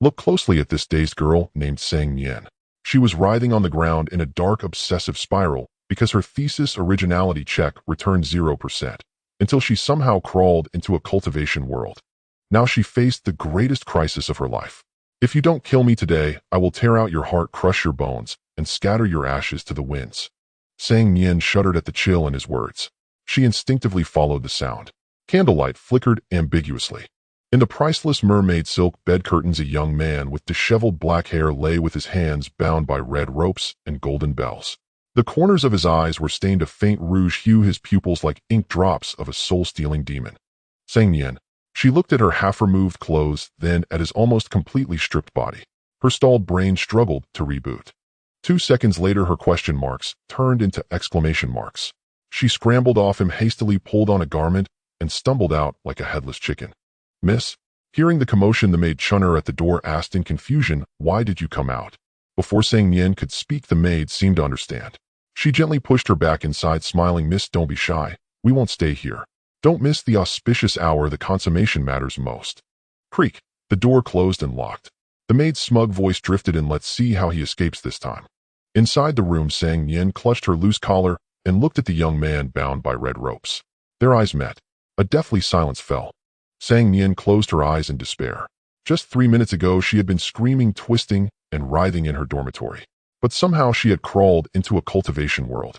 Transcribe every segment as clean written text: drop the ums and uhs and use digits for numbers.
Look closely at this dazed girl named Nian. She was writhing on the ground in a dark obsessive spiral because her thesis originality check returned 0%, until she somehow crawled into a cultivation world. Now she faced the greatest crisis of her life. If you don't kill me today, I will tear out your heart, crush your bones, and scatter your ashes to the winds. Nian shuddered at the chill in his words. She instinctively followed the sound. Candlelight flickered ambiguously. In the priceless mermaid silk bed curtains, a young man with disheveled black hair lay with his hands bound by red ropes and golden bells. The corners of his eyes were stained a faint rouge hue, his pupils like ink drops of a soul-stealing demon. Nian. She looked at her half-removed clothes, then at his almost completely stripped body. Her stalled brain struggled to reboot. 2 seconds later, her question marks turned into exclamation marks. She scrambled off him, hastily pulled on a garment, and stumbled out like a headless chicken. Miss? Hearing the commotion, the maid Chunner at the door asked in confusion, "Why did you come out?" Before Nian could speak, the maid seemed to understand. She gently pushed her back inside, smiling, "Miss, don't be shy. We won't stay here. Don't miss the auspicious hour. The consummation matters most." Creak. The door closed and locked. The maid's smug voice drifted in, "Let's see how he escapes this time." Inside the room, Nian clutched her loose collar and looked at the young man bound by red ropes. Their eyes met. A deathly silence fell. Nian closed her eyes in despair. Just 3 minutes ago, she had been screaming, twisting, and writhing in her dormitory. But somehow she had crawled into a cultivation world.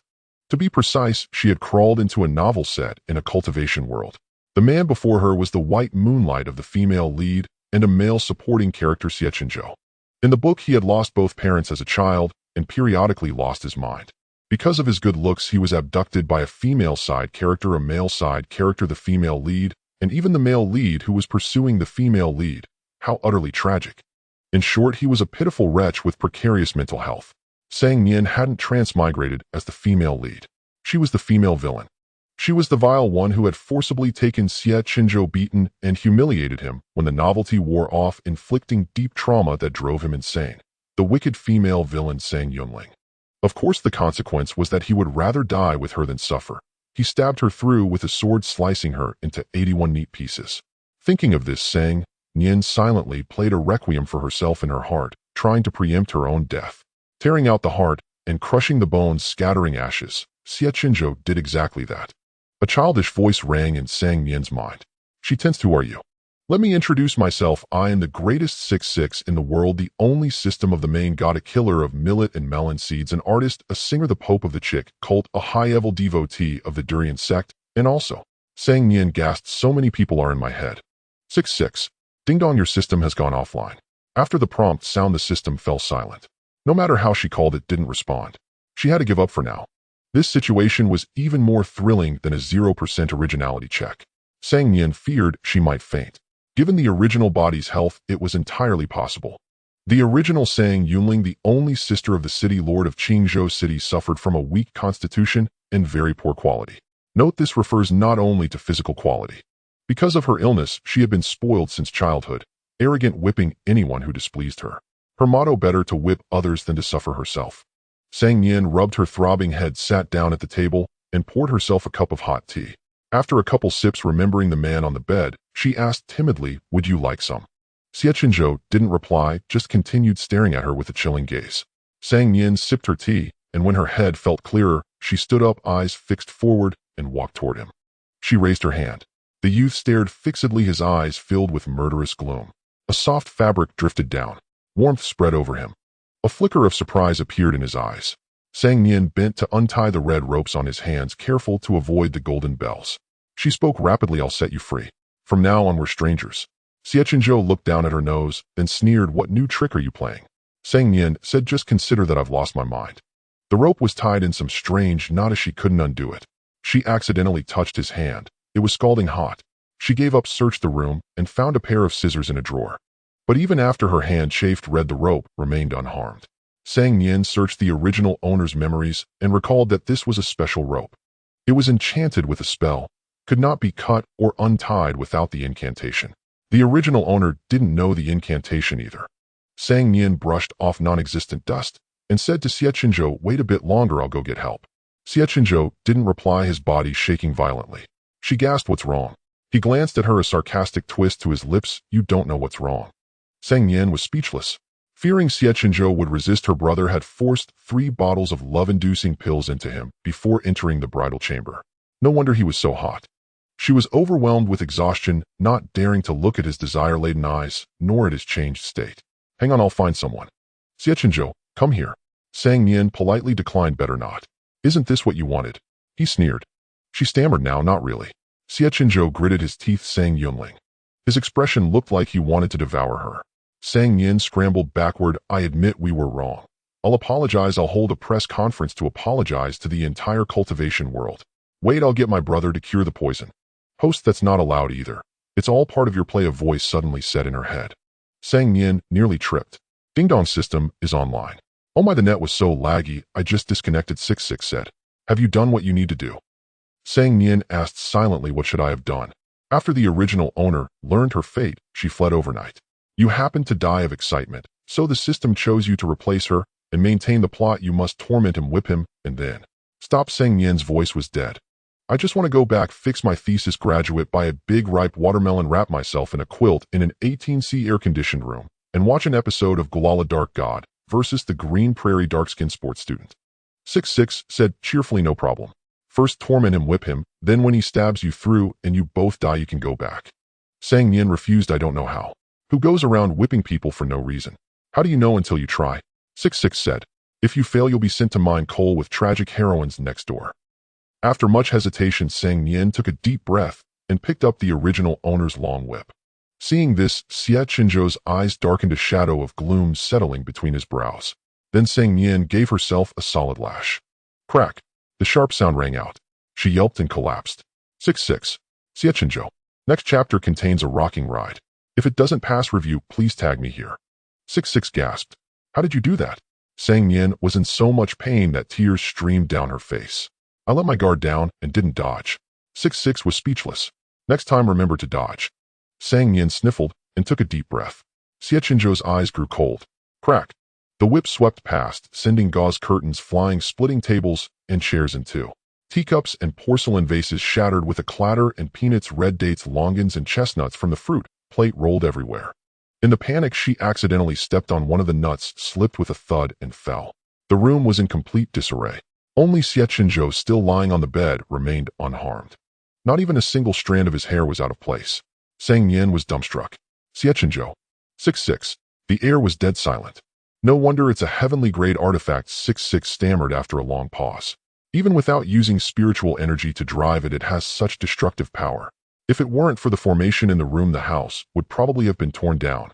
To be precise, she had crawled into a novel set in a cultivation world. The man before her was the white moonlight of the female lead and a male supporting character, Xie Chenzhou. In the book, he had lost both parents as a child and periodically lost his mind. Because of his good looks, he was abducted by a female side character, a male side character, the female lead, and even the male lead who was pursuing the female lead. How utterly tragic. In short, he was a pitiful wretch with precarious mental health. Nian hadn't transmigrated as the female lead. She was the female villain. She was the vile one who had forcibly taken Xie Chenzhou, beaten and humiliated him when the novelty wore off, inflicting deep trauma that drove him insane. The wicked female villain Yunling. Of course, the consequence was that he would rather die with her than suffer. He stabbed her through with a sword, slicing her into 81 neat pieces. Thinking of this, Nian silently played a requiem for herself in her heart, trying to preempt her own death. Tearing out the heart and crushing the bones, scattering ashes, Xie Chenzhou did exactly that. A childish voice rang in Nian's mind. She tensed. "Who are you?" "Let me introduce myself. I am the greatest 6-6 in the world, the only system of the main god, a killer of millet and melon seeds, an artist, a singer, the pope of the Chick cult, a high-level devotee of the Durian sect, and also..." Nian gasped, "So many people are in my head." 6-6. Ding dong, your system has gone offline. After the prompt sound, the system fell silent. No matter how she called, it didn't respond. She had to give up for now. This situation was even more thrilling than a 0% originality check. Nian feared she might faint. Given the original body's health, it was entirely possible. The original Yunling, the only sister of the city lord of Qingzhou City, suffered from a weak constitution and very poor quality. Note this refers not only to physical quality. Because of her illness, she had been spoiled since childhood, arrogant, whipping anyone who displeased her. Her motto, better to whip others than to suffer herself. Nian rubbed her throbbing head, sat down at the table, and poured herself a cup of hot tea. After a couple sips, remembering the man on the bed, she asked timidly, "Would you like some?" Xie Chenzhou didn't reply, just continued staring at her with a chilling gaze. Nian sipped her tea, and when her head felt clearer, she stood up, eyes fixed forward, and walked toward him. She raised her hand. The youth stared fixedly, his eyes filled with murderous gloom. A soft fabric drifted down. Warmth spread over him. A flicker of surprise appeared in his eyes. Nian bent to untie the red ropes on his hands, careful to avoid the golden bells. She spoke rapidly, "I'll set you free. From now on, we're strangers." Xie Chenzhou looked down at her nose, then sneered, "What new trick are you playing?" Nian said, "Just consider that I've lost my mind." The rope was tied in some strange knot as she couldn't undo it. She accidentally touched his hand. It was scalding hot. She gave up, searched the room, and found a pair of scissors in a drawer. But even after her hand chafed red, the rope remained unharmed. Nian searched the original owner's memories and recalled that this was a special rope. It was enchanted with a spell, could not be cut or untied without the incantation. The original owner didn't know the incantation either. Nian brushed off non-existent dust and said to Xie Chenzhou, "Wait a bit longer, I'll go get help." Xie Chenzhou didn't reply, his body shaking violently. She gasped, "What's wrong?" He glanced at her, a sarcastic twist to his lips, "You don't know what's wrong." Sang Nian was speechless. Fearing Xie Chenzhou would resist, her brother had forced 3 bottles of love-inducing pills into him before entering the bridal chamber. No wonder he was so hot. She was overwhelmed with exhaustion, not daring to look at his desire-laden eyes, nor at his changed state. Hang on, I'll find someone. Xie Chenzhou, come here. Sang Nian politely declined. Better not. Isn't this what you wanted? He sneered. She stammered. Now, not really. Xie Chenzhou gritted his teeth, saying Yunling. His expression looked like he wanted to devour her. Sang Nian scrambled backward. I admit we were wrong. I'll apologize. I'll hold a press conference to apologize to the entire cultivation world. Wait, I'll get my brother to cure the poison. Host, that's not allowed either. It's all part of your play. A voice suddenly said in her head. Sang Nian nearly tripped. Ding dong, system is online. Oh my, the net was so laggy, I just disconnected. 66 said. Have you done what you need to do? Sang Nian asked silently. What should I have done? After the original owner learned her fate, she fled overnight. You happened to die of excitement, so the system chose you to replace her and maintain the plot. You must torment him, whip him, and then... Stop. Sang Nian's voice was dead. I just want to go back, fix my thesis, graduate, buy a big ripe watermelon, wrap myself in a quilt in an 18C air-conditioned room, and watch an episode of Gulala Dark God versus the Green Prairie dark-skinned sports student. 66 said cheerfully. No problem. First torment him, whip him, then when he stabs you through and you both die, you can go back. Sang Nian refused. I don't know how. Who goes around whipping people for no reason? How do you know until you try? 66 said. If you fail, you'll be sent to mine coal with tragic heroines next door. After much hesitation, Sang Nian took a deep breath and picked up the original owner's long whip. Seeing this, Xie Chenzhou's eyes darkened, a shadow of gloom settling between his brows. Then Sang Nian gave herself a solid lash. Crack! The sharp sound rang out. She yelped and collapsed. 66. Xie Chenzhou. Next chapter contains a rocking ride. If it doesn't pass review, please tag me here. 66 gasped. How did you do that? Sang Nian was in so much pain that tears streamed down her face. I let my guard down and didn't dodge. 66 was speechless. Next time, remember to dodge. Sang Nian sniffled and took a deep breath. Xie Chenzhou's eyes grew cold. Crack! The whip swept past, sending gauze curtains flying, splitting tables and chairs in two. Teacups and porcelain vases shattered with a clatter, and peanuts, red dates, longans, and chestnuts from the fruit plate rolled everywhere. In the panic, she accidentally stepped on one of the nuts, slipped with a thud, and fell. The room was in complete disarray. Only Xie Chenzhou, still lying on the bed, remained unharmed. Not even a single strand of his hair was out of place. Sang Nian was dumbstruck. Xie Chenzhou. 66. The air was dead silent. No wonder it's a heavenly-grade artifact, 66 stammered after a long pause. Even without using spiritual energy to drive it, it has such destructive power. If it weren't for the formation in the room, the house would probably have been torn down.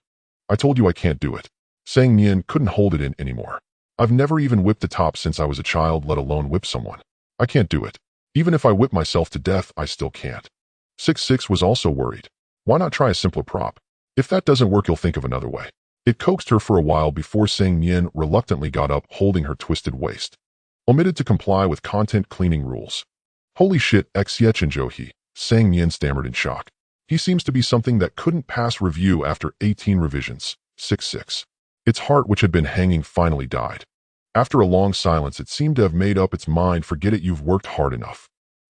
I told you I can't do it. Sang Nian couldn't hold it in anymore. I've never even whipped a top since I was a child, let alone whip someone. I can't do it. Even if I whip myself to death, I still can't. 66 was also worried. Why not try a simpler prop? If that doesn't work, you'll think of another way. It coaxed her for a while before Sang Nian reluctantly got up, holding her twisted waist. Omitted to comply with content cleaning rules. Holy shit, Xie Chenzhou, he. Sang Nian stammered in shock. He seems to be something that couldn't pass review after 18 revisions. 66. Its heart, which had been hanging, finally died. After a long silence, it seemed to have made up its mind. Forget it, you've worked hard enough.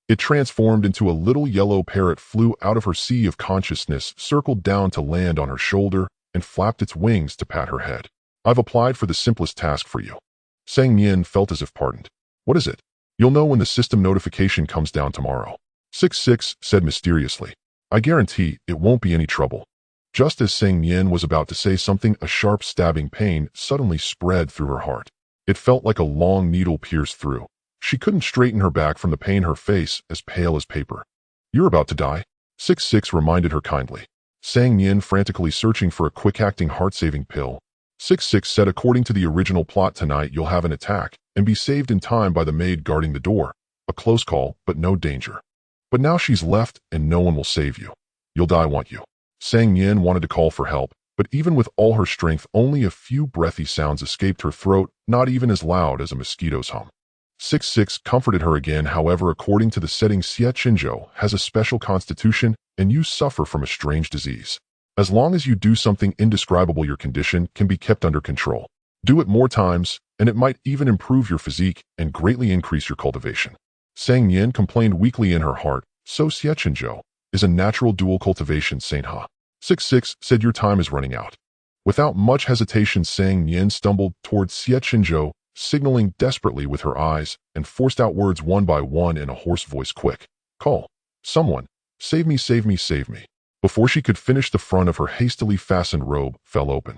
It transformed into a little yellow parrot, flew out of her sea of consciousness, circled down to land on her shoulder, and flapped its wings to pat her head. I've applied for the simplest task for you. Sang Nian felt as if pardoned. What is it? You'll know when the system notification comes down tomorrow. 66 said mysteriously. I guarantee it won't be any trouble. Just as Sang Nian was about to say something, a sharp stabbing pain suddenly spread through her heart. It felt like a long needle pierced through. She couldn't straighten her back from the pain, her face as pale as paper. You're about to die, 66 reminded her kindly. Sang Nian frantically searching for a quick-acting heart-saving pill. 66 said, according to the original plot, tonight you'll have an attack and be saved in time by the maid guarding the door. A close call, but no danger. But now she's left and no one will save you. You'll die, won't you? Sang Nian wanted to call for help, but even with all her strength, only a few breathy sounds escaped her throat, not even as loud as a mosquito's hum. 66 comforted her again. However, according to the setting, Xie Chenzhou has a special constitution and you suffer from a strange disease. As long as you do something indescribable, your condition can be kept under control. Do it more times, and it might even improve your physique and greatly increase your cultivation. Sang Nian complained weakly in her heart, so Xie Chenzhou is a natural dual cultivation saint, huh? 66 said, your time is running out. Without much hesitation, Nian stumbled towards Xie Chenzhou, signaling desperately with her eyes, and forced out words one by one in a hoarse voice. Quick. Call. Someone. Save me, save me, save me. Before she could finish, the front of her hastily fastened robe fell open.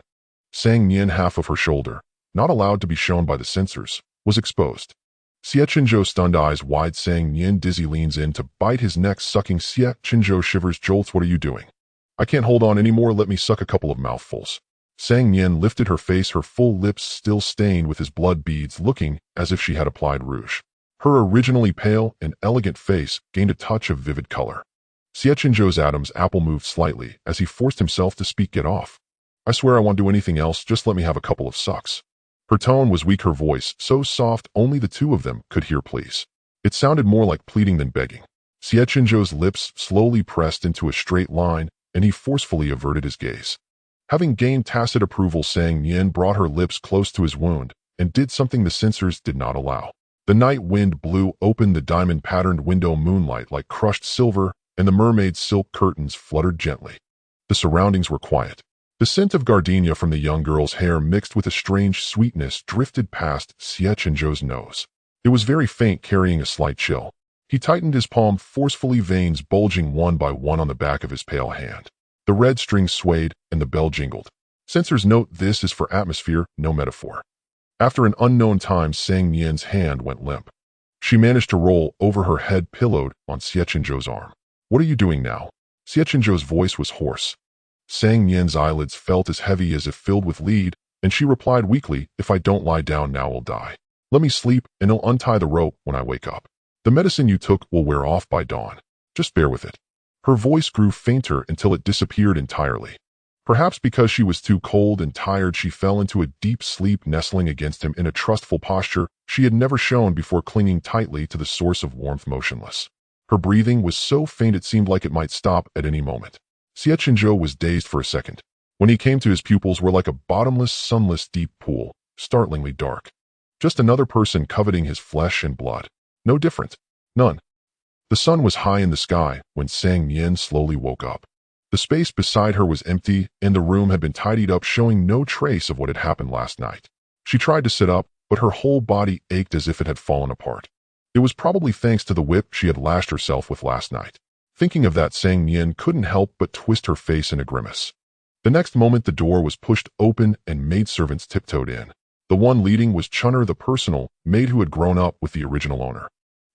Nian, half of her shoulder, not allowed to be shown by the censors, was exposed. Xie Chenzhou, stunned eyes wide, Nian dizzy leans in to bite his neck, sucking. Xie Chenzhou shivers, jolts. What are you doing? I can't hold on anymore, let me suck a couple of mouthfuls. Nian lifted her face, her full lips still stained with his blood beads, looking as if she had applied rouge. Her originally pale and elegant face gained a touch of vivid color. Xie Chenzhou's Adam's apple moved slightly as he forced himself to speak. Get off. I swear I won't do anything else, just let me have a couple of sucks. Her tone was weak, her voice so soft only the two of them could hear. Please. It sounded more like pleading than begging. Xie Chenzhou's lips slowly pressed into a straight line, and he forcefully averted his gaze. Having gained tacit approval, Nian brought her lips close to his wound and did something the censors did not allow. The night wind blew open the diamond-patterned window, moonlight like crushed silver, and the mermaid's silk curtains fluttered gently. The surroundings were quiet. The scent of gardenia from the young girl's hair mixed with a strange sweetness drifted past Xie Chenzhou's nose. It was very faint, carrying a slight chill. He tightened his palm forcefully, veins bulging one by one on the back of his pale hand. The red string swayed, and the bell jingled. Censors note: this is for atmosphere, no metaphor. After an unknown time, Nian's hand went limp. She managed to roll over, her head pillowed on Xie Chenzhou's arm. What are you doing now? Xie Chenzhou's voice was hoarse. Nian's eyelids felt as heavy as if filled with lead, and she replied weakly, if I don't lie down now, I'll die. Let me sleep, and I'll untie the rope when I wake up. The medicine you took will wear off by dawn. Just bear with it. Her voice grew fainter until it disappeared entirely. Perhaps because she was too cold and tired, she fell into a deep sleep, nestling against him in a trustful posture she had never shown before, clinging tightly to the source of warmth, motionless. Her breathing was so faint it seemed like it might stop at any moment. Xie Chenzhou was dazed for a second. When he came to, his pupils were like a bottomless, sunless, deep pool, startlingly dark. Just another person coveting his flesh and blood. No different. None. The sun was high in the sky when Nian slowly woke up. The space beside her was empty, and the room had been tidied up, showing no trace of what had happened last night. She tried to sit up, but her whole body ached as if it had fallen apart. It was probably thanks to the whip she had lashed herself with last night. Thinking of that, Nian couldn't help but twist her face in a grimace. The next moment, the door was pushed open and maidservants tiptoed in. The one leading was Chun'er, the personal maid who had grown up with the original owner.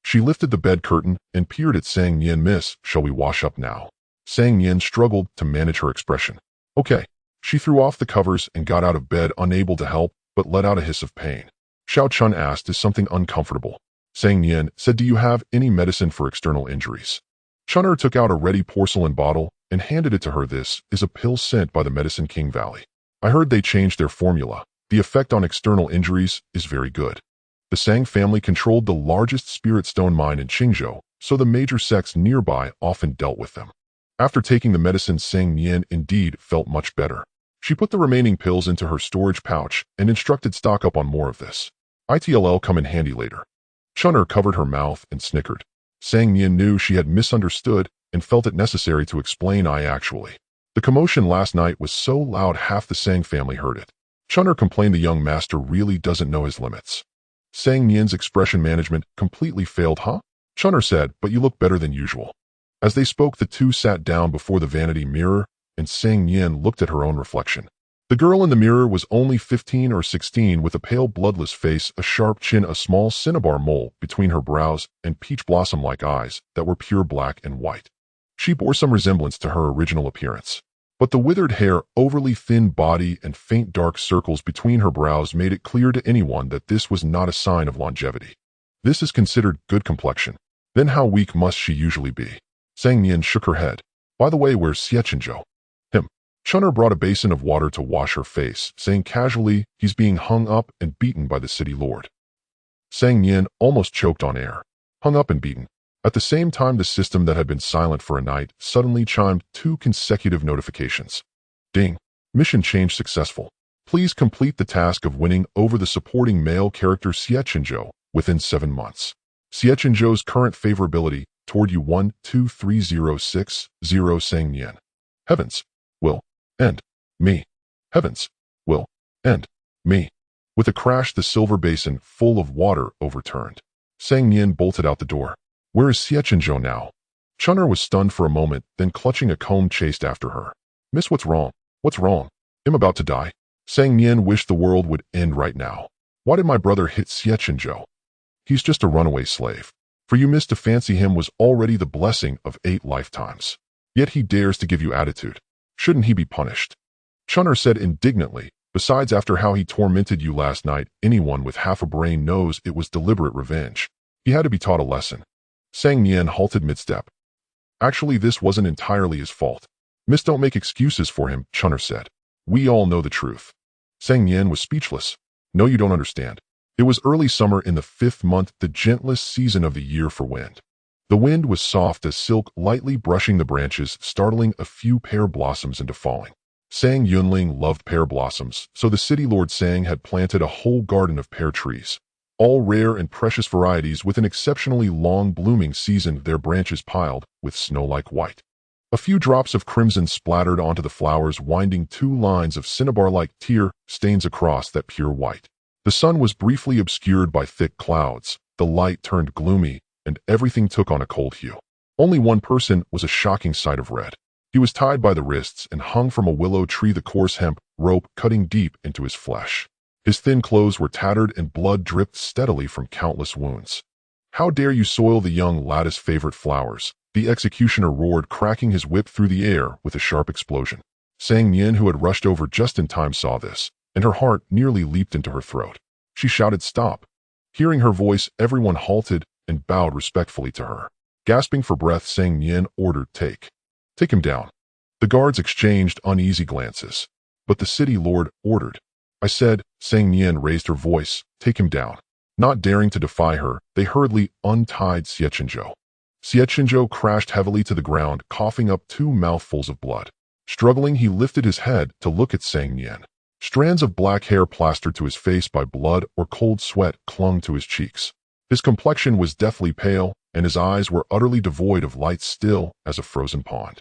She lifted the bed curtain and peered at Nian. Miss, shall we wash up now? Nian struggled to manage her expression. Okay. She threw off the covers and got out of bed, unable to help but let out a hiss of pain. Xiao Chun asked, is something uncomfortable? Nian said, do you have any medicine for external injuries? Chun'er took out a ready porcelain bottle and handed it to her. This is a pill sent by the Medicine King Valley. I heard they changed their formula. The effect on external injuries is very good. The Sang family controlled the largest spirit stone mine in Qingzhou, so the major sects nearby often dealt with them. After taking the medicine, Nian indeed felt much better. She put the remaining pills into her storage pouch and instructed, stock up on more of this. It'll come in handy later. Chun'er covered her mouth and snickered. Nian knew she had misunderstood and felt it necessary to explain. The commotion last night was so loud half the Sang family heard it. Chun'er complained the young master really doesn't know his limits. Nian's expression management completely failed. Huh? Chun'er said, but you look better than usual. As they spoke, the two sat down before the vanity mirror, and Nian looked at her own reflection. The girl in the mirror was only 15 or 16, with a pale, bloodless face, a sharp chin, a small cinnabar mole between her brows, and peach blossom-like eyes that were pure black and white. She bore some resemblance to her original appearance. But the withered hair, overly thin body, and faint dark circles between her brows made it clear to anyone that this was not a sign of longevity. This is considered good complexion. Then how weak must she usually be? Nian shook her head. By the way, where's Xie Chenzhou? Him. Chun'er brought a basin of water to wash her face, saying casually, he's being hung up and beaten by the city lord. Nian almost choked on air. Hung up and beaten. At the same time, the system that had been silent for a night suddenly chimed 2 consecutive notifications. Ding. Mission change successful. Please complete the task of winning over the supporting male character Xie Chenzhou within 7 months. Xie Chenzhou's current favorability toward you 12306 Nian. Heavens. Will. End. Me. Heavens will end me. With a crash, the silver basin full of water overturned. Sang Nian bolted out the door. Where is Xie Chenzhou now? Chun'er was stunned for a moment, then clutching a comb chased after her. Miss, what's wrong? What's wrong? I'm about to die. Sang Nian wished the world would end right now. Why did my brother hit Xie Chenzhou? He's just a runaway slave. For you, miss, to fancy him was already the blessing of 8 lifetimes. Yet he dares to give you attitude. Shouldn't he be punished? Chun'er said indignantly. Besides, after how he tormented you last night, anyone with half a brain knows it was deliberate revenge. He had to be taught a lesson. Sang Nian halted mid-step. Actually, this wasn't entirely his fault. Miss, don't make excuses for him, Chun'er said. We all know the truth. Sang Nian was speechless. No, you don't understand. It was early summer in the 5th month, the gentlest season of the year for wind. The wind was soft as silk, lightly brushing the branches, startling a few pear blossoms into falling. Sang Yunling loved pear blossoms, so the city lord Sang had planted a whole garden of pear trees. All rare and precious varieties with an exceptionally long blooming season, their branches piled with snow-like white. A few drops of crimson splattered onto the flowers, winding 2 lines of cinnabar-like tear stains across that pure white. The sun was briefly obscured by thick clouds, the light turned gloomy, and everything took on a cold hue. Only one person was a shocking sight of red. He was tied by the wrists and hung from a willow tree, the coarse hemp rope cutting deep into his flesh. His thin clothes were tattered and blood dripped steadily from countless wounds. How dare you soil the young lad's favorite flowers? The executioner roared, cracking his whip through the air with a sharp explosion. Sang Nian, who had rushed over just in time, saw this, and her heart nearly leaped into her throat. She shouted, "Stop!" Hearing her voice, everyone halted and bowed respectfully to her. Gasping for breath, Sang Nian ordered, Take him down." The guards exchanged uneasy glances. But the city lord ordered. I said, Sang Nian raised her voice, "Take him down." Not daring to defy her, they hurriedly untied Xie Chenzhou. Xie Chenzhou crashed heavily to the ground, coughing up 2 mouthfuls of blood. Struggling, he lifted his head to look at Sang Nian. Strands of black hair plastered to his face by blood or cold sweat clung to his cheeks. His complexion was deathly pale, and his eyes were utterly devoid of light, still as a frozen pond.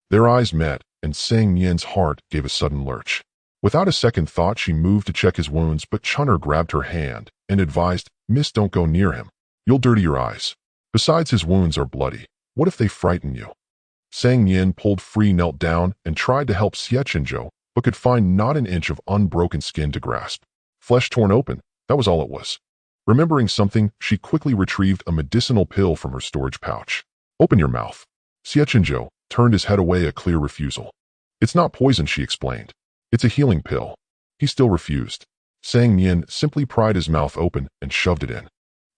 Their eyes met, and Sang Nian's heart gave a sudden lurch. Without a second thought, she moved to check his wounds, but Chun'er grabbed her hand and advised, "Miss, don't go near him. You'll dirty your eyes. Besides, his wounds are bloody. What if they frighten you?" Sang Nian pulled free, knelt down, and tried to help Xie Chenzhou, but could find not an inch of unbroken skin to grasp. Flesh torn open, that was all it was. Remembering something, she quickly retrieved a medicinal pill from her storage pouch. "Open your mouth." Xie Chenzhou turned his head away, a clear refusal. "It's not poison," she explained. "It's a healing pill." He still refused. Sang Nian simply pried his mouth open and shoved it in.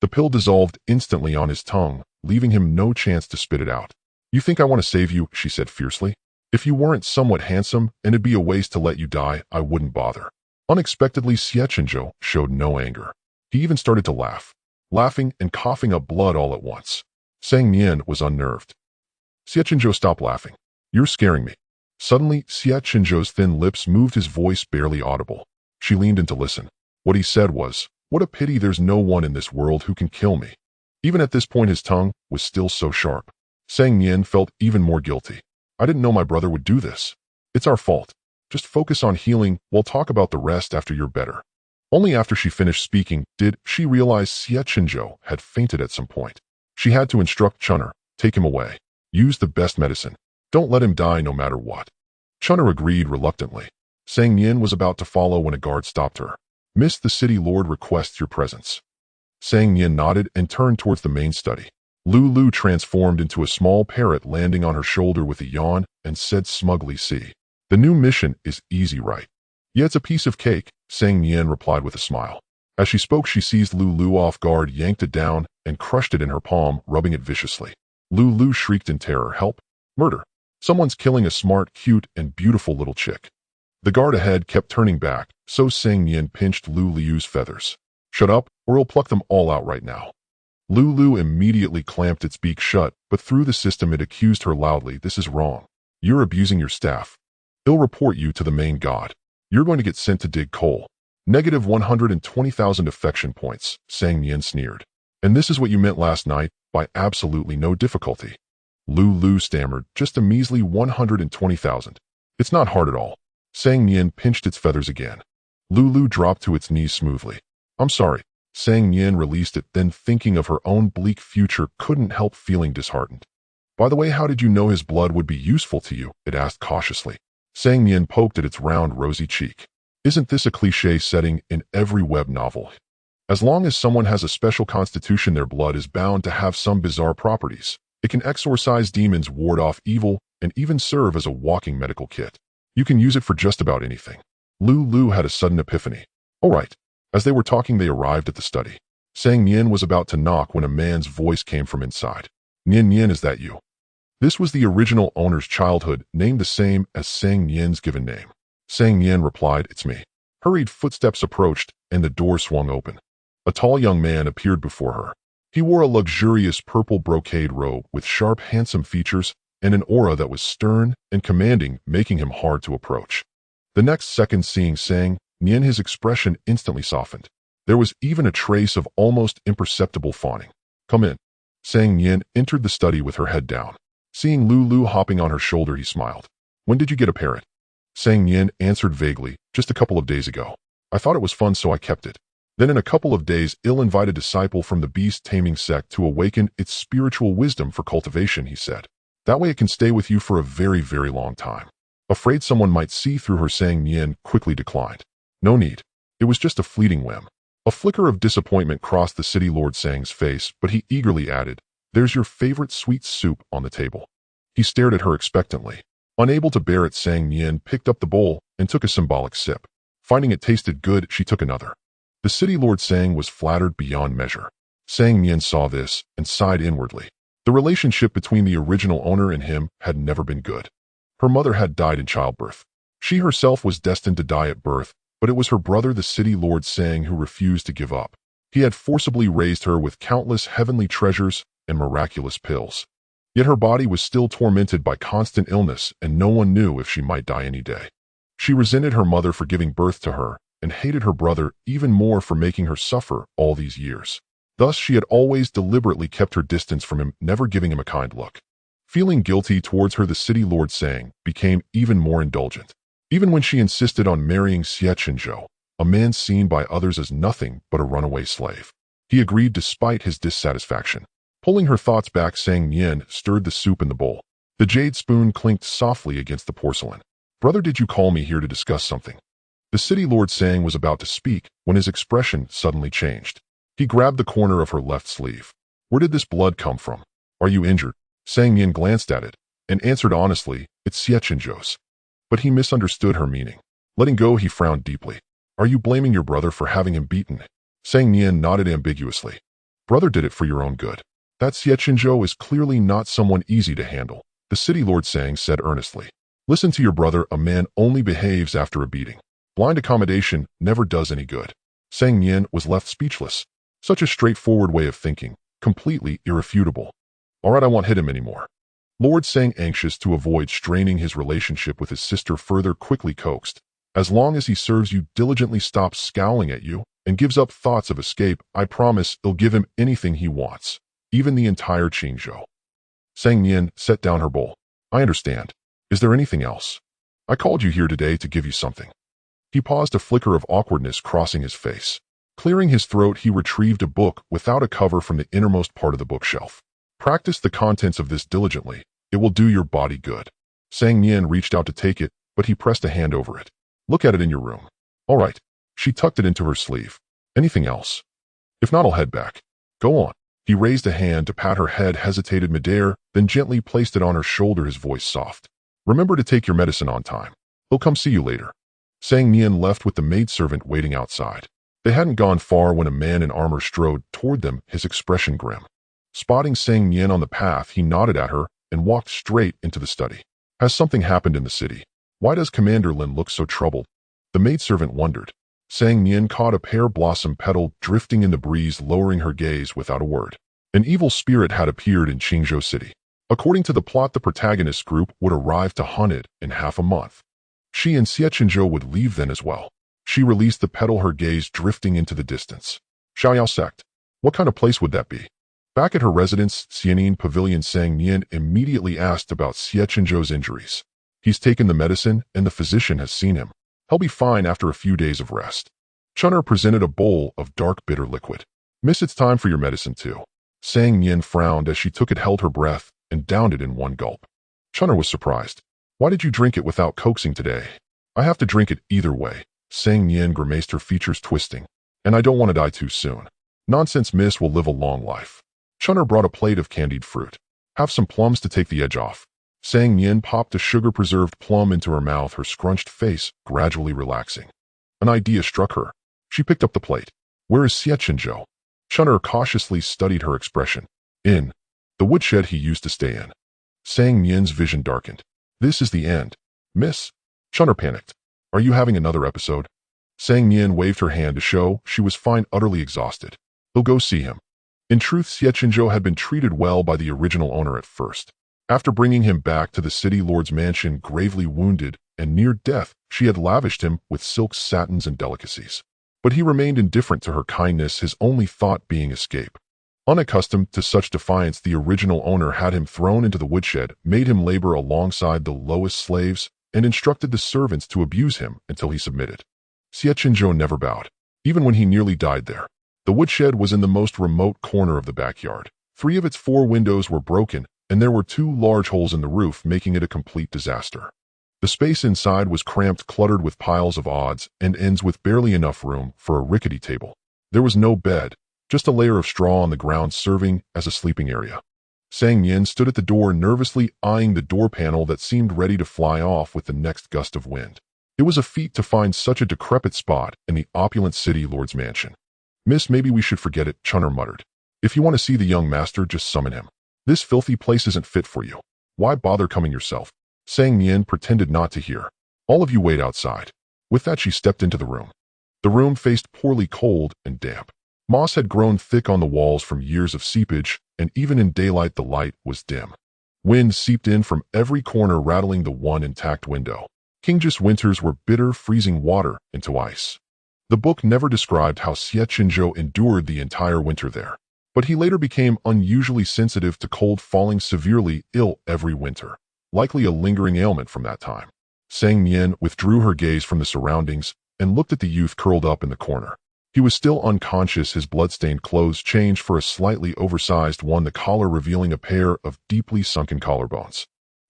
The pill dissolved instantly on his tongue, leaving him no chance to spit it out. "You think I want to save you?" she said fiercely. "If you weren't somewhat handsome and it'd be a waste to let you die, I wouldn't bother." Unexpectedly, Xie Chenzhou showed no anger. He even started to laugh, laughing and coughing up blood all at once. Sang Nian was unnerved. "Xie Chenzhou, stop laughing. You're scaring me." Suddenly, Xie Chenzhou's thin lips moved, his voice barely audible. She leaned in to listen. What he said was, "What a pity there's no one in this world who can kill me." Even at this point, his tongue was still so sharp. Sang Nian felt even more guilty. "I didn't know my brother would do this. It's our fault. Just focus on healing, we'll talk about the rest after you're better." Only after she finished speaking did she realize Xie Chenzhou had fainted at some point. She had to instruct Chun'er, "Take him away. Use the best medicine. Don't let him die no matter what." Chun'er agreed reluctantly. Sang Nian was about to follow when a guard stopped her. "Miss, the city lord requests your presence." Sang Nian nodded and turned towards the main study. Lulu transformed into a small parrot, landing on her shoulder with a yawn, and said smugly, "See, the new mission is easy, right?" "Yeah, it's a piece of cake," Sang Nian replied with a smile. As she spoke, she seized Lulu off guard, yanked it down, and crushed it in her palm, rubbing it viciously. Lulu shrieked in terror. "Help! Murder! Someone's killing a smart, cute, and beautiful little chick." The guard ahead kept turning back, so Sang Nian pinched Lulu's feathers. "Shut up, or I'll pluck them all out right now." Lulu immediately clamped its beak shut, but through the system it accused her loudly, "This is wrong. You're abusing your staff. They'll report you to the main god. You're going to get sent to dig coal." "Negative 120,000 affection points," Sang Nian sneered. "And this is what you meant last night, by absolutely no difficulty." Lulu stammered, "Just a measly 120,000. It's not hard at all." Sang Nian pinched its feathers again. Lulu dropped to its knees smoothly. I'm sorry. Sang Nian released it, then thinking of her own bleak future couldn't help feeling disheartened. By the way, how did you know his blood would be useful to you? It asked cautiously. Sang Nian poked at its round, rosy cheek. Isn't this a cliché setting in every web novel? As long as someone has a special constitution, their blood is bound to have some bizarre properties. It can exorcise demons, ward off evil, and even serve as a walking medical kit. You can use it for just about anything. Lulu had a sudden epiphany. All right. As they were talking, they arrived at the study. Sang Nian was about to knock when a man's voice came from inside. Nian, is that you? This was the original owner's childhood, named the same as Sang Nian's given name. Sang Nian replied, it's me. Hurried footsteps approached, and the door swung open. A tall young man appeared before her. He wore a luxurious purple brocade robe with sharp, handsome features and an aura that was stern and commanding, making him hard to approach. The next second, seeing Sang Nian, his expression instantly softened. There was even a trace of almost imperceptible fawning. Come in. Sang Nian entered the study with her head down. Seeing Lulu hopping on her shoulder, he smiled. When did you get a parrot? Sang Nian answered vaguely, just a couple of days ago. I thought it was fun, so I kept it. Then in a couple of days, ill-invited disciple from the beast-taming sect to awaken its spiritual wisdom for cultivation, he said. That way it can stay with you for a very, very long time. Afraid someone might see through her, Sang Nian quickly declined. No need. It was just a fleeting whim. A flicker of disappointment crossed the city lord Sang's face, but he eagerly added, there's your favorite sweet soup on the table. He stared at her expectantly. Unable to bear it, Sang Nian picked up the bowl and took a symbolic sip. Finding it tasted good, she took another. The city lord Sang was flattered beyond measure. Sang Nian saw this and sighed inwardly. The relationship between the original owner and him had never been good. Her mother had died in childbirth. She herself was destined to die at birth, but it was her brother, the city lord Sang, who refused to give up. He had forcibly raised her with countless heavenly treasures and miraculous pills. Yet her body was still tormented by constant illness, and no one knew if she might die any day. She resented her mother for giving birth to her, and hated her brother even more for making her suffer all these years. Thus, she had always deliberately kept her distance from him, never giving him a kind look. Feeling guilty towards her, the city lord Sang became even more indulgent. Even when she insisted on marrying Xie Chenzhou, a man seen by others as nothing but a runaway slave. He agreed despite his dissatisfaction. Pulling her thoughts back, Sang Nian stirred the soup in the bowl. The jade spoon clinked softly against the porcelain. Brother, did you call me here to discuss something? The city lord Sang was about to speak when his expression suddenly changed. He grabbed the corner of her left sleeve. Where did this blood come from? Are you injured? Sang Nian glanced at it and answered honestly, it's Xie Chenzhou's. But he misunderstood her meaning. Letting go, he frowned deeply. Are you blaming your brother for having him beaten? Sang Nian nodded ambiguously. Brother did it for your own good. That Xie Chenzhou is clearly not someone easy to handle, the city lord Sang said earnestly. Listen to your brother, a man only behaves after a beating. Blind accommodation never does any good. Sang Nian was left speechless. Such a straightforward way of thinking, completely irrefutable. All right, I won't hit him anymore. Lord Sang, anxious to avoid straining his relationship with his sister further, quickly coaxed. As long as he serves you diligently, stops scowling at you, and gives up thoughts of escape, I promise I'll give him anything he wants, even the entire Qingzhou. Sang Nian set down her bowl. I understand. Is there anything else? I called you here today to give you something. He paused, a flicker of awkwardness crossing his face. Clearing his throat, he retrieved a book without a cover from the innermost part of the bookshelf. Practice the contents of this diligently. It will do your body good. Sang Nian reached out to take it, but he pressed a hand over it. Look at it in your room. All right. She tucked it into her sleeve. Anything else? If not, I'll head back. Go on. He raised a hand to pat her head, hesitated midair, then gently placed it on her shoulder, his voice soft. Remember to take your medicine on time. He'll come see you later. Sang Nian left with the maidservant waiting outside. They hadn't gone far when a man in armor strode toward them, his expression grim. Spotting Sang Nian on the path, he nodded at her and walked straight into the study. Has something happened in the city? Why does Commander Lin look so troubled? The maidservant wondered. Sang Nian caught a pear blossom petal drifting in the breeze, lowering her gaze without a word. An evil spirit had appeared in Qingzhou City. According to the plot, the protagonist group would arrive to hunt it in half a month. She and Xie Chenzhou would leave then as well. She released the petal, her gaze drifting into the distance. Xiaoyao sect. What kind of place would that be? Back at her residence, Xianin Pavilion, Sang Nian immediately asked about Xie Chenzhou's injuries. He's taken the medicine and the physician has seen him. He'll be fine after a few days of rest. Chun'er presented a bowl of dark bitter liquid. Miss, it's time for your medicine too. Sang Nian frowned as she took it, held her breath, and downed it in one gulp. Chun'er was surprised. Why did you drink it without coaxing today? I have to drink it either way. Sang Nian grimaced, her features twisting. And I don't want to die too soon. Nonsense, miss, will live a long life. Chun'er brought a plate of candied fruit. Have some plums to take the edge off. Sang Nian popped a sugar-preserved plum into her mouth, her scrunched face gradually relaxing. An idea struck her. She picked up the plate. Where is Xie Chenzhou? Chun'er cautiously studied her expression. In the woodshed he used to stay in. Sang Nian's vision darkened. This is the end. Miss. Chun'er panicked. Are you having another episode? Sang Nian waved her hand to show she was fine, utterly exhausted. He'll go see him. In truth, Xie Chenzhou had been treated well by the original owner at first. After bringing him back to the city lord's mansion gravely wounded and near death, she had lavished him with silks, satins, and delicacies. But he remained indifferent to her kindness, his only thought being escape. Unaccustomed to such defiance, the original owner had him thrown into the woodshed, made him labor alongside the lowest slaves, and instructed the servants to abuse him until he submitted. Xie Chenzhou never bowed, even when he nearly died there. The woodshed was in the most remote corner of the backyard. 3 of its 4 windows were broken, and there were 2 large holes in the roof, making it a complete disaster. The space inside was cramped, cluttered with piles of odds and ends, with barely enough room for a rickety table. There was no bed, just a layer of straw on the ground serving as a sleeping area. Sang Nian stood at the door, nervously eyeing the door panel that seemed ready to fly off with the next gust of wind. It was a feat to find such a decrepit spot in the opulent city lord's mansion. Miss, maybe we should forget it, Chun'er muttered. If you want to see the young master, just summon him. This filthy place isn't fit for you. Why bother coming yourself? Sang Nian pretended not to hear. All of you wait outside. With that, she stepped into the room. The room faced poorly, cold and damp. Moss had grown thick on the walls from years of seepage, and even in daylight the light was dim. Wind seeped in from every corner, rattling the one intact window. King's winters were bitter, freezing water into ice. The book never described how Xie Chenzhou endured the entire winter there, but he later became unusually sensitive to cold, falling severely ill every winter, likely a lingering ailment from that time. Sang Nian withdrew her gaze from the surroundings and looked at the youth curled up in the corner. He was still unconscious, his blood-stained clothes changed for a slightly oversized one, the collar revealing a pair of deeply sunken collarbones.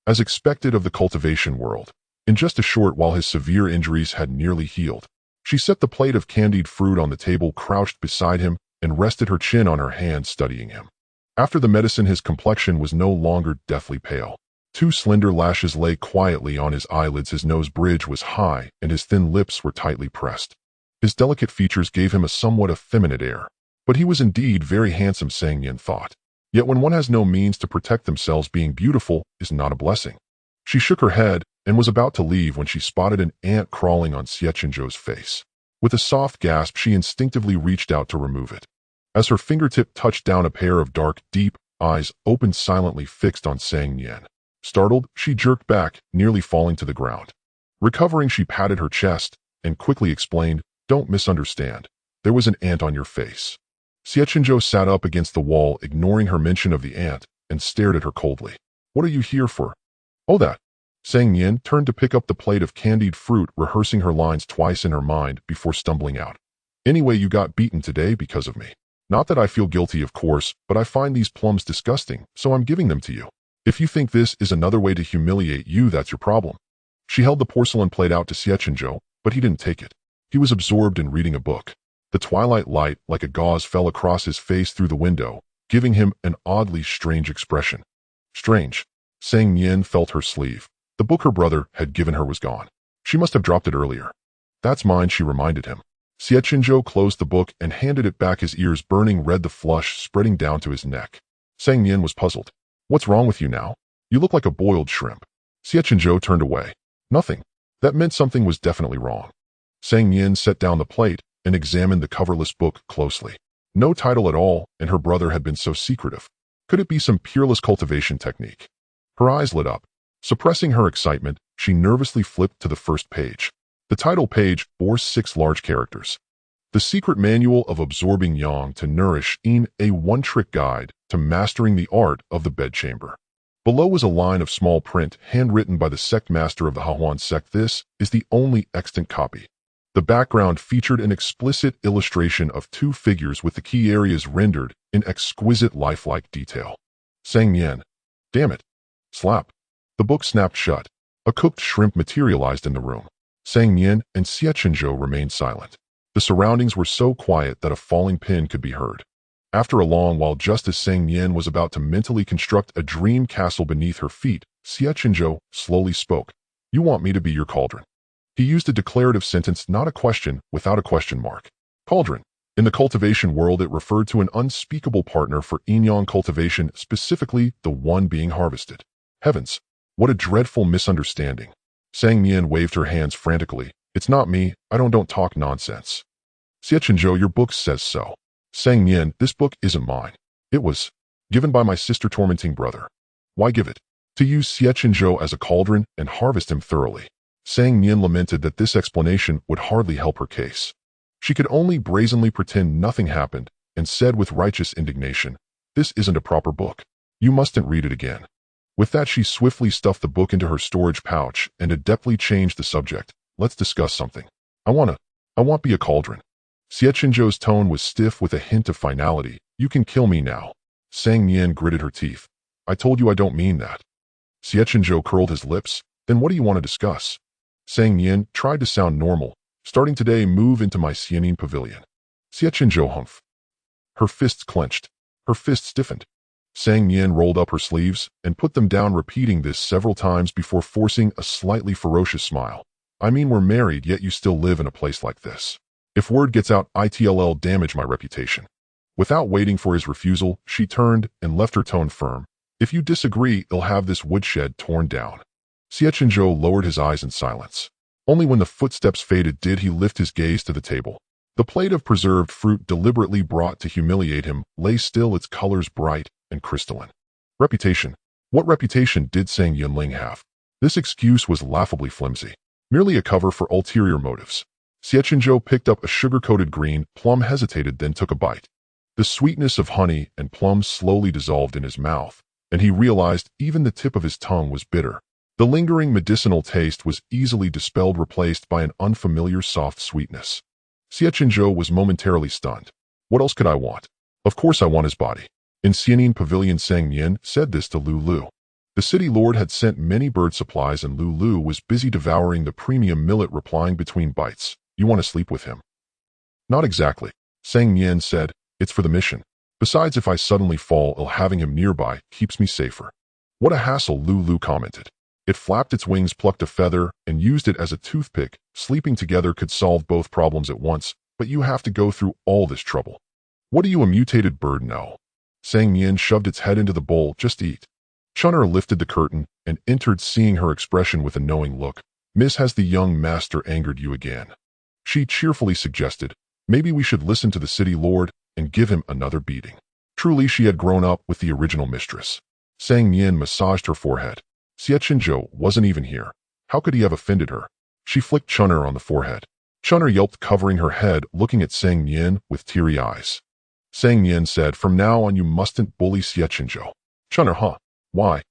As expected of the cultivation world, in just a short while his severe injuries had nearly healed. She set the plate of candied fruit on the table, crouched beside him, and rested her chin on her hand, studying him. After the medicine, his complexion was no longer deathly pale. 2 slender lashes lay quietly on his eyelids, his nose bridge was high, and his thin lips were tightly pressed. His delicate features gave him a somewhat effeminate air. But he was indeed very handsome, Sang Nian thought. Yet when one has no means to protect themselves, being beautiful is not a blessing. She shook her head and was about to leave when she spotted an ant crawling on Xie Chenzhou's face. With a soft gasp, she instinctively reached out to remove it. As her fingertip touched down, a pair of dark, deep eyes opened, silently fixed on Sang Nian. Startled, she jerked back, nearly falling to the ground. Recovering, she patted her chest and quickly explained, "Don't misunderstand. There was an ant on your face." Xie Chenzhou sat up against the wall, ignoring her mention of the ant, and stared at her coldly. "What are you here for?" "Oh, that." Sang Nian turned to pick up the plate of candied fruit, rehearsing her lines twice in her mind before stumbling out. "Anyway, you got beaten today because of me. Not that I feel guilty, of course, but I find these plums disgusting, so I'm giving them to you. If you think this is another way to humiliate you, that's your problem." She held the porcelain plate out to Xie Chenzhou, but he didn't take it. He was absorbed in reading a book. The twilight light, like a gauze, fell across his face through the window, giving him an oddly strange expression. Strange. Sang Nian felt her sleeve. The book her brother had given her was gone. She must have dropped it earlier. "That's mine," she reminded him. Xie Chenzhou closed the book and handed it back, his ears burning red, the flush spreading down to his neck. Sang Nian was puzzled. "What's wrong with you now? You look like a boiled shrimp." Xie Chenzhou turned away. "Nothing." That meant something was definitely wrong. Sang Nian set down the plate and examined the coverless book closely. No title at all, and her brother had been so secretive. Could it be some peerless cultivation technique? Her eyes lit up. Suppressing her excitement, she nervously flipped to the first page. The title page bore 6 large characters. "The Secret Manual of Absorbing Yang to Nourish in a One-Trick Guide to Mastering the Art of the Bedchamber." Below was a line of small print, handwritten by the sect master of the Hahuan sect. This is the only extant copy. The background featured an explicit illustration of two figures with the key areas rendered in exquisite lifelike detail. Sang Nian. Damn it. Slap. The book snapped shut. A cooked shrimp materialized in the room. Sang Nian and Xie Chenzhou remained silent. The surroundings were so quiet that a falling pin could be heard. After a long while, just as Sang Nian was about to mentally construct a dream castle beneath her feet, Xie Chenzhou slowly spoke. You want me to be your cauldron? He used a declarative sentence, not a question, without a question mark. Cauldron. In the cultivation world, it referred to an unspeakable partner for Nian cultivation, specifically the one being harvested. Heavens, what a dreadful misunderstanding. Sang Nian waved her hands frantically. It's not me, I don't talk nonsense. Xie Chenzhou, your book says so. Sang Nian, this book isn't mine. It was given by my sister tormenting brother. Why give it? To use Xie Chenzhou as a cauldron and harvest him thoroughly. Sang Nian lamented that this explanation would hardly help her case. She could only brazenly pretend nothing happened and said with righteous indignation, this isn't a proper book. You mustn't read it again. With that, she swiftly stuffed the book into her storage pouch and adeptly changed the subject. Let's discuss something. I want be a cauldron. Xie Chenzhou's tone was stiff with a hint of finality. You can kill me now. Sang Nian gritted her teeth. I told you I don't mean that. Xie Chenzhou curled his lips. Then what do you want to discuss? Sang Nian tried to sound normal. Starting today, move into my Xianin pavilion. Xie Chenzhou humphed. Her fists clenched. Her fists stiffened. Sang Nian rolled up her sleeves and put them down, repeating this several times before forcing a slightly ferocious smile. I mean, we're married, yet you still live in a place like this. If word gets out, it'll damage my reputation. Without waiting for his refusal, she turned and left her tone firm. If you disagree, I'll have this woodshed torn down. Xie Chenzhou lowered his eyes in silence. Only when the footsteps faded did he lift his gaze to the table. The plate of preserved fruit deliberately brought to humiliate him lay still, its colors bright and crystalline. Reputation. What reputation did Sang Yunling have? This excuse was laughably flimsy. Merely a cover for ulterior motives. Xie Chenzhou picked up a sugar-coated green plum, hesitated, then took a bite. The sweetness of honey and plum slowly dissolved in his mouth, and he realized even the tip of his tongue was bitter. The lingering medicinal taste was easily dispelled, replaced by an unfamiliar soft sweetness. Xie Chenzhou was momentarily stunned. What else could I want? Of course I want his body. In Xianin Pavilion, Sang Nian said this to Lu Lu. The city lord had sent many bird supplies and Lu Lu was busy devouring the premium millet, replying between bites. You want to sleep with him? Not exactly. Sang Nian said, it's for the mission. Besides, if I suddenly fall ill, having him nearby keeps me safer. What a hassle, Lu Lu commented. It flapped its wings, plucked a feather, and used it as a toothpick. Sleeping together could solve both problems at once, but you have to go through all this trouble. What do you, a mutated bird, know? Sang Nian shoved its head into the bowl. Just eat. Chun'er lifted the curtain and entered, seeing her expression with a knowing look. Miss, has the young master angered you again? She cheerfully suggested, maybe we should listen to the city lord and give him another beating. Truly, she had grown up with the original mistress. Sang Nian massaged her forehead. Xie Chenzhou wasn't even here. How could he have offended her? She flicked Chun'er on the forehead. Chun'er yelped, covering her head, looking at Sang Nian with teary eyes. Sang Nian said, from now on you mustn't bully Xie Chenzhou. Chun'er, huh? Why?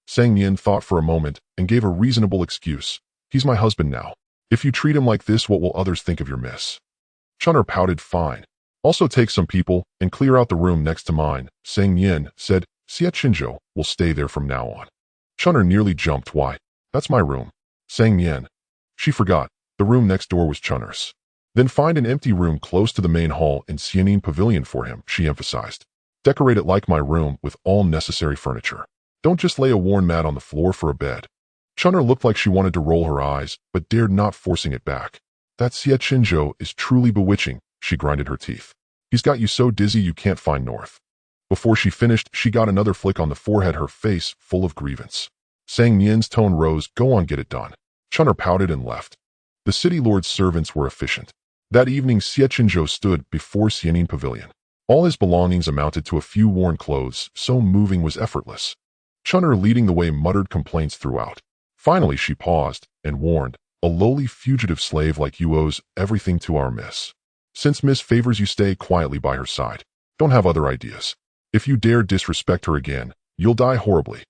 Sang Nian thought for a moment and gave a reasonable excuse. He's my husband now. If you treat him like this, what will others think of your miss? Chun'er pouted, fine. Also take some people and clear out the room next to mine. Sang Nian said, Xie Chenzhou will stay there from now on. Chun'er nearly jumped. Why? That's my room. Sang Nian. She forgot. The room next door was Chun'er's. Then find an empty room close to the main hall in Xianin Pavilion for him, she emphasized. Decorate it like my room with all necessary furniture. Don't just lay a worn mat on the floor for a bed. Chun'er looked like she wanted to roll her eyes, but dared not, forcing it back. That Xie Chenzhou is truly bewitching, she grinded her teeth. He's got you so dizzy you can't find north. Before she finished, she got another flick on the forehead, her face full of grievance. Sang Nian's tone rose, go on, get it done. Chun'er pouted and left. The city lord's servants were efficient. That evening, Xie Chenzhou stood before Xianin Pavilion. All his belongings amounted to a few worn clothes, so moving was effortless. Chun'er, leading the way, muttered complaints throughout. Finally she paused and warned, a lowly fugitive slave like you owes everything to our miss. Since miss favors you, stay quietly by her side. Don't have other ideas. If you dare disrespect her again, you'll die horribly.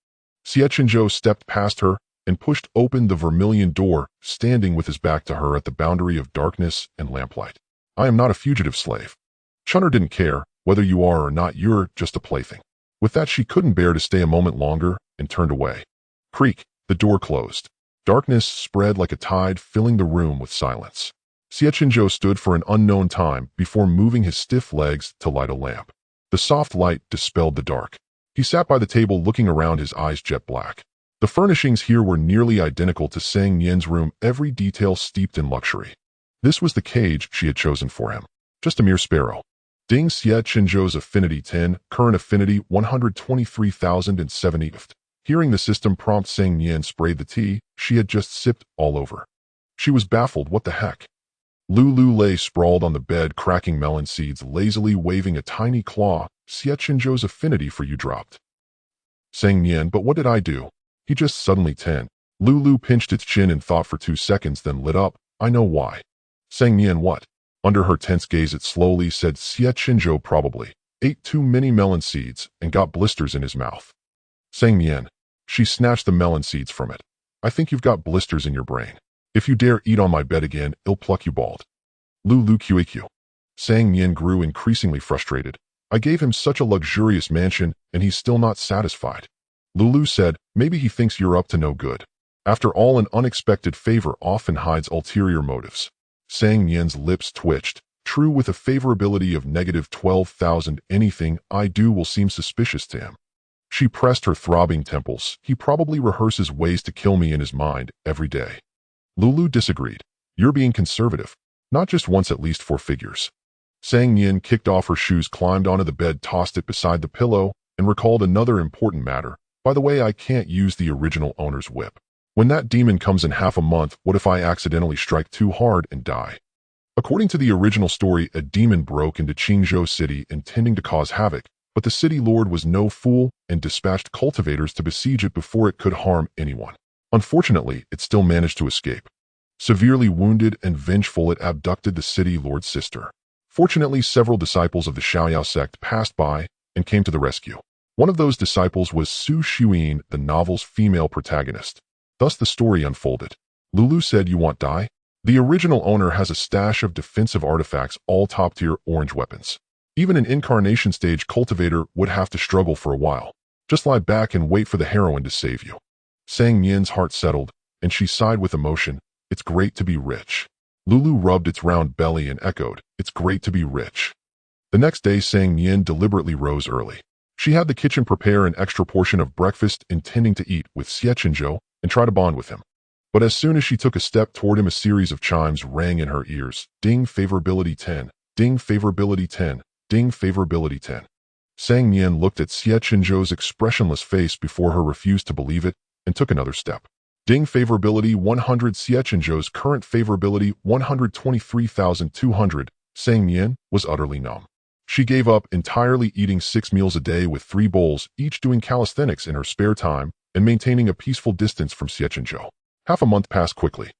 Xie Chenzhou stepped past her and pushed open the vermilion door, standing with his back to her at the boundary of darkness and lamplight. I am not a fugitive slave. Chun'er didn't care, whether you are or not, you're just a plaything. With that, she couldn't bear to stay a moment longer and turned away. Creak, the door closed. Darkness spread like a tide, filling the room with silence. Xie Chenzhou stood for an unknown time before moving his stiff legs to light a lamp. The soft light dispelled the dark. He sat by the table looking around, his eyes jet black. The furnishings here were nearly identical to Sang Nian's room, every detail steeped in luxury. This was the cage she had chosen for him. Just a mere sparrow. Ding. Xie Chenzhou's affinity 10, current affinity 123,070. Hearing the system prompt, Sang Nian sprayed the tea she had just sipped all over. She was baffled. What the heck? Lulu lay sprawled on the bed, cracking melon seeds, lazily waving a tiny claw. Xie Chenzhou's affinity for you dropped. Sang Nian, but what did I do? He just suddenly 10. Lulu pinched its chin and thought for 2 seconds, then lit up. I know why. Sang Nian, what? Under her tense gaze, it slowly said, Xie Chenzhou probably ate too many melon seeds and got blisters in his mouth. Sang Nian. She snatched the melon seeds from it. I think you've got blisters in your brain. If you dare eat on my bed again, I'll pluck you bald. Lulu QAQ. Sang Nian grew increasingly frustrated. I gave him such a luxurious mansion, and he's still not satisfied. Lulu said, maybe he thinks you're up to no good. After all, an unexpected favor often hides ulterior motives. Sang Nian's lips twitched. True, with a favorability of -12,000, anything I do will seem suspicious to him. She pressed her throbbing temples. He probably rehearses ways to kill me in his mind every day. Lulu disagreed. You're being conservative. Not just once, at least 4 figures. Sang Nian kicked off her shoes, climbed onto the bed, tossed it beside the pillow, and recalled another important matter. By the way, I can't use the original owner's whip. When that demon comes in half a month, what if I accidentally strike too hard and die? According to the original story, a demon broke into Qingzhou City intending to cause havoc, but the city lord was no fool and dispatched cultivators to besiege it before it could harm anyone. Unfortunately, it still managed to escape. Severely wounded and vengeful, it abducted the city lord's sister. Fortunately, several disciples of the Xiaoyao sect passed by and came to the rescue. One of those disciples was Su Xuyin, the novel's female protagonist. Thus the story unfolded. Lulu said, you want die? The original owner has a stash of defensive artifacts, all top-tier orange weapons. Even an incarnation stage cultivator would have to struggle for a while. Just lie back and wait for the heroine to save you. Sang Nian's heart settled, and she sighed with emotion. It's great to be rich. Lulu rubbed its round belly and echoed, it's great to be rich. The next day, Sang Nian deliberately rose early. She had the kitchen prepare an extra portion of breakfast, intending to eat with Xie Chenzhou and try to bond with him. But as soon as she took a step toward him, a series of chimes rang in her ears. Ding, favorability 10. Ding, favorability 10. Ding, favorability 10. Sang Nian looked at Xie Chenzhou's expressionless face before her, refused to believe it, and took another step. Ding, favorability 100. Xie Chenzhou's current favorability 123,200. Sang Nian was utterly numb. She gave up entirely, eating 6 meals a day with 3 bowls, each, doing calisthenics in her spare time, and maintaining a peaceful distance from Xie Chenzhou. Half a month passed quickly.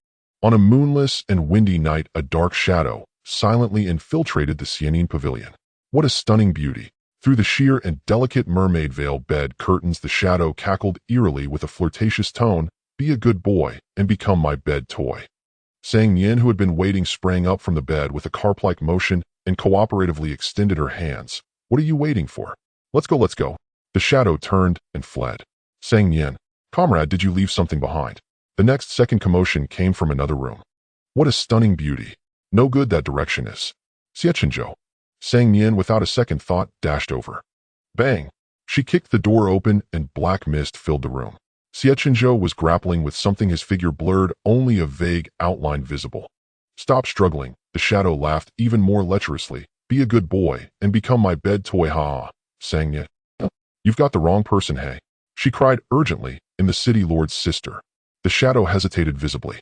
On a moonless and windy night, a dark shadow silently infiltrated the Xianin pavilion. What a stunning beauty! Through the sheer and delicate mermaid veil bed curtains, the shadow cackled eerily with a flirtatious tone. Be a good boy and become my bed toy. Sang Nian, who had been waiting, sprang up from the bed with a carp-like motion and cooperatively extended her hands. What are you waiting for? Let's go, let's go. The shadow turned and fled. Sang Nian, comrade, did you leave something behind? The next second, commotion came from another room. What a stunning beauty. No good that direction is. Xie Chenzhou. Sang Nian, without a second thought, dashed over. Bang! She kicked the door open and black mist filled the room. Xie Chenzhou was grappling with something, his figure blurred, only a vague outline visible. Stop struggling, the shadow laughed even more lecherously. Be a good boy and become my bed toy, ha ha. Sang Nian. You've got the wrong person, hey. She cried urgently, in the city lord's sister. The shadow hesitated visibly.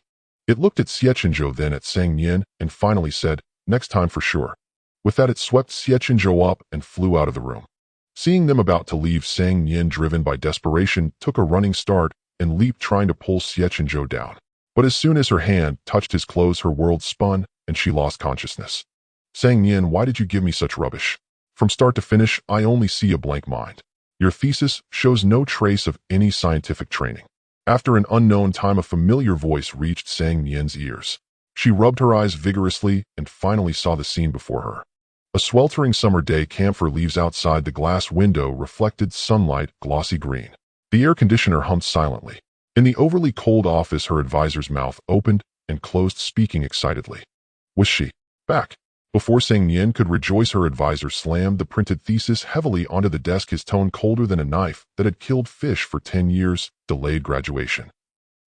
It looked at Xie Chenzhou, then at Sang Nian, and finally said, next time for sure. With that, it swept Xie Chenzhou up and flew out of the room. Seeing them about to leave, Sang Nian, driven by desperation, took a running start and leaped, trying to pull Xie Chenzhou down. But as soon as her hand touched his clothes, her world spun and she lost consciousness. Sang Nian, why did you give me such rubbish? From start to finish, I only see a blank mind. Your thesis shows no trace of any scientific training. After an unknown time, a familiar voice reached Sang Nian's ears. She rubbed her eyes vigorously and finally saw the scene before her. A sweltering summer day, camphor leaves outside the glass window reflected sunlight, glossy green. The air conditioner hummed silently. In the overly cold office, her advisor's mouth opened and closed, speaking excitedly. Was she back? Before Sang Nian could rejoice, her advisor slammed the printed thesis heavily onto the desk, his tone colder than a knife that had killed fish for 10 years, delayed graduation.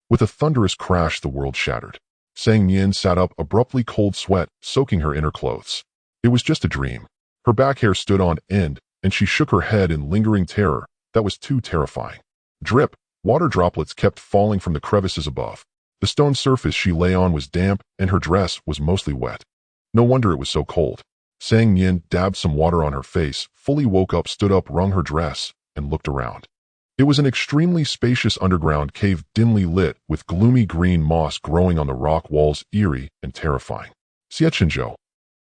With a thunderous crash, the world shattered. Sang Nian sat up abruptly, cold sweat soaking her inner clothes. It was just a dream. Her back hair stood on end, and she shook her head in lingering terror that was too terrifying. Drip, water droplets kept falling from the crevices above. The stone surface she lay on was damp, and her dress was mostly wet. No wonder it was so cold. Sang Nian dabbed some water on her face, fully woke up, stood up, wrung her dress, and looked around. It was an extremely spacious underground cave, dimly lit, with gloomy green moss growing on the rock walls, eerie and terrifying. Xie Chenzhou.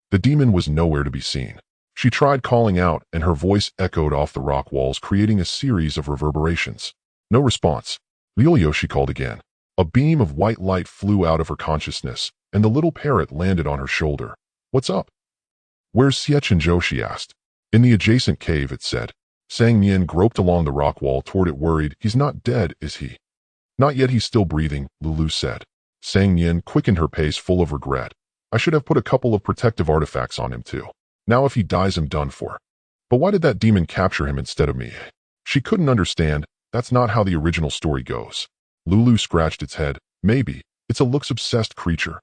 The demon was nowhere to be seen. She tried calling out, and her voice echoed off the rock walls, creating a series of reverberations. No response. Liu, she called again. A beam of white light flew out of her consciousness, and the little parrot landed on her shoulder. What's up? Where's Xie Chenzhou? She asked. In the adjacent cave, it said. Sang Nian groped along the rock wall toward it, worried. He's not dead, is he? Not yet, he's still breathing, Lulu said. Sang Nian quickened her pace, full of regret. I should have put a couple of protective artifacts on him too. Now if he dies, I'm done for. But why did that demon capture him instead of me? She couldn't understand. That's not how the original story goes. Lulu scratched its head. Maybe. It's a looks-obsessed creature.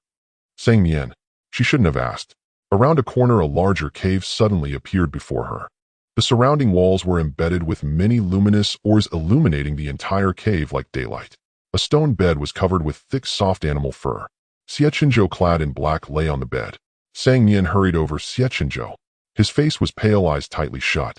Sang Nian. She shouldn't have asked. Around a corner, a larger cave suddenly appeared before her. The surrounding walls were embedded with many luminous orbs illuminating the entire cave like daylight. A stone bed was covered with thick, soft animal fur. Xie Chenzhou, clad in black, lay on the bed. Sang Nian hurried over Xie Chenzhou. His face was pale, eyes tightly shut.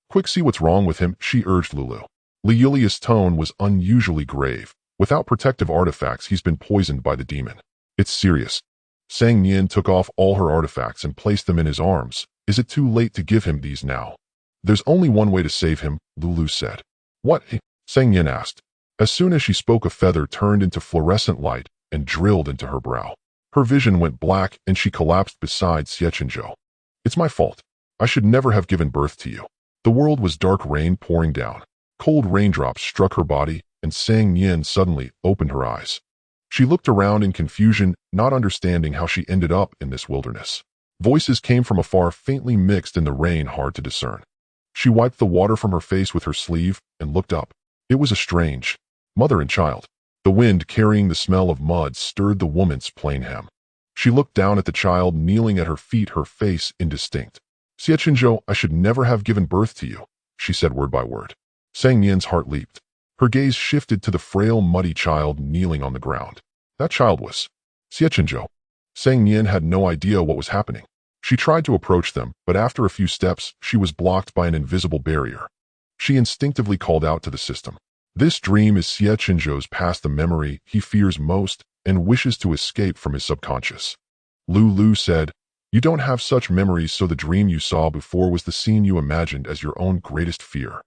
Quick, see what's wrong with him, she urged Lulu. Liulia's tone was unusually grave. Without protective artifacts, he's been poisoned by the demon. It's serious. Sang Nian took off all her artifacts and placed them in his arms. Is it too late to give him these now? There's only one way to save him, Lulu said. What? Sang Nian asked. As soon as she spoke, a feather turned into fluorescent light and drilled into her brow. Her vision went black and she collapsed beside Xie Chenzhou. It's my fault. I should never have given birth to you. The world was dark, rain pouring down. Cold raindrops struck her body, and Sang Nian suddenly opened her eyes. She looked around in confusion, not understanding how she ended up in this wilderness. Voices came from afar, faintly mixed in the rain, hard to discern. She wiped the water from her face with her sleeve and looked up. It was a strange mother and child. The wind, carrying the smell of mud, stirred the woman's plain hem. She looked down at the child kneeling at her feet, her face indistinct. Xie Chenzhou, I should never have given birth to you, she said word by word. Sang Nian's heart leaped. Her gaze shifted to the frail, muddy child kneeling on the ground. That child was Xie Chenzhou. Sang Nian had no idea what was happening. She tried to approach them, but after a few steps, she was blocked by an invisible barrier. She instinctively called out to the system. This dream is Xie Chenzhou's past, the memory he fears most and wishes to escape from his subconscious. Lulu said, You don't have such memories, so the dream you saw before was the scene you imagined as your own greatest fear.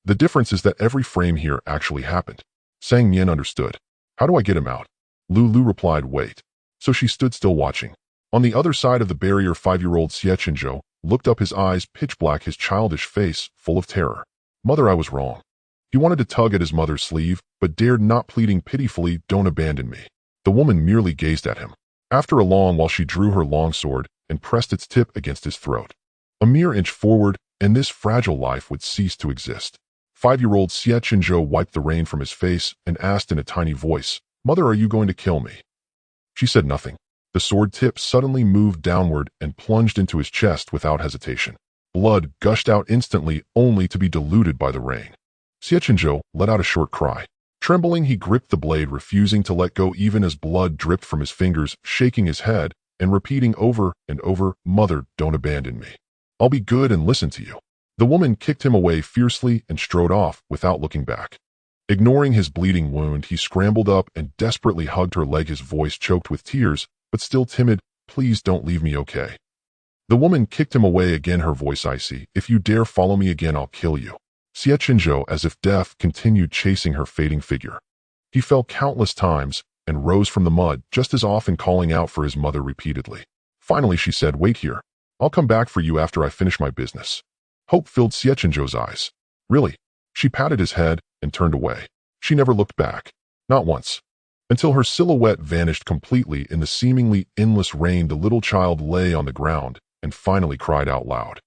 The difference is that every frame here actually happened. Sang Nian understood. How do I get him out? Lulu replied, Wait. So she stood still watching. On the other side of the barrier, 5-year-old Xie Chenzhou looked up, his eyes pitch black, his childish face full of terror. Mother, I was wrong. He wanted to tug at his mother's sleeve, but dared not, pleading pitifully, Don't abandon me. The woman merely gazed at him. After a long while, she drew her long sword and pressed its tip against his throat. A mere inch forward, and this fragile life would cease to exist. 5-year-old Xie Chenzhou wiped the rain from his face and asked in a tiny voice, Mother, are you going to kill me? She said nothing. The sword tip suddenly moved downward and plunged into his chest without hesitation. Blood gushed out instantly, only to be diluted by the rain. Xie Chenzhou let out a short cry. Trembling, he gripped the blade, refusing to let go even as blood dripped from his fingers, shaking his head and repeating over and over, Mother, don't abandon me. I'll be good and listen to you. The woman kicked him away fiercely and strode off without looking back. Ignoring his bleeding wound, he scrambled up and desperately hugged her leg, his voice choked with tears, but still timid, Please don't leave me, okay? The woman kicked him away again, her voice icy. If you dare follow me again, I'll kill you. Xie Chenzhou, as if death, continued chasing her fading figure. He fell countless times and rose from the mud, just as often calling out for his mother repeatedly. Finally, she said, "Wait here. I'll come back for you after I finish my business." Hope filled Xie Chenzhou's eyes. "Really?" She patted his head and turned away. She never looked back. Not once. Until her silhouette vanished completely in the seemingly endless rain, the little child lay on the ground and finally cried out loud.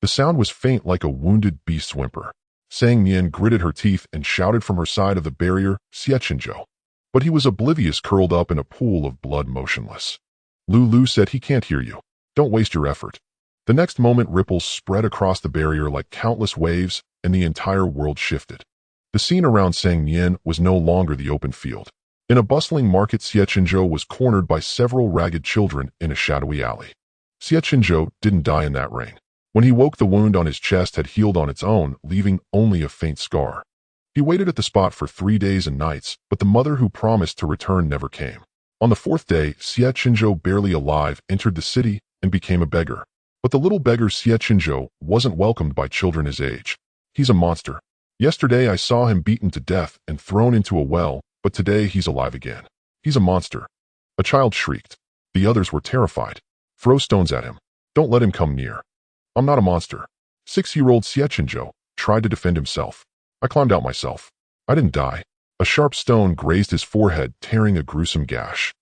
The sound was faint, like a wounded beast's whimper. Nian gritted her teeth and shouted from her side of the barrier, "Xie Chenzhou." But he was oblivious, curled up in a pool of blood, motionless. Lulu said, "He can't hear you. Don't waste your effort." The next moment, ripples spread across the barrier like countless waves, and the entire world shifted. The scene around Nian was no longer the open field. In a bustling market, Xie Chenzhou was cornered by several ragged children in a shadowy alley. Xie Chenzhou didn't die in that rain. When he woke, the wound on his chest had healed on its own, leaving only a faint scar. He waited at the spot for 3 days and nights, but the mother who promised to return never came. On the 4th day, Xie Chenzhou, barely alive, entered the city and became a beggar. But the little beggar Xie Chenzhou wasn't welcomed by children his age. "He's a monster. Yesterday I saw him beaten to death and thrown into a well, but today he's alive again. He's a monster." A child shrieked. The others were terrified. "Throw stones at him. Don't let him come near." "I'm not a monster." 6-year-old Xie Chenzhou tried to defend himself. "I climbed out myself. I didn't die." A sharp stone grazed his forehead, tearing a gruesome gash.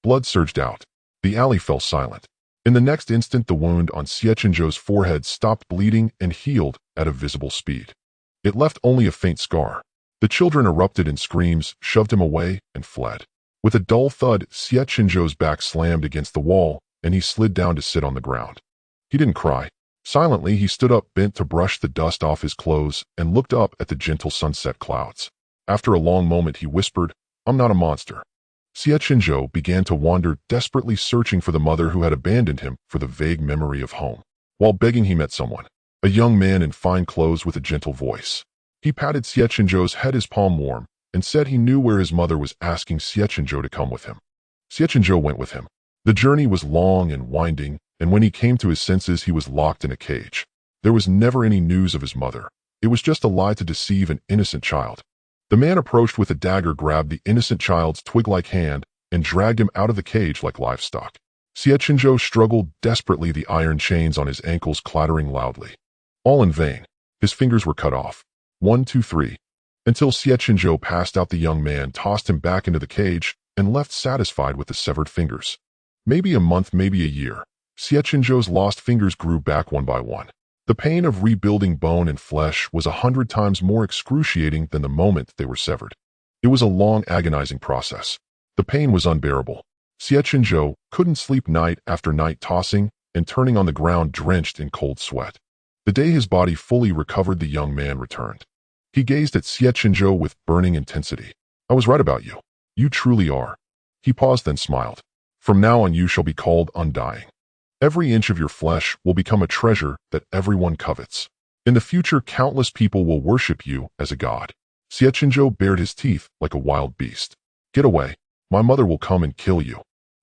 Blood surged out. The alley fell silent. In the next instant, the wound on Xie Chenzhou's forehead stopped bleeding and healed at a visible speed. It left only a faint scar. The children erupted in screams, shoved him away, and fled. With a dull thud, Xie Chenzhou's back slammed against the wall, and he slid down to sit on the ground. He didn't cry. Silently, he stood up, bent to brush the dust off his clothes, and looked up at the gentle sunset clouds. After a long moment, he whispered, "I'm not a monster." Xie Chenzhou began to wander, desperately searching for the mother who had abandoned him, for the vague memory of home. While begging, he met someone, a young man in fine clothes with a gentle voice. He patted Xie Chenzhou's head, his palm warm, and said he knew where his mother was, asking Xie Chenzhou to come with him. Xie Chenzhou went with him. The journey was long and winding, and when he came to his senses, he was locked in a cage. There was never any news of his mother. It was just a lie to deceive an innocent child. The man approached with a dagger, grabbed the innocent child's twig-like hand, and dragged him out of the cage like livestock. Xie Chenzhou struggled desperately, the iron chains on his ankles clattering loudly. All in vain. His fingers were cut off. 1, 2, 3. Until Xie Chenzhou passed out. The young man tossed him back into the cage and left, satisfied with the severed fingers. Maybe a month, maybe a year. Xie Chenzhou's lost fingers grew back one by one. The pain of rebuilding bone and flesh was 100 times more excruciating than the moment they were severed. It was a long, agonizing process. The pain was unbearable. Xie Chenzhou couldn't sleep night after night, tossing and turning on the ground, drenched in cold sweat. The day his body fully recovered, the young man returned. He gazed at Xie Chenzhou with burning intensity. "I was right about you. You truly are." He paused, then smiled. "From now on, you shall be called Undying. Every inch of your flesh will become a treasure that everyone covets. In the future, countless people will worship you as a god." Xie Chenzhou bared his teeth like a wild beast. "Get away. My mother will come and kill you."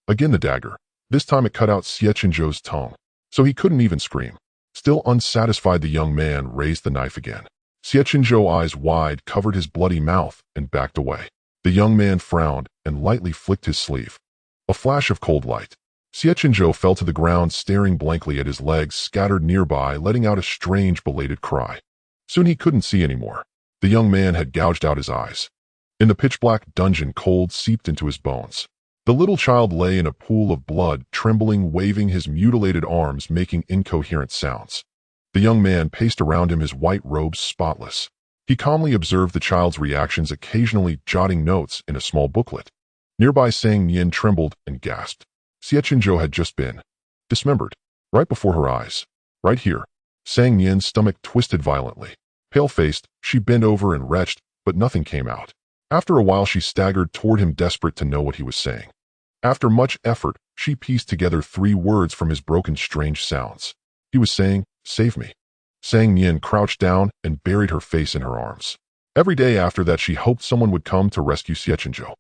Again the dagger. This time it cut out Xie Chenzhou's tongue, so he couldn't even scream. Still unsatisfied, the young man raised the knife again. Xie Chenzhou, eyes wide, covered his bloody mouth and backed away. The young man frowned and lightly flicked his sleeve. A flash of cold light. Xie Chenzhou fell to the ground, staring blankly at his legs scattered nearby, letting out a strange, belated cry. Soon he couldn't see anymore. The young man had gouged out his eyes. In the pitch-black dungeon, cold seeped into his bones. The little child lay in a pool of blood, trembling, waving his mutilated arms, making incoherent sounds. The young man paced around him, his white robes spotless. He calmly observed the child's reactions, occasionally jotting notes in a small booklet. Nearby, Nian trembled and gasped. Xie Chenzhou had just been dismembered, right before her eyes. Right here. Nian's stomach twisted violently. Pale-faced, she bent over and retched, but nothing came out. After a while, she staggered toward him, desperate to know what he was saying. After much effort, she pieced together 3 words from his broken, strange sounds. He was saying, "Save me." Nian crouched down and buried her face in her arms. Every day after that, she hoped someone would come to rescue Xie Chenzhou.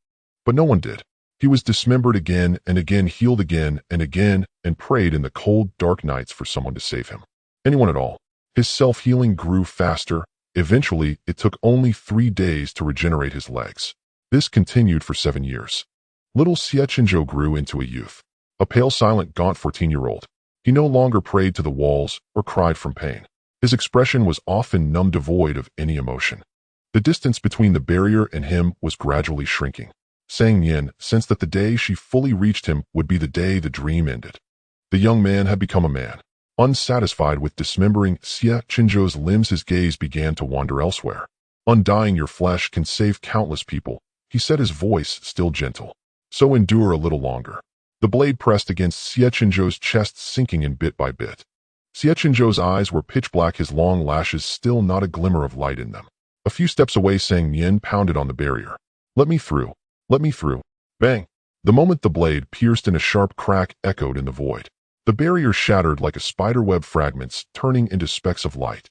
But no one did. He was dismembered again and again, healed again, and prayed in the cold, dark nights for someone to save him. Anyone at all. His self-healing grew faster. Eventually, it took only 3 days to regenerate his legs. This continued for 7 years. Little Xie Chenzhou grew into a youth. A pale, silent, gaunt 14-year-old. He no longer prayed to the walls or cried from pain. His expression was often numb, devoid of any emotion. The distance between the barrier and him was gradually shrinking. Nian sensed that the day she fully reached him would be the day the dream ended. The young man had become a man. Unsatisfied with dismembering Xie Chenzhou's limbs, his gaze began to wander elsewhere. Undying your flesh can save countless people, he said, his voice still gentle. So endure a little longer. The blade pressed against Xie Chenzhou's chest, sinking in bit by bit. Xie Chenzhou's eyes were pitch black, his long lashes still not a glimmer of light in them. A few steps away, Nian pounded on the barrier. Let me through. Let me through. Bang! The moment the blade pierced and a sharp crack echoed in the void. The barrier shattered like a spiderweb, fragments turning into specks of light.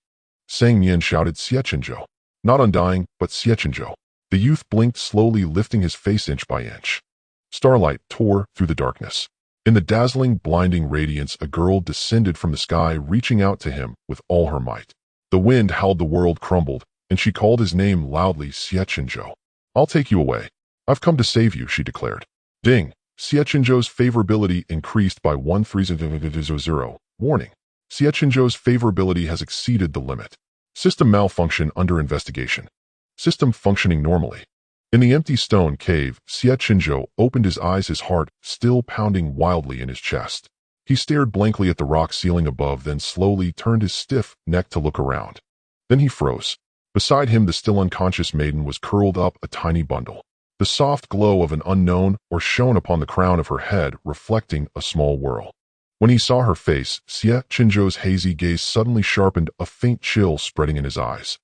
Nian shouted, Xie Chenzhou. Not undying, but Xie Chenzhou. The youth blinked slowly, lifting his face inch by inch. Starlight tore through the darkness. In the dazzling, blinding radiance, a girl descended from the sky, reaching out to him with all her might. The wind howled, the world crumbled, and she called his name loudly, Xie Chenzhou. I'll take you away. I've come to save you, she declared. Ding! Xie Chenzhou's favorability increased by 130. Warning. Xie Chenzhou's favorability has exceeded the limit. System malfunction under investigation. System functioning normally. In the empty stone cave, Xie Chenzhou opened his eyes, his heart still pounding wildly in his chest. He stared blankly at the rock ceiling above, then slowly turned his stiff neck to look around. Then he froze. Beside him, the still unconscious maiden was curled up, a tiny bundle. The soft glow of an unknown or shone upon the crown of her head, reflecting a small whirl. When he saw her face, Xie Chenzhou's hazy gaze suddenly sharpened, a faint chill spreading in his eyes.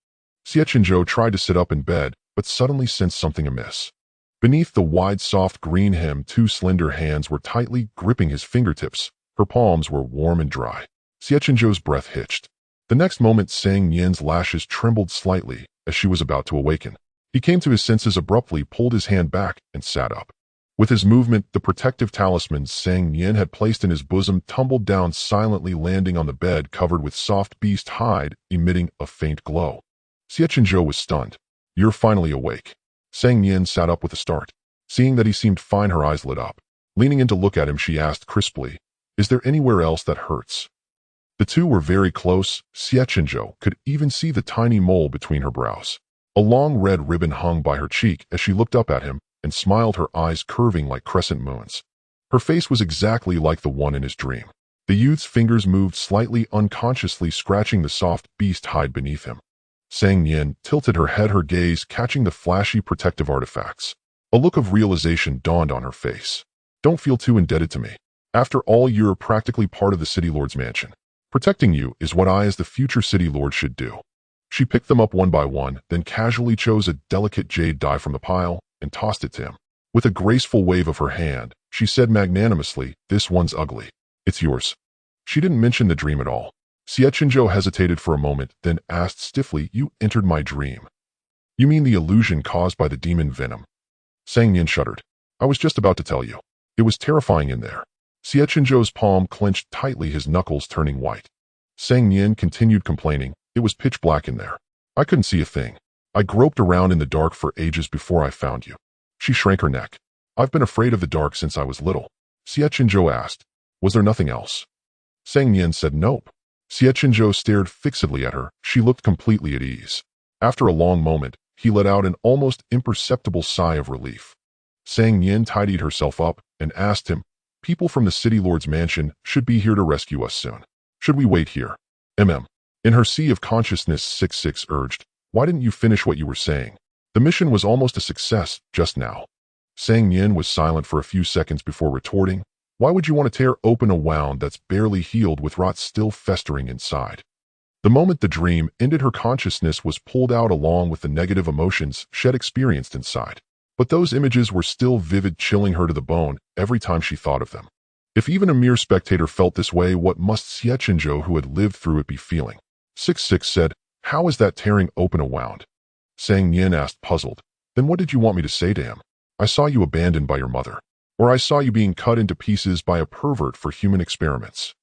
Xie Chenzhou tried to sit up in bed, but suddenly sensed something amiss. Beneath the wide, soft green hem, 2 slender hands were tightly gripping his fingertips. Her palms were warm and dry. Xie Chenzhou's breath hitched. The next moment, Nian's lashes trembled slightly as she was about to awaken. He came to his senses abruptly, pulled his hand back, and sat up. With his movement, the protective talisman Nian had placed in his bosom tumbled down silently, landing on the bed covered with soft beast hide, emitting a faint glow. Xie Chenzhou was stunned. You're finally awake. Nian sat up with a start. Seeing that he seemed fine, her eyes lit up. Leaning in to look at him, she asked crisply, Is there anywhere else that hurts? The two were very close. Xie Chenzhou could even see the tiny mole between her brows. A long red ribbon hung by her cheek as she looked up at him and smiled, her eyes curving like crescent moons. Her face was exactly like the one in his dream. The youth's fingers moved slightly, unconsciously scratching the soft beast hide beneath him. Nian tilted her head, her gaze catching the flashy protective artifacts. A look of realization dawned on her face. Don't feel too indebted to me. After all, you're practically part of the City Lord's mansion. Protecting you is what I, as the future City Lord, should do. She picked them up one by one, then casually chose a delicate jade die from the pile and tossed it to him. With a graceful wave of her hand, she said magnanimously, This one's ugly. It's yours. She didn't mention the dream at all. Xie Chenzhou hesitated for a moment, then asked stiffly, You entered my dream. You mean the illusion caused by the demon venom? Nian shuddered. I was just about to tell you. It was terrifying in there. Xie Chenzhou's palm clenched tightly, his knuckles turning white. Nian continued complaining, It was pitch black in there. I couldn't see a thing. I groped around in the dark for ages before I found you. She shrank her neck. I've been afraid of the dark since I was little. Xie Chenzhou asked, Was there nothing else? Nian said nope. Xie Chenzhou stared fixedly at her. She looked completely at ease. After a long moment, he let out an almost imperceptible sigh of relief. Nian tidied herself up and asked him, People from the City Lord's mansion should be here to rescue us soon. Should we wait here? In her sea of consciousness, 66 urged, Why didn't you finish what you were saying? The mission was almost a success just now. Nian was silent for a few seconds before retorting, Why would you want to tear open a wound that's barely healed with rot still festering inside? The moment the dream ended, her consciousness was pulled out along with the negative emotions she'd experienced inside. But those images were still vivid, chilling her to the bone every time she thought of them. If even a mere spectator felt this way, what must Xie Chenzhou, who had lived through it, be feeling? 66 said, How is that tearing open a wound? Nian asked, puzzled. Then what did you want me to say to him? I saw you abandoned by your mother. Or I saw you being cut into pieces by a pervert for human experiments.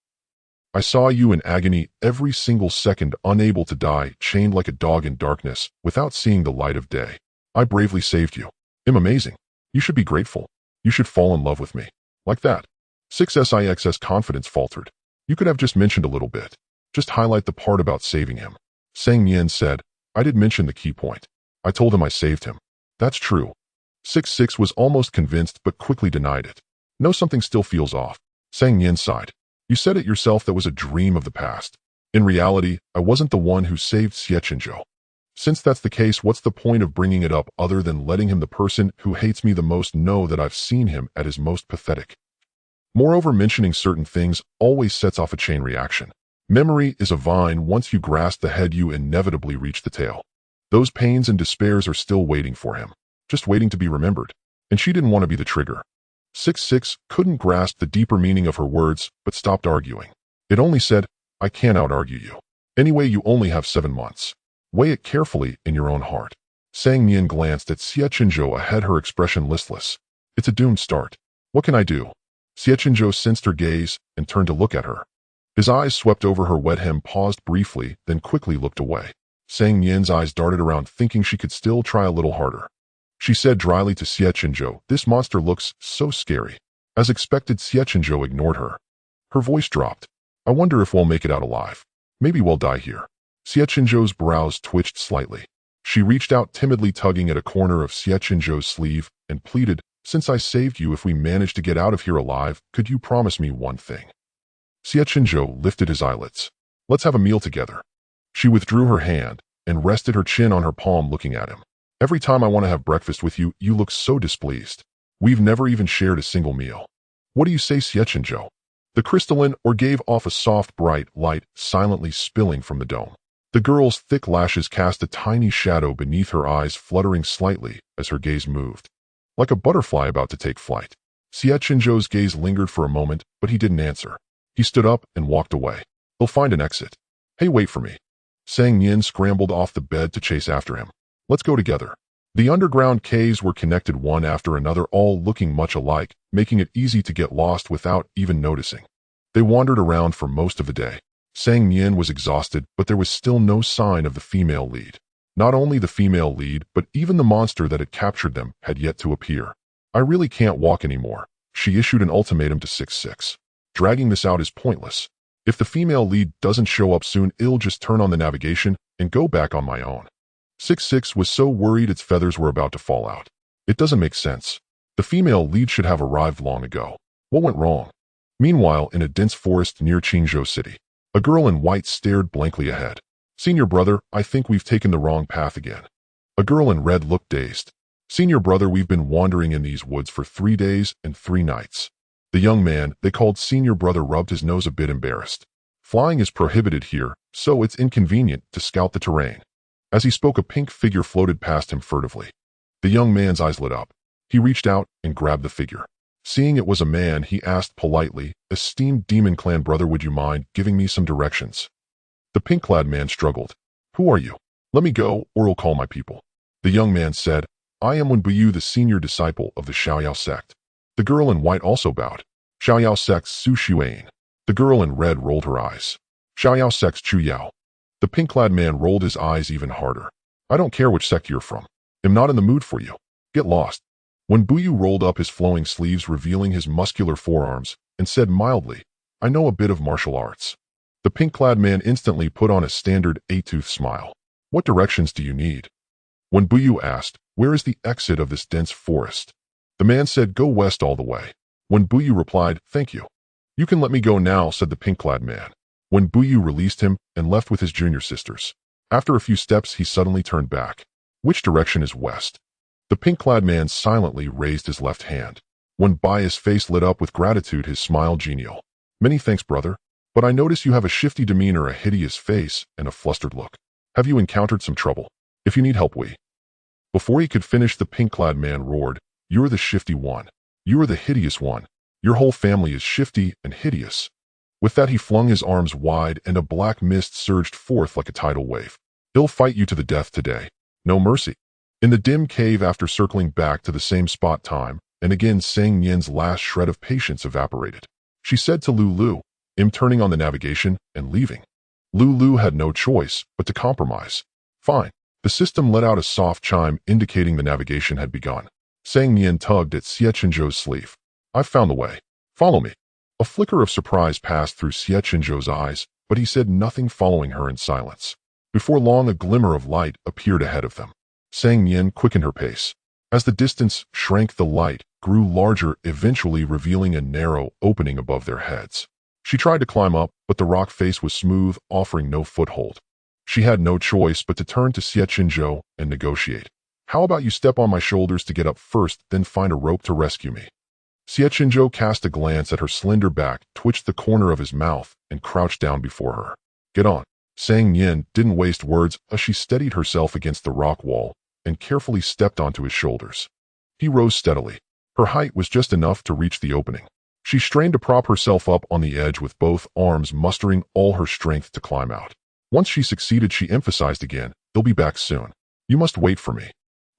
I saw you in agony every single second, unable to die, chained like a dog in darkness, without seeing the light of day. I bravely saved you. I'm amazing. You should be grateful. You should fall in love with me. Like that. 6SIX's confidence faltered. You could have just mentioned a little bit. Just highlight the part about saving him. Sang Nian said, I did mention the key point. I told him I saved him. That's true. 6 was almost convinced but quickly denied it. No, something still feels off. Sang Nian sighed. You said it yourself, that was a dream of the past. In reality, I wasn't the one who saved Xie Chenzhou. Since that's the case, what's the point of bringing it up other than letting him, the person who hates me the most, know that I've seen him at his most pathetic? Moreover, mentioning certain things always sets off a chain reaction. Memory is a vine. Once you grasp the head, you inevitably reach the tail. Those pains and despairs are still waiting for him, just waiting to be remembered. And she didn't want to be the trigger. 6 couldn't grasp the deeper meaning of her words, but stopped arguing. It only said, I can't out-argue you. Anyway, you only have 7 months. Weigh it carefully in your own heart. Sang Nian glanced at Xie Chenzhou ahead, her expression listless. It's a doomed start. What can I do? Xie Chenzhou sensed her gaze and turned to look at her. His eyes swept over her wet hem, paused briefly, then quickly looked away. Sang Nian's eyes darted around, thinking she could still try a little harder. She said dryly to Xie Chenzhou, this monster looks so scary. As expected, Xie Chenzhou ignored her. Her voice dropped. I wonder if we'll make it out alive. Maybe we'll die here. Xie Chenzhou's brows twitched slightly. She reached out timidly, tugging at a corner of Xie Chenzhou's sleeve, and pleaded, since I saved you, if we manage to get out of here alive, could you promise me one thing? Xie Chenzhou lifted his eyelids. Let's have a meal together. She withdrew her hand and rested her chin on her palm, looking at him. Every time I want to have breakfast with you, you look so displeased. We've never even shared a single meal. What do you say, Xie Chenzhou? The crystalline ore gave off a soft, bright light, silently spilling from the dome. The girl's thick lashes cast a tiny shadow beneath her eyes, fluttering slightly as her gaze moved. Like a butterfly about to take flight. Xie Chenzhou's gaze lingered for a moment, but he didn't answer. He stood up and walked away. He'll find an exit. Hey, wait for me. Sang Nian scrambled off the bed to chase after him. Let's go together. The underground caves were connected one after another, all looking much alike, making it easy to get lost without even noticing. They wandered around for most of the day. Sang Nian was exhausted, but there was still no sign of the female lead. Not only the female lead, but even the monster that had captured them had yet to appear. I really can't walk anymore. She issued an ultimatum to 6. Dragging this out is pointless. If the female lead doesn't show up soon, I'll just turn on the navigation and go back on my own. 6 was so worried its feathers were about to fall out. It doesn't make sense. The female lead should have arrived long ago. What went wrong? Meanwhile, in a dense forest near Xinzhou City, a girl in white stared blankly ahead. Senior brother, I think we've taken the wrong path again. A girl in red looked dazed. Senior brother, we've been wandering in these woods for 3 days and 3 nights. The young man they called senior brother rubbed his nose, a bit embarrassed. Flying is prohibited here, so it's inconvenient to scout the terrain. As he spoke, a pink figure floated past him furtively. The young man's eyes lit up. He reached out and grabbed the figure. Seeing it was a man, he asked politely, esteemed Demon Clan brother, would you mind giving me some directions? The pink-clad man struggled. Who are you? Let me go, or I'll call my people. The young man said, I am Bough, the senior disciple of the Xiaoyao sect. The girl in white also bowed. Xiaoyao sect's Su Xuan. The girl in red rolled her eyes. Xiaoyao sect's Chu Yao. The pink-clad man rolled his eyes even harder. I don't care which sect you're from. I'm not in the mood for you. Get lost. When Bough rolled up his flowing sleeves, revealing his muscular forearms, and said mildly, I know a bit of martial arts. The pink-clad man instantly put on a standard 8-tooth smile. What directions do you need? When Bough asked, where is the exit of this dense forest? The man said, go west all the way. When Bough replied, thank you. You can let me go now, said the pink-clad man. When Bough released him and left with his junior sisters. After a few steps, he suddenly turned back. Which direction is west? The pink-clad man silently raised his left hand. When Bai's face lit up with gratitude, his smile genial. Many thanks, brother. But I notice you have a shifty demeanor, a hideous face, and a flustered look. Have you encountered some trouble? If you need help, we. Before he could finish, the pink-clad man roared, you're the shifty one. You are the hideous one. Your whole family is shifty and hideous. With that, he flung his arms wide, and a black mist surged forth like a tidal wave. He'll fight you to the death today. No mercy. In the dim cave, after circling back to the same spot time and again, Sang Nian's last shred of patience evaporated. She said to Lulu, him turning on the navigation and leaving. Lulu had no choice but to compromise. Fine. The system let out a soft chime indicating the navigation had begun. Sang Nian tugged at Xie Chenzhou's sleeve. I've found the way. Follow me. A flicker of surprise passed through Xie Chenzhou's eyes, but he said nothing, following her in silence. Before long, a glimmer of light appeared ahead of them. Sang Nian quickened her pace. As the distance shrank, the light grew larger, eventually revealing a narrow opening above their heads. She tried to climb up, but the rock face was smooth, offering no foothold. She had no choice but to turn to Xie Chenzhou and negotiate. How about you step on my shoulders to get up first, then find a rope to rescue me? Xie Chenzhou cast a glance at her slender back, twitched the corner of his mouth, and crouched down before her. Get on. Sang Nian didn't waste words as she steadied herself against the rock wall and carefully stepped onto his shoulders. He rose steadily. Her height was just enough to reach the opening. She strained to prop herself up on the edge with both arms, mustering all her strength to climb out. Once she succeeded, she emphasized again, "They'll be back soon. You must wait for me."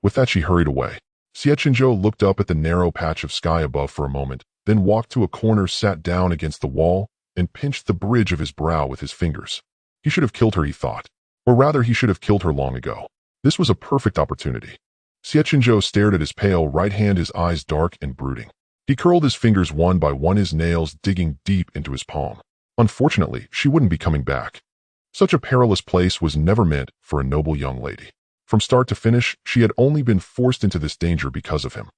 With that, she hurried away. Xie Chenzhou looked up at the narrow patch of sky above for a moment, then walked to a corner, sat down against the wall, and pinched the bridge of his brow with his fingers. He should have killed her, he thought. Or rather, he should have killed her long ago. This was a perfect opportunity. Xie Chenzhou stared at his pale right hand, his eyes dark and brooding. He curled his fingers one by one, his nails digging deep into his palm. Unfortunately, she wouldn't be coming back. Such a perilous place was never meant for a noble young lady. From start to finish, she had only been forced into this danger because of him.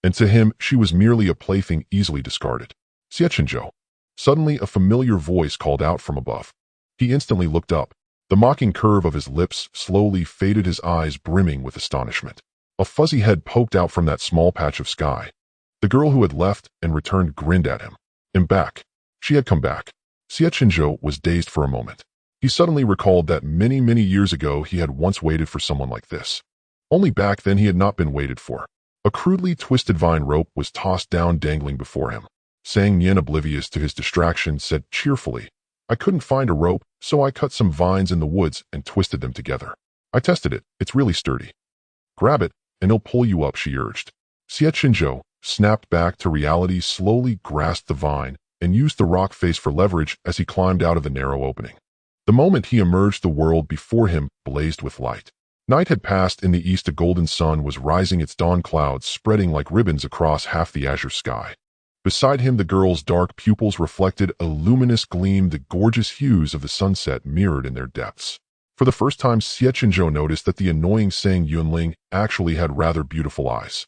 And to him, she was merely a plaything easily discarded. Xie Chenzhou. Suddenly, a familiar voice called out from above. He instantly looked up. The mocking curve of his lips slowly faded, his eyes brimming with astonishment. A fuzzy head poked out from that small patch of sky. The girl who had left and returned grinned at him. And back. She had come back. Xie Chenzhou was dazed for a moment. He suddenly recalled that many years ago he had once waited for someone like this. Only back then he had not been waited for. A crudely twisted vine rope was tossed down, dangling before him. Sang Nian, oblivious to his distraction, said cheerfully, "I couldn't find a rope, so I cut some vines in the woods and twisted them together. I tested it. It's really sturdy. Grab it, and it'll pull you up," she urged. Xie Chenzhou snapped back to reality, slowly grasped the vine, and used the rock face for leverage as he climbed out of the narrow opening. The moment he emerged, the world before him blazed with light. Night had passed. In the east, a golden sun was rising, its dawn clouds spreading like ribbons across half the azure sky. Beside him, the girl's dark pupils reflected a luminous gleam, the gorgeous hues of the sunset mirrored in their depths. For the first time, Xie Chenzhou noticed that the annoying Sang Yunling actually had rather beautiful eyes.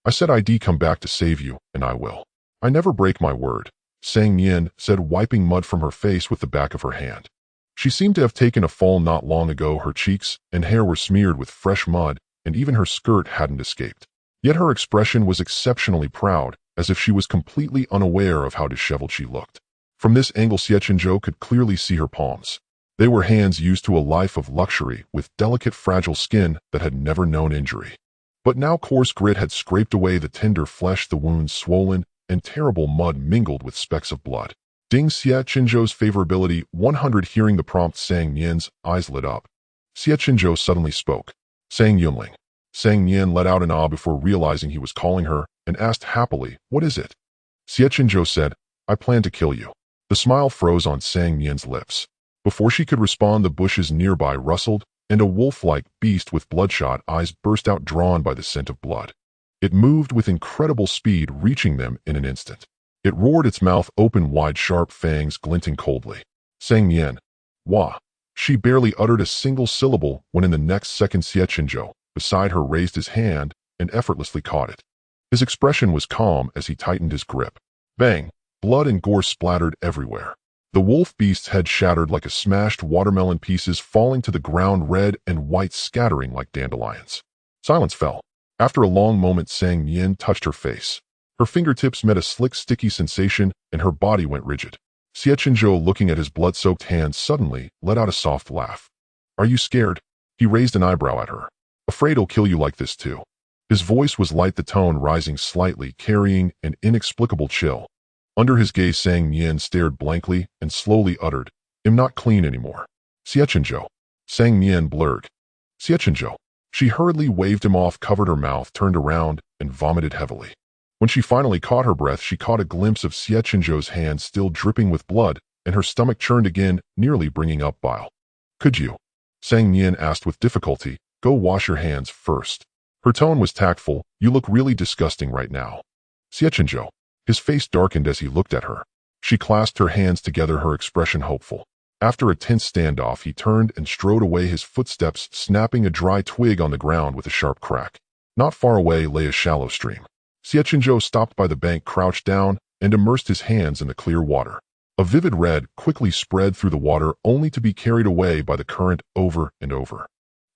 "I said I'd come back to save you, and I will. I never break my word," Sang Nian said, wiping mud from her face with the back of her hand. She seemed to have taken a fall not long ago. Her cheeks and hair were smeared with fresh mud, and even her skirt hadn't escaped. Yet her expression was exceptionally proud, as if she was completely unaware of how disheveled she looked. From this angle, Xie Chenzhou could clearly see her palms. They were hands used to a life of luxury, with delicate, fragile skin that had never known injury. But now coarse grit had scraped away the tender flesh, the wounds swollen, and terrible mud mingled with specks of blood. Ding! Xie Chenzhou's favorability 100. Hearing the prompt, Sang Nian's eyes lit up. Xie Chenzhou suddenly spoke. "Sang Yunling." Sang Nian let out an ah before realizing he was calling her, and asked happily, "What is it?" Xie Chenzhou said, "I plan to kill you." The smile froze on Sang Nian's lips. Before she could respond, the bushes nearby rustled, and a wolf-like beast with bloodshot eyes burst out, drawn by the scent of blood. It moved with incredible speed, reaching them in an instant. It roared, its mouth open wide, sharp fangs glinting coldly. Sang Nian. "Wah." She barely uttered a single syllable when in the next second Xie Chenzhou, beside her, raised his hand and effortlessly caught it. His expression was calm as he tightened his grip. Bang! Blood and gore splattered everywhere. The wolf beast's head shattered like a smashed watermelon, pieces falling to the ground, red and white scattering like dandelions. Silence fell. After a long moment, Sang Nian touched her face. Her fingertips met a slick, sticky sensation, and her body went rigid. Xie Chenzhou, looking at his blood-soaked hands, suddenly let out a soft laugh. "Are you scared?" He raised an eyebrow at her. "Afraid I'll kill you like this too." His voice was light, the tone rising slightly, carrying an inexplicable chill. Under his gaze, Sang Nian stared blankly and slowly uttered, "I'm not clean anymore." "Xie Chenzhou." Sang Nian blurred. "Xie Chenzhou." She hurriedly waved him off, covered her mouth, turned around, and vomited heavily. When she finally caught her breath, she caught a glimpse of Xie Chenzhou's hand still dripping with blood, and her stomach churned again, nearly bringing up bile. Could you? Sang Nian asked with difficulty. Go wash your hands first. Her tone was tactful. You look really disgusting right now. Xie Chenzhou. His face darkened as he looked at her. She clasped her hands together, her expression hopeful. After a tense standoff, he turned and strode away, his footsteps snapping a dry twig on the ground with a sharp crack. Not far away lay a shallow stream. Xie Chenzhou stopped by the bank, crouched down, and immersed his hands in the clear water. A vivid red quickly spread through the water, only to be carried away by the current over and over.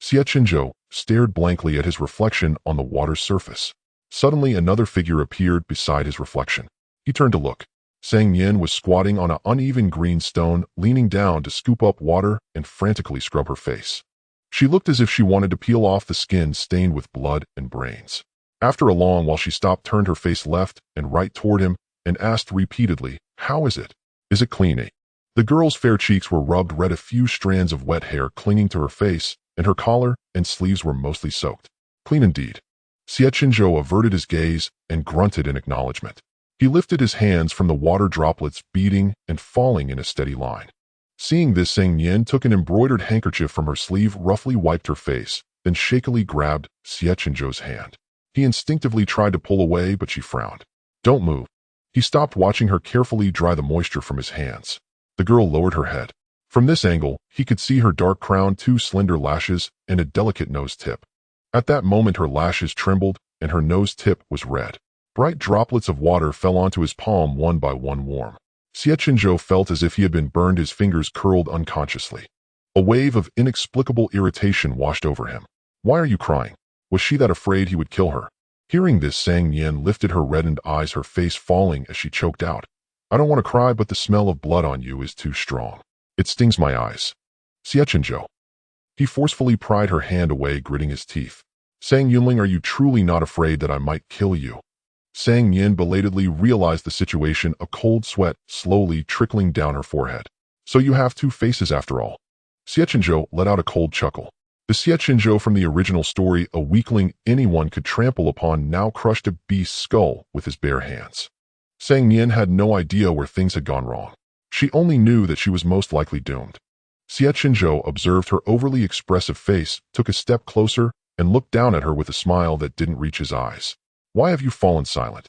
Xie Chenzhou stared blankly at his reflection on the water's surface. Suddenly, another figure appeared beside his reflection. He turned to look. Sang Nian was squatting on an uneven green stone, leaning down to scoop up water and frantically scrub her face. She looked as if she wanted to peel off the skin stained with blood and brains. After a long while, she stopped, turned her face left and right toward him, and asked repeatedly, "How is it? Is it clean?" The girl's fair cheeks were rubbed red, a few strands of wet hair clinging to her face, and her collar and sleeves were mostly soaked. Clean indeed. Xie Chenzhou averted his gaze and grunted in acknowledgement. He lifted his hands from the water, droplets beating and falling in a steady line. Seeing this, Sang Nian took an embroidered handkerchief from her sleeve, roughly wiped her face, then shakily grabbed Xie Chenzhou's hand. He instinctively tried to pull away, but she frowned. Don't move. He stopped, watching her carefully dry the moisture from his hands. The girl lowered her head. From this angle, he could see her dark crown, 2 slender lashes, and a delicate nose tip. At that moment, her lashes trembled, and her nose tip was red. Bright droplets of water fell onto his palm, one by one, warm. Xie Chenzhou felt as if he had been burned, his fingers curled unconsciously. A wave of inexplicable irritation washed over him. Why are you crying? Was she that afraid he would kill her? Hearing this, Sang Nian lifted her reddened eyes, her face falling as she choked out. I don't want to cry, but the smell of blood on you is too strong. It stings my eyes. Xie Chenzhou. He forcefully pried her hand away, gritting his teeth. Sang Yunling, are you truly not afraid that I might kill you? Sang Nian belatedly realized the situation, a cold sweat slowly trickling down her forehead. So you have 2 faces after all. Xie Chenzhou let out a cold chuckle. The Xie Chenzhou from the original story, a weakling anyone could trample upon, now crushed a beast's skull with his bare hands. Sang Nian had no idea where things had gone wrong. She only knew that she was most likely doomed. Xie Chenzhou observed her overly expressive face, took a step closer, and looked down at her with a smile that didn't reach his eyes. Why have you fallen silent?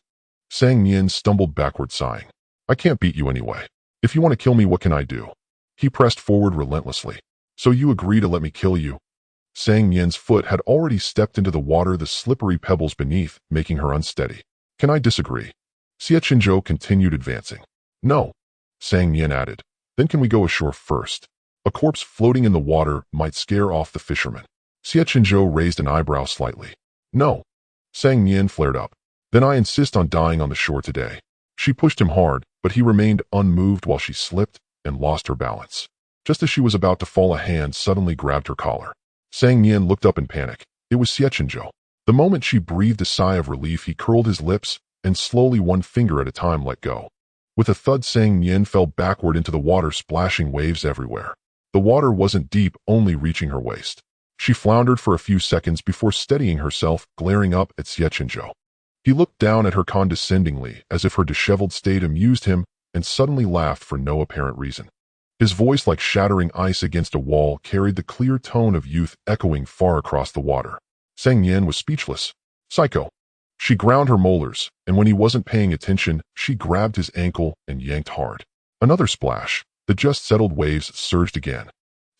Sang Nian stumbled backward, sighing. I can't beat you anyway. If you want to kill me, what can I do? He pressed forward relentlessly. So you agree to let me kill you? Sang Nian's foot had already stepped into the water, the slippery pebbles beneath making her unsteady. Can I disagree? Xie Chenzhou continued advancing. No, Sang Nian added. Then can we go ashore first? A corpse floating in the water might scare off the fishermen. Xie Chenzhou raised an eyebrow slightly. No. Sang Nian flared up. Then I insist on dying on the shore today. She pushed him hard, but he remained unmoved while she slipped and lost her balance. Just as she was about to fall, a hand suddenly grabbed her collar. Sang Nian looked up in panic. It was Xie Chenzhou. The moment she breathed a sigh of relief, he curled his lips and slowly, one finger at a time, let go. With a thud, Sang Nian fell backward into the water, splashing waves everywhere. The water wasn't deep, only reaching her waist. She floundered for a few seconds before steadying herself, glaring up at Xie Chenzhou. He looked down at her condescendingly, as if her disheveled state amused him, and suddenly laughed for no apparent reason. His voice, like shattering ice against a wall, carried the clear tone of youth echoing far across the water. Sang Nian was speechless. Psycho. She ground her molars, and when he wasn't paying attention, she grabbed his ankle and yanked hard. Another splash. The just settled waves surged again.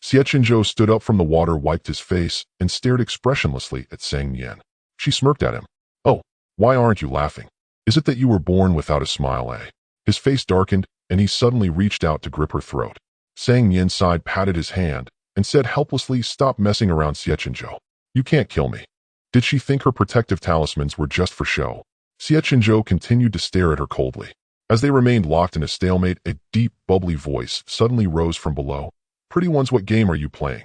Xie Chenzhou stood up from the water, wiped his face, and stared expressionlessly at Sang Nian. She smirked at him. Oh, why aren't you laughing? Is it that you were born without a smile, eh? His face darkened, and he suddenly reached out to grip her throat. Sang Nian sighed, patted his hand, and said helplessly, Stop messing around, Xie Chenzhou. You can't kill me. Did she think her protective talismans were just for show? Xie Chenzhou continued to stare at her coldly. As they remained locked in a stalemate, a deep, bubbly voice suddenly rose from below. Pretty ones, what game are you playing?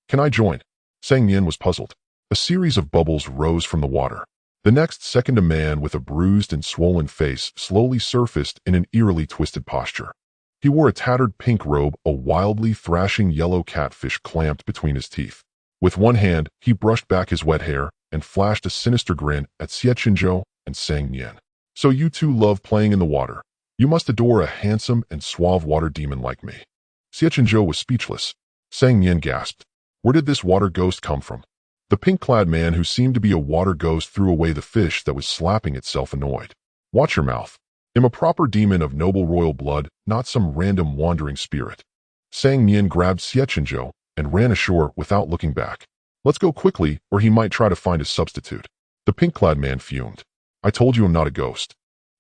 Can I join? Sang Nian was puzzled. A series of bubbles rose from the water. The next second, a man with a bruised and swollen face slowly surfaced in an eerily twisted posture. He wore a tattered pink robe, a wildly thrashing yellow catfish clamped between his teeth. With one hand, he brushed back his wet hair and flashed a sinister grin at Xie Chenzhou and Sang Nian. So you two love playing in the water. You must adore a handsome and suave water demon like me. Xie Chenzhou was speechless. Sang Nian gasped. Where did this water ghost come from? The pink-clad man who seemed to be a water ghost threw away the fish that was slapping itself annoyed. Watch your mouth. I'm a proper demon of noble royal blood, not some random wandering spirit. Sang Nian grabbed Xie Chenzhou and ran ashore without looking back. Let's go quickly, or he might try to find a substitute. The pink-clad man fumed. I told you I'm not a ghost.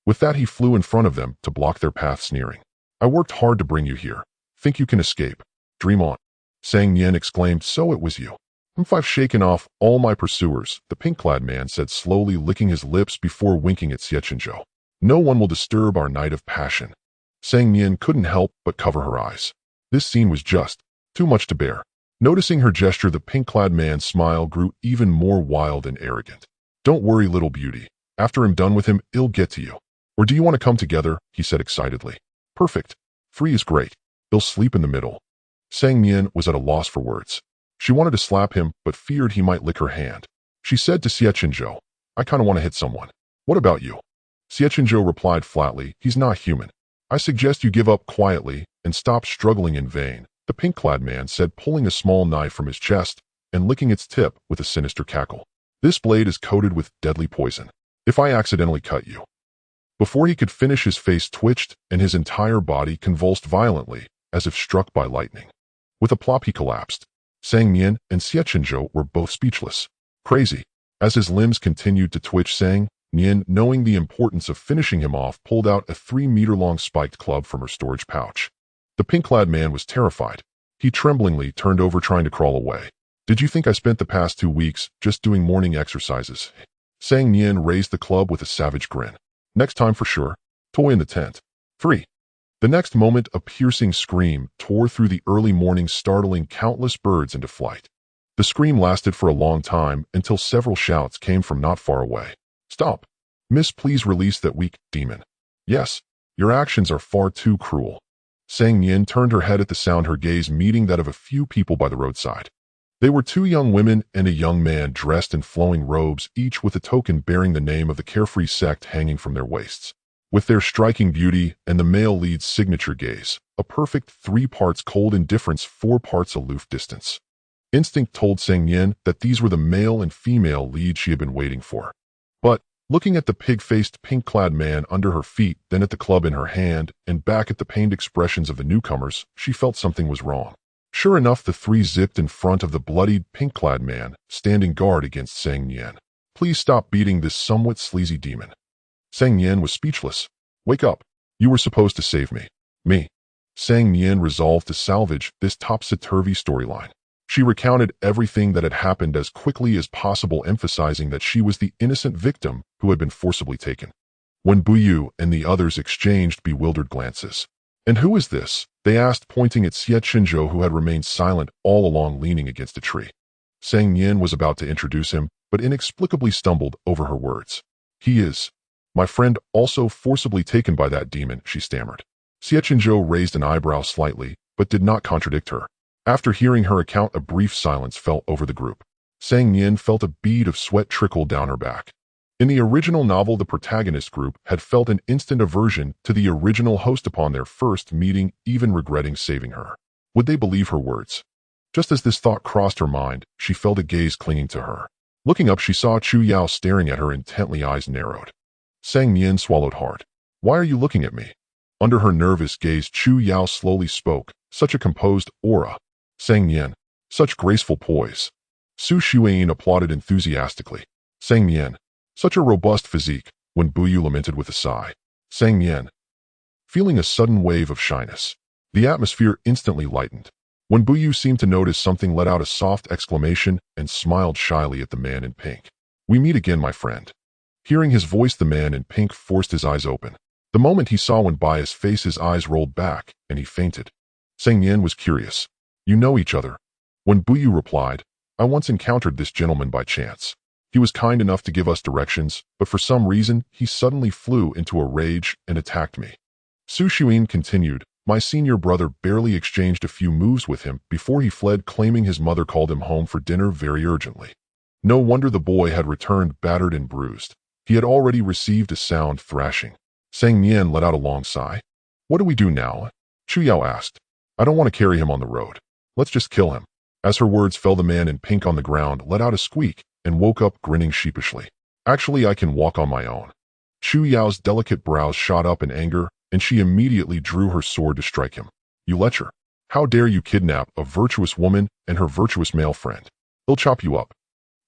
With that, he flew in front of them to block their path, sneering. I worked hard to bring you here. Think you can escape? Dream on. Sang Nian exclaimed, so it was you. I've shaken off all my pursuers, the pink-clad man said, slowly licking his lips before winking at Xie Chenzhou. No one will disturb our night of passion. Sang Nian couldn't help but cover her eyes. This scene was just too much to bear. Noticing her gesture, the pink-clad man's smile grew even more wild and arrogant. Don't worry, little beauty. After I'm done with him, I'll get to you. Or do you want to come together? He said excitedly. Perfect. 3 is great. He'll sleep in the middle. Sang Nian was at a loss for words. She wanted to slap him, but feared he might lick her hand. She said to Xie Chenzhou, I kind of want to hit someone. What about you? Xie Chenzhou replied flatly, he's not human. I suggest you give up quietly and stop struggling in vain, the pink-clad man said, pulling a small knife from his chest and licking its tip with a sinister cackle. This blade is coated with deadly poison. If I accidentally cut you. Before he could finish, his face twitched and his entire body convulsed violently, as if struck by lightning. With a plop, he collapsed. Sang Nian and Xie Chenzhou were both speechless. Crazy. As his limbs continued to twitch, Sang Nian, knowing the importance of finishing him off, pulled out a 3-meter-long spiked club from her storage pouch. The pink-clad man was terrified. He tremblingly turned over, trying to crawl away. Did you think I spent the past 2 weeks just doing morning exercises? Sang Nian raised the club with a savage grin. Next time for sure. Toy in the tent. 3. The next moment, a piercing scream tore through the early morning, startling countless birds into flight. The scream lasted for a long time, until several shouts came from not far away. Stop. Miss, please release that weak demon. Yes, your actions are far too cruel. Sang Nian turned her head at the sound, her gaze meeting that of a few people by the roadside. They were 2 young women and a young man dressed in flowing robes, each with a token bearing the name of the carefree sect hanging from their waists. With their striking beauty and the male lead's signature gaze, a perfect 3 parts cold indifference, 4 parts aloof distance. Instinct told Sang Nian that these were the male and female leads she had been waiting for. But, looking at the pig-faced, pink-clad man under her feet, then at the club in her hand, and back at the pained expressions of the newcomers, she felt something was wrong. Sure enough, the 3 zipped in front of the bloodied, pink-clad man, standing guard against Sang Nian. Please stop beating this somewhat sleazy demon. Sang Nian was speechless. Wake up. You were supposed to save me. Me. Sang Nian resolved to salvage this topsy-turvy storyline. She recounted everything that had happened as quickly as possible, emphasizing that she was the innocent victim who had been forcibly taken. When Bough and the others exchanged bewildered glances. And who is this? They asked, pointing at Xie Chenzhou, who had remained silent all along, leaning against a tree. Sang Nian was about to introduce him, but inexplicably stumbled over her words. He is my friend, also forcibly taken by that demon, she stammered. Xie Chenzhou raised an eyebrow slightly, but did not contradict her. After hearing her account, a brief silence fell over the group. Sang Nian felt a bead of sweat trickle down her back. In the original novel, the protagonist group had felt an instant aversion to the original host upon their first meeting, even regretting saving her. Would they believe her words? Just as this thought crossed her mind, she felt a gaze clinging to her. Looking up, she saw Chu Yao staring at her intently, eyes narrowed. Sang Nian swallowed hard. Why are you looking at me? Under her nervous gaze, Chu Yao slowly spoke. Such a composed aura. Sang Nian. Such graceful poise. Su Xuan applauded enthusiastically. Sang Nian. Such a robust physique, when Bough lamented with a sigh. Sang Nian. Feeling a sudden wave of shyness. The atmosphere instantly lightened. When Bough seemed to notice something, let out a soft exclamation and smiled shyly at the man in pink. We meet again, my friend. Hearing his voice, the man in pink forced his eyes open. The moment he saw Wenbai's face, his eyes rolled back, and he fainted. Sang Nian was curious. You know each other? When Bough replied, I once encountered this gentleman by chance. He was kind enough to give us directions, but for some reason, he suddenly flew into a rage and attacked me. Su Xuan continued, my senior brother barely exchanged a few moves with him before he fled, claiming his mother called him home for dinner very urgently. No wonder the boy had returned battered and bruised. He had already received a sound thrashing. Sang Nian let out a long sigh. What do we do now? Chu Yao asked. I don't want to carry him on the road. Let's just kill him. As her words fell, the man in pink on the ground let out a squeak and woke up grinning sheepishly. Actually, I can walk on my own. Chu Yao's delicate brows shot up in anger, and she immediately drew her sword to strike him. You lecher. How dare you kidnap a virtuous woman and her virtuous male friend? He'll chop you up.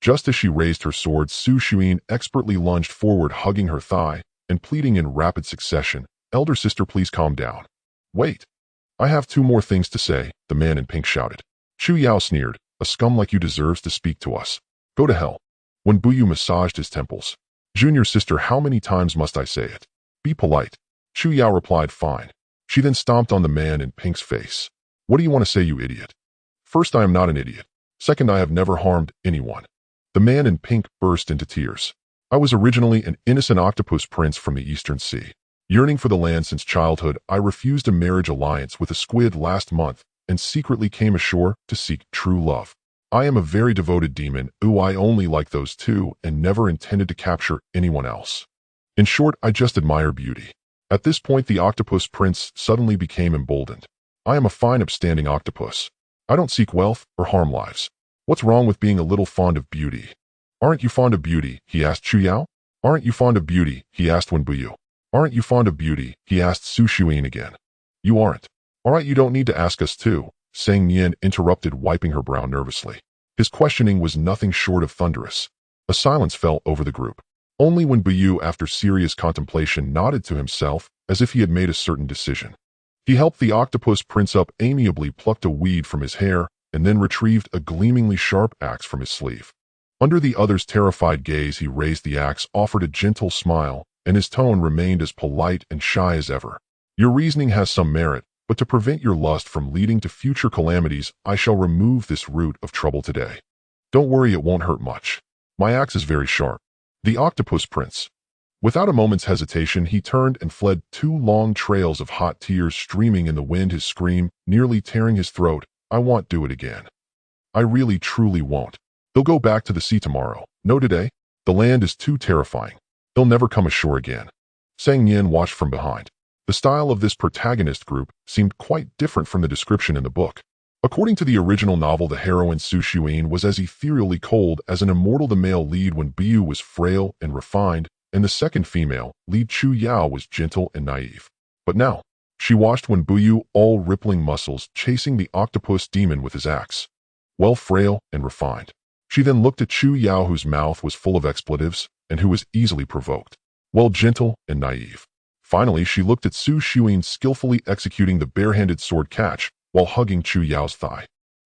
Just as she raised her sword, Su Xuan expertly lunged forward, hugging her thigh and pleading in rapid succession, Elder sister, please calm down. Wait. I have 2 more things to say, the man in pink shouted. Chu Yao sneered, a scum like you deserves to speak to us. Go to hell. When Bough massaged his temples. Junior sister, how many times must I say it? Be polite. Chu Yao replied, fine. She then stomped on the man in pink's face. What do you want to say, you idiot? First, I am not an idiot. Second, I have never harmed anyone. The man in pink burst into tears. I was originally an innocent octopus prince from the Eastern Sea. Yearning for the land since childhood, I refused a marriage alliance with a squid last month and secretly came ashore to seek true love. I am a very devoted demon. I only like those 2 and never intended to capture anyone else. In short, I just admire beauty. At this point, the octopus prince suddenly became emboldened. I am a fine, upstanding octopus. I don't seek wealth or harm lives. What's wrong with being a little fond of beauty? Aren't you fond of beauty? He asked Chu Yao. Aren't you fond of beauty? He asked Wen Bough. Aren't you fond of beauty? He asked Su Xuan again. You aren't. All right, you don't need to ask us too, Sang Nian interrupted, wiping her brow nervously. His questioning was nothing short of thunderous. A silence fell over the group. Only Wen Bough, after serious contemplation, nodded to himself as if he had made a certain decision. He helped the octopus prince up, amiably plucked a weed from his hair, and then retrieved a gleamingly sharp axe from his sleeve. Under the other's terrified gaze, he raised the axe, offered a gentle smile, and his tone remained as polite and shy as ever. Your reasoning has some merit, but to prevent your lust from leading to future calamities, I shall remove this root of trouble today. Don't worry, it won't hurt much. My axe is very sharp. The octopus prince. Without a moment's hesitation, he turned and fled, 2 long trails of hot tears streaming in the wind, his scream nearly tearing his throat. I won't do it again. I really truly won't. He'll go back to the sea tomorrow. No, today. The land is too terrifying. He'll never come ashore again. Sang Nian watched from behind. The style of this protagonist group seemed quite different from the description in the book. According to the original novel, the heroine Su Xuan was as ethereally cold as an immortal. The male lead, Wen Bough, was frail and refined, and the second female lead, Chu Yao, was gentle and naive. But now, she watched Wen Bough, all rippling muscles, chasing the octopus demon with his axe. Well, frail and refined. She then looked at Chu Yao, whose mouth was full of expletives and who was easily provoked. Well, gentle and naive. Finally, she looked at Su Xuan, skillfully executing the barehanded sword catch while hugging Chu Yao's thigh.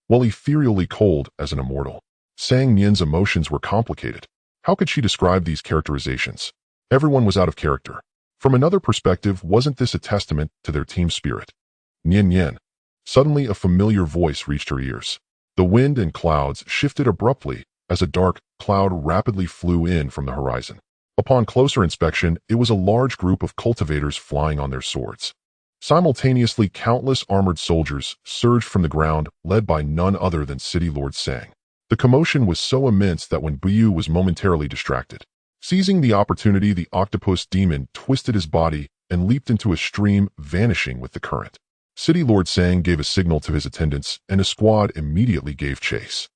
Well, ethereally cold as an immortal. Sang Nian's emotions were complicated. How could she describe these characterizations? Everyone was out of character. From another perspective, wasn't this a testament to their team spirit? Nian. Suddenly, a familiar voice reached her ears. The wind and clouds shifted abruptly as a dark cloud rapidly flew in from the horizon. Upon closer inspection, it was a large group of cultivators flying on their swords. Simultaneously, countless armored soldiers surged from the ground, led by none other than City Lord Sang. The commotion was so immense that Wen Bough was momentarily distracted. Seizing the opportunity, the octopus demon twisted his body and leaped into a stream, vanishing with the current. City Lord Sang gave a signal to his attendants, and a squad immediately gave chase.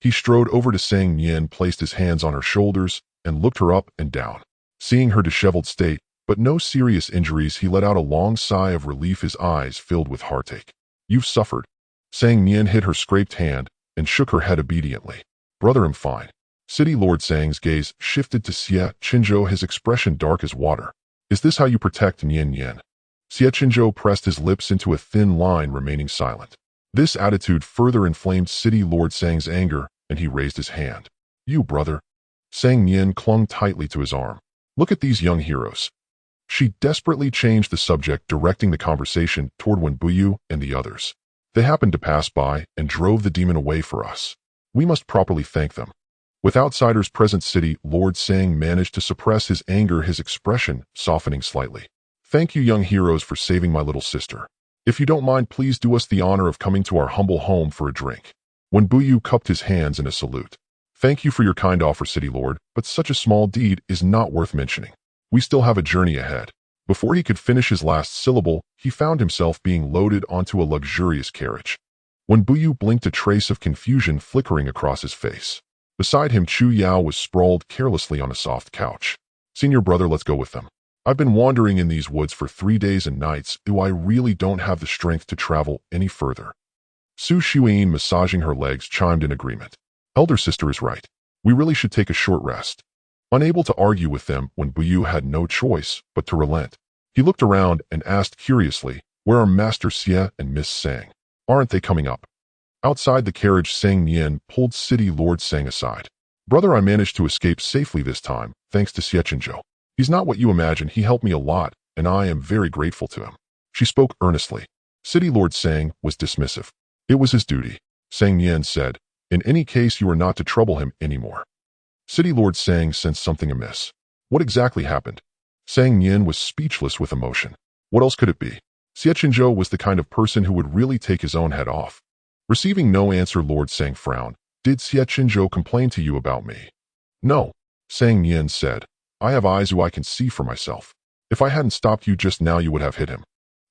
He strode over to Sang Nian, placed his hands on her shoulders, and looked her up and down. Seeing her disheveled state, but no serious injuries, he let out a long sigh of relief, his eyes filled with heartache. You've suffered. Sang Nian hid her scraped hand and shook her head obediently. Brother, I'm fine. City Lord Sang's gaze shifted to Xie Chenzhou, his expression dark as water. Is this how you protect Nian? Xie Chenzhou pressed his lips into a thin line, remaining silent. This attitude further inflamed City Lord Sang's anger, and he raised his hand. You, brother. Sang Nian clung tightly to his arm. Look at these young heroes. She desperately changed the subject, directing the conversation toward Wen Bough and the others. They happened to pass by and drove the demon away for us. We must properly thank them. With outsiders present, City Lord Sang managed to suppress his anger, his expression softening slightly. Thank you, young heroes, for saving my little sister. If you don't mind, please do us the honor of coming to our humble home for a drink. Wen Bough cupped his hands in a salute. Thank you for your kind offer, City Lord, but such a small deed is not worth mentioning. We still have a journey ahead. Before he could finish his last syllable, he found himself being loaded onto a luxurious carriage. When Bough blinked, a trace of confusion flickering across his face. Beside him, Chu Yao was sprawled carelessly on a soft couch. "Senior brother, let's go with them. I've been wandering in these woods for 3 days and nights, and I really don't have the strength to travel any further." Su Shuyin, massaging her legs, chimed in agreement. "Elder sister is right. We really should take a short rest." Unable to argue with them when Bough had no choice but to relent, he looked around and asked curiously, "Where are Master Xie and Miss Sang? Aren't they coming up?" Outside the carriage, Sang Nian pulled City Lord Sang aside. "Brother, I managed to escape safely this time, thanks to Xie Chenzhou. He's not what you imagine. He helped me a lot, and I am very grateful to him." She spoke earnestly. City Lord Sang was dismissive. "It was his duty," Sang Nian said. "In any case, you are not to trouble him anymore." City Lord Sang sensed something amiss. What exactly happened? Sang Nian was speechless with emotion. What else could it be? Xie Chenzhou was the kind of person who would really take his own head off. Receiving no answer, Lord Sang frowned. "Did Xie Chenzhou complain to you about me?" "No," Sang Nian said. "I have eyes who I can see for myself. If I hadn't stopped you just now, you would have hit him."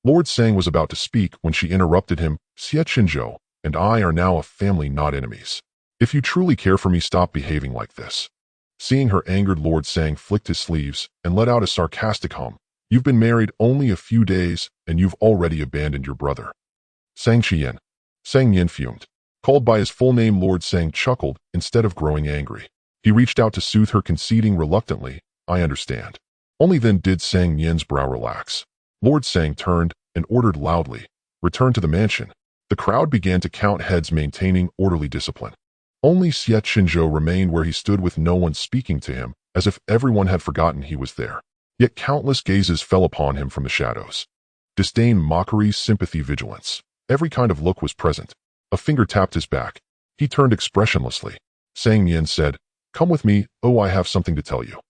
Lord Sang was about to speak when she interrupted him. "Xie Chenzhou and I are now a family, not enemies. If you truly care for me, stop behaving like this." Seeing her angered, Lord Sang flicked his sleeves and let out a sarcastic hum. "You've been married only a few days, and you've already abandoned your brother." "Sang Qian." Sang Nian fumed. Called by his full name, Lord Sang chuckled instead of growing angry. He reached out to soothe her, conceding reluctantly, "I understand." Only then did Sang Nian's brow relax. Lord Sang turned and ordered loudly, "Return to the mansion." The crowd began to count heads, maintaining orderly discipline. Only Xie Chenzhou remained where he stood with no one speaking to him, as if everyone had forgotten he was there. Yet countless gazes fell upon him from the shadows. Disdain, mockery, sympathy, vigilance. Every kind of look was present. A finger tapped his back. He turned expressionlessly. Sang Nian said, "Come with me, oh, I have something to tell you."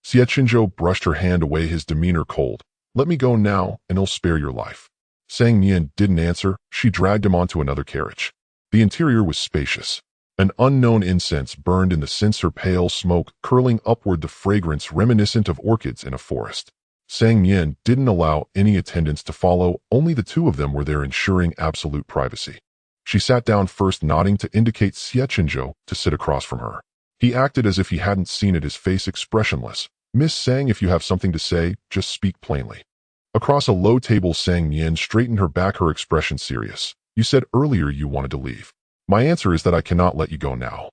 Xie Chenzhou brushed her hand away, his demeanor cold. "Let me go now, and I'll spare your life." Sang Nian didn't answer. She dragged him onto another carriage. The interior was spacious. An unknown incense burned in the censer, pale smoke curling upward, the fragrance reminiscent of orchids in a forest. Sang Nian didn't allow any attendants to follow, only the two of them were there, ensuring absolute privacy. She sat down first, nodding to indicate Xie Chenzhou to sit across from her. He acted as if he hadn't seen it, his face expressionless. "Miss Sang, if you have something to say, just speak plainly." Across a low table, Sang Nian straightened her back, her expression serious. "You said earlier you wanted to leave. My answer is that I cannot let you go now."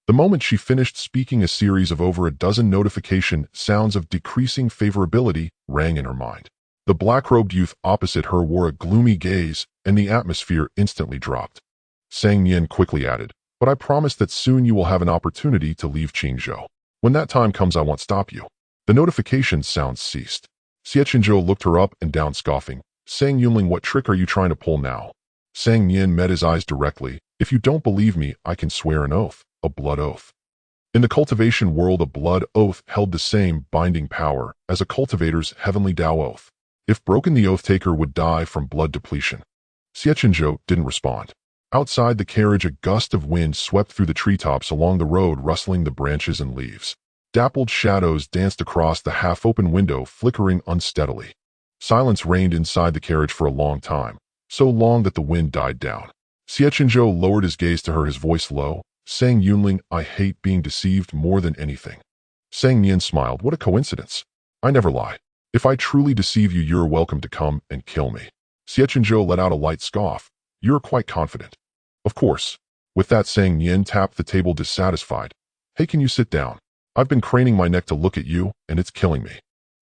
The moment she finished speaking, a series of over a dozen notification sounds of decreasing favorability rang in her mind. The black-robed youth opposite her wore a gloomy gaze, and the atmosphere instantly dropped. Sang Nian quickly added, "But I promise that soon you will have an opportunity to leave Qingzhou. When that time comes, I won't stop you." The notification sounds ceased. Xie Chenzhou looked her up and down, scoffing. "Sang Yunling, what trick are you trying to pull now?" Sang Nian met his eyes directly. "If you don't believe me, I can swear an oath, a blood oath." In the cultivation world, a blood oath held the same binding power as a cultivator's heavenly Tao oath. If broken, the oath-taker would die from blood depletion. Xie Chenzhou didn't respond. Outside the carriage, a gust of wind swept through the treetops along the road, rustling the branches and leaves. Dappled shadows danced across the half-open window, flickering unsteadily. Silence reigned inside the carriage for a long time, so long that the wind died down. Xie Chenzhou lowered his gaze to her, his voice low. "Sang Yunling, I hate being deceived more than anything." Sang Nian smiled. "What a coincidence. I never lie. If I truly deceive you, you're welcome to come and kill me." Xie Chenzhou let out a light scoff. "You're quite confident." "Of course." With that, Sang Nian tapped the table, dissatisfied. "Hey, can you sit down? I've been craning my neck to look at you, and it's killing me."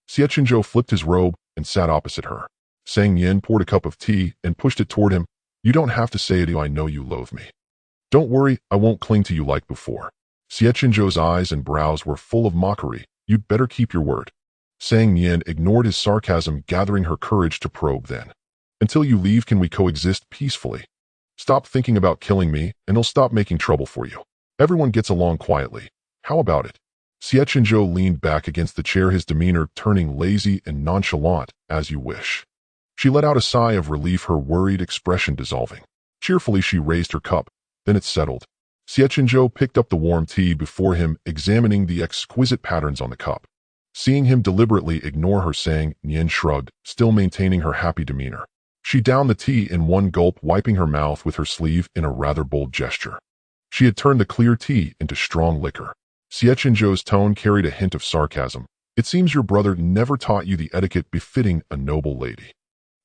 Xie Chenzhou flipped his robe and sat opposite her. Sang Nian poured a cup of tea and pushed it toward him. "You don't have to say it, I know you loathe me." "Don't worry, I won't cling to you like before." Xie Chenzhou's eyes and brows were full of mockery. "You'd better keep your word." Sang Nian ignored his sarcasm, gathering her courage to probe then. "Until you leave, can we coexist peacefully? Stop thinking about killing me, and I'll stop making trouble for you. Everyone gets along quietly. How about it?" Xie Chenzhou leaned back against the chair, his demeanor turning lazy and nonchalant. "As you wish." She let out a sigh of relief, her worried expression dissolving. Cheerfully, she raised her cup. Then it settled. Xie Chenzhou picked up the warm tea before him, examining the exquisite patterns on the cup. Seeing him deliberately ignore her saying, Nian shrugged, still maintaining her happy demeanor. She downed the tea in one gulp, wiping her mouth with her sleeve in a rather bold gesture. She had turned the clear tea into strong liquor. Xie Chenzhou's tone carried a hint of sarcasm. It seems your brother never taught you the etiquette befitting a noble lady.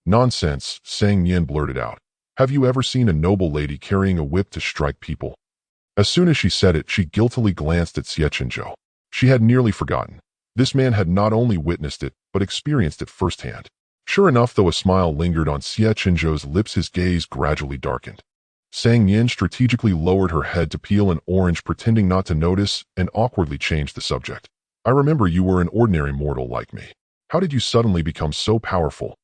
Nonsense, Sang Nian blurted out. Have you ever seen a noble lady carrying a whip to strike people? As soon as she said it, she guiltily glanced at Xie Chenzhou. She had nearly forgotten. This man had not only witnessed it, but experienced it firsthand. Sure enough, though a smile lingered on Xie Chenzhou's lips, his gaze gradually darkened. Sang Nian strategically lowered her head to peel an orange, pretending not to notice, and awkwardly changed the subject. I remember you were an ordinary mortal like me. How did you suddenly become so powerful?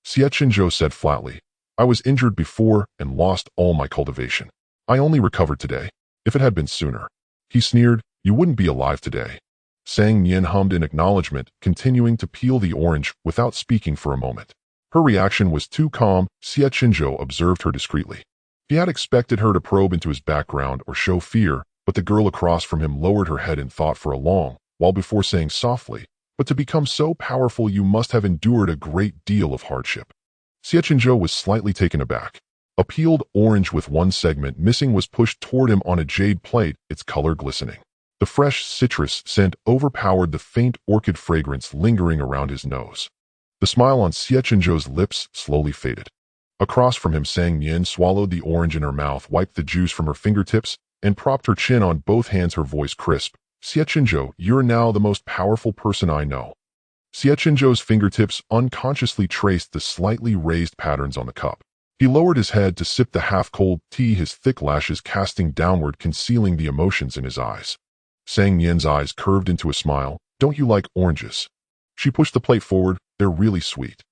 Xie Chenzhou said flatly. I was injured before and lost all my cultivation. I only recovered today. If it had been sooner. He sneered, you wouldn't be alive today. Sang Nian hummed in acknowledgement, continuing to peel the orange without speaking for a moment. Her reaction was too calm. Xie Chenzhou observed her discreetly. He had expected her to probe into his background or show fear, but the girl across from him lowered her head in thought for a long while before saying softly, but to become so powerful you must have endured a great deal of hardship. Xie Chenzhou was slightly taken aback. A peeled orange with one segment missing was pushed toward him on a jade plate, its color glistening. The fresh citrus scent overpowered the faint orchid fragrance lingering around his nose. The smile on Xie Chenzhou's lips slowly faded. Across from him, Sang Nian swallowed the orange in her mouth, wiped the juice from her fingertips, and propped her chin on both hands, her voice crisp. Xie Chenzhou, you're now the most powerful person I know. Xie Chenzhou's fingertips unconsciously traced the slightly raised patterns on the cup. He lowered his head to sip the half-cold tea, his thick lashes casting downward, concealing the emotions in his eyes. Sang Nian's eyes curved into a smile. Don't you like oranges? She pushed the plate forward. They're really sweet.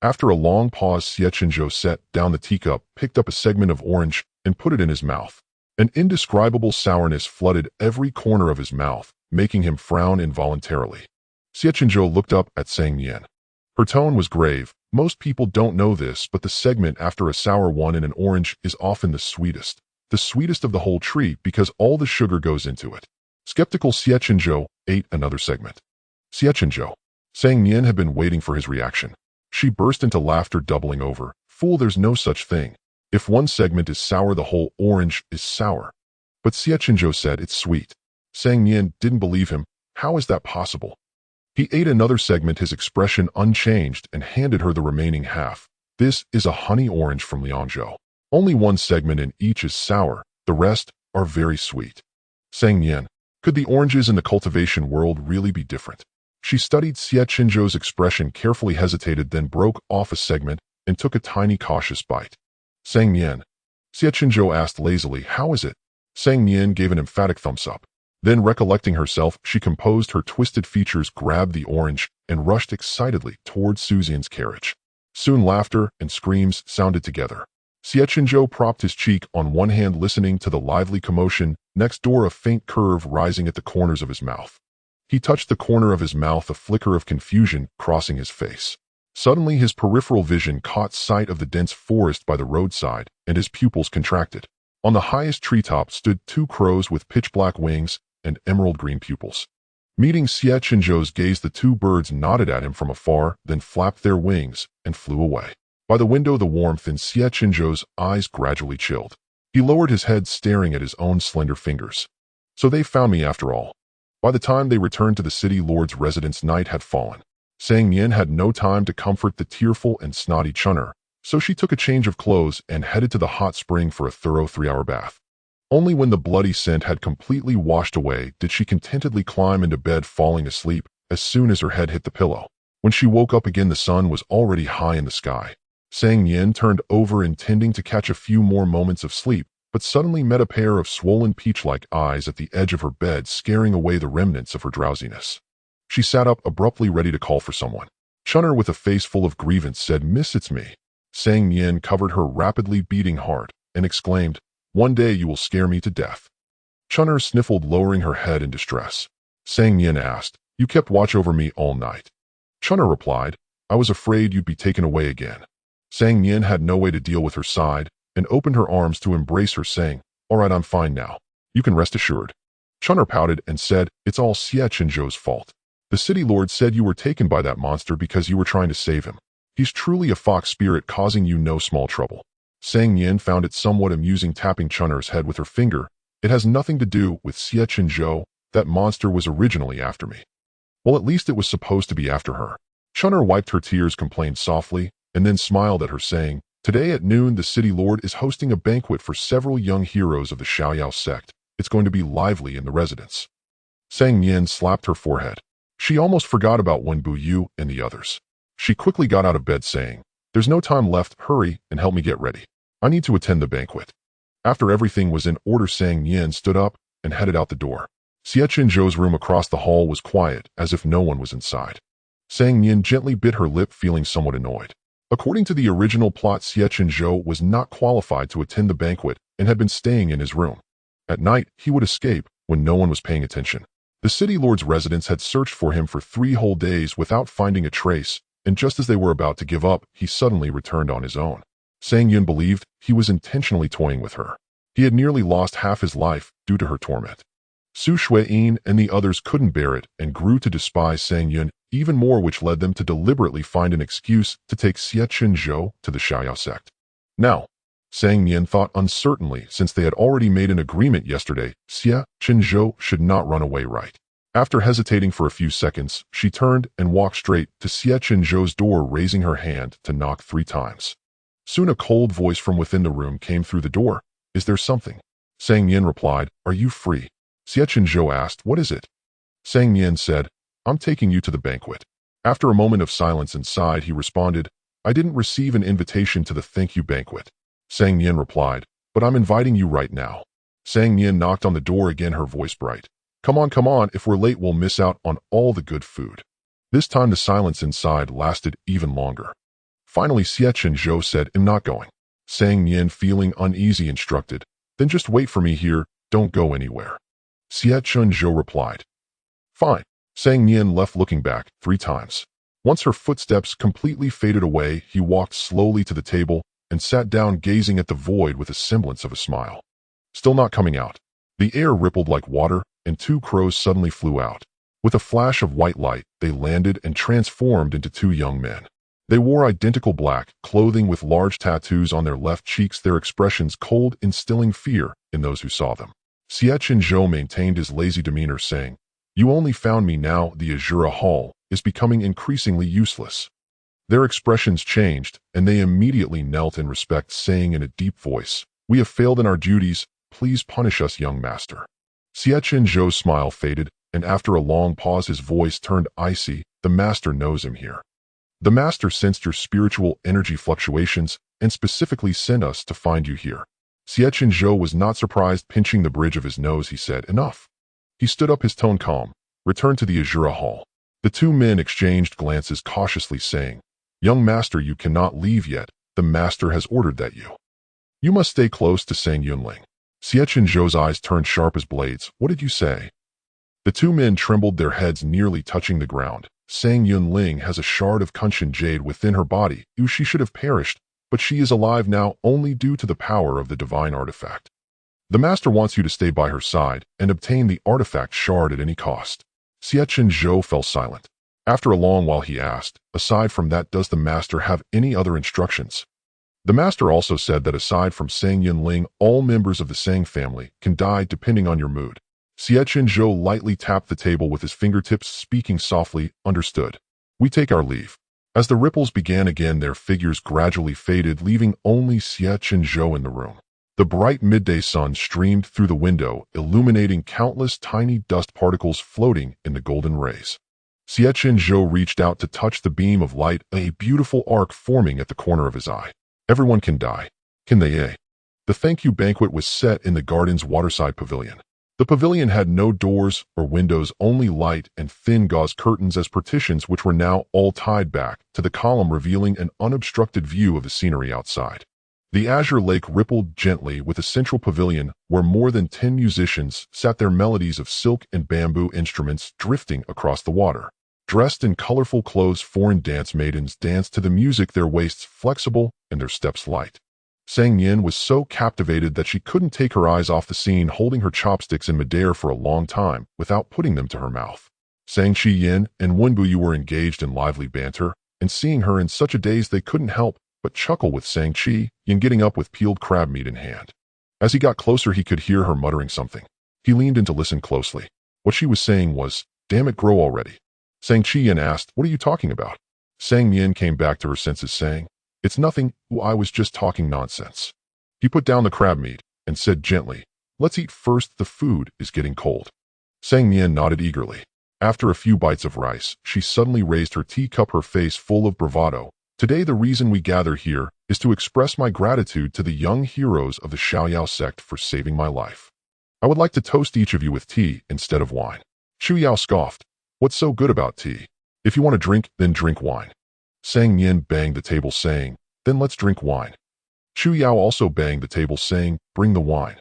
After a long pause, Xie Chenzhou set down the teacup, picked up a segment of orange, and put it in his mouth. An indescribable sourness flooded every corner of his mouth, making him frown involuntarily. Xie Chenzhou looked up at Sang Nian. Her tone was grave. Most people don't know this, but the segment after a sour one in an orange is often the sweetest of the whole tree because all the sugar goes into it. Skeptical Xie Chenzhou ate another segment. Xie Chenzhou. Sang Nian had been waiting for his reaction. She burst into laughter, doubling over. Fool, there's no such thing. If one segment is sour, the whole orange is sour. But Xie Chenzhou said it's sweet. Sang Nian didn't believe him. How is that possible? He ate another segment, his expression unchanged, and handed her the remaining half. This is a honey orange from Liangzhou. Only one segment in each is sour. The rest are very sweet. Sang Nian. Could the oranges in the cultivation world really be different? She studied Xie Chenzhou's expression, carefully hesitated, then broke off a segment and took a tiny cautious bite. Sang Nian. Xie Chenzhou asked lazily, how is it? Sang Nian gave an emphatic thumbs up. Then, recollecting herself, she composed her twisted features, grabbed the orange, and rushed excitedly toward Suzian's carriage. Soon laughter and screams sounded together. Xie Chenzhou propped his cheek on one hand, listening to the lively commotion, next door a faint curve rising at the corners of his mouth. He touched the corner of his mouth, a flicker of confusion crossing his face. Suddenly his peripheral vision caught sight of the dense forest by the roadside, and his pupils contracted. On the highest treetop stood two crows with pitch-black wings and emerald-green pupils. Meeting Xie Chenzhou's gaze, the two birds nodded at him from afar, then flapped their wings and flew away. By the window, the warmth in Xie Chenzhou's eyes gradually chilled. He lowered his head, staring at his own slender fingers. So they found me after all. By the time they returned to the city lord's residence, night had fallen. Sang Nian had no time to comfort the tearful and snotty Chun'er, so she took a change of clothes and headed to the hot spring for a thorough 3-hour bath. Only when the bloody scent had completely washed away did she contentedly climb into bed, falling asleep as soon as her head hit the pillow. When she woke up again, the sun was already high in the sky. Sang Nian turned over, intending to catch a few more moments of sleep, but suddenly met a pair of swollen peach-like eyes at the edge of her bed, scaring away the remnants of her drowsiness. She sat up abruptly, ready to call for someone. Chun'er, with a face full of grievance, said, Miss, it's me. Sang Nian covered her rapidly beating heart and exclaimed, one day you will scare me to death. Chun'er sniffled, lowering her head in distress. Sang Nian asked, you kept watch over me all night. Chun'er replied, I was afraid you'd be taken away again. Sang Nian had no way to deal with her side and opened her arms to embrace her, saying, all right, I'm fine now. You can rest assured. Chun'er pouted and said, it's all Xie Chenzhou's fault. The city lord said you were taken by that monster because you were trying to save him. He's truly a fox spirit causing you no small trouble. Sang Nian found it somewhat amusing tapping Chun'er's head with her finger. It has nothing to do with Xie Chenzhou. That monster was originally after me. Well, at least it was supposed to be after her. Chun'er wiped her tears, complained softly, and then smiled at her, saying, "Today at noon, the city lord is hosting a banquet for several young heroes of the Xiaoyao sect. It's going to be lively in the residence." Sang Nian slapped her forehead. She almost forgot about Bough and the others. She quickly got out of bed, saying, "There's no time left. Hurry and help me get ready. I need to attend the banquet." After everything was in order, Sang Nian stood up and headed out the door. Xie Chenzhou's room across the hall was quiet, as if no one was inside. Sang Nian gently bit her lip, feeling somewhat annoyed. According to the original plot, Xie Chenzhou was not qualified to attend the banquet and had been staying in his room. At night, he would escape when no one was paying attention. The city lord's residents had searched for him for 3 whole days without finding a trace, and just as they were about to give up, he suddenly returned on his own. Sang Yun believed he was intentionally toying with her. He had nearly lost half his life due to her torment. Su Shuiyin and the others couldn't bear it and grew to despise Sang Yun even more, which led them to deliberately find an excuse to take Xie Chenzhou to the Xiaoyao sect. Now, Sang Nian thought uncertainly, since they had already made an agreement yesterday, Xie Chenzhou should not run away, right? After hesitating for a few seconds, she turned and walked straight to Xie Chenzhou's door, raising her hand to knock 3 times. Soon a cold voice from within the room came through the door. "Is there something?" Sang Nian replied, "Are you free?" Xie Chenzhou asked, "What is it?" Sang Nian said, "I'm taking you to the banquet." After a moment of silence inside, he responded, "I didn't receive an invitation to the thank you banquet." Sang Nian replied, "But I'm inviting you right now." Sang Nian knocked on the door again, her voice bright. Come on, if we're late we'll miss out on all the good food." This time the silence inside lasted even longer. Finally Xie Chenzhou said, "I'm not going." Sang Nian, feeling uneasy, instructed, "Then just wait for me here, don't go anywhere." Xie Chenzhou replied, "Fine." Sang Nian left, looking back 3 times. Once her footsteps completely faded away, he walked slowly to the table and sat down, gazing at the void with a semblance of a smile. Still not coming out. The air rippled like water, and 2 crows suddenly flew out. With a flash of white light, they landed and transformed into 2 young men. They wore identical black clothing with large tattoos on their left cheeks, their expressions cold, instilling fear in those who saw them. Xie Chenzhou maintained his lazy demeanor, saying, "You only found me now. The Azura Hall is becoming increasingly useless." Their expressions changed, and they immediately knelt in respect, saying in a deep voice, "We have failed in our duties. Please punish us, young master." Xie Chenzhou's smile faded, and after a long pause his voice turned icy. "The master knows him here. The master sensed your spiritual energy fluctuations and specifically sent us to find you here." Xie Chenzhou was not surprised. Pinching the bridge of his nose, he said, "Enough." He stood up, his tone calm, returned to the Azura Hall. The 2 men exchanged glances, cautiously saying, "Young master, you cannot leave yet. The master has ordered that you must stay close to Sang Yunling." Xie Chenzhou's eyes turned sharp as blades. "What did you say?" The 2 men trembled, their heads nearly touching the ground. "Sang Yunling has a shard of Kunshan jade within her body. She should have perished, but she is alive now only due to the power of the divine artifact. The master wants you to stay by her side and obtain the artifact shard at any cost." Xie Chenzhou fell silent. After a long while he asked, "Aside from that, does the master have any other instructions?" The master also said that aside from Sang Yunling, all members of the Sang family can die depending on your mood. Xie Chenzhou lightly tapped the table with his fingertips, speaking softly, "Understood. We take our leave." As the ripples began again, their figures gradually faded, leaving only Xie Chenzhou in the room. The bright midday sun streamed through the window, illuminating countless tiny dust particles floating in the golden rays. Xie Chenzhou reached out to touch the beam of light, a beautiful arc forming at the corner of his eye. "Everyone can die. Can they? The thank you banquet was set in the garden's waterside pavilion. The pavilion had no doors or windows, only light and thin gauze curtains as partitions, which were now all tied back to the column, revealing an unobstructed view of the scenery outside. The azure lake rippled gently with a central pavilion where more than 10 musicians sat, their melodies of silk and bamboo instruments drifting across the water. Dressed in colorful clothes, foreign dance maidens danced to the music, their waists flexible and their steps light. Sang Nian was so captivated that she couldn't take her eyes off the scene, holding her chopsticks in midair for a long time without putting them to her mouth. Sang Yin and Wenbu were engaged in lively banter, and seeing her in such a daze they couldn't help but chuckle with Sang Yin getting up with peeled crab meat in hand. As he got closer he could hear her muttering something. He leaned in to listen closely. What she was saying was, "Damn it, grow already." Sang Yin asked, "What are you talking about?" Sang Nian came back to her senses saying, "It's nothing, I was just talking nonsense." He put down the crab meat and said gently, "Let's eat first, the food is getting cold." Sang Nian nodded eagerly. After a few bites of rice, she suddenly raised her teacup, her face full of bravado. "Today the reason we gather here is to express my gratitude to the young heroes of the Xiaoyao sect for saving my life. I would like to toast each of you with tea instead of wine." Xu Yao scoffed. "What's so good about tea? If you want to drink, then drink wine." Sang Nian banged the table saying, "Then let's drink wine." Xu Yao also banged the table saying, "Bring the wine."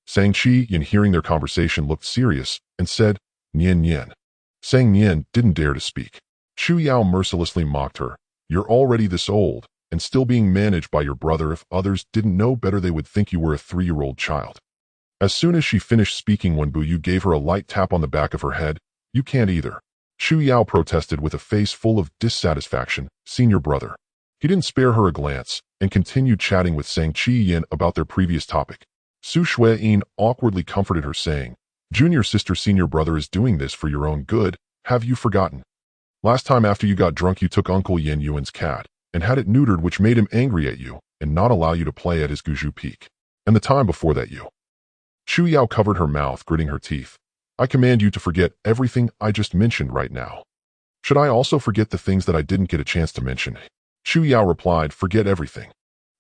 Sang Yin, hearing their conversation, looked serious and said, "Nian." Sang Nian didn't dare to speak. Xu Yao mercilessly mocked her. "You're already this old, and still being managed by your brother. If others didn't know better they would think you were a 3-year-old child." As soon as she finished speaking, Wenbu gave her a light tap on the back of her head. "You can't either." Xu Yao protested with a face full of dissatisfaction. "Senior brother." He didn't spare her a glance and continued chatting with Sang Yin about their previous topic. Su Shuiyin awkwardly comforted her saying, "Junior sister, senior brother is doing this for your own good. Have you forgotten? Last time after you got drunk you took Uncle Yin Yuan's cat and had it neutered, which made him angry at you and not allow you to play at his Guju Peak. And the time before that you..." Xu Yao covered her mouth, gritting her teeth. "I command you to forget everything I just mentioned right now." "Should I also forget the things that I didn't get a chance to mention?" Xu Yao replied, "Forget everything."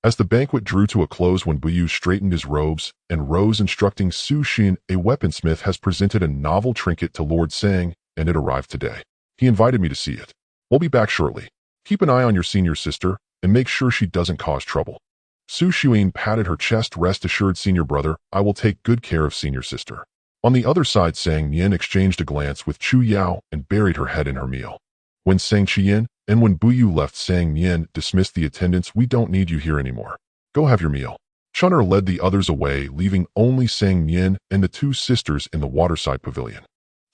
As the banquet drew to a close, when Bough straightened his robes and rose, instructing Su Xin, "A weaponsmith has presented a novel trinket to Lord Sang, and it arrived today. He invited me to see it. We'll be back shortly. Keep an eye on your senior sister and make sure she doesn't cause trouble." Su Xin patted her chest. "Rest assured, senior brother, I will take good care of senior sister." On the other side, Sang Nian exchanged a glance with Chu Yao and buried her head in her meal. When Sang Yin and when Bough left, Sang Nian dismissed the attendants. "We don't need you here anymore. Go have your meal." Chun'er led the others away, leaving only Sang Yin and the 2 sisters in the waterside pavilion.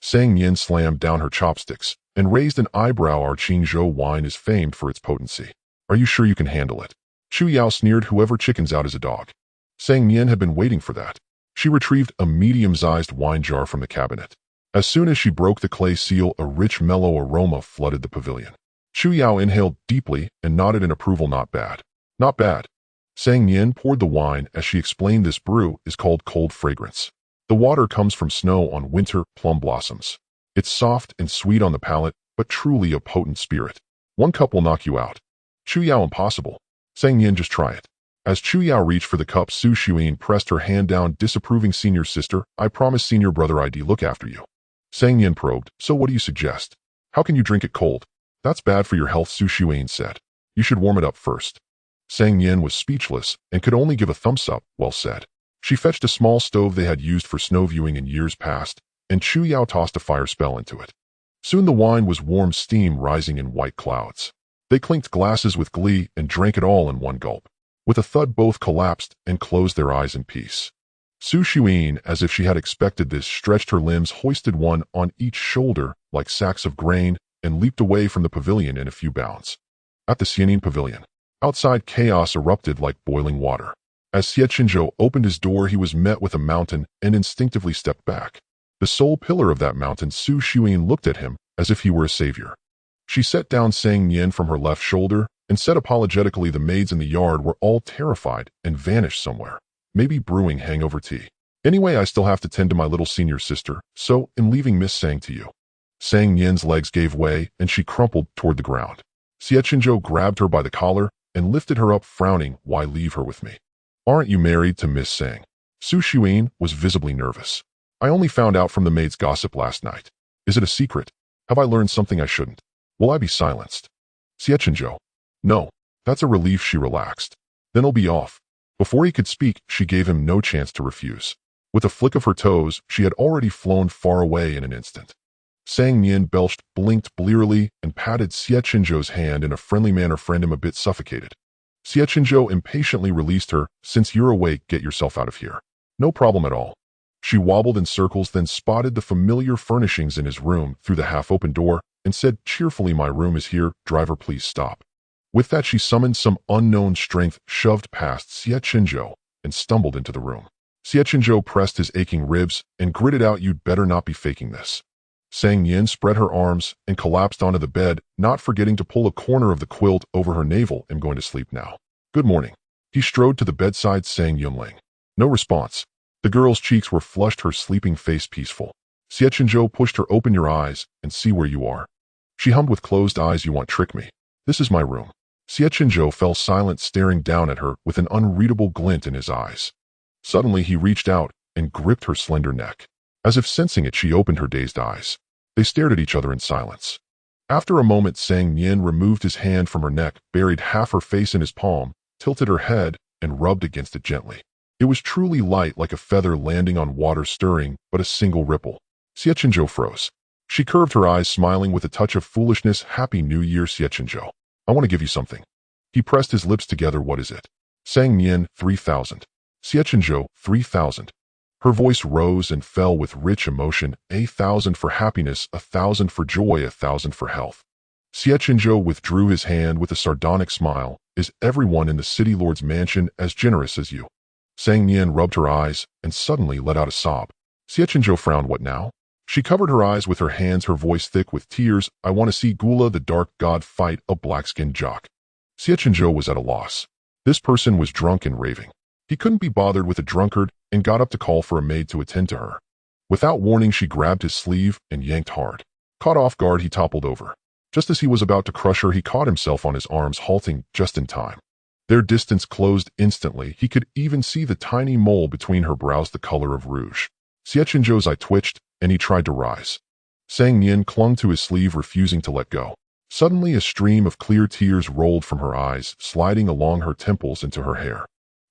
Sang Yin slammed down her chopsticks and raised an eyebrow. "Our Qingzhou wine is famed for its potency. Are you sure you can handle it?" Chu Yao sneered. "Whoever chickens out is a dog." Sang Yin had been waiting for that. She retrieved a medium-sized wine jar from the cabinet. As soon as she broke the clay seal, a rich, mellow aroma flooded the pavilion. Chu Yao inhaled deeply and nodded in approval. "Not bad. Not bad." Sang Yin poured the wine as she explained, "This brew is called Cold Fragrance. The water comes from snow on winter plum blossoms. It's soft and sweet on the palate, but truly a potent spirit. 1 cup will knock you out." Chu Yao, "Impossible." Sang Yin, "Just try it." As Chu Yao reached for the cup, Su Shuyin pressed her hand down, disapproving. "Senior sister, I promise senior brother I'd look after you." Sang Yin probed, "So what do you suggest? How can you drink it cold?" "That's bad for your health," Su Shuyin said. "You should warm it up first." Sang Yin was speechless and could only give a thumbs up. "Well said." She fetched a small stove they had used for snow viewing in years past, and Chu Yao tossed a fire spell into it. Soon the wine was warm, steam rising in white clouds. They clinked glasses with glee and drank it all in one gulp. With a thud, both collapsed and closed their eyes in peace. Su Shuyin, as if she had expected this, stretched her limbs, hoisted one on each shoulder like sacks of grain, and leaped away from the pavilion in a few bounds. At the Xianin pavilion, outside, chaos erupted like boiling water. As Xie Chenzhou opened his door, he was met with a mountain and instinctively stepped back. The sole pillar of that mountain, Su Shuyin looked at him as if he were a savior. She set down Sang Nian from her left shoulder and said apologetically, "The maids in the yard were all terrified and vanished somewhere. Maybe brewing hangover tea. Anyway, I still have to tend to my little senior sister, so am leaving Miss Sang to you." Sang Nian's legs gave way and she crumpled toward the ground. Xie Chenzhou grabbed her by the collar and lifted her up, frowning. "Why leave her with me? Aren't you married to Miss Sang?" Su Shuyin was visibly nervous. "I only found out from the maid's gossip last night. Is it a secret? Have I learned something I shouldn't? Will I be silenced?" Xie Chenzhou: "No." That's a relief. She relaxed. "Then I'll be off." Before he could speak, she gave him no chance to refuse. With a flick of her toes, she had already flown far away in an instant. Sang Nian belched, blinked blearily, and patted Xie Chenzhou's hand in a friendly manner. "Friend, I'm a bit suffocated." Xie Chenzhou impatiently released her. "Since you're awake, get yourself out of here." "No problem at all." She wobbled in circles, then spotted the familiar furnishings in his room through the half-open door and said cheerfully, "My room is here, driver, please stop." With that, she summoned some unknown strength, shoved past Xie Chenzhou, and stumbled into the room. Xie Chenzhou pressed his aching ribs and gritted out, "You'd better not be faking this." Nian spread her arms and collapsed onto the bed, not forgetting to pull a corner of the quilt over her navel. "I'm going to sleep now. Good morning." He strode to the bedside, saying Yunling. No response. The girl's cheeks were flushed, her sleeping face peaceful. Xie Chenzhou pushed her. "Open your eyes and see where you are." She hummed with closed eyes, "You want trick me? This is my room." Xie Chenzhou fell silent, staring down at her with an unreadable glint in his eyes. Suddenly he reached out and gripped her slender neck. As if sensing it, she opened her dazed eyes. They stared at each other in silence. After a moment, Nian removed his hand from her neck, buried half her face in his palm, tilted her head, and rubbed against it gently. It was truly light, like a feather landing on water, stirring but a single ripple. Xie Chenzhou froze. She curved her eyes, smiling with a touch of foolishness. "Happy New Year, Xie Chenzhou. I want to give you something." He pressed his lips together. "What is it?" Nian, 3,000. Xie Chenzhou, 3,000. Her voice rose and fell with rich emotion. 1,000 for happiness, 1,000 for joy, 1,000 for health. Xie Chenzhou withdrew his hand with a sardonic smile. "Is everyone in the city lord's mansion as generous as you?" Nian rubbed her eyes and suddenly let out a sob. Xie Chenzhou frowned. "What now?" She covered her eyes with her hands, her voice thick with tears. "I want to see Gula, the dark god, fight a black-skinned jock." Xie Chenzhou was at a loss. This person was drunk and raving. He couldn't be bothered with a drunkard and got up to call for a maid to attend to her. Without warning, she grabbed his sleeve and yanked hard. Caught off guard, he toppled over. Just as he was about to crush her, he caught himself on his arms, halting just in time. Their distance closed instantly. He could even see the tiny mole between her brows, the color of rouge. Xie Chenzhou's eye twitched, and he tried to rise. Nian clung to his sleeve, refusing to let go. Suddenly, a stream of clear tears rolled from her eyes, sliding along her temples into her hair.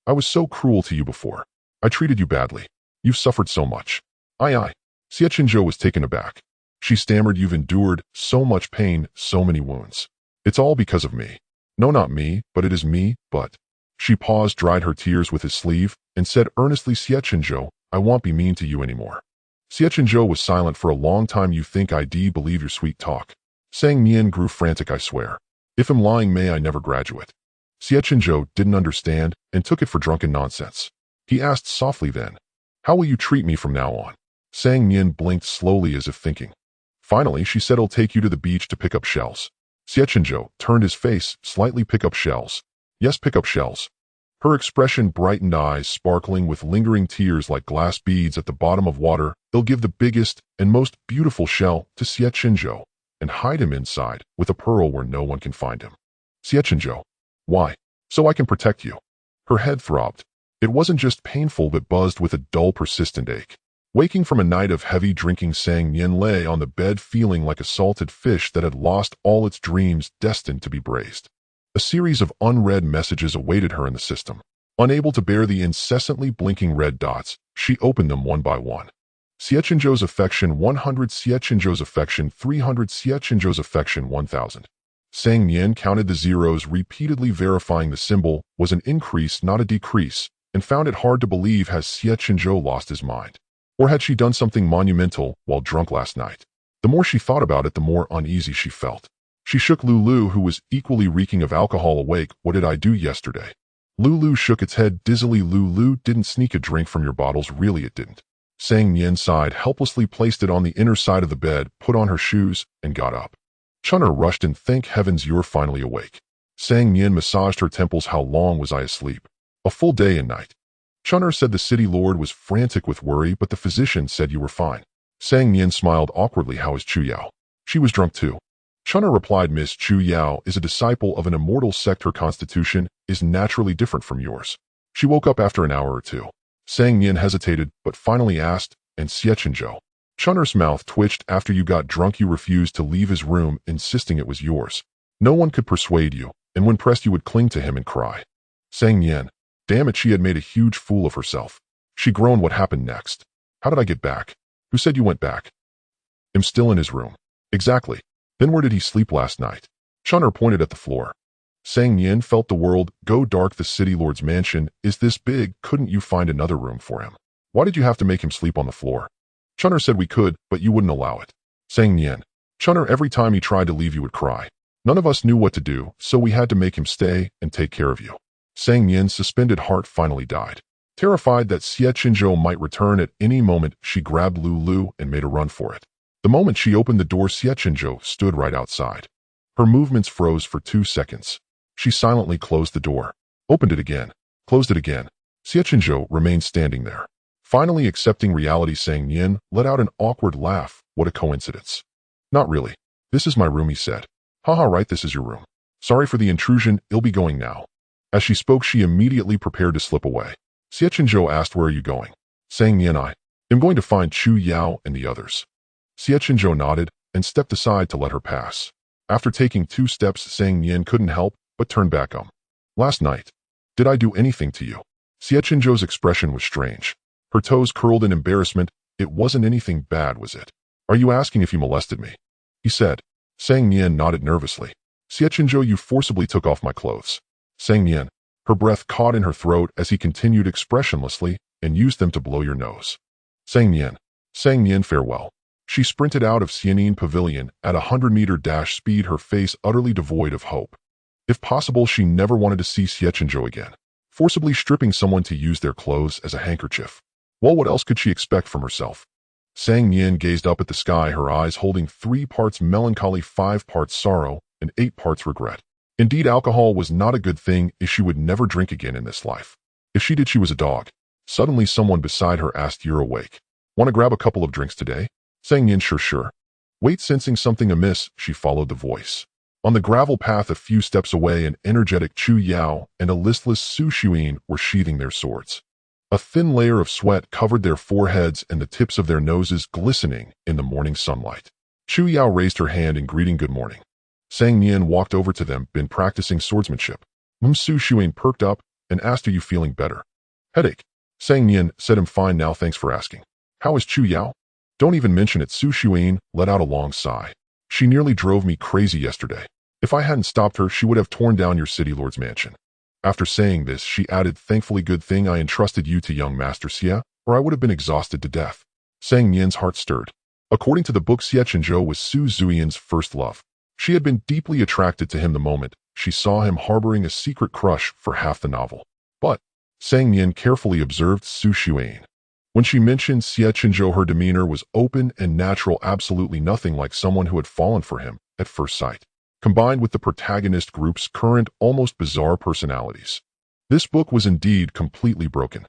"I was so cruel to you before. I treated you badly. You've suffered so much." I. Xie Chenzhou was taken aback. She stammered, "You've endured so much pain, so many wounds. It's all because of me." "No, not me, but it is me, but..." She paused, dried her tears with his sleeve, and said earnestly, "Xie Chenzhou, I won't be mean to you anymore." Xie Chenzhou was silent for a long time. "You think I believe your sweet talk?" Nian grew frantic. "I swear. If I'm lying, may I never graduate." Xie Chenzhou didn't understand and took it for drunken nonsense. He asked softly then, "How will you treat me from now on?" Nian blinked slowly as if thinking. Finally, she said, "I'll take you to the beach to pick up shells." Xie Chenzhou turned his face slightly. "Pick up shells?" "Yes, pick up shells." Her expression brightened, eyes sparkling with lingering tears like glass beads at the bottom of water. "They'll give the biggest and most beautiful shell to Xie Chenzhou and hide him inside with a pearl where no one can find him." "Xie Chenzhou, why?" "So I can protect you." Her head throbbed. It wasn't just painful but buzzed with a dull, persistent ache. Waking from a night of heavy drinking, Nian lay on the bed feeling like a salted fish that had lost all its dreams, destined to be braised. A series of unread messages awaited her in the system. Unable to bear the incessantly blinking red dots, she opened them one by one. Xie Chenzhou's affection 100, Xie Chenzhou's affection 300, Xie Chenzhou's affection 1,000. Nian counted the zeros, repeatedly verifying the symbol was an increase, not a decrease, and found it hard to believe. Has Xie Chenzhou lost his mind? Or had she done something monumental while drunk last night? The more she thought about it, the more uneasy she felt. She shook Lulu, who was equally reeking of alcohol, awake. "What did I do yesterday?" Lulu shook its head dizzily. "Lulu didn't sneak a drink from your bottles, really it didn't." Nian sighed helplessly, placed it on the inner side of the bed, put on her shoes, and got up. Chun'er rushed in. "Thank heavens you're finally awake." Nian massaged her temples. "How long was I asleep?" "A full day and night." Chun'er said the city lord was frantic with worry, but the physician said you were fine. Nian smiled awkwardly. "How is Chu Yao?" "She was drunk too." Chun'er replied, "Miss Chu Yao is a disciple of an immortal sect. Her constitution is naturally different from yours. She woke up after an hour or two." Nian hesitated, but finally asked, "And Xie Chenzhou?" Chun'er's mouth twitched. "After you got drunk, you refused to leave his room, insisting it was yours. No one could persuade you, and when pressed you would cling to him and cry." Nian, damn it, she had made a huge fool of herself. She groaned. "What happened next?" "How did I get back?" "Who said you went back?" "I'm still in his room." "Exactly. Then where did he sleep last night?" Chun'er pointed at the floor. Nian felt the world go dark. The city lord's mansion is this big. Couldn't you find another room for him? Why did you have to make him sleep on the floor? Chun'er said we could, but you wouldn't allow it. Sang Nian. Chun'er, every time he tried to leave you would cry. None of us knew what to do, so we had to make him stay and take care of you. Sang Nian's suspended heart finally died. Terrified that Xie Chenzhou might return at any moment, she grabbed Lulu and made a run for it. The moment she opened the door, Xie Chenzhou stood right outside. Her movements froze for 2 seconds. She silently closed the door, opened it again, closed it again. Xie Chenzhou remained standing there. Finally accepting reality, Sang Nian let out an awkward laugh. What a coincidence. Not really. This is my room, he said. Haha, right, this is your room. Sorry for the intrusion, I'll be going now. As she spoke, she immediately prepared to slip away. Xie Chenzhou asked, where are you going? Sang Nian, I am going to find Chu Yao and the others. Xie Chenzhou nodded and stepped aside to let her pass. After taking 2 steps, Sang Nian couldn't help but turn back. Last night. Did I do anything to you? Xie Chenzhou's expression was strange. Her toes curled in embarrassment. It wasn't anything bad, was it? Are you asking if you molested me? He said. Sang Nian nodded nervously. Xie Chenzhou, you forcibly took off my clothes. Sang Nian. Her breath caught in her throat as he continued expressionlessly, and used them to blow your nose. Sang Nian. Sang Nian, farewell. She sprinted out of Xianin Pavilion at a 100-meter dash speed, her face utterly devoid of hope. If possible, she never wanted to see Xie Chenzhou again. Forcibly stripping someone to use their clothes as a handkerchief. Well, what else could she expect from herself? Sang Nian gazed up at the sky, her eyes holding 3 parts melancholy, 5 parts sorrow, and 8 parts regret. Indeed, alcohol was not a good thing, as she would never drink again in this life. If she did, she was a dog. Suddenly, someone beside her asked, you're awake. Want to grab a couple of drinks today? Sang Nian, sure. Wait, sensing something amiss, she followed the voice. On the gravel path a few steps away, an energetic Chu Yao and a listless Su Xuyin were sheathing their swords. A thin layer of sweat covered their foreheads and the tips of their noses glistening in the morning sunlight. Chu Yao raised her hand in greeting, good morning. Sang Nian walked over to them, been practicing swordsmanship. Su Xuyin perked up and asked, are you feeling better? Headache. Sang Nian said, I'm fine now, thanks for asking. How is Chu Yao? Don't even mention it. Su Xuyin let out a long sigh. She nearly drove me crazy yesterday. If I hadn't stopped her, she would have torn down your city lord's mansion. After saying this, she added, thankfully, good thing I entrusted you to young Master Xie, or I would have been exhausted to death. Sang Nian's heart stirred. According to the book, Xie Chenzhou was Su Zuyin's first love. She had been deeply attracted to him the moment she saw him harboring a secret crush for half the novel. But Sang Nian carefully observed Su Xuyin. When she mentioned Xie Chenzhou, her demeanor was open and natural, absolutely nothing like someone who had fallen for him at first sight. Combined with the protagonist group's current, almost bizarre personalities, this book was indeed completely broken.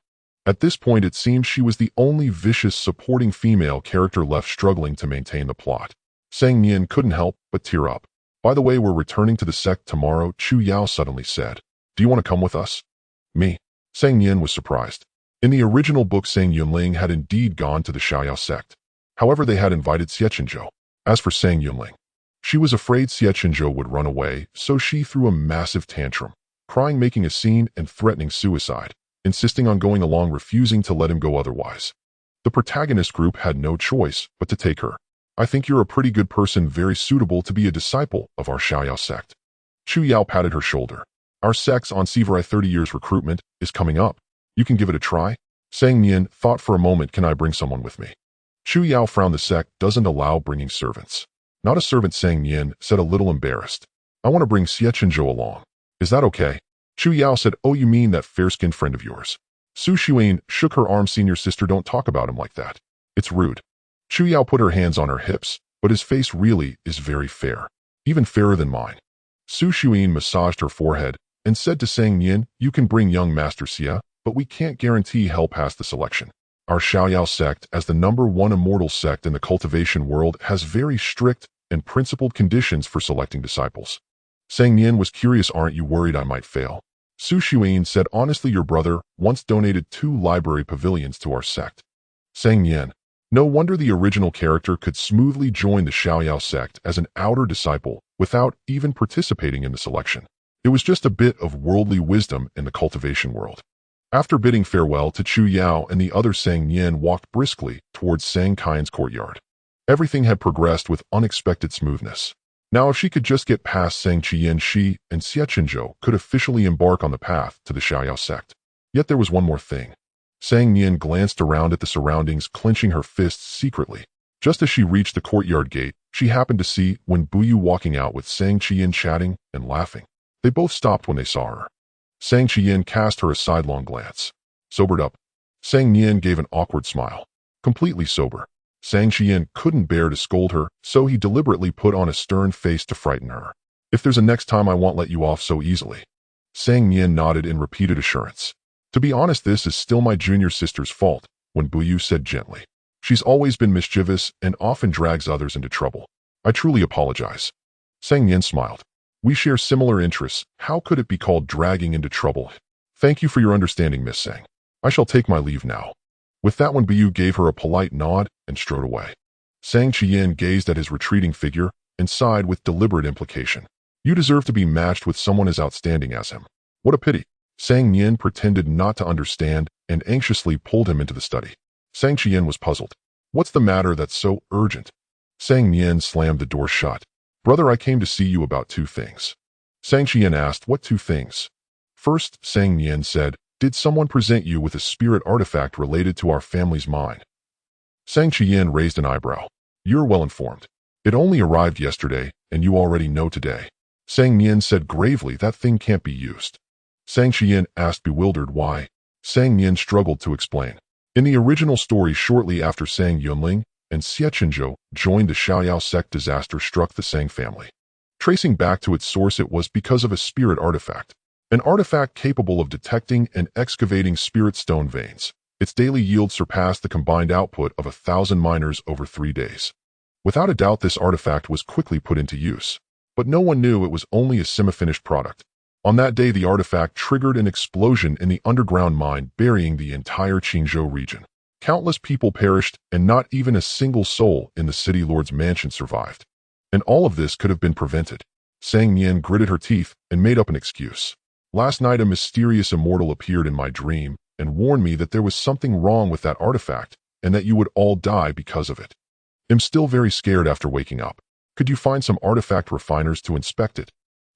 At this point, it seemed she was the only vicious supporting female character left, struggling to maintain the plot. Sang Nian couldn't help but tear up. By the way, we're returning to the sect tomorrow, Chu Yao suddenly said. Do you want to come with us? Me? Sang Nian was surprised. In the original book, Sang Yunling had indeed gone to the Xiaoyao sect. However, they had invited Xie Chenzhou. As for Sang Yunling, she was afraid Xie Chenzhou would run away, so she threw a massive tantrum, crying, making a scene, and threatening suicide, insisting on going along, refusing to let him go otherwise. The protagonist group had no choice but to take her. I think you're a pretty good person, very suitable to be a disciple of our Xiaoyao sect. Chu Yao patted her shoulder. Our sect's on Sivrai 30 years recruitment is coming up. You can give it a try? Sang Nian thought for a moment, can I bring someone with me? Chu Yao frowned. The sect doesn't allow bringing servants. Not a servant, Sang Nian said, a little embarrassed. I want to bring Xie Chenzhou along. Is that okay? Chu Yao said, oh, you mean that fair-skinned friend of yours? Su Xuyin shook her arm. Senior sister, don't talk about him like that. It's rude. Chu Yao put her hands on her hips, but his face really is very fair. Even fairer than mine. Su Xuyin massaged her forehead and said to Sang Nian, you can bring young Master Xie, but we can't guarantee he'll pass the selection. Our Xiaoyao sect, as the #1 immortal sect in the cultivation world, has very strict and principled conditions for selecting disciples. Sang Nian was curious. Aren't you worried I might fail? Su Xuyin said, honestly, your brother once donated 2 library pavilions to our sect. Sang Nian. No wonder the original character could smoothly join the Xiaoyao sect as an outer disciple without even participating in the selection. It was just a bit of worldly wisdom in the cultivation world. After bidding farewell to Chu Yao and the other, Sang Nian walked briskly towards Sang Kai's courtyard. Everything had progressed with unexpected smoothness. Now, if she could just get past Sang Qian, she and Xie Chenzhou could officially embark on the path to the Xiaoyao sect. Yet there was one more thing. Sang Nian glanced around at the surroundings, clenching her fists secretly. Just as she reached the courtyard gate, she happened to see Bough walking out with Sang Qian chatting and laughing. They both stopped when they saw her. Sang Qian cast her a sidelong glance. Sobered up. Sang Nian gave an awkward smile. Completely sober. Sang Qian couldn't bear to scold her, so he deliberately put on a stern face to frighten her. If there's a next time, I won't let you off so easily. Sang Nian nodded in repeated assurance. To be honest, this is still my junior sister's fault, Bough said gently. She's always been mischievous and often drags others into trouble. I truly apologize. Sang Nian smiled. We share similar interests. How could it be called dragging into trouble? Thank you for your understanding, Miss Sang. I shall take my leave now. With that, Bough gave her a polite nod and strode away. Sang Qian gazed at his retreating figure and sighed with deliberate implication. You deserve to be matched with someone as outstanding as him. What a pity. Sang Nian pretended not to understand and anxiously pulled him into the study. Sang Qian was puzzled. What's the matter that's so urgent? Sang Nian slammed the door shut. Brother, I came to see you about two things. Sang Qian asked, what two things? First, Sang Nian said, did someone present you with a spirit artifact related to our family's mine? Sang Qian raised an eyebrow. You're well informed. It only arrived yesterday, and you already know today. Sang Nian said gravely, that thing can't be used. Sang Qian asked, bewildered, why? Sang Nian struggled to explain. In the original story, shortly after Sang Yunling and Xie Chenzhou joined the Xiaoyao sect, disaster struck the Sang family. Tracing back to its source, it was because of a spirit artifact. An artifact capable of detecting and excavating spirit stone veins. Its daily yield surpassed the combined output of 1,000 miners over 3 days. Without a doubt, this artifact was quickly put into use. But no one knew it was only a semi-finished product. On that day, the artifact triggered an explosion in the underground mine, burying the entire Xinzhou region. Countless people perished, and not even a single soul in the city lord's mansion survived. And all of this could have been prevented. Sang Nian gritted her teeth and made up an excuse. Last night, a mysterious immortal appeared in my dream and warned me that there was something wrong with that artifact and that you would all die because of it. I'm still very scared after waking up. Could you find some artifact refiners to inspect it?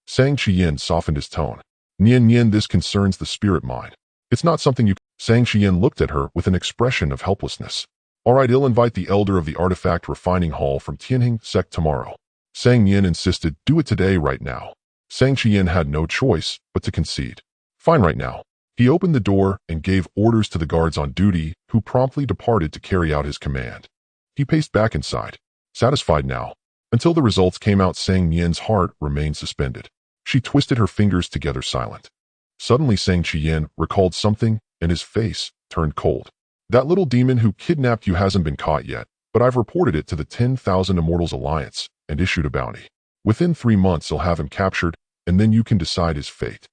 Sang Qian softened his tone. Nian, this concerns the spirit mine. It's not something you... Sang Qian looked at her with an expression of helplessness. All right, I'll invite the elder of the artifact refining hall from Tianheng sect tomorrow. Sang Nian insisted, do it today, right now. Sang Qian had no choice but to concede. Fine, right now. He opened the door and gave orders to the guards on duty, who promptly departed to carry out his command. He paced back inside. Satisfied now. Until the results came out, Sang Nian's heart remained suspended. She twisted her fingers together, silent. Suddenly, Sang Qian recalled something, and his face turned cold. That little demon who kidnapped you hasn't been caught yet, but I've reported it to the 10,000 Immortals Alliance and issued a bounty. Within 3 months, I'll have him captured, and then you can decide his fate.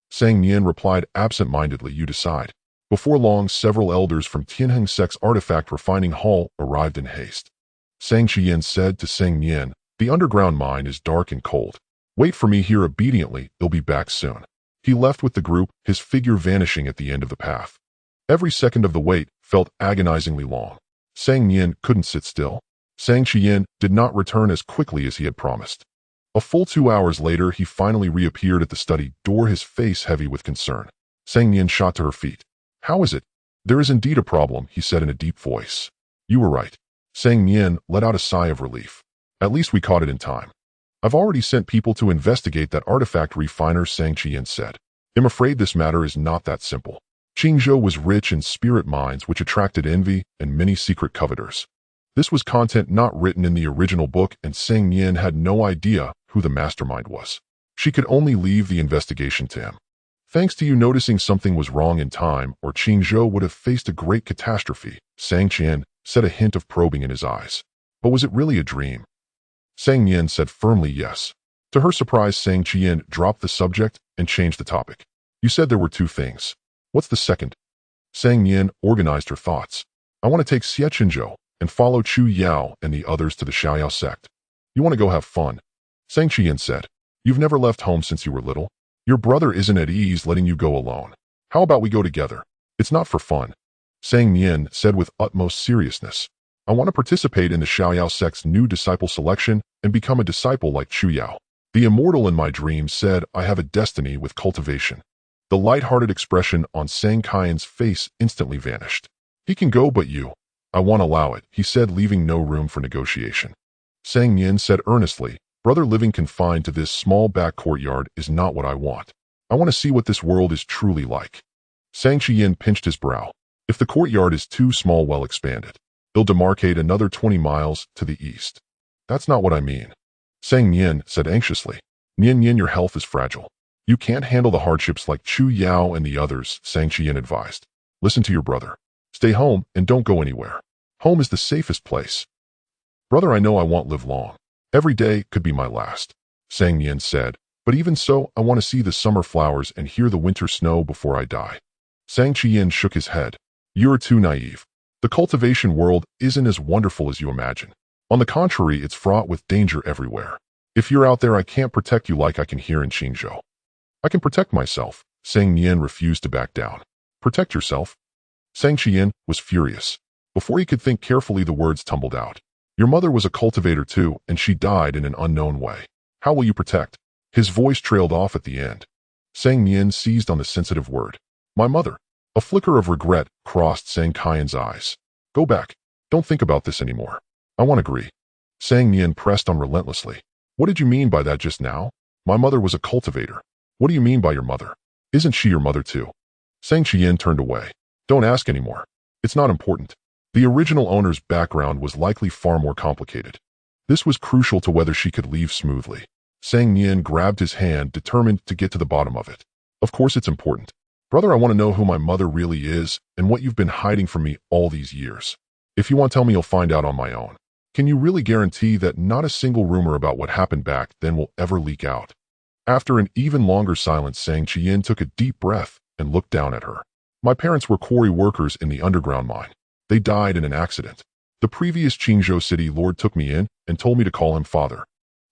Sang Nian replied absent-mindedly, you decide. Before long, several elders from Tianheng sect's artifact refining hall arrived in haste. Sang Qian said to Sang Nian, the underground mine is dark and cold. Wait for me here obediently, they'll be back soon. He left with the group, his figure vanishing at the end of the path. Every second of the wait felt agonizingly long. Sang Nian couldn't sit still. Sang Qian did not return as quickly as he had promised. A full 2 hours later, he finally reappeared at the study door, his face heavy with concern. Sang Nian shot to her feet. How is it? There is indeed a problem, he said in a deep voice. You were right. Sang Nian let out a sigh of relief. At least we caught it in time. I've already sent people to investigate that artifact refiner, Sang Qian said. I'm afraid this matter is not that simple. Xinzhou was rich in spirit mines which attracted envy and many secret coveters. This was content not written in the original book, and Sang Nian had no idea who the mastermind was. She could only leave the investigation to him. Thanks to you noticing something was wrong in time, or Xinzhou would have faced a great catastrophe, Sang Qian said, a hint of probing in his eyes. But was it really a dream? Sang Nian said firmly yes. To her surprise, Sang Qian dropped the subject and changed the topic. You said there were 2 things. What's the second? Sang Nian organized her thoughts. I want to take Xie Chenzhou and follow Chu Yao and the others to the Xiaoyao sect. You want to go have fun? Sang Qian said. You've never left home since you were little. Your brother isn't at ease letting you go alone. How about we go together? It's not for fun. Sang Nian said with utmost seriousness. I want to participate in the Xiaoyao sect's new disciple selection and become a disciple like Chu Yao. The immortal in my dreams said I have a destiny with cultivation. The light-hearted expression on Sang Qian's face instantly vanished. He can go, but you. I won't allow it, he said, leaving no room for negotiation. Sang Nian said earnestly, brother, living confined to this small back courtyard is not what I want. I want to see what this world is truly like. Sang Qian pinched his brow. If the courtyard is too small, well expanded, they'll demarcate another 20 miles to the east. That's not what I mean. Sang Nian said anxiously. Nian, your health is fragile. You can't handle the hardships like Chu Yao and the others, Sang Qian advised. Listen to your brother. Stay home and don't go anywhere. Home is the safest place. Brother, I know I won't live long. Every day could be my last, Sang Nian said, but even so, I want to see the summer flowers and hear the winter snow before I die. Sang Qian shook his head. You're too naive. The cultivation world isn't as wonderful as you imagine. On the contrary, it's fraught with danger everywhere. If you're out there, I can't protect you like I can here in Xie. I can protect myself. Sang Nian refused to back down. Protect yourself? Sang Qian was furious. Before he could think carefully, the words tumbled out. Your mother was a cultivator too, and she died in an unknown way. How will you protect? His voice trailed off at the end. Sang Nian seized on the sensitive word. My mother. A flicker of regret crossed Sang Qian's eyes. Go back. Don't think about this anymore. I won't agree. Sang Nian pressed on relentlessly. What did you mean by that just now? My mother was a cultivator. What do you mean by your mother? Isn't she your mother too? Sang Qian turned away. Don't ask anymore. It's not important. The original owner's background was likely far more complicated. This was crucial to whether she could leave smoothly. Sang Nian grabbed his hand, determined to get to the bottom of it. Of course it's important. Brother, I want to know who my mother really is and what you've been hiding from me all these years. If you won't tell me, you'll find out on my own. Can you really guarantee that not a single rumor about what happened back then will ever leak out? After an even longer silence, Sang Qian took a deep breath and looked down at her. My parents were quarry workers in the underground mine. They died in an accident. The previous Xie city lord took me in and told me to call him father.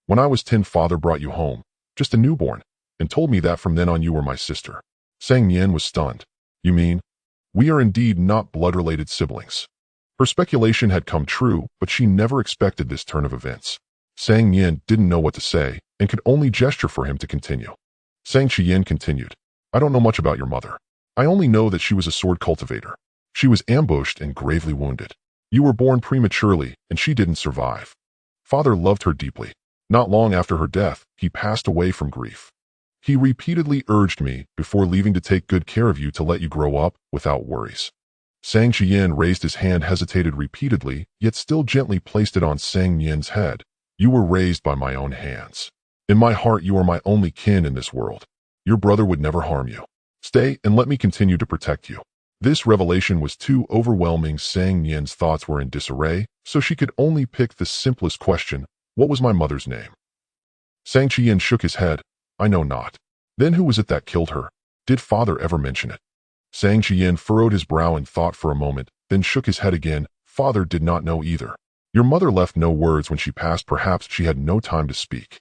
When I was 10, father brought you home, just a newborn, and told me that from then on you were my sister. Sang Nian was stunned. You mean? We are indeed not blood-related siblings. Her speculation had come true, but she never expected this turn of events. Sang Nian didn't know what to say and could only gesture for him to continue. Sang Qian continued. I don't know much about your mother. I only know that she was a sword cultivator. She was ambushed and gravely wounded. You were born prematurely, and she didn't survive. Father loved her deeply. Not long after her death, he passed away from grief. He repeatedly urged me, before leaving, to take good care of you, to let you grow up without worries. Sang Qian raised his hand, hesitated repeatedly, yet still gently placed it on Sang Nian's head. You were raised by my own hands. In my heart, you are my only kin in this world. Your brother would never harm you. Stay and let me continue to protect you. This revelation was too overwhelming. Sang Nian's thoughts were in disarray, so she could only pick the simplest question. What was my mother's name? Sang Qian shook his head. I know not. Then who was it that killed her? Did father ever mention it? Sang Qian furrowed his brow in thought for a moment, then shook his head again. Father did not know either. Your mother left no words when she passed. Perhaps she had no time to speak.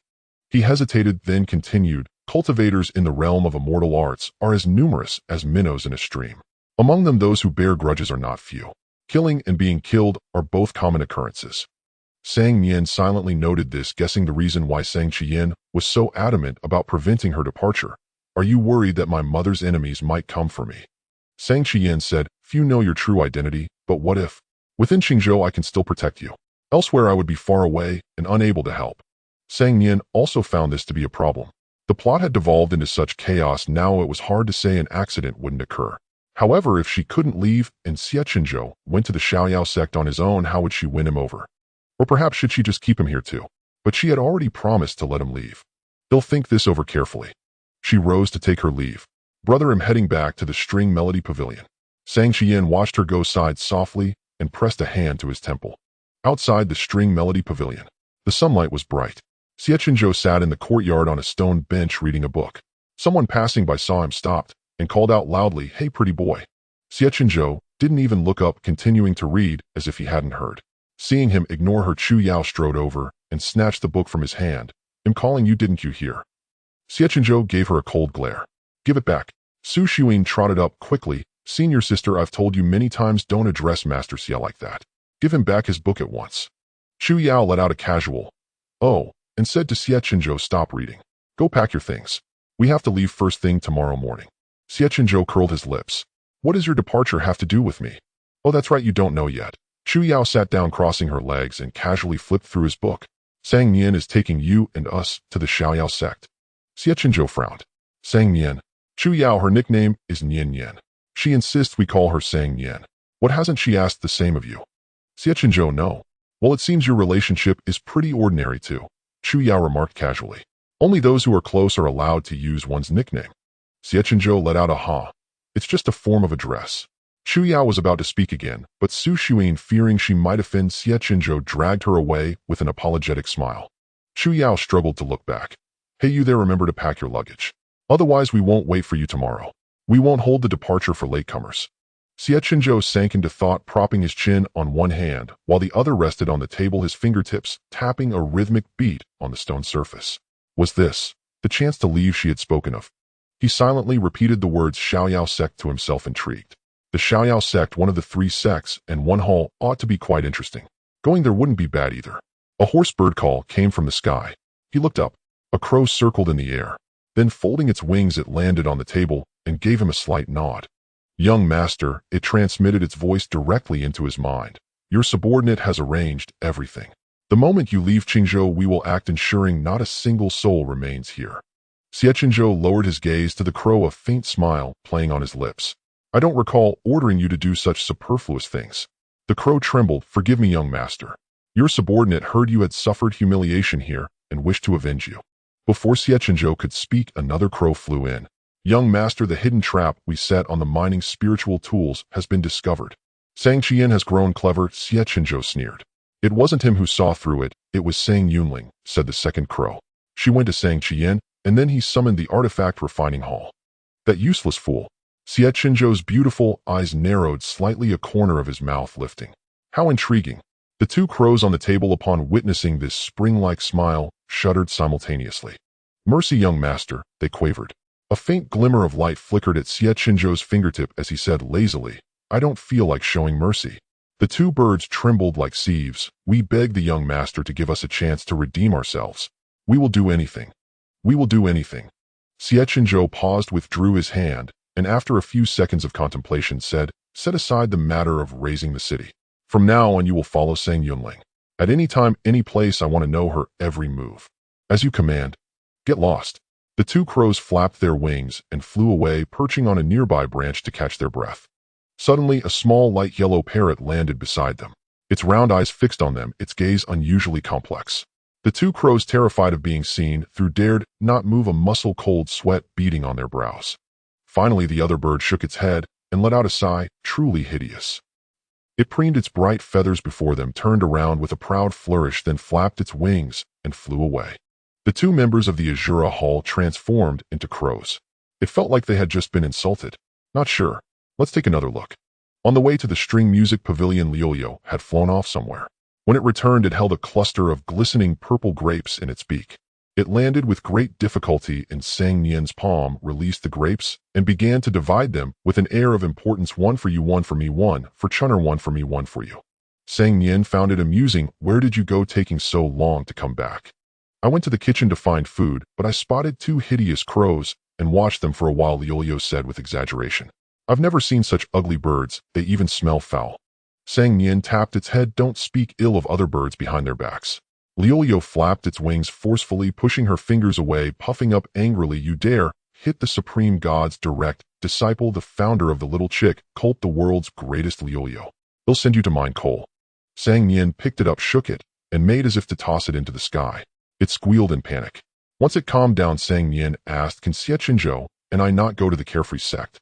He hesitated, then continued. Cultivators in the realm of immortal arts are as numerous as minnows in a stream. Among them, those who bear grudges are not few. Killing and being killed are both common occurrences. Sang Nian silently noted this, guessing the reason why Sang Qian was so adamant about preventing her departure. Are you worried that my mother's enemies might come for me? Sang Qian said, few know your true identity, but what if? Within Xie I can still protect you. Elsewhere I would be far away and unable to help. Sang Nian also found this to be a problem. The plot had devolved into such chaos now it was hard to say an accident wouldn't occur. However, if she couldn't leave and Xie Chenzhou went to the Xiaoyao sect on his own, how would she win him over? Or perhaps should she just keep him here too? But she had already promised to let him leave. He'll think this over carefully. She rose to take her leave. Brother, I'm heading back to the String Melody Pavilion. Sang Qian watched her go, sighed softly, and pressed a hand to his temple. Outside the String Melody Pavilion, the sunlight was bright. Xie Chenzhou sat in the courtyard on a stone bench reading a book. Someone passing by saw him, stopped, and called out loudly, Hey pretty boy. Xie Chenzhou didn't even look up, continuing to read as if he hadn't heard. Seeing him ignore her, Chu Yao strode over and snatched the book from his hand. I'm calling you, didn't you hear? Xie Chenzhou gave her a cold glare. Give it back. Su Xuan trotted up quickly. Senior sister, I've told you many times, don't address Master Xie like that. Give him back his book at once. Chu Yao let out a casual, oh, and said to Xie Chenzhou, stop reading. Go pack your things. We have to leave first thing tomorrow morning. Xie Chenzhou curled his lips. What does your departure have to do with me? Oh, that's right, you don't know yet. Chu Yao sat down crossing her legs and casually flipped through his book. Sang Nian is taking you and us to the Xiaoyao sect. Xie Chenzhou frowned. Sang Nian. Chu Yao, her nickname is Nian. She insists we call her Sang Nian. What hasn't she asked the same of you? Xie Chenzhou, no. Well, it seems your relationship is pretty ordinary too, Chu Yao remarked casually. Only those who are close are allowed to use one's nickname. Xie Chenzhou let out a ha. It's just a form of address. Chu Yao was about to speak again, but Su Xuyin, fearing she might offend Xie Chenzhou, dragged her away with an apologetic smile. Chu Yao struggled to look back. Hey, you there, remember to pack your luggage. Otherwise we won't wait for you tomorrow. We won't hold the departure for latecomers. Xie Chenzhou sank into thought, propping his chin on one hand, while the other rested on the table, his fingertips tapping a rhythmic beat on the stone surface. Was this the chance to leave she had spoken of? He silently repeated the words Xiaoyao sect to himself, intrigued. The Xiaoyao sect, one of the 3 sects and one hall, ought to be quite interesting. Going there wouldn't be bad either. A hoarse bird call came from the sky. He looked up. A crow circled in the air. Then, folding its wings, it landed on the table and gave him a slight nod. Young master, it transmitted its voice directly into his mind. Your subordinate has arranged everything. The moment you leave Qingzhou, we will act ensuring not a single soul remains here. Xie Chenzhou lowered his gaze to the crow, a faint smile playing on his lips. I don't recall ordering you to do such superfluous things. The crow trembled. Forgive me, young master. Your subordinate heard you had suffered humiliation here and wished to avenge you. Before Xie Chenzhou could speak, another crow flew in. Young master, the hidden trap we set on the mining spiritual tools has been discovered. Sang Qian has grown clever, Xie Chenzhou sneered. It wasn't him who saw through it, it was Sang Yunling, said the second crow. She went to Sang Qian, and then he summoned the artifact refining hall. That useless fool. Xie Chenzhou's beautiful eyes narrowed slightly, a corner of his mouth lifting. How intriguing. The 2 crows on the table, upon witnessing this spring-like smile, shuddered simultaneously. Mercy, young master, they quavered. A faint glimmer of light flickered at Xie Chenzhou's fingertip as he said lazily, I don't feel like showing mercy. The 2 birds trembled like sieves. We beg the young master to give us a chance to redeem ourselves. We will do anything. We will do anything. Xie Chenzhou paused, withdrew his hand, and after a few seconds of contemplation said, set aside the matter of raising the city. From now on you will follow Sang Yunling. At any time, any place, I want to know her every move. As you command. Get lost. The 2 crows flapped their wings and flew away, perching on a nearby branch to catch their breath. Suddenly, a small light yellow parrot landed beside them. Its round eyes fixed on them, its gaze unusually complex. The 2 crows, terrified of being seen through, dared not move, a muscle, cold sweat beating on their brows. Finally, the other bird shook its head and let out a sigh, truly hideous. It preened its bright feathers before them, turned around with a proud flourish, then flapped its wings and flew away. The 2 members of the Azura Hall transformed into crows. It felt like they had just been insulted. Not sure. Let's take another look. On the way to the string music pavilion, Liolio had flown off somewhere. When it returned, it held a cluster of glistening purple grapes in its beak. It landed with great difficulty in Sang Nian's palm, released the grapes, and began to divide them with an air of importance. 1 for you, 1 for me, 1 for Chunner, 1 for me, 1 for you. Sang Nian found it amusing. Where did you go, taking so long to come back? I went to the kitchen to find food, but I spotted 2 hideous crows and watched them for a while, Liolio said with exaggeration. I've never seen such ugly birds, they even smell foul. Sang Nian tapped its head. Don't speak ill of other birds behind their backs. Liolio flapped its wings forcefully, pushing her fingers away, puffing up angrily. You dare hit the supreme god's direct disciple, the founder of the little chick cult, the world's greatest. Liolio, they'll send you to mine coal. Sang Nian picked it up, shook it, and made as if to toss it into the sky. It squealed in panic. Once it calmed down, Sang Nian asked, can Xie Chenzhou and I not go to the carefree sect?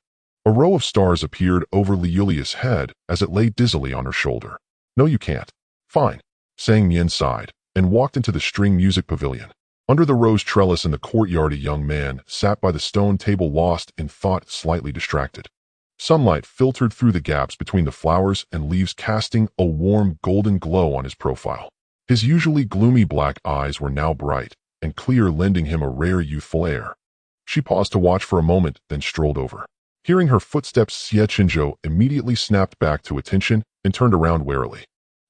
A row of stars appeared over Liulia's head as it lay dizzily on her shoulder. No, you can't. Fine. Sang Nian sighed and walked into the string music pavilion. Under the rose trellis in the courtyard, a young man sat by the stone table, lost in thought, slightly distracted. Sunlight filtered through the gaps between the flowers and leaves, casting a warm golden glow on his profile. His usually gloomy black eyes were now bright and clear, lending him a rare youthful air. She paused to watch for a moment, then strolled over. Hearing her footsteps, Xie Chenzhou immediately snapped back to attention and turned around warily.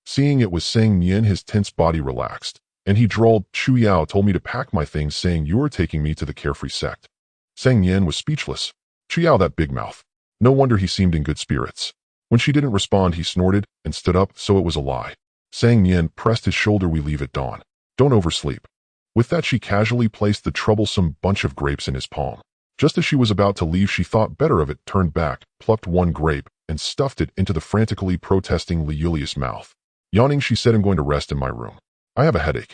Seeing it was Sang Nian, his tense body relaxed, and he drawled, Chu Yao told me to pack my things, saying you're taking me to the carefree sect. Sang Nian was speechless. Chiao, that big mouth. No wonder he seemed in good spirits. When she didn't respond, he snorted and stood up, so it was a lie. Sang Nian pressed his shoulder. We leave at dawn. Don't oversleep. With that, she casually placed the troublesome bunch of grapes in his palm. Just as she was about to leave, she thought better of it, turned back, plucked one grape, and stuffed it into the frantically protesting Liulius' mouth. Yawning, she said, I'm going to rest in my room. I have a headache.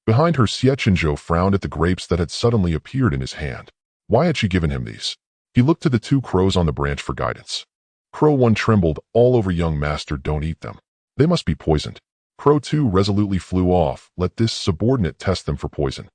Behind her, Xie Chenzhou frowned at the grapes that had suddenly appeared in his hand. Why had she given him these? He looked to the two crows on the branch for guidance. Crow 1 trembled all over. Young master, don't eat them. They must be poisoned. Crow 2 resolutely flew off. Let this subordinate test them for poison.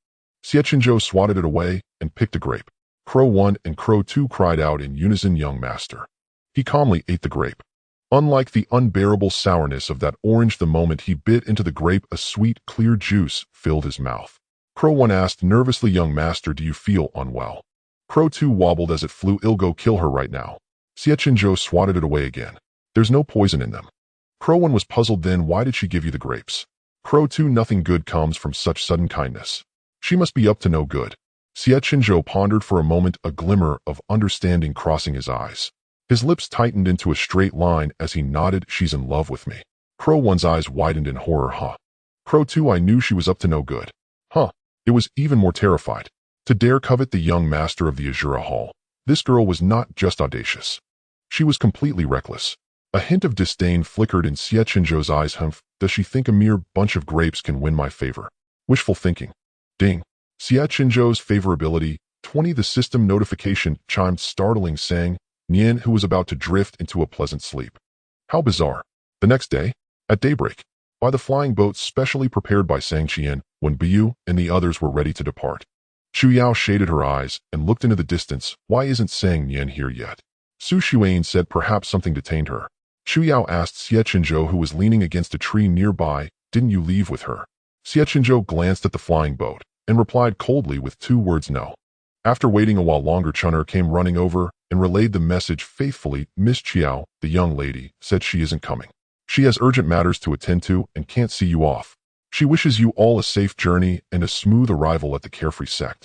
Xie Chenzhou swatted it away and picked a grape. Crow 1 and Crow 2 cried out in unison, young master. He calmly ate the grape. Unlike the unbearable sourness of that orange, the moment he bit into the grape, a sweet, clear juice filled his mouth. Crow 1 asked nervously, young master, do you feel unwell? Crow 2 wobbled as it flew. I'll go kill her right now. Xie Chenzhou swatted it away again. There's no poison in them. Crow 1 was puzzled. Then why did she give you the grapes? Crow 2, nothing good comes from such sudden kindness. She must be up to no good. Xie Chenzhou pondered for a moment, a glimmer of understanding crossing his eyes. His lips tightened into a straight line as he nodded. She's in love with me. Crow 1's eyes widened in horror. Huh. Crow 2, I knew she was up to no good. Huh. It was even more terrified. To dare covet the young master of the Azura Hall. This girl was not just audacious. She was completely reckless. A hint of disdain flickered in Xie Chenzhou's eyes. Humph, does she think a mere bunch of grapes can win my favor? Wishful thinking. Ding. Xie Chenzhou's favorability, 20. The system notification chimed, startling, saying, Nian, who was about to drift into a pleasant sleep. How bizarre. The next day, at daybreak, by the flying boat specially prepared by Sang Qian, when Bough and the others were ready to depart. Chu Yao shaded her eyes and looked into the distance. Why isn't Sang Nian here yet? Su Xuan said perhaps something detained her. Chu Yao asked Xie Chenzhou, who was leaning against a tree nearby, didn't you leave with her? Xie Chenzhou glanced at the flying boat and replied coldly with 2 words, no. After waiting a while longer, Chun'er came running over and relayed the message faithfully. Miss Chiao, the young lady, said she isn't coming. She has urgent matters to attend to and can't see you off. She wishes you all a safe journey and a smooth arrival at the Carefree sect.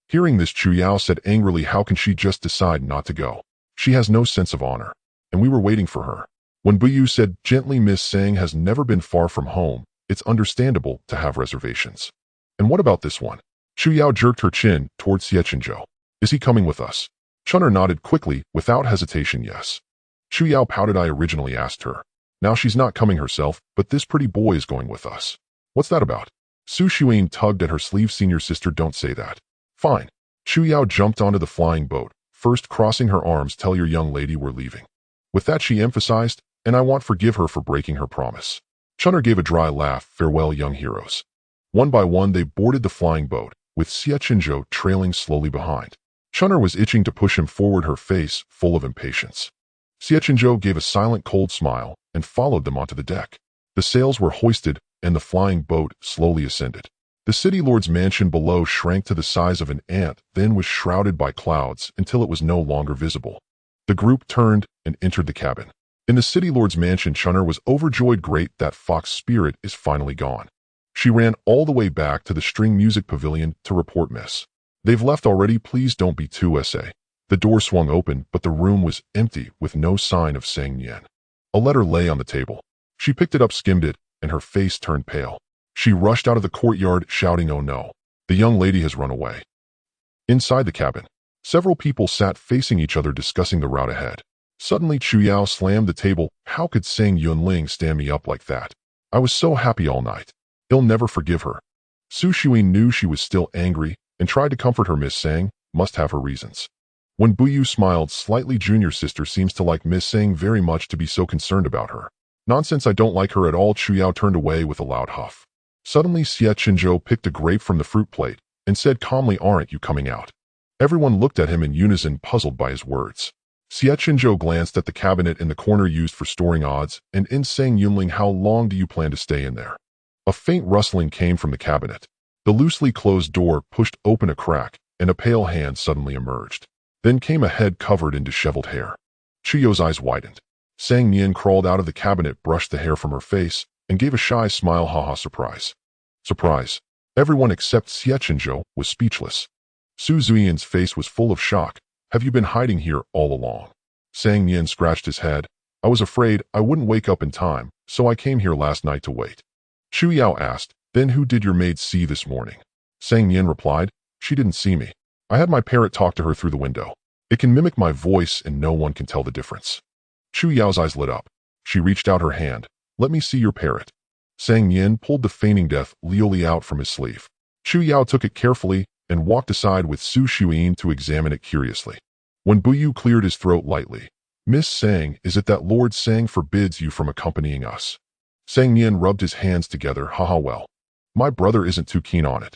Hearing this, Chu Yao said angrily, how can she just decide not to go? She has no sense of honor. And we were waiting for her. When Bough said gently, Miss Sang has never been far from home. It's understandable to have reservations. And what about this one? Chu Yao jerked her chin toward Xie Chenzhou. Is he coming with us? Chun'er nodded quickly, without hesitation, yes. Chu Yao pouted. I originally asked her. Now she's not coming herself, but this pretty boy is going with us. What's that about? Su Xuan tugged at her sleeve. Senior sister, don't say that. Fine. Chu Yao jumped onto the flying boat, first crossing her arms. Tell your young lady we're leaving. With that, she emphasized, and I won't forgive her for breaking her promise. Chun'er gave a dry laugh. Farewell, young heroes. One by one, they boarded the flying boat, with Xie Chenzhou trailing slowly behind. Chun'er was itching to push him forward, her face full of impatience. Xie Chenzhou gave a silent, cold smile and followed them onto the deck. The sails were hoisted, and the flying boat slowly ascended. The city lord's mansion below shrank to the size of an ant, then was shrouded by clouds until it was no longer visible. The group turned and entered the cabin. In the city lord's mansion, Chun'er was overjoyed. Great, that fox spirit is finally gone. She ran all the way back to the string music pavilion to report, Miss. They've left already, please don't be too SA. The door swung open, but the room was empty with no sign of Sang Nian. A letter lay on the table. She picked it up, skimmed it, and her face turned pale. She rushed out of the courtyard, shouting, oh no, the young lady has run away. Inside the cabin, several people sat facing each other discussing the route ahead. Suddenly, Chu Yao slammed the table. How could Sang Yunling stand me up like that? I was so happy all night. He'll never forgive her. Su Xuan knew she was still angry and tried to comfort her. Miss Sang must have her reasons. When Bough smiled slightly, junior sister seems to like Miss Sang very much to be so concerned about her. Nonsense, I don't like her at all. Chu Yao turned away with a loud huff. Suddenly, Xie Chenzhou picked a grape from the fruit plate and said calmly, aren't you coming out? Everyone looked at him in unison, puzzled by his words. Xie Chenzhou glanced at the cabinet in the corner used for storing odds and in Sang Yunling, how long do you plan to stay in there? A faint rustling came from the cabinet. The loosely closed door pushed open a crack, and a pale hand suddenly emerged. Then came a head covered in disheveled hair. Chu Yao's eyes widened. Sang Nian crawled out of the cabinet, brushed the hair from her face, and gave a shy smile. Haha, surprise. Surprise. Everyone except Xie Chenzhou was speechless. Su Zuian's face was full of shock, Have you been hiding here all along? Sang Nian scratched his head. I was afraid I wouldn't wake up in time, so I came here last night to wait. Chu Yao asked, then who did your maid see this morning? Sang Nian replied, she didn't see me. I had my parrot talk to her through the window. It can mimic my voice and no one can tell the difference. Chu Yao's eyes lit up. She reached out her hand. Let me see your parrot. Sang Nian pulled the feigning death Lioli out from his sleeve. Chu Yao took it carefully and walked aside with Su Shuyin to examine it curiously. When Bough cleared his throat lightly, Miss Sang, is it that Lord Sang forbids you from accompanying us? Sang Nian rubbed his hands together, haha well. My brother isn't too keen on it.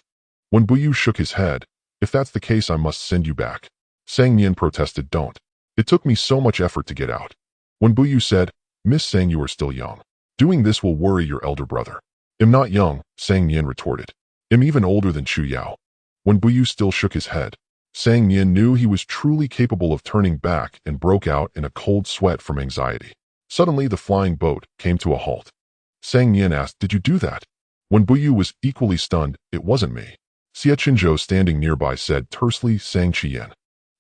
When Bough shook his head, if that's the case I must send you back. Sang Nian protested, don't. It took me so much effort to get out. When Bough said, Miss Sang you are still young. Doing this will worry your elder brother. I'm not young, Sang Nian retorted. I'm even older than Chu Yao. When Bough still shook his head, Sang Nian knew he was truly capable of turning back and broke out in a cold sweat from anxiety. Suddenly the flying boat came to a halt. Sang Nian asked, did you do that? When Bough was equally stunned, it wasn't me. Xie Chenzhou standing nearby said tersely, Sang Qian.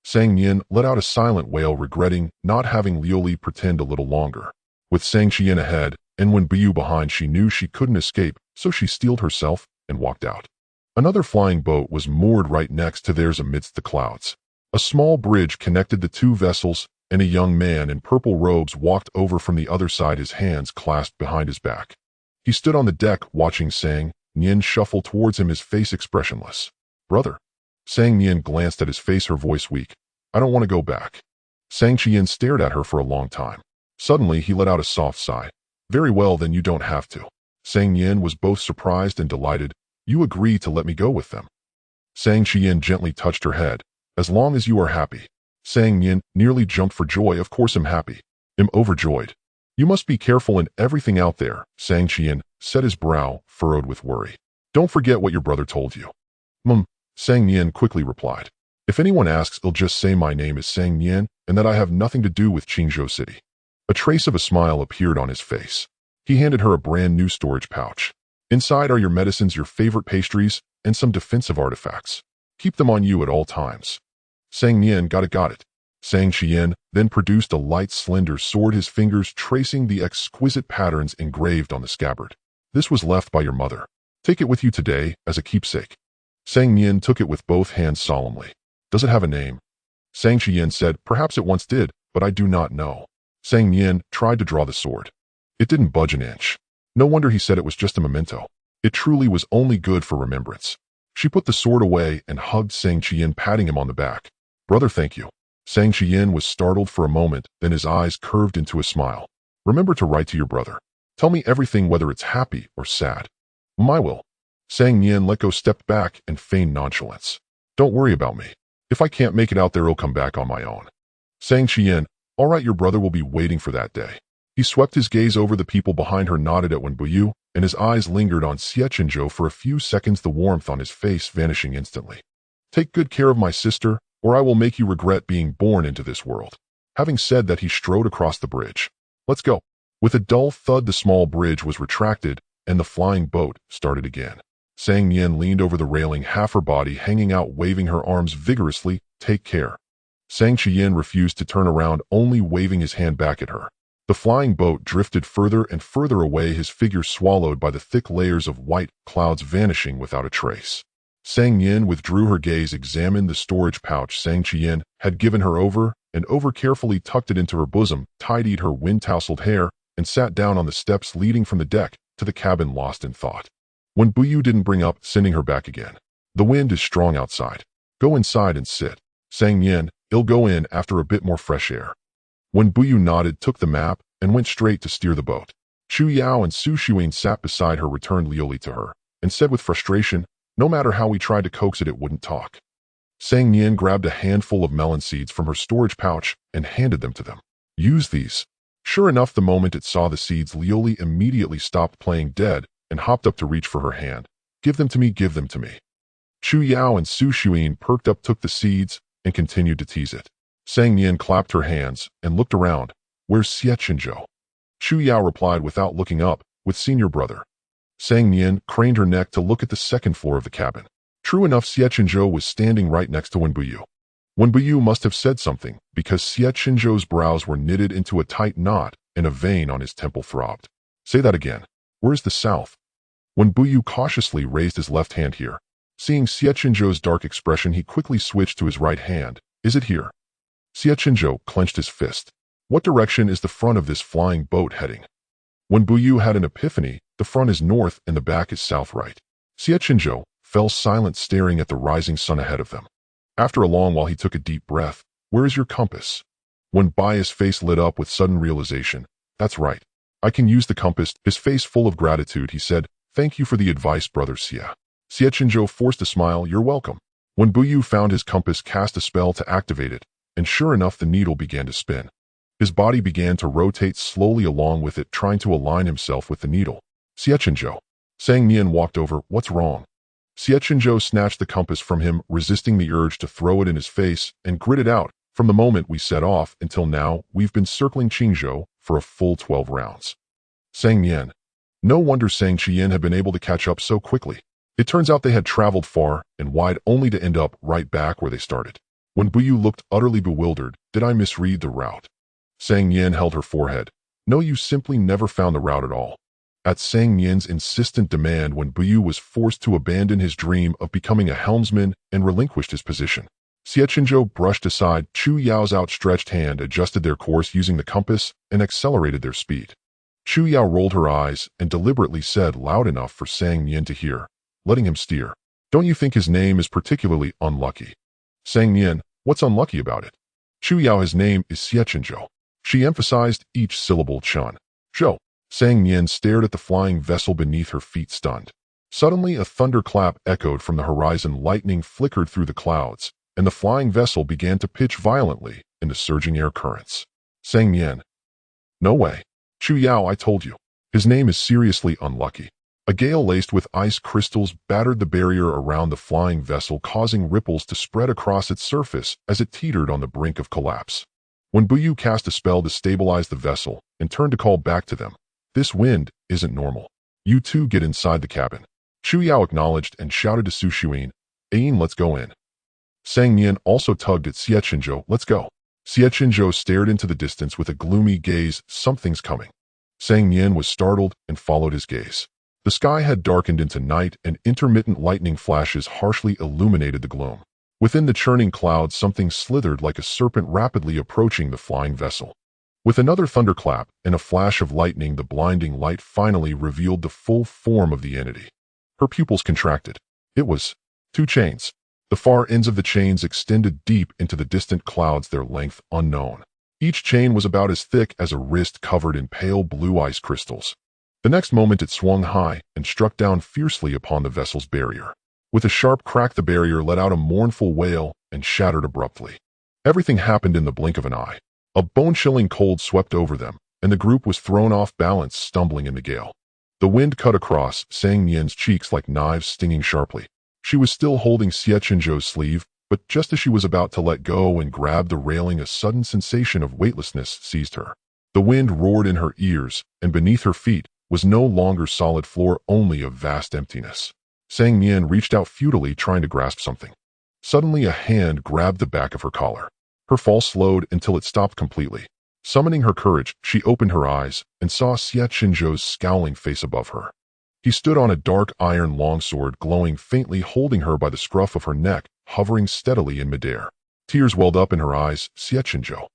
Sang Nian let out a silent wail regretting not having Lioli pretend a little longer. With Sang Qian ahead, and when Bough behind she knew she couldn't escape, so she steeled herself and walked out. Another flying boat was moored right next to theirs amidst the clouds. A small bridge connected the two vessels, and a young man in purple robes walked over from the other side, his hands clasped behind his back. He stood on the deck watching Sang Nian shuffle towards him, his face expressionless. Brother. Sang Nian glanced at his face, her voice weak. I don't want to go back. Sang Qian stared at her for a long time. Suddenly he let out a soft sigh. Very well, then you don't have to. Sang Nian was both surprised and delighted. You agree to let me go with them. Sang Qian gently touched her head. As long as you are happy. Sang Nian nearly jumped for joy. Of course I'm happy. I'm overjoyed. You must be careful in everything out there, Sang Qian set, his brow furrowed with worry. Don't forget what your brother told you. Sang Nian quickly replied. If anyone asks, I'll just say my name is Sang Nian and that I have nothing to do with Qingzhou City. A trace of a smile appeared on his face. He handed her a brand new storage pouch. Inside are your medicines, your favorite pastries, and some defensive artifacts. Keep them on you at all times. Sang Nian got it. Sang Qian then produced a light, slender sword, his fingers tracing the exquisite patterns engraved on the scabbard. This was left by your mother. Take it with you today as a keepsake. Sang Nian took it with both hands solemnly. Does it have a name? Sang Qian said, perhaps it once did, but I do not know. Sang Nian tried to draw the sword. It didn't budge an inch. No wonder he said it was just a memento. It truly was only good for remembrance. She put the sword away and hugged Sang Qian, patting him on the back. Brother, thank you. Sang Qian was startled for a moment, then his eyes curved into a smile. Remember to write to your brother. Tell me everything, whether it's happy or sad. I will. Sang Nian let go, stepped back, and feigned nonchalance. Don't worry about me. If I can't make it out there, I'll come back on my own. Sang Qian, all right, your brother will be waiting for that day. He swept his gaze over the people behind her, nodded at Wen Bough, and his eyes lingered on Xie Chenzhou for a few seconds, the warmth on his face vanishing instantly. Take good care of my sister, or I will make you regret being born into this world. Having said that, he strode across the bridge. Let's go. With a dull thud, the small bridge was retracted, and the flying boat started again. Sang Nian leaned over the railing, half her body hanging out, waving her arms vigorously. Take care. Sang Qian refused to turn around, only waving his hand back at her. The flying boat drifted further and further away, his figure swallowed by the thick layers of white clouds, vanishing without a trace. Sang Nian withdrew her gaze, examined the storage pouch Sang Qian had given her over and over, carefully tucked it into her bosom, tidied her wind-tousled hair, and sat down on the steps leading from the deck to the cabin, lost in thought. When Bough didn't bring up, sending her back again. The wind is strong outside. Go inside and sit. Sang Nian, I'll go in after a bit more fresh air. When Bough nodded, took the map, and went straight to steer the boat. Chu Yao and Su Shuyin sat beside her, returned Lioli to her, and said with frustration, no matter how we tried to coax it, it wouldn't talk. Sang Nian grabbed a handful of melon seeds from her storage pouch and handed them to them. Use these. Sure enough, the moment it saw the seeds, Lioli immediately stopped playing dead and hopped up to reach for her hand. Give them to me, give them to me. Chu Yao and Su Shuyin perked up, took the seeds, and continued to tease it. Sang Nian clapped her hands and looked around. Where's Xie Chenzhou? Chu Yao replied without looking up, with senior brother. Sang Nian craned her neck to look at the second floor of the cabin. True enough, Xie Chenzhou was standing right next to Wen Bough. When Bough must have said something, because Xie Chenzhou's brows were knitted into a tight knot and a vein on his temple throbbed. Say that again. Where is the south? When Bough cautiously raised his left hand here, seeing Xie Chenzhou's dark expression, he quickly switched to his right hand. Is it here? Xie Chenzhou clenched his fist. What direction is the front of this flying boat heading? When Bough had an epiphany, the front is north and the back is south right. Xie Chenzhou fell silent, staring at the rising sun ahead of them. After a long while he took a deep breath. Where is your compass? When Bai's face lit up with sudden realization. That's right. I can use the compass. His face full of gratitude, he said, Thank you for the advice, brother Xie. Xie Chenzhou forced a smile. You're welcome. When Bough found his compass, cast a spell to activate it, and sure enough the needle began to spin. His body began to rotate slowly along with it, trying to align himself with the needle. Xie Chenzhou. Sang Nian walked over. What's wrong? Xie Chenzhou snatched the compass from him, resisting the urge to throw it in his face, and gritted out, From the moment we set off until now, we've been circling Qingzhou for a full 12 rounds. Sang Nian. No wonder Sang Qian had been able to catch up so quickly. It turns out they had traveled far and wide only to end up right back where they started. When Bough looked utterly bewildered, did I misread the route? Sang Nian held her forehead. No, you simply never found the route at all. At Sang Nian's insistent demand, when Bough was forced to abandon his dream of becoming a helmsman and relinquished his position. Xie Chenzhou brushed aside Chu Yao's outstretched hand, adjusted their course using the compass, and accelerated their speed. Chu Yao rolled her eyes and deliberately said loud enough for Sang Nian to hear, letting him steer. Don't you think his name is particularly unlucky? Sang Nian, what's unlucky about it? Chu Yao, his name is Xie Chenzhou. She emphasized each syllable. Chun. Zhou. Sang Nian stared at the flying vessel beneath her feet, stunned. Suddenly a thunderclap echoed from the horizon, lightning flickered through the clouds, and the flying vessel began to pitch violently into surging air currents. Sang Nian. No way. Chu Yao, I told you. His name is seriously unlucky. A gale laced with ice crystals battered the barrier around the flying vessel, causing ripples to spread across its surface as it teetered on the brink of collapse. When Bough cast a spell to stabilize the vessel and turned to call back to them, This wind isn't normal. You two get inside the cabin. Chu Yao acknowledged and shouted to Su Xuan, Ain, let's go in. Sang Nian also tugged at Xie Chenzhou. Let's go. Xie Chenzhou stared into the distance with a gloomy gaze. Something's coming. Sang Nian was startled and followed his gaze. The sky had darkened into night, and intermittent lightning flashes harshly illuminated the gloom. Within the churning clouds, something slithered like a serpent, rapidly approaching the flying vessel. With another thunderclap and a flash of lightning, the blinding light finally revealed the full form of the entity. Her pupils contracted. It was 2 chains. The far ends of the chains extended deep into the distant clouds, their length unknown. Each chain was about as thick as a wrist, covered in pale blue ice crystals. The next moment it swung high and struck down fiercely upon the vessel's barrier. With a sharp crack, the barrier let out a mournful wail and shattered abruptly. Everything happened in the blink of an eye. A bone-chilling cold swept over them, and the group was thrown off balance, stumbling in the gale. The wind cut across Sang Nian's cheeks like knives, stinging sharply. She was still holding Xie Chenzhou's sleeve, but just as she was about to let go and grab the railing, a sudden sensation of weightlessness seized her. The wind roared in her ears, and beneath her feet was no longer solid floor, only a vast emptiness. Sang Nian reached out futilely, trying to grasp something. Suddenly a hand grabbed the back of her collar. Her fall slowed until it stopped completely. Summoning her courage, she opened her eyes and saw Xie Chenzhou's scowling face above her. He stood on a dark iron longsword, glowing faintly, holding her by the scruff of her neck, hovering steadily in midair. Tears welled up in her eyes. Xie Chenzhou.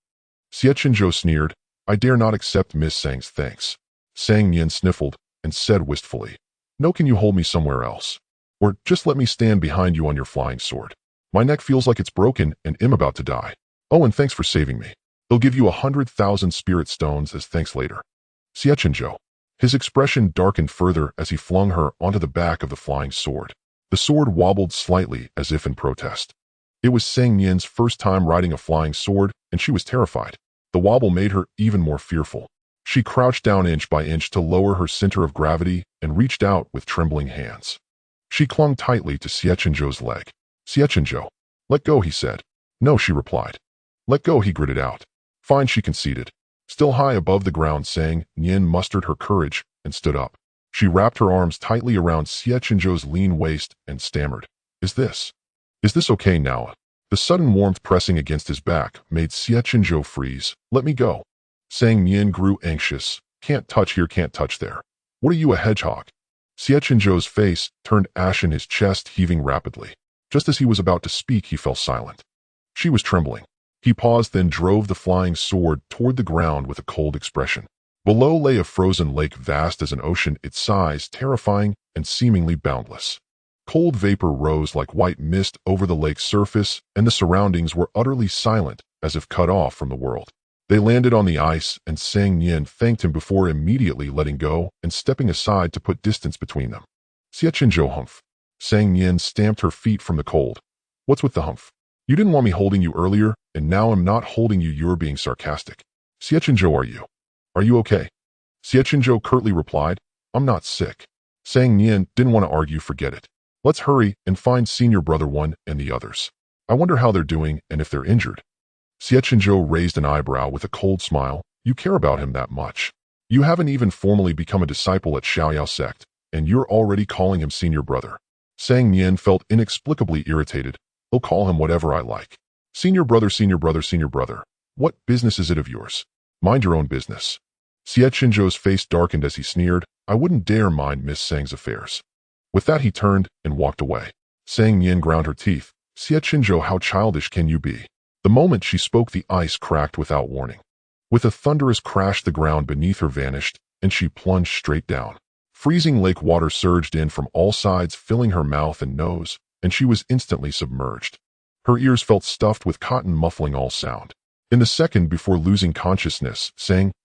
Xie Chenzhou sneered, I dare not accept Miss Sang's thanks. Sang Nian sniffled and said wistfully, No, can you hold me somewhere else? Or just let me stand behind you on your flying sword. My neck feels like it's broken and I'm about to die. Oh, and thanks for saving me. They'll give you 100,000 spirit stones as thanks later. Xie Chenzhou. His expression darkened further as he flung her onto the back of the flying sword. The sword wobbled slightly as if in protest. It was Sang Nian's first time riding a flying sword, and she was terrified. The wobble made her even more fearful. She crouched down inch by inch to lower her center of gravity and reached out with trembling hands. She clung tightly to Xie Chenzhou's leg. Xie Chenzhou. Let go, he said. No, she replied. Let go, he gritted out. Fine, she conceded. Still high above the ground, Sang Nian mustered her courage and stood up. She wrapped her arms tightly around Xie Chenzhou's lean waist and stammered, Is this okay now? The sudden warmth pressing against his back made Xie Chenzhou freeze. "Let me go." Nian grew anxious. "Can't touch here, can't touch there. What are you, a hedgehog?" Xie Chenzhou's face turned ashen, his chest heaving rapidly. Just as he was about to speak, he fell silent. She was trembling. He paused, then drove the flying sword toward the ground with a cold expression. Below lay a frozen lake vast as an ocean, its size terrifying and seemingly boundless. Cold vapor rose like white mist over the lake's surface, and the surroundings were utterly silent, as if cut off from the world. They landed on the ice, and Nian thanked him before immediately letting go and stepping aside to put distance between them. "Xie Chenzhou, humph." Nian stamped her feet from the cold. "What's with the humph? You didn't want me holding you earlier, and now I'm not holding you. You're being sarcastic." "Xie Chenzhou, are you? Are you okay?" Xie Chenzhou curtly replied, "I'm not sick." Nian didn't want to argue. "Forget it. Let's hurry and find senior brother 1 and the others. I wonder how they're doing and if they're injured." Xie Chenzhou raised an eyebrow with a cold smile. "You care about him that much? You haven't even formally become a disciple at Xiaoyao sect, and you're already calling him senior brother." Nian felt inexplicably irritated. "I'll call him whatever I like. Senior brother, senior brother, senior brother. What business is it of yours? Mind your own business." Xie Chenzhou's face darkened as he sneered. "I wouldn't dare mind Miss Sang's affairs." With that, he turned and walked away. Nian ground her teeth. "Xie Chenzhou, how childish can you be?" The moment she spoke, the ice cracked without warning. With a thunderous crash, the ground beneath her vanished, and she plunged straight down. Freezing lake water surged in from all sides, filling her mouth and nose, and she was instantly submerged. Her ears felt stuffed with cotton, muffling all sound. In the second before losing consciousness,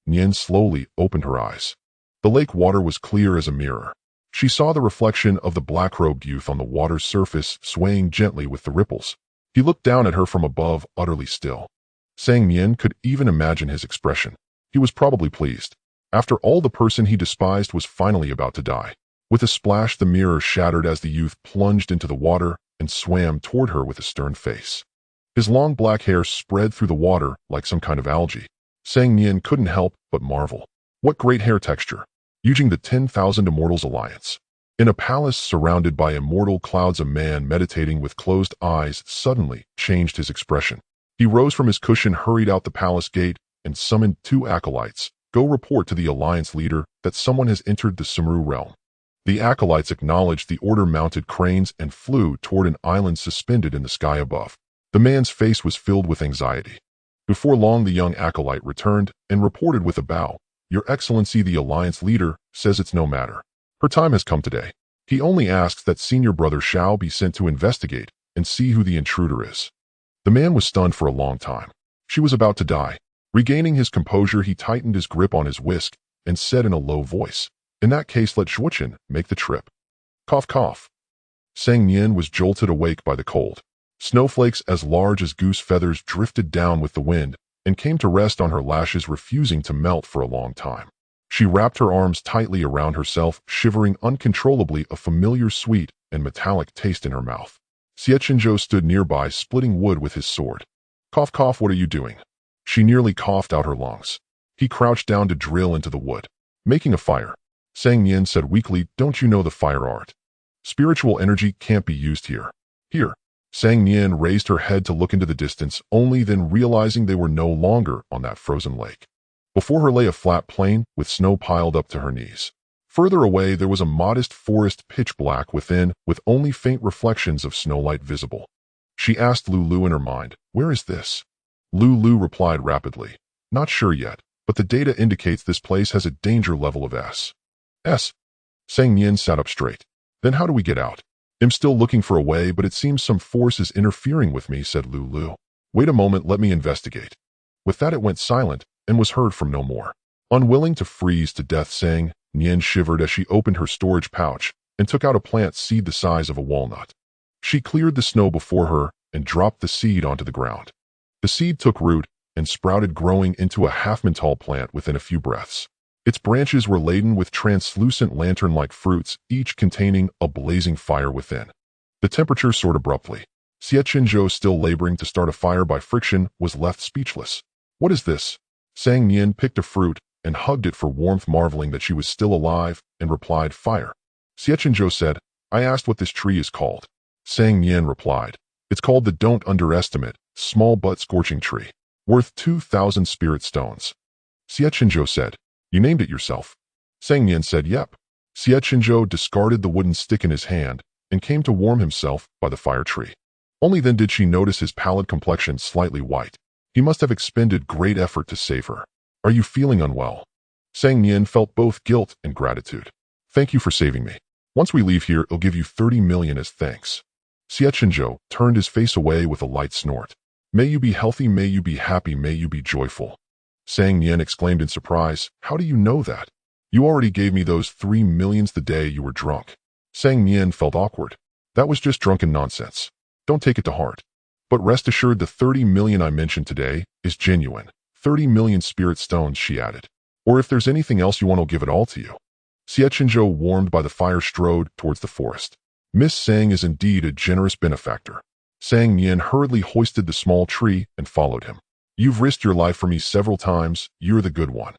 Nian slowly opened her eyes. The lake water was clear as a mirror. She saw the reflection of the black-robed youth on the water's surface, swaying gently with the ripples. He looked down at her from above, utterly still. Nian could even imagine his expression. He was probably pleased. After all, the person he despised was finally about to die. With a splash, the mirror shattered as the youth plunged into the water and swam toward her with a stern face. His long black hair spread through the water like some kind of algae. Nian couldn't help but marvel. What great hair texture! Using the 10,000 Immortals Alliance. In a palace surrounded by immortal clouds, a man meditating with closed eyes suddenly changed his expression. He rose from his cushion, hurried out the palace gate, and summoned 2 acolytes. "Go report to the Alliance leader that someone has entered the Sumeru realm." The acolytes acknowledged the order, mounted cranes, and flew toward an island suspended in the sky above. The man's face was filled with anxiety. Before long, the young acolyte returned and reported with a bow, "Your Excellency, the Alliance leader says it's no matter. Her time has come today. He only asks that senior brother Shao be sent to investigate and see who the intruder is." The man was stunned for a long time. She was about to die. Regaining his composure, he tightened his grip on his whisk and said in a low voice, "In that case, let Zhuochen make the trip." Cough, cough. Nian was jolted awake by the cold. Snowflakes as large as goose feathers drifted down with the wind and came to rest on her lashes, refusing to melt for a long time. She wrapped her arms tightly around herself, shivering uncontrollably, a familiar sweet and metallic taste in her mouth. Xie Chenzhou stood nearby, splitting wood with his sword. "Cough, cough, what are you doing?" She nearly coughed out her lungs. He crouched down to drill into the wood. "Making a fire." Nian said weakly, "Don't you know the fire art? Spiritual energy can't be used here." "Here." Nian raised her head to look into the distance, only then realizing they were no longer on that frozen lake. Before her lay a flat plain with snow piled up to her knees. Further away, there was a modest forest, pitch black within, with only faint reflections of snowlight visible. She asked Lulu in her mind, "Where is this?" Lulu replied rapidly, "Not sure yet, but the data indicates this place has a danger level of S. Nian sat up straight. "Then how do we get out?" "I'm still looking for a way, but it seems some force is interfering with me," said Lulu. "Wait a moment, let me investigate." With that, it went silent and was heard from no more. Unwilling to freeze to death, Nian shivered as she opened her storage pouch and took out a plant seed the size of a walnut. She cleared the snow before her and dropped the seed onto the ground. The seed took root and sprouted, growing into a half-man-tall plant within a few breaths. Its branches were laden with translucent lantern-like fruits, each containing a blazing fire within. The temperature soared abruptly. Xie Chenzhou, still laboring to start a fire by friction, was left speechless. "What is this?" Nian picked a fruit and hugged it for warmth, marveling that she was still alive, and replied, "Fire." Xie Chenzhou said, "I asked what this tree is called." Nian replied, It's called the Don't Underestimate, Small But Scorching Tree, worth 2,000 spirit stones. Xie Chenzhou said, "You named it yourself." Nian said, "Yep." Xie Chenzhou discarded the wooden stick in his hand and came to warm himself by the fire tree. Only then did she notice his pallid complexion slightly white. He must have expended great effort to save her. "Are you feeling unwell?" Nian felt both guilt and gratitude. "Thank you for saving me. Once we leave here, I'll give you 30 million as thanks." Xie Chenzhou turned his face away with a light snort. "May you be healthy, may you be happy, may you be joyful." Nian exclaimed in surprise, "How do you know that? You already gave me those 3 millions the day you were drunk." Nian felt awkward. "That was just drunken nonsense. Don't take it to heart. But rest assured the 30 million I mentioned today is genuine. 30 million spirit stones," she added. "Or if there's anything else you want, I'll give it all to you." Xie Chenzhou, warmed by the fire, strode towards the forest. "Miss Sang is indeed a generous benefactor." Nian hurriedly hoisted the small tree and followed him. "You've risked your life for me several times. You're the good one."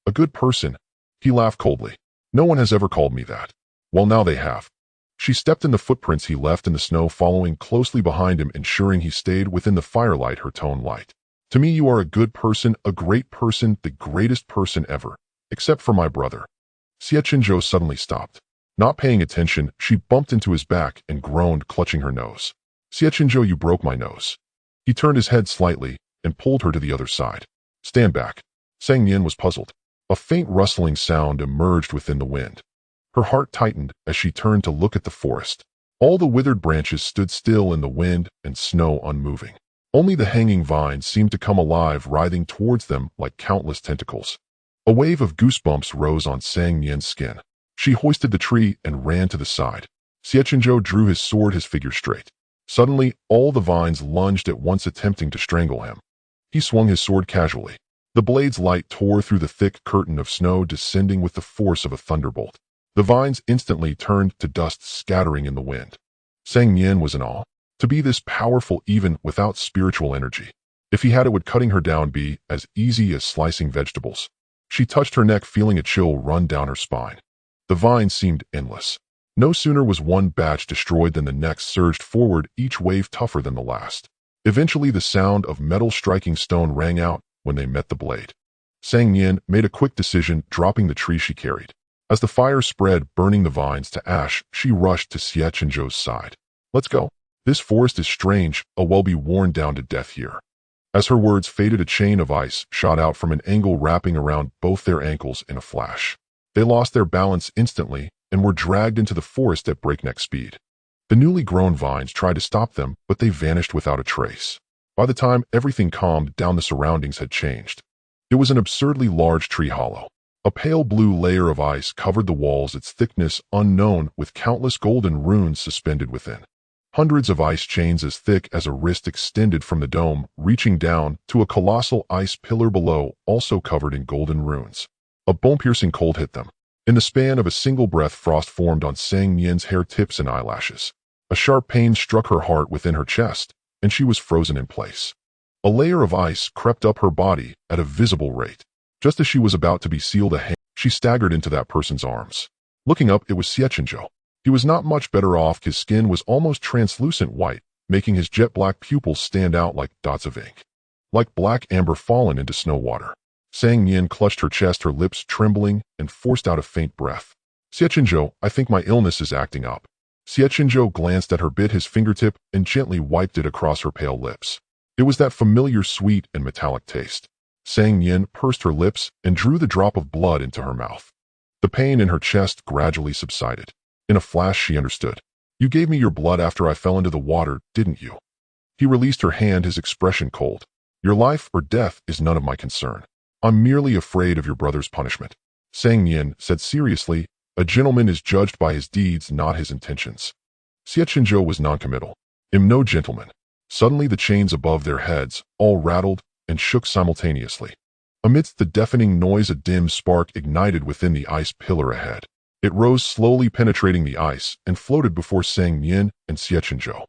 "A good person?" He laughed coldly. "No one has ever called me that." "Well, now they have." She stepped in the footprints he left in the snow, following closely behind him, ensuring he stayed within the firelight, her tone light. "To me, you are a good person, a great person, the greatest person ever. Except for my brother." Xie Chenzhou suddenly stopped. Not paying attention, she bumped into his back and groaned, clutching her nose. "Xie Chenzhou, you broke my nose." He turned his head slightly and pulled her to the other side. "Stand back." Nian was puzzled. A faint rustling sound emerged within the wind. Her heart tightened as she turned to look at the forest. All the withered branches stood still in the wind and snow, unmoving. Only the hanging vines seemed to come alive, writhing towards them like countless tentacles. A wave of goosebumps rose on Nian's skin. She hoisted the tree and ran to the side. Xie Chenzhou drew his sword, his figure straight. Suddenly, all the vines lunged at once, attempting to strangle him. He swung his sword casually. The blade's light tore through the thick curtain of snow, descending with the force of a thunderbolt. The vines instantly turned to dust, scattering in the wind. Nian was in awe. To be this powerful even without spiritual energy. If he had it, would cutting her down be as easy as slicing vegetables? She touched her neck, feeling a chill run down her spine. The vines seemed endless. No sooner was one batch destroyed than the next surged forward, each wave tougher than the last. Eventually, the sound of metal striking stone rang out when they met the blade. Nian made a quick decision, dropping the tree she carried. As the fire spread, burning the vines to ash, she rushed to Xie Chenzhou's side. "Let's go. This forest is strange. I'll well be worn down to death here." As her words faded, a chain of ice shot out from an angle, wrapping around both their ankles in a flash. They lost their balance instantly and were dragged into the forest at breakneck speed. The newly grown vines tried to stop them, but they vanished without a trace. By the time everything calmed down, the surroundings had changed. It was an absurdly large tree hollow. A pale blue layer of ice covered the walls, its thickness unknown, with countless golden runes suspended within. Hundreds of ice chains as thick as a wrist extended from the dome, reaching down to a colossal ice pillar below, also covered in golden runes. A bone-piercing cold hit them. In the span of a single breath, frost formed on Nian's hair tips and eyelashes. A sharp pain struck her heart within her chest, and she was frozen in place. A layer of ice crept up her body at a visible rate. Just as she was about to be sealed a hand, she staggered into that person's arms. Looking up, it was Xie Chenzhou. He was not much better off. His skin was almost translucent white, making his jet-black pupils stand out like dots of ink. Like black amber fallen into snow water. Nian clutched her chest, her lips trembling, and forced out a faint breath. "Xie Chenzhou, I think my illness is acting up." Xie Chenzhou glanced at her, bit his fingertip, and gently wiped it across her pale lips. It was that familiar sweet and metallic taste. Nian pursed her lips and drew the drop of blood into her mouth. The pain in her chest gradually subsided. In a flash, she understood. "You gave me your blood after I fell into the water, didn't you?" He released her hand, his expression cold. "Your life or death is none of my concern. I'm merely afraid of your brother's punishment." Nian said seriously, "A gentleman is judged by his deeds, not his intentions." Xie Chenzhou was noncommittal. "I'm no gentleman." Suddenly, the chains above their heads all rattled and shook simultaneously. Amidst the deafening noise, a dim spark ignited within the ice pillar ahead. It rose slowly, penetrating the ice, and floated before Nian and Xie Chenzhou.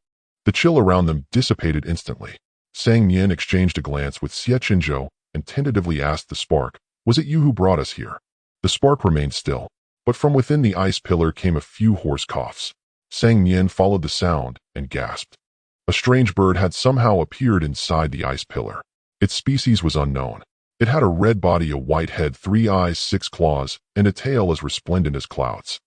The chill around them dissipated instantly. Nian exchanged a glance with Xie Chenzhou and tentatively asked the spark, "Was it you who brought us here?" The spark remained still, but from within the ice pillar came a few hoarse coughs. Nian followed the sound and gasped. A strange bird had somehow appeared inside the ice pillar. Its species was unknown. It had a red body, a white head, 3 eyes, 6 claws, and a tail as resplendent as clouds.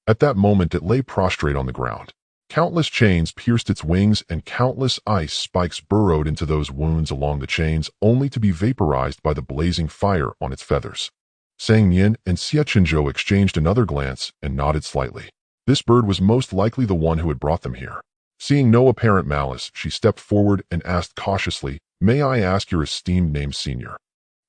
At that moment it lay prostrate on the ground. Countless chains pierced its wings and countless ice spikes burrowed into those wounds along the chains, only to be vaporized by the blazing fire on its feathers. Nian and Xie Chenzhou exchanged another glance and nodded slightly. This bird was most likely the one who had brought them here. Seeing no apparent malice, she stepped forward and asked cautiously, "May I ask your esteemed name, Senior?"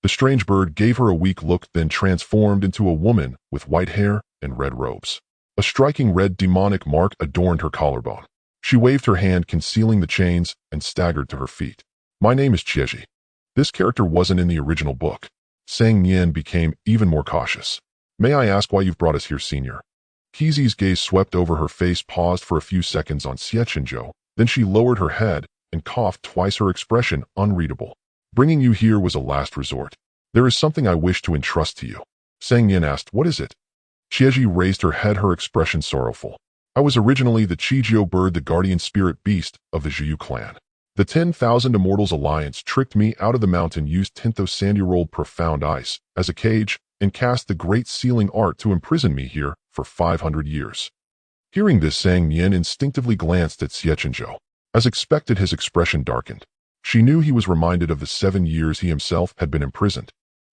The strange bird gave her a weak look, then transformed into a woman with white hair and red robes. A striking red demonic mark adorned her collarbone. She waved her hand, concealing the chains, and staggered to her feet. "My name is Xie. This character wasn't in the original book." Nian became even more cautious. "May I ask why you've brought us here, Senior?" Xie's gaze swept over her face, paused for a few seconds on Xie Chenzhou, then she lowered her head and coughed twice, her expression unreadable. "Bringing you here was a last resort. There is something I wish to entrust to you." Nian asked, "What is it?" Xie raised her head, her expression sorrowful. "I was originally the Qijiu bird, the guardian spirit beast of the Zhiyu clan. The 10,000 Immortals Alliance tricked me out of the mountain, used Tinto sandy-rolled profound ice as a cage, and cast the great sealing art to imprison me here for 500 years. Hearing this, Nian instinctively glanced at Xie Chenzhou. As expected, his expression darkened. She knew he was reminded of the 7 years he himself had been imprisoned.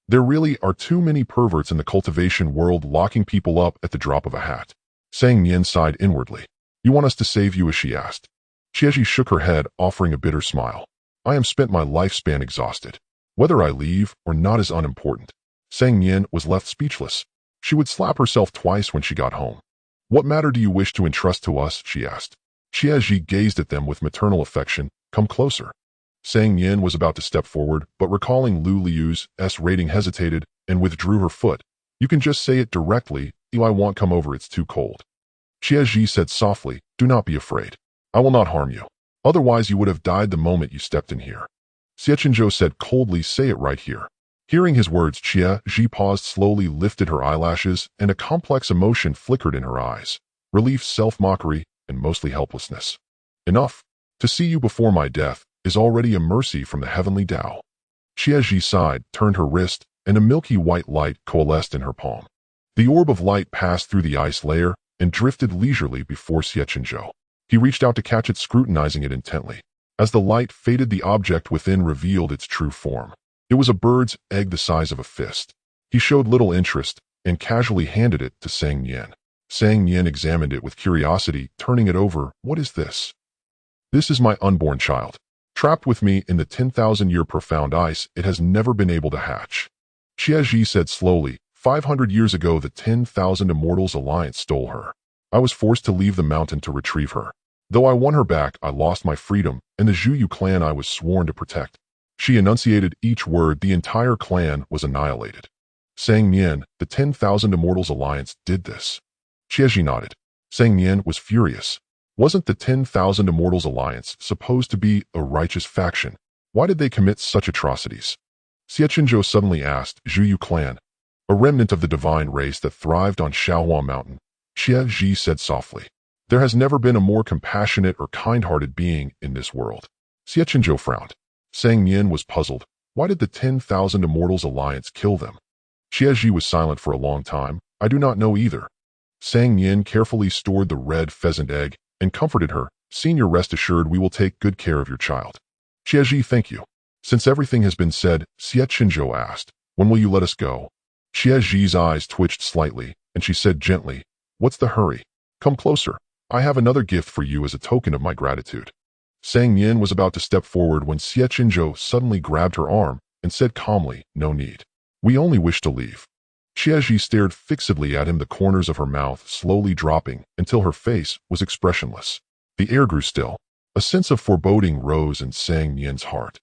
There really are too many perverts in the cultivation world, locking people up at the drop of a hat. Nian sighed inwardly. "You want us to save you?" as she asked. Xie shook her head, offering a bitter smile. "I am spent my lifespan exhausted. Whether I leave or not is unimportant." Nian was left speechless. She would slap herself twice when she got home. "What matter do you wish to entrust to us?" she asked. Xie gazed at them with maternal affection. "Come closer." Nian was about to step forward, but recalling Lu Liu's rating, hesitated and withdrew her foot. "You can just say it directly. I won't come over, it's too cold." Xie said softly, "Do not be afraid. I will not harm you. Otherwise you would have died the moment you stepped in here." Xie Chenzhou said coldly, "Say it right here." Hearing his words, Xie paused, slowly lifted her eyelashes, and a complex emotion flickered in her eyes. Relief, self-mockery, and mostly helplessness. "Enough. To see you before my death is already a mercy from the heavenly Tao." Xie sighed, turned her wrist, and a milky white light coalesced in her palm. The orb of light passed through the ice layer and drifted leisurely before Xie Chenzhou. He reached out to catch it, scrutinizing it intently. As the light faded, the object within revealed its true form. It was a bird's egg the size of a fist. He showed little interest and casually handed it to Nian. Nian examined it with curiosity, turning it over. "What is this?" "This is my unborn child. Trapped with me in the 10,000-year profound ice, it has never been able to hatch." Xie said slowly, 500 years ago the 10,000 Immortals Alliance stole her. I was forced to leave the mountain to retrieve her. Though I won her back, I lost my freedom and the Zhiyu clan I was sworn to protect." She enunciated each word. "The entire clan was annihilated." Nian, "The 10,000 Immortals Alliance did this?" Xie nodded. Nian was furious. Wasn't the 10,000 Immortals Alliance supposed to be a righteous faction? Why did they commit such atrocities? Xie Chenzhou suddenly asked. "Zhiyu clan, a remnant of the divine race that thrived on Shaohua Mountain," Xie said softly. "There has never been a more compassionate or kind-hearted being in this world." Xie Chenzhou frowned. Nian was puzzled. Why did the 10,000 Immortals Alliance kill them? Xie was silent for a long time. "I do not know either." Nian carefully stored the red pheasant egg and comforted her. "Senior, rest assured we will take good care of your child." Xie, "Thank you." Since everything has been said, Xie Chenzhou asked, "When will you let us go?" Xie's eyes twitched slightly, and she said gently, "What's the hurry? Come closer. I have another gift for you as a token of my gratitude." Nian was about to step forward when Xie Chenzhou suddenly grabbed her arm and said calmly, "No need. We only wish to leave." Xie stared fixedly at him, the corners of her mouth slowly dropping until her face was expressionless. The air grew still. A sense of foreboding rose in Nian's heart.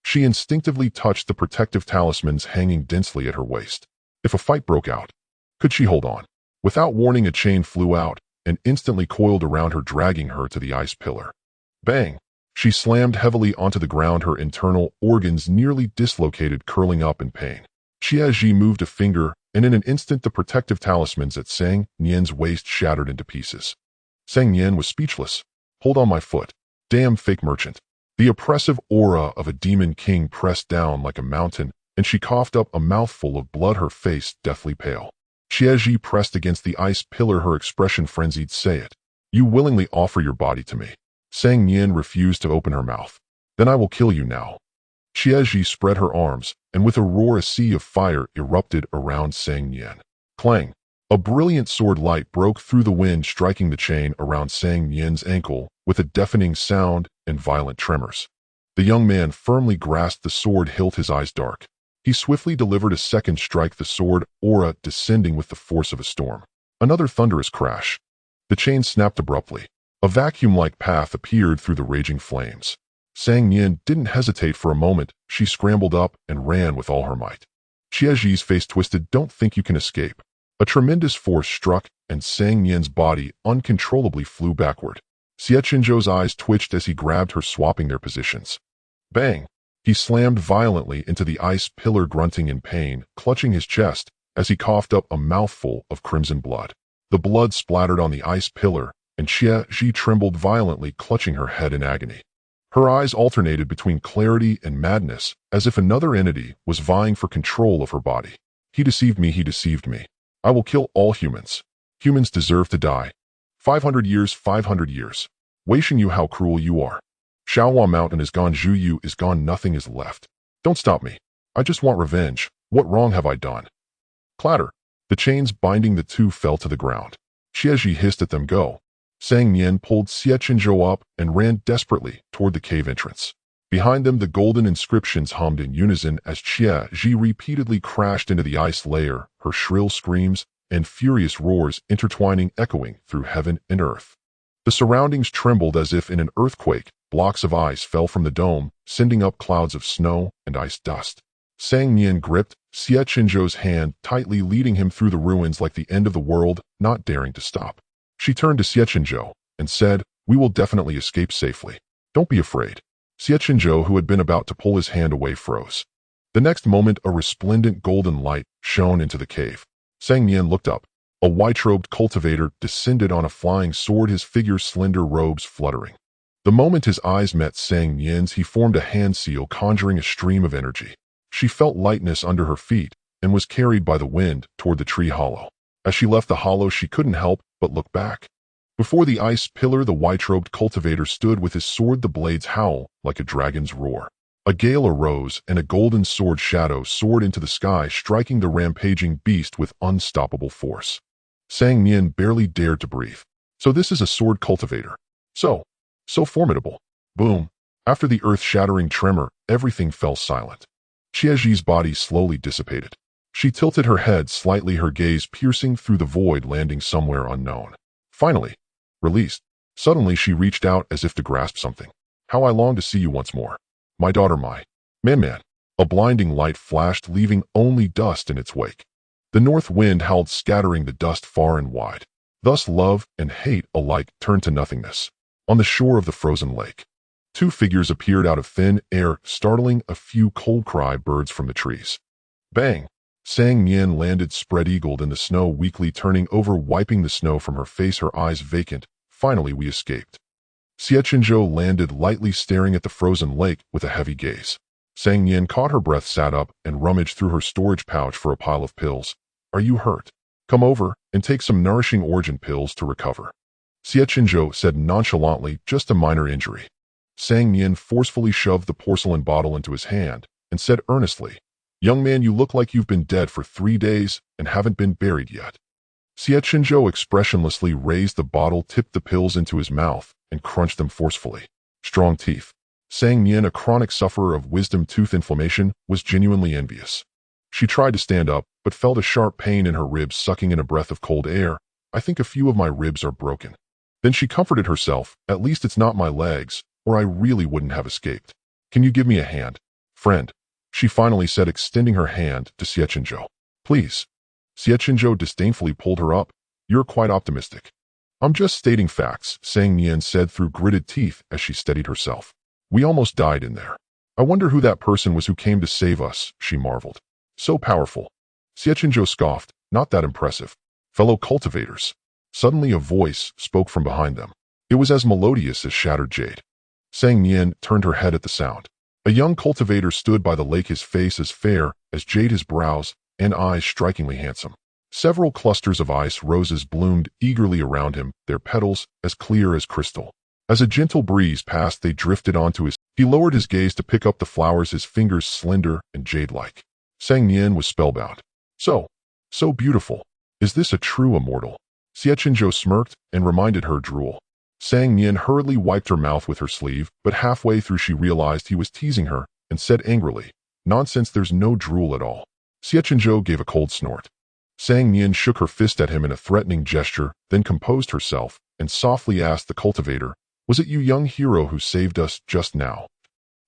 She instinctively touched the protective talismans hanging densely at her waist. If a fight broke out, could she hold on? Without warning, a chain flew out and instantly coiled around her, dragging her to the ice pillar. Bang! She slammed heavily onto the ground, her internal organs nearly dislocated, curling up in pain. Xie moved a finger, and in an instant the protective talismans at Nian's waist shattered into pieces. Nian was speechless. "Hold on my foot." Damn fake merchant. The oppressive aura of a demon king pressed down like a mountain, and she coughed up a mouthful of blood, her face deathly pale. Xie pressed against the ice pillar, her expression frenzied. Say it. You willingly offer your body to me. Sang Nian refused to open her mouth. Then I will kill you now. Xie spread her arms, and with a roar a sea of fire erupted around Sang Nian. Clang! A brilliant sword light broke through the wind, striking the chain around Sang Nian's ankle with a deafening sound and violent tremors. The young man firmly grasped the sword hilt, his eyes dark. He swiftly delivered a second strike, the sword aura descending with the force of a storm. Another thunderous crash. The chain snapped abruptly. A vacuum-like path appeared through the raging flames. Sang Nian didn't hesitate for a moment. She scrambled up and ran with all her might. Xie's face twisted. Don't think you can escape. A tremendous force struck, and Sang Nian's body uncontrollably flew backward. Xie Chenzhou's eyes twitched as he grabbed her, swapping their positions. Bang! He slammed violently into the ice pillar, grunting in pain, clutching his chest as he coughed up a mouthful of crimson blood. The blood splattered on the ice pillar, and Xie trembled violently, clutching her head in agony. Her eyes alternated between clarity and madness, as if another entity was vying for control of her body. He deceived me, he deceived me. I will kill all humans. Humans deserve to die. 500 years, 500 years. Weishan you, how cruel you are. Shaohua Mountain is gone, Zhu Yu is gone, nothing is left. Don't stop me. I just want revenge. What wrong have I done? Clatter. The chains binding the two fell to the ground. Xie hissed at them. Go. Sang Nian pulled Xie Chenzhou up and ran desperately toward the cave entrance. Behind them, the golden inscriptions hummed in unison as Xie repeatedly crashed into the ice layer, her shrill screams and furious roars intertwining, echoing through heaven and earth. The surroundings trembled as if in an earthquake. Blocks of ice fell from the dome, sending up clouds of snow and ice dust. Sang Nian gripped Xie Chenzhou's hand tightly, leading him through the ruins like the end of the world, not daring to stop. She turned to Xie Chenzhou and said, "We will definitely escape safely. Don't be afraid." Xie Chenzhou, who had been about to pull his hand away, froze. The next moment, a resplendent golden light shone into the cave. Sang Nian looked up. A white-robed cultivator descended on a flying sword, his figure slender, robes fluttering. The moment his eyes met Sang Nian's, he formed a hand seal, conjuring a stream of energy. She felt lightness under her feet and was carried by the wind toward the tree hollow. As she left the hollow, she couldn't help but look back. Before the ice pillar, the white-robed cultivator stood with his sword, the blades howl like a dragon's roar. A gale arose, and a golden sword shadow soared into the sky, striking the rampaging beast with unstoppable force. Sang Nian barely dared to breathe. So this is a sword cultivator. So formidable. Boom. After the earth-shattering tremor, everything fell silent. Xie's body slowly dissipated. She tilted her head slightly, her gaze piercing through the void, landing somewhere unknown. Finally, released. Suddenly she reached out as if to grasp something. How I long to see you once more. My daughter, my man. A blinding light flashed, leaving only dust in its wake. The north wind howled, scattering the dust far and wide. Thus love and hate alike turned to nothingness. On the shore of the frozen lake, two figures appeared out of thin air, startling a few cold-cry birds from the trees. Bang! Sang Nian landed spread-eagled in the snow, weakly turning over, wiping the snow from her face, her eyes vacant. Finally, we escaped. Xie Chenzhou landed lightly, staring at the frozen lake with a heavy gaze. Sang Nian caught her breath, sat up, and rummaged through her storage pouch for a pile of pills. Are you hurt? Come over and take some nourishing origin pills to recover. Xie Chenzhou said nonchalantly, just a minor injury. Sang Nian forcefully shoved the porcelain bottle into his hand and said earnestly, Young man, you look like you've been dead for 3 days and haven't been buried yet. Xie Chenzhou expressionlessly raised the bottle, tipped the pills into his mouth, and crunched them forcefully. Strong teeth. Sang Nian, a chronic sufferer of wisdom tooth inflammation, was genuinely envious. She tried to stand up, but felt a sharp pain in her ribs, sucking in a breath of cold air. I think a few of my ribs are broken. Then she comforted herself, at least it's not my legs, or I really wouldn't have escaped. Can you give me a hand, friend? She finally said, extending her hand to Xie Chenzhou. Please. Xie Chenzhou disdainfully pulled her up. You're quite optimistic. I'm just stating facts, Sang Nian said through gritted teeth as she steadied herself. We almost died in there. I wonder who that person was who came to save us, she marveled. So powerful. Xie Chenzhou scoffed. Not that impressive. Fellow cultivators. Suddenly a voice spoke from behind them. It was as melodious as shattered jade. Sang Nian turned her head at the sound. A young cultivator stood by the lake, his face as fair as jade, his brows and eyes strikingly handsome. Several clusters of ice roses bloomed eagerly around him, their petals as clear as crystal. As a gentle breeze passed, they drifted onto his. He lowered his gaze to pick up the flowers, his fingers slender and jade-like. Sang Nian was spellbound. So beautiful. Is this a true immortal? Xie Chenzhou smirked and reminded her drool. Sang Nian hurriedly wiped her mouth with her sleeve, but halfway through she realized he was teasing her and said angrily, "Nonsense, there's no drool at all." Xie Chenzhou gave a cold snort. Sang Nian shook her fist at him in a threatening gesture, then composed herself and softly asked the cultivator, "Was it you, young hero, who saved us just now?"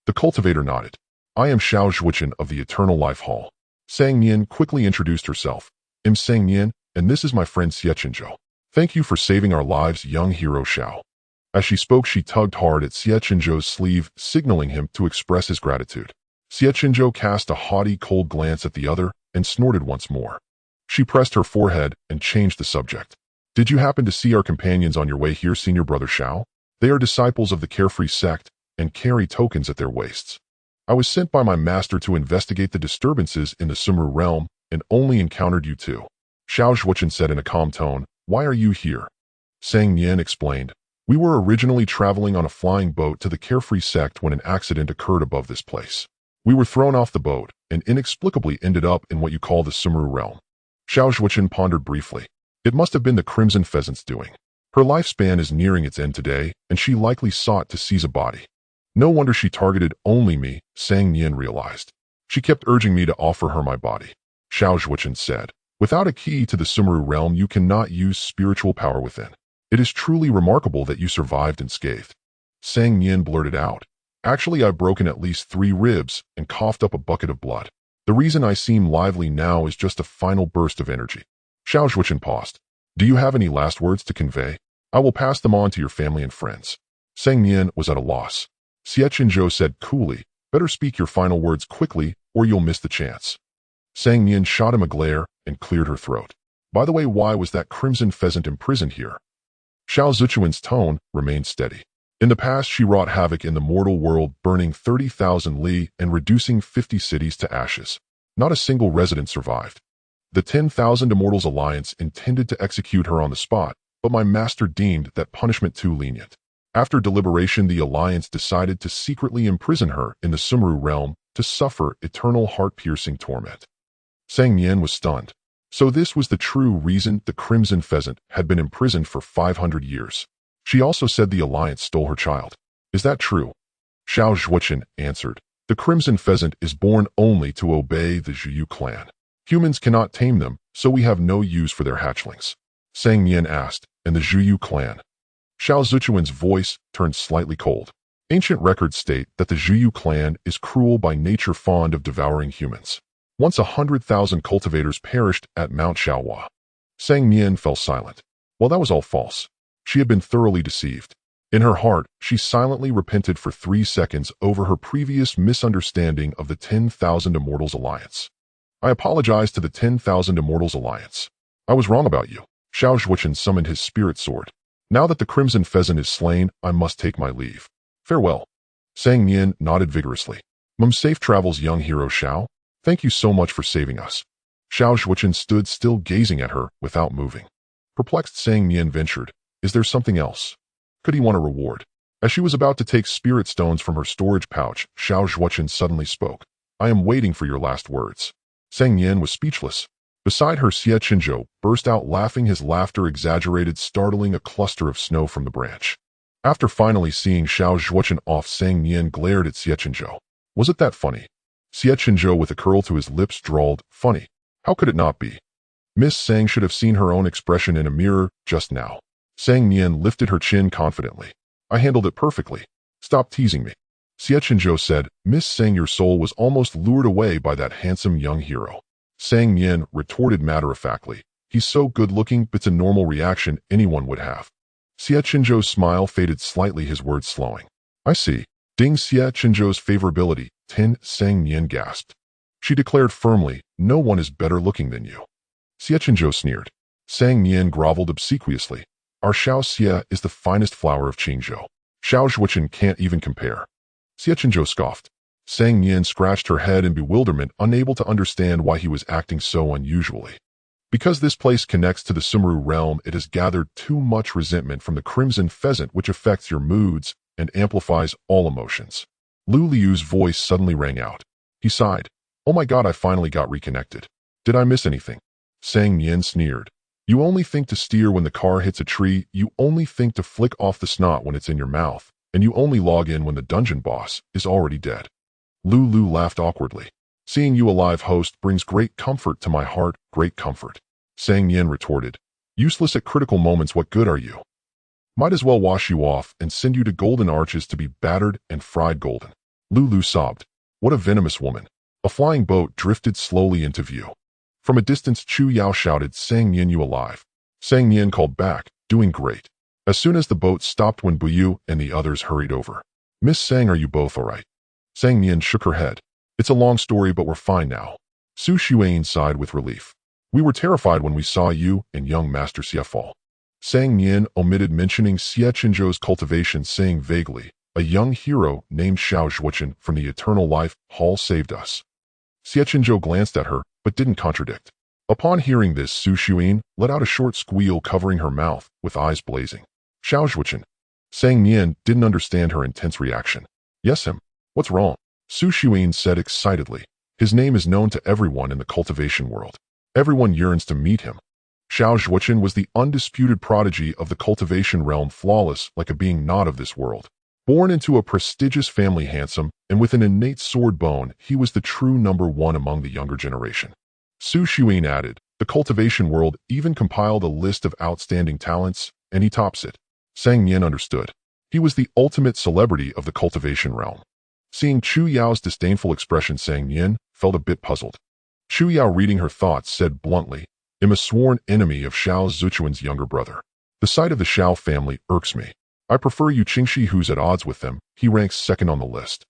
The cultivator nodded. "I am Xiao Zhuchen of the Eternal Life Hall." Sang Nian quickly introduced herself. "I'm Sang Nian, and this is my friend Xie Chenzhou. Thank you for saving our lives, young hero Xiao." As she spoke, she tugged hard at Xie Chenzhou's sleeve, signaling him to express his gratitude. Xie Chenzhou cast a haughty, cold glance at the other and snorted once more. She pressed her forehead and changed the subject. "Did you happen to see our companions on your way here, senior brother Xiao? They are disciples of the Carefree sect and carry tokens at their waists. I was sent by my master to investigate the disturbances in the Sumeru realm and only encountered you two." Xiao Zhuchen said in a calm tone, "Why are you here?" Sang Nian explained, "We were originally traveling on a flying boat to the Carefree sect when an accident occurred above this place. We were thrown off the boat and inexplicably ended up in what you call the Sumeru realm." Xiao Zhuchen pondered briefly. It must have been the Crimson Pheasant's doing. Her lifespan is nearing its end today, and she likely sought to seize a body. No wonder she targeted only me, Sang Nian realized. She kept urging me to offer her my body. Xiao Zhuchen said, "Without a key to the Sumeru realm, you cannot use spiritual power within. It is truly remarkable that you survived unscathed." Sang Nian blurted out, "Actually, I've broken at least 3 ribs and coughed up a bucket of blood. The reason I seem lively now is just a final burst of energy." Xiao Zhuchen paused. "Do you have any last words to convey? I will pass them on to your family and friends." Sang Nian was at a loss. Xie Chenzhou said coolly, "Better speak your final words quickly or you'll miss the chance." Sang Nian shot him a glare and cleared her throat. "By the way, why was that Crimson Pheasant imprisoned here?" Xiao Zhuchen's tone remained steady. "In the past, she wrought havoc in the mortal world, burning 30,000 li and reducing 50 cities to ashes. Not a single resident survived. The 10,000 Immortals Alliance intended to execute her on the spot, but my master deemed that punishment too lenient. After deliberation, the Alliance decided to secretly imprison her in the Sumeru realm to suffer eternal heart-piercing torment." Sang Nian was stunned. So this was the true reason the Crimson Pheasant had been imprisoned for 500 years. She also said the Alliance stole her child. Is that true? Xiao Zhuchen answered, "The Crimson Pheasant is born only to obey the Zhuyu clan. Humans cannot tame them, so we have no use for their hatchlings." Sang Nian asked, "And the Zhuyu clan?" Xiao Zhuchuan's voice turned slightly cold. "Ancient records state that the Zhuyu clan is cruel by nature, fond of devouring humans. Once 100,000 cultivators perished at Mount Xiaohua." Sang Nian fell silent. Well, that was all false. She had been thoroughly deceived. In her heart, she silently repented for 3 seconds over her previous misunderstanding of the 10,000 Immortals Alliance. "I apologize to the 10,000 Immortals Alliance. I was wrong about you." Xiao Zhuchen summoned his spirit sword. "Now that the Crimson Pheasant is slain, I must take my leave. Farewell." Sang Nian nodded vigorously. Safe travels, young hero Xiao. Thank you so much for saving us." Xiao Zhuchen stood still, gazing at her without moving. Perplexed, Sang Nian ventured, "Is there something else? Could he want a reward?" As she was about to take spirit stones from her storage pouch, Xiao Zhuchen suddenly spoke. "I am waiting for your last words." Sang Nian was speechless. Beside her, Xie Chenzhou burst out laughing, his laughter exaggerated, startling a cluster of snow from the branch. After finally seeing Xiao Zhuchen off, Sang Nian glared at Xie Chenzhou. "Was it that funny?" Xie Chenzhou, with a curl to his lips, drawled, "Funny? How could it not be? Miss Sang should have seen her own expression in a mirror just now." Sang Nian lifted her chin confidently. "I handled it perfectly. Stop teasing me." Xie Chenzhou said, "Miss Sang, your soul was almost lured away by that handsome young hero." Sang Nian retorted matter-of-factly, "He's so good-looking, it's a normal reaction anyone would have." Xie Chenzhou's smile faded slightly, his words slowing. "I see. Ding." Xie Chenzhou's favorability, 10, Sang Nian gasped. She declared firmly, "No one is better looking than you." Xie Chenzhou sneered. Sang Nian groveled obsequiously. "Our Xiao Xie is the finest flower of Qingzhou. Xiao Zhuochen can't even compare. Xie Chenzhou scoffed. Sang Nian scratched her head in bewilderment, unable to understand why he was acting so unusually. Because this place connects to the Sumeru realm, it has gathered too much resentment from the Crimson Pheasant, which affects your moods and amplifies all emotions. Lu Liu's voice suddenly rang out. He sighed. Oh my god, I finally got reconnected. Did I miss anything? Sang Nian sneered. You only think to steer when the car hits a tree, you only think to flick off the snot when it's in your mouth, and you only log in when the dungeon boss is already dead. Lu laughed awkwardly. Seeing you alive, host, brings great comfort to my heart, great comfort. Sang Nian retorted. Useless at critical moments, what good are you? Might as well wash you off and send you to Golden Arches to be battered and fried golden. Lu sobbed. What a venomous woman. A flying boat drifted slowly into view. From a distance, Chu Yao shouted, Sang Nian, you alive? Sang Nian called back, doing great. As soon as the boat stopped when Bough and the others hurried over. Miss Sang, are you both all right? Sang Nian shook her head. It's a long story, but we're fine now. Su Xuan sighed with relief. We were terrified when we saw you and young Master Xie fall. Sang Nian omitted mentioning Xie Chenzhou's cultivation, saying vaguely, a young hero named Xiao Zhuochen from the Eternal Life Hall saved us. Xie Chenzhou glanced at her, but didn't contradict. Upon hearing this, Su Xuan let out a short squeal, covering her mouth, with eyes blazing. Xiao Zhuochen. Sang Nian didn't understand her intense reaction. Yes, him. What's wrong? Su Xuan said excitedly. His name is known to everyone in the cultivation world. Everyone yearns to meet him. Xiao Zhuochen was the undisputed prodigy of the cultivation realm, flawless like a being not of this world. Born into a prestigious family, handsome, and with an innate sword bone, he was the true number one among the younger generation. Su Xuan added, the cultivation world even compiled a list of outstanding talents, and he tops it. Sang Nian understood. He was the ultimate celebrity of the cultivation realm. Seeing Chu Yao's disdainful expression, Sang Nian felt a bit puzzled. Chu Yao, reading her thoughts, said bluntly, I'm a sworn enemy of Xiao Zuchuan's younger brother. The sight of the Xiao family irks me. I prefer Yu Qingxi, who's at odds with them. He ranks second on the list.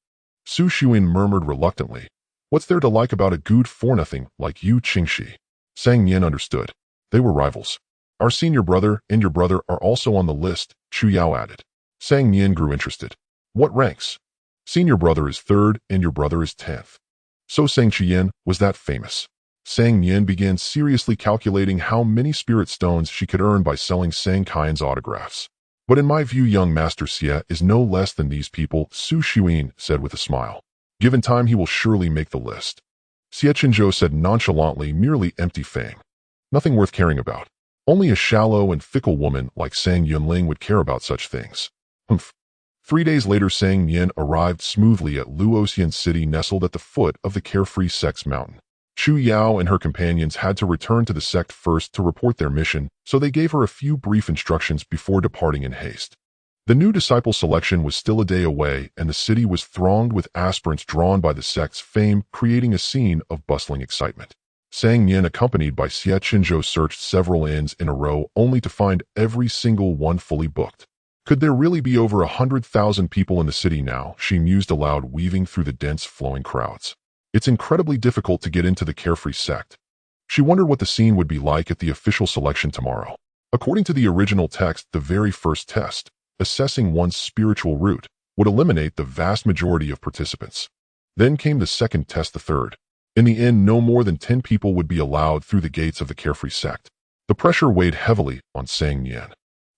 Su Xuan murmured reluctantly, what's there to like about a good for nothing like Yu Qingxi? Sang Nian understood. They were rivals. Our senior brother and your brother are also on the list, Chu Yao added. Sang Nian grew interested. What ranks? Senior brother is third and your brother is 10th. So Sang Qian was that famous. Sang Nian began seriously calculating how many spirit stones she could earn by selling Sang Qian's autographs. But in my view, young Master Xie is no less than these people, Su Xuan said with a smile. Given time, he will surely make the list. Xie Chenzhou said nonchalantly, merely empty fame. Nothing worth caring about. Only a shallow and fickle woman like Sang Yunling would care about such things. Humph. 3 days later, Sang Nian arrived smoothly at Luoxian City, nestled at the foot of the carefree sect's mountain. Chu Yao and her companions had to return to the sect first to report their mission, so they gave her a few brief instructions before departing in haste. The new disciple selection was still a day away, and the city was thronged with aspirants drawn by the sect's fame, creating a scene of bustling excitement. Sang Nian, accompanied by Xie Chenzhou, searched several inns in a row only to find every single one fully booked. Could there really be over 100,000 people in the city now? She mused aloud, weaving through the dense, flowing crowds. It's incredibly difficult to get into the carefree sect. She wondered what the scene would be like at the official selection tomorrow. According to the original text, the very first test, assessing one's spiritual root, would eliminate the vast majority of participants. Then came the second test, the third. In the end, no more than 10 people would be allowed through the gates of the carefree sect. The pressure weighed heavily on Sang Nian.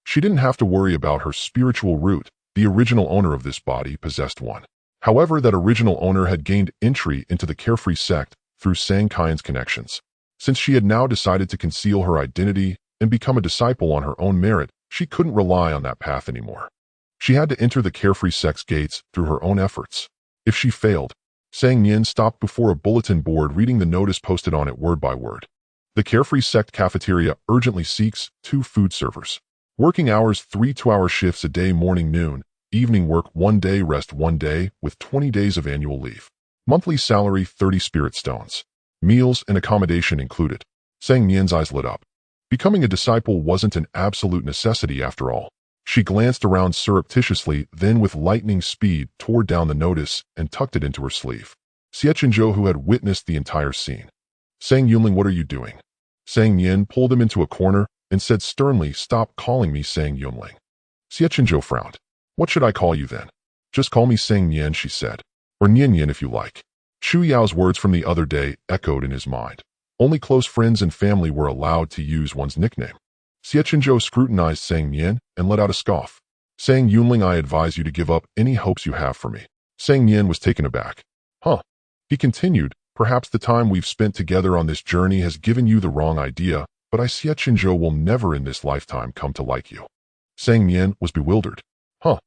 She didn't have to worry about her spiritual root. The original owner of this body possessed one. However, that original owner had gained entry into the carefree sect through Sang Qian's connections. Since she had now decided to conceal her identity and become a disciple on her own merit, she couldn't rely on that path anymore. She had to enter the carefree sect's gates through her own efforts. If she failed, Sang Nian stopped before a bulletin board, reading the notice posted on it word by word. The carefree sect cafeteria urgently seeks 2 food servers. Working hours 3 2-hour shifts a day, morning, noon, evening work 1 day, rest 1 day, with 20 days of annual leave. Monthly salary 30 spirit stones. Meals and accommodation included. Sang Nian's eyes lit up. Becoming a disciple wasn't an absolute necessity after all. She glanced around surreptitiously, then with lightning speed tore down the notice and tucked it into her sleeve. Xie Chenzhou, who had witnessed the entire scene. Sang Yunling, what are you doing? Sang Nian pulled him into a corner and said sternly, stop calling me Sang Yunling. Xie Chenzhou frowned. What should I call you then? Just call me Sang Nian, she said. Or Nian if you like. Shu Yao's words from the other day echoed in his mind. Only close friends and family were allowed to use one's nickname. Xie Chenzhou scrutinized Sang Nian and let out a scoff. Sang Yunling, I advise you to give up any hopes you have for me. Sang Nian was taken aback. Huh? He continued, perhaps the time we've spent together on this journey has given you the wrong idea, but Xie Chenzhou will never in this lifetime come to like you. Sang Nian was bewildered. Huh?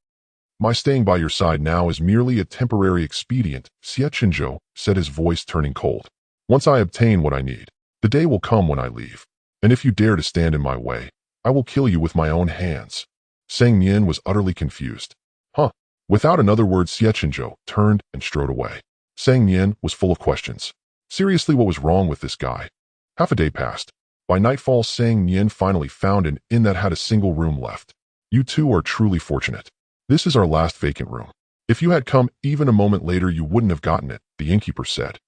My staying by your side now is merely a temporary expedient, Xie Chenzhou said, his voice turning cold. Once I obtain what I need, the day will come when I leave. And if you dare to stand in my way, I will kill you with my own hands. Sang Nian was utterly confused. Huh? Without another word, Xie Chenzhou turned and strode away. Sang Nian was full of questions. Seriously, what was wrong with this guy? Half a day passed. By nightfall, Sang Nian finally found an inn that had a single room left. You two are truly fortunate. This is our last vacant room. If you had come even a moment later, you wouldn't have gotten it, the innkeeper said.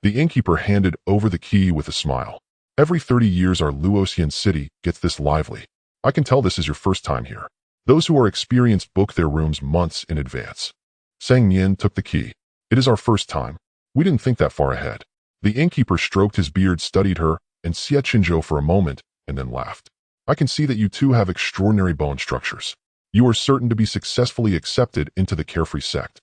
The innkeeper handed over the key with a smile. Every 30 years our Luoxian city gets this lively. I can tell this is your first time here. Those who are experienced book their rooms months in advance. Sang Nian took the key. It is our first time. We didn't think that far ahead. The innkeeper stroked his beard, studied her, and Xie Chenzhou for a moment, and then laughed. I can see that you two have extraordinary bone structures. You are certain to be successfully accepted into the carefree sect.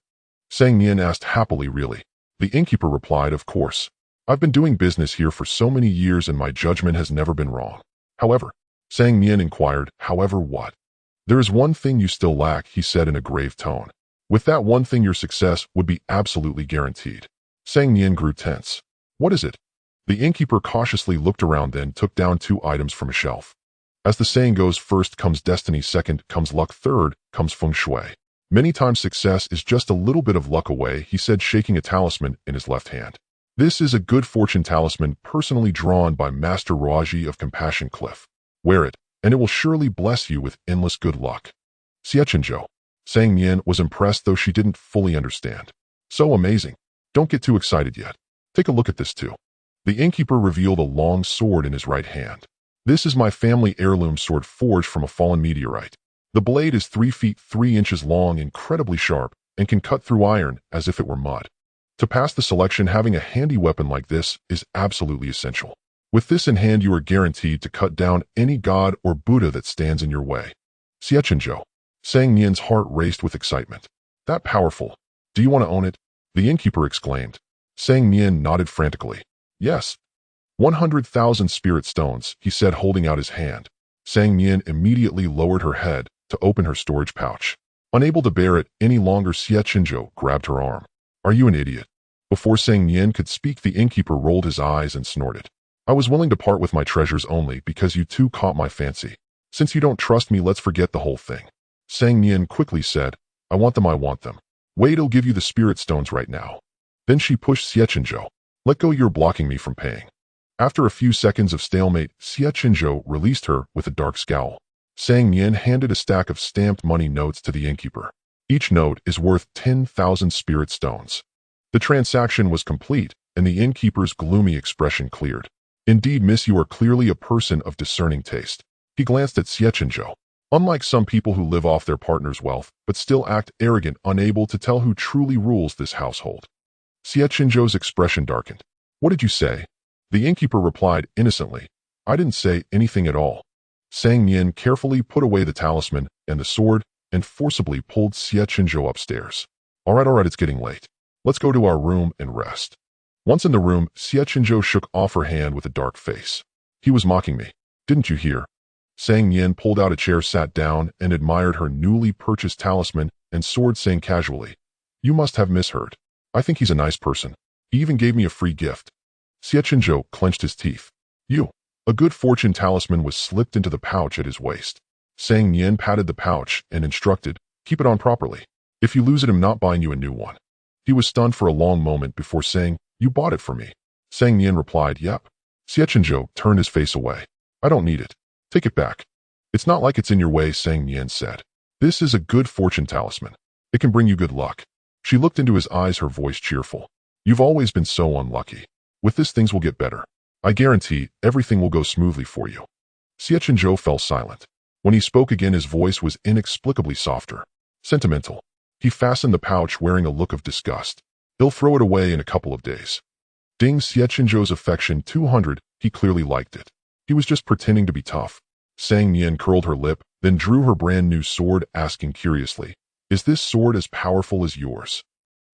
Sang Nian asked happily, really? The innkeeper replied, of course. I've been doing business here for so many years and my judgment has never been wrong. However, Sang Nian inquired, however what? There is one thing you still lack, he said in a grave tone. With that one thing your success would be absolutely guaranteed. Sang Nian grew tense. What is it? The innkeeper cautiously looked around, then took down 2 items from a shelf. As the saying goes, first comes destiny, second comes luck, third comes feng shui. Many times success is just a little bit of luck away, he said, shaking a talisman in his left hand. This is a good fortune talisman personally drawn by Master Raji of Compassion Cliff. Wear it, and it will surely bless you with endless good luck. Xie Chenzhou. Sang Nian was impressed, though she didn't fully understand. So amazing. Don't get too excited yet. Take a look at this too. The innkeeper revealed a long sword in his right hand. This is my family heirloom sword forged from a fallen meteorite. The blade is 3 feet 3 inches long, incredibly sharp, and can cut through iron as if it were mud. To pass the selection, having a handy weapon like this is absolutely essential. With this in hand, you are guaranteed to cut down any god or Buddha that stands in your way. Xie Chenzhou. Sang Nian's heart raced with excitement. That powerful. Do you want to own it? The innkeeper exclaimed. Sang Nian nodded frantically. Yes. 100,000 spirit stones, he said, holding out his hand. Sang Nian immediately lowered her head to open her storage pouch. Unable to bear it any longer, Xie Chenzhou grabbed her arm. Are you an idiot? Before Sang Nian could speak, the innkeeper rolled his eyes and snorted. I was willing to part with my treasures only because you two caught my fancy. Since you don't trust me, let's forget the whole thing. Sang Nian quickly said, I want them. Wait, I'll give you the spirit stones right now. Then she pushed Xie Chenzhou. Let go, you're blocking me from paying. After a few seconds of stalemate, Xie Chenzhou released her with a dark scowl. Sang Nian handed a stack of stamped money notes to the innkeeper. Each note is worth 10,000 spirit stones. The transaction was complete, and the innkeeper's gloomy expression cleared. Indeed, miss, you are clearly a person of discerning taste. He glanced at Xie Chenzhou. Unlike some people who live off their partner's wealth, but still act arrogant, unable to tell who truly rules this household. Xie Chenzhou's expression darkened. What did you say? The innkeeper replied innocently. I didn't say anything at all. Sang Nian carefully put away the talisman and the sword and forcibly pulled Xie Chenzhou upstairs. All right, it's getting late. Let's go to our room and rest. Once in the room, Xie Chenzhou shook off her hand with a dark face. He was mocking me. Didn't you hear? Sang Nian pulled out a chair, sat down, and admired her newly purchased talisman and sword, saying casually, You must have misheard. I think he's a nice person. He even gave me a free gift. Xie Chenzhou clenched his teeth. A good fortune talisman was slipped into the pouch at his waist. Sang Nian patted the pouch and instructed, Keep it on properly. If you lose it, I'm not buying you a new one. He was stunned for a long moment before saying, You bought it for me. Sang Nian replied, Yep. Xie Chenzhou turned his face away. I don't need it. Take it back. It's not like it's in your way, Sang Nian said. This is a good fortune talisman. It can bring you good luck. She looked into his eyes, her voice cheerful. You've always been so unlucky. With this, things will get better. I guarantee everything will go smoothly for you. Xie Chenzhou fell silent. When he spoke again, his voice was inexplicably softer. Sentimental. He fastened the pouch wearing a look of disgust. He'll throw it away in a couple of days. Ding Xie Chenzhou's affection 200, he clearly liked it. He was just pretending to be tough. Sang Nian curled her lip, then drew her brand new sword, asking curiously, "Is this sword as powerful as yours?"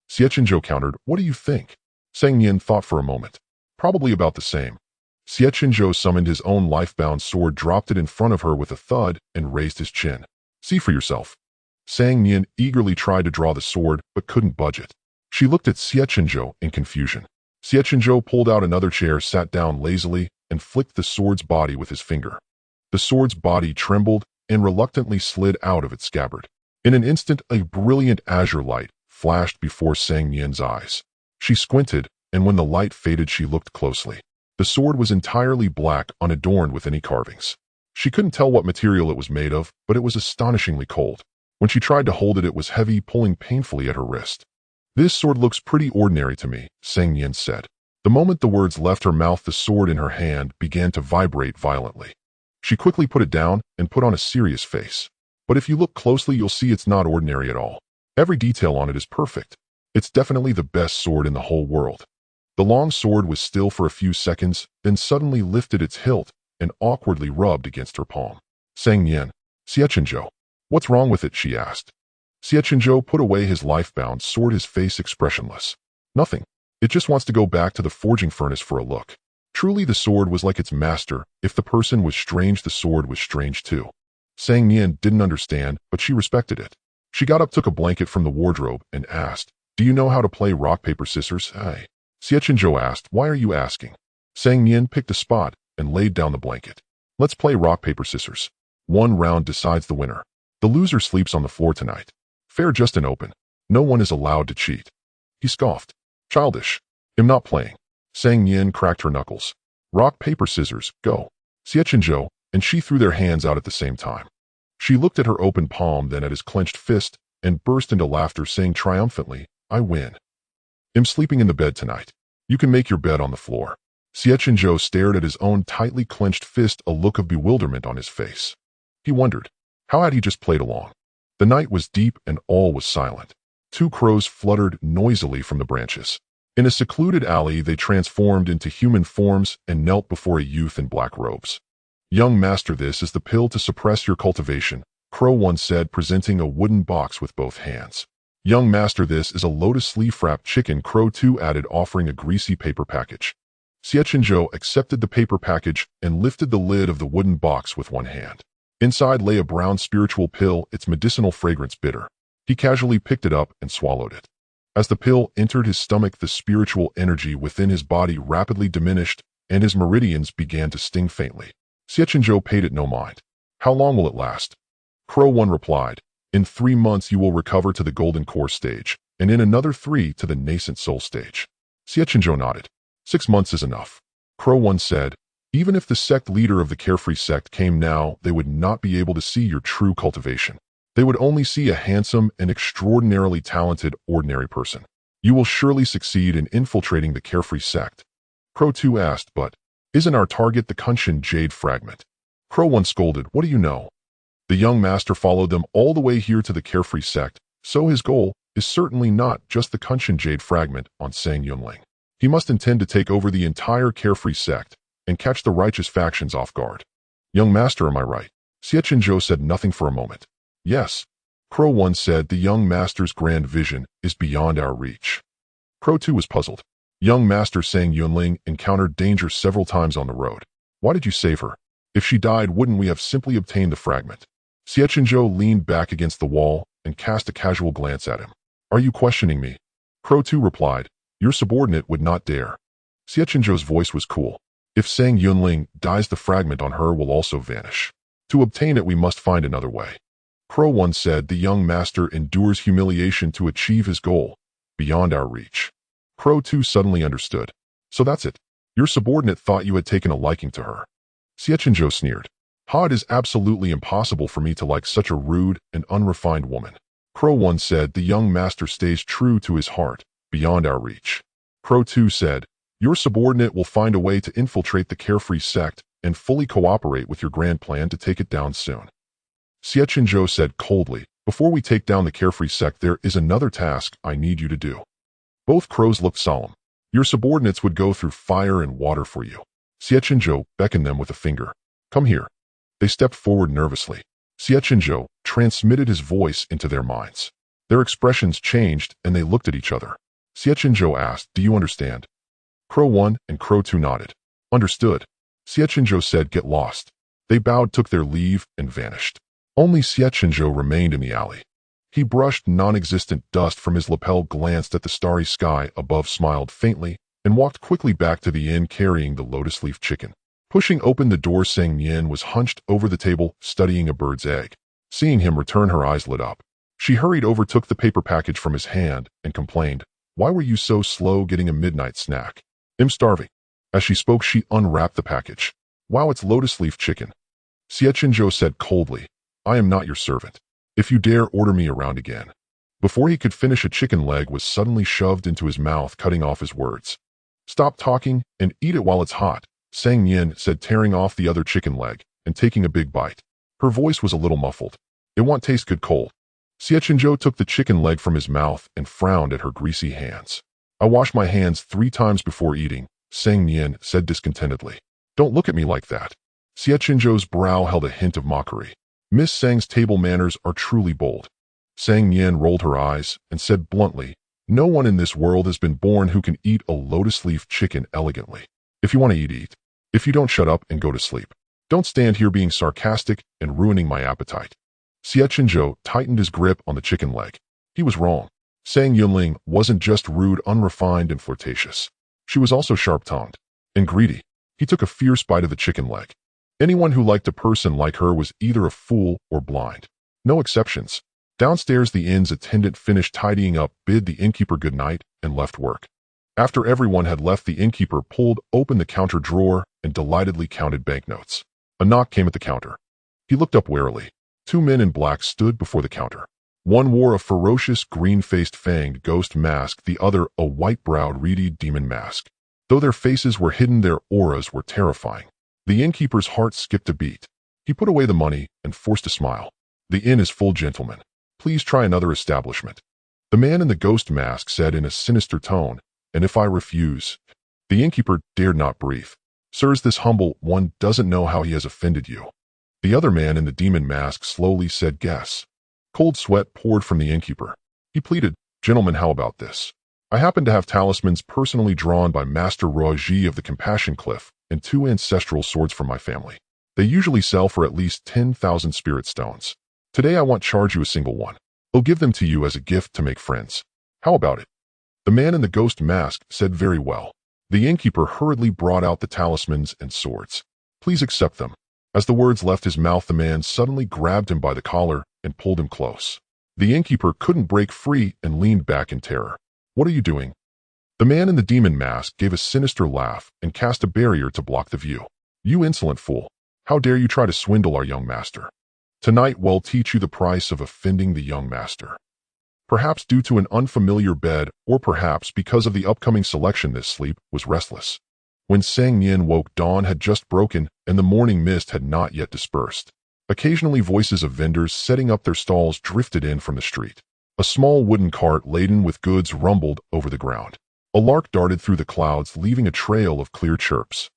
Xie Chenzhou countered, "What do you think?" Sang Nian thought for a moment. Probably about the same. Xie Chenzhou summoned his own life-bound sword, dropped it in front of her with a thud, and raised his chin. "See for yourself." Sang Nian eagerly tried to draw the sword, but couldn't budge it. She looked at Xie Chenzhou in confusion. Xie Chenzhou pulled out another chair, sat down lazily, and flicked the sword's body with his finger. The sword's body trembled and reluctantly slid out of its scabbard. In an instant, a brilliant azure light flashed before Sang Nian's eyes. She squinted, and when the light faded, she looked closely. The sword was entirely black, unadorned with any carvings. She couldn't tell what material it was made of, but it was astonishingly cold. When she tried to hold it, it was heavy, pulling painfully at her wrist. "This sword looks pretty ordinary to me," Sang Nian said. The moment the words left her mouth, the sword in her hand began to vibrate violently. She quickly put it down and put on a serious face. "But if you look closely, you'll see it's not ordinary at all. Every detail on it is perfect. It's definitely the best sword in the whole world." The long sword was still for a few seconds, then suddenly lifted its hilt and awkwardly rubbed against her palm. Sang Nian, "Xie Chenzhou, what's wrong with it?" she asked. Xie Chenzhou put away his life-bound sword, his face expressionless. "Nothing. It just wants to go back to the forging furnace for a look." Truly, the sword was like its master. If the person was strange, the sword was strange too. Sang Nian didn't understand, but she respected it. She got up, took a blanket from the wardrobe, and asked, "Do you know how to play rock, paper, scissors?" "Hey." Xie Chenzhou asked, "Why are you asking?" Sang Nian picked a spot and laid down the blanket. "Let's play rock, paper, scissors. One round decides the winner. The loser sleeps on the floor tonight. Fair, just and open. No one is allowed to cheat." He scoffed. "Childish. I'm not playing." Sang Nian cracked her knuckles. "Rock, paper, scissors, go." Xie Chenzhou and she threw their hands out at the same time. She looked at her open palm, then at his clenched fist, and burst into laughter, saying triumphantly, "I win. I'm sleeping in the bed tonight. You can make your bed on the floor." Xie Chenzhou stared at his own tightly clenched fist, a look of bewilderment on his face. He wondered, how had he just played along? The night was deep and all was silent. Two crows fluttered noisily from the branches. In a secluded alley, they transformed into human forms and knelt before a youth in black robes. "Young master, this is the pill to suppress your cultivation," Crow 1 said, presenting a wooden box with both hands. "Young master, this is a lotus leaf-wrapped chicken," Crow 2 added, offering a greasy paper package. Xie Chenzhou accepted the paper package and lifted the lid of the wooden box with one hand. Inside lay a brown spiritual pill, its medicinal fragrance bitter. He casually picked it up and swallowed it. As the pill entered his stomach, the spiritual energy within his body rapidly diminished, and his meridians began to sting faintly. Xie Chenzhou paid it no mind. "How long will it last?" Crow 1 replied, "In 3 months you will recover to the golden core stage, and in another 3 to the nascent soul stage." Xie Chenzhou nodded. 6 months is enough." Crow 1 said, "Even if the sect leader of the carefree sect came now, they would not be able to see your true cultivation. They would only see a handsome and extraordinarily talented ordinary person. You will surely succeed in infiltrating the carefree sect." Crow 2 asked, "But isn't our target the Kunshin Jade Fragment?" Crow 1 scolded, "What do you know? The young master followed them all the way here to the carefree sect, so his goal is certainly not just the Kunshin Jade Fragment on Sang Yunling. He must intend to take over the entire carefree sect and catch the righteous factions off guard." "Young master, am I right?" Xie Chenzhou said nothing for a moment. "Yes." Crow 1 said, "The young master's grand vision is beyond our reach." Crow 2 was puzzled. Young master Sang Yunling encountered danger several times on the road. Why did you save her? If she died, wouldn't we have simply obtained the fragment? Xie Chenzhou leaned back against the wall and cast a casual glance at him. "Are you questioning me?" Crow 2 replied, "Your subordinate would not dare." Xie Chenzhou's voice was cool. "If Sang Yunling dies, the fragment on her will also vanish. To obtain it, we must find another way." Crow 1 said, "The young master endures humiliation to achieve his goal, beyond our reach." Crow 2 suddenly understood. "So that's it. Your subordinate thought you had taken a liking to her." Xie Chenzhou sneered. "It is absolutely impossible for me to like such a rude and unrefined woman." Crow 1 said, "The young master stays true to his heart, beyond our reach." Crow 2 said, "Your subordinate will find a way to infiltrate the carefree sect and fully cooperate with your grand plan to take it down soon." Xie Chenzhou said coldly, Before we take down the carefree sect, there is another task I need you to do. Both crows looked solemn. Your subordinates would go through fire and water for you. Xie Chenzhou beckoned them with a finger. Come here. They stepped forward nervously. Xie Chenzhou transmitted his voice into their minds. Their expressions changed and they looked at each other. Xie Chenzhou asked, do you understand? Crow 1 and Crow 2 nodded. Understood. Xie Chenzhou said, get lost. They bowed, took their leave, and vanished. Only Xie Chenzhou remained in the alley. He brushed non-existent dust from his lapel, glanced at the starry sky above, smiled faintly, and walked quickly back to the inn carrying the lotus leaf chicken. Pushing open the door, Nian was hunched over the table, studying a bird's egg. Seeing him return, her eyes lit up. She hurried over, took the paper package from his hand, and complained, why were you so slow getting a midnight snack? I'm starving. As she spoke, she unwrapped the package. Wow, it's lotus leaf chicken. Xie Chenzhou said coldly, I am not your servant. If you dare order me around again. Before he could finish, a chicken leg was suddenly shoved into his mouth, cutting off his words. Stop talking and eat it while it's hot, Nian said, tearing off the other chicken leg and taking a big bite. Her voice was a little muffled. It won't taste good cold. Xie Chenzhou took the chicken leg from his mouth and frowned at her greasy hands. I wash my hands 3 times before eating, Nian said discontentedly. Don't look at me like that. Xie Chenzhou's brow held a hint of mockery. Miss Sang's table manners are truly bold. Nian rolled her eyes and said bluntly, no one in this world has been born who can eat a lotus leaf chicken elegantly. If you want to eat, eat. If you don't, shut up and go to sleep. Don't stand here being sarcastic and ruining my appetite. Xie Chenzhou tightened his grip on the chicken leg. He was wrong. Sang Yunling wasn't just rude, unrefined, and flirtatious. She was also sharp-tongued and greedy. He took a fierce bite of the chicken leg. Anyone who liked a person like her was either a fool or blind. No exceptions. Downstairs, the inn's attendant finished tidying up, bid the innkeeper good night, and left work. After everyone had left, the innkeeper pulled open the counter drawer and delightedly counted banknotes. A knock came at the counter. He looked up warily. 2 men in black stood before the counter. One wore a ferocious, green-faced, fanged ghost mask, the other a white-browed, reedy demon mask. Though their faces were hidden, their auras were terrifying. The innkeeper's heart skipped a beat. He put away the money and forced a smile. The inn is full, gentlemen. Please try another establishment. The man in the ghost mask said in a sinister tone, and if I refuse? The innkeeper dared not breathe. Sirs, this humble one doesn't know how he has offended you. The other man in the demon mask slowly said, guess. Cold sweat poured from the innkeeper. He pleaded, gentlemen, how about this? I happen to have talismans personally drawn by Master Roji of the Compassion Cliff and 2 ancestral swords from my family. They usually sell for at least 10,000 spirit stones. Today I won't charge you a single one. I'll give them to you as a gift to make friends. How about it? The man in the ghost mask said, very well. The innkeeper hurriedly brought out the talismans and swords. Please accept them. As the words left his mouth, the man suddenly grabbed him by the collar and pulled him close. The innkeeper couldn't break free and leaned back in terror. What are you doing? The man in the demon mask gave a sinister laugh and cast a barrier to block the view. You insolent fool. How dare you try to swindle our young master? Tonight we'll teach you the price of offending the young master. Perhaps due to an unfamiliar bed, or perhaps because of the upcoming selection, this sleep was restless. When Sang Nian woke, dawn had just broken and the morning mist had not yet dispersed. Occasionally voices of vendors setting up their stalls drifted in from the street. A small wooden cart laden with goods rumbled over the ground. A lark darted through the clouds, leaving a trail of clear chirps.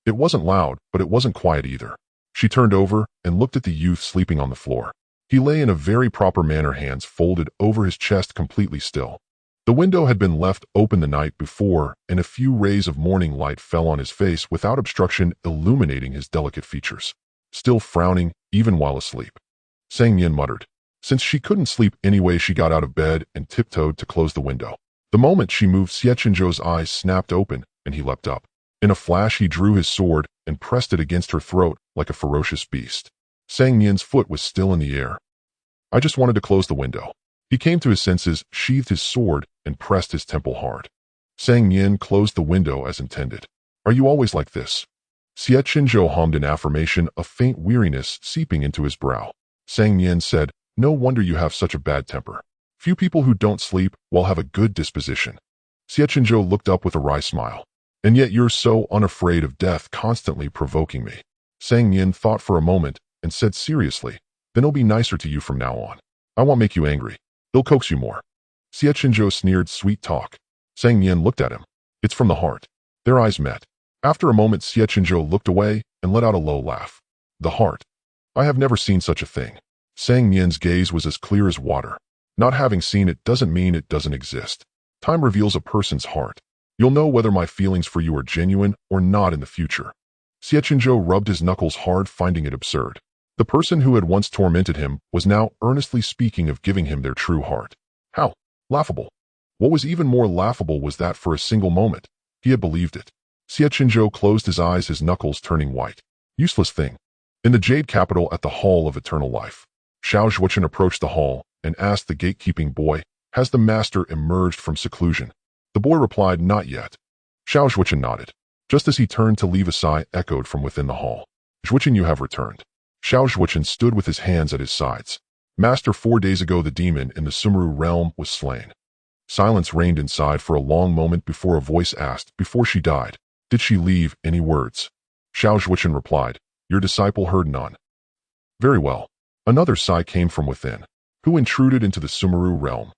It wasn't loud, but it wasn't quiet either. She turned over and looked at the youth sleeping on the floor. He lay in a very proper manner, hands folded over his chest, completely still. The window had been left open the night before, and a few rays of morning light fell on his face without obstruction, illuminating his delicate features. Still frowning, even while asleep. Sang Nian muttered. Since she couldn't sleep anyway, she got out of bed and tiptoed to close the window. The moment she moved, Xie Chenzhou's eyes snapped open, and he leapt up. In a flash, he drew his sword and pressed it against her throat like a ferocious beast. Sang Nian's foot was still in the air. I just wanted to close the window. He came to his senses, sheathed his sword, and pressed his temple hard. Sang Nian closed the window as intended. Are you always like this? Xie Chenzhou hummed in affirmation, a faint weariness seeping into his brow. Sang Nian said, no wonder you have such a bad temper. Few people who don't sleep well have a good disposition. Xie Chenzhou looked up with a wry smile. And yet you're so unafraid of death, constantly provoking me. Sang Nian thought for a moment and said seriously, then it'll be nicer to you from now on. I won't make you angry. They'll coax you more. Xie Chenzhou sneered, sweet talk. Sang Nian looked at him. It's from the heart. Their eyes met. After a moment, Xie Chenzhou looked away and let out a low laugh. The heart. I have never seen such a thing. Sang Nian's gaze was as clear as water. Not having seen it doesn't mean it doesn't exist. Time reveals a person's heart. You'll know whether my feelings for you are genuine or not in the future. Xie Chenzhou rubbed his knuckles hard, finding it absurd. The person who had once tormented him was now earnestly speaking of giving him their true heart. How laughable. What was even more laughable was that for a single moment, he had believed it. Xie Chenzhou closed his eyes, his knuckles turning white. Useless thing. In the Jade Capital at the Hall of Eternal Life, Xiao Zhuochen approached the hall and asked the gatekeeping boy, has the master emerged from seclusion? The boy replied, not yet. Xiao Zhuochen nodded. Just as he turned to leave, a sigh echoed from within the hall. Zhuochen, you have returned. Xiao Zhuochen stood with his hands at his sides. Master, 4 days ago the demon in the Sumeru realm was slain. Silence reigned inside for a long moment before a voice asked, before she died, did she leave any words? Xiao Zhuochen replied, your disciple heard none. Very well. Another sigh came from within. Who intruded into the Sumeru realm?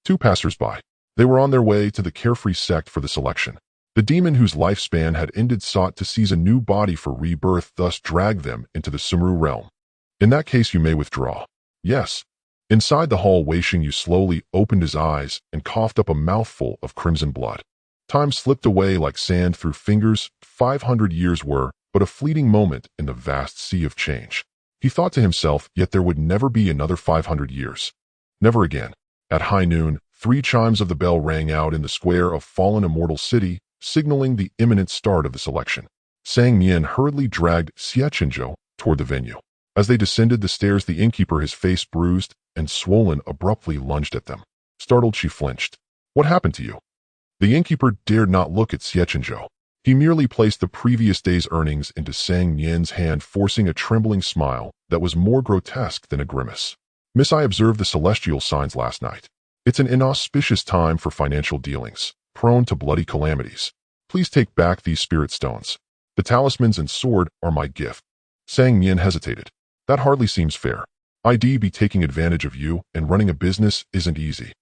2 passers-by. They were on their way to the carefree sect for the selection. The demon whose lifespan had ended sought to seize a new body for rebirth, thus drag them into the Sumeru realm. In that case you may withdraw. Yes. Inside the hall, Wei Xingyu slowly opened his eyes and coughed up a mouthful of crimson blood. Time slipped away like sand through fingers. 500 years were but a fleeting moment in the vast sea of change. He thought to himself, yet there would never be another 500 years. Never again. At high noon, 3 chimes of the bell rang out in the square of fallen immortal city, signaling the imminent start of the selection. Sang Nian hurriedly dragged Xie Chenzhou toward the venue. As they descended the stairs, the innkeeper, his face bruised and swollen, abruptly lunged at them. Startled, she flinched. What happened to you? The innkeeper dared not look at Xie Chenzhou. He merely placed the previous day's earnings into Sang Nian's hand, forcing a trembling smile that was more grotesque than a grimace. Miss, I observed the celestial signs last night. It's an inauspicious time for financial dealings, prone to bloody calamities. Please take back these spirit stones. The talismans and sword are my gift. Sang Nian hesitated. That hardly seems fair. I'd be taking advantage of you, and running a business isn't easy.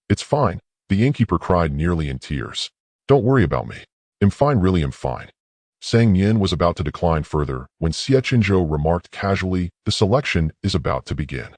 It's fine, the innkeeper cried, nearly in tears. Don't worry about me. I'm fine, really am fine. Sang Nian was about to decline further when Xie Chenzhou remarked casually, the selection is about to begin.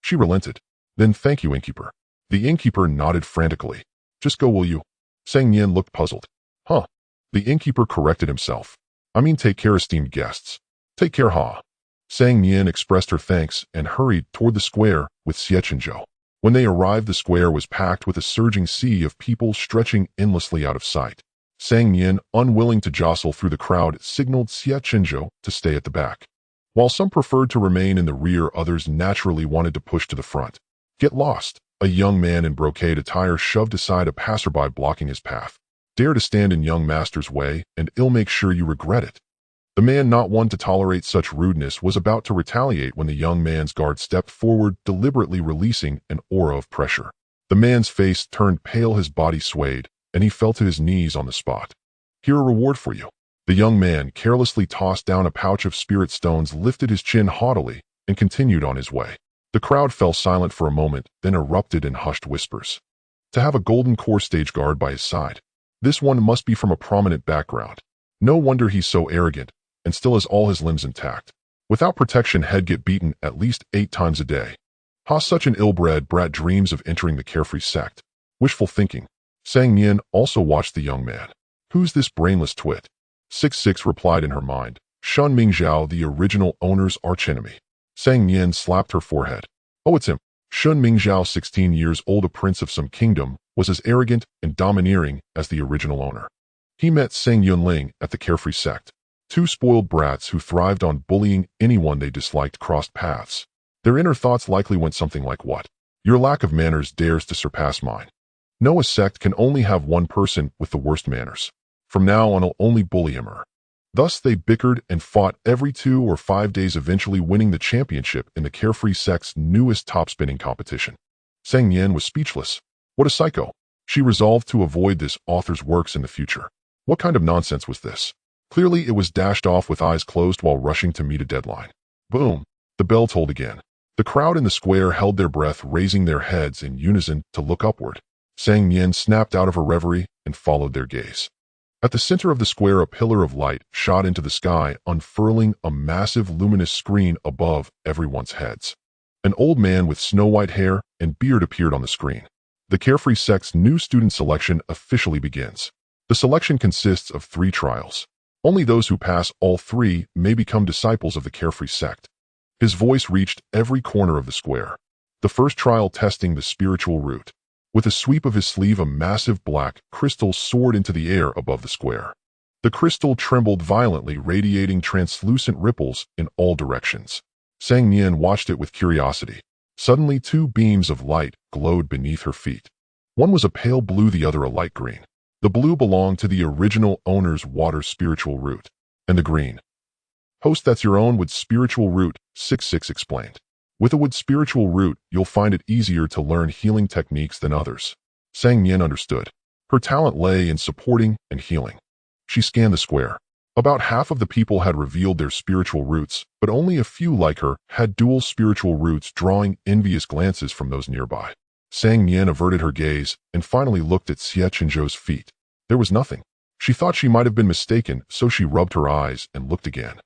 She relented. Then thank you, innkeeper. The innkeeper nodded frantically. Just go, will you? Sang Nian looked puzzled. Huh. The innkeeper corrected himself. I mean, take care, esteemed guests. Take care, ha. Sang Nian expressed her thanks and hurried toward the square with Xie Chenzhou. When they arrived, the square was packed with a surging sea of people stretching endlessly out of sight. Sang Nian, unwilling to jostle through the crowd, signaled Xie Chenzhou to stay at the back. While some preferred to remain in the rear, others naturally wanted to push to the front. Get lost. A young man in brocade attire shoved aside a passerby blocking his path. Dare to stand in young master's way, and I'll make sure you regret it. The man, not one to tolerate such rudeness, was about to retaliate when the young man's guard stepped forward, deliberately releasing an aura of pressure. The man's face turned pale, his body swayed, and he fell to his knees on the spot. Here, a reward for you. The young man carelessly tossed down a pouch of spirit stones, lifted his chin haughtily, and continued on his way. The crowd fell silent for a moment, then erupted in hushed whispers. To have a golden core stage guard by his side. This one must be from a prominent background. No wonder he's so arrogant, and still has all his limbs intact. Without protection, he'd get beaten at least 8 times a day. Ha, such an ill-bred brat dreams of entering the carefree sect. Wishful thinking. Sang Nian also watched the young man. Who's this brainless twit? 6 replied in her mind. Shun Mingzhao, the original owner's archenemy. Sang Nian slapped her forehead. Oh, it's him. Shun Mingzhao, 16 years old, a prince of some kingdom, was as arrogant and domineering as the original owner. He met Sang Yunling at the carefree sect. 2 spoiled brats who thrived on bullying anyone they disliked crossed paths. Their inner thoughts likely went something like, what? Your lack of manners dares to surpass mine. No, a sect can only have one person with the worst manners. From now on, I'll only bully him. Thus they bickered and fought every 2 or 5 days, eventually winning the championship in the carefree sect's newest top-spinning competition. Sang Nian was speechless. What a psycho. She resolved to avoid this author's works in the future. What kind of nonsense was this? Clearly it was dashed off with eyes closed while rushing to meet a deadline. Boom. The bell tolled again. The crowd in the square held their breath, raising their heads in unison to look upward. Nian snapped out of her reverie and followed their gaze. At the center of the square, a pillar of light shot into the sky, unfurling a massive luminous screen above everyone's heads. An old man with snow-white hair and beard appeared on the screen. The Carefree sect's new student selection officially begins. The selection consists of 3 trials. Only those who pass all 3 may become disciples of the Carefree sect. His voice reached every corner of the square. The first trial, testing the spiritual root. With a sweep of his sleeve, a massive black crystal soared into the air above the square. The crystal trembled violently, radiating translucent ripples in all directions. Nian watched it with curiosity. Suddenly, 2 beams of light glowed beneath her feet. One was a pale blue, the other a light green. The blue belonged to the original owner's water spiritual root. And the green? Host, that's your own wood spiritual root, 66 explained. With a wood spiritual root, you'll find it easier to learn healing techniques than others. Nian understood. Her talent lay in supporting and healing. She scanned the square. About half of the people had revealed their spiritual roots, but only a few like her had dual spiritual roots, drawing envious glances from those nearby. Nian averted her gaze and finally looked at Xie Chenzhou's feet. There was nothing. She thought she might have been mistaken, so she rubbed her eyes and looked again.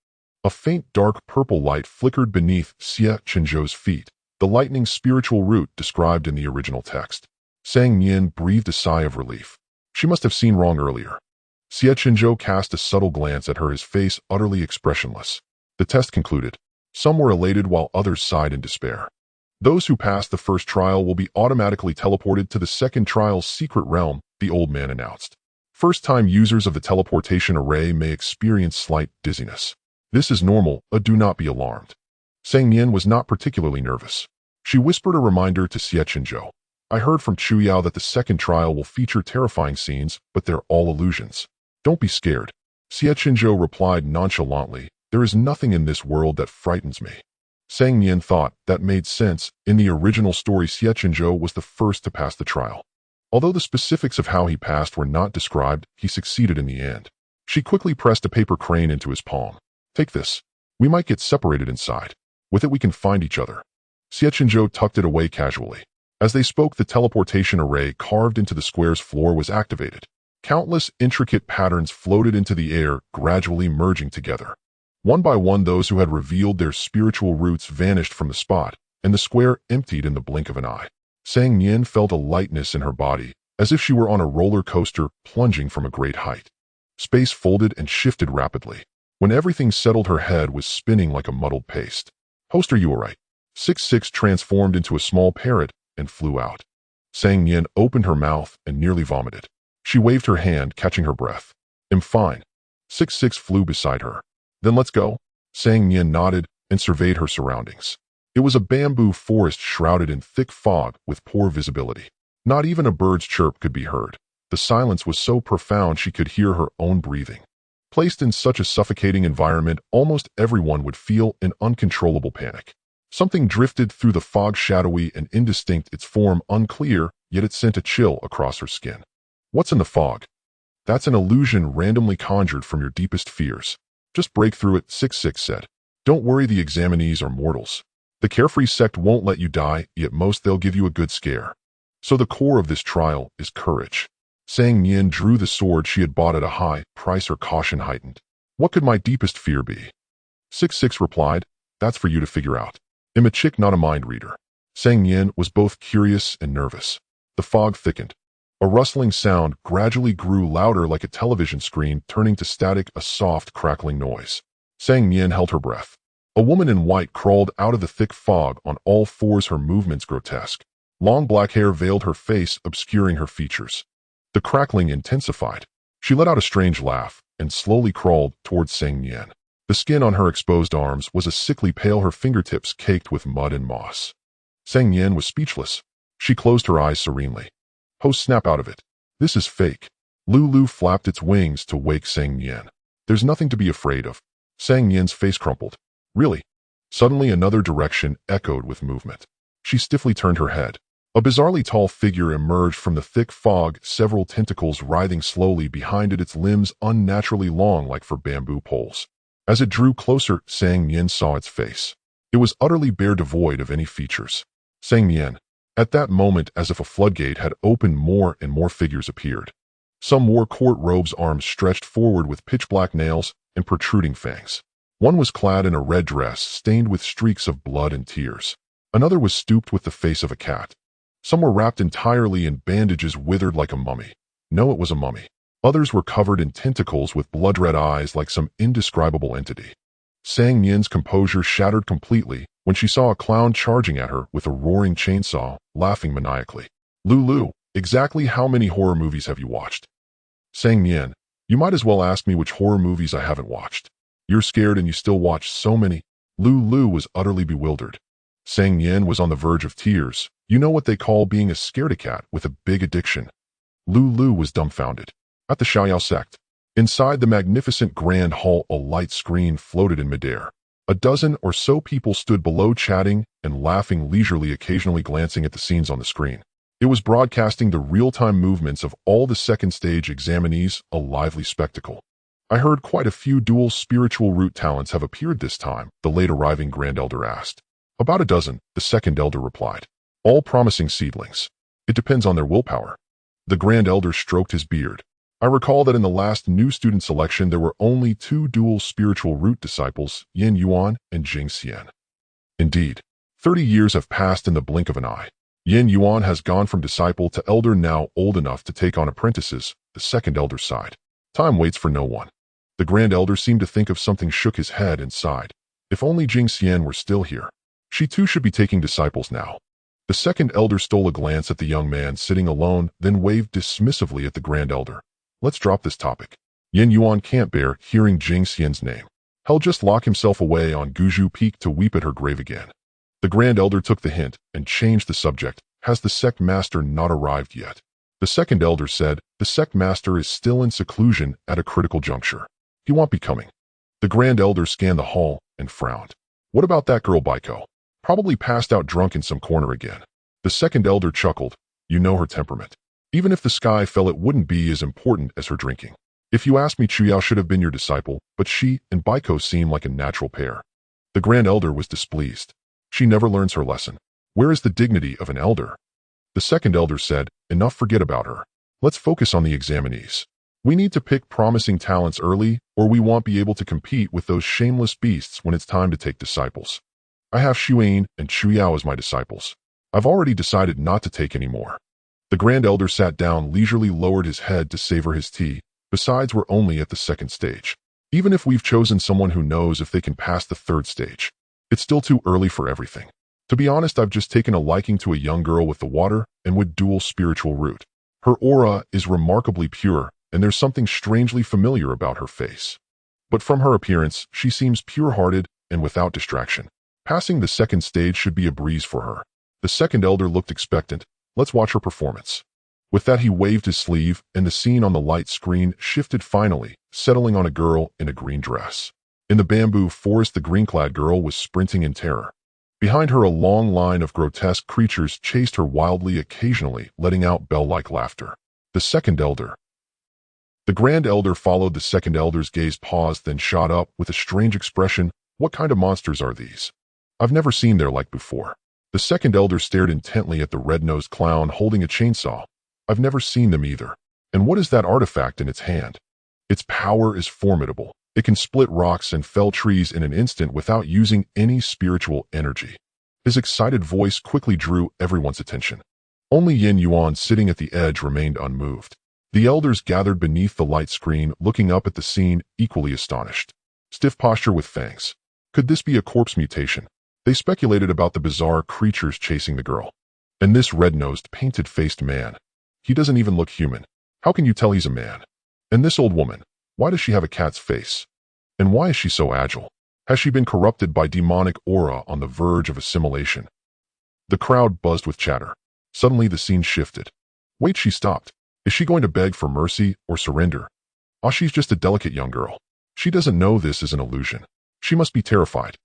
A faint dark purple light flickered beneath Xie Chenzhou's feet, the lightning spiritual root described in the original text. Nian breathed a sigh of relief. She must have seen wrong earlier. Xie Chenzhou cast a subtle glance at her, his face utterly expressionless. The test concluded. Some were elated while others sighed in despair. Those who passed the first trial will be automatically teleported to the second trial's secret realm, the old man announced. First-time users of the teleportation array may experience slight dizziness. This is normal, do not be alarmed. Nian was not particularly nervous. She whispered a reminder to Xie Chenzhou. I heard from Chuyao that the second trial will feature terrifying scenes, but they're all illusions. Don't be scared. Xie Chenzhou replied nonchalantly, there is nothing in this world that frightens me. Nian thought that made sense. In the original story, Xie Chenzhou was the first to pass the trial. Although the specifics of how he passed were not described, he succeeded in the end. She quickly pressed a paper crane into his palm. Take this. We might get separated inside. With it we can find each other. Xie Chenzhou tucked it away casually. As they spoke, the teleportation array carved into the square's floor was activated. Countless intricate patterns floated into the air, gradually merging together. One by one, those who had revealed their spiritual roots vanished from the spot, and the square emptied in the blink of an eye. Nian felt a lightness in her body, as if she were on a roller coaster plunging from a great height. Space folded and shifted rapidly. When everything settled, her head was spinning like a muddled paste. Host, are you alright? 66 transformed into a small parrot and flew out. Nian opened her mouth and nearly vomited. She waved her hand, catching her breath. I'm fine. 66 flew beside her. Then let's go. Nian nodded and surveyed her surroundings. It was a bamboo forest shrouded in thick fog with poor visibility. Not even a bird's chirp could be heard. The silence was so profound she could hear her own breathing. Placed in such a suffocating environment, almost everyone would feel an uncontrollable panic. Something drifted through the fog, shadowy and indistinct, its form unclear, yet it sent a chill across her skin. What's in the fog? That's an illusion randomly conjured from your deepest fears. Just break through it, 66 said. Don't worry, the examinees are mortals. The Carefree sect won't let you die, yet most they'll give you a good scare. So the core of this trial is courage. Nian drew the sword she had bought at a high price, her caution heightened. What could my deepest fear be? 66 replied, that's for you to figure out. I'm a chick, not a mind reader. Nian was both curious and nervous. The fog thickened. A rustling sound gradually grew louder, like a television screen turning to static, a soft crackling noise. Nian held her breath. A woman in white crawled out of the thick fog on all fours, her movements grotesque. Long black hair veiled her face, obscuring her features. The crackling intensified. She let out a strange laugh and slowly crawled towards Nian. The skin on her exposed arms was a sickly pale, her fingertips caked with mud and moss. Nian was speechless. She closed her eyes serenely. Host, snap out of it. This is fake. Lulu flapped its wings to wake Nian. There's nothing to be afraid of. Nian's face crumpled. Really? Suddenly another direction echoed with movement. She stiffly turned her head. A bizarrely tall figure emerged from the thick fog, several tentacles writhing slowly behind it, its limbs unnaturally long like for bamboo poles. As it drew closer, Nian saw its face. It It was utterly bare, devoid of any features. Sang Nian. At that moment, as if a floodgate had opened, more and more figures appeared. Some wore court robes, arms stretched forward with pitch-black nails and protruding fangs. One was clad in a red dress stained with streaks of blood and tears. Another was stooped with the face of a cat. Some were wrapped entirely in bandages, withered like a mummy. No, it was a mummy. Others were covered in tentacles with blood-red eyes like some indescribable entity. Sang Nian's composure shattered completely when she saw a clown charging at her with a roaring chainsaw, laughing maniacally. Lulu, exactly how many horror movies have you watched? Sang Nian, you might as well ask me which horror movies I haven't watched. You're scared and you still watch so many. Lulu was utterly bewildered. Sang Nian was on the verge of tears. You know what they call being a scaredy-cat with a big addiction. Lulu was dumbfounded. At the Xiaoyao sect, inside the magnificent grand hall, a light screen floated in midair. A dozen or so people stood below, chatting and laughing leisurely, occasionally glancing at the scenes on the screen. It was broadcasting the real-time movements of all the second stage examinees, a lively spectacle. I heard quite a few dual spiritual root talents have appeared this time, the late-arriving Grand Elder asked. About a dozen, the second elder replied. All promising seedlings. It depends on their willpower. The Grand Elder stroked his beard. I recall that in the last new student selection there were only 2 dual spiritual root disciples, Yin Yuan and Jing Xian. Indeed, 30 years have passed in the blink of an eye. Yin Yuan has gone from disciple to elder, now old enough to take on apprentices, the second elder sighed. Time waits for no one. The Grand Elder seemed to think of something, shook his head and sighed. If only Jing Xian were still here. She too should be taking disciples now. The second elder stole a glance at the young man sitting alone, then waved dismissively at the Grand Elder. Let's drop this topic. Yin Yuan can't bear hearing Jing Xian's name. He'll just lock himself away on Guzhu Peak to weep at her grave again. The Grand Elder took the hint and changed the subject. Has the sect master not arrived yet? The second elder said, the sect master is still in seclusion at a critical juncture. He won't be coming. The Grand Elder scanned the hall and frowned. What about that girl Baiko? Probably passed out drunk in some corner again. The second elder chuckled. You know her temperament. Even if the sky fell, it wouldn't be as important as her drinking. If you ask me, Chuyao should have been your disciple, but she and Baiko seem like a natural pair. The Grand Elder was displeased. She never learns her lesson. Where is the dignity of an elder? The second elder said, enough, forget about her. Let's focus on the examinees. We need to pick promising talents early, or we won't be able to compete with those shameless beasts when it's time to take disciples. I have Xuan and Chuyao as my disciples. I've already decided not to take any more. The Grand Elder sat down leisurely, lowered his head to savor his tea. Besides, we're only at the second stage. Even if we've chosen someone, who knows if they can pass the third stage. It's still too early for everything. To be honest, I've just taken a liking to a young girl with the water and with dual spiritual root. Her aura is remarkably pure, and there's something strangely familiar about her face. But from her appearance, she seems pure-hearted and without distraction. Passing the second stage should be a breeze for her. The second elder looked expectant. Let's watch her performance. With that, he waved his sleeve, and the scene on the light screen shifted finally, settling on a girl in a green dress. In the bamboo forest, the green-clad girl was sprinting in terror. Behind her, a long line of grotesque creatures chased her wildly, occasionally letting out bell-like laughter. The second elder. The Grand Elder followed the second elder's gaze, paused, then shot up with a strange expression. What kind of monsters are these? I've never seen their like before. The second elder stared intently at the red-nosed clown holding a chainsaw. I've never seen them either. And what is that artifact in its hand? Its power is formidable. It can split rocks and fell trees in an instant without using any spiritual energy. His excited voice quickly drew everyone's attention. Only Yin Yuan, sitting at the edge, remained unmoved. The elders gathered beneath the light screen, looking up at the scene, equally astonished. Stiff posture with fangs. Could this be a corpse mutation? They speculated about the bizarre creatures chasing the girl. And this red-nosed, painted-faced man. He doesn't even look human. How can you tell he's a man? And this old woman, why does she have a cat's face? And why is she so agile? Has she been corrupted by demonic aura on the verge of assimilation? The crowd buzzed with chatter. Suddenly the scene shifted. Wait, she stopped. Is she going to beg for mercy or surrender? Ah, she's just a delicate young girl. She doesn't know this is an illusion. She must be terrified.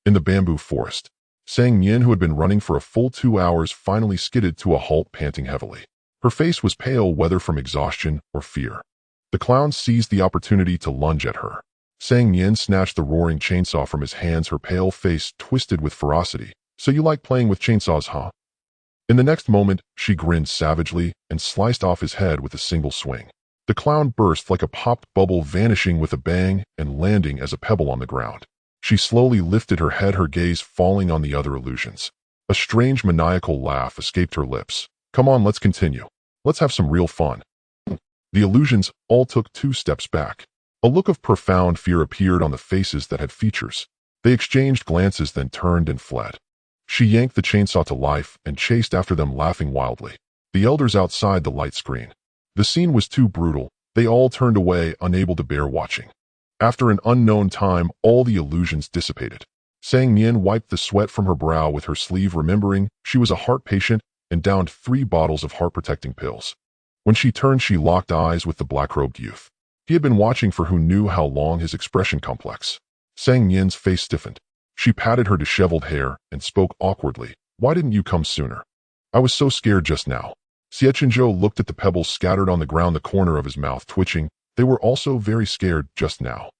In the bamboo forest, Sang Nian, who had been running for a full 2 hours, finally skidded to a halt, panting heavily. Her face was pale, whether from exhaustion or fear. The clown seized the opportunity to lunge at her. Sang Nian snatched the roaring chainsaw from his hands, her pale face twisted with ferocity. So you like playing with chainsaws, huh? In the next moment, she grinned savagely and sliced off his head with a single swing. The clown burst like a popped bubble, vanishing with a bang and landing as a pebble on the ground. She slowly lifted her head, her gaze falling on the other illusions. A strange maniacal laugh escaped her lips. Come on, let's continue. Let's have some real fun. The illusions all took 2 steps back. A look of profound fear appeared on the faces that had features. They exchanged glances, then turned and fled. She yanked the chainsaw to life and chased after them, laughing wildly. The elders outside the light screen. The scene was too brutal. They all turned away, unable to bear watching. After an unknown time, all the illusions dissipated. Sang Nian wiped the sweat from her brow with her sleeve, remembering she was a heart patient, and downed 3 bottles of heart-protecting pills. When she turned, she locked eyes with the black-robed youth. He had been watching for who knew how long, his expression complex. Sang Nian's face stiffened. She patted her disheveled hair and spoke awkwardly. Why didn't you come sooner? I was so scared just now. Xie Chenzhou looked at the pebbles scattered on the ground, the corner of his mouth twitching. They were also very scared just now.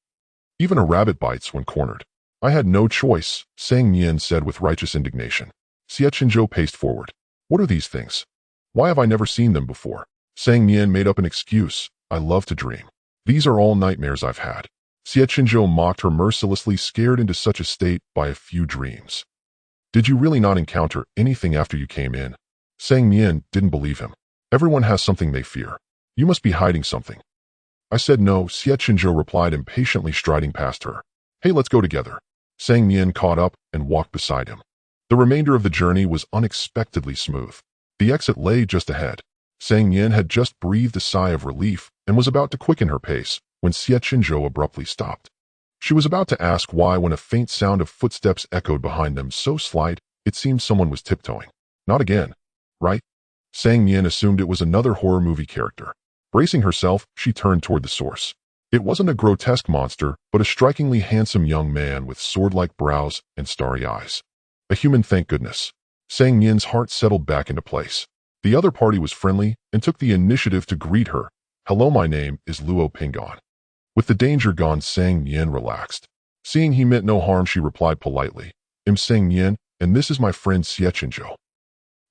Even a rabbit bites when cornered. I had no choice, Sang Nian said with righteous indignation. Xie Chenzhou paced forward. What are these things? Why have I never seen them before? Sang Nian made up an excuse. I love to dream. These are all nightmares I've had. Xie Chenzhou mocked her mercilessly, scared into such a state by a few dreams. Did you really not encounter anything after you came in? Sang Nian didn't believe him. Everyone has something they fear. You must be hiding something. I said no, Xie Chenzhou replied, impatiently striding past her. Hey, let's go together. Sang Nian caught up and walked beside him. The remainder of the journey was unexpectedly smooth. The exit lay just ahead. Sang Nian had just breathed a sigh of relief and was about to quicken her pace when Xie Chenzhou abruptly stopped. She was about to ask why when a faint sound of footsteps echoed behind them, so slight it seemed someone was tiptoeing. Not again, right? Sang Nian assumed it was another horror movie character. Bracing herself, she turned toward the source. It wasn't a grotesque monster, but a strikingly handsome young man with sword-like brows and starry eyes. A human, thank goodness. Sang Nian's heart settled back into place. The other party was friendly and took the initiative to greet her. Hello, my name is Luo Pingon. With the danger gone, Sang Nian relaxed. Seeing he meant no harm, she replied politely. I'm Sang Nian, and this is my friend Xie Chenzhou.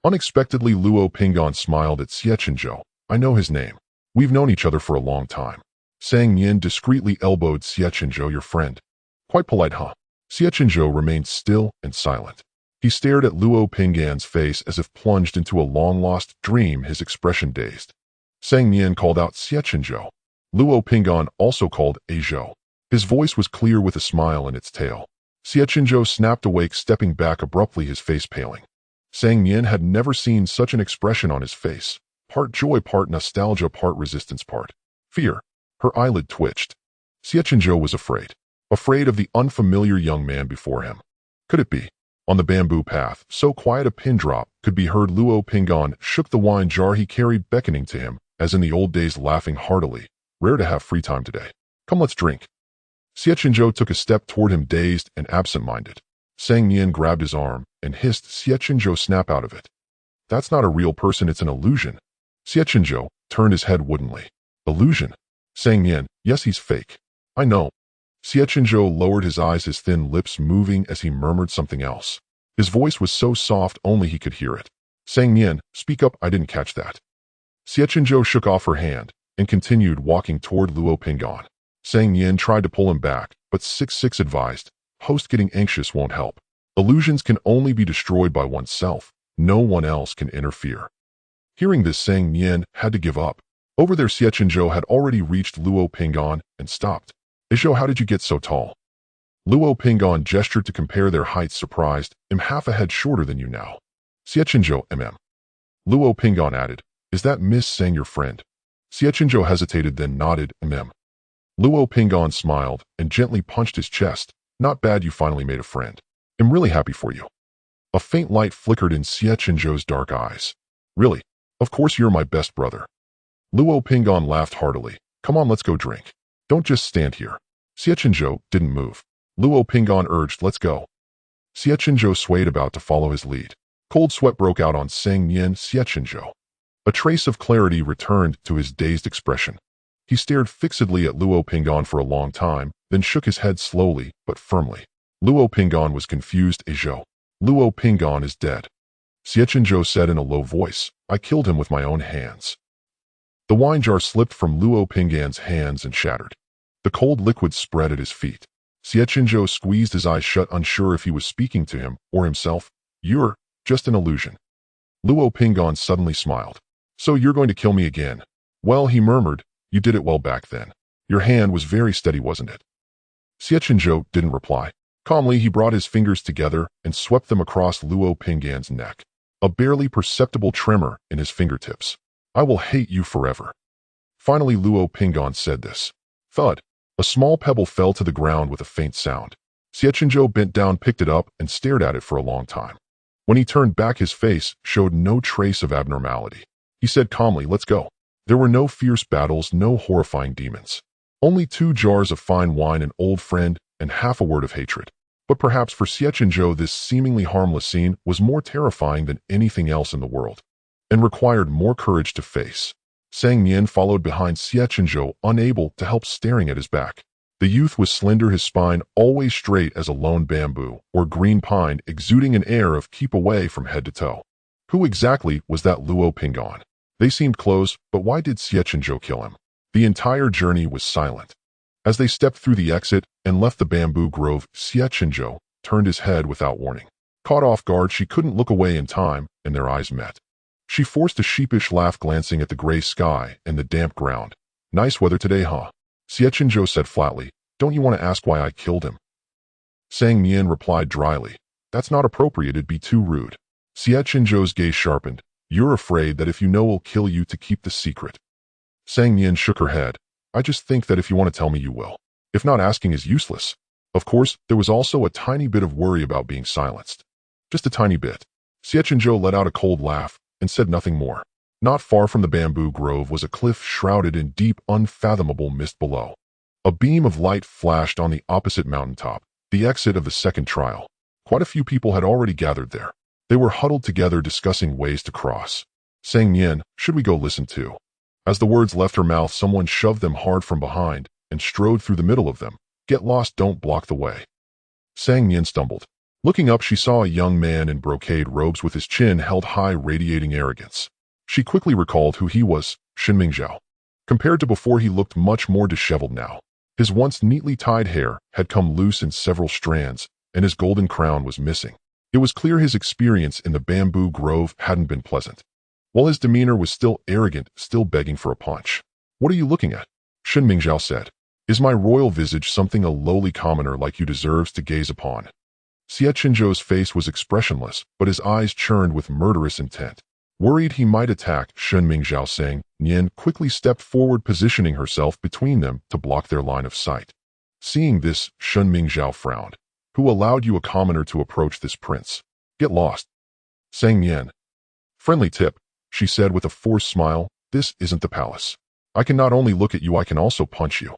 Unexpectedly, Luo Pingon smiled at Xie Chenzhou. I know his name. We've known each other for a long time. Sang Nian discreetly elbowed Xie Chenzhou. Your friend. Quite polite, huh? Xie Chenzhou remained still and silent. He stared at Luo Pingon's face as if plunged into a long-lost dream, his expression dazed. Sang Nian called out Xie Chenzhou. Luo Pingon also called Azhou. His voice was clear with a smile in its tail. Xie Chenzhou snapped awake, stepping back abruptly, his face paling. Sang Nian had never seen such an expression on his face. Part joy, part nostalgia, part resistance, part fear. Her eyelid twitched. Xie Chenzhou was afraid. Afraid of the unfamiliar young man before him. Could it be? On the bamboo path, so quiet a pin drop could be heard, Luo Pingon shook the wine jar he carried, beckoning to him, as in the old days, laughing heartily. Rare to have free time today. Come, let's drink. Xie Chenzhou took a step toward him, dazed and absent-minded. Sang Nian grabbed his arm and hissed, Xie Chenzhou, snap out of it. That's not a real person, it's an illusion. Xie Chenzhou turned his head woodenly. Illusion? Sang Nian, yes, he's fake. I know. Xie Chenzhou lowered his eyes, his thin lips moving as he murmured something else. His voice was so soft only he could hear it. Sang Nian, speak up, I didn't catch that. Xie Chenzhou shook off her hand and continued walking toward Luo Pingon. Sang Nian tried to pull him back, but 6-6 advised, host, getting anxious won't help. Illusions can only be destroyed by oneself. No one else can interfere. Hearing this, Sang Nian had to give up. Over there, Xie Chenzhou had already reached Luo Pingon and stopped. Azhou, how did you get so tall? Luo Pingon gestured to compare their heights, surprised. I'm half a head shorter than you now. Xie Chenzhou, Luo Pingon added, is that Miss Sang your friend? Xie Chenzhou hesitated, then nodded, Luo Pingon smiled and gently punched his chest. Not bad, you finally made a friend. I'm really happy for you. A faint light flickered in Xie Chenzhou's dark eyes. Really? Of course you're my best brother. Luo Pingon laughed heartily. Come on, let's go drink. Don't just stand here. Xie Chenzhou didn't move. Luo Pingon urged, let's go. Xie Chenzhou swayed, about to follow his lead. Cold sweat broke out on Sang Nian. Xie Chenzhou. A trace of clarity returned to his dazed expression. He stared fixedly at Luo Pingon for a long time, then shook his head slowly but firmly. Luo Pingon was confused. Zhou. Luo Pingon is dead. Xie Chenzhou said in a low voice. I killed him with my own hands. The wine jar slipped from Luo Pingon's hands and shattered. The cold liquid spread at his feet. Xie Chenzhou squeezed his eyes shut, unsure if he was speaking to him or himself. You're just an illusion. Luo Pingon suddenly smiled. So you're going to kill me again? Well, he murmured, you did it well back then. Your hand was very steady, wasn't it? Xie Chenzhou didn't reply. Calmly, he brought his fingers together and swept them across Luo Pingon's neck. A barely perceptible tremor in his fingertips. I will hate you forever. Finally, Luo Pingon said this. Thud. A small pebble fell to the ground with a faint sound. Xie Chenzhou bent down, picked it up, and stared at it for a long time. When he turned back, his face showed no trace of abnormality. He said calmly, let's go. There were no fierce battles, no horrifying demons. Only 2 jars of fine wine, an old friend, and half a word of hatred. But perhaps for Xie Chenzhou this seemingly harmless scene was more terrifying than anything else in the world, and required more courage to face. Sang Nian followed behind Xie Chenzhou, unable to help staring at his back. The youth was slender, his spine always straight as a lone bamboo or green pine, exuding an air of keep away from head to toe. Who exactly was that Luo Pingon? They seemed close, but why did Xie Chenzhou kill him? The entire journey was silent. As they stepped through the exit and left the bamboo grove, Xie Chenzhou turned his head without warning. Caught off guard, she couldn't look away in time, and their eyes met. She forced a sheepish laugh, glancing at the gray sky and the damp ground. Nice weather today, huh? Xie Chenzhou said flatly. Don't you want to ask why I killed him? Sang Nian replied dryly. That's not appropriate, it'd be too rude. Xie Chenzhou's gaze sharpened. You're afraid that if you know we'll kill you to keep the secret. Sang Nian shook her head. I just think that if you want to tell me, you will. If not, asking is useless. Of course, there was also a tiny bit of worry about being silenced. Just a tiny bit. Xie Chenzhou let out a cold laugh and said nothing more. Not far from the bamboo grove was a cliff shrouded in deep, unfathomable mist below. A beam of light flashed on the opposite mountaintop, the exit of the second trial. Quite a few people had already gathered there. They were huddled together discussing ways to cross. Sang Nian, should we go listen to? As the words left her mouth, someone shoved them hard from behind and strode through the middle of them. Get lost, don't block the way. Sang Nian stumbled. Looking up, she saw a young man in brocade robes with his chin held high, radiating arrogance. She quickly recalled who he was, Mingzhao. Compared to before, he looked much more disheveled now. His once neatly tied hair had come loose in several strands, and his golden crown was missing. It was clear his experience in the bamboo grove hadn't been pleasant. While his demeanor was still arrogant, still begging for a punch. What are you looking at? Mingzhao said. Is my royal visage something a lowly commoner like you deserves to gaze upon? Xie Chenzhou's face was expressionless, but his eyes churned with murderous intent. Worried he might attack, Mingzhao saying, Nian quickly stepped forward, positioning herself between them to block their line of sight. Seeing this, Mingzhao frowned. Who allowed you, a commoner, to approach this prince? Get lost. Sang Nian. Friendly tip, she said with a forced smile. This isn't the palace. I can not only look at you, I can also punch you.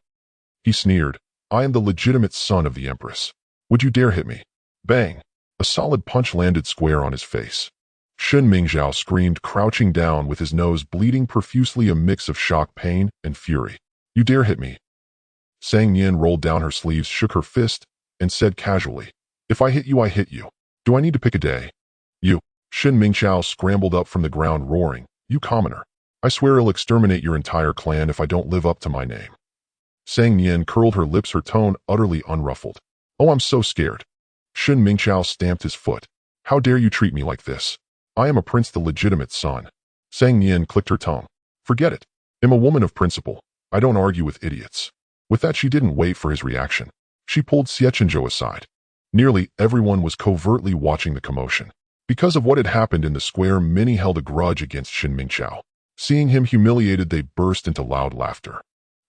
He sneered. I am the legitimate son of the empress. Would you dare hit me? Bang! A solid punch landed square on his face. Mingzhao screamed, crouching down with his nose bleeding profusely, a mix of shock, pain, and fury. You dare hit me? Sang Nian rolled down her sleeves, shook her fist, and said casually, if I hit you, I hit you. Do I need to pick a day? You. Mingzhao scrambled up from the ground, roaring, you commoner. I swear I'll exterminate your entire clan if I don't live up to my name. Sang Nian curled her lips, her tone utterly unruffled. Oh, I'm so scared. Mingzhao stamped his foot. How dare you treat me like this? I am a prince, the legitimate son. Sang Nian clicked her tongue. Forget it. I'm a woman of principle. I don't argue with idiots. With that, she didn't wait for his reaction. She pulled Xie Chenzhou aside. Nearly everyone was covertly watching the commotion. Because of what had happened in the square, many held a grudge against Mingzhao. Seeing him humiliated, they burst into loud laughter.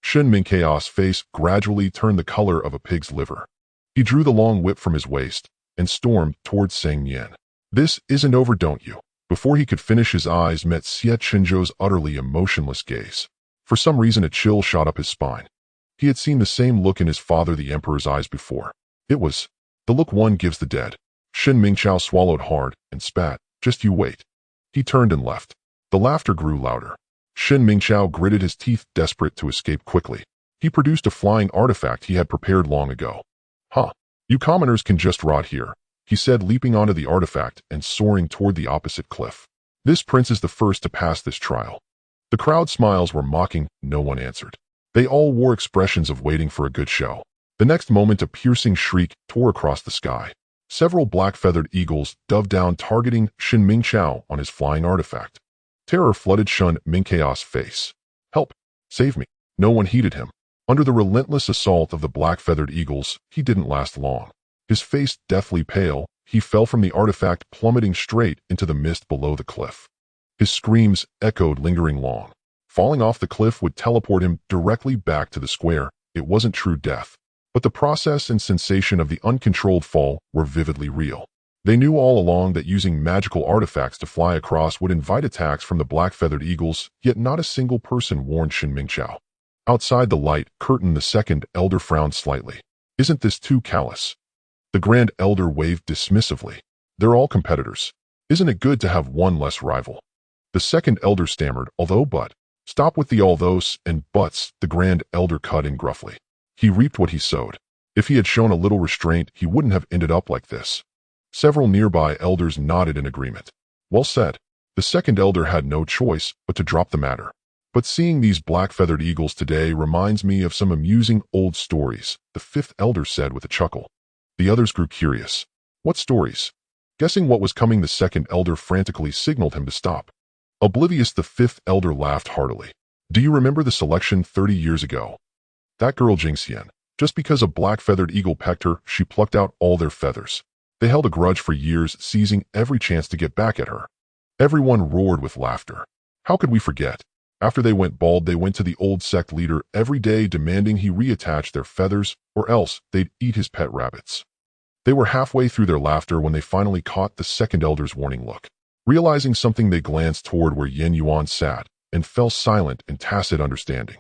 Mingchao's face gradually turned the color of a pig's liver. He drew the long whip from his waist and stormed towards Sang Nian. This isn't over, don't you? Before he could finish, his eyes met Xie Chenzhou's utterly emotionless gaze. For some reason, a chill shot up his spine. He had seen the same look in his father, the emperor's eyes, before. It was the look one gives the dead. Mingzhao swallowed hard and spat. Just you wait. He turned and left. The laughter grew louder. Shin Mingqiao gritted his teeth, desperate to escape quickly. He produced a flying artifact he had prepared long ago. Huh. You commoners can just rot here, he said, leaping onto the artifact and soaring toward the opposite cliff. This prince is the first to pass this trial. The crowd's smiles were mocking, no one answered. They all wore expressions of waiting for a good show. The next moment, a piercing shriek tore across the sky. Several black-feathered eagles dove down, targeting Shin Mingqiao on his flying artifact. Terror flooded Shin Mingqiao's face. Help! Save me! No one heeded him. Under the relentless assault of the black-feathered eagles, he didn't last long. His face deathly pale, he fell from the artifact, plummeting straight into the mist below the cliff. His screams echoed lingering long. Falling off the cliff would teleport him directly back to the square. It wasn't true death, but the process and sensation of the uncontrolled fall were vividly real. They knew all along that using magical artifacts to fly across would invite attacks from the black-feathered eagles, yet not a single person warned Shin Mingqiao. Outside the light curtain, the second elder frowned slightly. Isn't this too callous? The Grand Elder waved dismissively. They're all competitors. Isn't it good to have one less rival? The second elder stammered, but. Stop with the althos and buts, the Grand Elder cut in gruffly. He reaped what he sowed. If he had shown a little restraint, he wouldn't have ended up like this. Several nearby elders nodded in agreement. Well said. The second elder had no choice but to drop the matter. But seeing these black-feathered eagles today reminds me of some amusing old stories, the fifth elder said with a chuckle. The others grew curious. What stories? Guessing what was coming, the second elder frantically signaled him to stop. Oblivious, the fifth elder laughed heartily. Do you remember the selection 30 years ago? That girl Jingxian. Just because a black-feathered eagle pecked her, she plucked out all their feathers. They held a grudge for years, seizing every chance to get back at her. Everyone roared with laughter. How could we forget? After they went bald, they went to the old sect leader every day demanding he reattach their feathers, or else they'd eat his pet rabbits. They were halfway through their laughter when they finally caught the second elder's warning look. Realizing something, they glanced toward where Yin Yuan sat and fell silent in tacit understanding.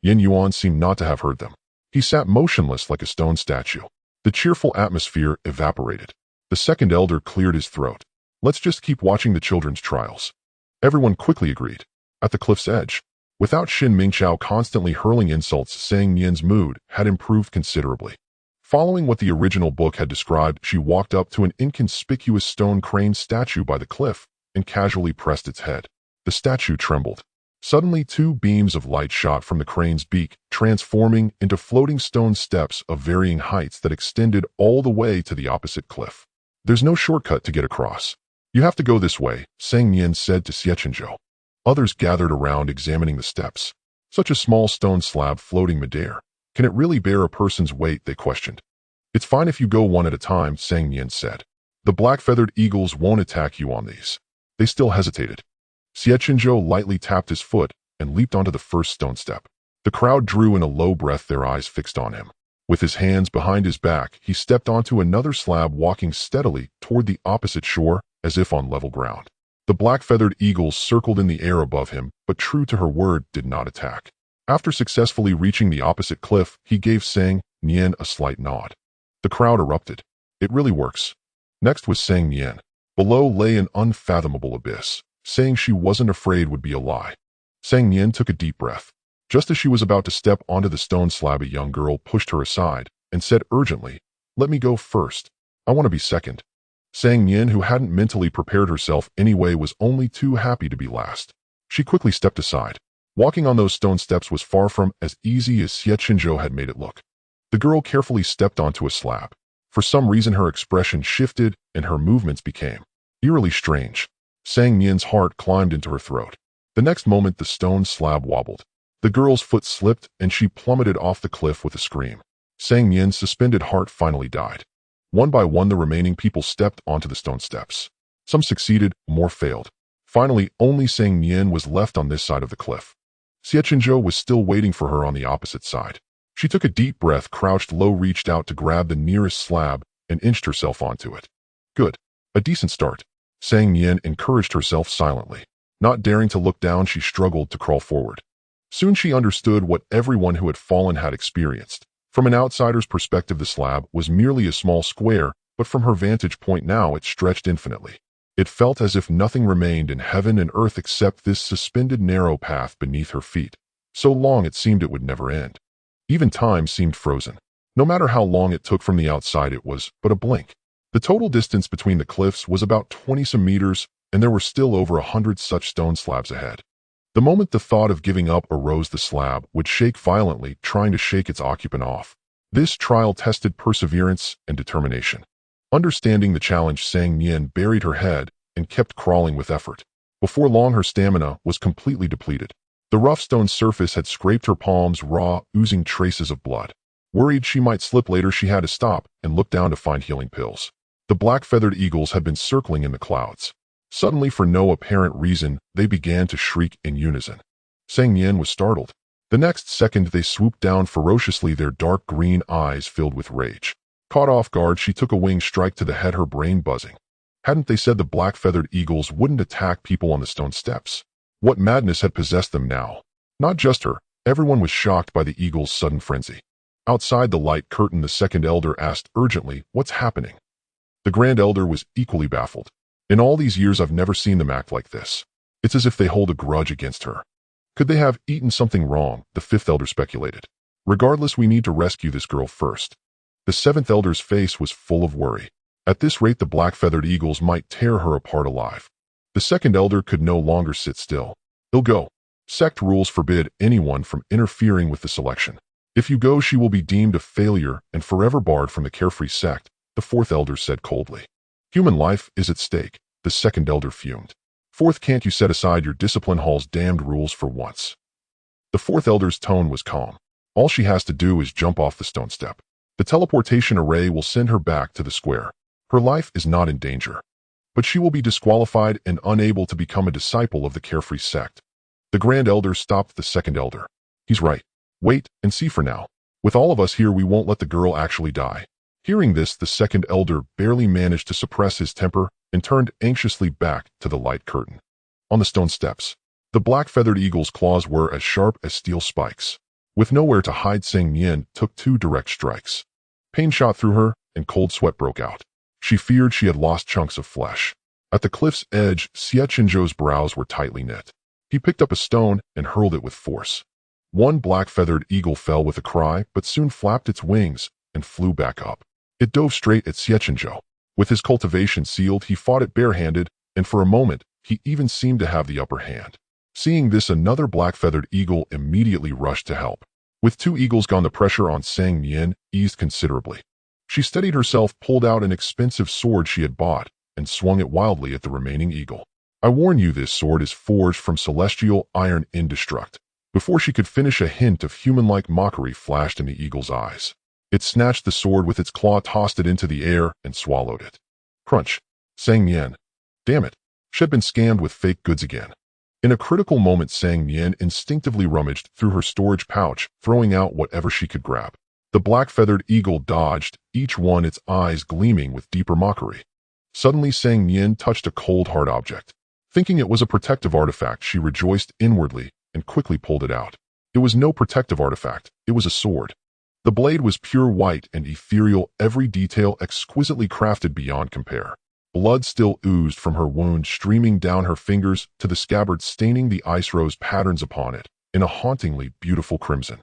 Yin Yuan seemed not to have heard them. He sat motionless like a stone statue. The cheerful atmosphere evaporated. The second elder cleared his throat. Let's just keep watching the children's trials. Everyone quickly agreed. At the cliff's edge, without Shin Mingqiao constantly hurling insults, Sang Nian's mood had improved considerably. Following what the original book had described, she walked up to an inconspicuous stone crane statue by the cliff and casually pressed its head. The statue trembled. Suddenly, two beams of light shot from the crane's beak, transforming into floating stone steps of varying heights that extended all the way to the opposite cliff. There's no shortcut to get across. You have to go this way, Sang Nian said to Xie Chenzhou. Others gathered around, examining the steps. Such a small stone slab floating midair. Can it really bear a person's weight, they questioned. It's fine if you go one at a time, Sang Nian said. The black-feathered eagles won't attack you on these. They still hesitated. Xie Chenzhou lightly tapped his foot and leaped onto the first stone step. The crowd drew in a low breath, their eyes fixed on him. With his hands behind his back, he stepped onto another slab, walking steadily toward the opposite shore as if on level ground. The black-feathered eagles circled in the air above him, but true to her word, did not attack. After successfully reaching the opposite cliff, he gave Sang Nian a slight nod. The crowd erupted. It really works. Next was Sang Nian. Below lay an unfathomable abyss. Saying she wasn't afraid would be a lie. Sang Nian took a deep breath. Just as she was about to step onto the stone slab, a young girl pushed her aside and said urgently, "Let me go first. I want to be second." Sang Nian, who hadn't mentally prepared herself anyway, was only too happy to be last. She quickly stepped aside. Walking on those stone steps was far from as easy as Xie Chenzhou had made it look. The girl carefully stepped onto a slab. For some reason, her expression shifted and her movements became eerily strange. Sang Nian's heart climbed into her throat. The next moment, the stone slab wobbled. The girl's foot slipped and she plummeted off the cliff with a scream. Sang Nian's suspended heart finally died. One by one, the remaining people stepped onto the stone steps. Some succeeded, more failed. Finally, only Sang Nian was left on this side of the cliff. Xie Chenzhou was still waiting for her on the opposite side. She took a deep breath, crouched low, reached out to grab the nearest slab, and inched herself onto it. Good. A decent start. Sang Nian encouraged herself silently. Not daring to look down, she struggled to crawl forward. Soon she understood what everyone who had fallen had experienced. From an outsider's perspective, the slab was merely a small square, but from her vantage point now it stretched infinitely. It felt as if nothing remained in heaven and earth except this suspended narrow path beneath her feet. So long it seemed it would never end. Even time seemed frozen. No matter how long it took from the outside, it was but a blink. The total distance between the cliffs was about 20-some meters, and there were still over 100 such stone slabs ahead. The moment the thought of giving up arose, the slab would shake violently, trying to shake its occupant off. This trial tested perseverance and determination. Understanding the challenge, Nian buried her head and kept crawling with effort. Before long, her stamina was completely depleted. The rough stone surface had scraped her palms raw, oozing traces of blood. Worried she might slip later, she had to stop and look down to find healing pills. The black-feathered eagles had been circling in the clouds. Suddenly, for no apparent reason, they began to shriek in unison. Nian was startled. The next second, they swooped down ferociously, their dark green eyes filled with rage. Caught off guard, she took a wing strike to the head, her brain buzzing. Hadn't they said the black-feathered eagles wouldn't attack people on the stone steps? What madness had possessed them now? Not just her. Everyone was shocked by the eagles' sudden frenzy. Outside the light curtain, the second elder asked urgently, "What's happening?" The grand elder was equally baffled. "In all these years, I've never seen them act like this. It's as if they hold a grudge against her." "Could they have eaten something wrong?" the fifth elder speculated. "Regardless, we need to rescue this girl first." The seventh elder's face was full of worry. At this rate, the black-feathered eagles might tear her apart alive. The second elder could no longer sit still. "He'll go. Sect rules forbid anyone from interfering with the selection. If you go, she will be deemed a failure and forever barred from the carefree sect," the fourth elder said coldly. "Human life is at stake," the second elder fumed. "Fourth, can't you set aside your discipline hall's damned rules for once?" The fourth elder's tone was calm. "All she has to do is jump off the stone step. The teleportation array will send her back to the square. Her life is not in danger. But she will be disqualified and unable to become a disciple of the carefree sect." The grand elder stopped the second elder. "He's right. Wait and see for now. With all of us here, we won't let the girl actually die." Hearing this, the second elder barely managed to suppress his temper and turned anxiously back to the light curtain. On the stone steps, the black-feathered eagle's claws were as sharp as steel spikes. With nowhere to hide, Nian took 2 direct strikes. Pain shot through her, and cold sweat broke out. She feared she had lost chunks of flesh. At the cliff's edge, Xie Chenzhou's brows were tightly knit. He picked up a stone and hurled it with force. One black-feathered eagle fell with a cry, but soon flapped its wings and flew back up. It dove straight at Xie Chenzhou. With his cultivation sealed, he fought it barehanded, and for a moment, he even seemed to have the upper hand. Seeing this, another black-feathered eagle immediately rushed to help. With 2 eagles gone, the pressure on Nian eased considerably. She steadied herself, pulled out an expensive sword she had bought, and swung it wildly at the remaining eagle. "I warn you, this sword is forged from celestial iron indestruct." Before she could finish, a hint of human-like mockery flashed in the eagle's eyes. It snatched the sword with its claw, tossed it into the air, and swallowed it. Crunch. Nian. Damn it. She had been scammed with fake goods again. In a critical moment, Nian instinctively rummaged through her storage pouch, throwing out whatever she could grab. The black-feathered eagle dodged, each one its eyes gleaming with deeper mockery. Suddenly, Nian touched a cold, hard object. Thinking it was a protective artifact, she rejoiced inwardly and quickly pulled it out. It was no protective artifact, it was a sword. The blade was pure white and ethereal, every detail exquisitely crafted beyond compare. Blood still oozed from her wound, streaming down her fingers to the scabbard, staining the ice rose patterns upon it in a hauntingly beautiful crimson.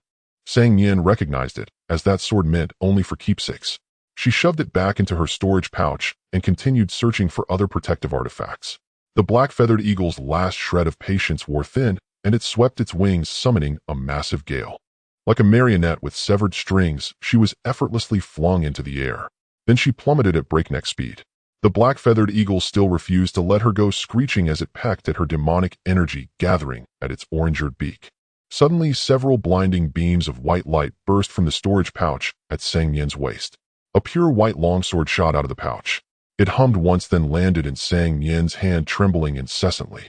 Nian recognized it, as that sword meant only for keepsakes. She shoved it back into her storage pouch and continued searching for other protective artifacts. The black-feathered eagle's last shred of patience wore thin, and it swept its wings, summoning a massive gale. Like a marionette with severed strings, she was effortlessly flung into the air. Then she plummeted at breakneck speed. The black-feathered eagle still refused to let her go, screeching as it pecked at her demonic energy gathering at its orangered beak. Suddenly, several blinding beams of white light burst from the storage pouch at Nian's waist. A pure white longsword shot out of the pouch. It hummed once, then landed in Nian's hand, trembling incessantly.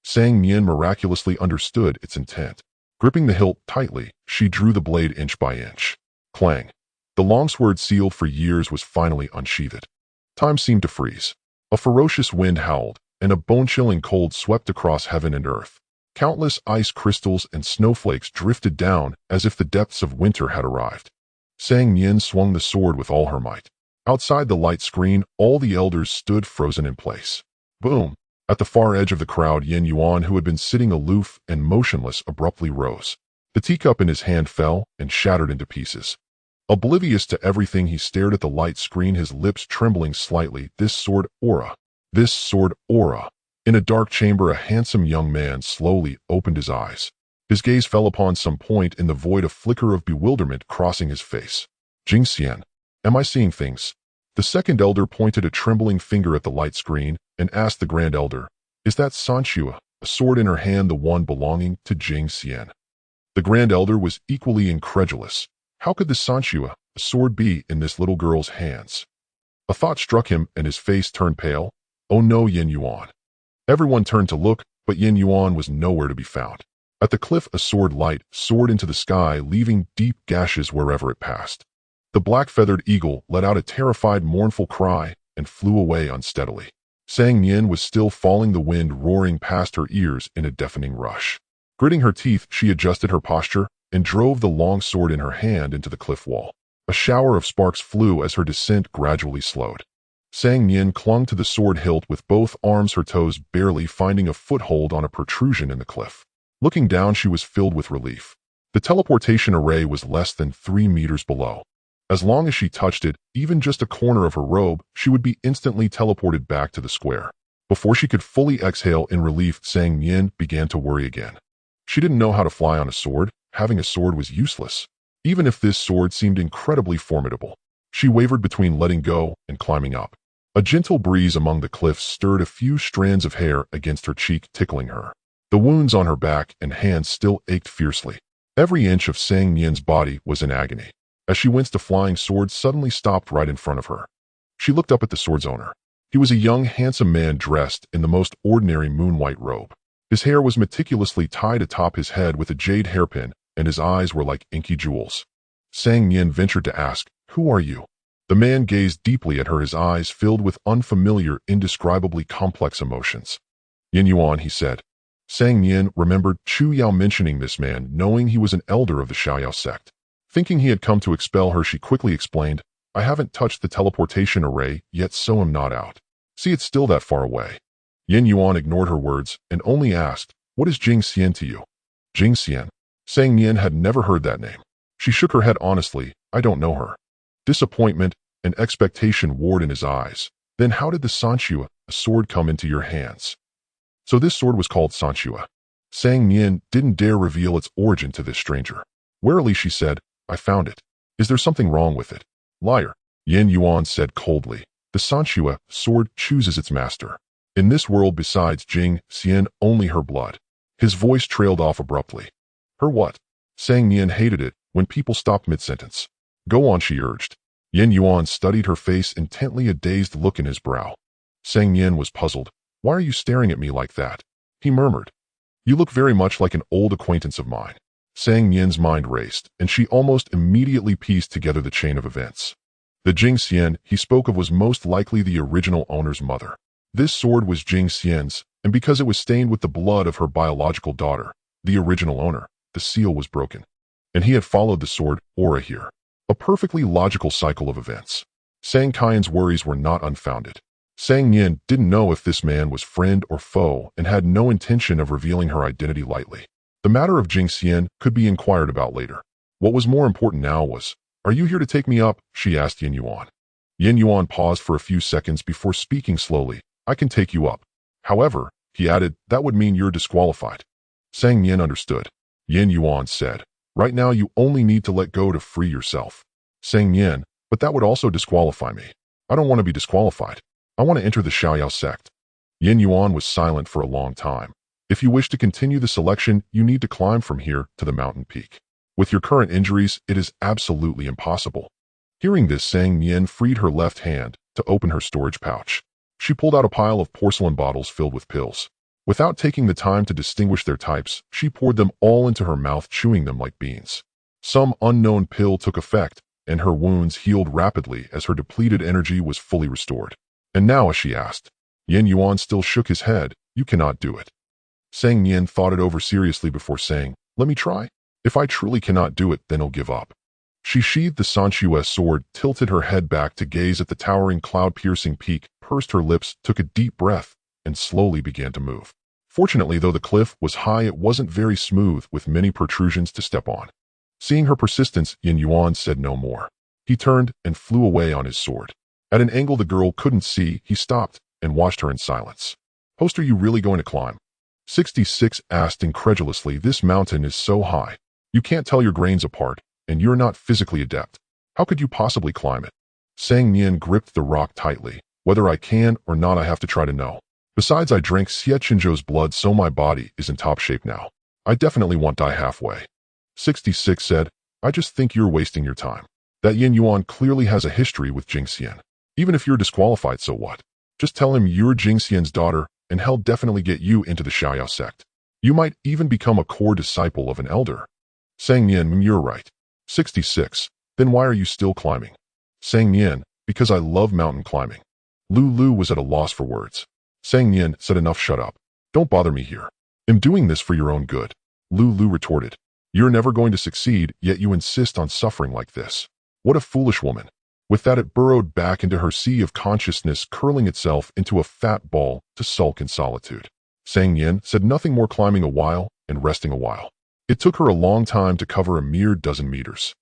Nian miraculously understood its intent. Gripping the hilt tightly, she drew the blade inch by inch. Clang. The longsword, sealed for years, was finally unsheathed. Time seemed to freeze. A ferocious wind howled, and a bone-chilling cold swept across heaven and earth. Countless ice crystals and snowflakes drifted down as if the depths of winter had arrived. Nian swung the sword with all her might. Outside the light screen, all the elders stood frozen in place. Boom! At the far edge of the crowd, Yin Yuan, who had been sitting aloof and motionless, abruptly rose. The teacup in his hand fell and shattered into pieces. Oblivious to everything, he stared at the light screen, his lips trembling slightly. This sword aura. This sword aura. In a dark chamber, a handsome young man slowly opened his eyes. His gaze fell upon some point in the void, a flicker of bewilderment crossing his face. Jing Xian, am I seeing things? The second elder pointed a trembling finger at the light screen and asked the grand elder, is that Sanxue, a sword in her hand, the one belonging to Jing Xian? The grand elder was equally incredulous. How could the Sanxue, a sword, be in this little girl's hands? A thought struck him and his face turned pale. Oh no, Yin Yuan. Everyone turned to look, but Yin Yuan was nowhere to be found. At the cliff, a sword light soared into the sky, leaving deep gashes wherever it passed. The black-feathered eagle let out a terrified, mournful cry and flew away unsteadily. Sang Nian was still falling, the wind roaring past her ears in a deafening rush. Gritting her teeth, she adjusted her posture and drove the long sword in her hand into the cliff wall. A shower of sparks flew as her descent gradually slowed. Sang Nian clung to the sword hilt with both arms, her toes barely finding a foothold on a protrusion in the cliff. Looking down, she was filled with relief. The teleportation array was less than 3 meters below. As long as she touched it, even just a corner of her robe, she would be instantly teleported back to the square. Before she could fully exhale in relief, Sang Nian began to worry again. She didn't know how to fly on a sword. Having a sword was useless. Even if this sword seemed incredibly formidable, she wavered between letting go and climbing up. A gentle breeze among the cliffs stirred a few strands of hair against her cheek, tickling her. The wounds on her back and hands still ached fiercely. Every inch of Sang Nian's body was in agony. As she winced, a flying sword suddenly stopped right in front of her. She looked up at the sword's owner. He was a young, handsome man dressed in the most ordinary moon-white robe. His hair was meticulously tied atop his head with a jade hairpin, and his eyes were like inky jewels. Sang Nian ventured to ask, "Who are you?" The man gazed deeply at her, his eyes filled with unfamiliar, indescribably complex emotions. "Yin Yuan," he said. Sang Nian remembered Chu Yao mentioning this man, knowing he was an elder of the Xiaoyao sect. Thinking he had come to expel her, she quickly explained, "I haven't touched the teleportation array yet, so I'm not out. See, it's still that far away." Yin Yuan ignored her words and only asked, "What is Jing Xian to you?" Jing Xian. Sang Nian had never heard that name. She shook her head honestly, "I don't know her." Disappointment and expectation warred in his eyes. "Then how did the Sanxue, a sword, come into your hands?" So this sword was called Sanxue. Sang Nian didn't dare reveal its origin to this stranger. Warily she said, "I found it. Is there something wrong with it?" "Liar," Yin Yuan said coldly. "The Sanxue sword chooses its master. In this world, besides Jing Xian, only her blood." His voice trailed off abruptly. "Her what?" Sang Nian hated it when people stopped mid-sentence. "Go on," she urged. Yin Yuan studied her face intently, a dazed look in his brow. Sang Nian was puzzled. "Why are you staring at me like that?" he murmured. "You look very much like an old acquaintance of mine." Sang Nian's mind raced, and she almost immediately pieced together the chain of events. The Jing Xian he spoke of was most likely the original owner's mother. This sword was Jing Xian's, and because it was stained with the blood of her biological daughter, the original owner, the seal was broken. And he had followed the sword aura here. A perfectly logical cycle of events. Sang Qian's worries were not unfounded. Sang Nian didn't know if this man was friend or foe and had no intention of revealing her identity lightly. The matter of Jing Xian could be inquired about later. What was more important now was, "Are you here to take me up?" she asked Yin Yuan. Yin Yuan paused for a few seconds before speaking slowly. "I can take you up. However," he added, "that would mean you're disqualified." Sang Nian understood. Yin Yuan said, "Right now you only need to let go to free yourself." Sang Nian, "But that would also disqualify me. I don't want to be disqualified. I want to enter the Xiaoyao sect." Yin Yuan was silent for a long time. "If you wish to continue the selection, you need to climb from here to the mountain peak. With your current injuries, it is absolutely impossible." Hearing this, Sang Nian freed her left hand to open her storage pouch. She pulled out a pile of porcelain bottles filled with pills. Without taking the time to distinguish their types, she poured them all into her mouth, chewing them like beans. Some unknown pill took effect, and her wounds healed rapidly as her depleted energy was fully restored. "And now?" she asked. Yin Yuan still shook his head. "You cannot do it." Sang Nian thought it over seriously before saying, "Let me try. If I truly cannot do it, then I'll give up." She sheathed the Sanxue sword, tilted her head back to gaze at the towering cloud-piercing peak, pursed her lips, took a deep breath, and slowly began to move. Fortunately, though the cliff was high, it wasn't very smooth, with many protrusions to step on. Seeing her persistence, Yin Yuan said no more. He turned and flew away on his sword. At an angle the girl couldn't see, he stopped and watched her in silence. "Host, are you really going to climb?" 66 asked incredulously. "This mountain is so high. You can't tell your grains apart, and you're not physically adept. How could you possibly climb it?" Sang Nian gripped the rock tightly. "Whether I can or not, I have to try to know. Besides, I drank Xie Chenzhou's blood, so my body is in top shape now. I definitely won't die halfway." 66 said, "I just think you're wasting your time. That Yin Yuan clearly has a history with Jingxian. Even if you're disqualified, so what? Just tell him you're Jingxian's daughter, and he'll definitely get you into the Xiaoyao sect. You might even become a core disciple of an elder." Sang Nian, "You're right." 66. "Then why are you still climbing?" Sang Nian, "Because I love mountain climbing." Lu was at a loss for words. Sang Nian said, "Enough, shut up. Don't bother me here. I'm doing this for your own good." Lu retorted, "You're never going to succeed, yet you insist on suffering like this. What a foolish woman." With that, it burrowed back into her sea of consciousness, curling itself into a fat ball to sulk in solitude. Sang Nian said nothing more, climbing a while and resting a while. It took her a long time to cover a mere dozen meters.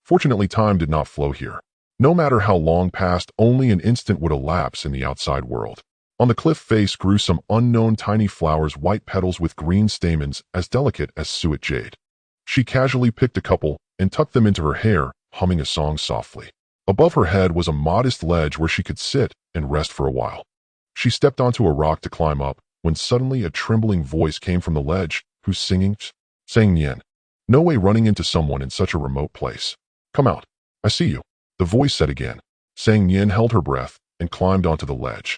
Fortunately, time did not flow here. No matter how long passed, only an instant would elapse in the outside world. On the cliff face grew some unknown tiny flowers, white petals with green stamens as delicate as suet jade. She casually picked a couple and tucked them into her hair, humming a song softly. Above her head was a modest ledge where she could sit and rest for a while. She stepped onto a rock to climb up, when suddenly a trembling voice came from the ledge. "Who's singing?" Sang Nian. "No way running into someone in such a remote place. Come out. I see you," the voice said again. Sang Nian held her breath and climbed onto the ledge.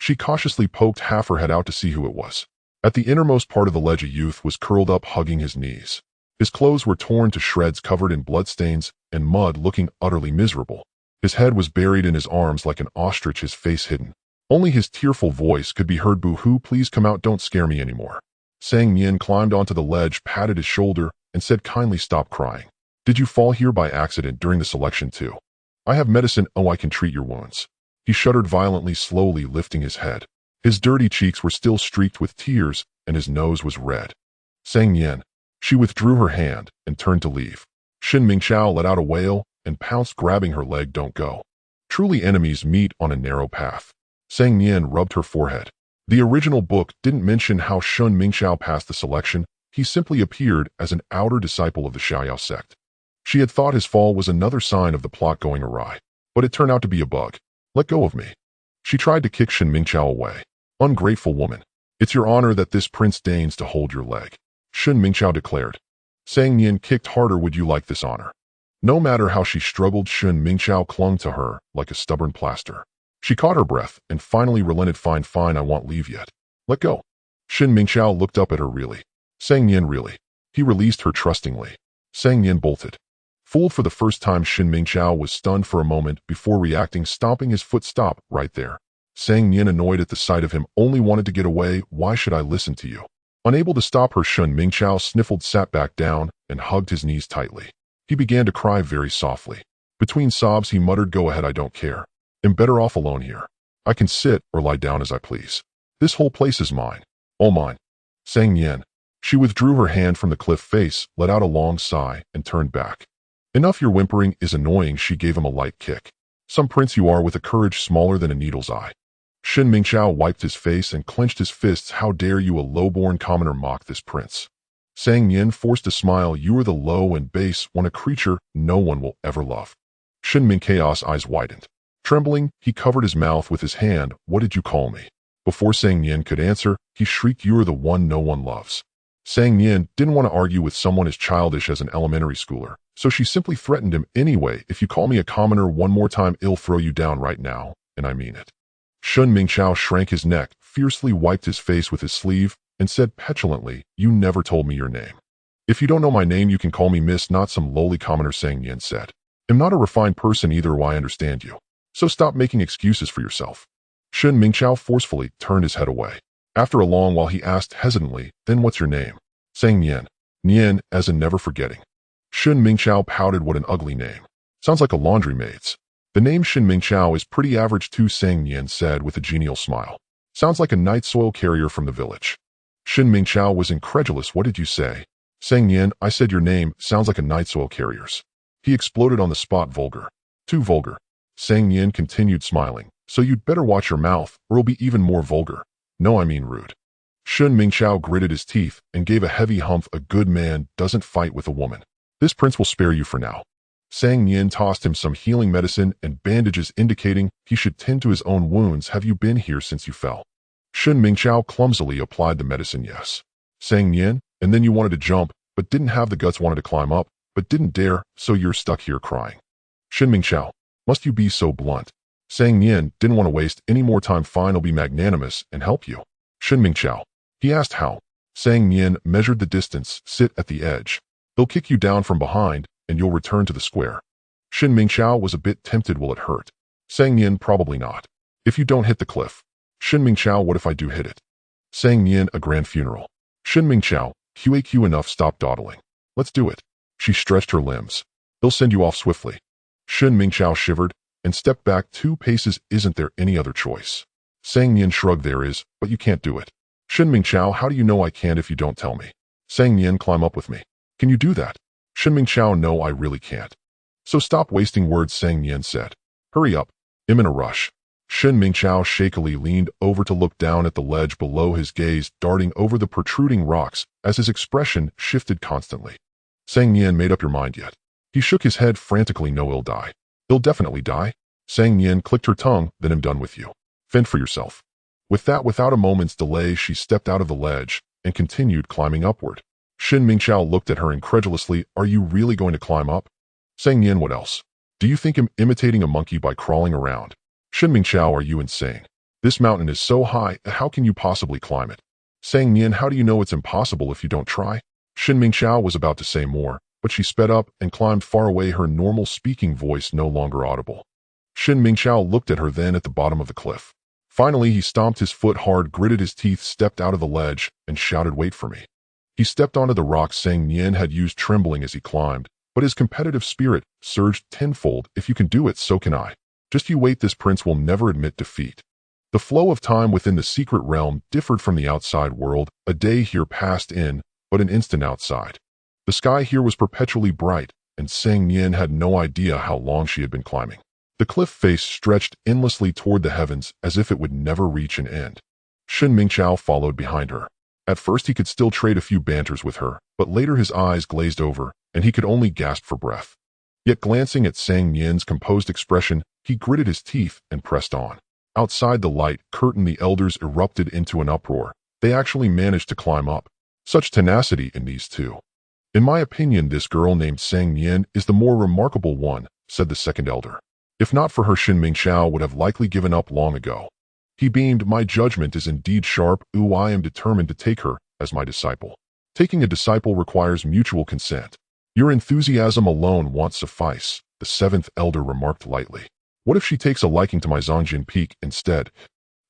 She cautiously poked half her head out to see who it was. At the innermost part of the ledge, a youth was curled up, hugging his knees. His clothes were torn to shreds, covered in bloodstains and mud, looking utterly miserable. His head was buried in his arms like an ostrich, his face hidden. Only his tearful voice could be heard. "Bough, please come out, don't scare me anymore." Sang Nian climbed onto the ledge, patted his shoulder, and said kindly, "Stop crying. Did you fall here by accident during the selection too? I have medicine. Oh, I can treat your wounds." He shuddered violently, slowly lifting his head. His dirty cheeks were still streaked with tears, and his nose was red. Sang Nian. She withdrew her hand and turned to leave. Shen Mingxiao let out a wail and pounced, grabbing her leg. "Don't go. Truly, enemies meet on a narrow path." Sang Nian rubbed her forehead. The original book didn't mention how Shen Mingxiao passed the selection. He simply appeared as an outer disciple of the Xiaoyao sect. She had thought his fall was another sign of the plot going awry, but it turned out to be a bug. "Let go of me." She tried to kick Shen Mingxiao away. "Ungrateful woman. It's your honor that this prince deigns to hold your leg," Shen Mingxiao declared. Sang Nian kicked harder. "Would you like this honor?" No matter how she struggled, Shen Mingxiao clung to her like a stubborn plaster. She caught her breath and finally relented. Fine, I won't leave yet. Let go." Shen Mingxiao looked up at her. "Really?" Sang Nian, "Really?" He released her trustingly. Sang Nian bolted. Fooled for the first time, Shen Mingxiao was stunned for a moment before reacting, stomping his foot. "Stop, right there." Sang Nian, annoyed at the sight of him, only wanted to get away. "Why should I listen to you?" Unable to stop her, Shen Mingxiao sniffled, sat back down, and hugged his knees tightly. He began to cry very softly. Between sobs, he muttered, "Go ahead, I don't care. I'm better off alone here. I can sit or lie down as I please. This whole place is mine. All mine." Sang Nian. She withdrew her hand from the cliff face, let out a long sigh, and turned back. "Enough, your whimpering is annoying." She gave him a light kick. "Some prince you are, with a courage smaller than a needle's eye." Shen Mingxiao wiped his face and clenched his fists. "How dare you, a low-born commoner, mock this prince?" Sang Nian forced a smile. "You are the low and base one, a creature no one will ever love." Shen Mingxiao's eyes widened. Trembling, he covered his mouth with his hand. "What did you call me?" Before Sang Nian could answer, he shrieked, "You are the one no one loves." Sang Nian didn't want to argue with someone as childish as an elementary schooler, so she simply threatened him. "Anyway, if you call me a commoner one more time, I'll throw you down right now, and I mean it." Shen Mingxiao shrank his neck, fiercely wiped his face with his sleeve, and said petulantly, "You never told me your name." "If you don't know my name, you can call me Miss, not some lowly commoner," Sang Nian said. "I'm not a refined person either, or I understand you. So stop making excuses for yourself." Shen Mingxiao forcefully turned his head away. After a long while, he asked hesitantly, "Then what's your name?" Sang Nian. "Nian, as in never forgetting." Shen Mingxiao pouted. "What an ugly name. Sounds like a laundry maid's." "The name Shen Mingxiao is pretty average too," Sang Nian said with a genial smile. Sounds like a night soil carrier from the village. Shin Mingqiao was incredulous. What did you say? Sang Nian, I said your name sounds like a night soil carrier's. He exploded on the spot. Vulgar. Too vulgar. Sang Nian continued smiling. So you'd better watch your mouth, or it'll be even more vulgar. No, I mean rude. Shin Mingqiao gritted his teeth and gave a heavy humph. A good man doesn't fight with a woman. This prince will spare you for now. Sang Nian tossed him some healing medicine and bandages indicating he should tend to his own wounds. Have you been here since you fell? Shin Mingqiao clumsily applied the medicine. Yes. Sang Nian, and then you wanted to jump, but didn't have the guts. Wanted to climb up, but didn't dare, so you're stuck here crying. Shin Mingqiao, must you be so blunt? Sang Nian didn't want to waste any more time. Fine, I'll be magnanimous and help you. Shin Mingqiao. He asked how. Sang Nian measured the distance. Sit at the edge. They'll kick you down from behind, and you'll return to the square. Shin Mingqiao was a bit tempted. Will it hurt? Sang Nian, probably not. If you don't hit the cliff. Shin Mingqiao, what if I do hit it? Sang Nian, a grand funeral. Shin Mingqiao, QAQ enough, stop dawdling. Let's do it. She stretched her limbs. They'll send you off swiftly. Shin Mingqiao shivered and stepped back 2 paces. Isn't there any other choice? Sang Nian shrugged. There is, but you can't do it. Shin Mingqiao, how do you know I can't if you don't tell me? Sang Nian, climb up with me. Can you do that? Shin Mingqiao, no, I really can't. So stop wasting words, Sang Nian said. Hurry up. I'm in a rush. Shin Mingqiao shakily leaned over to look down at the ledge below, his gaze darting over the protruding rocks as his expression shifted constantly. Sang Nian, made up your mind yet? He shook his head frantically. No, he'll die. He'll definitely die. Sang Nian clicked her tongue. Then I'm done with you. Fend for yourself. With that, without a moment's delay, she stepped out of the ledge and continued climbing upward. Shin Mingqiao looked at her incredulously. Are you really going to climb up? Sang Nian, what else? Do you think I'm imitating a monkey by crawling around? Shin Mingqiao, are you insane? This mountain is so high, how can you possibly climb it? Sang Nian, how do you know it's impossible if you don't try? Shin Mingqiao was about to say more, but she sped up and climbed far away, her normal speaking voice no longer audible. Shin Mingqiao looked at her, then at the bottom of the cliff. Finally, he stomped his foot hard, gritted his teeth, stepped out of the ledge, and shouted, wait for me. He stepped onto the rocks. Sang Nian had used trembling as he climbed, but his competitive spirit surged tenfold. If you can do it, so can I. Just you wait, this prince will never admit defeat. The flow of time within the secret realm differed from the outside world. A day here passed in, but an instant outside. The sky here was perpetually bright, and Sang Nian had no idea how long she had been climbing. The cliff face stretched endlessly toward the heavens as if it would never reach an end. Shin Mingqiao followed behind her. At first he could still trade a few banters with her, but later his eyes glazed over, and he could only gasp for breath. Yet glancing at Sang Nian's composed expression, he gritted his teeth and pressed on. Outside the light curtain, the elders erupted into an uproar. They actually managed to climb up. Such tenacity in these two. In my opinion, this girl named Sang Nian is the more remarkable one, said the second elder. If not for her, Shin Mingqiao would have likely given up long ago. He beamed, my judgment is indeed sharp. I am determined to take her as my disciple. Taking a disciple requires mutual consent. Your enthusiasm alone won't suffice, the seventh elder remarked lightly. What if she takes a liking to my Zongjin Peak instead?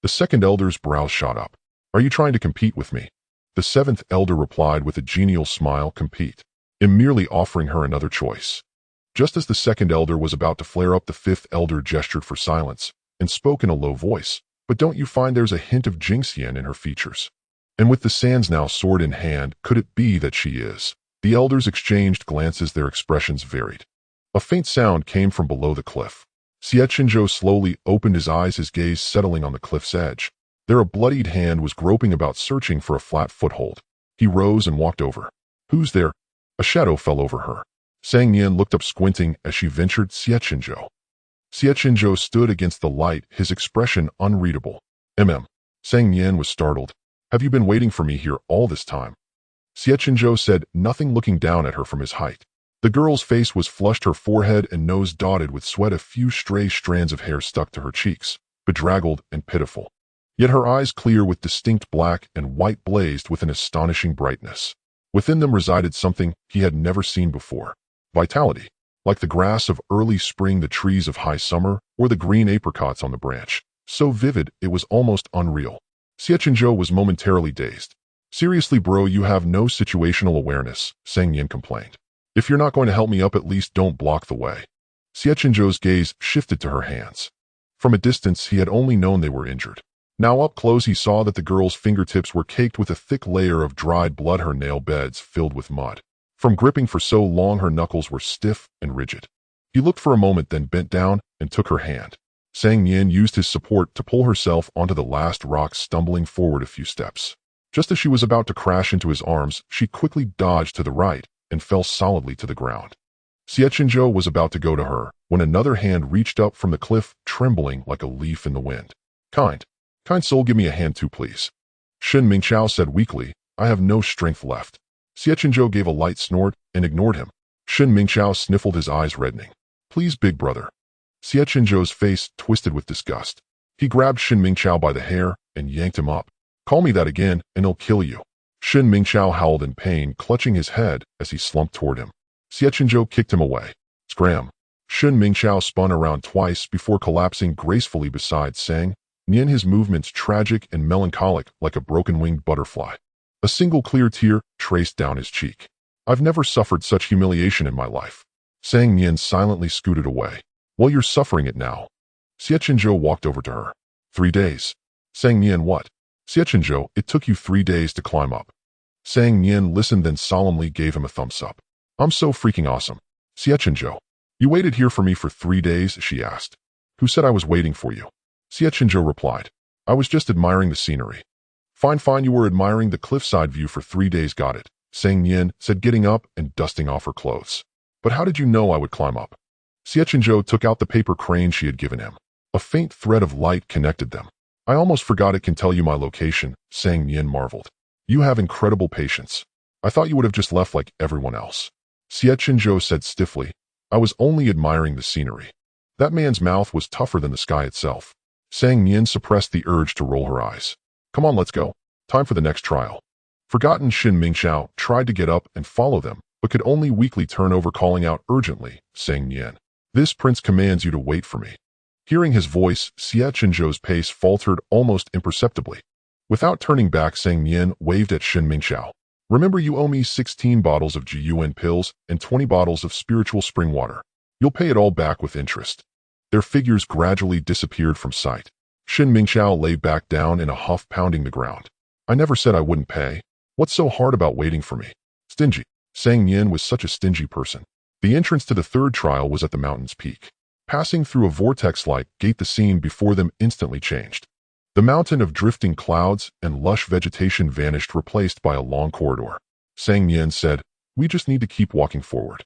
The second elder's brows shot up. Are you trying to compete with me? The seventh elder replied with a genial smile. Compete. I'm merely offering her another choice. Just as the second elder was about to flare up, the fifth elder gestured for silence and spoke in a low voice. But don't you find there's a hint of Jingxian in her features? And with the sands now sword in hand, could it be that she is? The elders exchanged glances, their expressions varied. A faint sound came from below the cliff. Xie Chenzhou slowly opened his eyes, his gaze settling on the cliff's edge. There a bloodied hand was groping about, searching for a flat foothold. He rose and walked over. Who's there? A shadow fell over her. Sang Nian looked up, squinting as she ventured. Xie Chenzhou. Xie Chenzhou stood against the light, his expression unreadable. Sang Nian was startled. Have you been waiting for me here all this time? Xie Chenzhou said nothing, looking down at her from his height. The girl's face was flushed, her forehead and nose dotted with sweat, a few stray strands of hair stuck to her cheeks, bedraggled and pitiful. Yet her eyes, clear with distinct black and white, blazed with an astonishing brightness. Within them resided something he had never seen before. Vitality. Like the grass of early spring, the trees of high summer, or the green apricots on the branch. So vivid, it was almost unreal. Xie Chenzhou was momentarily dazed. Seriously bro, you have no situational awareness, Sang Nian complained. If you're not going to help me up, at least don't block the way. Xie Chenzhou's gaze shifted to her hands. From a distance, he had only known they were injured. Now up close he saw that the girl's fingertips were caked with a thick layer of dried blood, her nail beds filled with mud. From gripping for so long her knuckles were stiff and rigid. He looked for a moment, then bent down and took her hand. Nian used his support to pull herself onto the last rock, stumbling forward a few steps. Just as she was about to crash into his arms, she quickly dodged to the right and fell solidly to the ground. Xie Chenzhou was about to go to her when another hand reached up from the cliff, trembling like a leaf in the wind. Kind soul, give me a hand too, please. Shen Mingqiao said weakly, I have no strength left. Xie Chenzhou gave a light snort and ignored him. Shen Mingqiao sniffled, his eyes reddening. Please, big brother. Xie Chenzhou's face twisted with disgust. He grabbed Shen Mingqiao by the hair and yanked him up. Call me that again and I'll kill you. Shen Mingqiao howled in pain, clutching his head as he slumped toward him. Xie Chenzhou kicked him away. Scram. Shen Mingqiao spun around twice before collapsing gracefully beside Sang Nian, his movements tragic and melancholic like a broken-winged butterfly. A single clear tear traced down his cheek. I've never suffered such humiliation in my life. Sang Nian silently scooted away. Well, you're suffering it now. Xie Chenzhou walked over to her. 3 days. Sang Nian, what? Xie Chenzhou, it took you 3 days to climb up. Sang Nian listened, then solemnly gave him a thumbs up. I'm so freaking awesome. Xie Chenzhou, you waited here for me for 3 days, she asked. Who said I was waiting for you? Xie Chenzhou replied. I was just admiring the scenery. Fine, you were admiring the cliffside view for 3 days, got it, Sang Nian said, getting up and dusting off her clothes. But how did you know I would climb up? Xie Chenzhou took out the paper crane she had given him. A faint thread of light connected them. I almost forgot it can tell you my location, Sang Nian marveled. You have incredible patience. I thought you would have just left like everyone else. Xie Chenzhou said stiffly. I was only admiring the scenery. That man's mouth was tougher than the sky itself. Sang Nian suppressed the urge to roll her eyes. Come on, let's go. Time for the next trial. Forgotten Shen Mingqiao tried to get up and follow them, but could only weakly turn over, calling out urgently, Sang Nian. This prince commands you to wait for me. Hearing his voice, Xie Chenzhou's pace faltered almost imperceptibly. Without turning back, Sang Nian waved at Shen Mingqiao. Remember, you owe me 16 bottles of Jiyuan pills and 20 bottles of spiritual spring water. You'll pay it all back with interest. Their figures gradually disappeared from sight. Shen Mingqiao lay back down in a huff, pounding the ground. I never said I wouldn't pay. What's so hard about waiting for me? Stingy. Sang Nian was such a stingy person. The entrance to the third trial was at the mountain's peak. Passing through a vortex-like gate, the scene before them instantly changed. The mountain of drifting clouds and lush vegetation vanished, replaced by a long corridor. Sang Nian said, we just need to keep walking forward.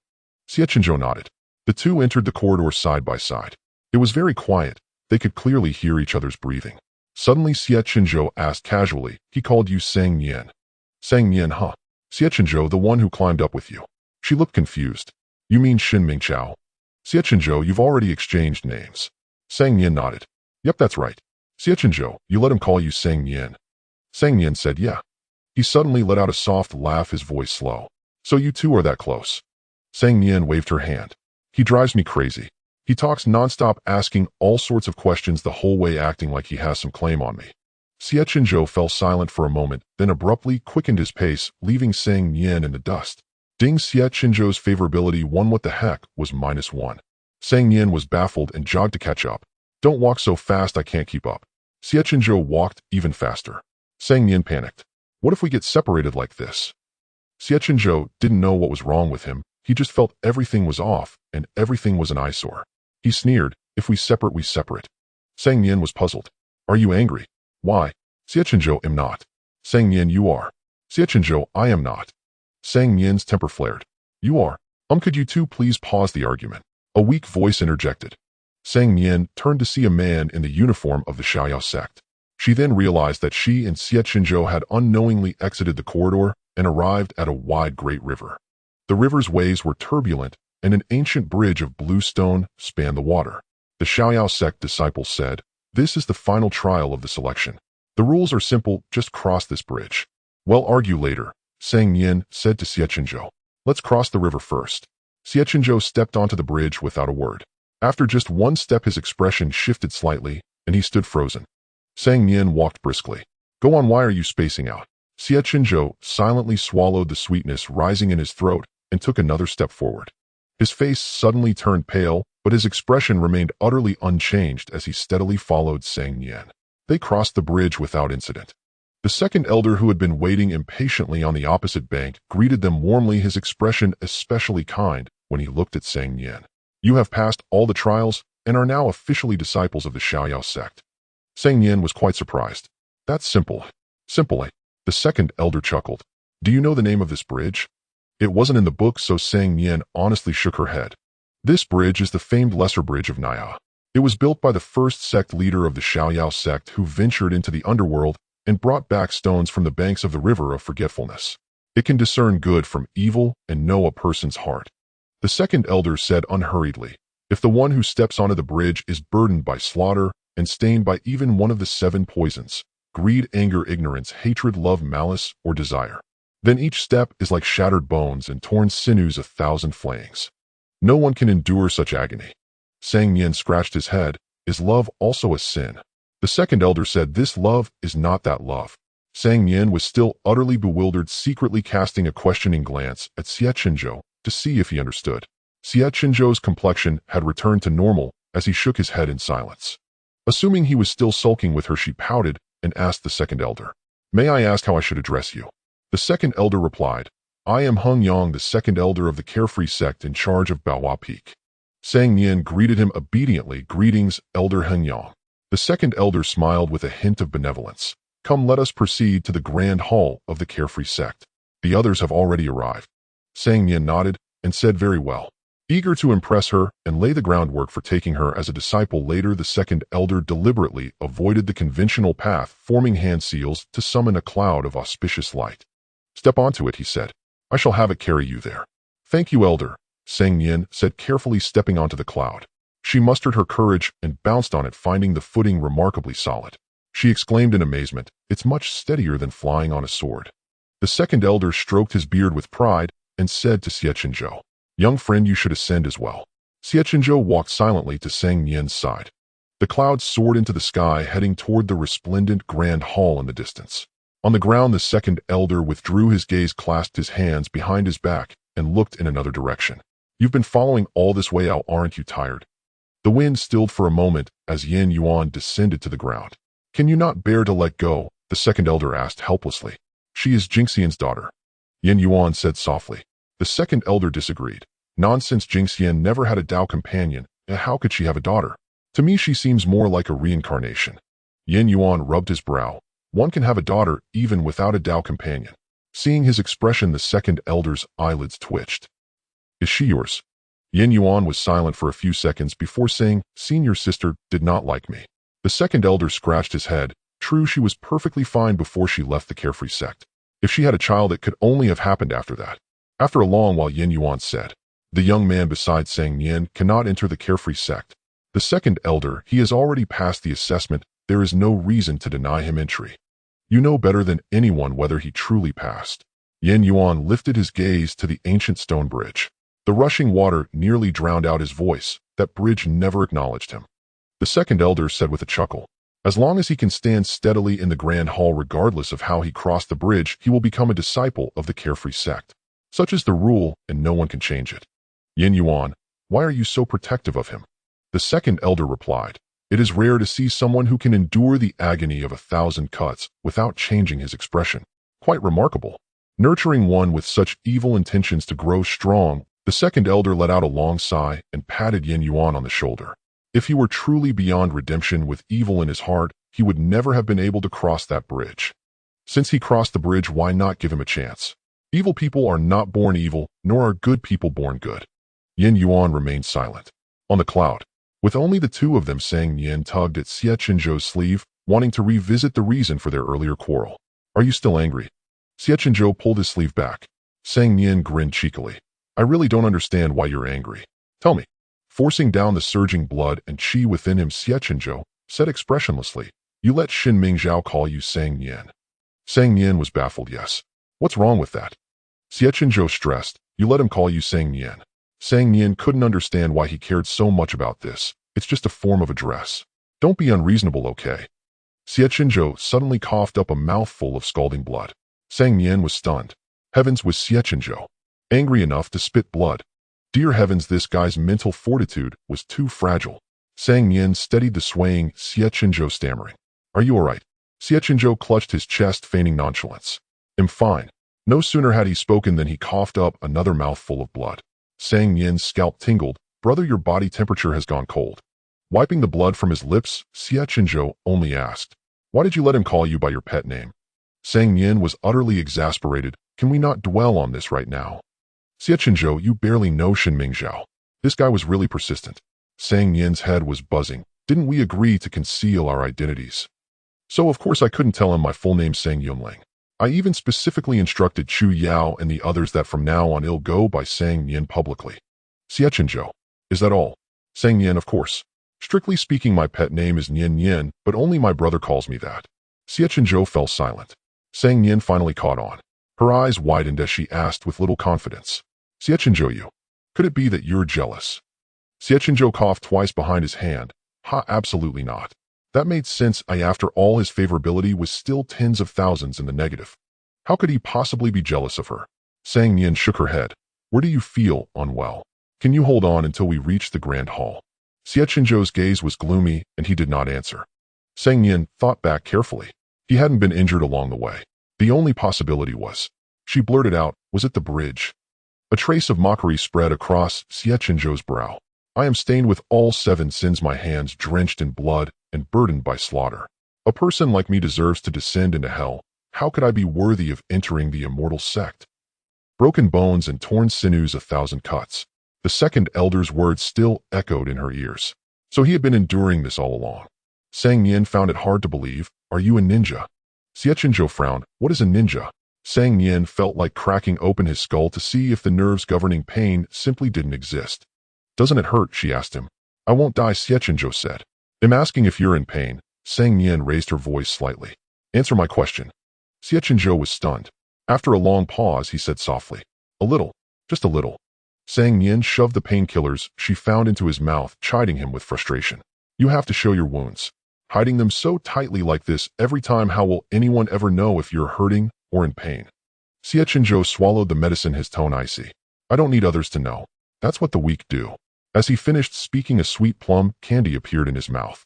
Xie Chenzhou nodded. The two entered the corridor side by side. It was very quiet. They could clearly hear each other's breathing. Suddenly Xie Chenzhou asked casually, he called you Sang Nian? Sang Nian, huh? Xie Chenzhou, the one who climbed up with you. She looked confused. You mean Shen Mingqiao? Xie Chenzhou, you've already exchanged names. Sang Nian nodded. Yep, that's right. Xie Chenzhou, you let him call you Sang Nian? Sang Nian said, yeah. He suddenly let out a soft laugh, his voice slow. So you two are that close? Sang Nian waved her hand. He drives me crazy. He talks nonstop, asking all sorts of questions the whole way, acting like he has some claim on me. Xie Chenzhou fell silent for a moment, then abruptly quickened his pace, leaving Sang Nian in the dust. Ding. Xie Chenzhou's favorability won. What the heck was -1? Sang Nian was baffled and jogged to catch up. Don't walk so fast, I can't keep up. Xie Chenzhou walked even faster. Sang Nian panicked. What if we get separated like this? Xie Chenzhou didn't know what was wrong with him. He just felt everything was off, and everything was an eyesore. He sneered, if we separate, we separate. Sang Nian was puzzled. Are you angry? Why? Xie Chenzhou, am not. Sang Nian, you are. Xie Chenzhou, I am not. Sang Nian's temper flared. You are. Could you two please pause the argument? A weak voice interjected. Sang Nian turned to see a man in the uniform of the Xiaoyao sect. She then realized that she and Xie Chenzhou had unknowingly exited the corridor and arrived at a wide great river. The river's waves were turbulent, and an ancient bridge of blue stone spanned the water. The Xiaoyao sect disciples said, this is the final trial of the selection. The rules are simple, just cross this bridge. Well, argue later, Sang Nian said to Xie Chenzhou. Let's cross the river first. Xie Chenzhou stepped onto the bridge without a word. After just one step, his expression shifted slightly, and he stood frozen. Sang Nian walked briskly. Go on, why are you spacing out? Xie Chenzhou silently swallowed the sweetness rising in his throat and took another step forward. His face suddenly turned pale, but his expression remained utterly unchanged as he steadily followed Sang Nian. They crossed the bridge without incident. The second elder, who had been waiting impatiently on the opposite bank, greeted them warmly, his expression especially kind when he looked at Sang Nian. You have passed all the trials and are now officially disciples of the Xiaoyao sect. Sang Nian was quite surprised. That's simple. Simple, eh? The second elder chuckled. Do you know the name of this bridge? It wasn't in the book, so Sang Nian honestly shook her head. This bridge is the famed Lesser Bridge of Nian. It was built by the first sect leader of the Xiaoyao sect, who ventured into the underworld and brought back stones from the banks of the River of Forgetfulness. It can discern good from evil and know a person's heart. The second elder said unhurriedly, if the one who steps onto the bridge is burdened by slaughter and stained by even one of the 7 poisons, greed, anger, ignorance, hatred, love, malice, or desire, then each step is like shattered bones and torn sinews, 1,000 flayings. No one can endure such agony. Sang Nian scratched his head. Is love also a sin? The second elder said, this love is not that love. Sang Nian was still utterly bewildered, secretly casting a questioning glance at Xie Chenzhou to see if he understood. Xie Chenzhou's complexion had returned to normal as he shook his head in silence. Assuming he was still sulking with her, she pouted and asked the second elder, may I ask how I should address you? The second elder replied, I am Heng Yang, the second elder of the Carefree sect in charge of Bough Peak. Sang Nian greeted him obediently. Greetings, Elder Heng Yang. The second elder smiled with a hint of benevolence. Come, let us proceed to the grand hall of the Carefree sect. The others have already arrived. Sang Nian nodded and said, very well. Eager to impress her and lay the groundwork for taking her as a disciple later, the second elder deliberately avoided the conventional path, forming hand seals to summon a cloud of auspicious light. Step onto it, he said. I shall have it carry you there. Thank you, elder, Sang Nian said, carefully stepping onto the cloud. She mustered her courage and bounced on it, finding the footing remarkably solid. She exclaimed in amazement, it's much steadier than flying on a sword. The second elder stroked his beard with pride and said to Xie Chenzhou, young friend, you should ascend as well. Xie Chenzhou walked silently to Sang Nian's side. The clouds soared into the sky, heading toward the resplendent grand hall in the distance. On the ground, the second elder withdrew his gaze, clasped his hands behind his back, and looked in another direction. You've been following all this way out, aren't you tired? The wind stilled for a moment as Yin Yuan descended to the ground. Can you not bear to let go? The second elder asked helplessly. She is Jingxian's daughter. Yin Yuan said softly. The second elder disagreed. Nonsense, Jingxian never had a Dao companion, and how could she have a daughter? To me she seems more like a reincarnation. Yin Yuan rubbed his brow. One can have a daughter even without a Dao companion. Seeing his expression, the second elder's eyelids twitched. Is she yours? Yin Yuan was silent for a few seconds before saying, Senior sister did not like me. The second elder scratched his head. True, she was perfectly fine before she left the Carefree sect. If she had a child, it could only have happened after that. After a long while, Yin Yuan said, the young man beside Sang Nian cannot enter the Carefree sect. The second elder, he has already passed the assessment. There is no reason to deny him entry. You know better than anyone whether he truly passed. Yin Yuan lifted his gaze to the ancient stone bridge. The rushing water nearly drowned out his voice. That bridge never acknowledged him. The second elder said with a chuckle, as long as he can stand steadily in the grand hall regardless of how he crossed the bridge, he will become a disciple of the Carefree sect. Such is the rule, and no one can change it. Yin Yuan, why are you so protective of him? The second elder replied, it is rare to see someone who can endure the agony of 1,000 cuts without changing his expression. Quite remarkable. Nurturing one with such evil intentions to grow strong, the second elder let out a long sigh and patted Yin Yuan on the shoulder. If he were truly beyond redemption with evil in his heart, he would never have been able to cross that bridge. Since he crossed the bridge, why not give him a chance? Evil people are not born evil, nor are good people born good. Yin Yuan remained silent. On the cloud, with only the two of them, Sang Nian tugged at Xie Chenzhou's sleeve, wanting to revisit the reason for their earlier quarrel. Are you still angry? Xie Chenzhou pulled his sleeve back. Sang Nian grinned cheekily. I really don't understand why you're angry. Tell me. Forcing down the surging blood and qi within him, Xie Chenzhou said expressionlessly, you let Xin Mingzhao call you Sang Nian. Sang Nian was baffled. Yes. What's wrong with that? Xie Chenzhou stressed, you let him call you Sang Nian. Sang Nian couldn't understand why he cared so much about this. It's just a form of address. Don't be unreasonable, okay? Xie Chenzhou suddenly coughed up a mouthful of scalding blood. Sang Nian was stunned. Heavens, was Xie Chenzhou angry enough to spit blood? Dear heavens, this guy's mental fortitude was too fragile. Sang Nian steadied the swaying Xie Chenzhou, stammering. Are you all right? Xie Chenzhou clutched his chest, feigning nonchalance. I'm fine. No sooner had he spoken than he coughed up another mouthful of blood. Sang Nian's scalp tingled. Brother, your body temperature has gone cold. Wiping the blood from his lips, Xie Chenzhou only asked, why did you let him call you by your pet name? Sang Nian was utterly exasperated. Can we not dwell on this right now? Xie Chenzhou, you barely know Shen Mingzhao. This guy was really persistent. Sang Nian's head was buzzing. Didn't we agree to conceal our identities? So of course I couldn't tell him my full name, Sang Yunling. I even specifically instructed Chu Yao and the others that from now on he'll go by Sang Nian publicly. Xie Chenzhou, is that all? Sang Nian, of course. Strictly speaking, my pet name is Nian, but only my brother calls me that. Xie Chenzhou fell silent. Sang Nian finally caught on. Her eyes widened as she asked with little confidence. Xie Chenzhou, you. Could it be that you're jealous? Xie Chenzhou coughed twice behind his hand. Ha, absolutely not. That made sense. After all, his favorability was still tens of thousands in the negative. How could he possibly be jealous of her? Sang Nian shook her head. Where do you feel unwell? Can you hold on until we reach the grand hall? Xie Chenzhou's gaze was gloomy, and he did not answer. Sang Nian thought back carefully. He hadn't been injured along the way. The only possibility was, she blurted out, was it the bridge? A trace of mockery spread across Xie Chenzhou's brow. I am stained with all 7 sins, my hands drenched in blood and burdened by slaughter. A person like me deserves to descend into hell. How could I be worthy of entering the immortal sect? Broken bones and torn sinews, 1,000 cuts. The second elder's words still echoed in her ears. So he had been enduring this all along. Sang Nian found it hard to believe. Are you a ninja? Xie Chenzhou frowned. What is a ninja? Sang Nian felt like cracking open his skull to see if the nerves governing pain simply didn't exist. Doesn't it hurt? She asked him. I won't die, Xie Chenzhou said. I'm asking if you're in pain. Sang Nian raised her voice slightly. Answer my question. Xie Chenzhou was stunned. After a long pause, he said softly, a little, just a little. Sang Nian shoved the painkillers she found into his mouth, chiding him with frustration. You have to show your wounds. Hiding them so tightly like this every time, how will anyone ever know if you're hurting or in pain? Xie Chenzhou swallowed the medicine, his tone icy. I don't need others to know. That's what the weak do. As he finished speaking, a sweet plum candy appeared in his mouth.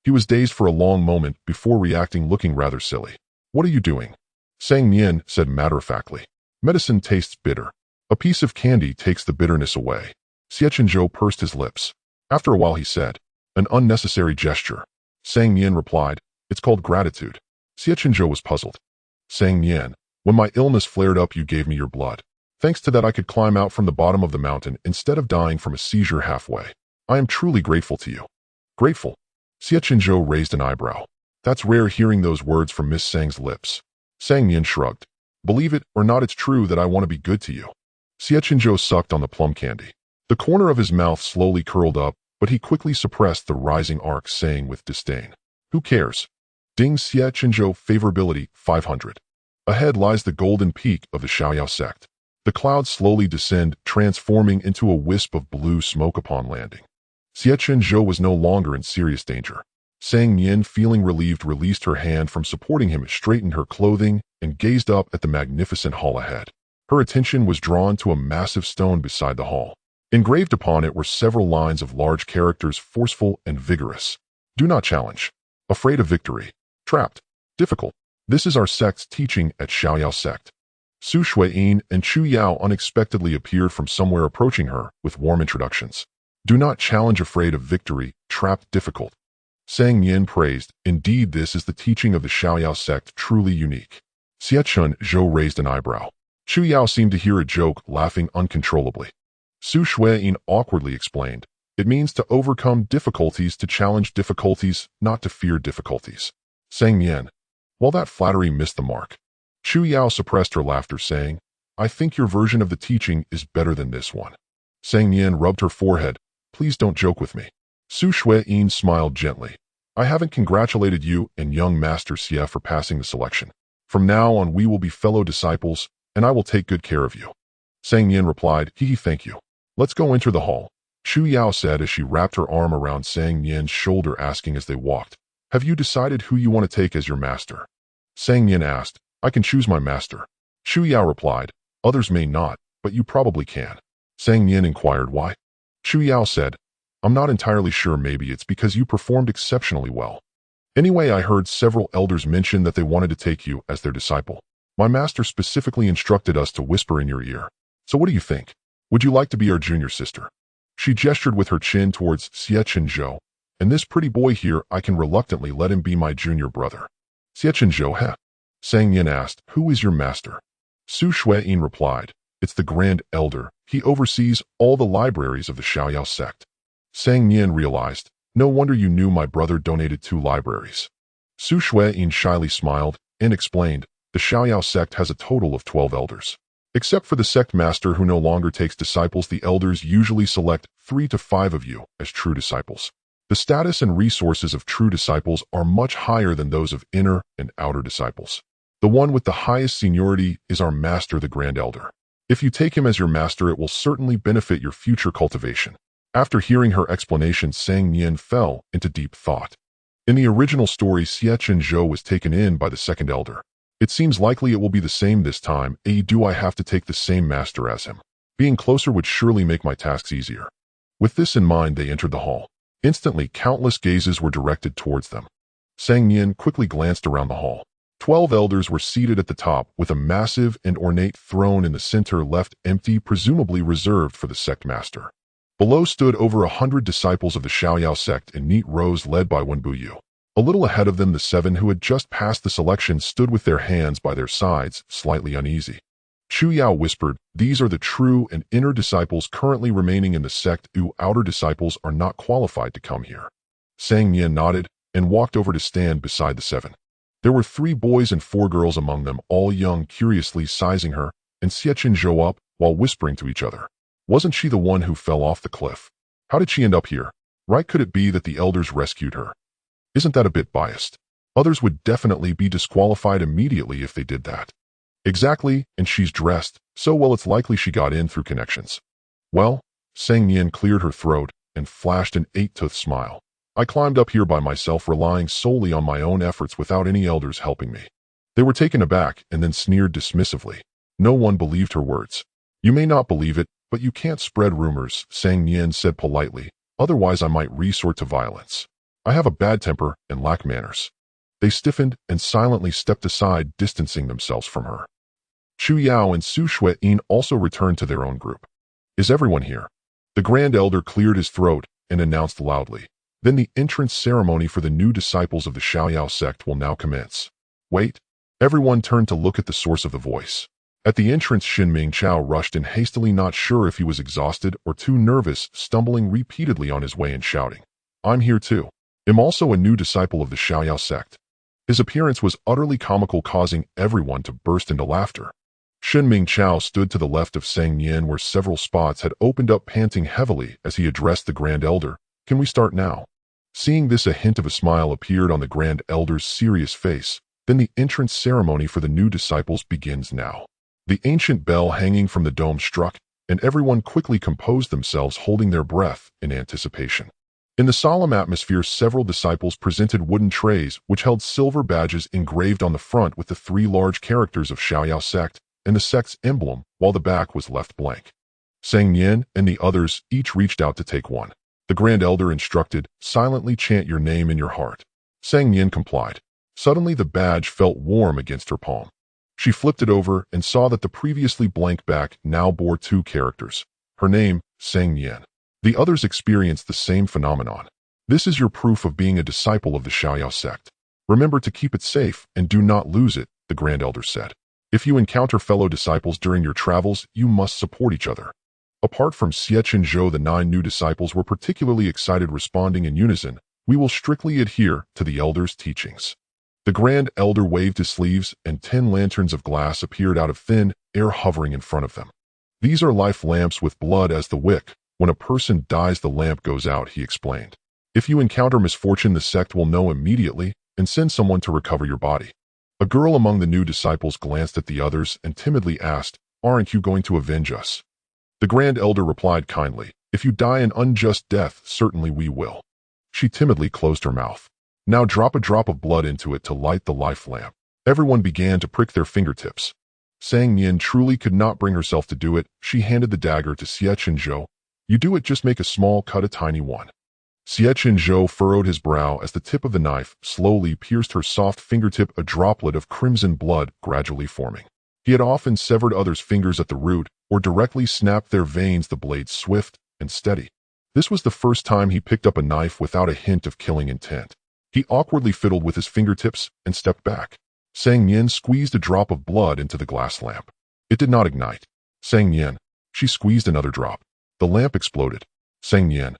He was dazed for a long moment before reacting, looking rather silly. What are you doing? Sang Nian said matter-of-factly. Medicine tastes bitter. A piece of candy takes the bitterness away. Xie Chenzhou pursed his lips. After a while he said, an unnecessary gesture. Sang Nian replied, it's called gratitude. Xie Chenzhou was puzzled. Sang Nian, when my illness flared up, you gave me your blood. Thanks to that, I could climb out from the bottom of the mountain instead of dying from a seizure halfway. I am truly grateful to you. Grateful? Xie Chenzhou raised an eyebrow. That's rare, hearing those words from Miss Sang's lips. Sang Nian shrugged. Believe it or not, it's true that I want to be good to you. Xie Chenzhou sucked on the plum candy. The corner of his mouth slowly curled up, but he quickly suppressed the rising arc, saying with disdain, who cares? Ding. Xie Chenzhou favorability 500. Ahead lies the golden peak of the Xiaoyao sect. The clouds slowly descend, transforming into a wisp of blue smoke upon landing. Xie Chenzhou was no longer in serious danger. Sang Nian, feeling relieved, released her hand from supporting him, straightened her clothing, and gazed up at the magnificent hall ahead. Her attention was drawn to a massive stone beside the hall. Engraved upon it were several lines of large characters, forceful and vigorous. Do not challenge. Afraid of victory. Trapped. Difficult. This is our sect's teaching at Xiaoyao sect. Su Shuiyin and Chu Yao unexpectedly appeared from somewhere, approaching her with warm introductions. Do not challenge. Afraid of victory. Trapped. Difficult. Sang Nian praised, indeed this is the teaching of the Xiaoyao sect, truly unique. Xie Chenzhou raised an eyebrow. Chu Yao seemed to hear a joke, laughing uncontrollably. Su Shuiyin awkwardly explained, it means to overcome difficulties, to challenge difficulties, not to fear difficulties. Sang Nian, while that flattery missed the mark. Chu Yao suppressed her laughter, saying, I think your version of the teaching is better than this one. Sang Nian rubbed her forehead. Please don't joke with me. Su Shuiyin smiled gently. I haven't congratulated you and young Master Xie for passing the selection. From now on we will be fellow disciples, and I will take good care of you. Sang Nian replied, thank you. Let's go enter the hall. Chu Yao said as she wrapped her arm around Sang Nian's shoulder, asking as they walked, have you decided who you want to take as your master? Sang Nian asked, I can choose my master. Chu Yao replied, others may not, but you probably can. Sang Nian inquired why. Chu Yao said, I'm not entirely sure, maybe it's because you performed exceptionally well. Anyway, I heard several elders mention that they wanted to take you as their disciple. My master specifically instructed us to whisper in your ear. So what do you think? Would you like to be our junior sister? She gestured with her chin towards Xie Chenzhou, and this pretty boy here, I can reluctantly let him be my junior brother. Xie Chenzhou, heh? Sang Nian asked, who is your master? Su Shuiyin replied, it's the Grand Elder. He oversees all the libraries of the Xiaoyao sect. Sang Nian realized, no wonder you knew my brother donated 2 libraries. Su Shuiyin shyly smiled and explained, the Xiaoyao sect has a total of 12 elders. Except for the sect master who no longer takes disciples, the elders usually select 3 to 5 of you as true disciples. The status and resources of true disciples are much higher than those of inner and outer disciples. The one with the highest seniority is our master, the Grand Elder. If you take him as your master, it will certainly benefit your future cultivation. After hearing her explanation, Sang Nian fell into deep thought. In the original story, Xie Chenzhou was taken in by the second elder. It seems likely it will be the same this time. Do I have to take the same master as him? Being closer would surely make my tasks easier. With this in mind, they entered the hall. Instantly, countless gazes were directed towards them. Sang Nian quickly glanced around the hall. 12 elders were seated at the top, with a massive and ornate throne in the center left empty, presumably reserved for the sect master. Below stood over 100 disciples of the Xiaoyao sect in neat rows led by Bough. A little ahead of them, the 7 who had just passed the selection stood with their hands by their sides, slightly uneasy. Chu Yao whispered, these are the true and inner disciples currently remaining in the sect. Outer disciples are not qualified to come here. Sang Nian nodded and walked over to stand beside the 7. There were 3 boys and 4 girls among them, all young, curiously sizing her and Xie Chenzhou up while whispering to each other. Wasn't she the one who fell off the cliff? How did she end up here? Right, could it be that the elders rescued her? Isn't that a bit biased? Others would definitely be disqualified immediately if they did that. Exactly, and she's dressed so well it's likely she got in through connections. Well, Sang Nian cleared her throat and flashed an 8-tooth smile. I climbed up here by myself, relying solely on my own efforts without any elders helping me. They were taken aback and then sneered dismissively. No one believed her words. You may not believe it, but you can't spread rumors, Sang Nian said politely, otherwise I might resort to violence. I have a bad temper and lack manners. They stiffened and silently stepped aside, distancing themselves from her. Chu Yao and Su Shuiyin also returned to their own group. Is everyone here? The Grand Elder cleared his throat and announced loudly. Then the entrance ceremony for the new disciples of the Xiaoyao sect will now commence. Wait. Everyone turned to look at the source of the voice. At the entrance, Xinming Chao rushed in hastily, not sure if he was exhausted or too nervous, stumbling repeatedly on his way and shouting, I'm here too. I'm also a new disciple of the Xiaoyao sect. His appearance was utterly comical, causing everyone to burst into laughter. Xinming Chao stood to the left of Sang Nian, where several spots had opened up, panting heavily as he addressed the Grand Elder. Can we start now? Seeing this, a hint of a smile appeared on the Grand Elder's serious face. Then the entrance ceremony for the new disciples begins now. The ancient bell hanging from the dome struck, and everyone quickly composed themselves, holding their breath in anticipation. In the solemn atmosphere, several disciples presented wooden trays which held silver badges engraved on the front with the 3 large characters of Xiaoyao sect and the sect's emblem, while the back was left blank. Sang Nian and the others each reached out to take one. The Grand Elder instructed, silently chant your name in your heart. Sang Nian complied. Suddenly the badge felt warm against her palm. She flipped it over and saw that the previously blank back now bore 2 characters. Her name, Sang Nian. The others experienced the same phenomenon. This is your proof of being a disciple of the Xiaoyao sect. Remember to keep it safe and do not lose it, the Grand Elder said. If you encounter fellow disciples during your travels, you must support each other. Apart from Xie Chenzhou, the 9 new disciples were particularly excited, responding in unison, we will strictly adhere to the Elder's teachings. The Grand Elder waved his sleeves and 10 lanterns of glass appeared out of thin air, hovering in front of them. These are life lamps with blood as the wick. When a person dies, the lamp goes out, he explained. If you encounter misfortune, the sect will know immediately and send someone to recover your body. A girl among the new disciples glanced at the others and timidly asked, aren't you going to avenge us? The Grand Elder replied kindly, if you die an unjust death, certainly we will. She timidly closed her mouth. Now drop a drop of blood into it to light the life lamp. Everyone began to prick their fingertips. Sang Nian truly could not bring herself to do it. She handed the dagger to Xie Chenzhou. You do it, just make a small cut, a tiny one. Xie Chenzhou furrowed his brow as the tip of the knife slowly pierced her soft fingertip, a droplet of crimson blood gradually forming. He had often severed others' fingers at the root or directly snapped their veins, the blade swift and steady. This was the first time he picked up a knife without a hint of killing intent. He awkwardly fiddled with his fingertips and stepped back. Sang Nian squeezed a drop of blood into the glass lamp. It did not ignite. Sang Nian. She squeezed another drop. The lamp exploded. Sang Nian.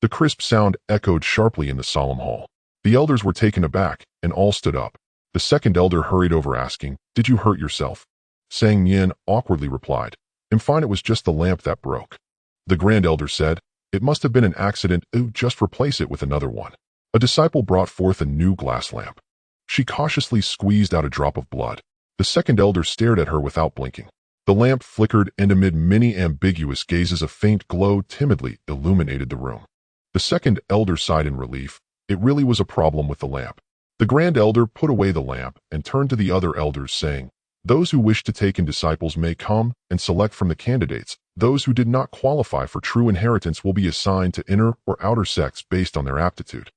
The crisp sound echoed sharply in the solemn hall. The elders were taken aback, and all stood up. The second elder hurried over asking, "Did you hurt yourself?" Sang Nian awkwardly replied, "I'm fine, it was just the lamp that broke." The grand elder said, "It must have been an accident, just replace it with another one." A disciple brought forth a new glass lamp. She cautiously squeezed out a drop of blood. The second elder stared at her without blinking. The lamp flickered, and amid many ambiguous gazes a faint glow timidly illuminated the room. The second elder sighed in relief. It really was a problem with the lamp. The grand elder put away the lamp and turned to the other elders, saying, "Those who wish to take in disciples may come and select from the candidates. Those who did not qualify for true inheritance will be assigned to inner or outer sects based on their aptitude."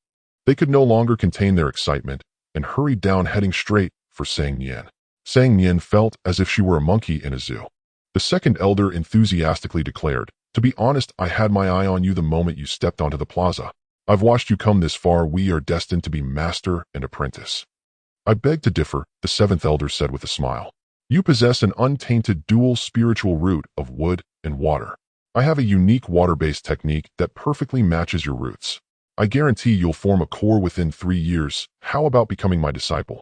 They could no longer contain their excitement and hurried down, heading straight for Sang Nian. Sang Nian felt as if she were a monkey in a zoo. The second elder enthusiastically declared, "To be honest, I had my eye on you the moment you stepped onto the plaza. I've watched you come this far. We are destined to be master and apprentice." "I beg to differ," the seventh elder said with a smile. "You possess an untainted dual spiritual root of wood and water. I have a unique water-based technique that perfectly matches your roots. I guarantee you'll form a core within 3 years. How about becoming my disciple?"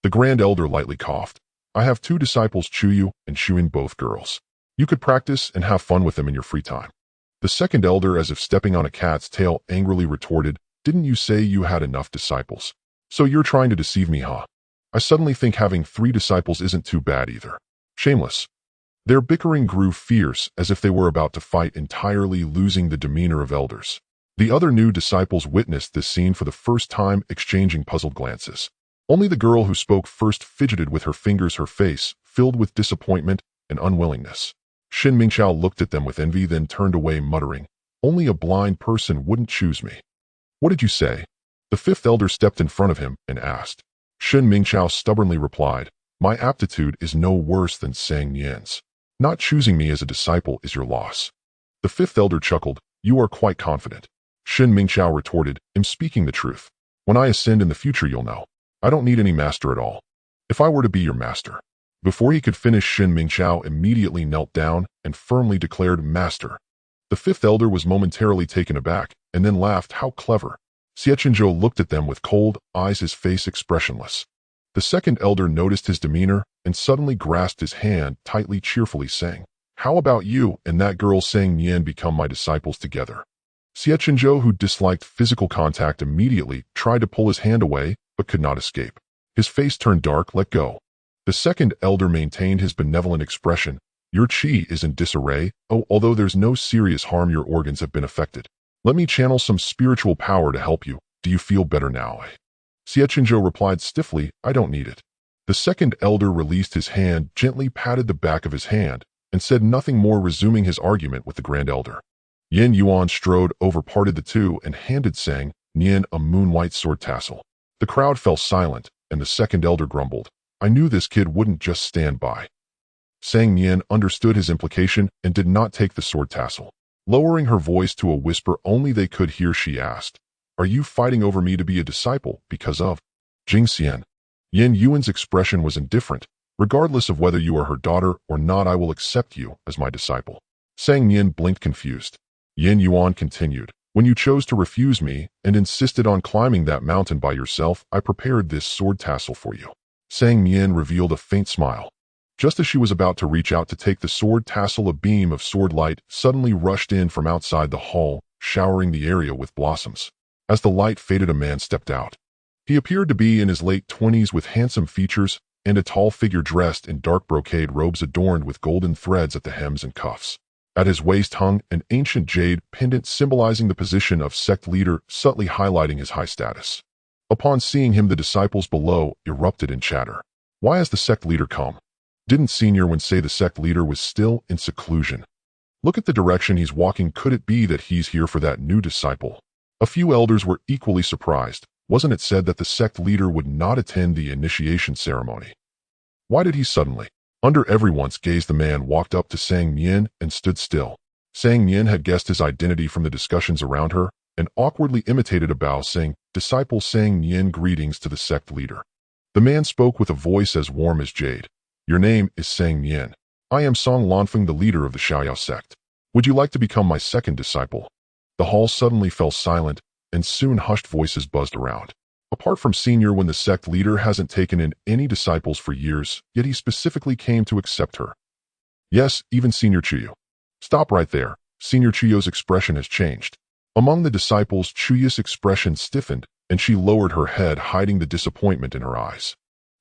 The grand elder lightly coughed. "I have 2 disciples, Chuyu and Shuin, both girls. You could practice and have fun with them in your free time." The second elder, as if stepping on a cat's tail, angrily retorted, "Didn't you say you had enough disciples? So you're trying to deceive me, huh? I suddenly think having 3 disciples isn't too bad either. Shameless." Their bickering grew fierce, as if they were about to fight, entirely losing the demeanor of elders. The other new disciples witnessed this scene for the first time, exchanging puzzled glances. Only the girl who spoke first fidgeted with her fingers, her face filled with disappointment and unwillingness. Shin Mingqiao looked at them with envy, then turned away, muttering, "Only a blind person wouldn't choose me." "What did you say?" The fifth elder stepped in front of him and asked. Shin Mingqiao stubbornly replied, "My aptitude is no worse than Sang Nian's. Not choosing me as a disciple is your loss." The fifth elder chuckled, "You are quite confident." Shin Mingqiao retorted, "I'm speaking the truth. When I ascend in the future, you'll know. I don't need any master at all. If I were to be your master." Before he could finish, Shin Mingqiao immediately knelt down and firmly declared, "Master." The fifth elder was momentarily taken aback and then laughed. "How clever." Xie Chenzhou looked at them with cold eyes, his face expressionless. The second elder noticed his demeanor and suddenly grasped his hand tightly, cheerfully saying, "How about you and that girl Sang Nian become my disciples together?" Xie Chenzhou, who disliked physical contact, immediately tried to pull his hand away but could not escape. His face turned dark. "Let go." The second elder maintained his benevolent expression. "Your qi is in disarray. Although there's no serious harm, your organs have been affected. Let me channel some spiritual power to help you. Do you feel better now?" Xie Chenzhou replied stiffly, "I don't need it." The second elder released his hand, gently patted the back of his hand, and said nothing more, resuming his argument with the grand elder. Yin Yuan strode over, parted the two, and handed Sang Nian a moon-white sword tassel. The crowd fell silent, and the second elder grumbled, "I knew this kid wouldn't just stand by." Sang Nian understood his implication and did not take the sword tassel. Lowering her voice to a whisper only they could hear, she asked, "Are you fighting over me to be a disciple because of Jing Xian?" Yin Yuan's expression was indifferent. "Regardless of whether you are her daughter or not, I will accept you as my disciple." Sang Nian blinked, confused. Yin Yuan continued, "When you chose to refuse me and insisted on climbing that mountain by yourself, I prepared this sword tassel for you." Sang Nian revealed a faint smile. Just as she was about to reach out to take the sword tassel, a beam of sword light suddenly rushed in from outside the hall, showering the area with blossoms. As the light faded, a man stepped out. He appeared to be in his late 20s with handsome features and a tall figure dressed in dark brocade robes adorned with golden threads at the hems and cuffs. At his waist hung an ancient jade pendant symbolizing the position of sect leader, subtly highlighting his high status. Upon seeing him, the disciples below erupted in chatter. "Why has the sect leader come? Didn't Senior Wen say the sect leader was still in seclusion? Look at the direction he's walking. Could it be that he's here for that new disciple?" A few elders were equally surprised. Wasn't it said that the sect leader would not attend the initiation ceremony? Why did he suddenly? Under everyone's gaze, the man walked up to Sang Nian and stood still. Sang Nian had guessed his identity from the discussions around her and awkwardly imitated a bow, saying, "Disciple Sang Nian, greetings to the sect leader." The man spoke with a voice as warm as jade. "Your name is Sang Nian. I am Song Lanfeng, the leader of the Xiaoyao sect. Would you like to become my second disciple?" The hall suddenly fell silent, and soon hushed voices buzzed around. Apart from Senior, when the sect leader hasn't taken in any disciples for years, yet he specifically came to accept her. Yes, even Senior Chuyu. Stop right there. Senior Chuyu's expression has changed. Among the disciples, Chuyu's expression stiffened, and she lowered her head, hiding the disappointment in her eyes.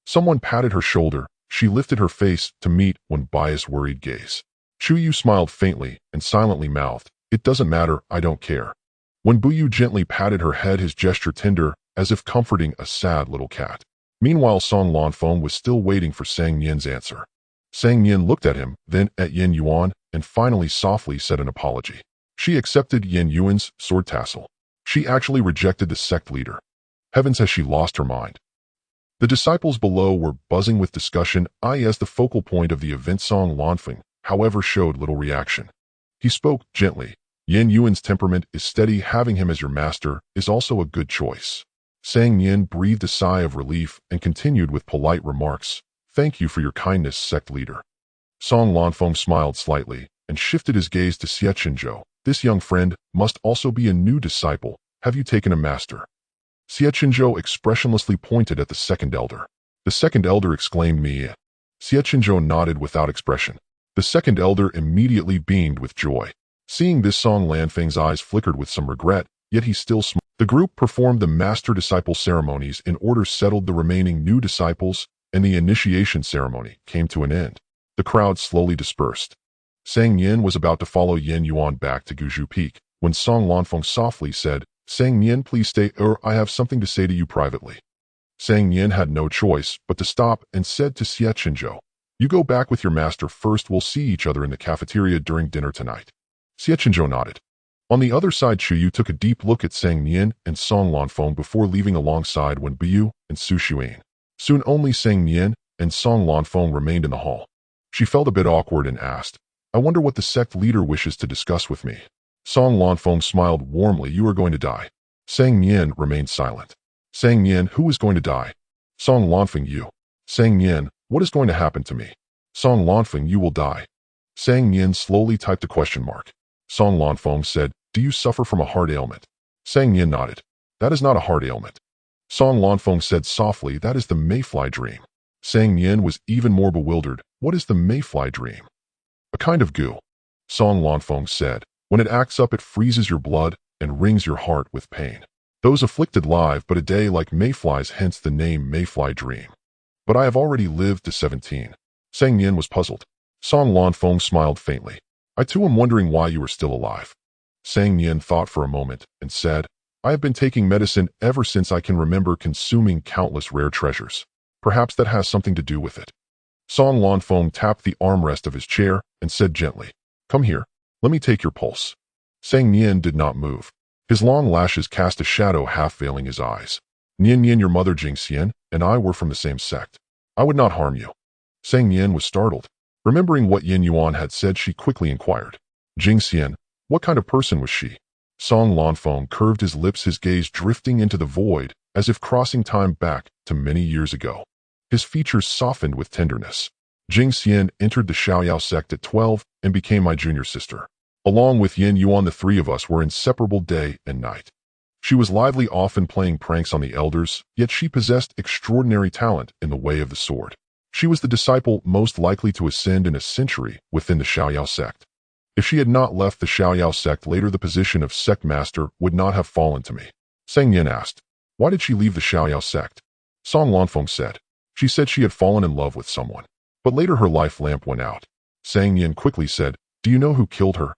Someone patted her shoulder. She lifted her face to meet one biased, worried gaze. Chuyu smiled faintly and silently mouthed, "It doesn't matter, I don't care." When Bough gently patted her head, his gesture tender, as if comforting a sad little cat. Meanwhile, Song Lanfeng was still waiting for Sang Nian's answer. Sang Nian looked at him, then at Yin Yuan, and finally softly said an apology. She accepted Yin Yuan's sword tassel. She actually rejected the sect leader. Heavens, has she lost her mind? The disciples below were buzzing with discussion. As the focal point of the event, Song Lanfeng, however, showed little reaction. He spoke gently. Yin Yuan's temperament is steady. Having him as your master is also a good choice. Sang Nian breathed a sigh of relief and continued with polite remarks. "Thank you for your kindness, sect leader." Song Lanfeng smiled slightly and shifted his gaze to Xie Chenzhou. "This young friend must also be a new disciple. Have you taken a master?" Xie Chenzhou expressionlessly pointed at the second elder. "The second elder," exclaimed Me. Xie Chenzhou nodded without expression. The second elder immediately beamed with joy. Seeing this, Song Lanfeng's eyes flickered with some regret, yet he still smiled. The group performed the master-disciple ceremonies in order, settled the remaining new disciples, and the initiation ceremony came to an end. The crowd slowly dispersed. Sang Nian was about to follow Yin Yuan back to Guzhu Peak, when Song Lanfeng softly said, "Sang Nian, please stay, I have something to say to you privately." Sang Nian had no choice but to stop and said to Xie Chenzhou, "You go back with your master first. We'll see each other in the cafeteria during dinner tonight." Xie Chenzhou nodded. On the other side, Chuyu took a deep look at Sang Nian and Song Lanfeng before leaving alongside Wen Biyu and Su Xuan. Soon only Sang Nian and Song Lanfeng remained in the hall. She felt a bit awkward and asked, "I wonder what the sect leader wishes to discuss with me." Song Lanfeng smiled warmly. "You are going to die." Sang Nian remained silent. Sang Nian, "Who is going to die?" Song Lanfeng, "You." Sang Nian, "What is going to happen to me?" Song Lanfeng, "You will die." Sang Nian slowly typed a question mark. Song Lanfeng said, "Do you suffer from a heart ailment?" Sang Nian nodded. "That is not a heart ailment." Song Lanfeng said softly, "That is the mayfly dream." Sang Nian was even more bewildered. "What is the mayfly dream?" "A kind of goo," Song Lanfeng said. "When it acts up, it freezes your blood and wrings your heart with pain. Those afflicted live but a day like mayflies, hence the name mayfly dream." "But I have already lived to 17. Sang Nian was puzzled. Song Lanfeng smiled faintly. "I too am wondering why you are still alive." Sang Nian thought for a moment and said, "I have been taking medicine ever since I can remember, consuming countless rare treasures. Perhaps that has something to do with it." Song Lanfeng tapped the armrest of his chair and said gently, "Come here. Let me take your pulse." Sang Nian did not move. His long lashes cast a shadow, half veiling his eyes. Nian, your mother Jingxian and I were from the same sect. I would not harm you." Sang Nian was startled. Remembering what Yin Yuan had said, she quickly inquired, "Jingxian, what kind of person was she?" Song Lanfeng curved his lips, his gaze drifting into the void, as if crossing time back to many years ago. His features softened with tenderness. "Jingxian entered the Xiaoyao sect at 12 and became my junior sister. Along with Yin Yuan, the three of us were inseparable day and night. She was lively, often playing pranks on the elders, yet she possessed extraordinary talent in the way of the sword. She was the disciple most likely to ascend in a century within the Xiaoyao sect. If she had not left the Xiaoyao sect later, the position of sect master would not have fallen to me." Sang Nian asked, "Why did she leave the Xiaoyao sect?" Song Lanfeng said, "She said she had fallen in love with someone, but later her life lamp went out." Sang Nian quickly said, "Do you know who killed her?"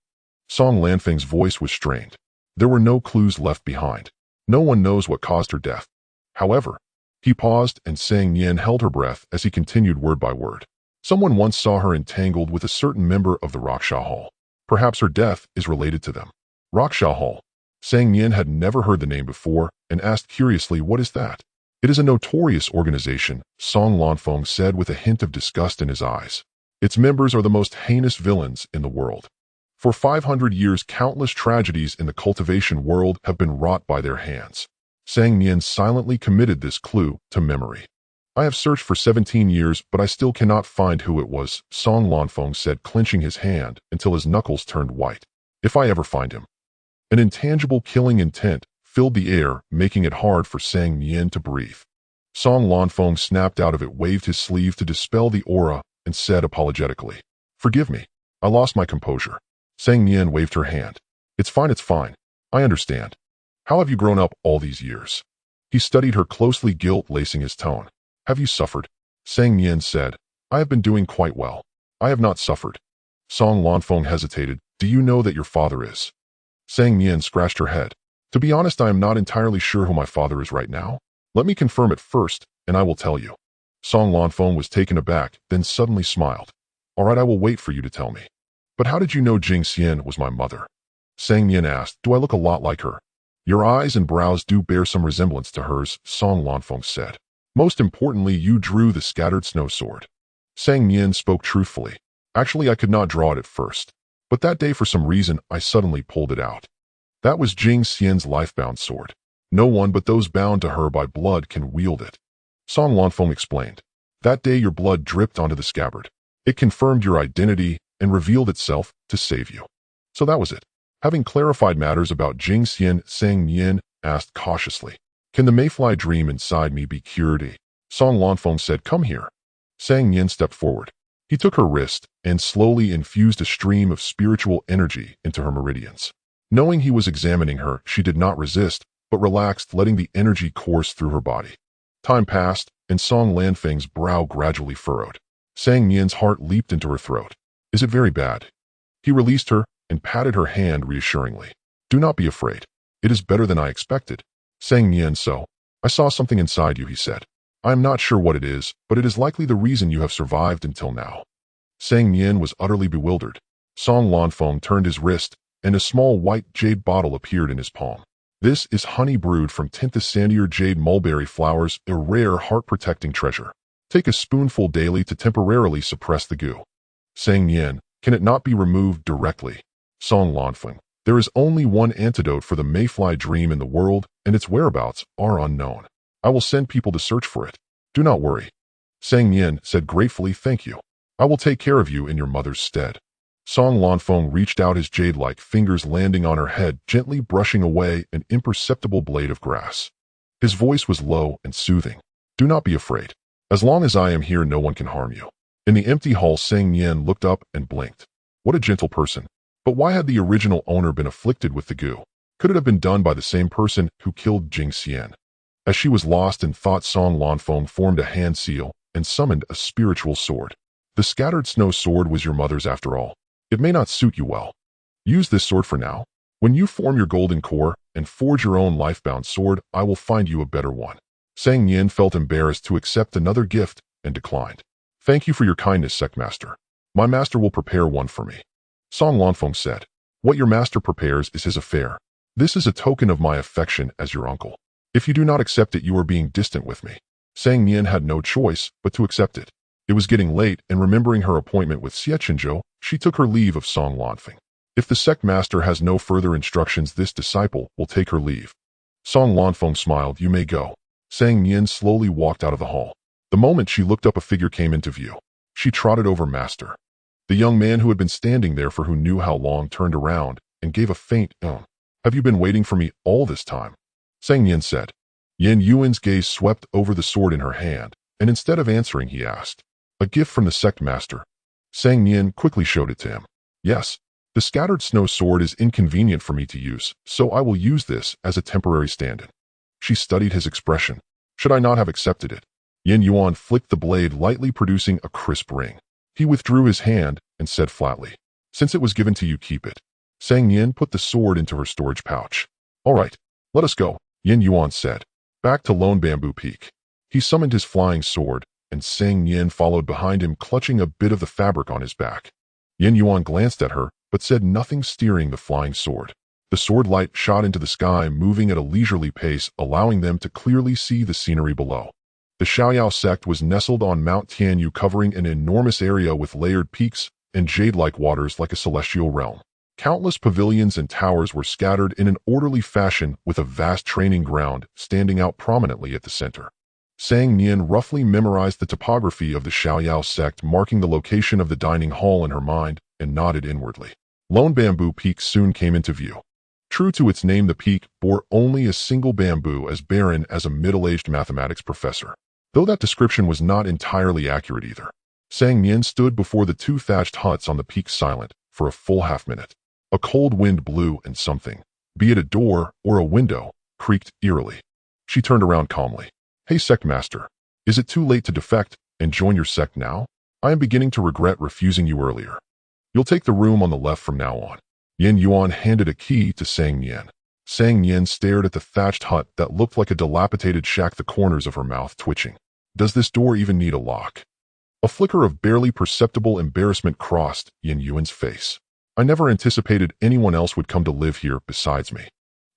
Song Lanfeng's voice was strained. There were no clues left behind. No one knows what caused her death. However, he paused, and Sang Nian held her breath as he continued word by word. "Someone once saw her entangled with a certain member of the Raksha Hall. Perhaps her death is related to them." "Raksha Hall?" Sang Nian had never heard the name before and asked curiously, what is that? It is a notorious organization, Song Lanfeng said with a hint of disgust in his eyes. Its members are the most heinous villains in the world. For 500 years, countless tragedies in the cultivation world have been wrought by their hands. Sang Nian silently committed this clue to memory. I have searched for 17 years, but I still cannot find who it was, Song Lanfeng said, clenching his hand until his knuckles turned white. If I ever find him. An intangible killing intent filled the air, making it hard for Sang Nian to breathe. Song Lanfeng snapped out of it, waved his sleeve to dispel the aura, and said apologetically, "Forgive me. I lost my composure." Sang Nian waved her hand. It's fine. I understand. How have you grown up all these years?" He studied her closely, guilt lacing his tone. "Have you suffered?" Sang Nian said, "I have been doing quite well. I have not suffered." Song Lanfeng hesitated. "Do you know that your father is?" Sang Nian scratched her head. "To be honest, I am not entirely sure who my father is right now. Let me confirm it first, and I will tell you." Song Lanfeng was taken aback, then suddenly smiled. "All right, I will wait for you to tell me." "But how did you know Jing Xian was my mother?" Sang Nian asked. "Do I look a lot like her?" "Your eyes and brows do bear some resemblance to hers," Song Lanfeng said. "Most importantly, you drew the scattered snow sword." Sang Nian spoke truthfully. "Actually, I could not draw it at first. But that day, for some reason, I suddenly pulled it out. That was Jing Xian's lifebound sword. No one but those bound to her by blood can wield it." Song Lanfeng explained. "That day your blood dripped onto the scabbard. It confirmed your identity and revealed itself to save you. So that was it." Having clarified matters about Jing Xian, Sang Nian asked cautiously, "Can the mayfly dream inside me be cured?" Song Lanfeng said, "Come here." Sang Nian stepped forward. He took her wrist and slowly infused a stream of spiritual energy into her meridians. Knowing he was examining her, she did not resist, but relaxed, letting the energy course through her body. Time passed, and Song Lanfeng's brow gradually furrowed. Sang Nian's heart leaped into her throat. "Is it very bad?" He released her and patted her hand reassuringly. "Do not be afraid. It is better than I expected." Sang Nian, "So, I saw something inside you," he said. "I am not sure what it is, but it is likely the reason you have survived until now." Sang Nian was utterly bewildered. Song Lanfeng turned his wrist, and a small white jade bottle appeared in his palm. "This is honey brewed from Tinta jade mulberry flowers, a rare heart-protecting treasure. Take a spoonful daily to temporarily suppress the goo." Sang Nian, "Can it not be removed directly?" Song Lanfeng, "There is only one antidote for the mayfly dream in the world, and its whereabouts are unknown. I will send people to search for it. Do not worry." Sang Nian said gratefully, "Thank you. I will take care of you in your mother's stead." Song Lanfeng reached out his jade-like fingers, landing on her head, gently brushing away an imperceptible blade of grass. His voice was low and soothing. "Do not be afraid. As long as I am here, no one can harm you." In the empty hall, Sang Nian looked up and blinked. What a gentle person. But why had the original owner been afflicted with the goo? Could it have been done by the same person who killed Jing Xian? As she was lost in thought, Song Lanfeng formed a hand seal and summoned a spiritual sword. "The scattered snow sword was your mother's after all. It may not suit you well. Use this sword for now. When you form your golden core and forge your own lifebound sword, I will find you a better one." Sang Nian felt embarrassed to accept another gift and declined. "Thank you for your kindness, Secmaster. My master will prepare one for me." Song Lanfeng said, "What your master prepares is his affair. This is a token of my affection as your uncle. If you do not accept it, you are being distant with me." Sang Nian had no choice but to accept it. It was getting late, and remembering her appointment with Xie Chenzhou, she took her leave of Song Lanfeng. If the sect master has no further instructions, this disciple will take her leave. Song Lanfeng smiled. "You may go." Sang Nian slowly walked out of the hall. The moment she looked up, a figure came into view. She trotted over Master. The young man who had been standing there for who knew how long turned around and gave a faint "Have you been waiting for me all this time?" Sang Nian said. Yan Yuan's gaze swept over the sword in her hand, and instead of answering, he asked, "A gift from the sect master?" Sang Nian quickly showed it to him. "Yes. The scattered snow sword is inconvenient for me to use, so I will use this as a temporary stand-in." She studied his expression. Should I not have accepted it? Yan Yuan flicked the blade lightly, producing a crisp ring. He withdrew his hand and said flatly, "Since it was given to you, keep it." Sang Nian put the sword into her storage pouch. "All right, let us go," Yan Yuan said. "Back to Lone Bamboo Peak." He summoned his flying sword, and Sang Nian followed behind him, clutching a bit of the fabric on his back. Yan Yuan glanced at her, but said nothing, steering the flying sword. The sword light shot into the sky, moving at a leisurely pace, allowing them to clearly see the scenery below. The Xiaoyao sect was nestled on Mount Tianyu, covering an enormous area with layered peaks and jade-like waters like a celestial realm. Countless pavilions and towers were scattered in an orderly fashion, with a vast training ground standing out prominently at the center. Sang Nian roughly memorized the topography of the Xiaoyao sect, marking the location of the dining hall in her mind, and nodded inwardly. Lone Bamboo Peak soon came into view. True to its name, the peak bore only a single bamboo, as barren as a middle-aged mathematics professor. Though that description was not entirely accurate either. Sang Nian stood before the two thatched huts on the peak, silent for a full half-minute. A cold wind blew, and something, be it a door or a window, creaked eerily. She turned around calmly. "Hey, sect master. Is it too late to defect and join your sect now? I am beginning to regret refusing you earlier. You'll take the room on the left from now on." Yin Yuan handed a key to Sang Nian. Sang Nian stared at the thatched hut that looked like a dilapidated shack, the corners of her mouth twitching. Does this door even need a lock? A flicker of barely perceptible embarrassment crossed Yin Yuan's face. "I never anticipated anyone else would come to live here besides me."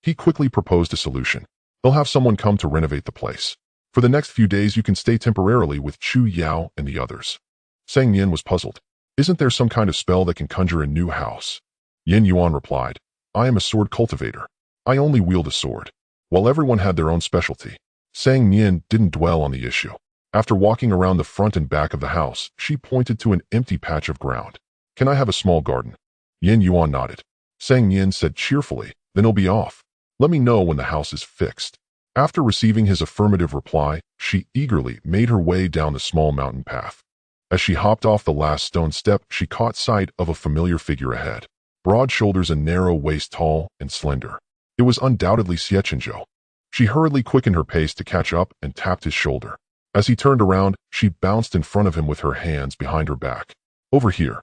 He quickly proposed a solution. "They'll have someone come to renovate the place. For the next few days you can stay temporarily with Chu Yao and the others." Sang Nian was puzzled. "Isn't there some kind of spell that can conjure a new house?" Yin Yuan replied, "I am a sword cultivator. I only wield a sword." While everyone had their own specialty, Sang Nian didn't dwell on the issue. After walking around the front and back of the house, she pointed to an empty patch of ground. "Can I have a small garden?" Yin Yuan nodded. Sang Nian said cheerfully, "Then it'll be off. Let me know when the house is fixed." After receiving his affirmative reply, she eagerly made her way down the small mountain path. As she hopped off the last stone step, she caught sight of a familiar figure ahead. Broad shoulders and narrow waist, tall and slender. It was undoubtedly Xie Chenzhou. She hurriedly quickened her pace to catch up and tapped his shoulder. As he turned around, she bounced in front of him with her hands behind her back. "Over here."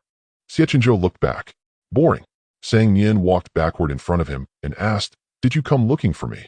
Xie Chenzhou looked back. "Boring." Sang Nian walked backward in front of him and asked, "Did you come looking for me?"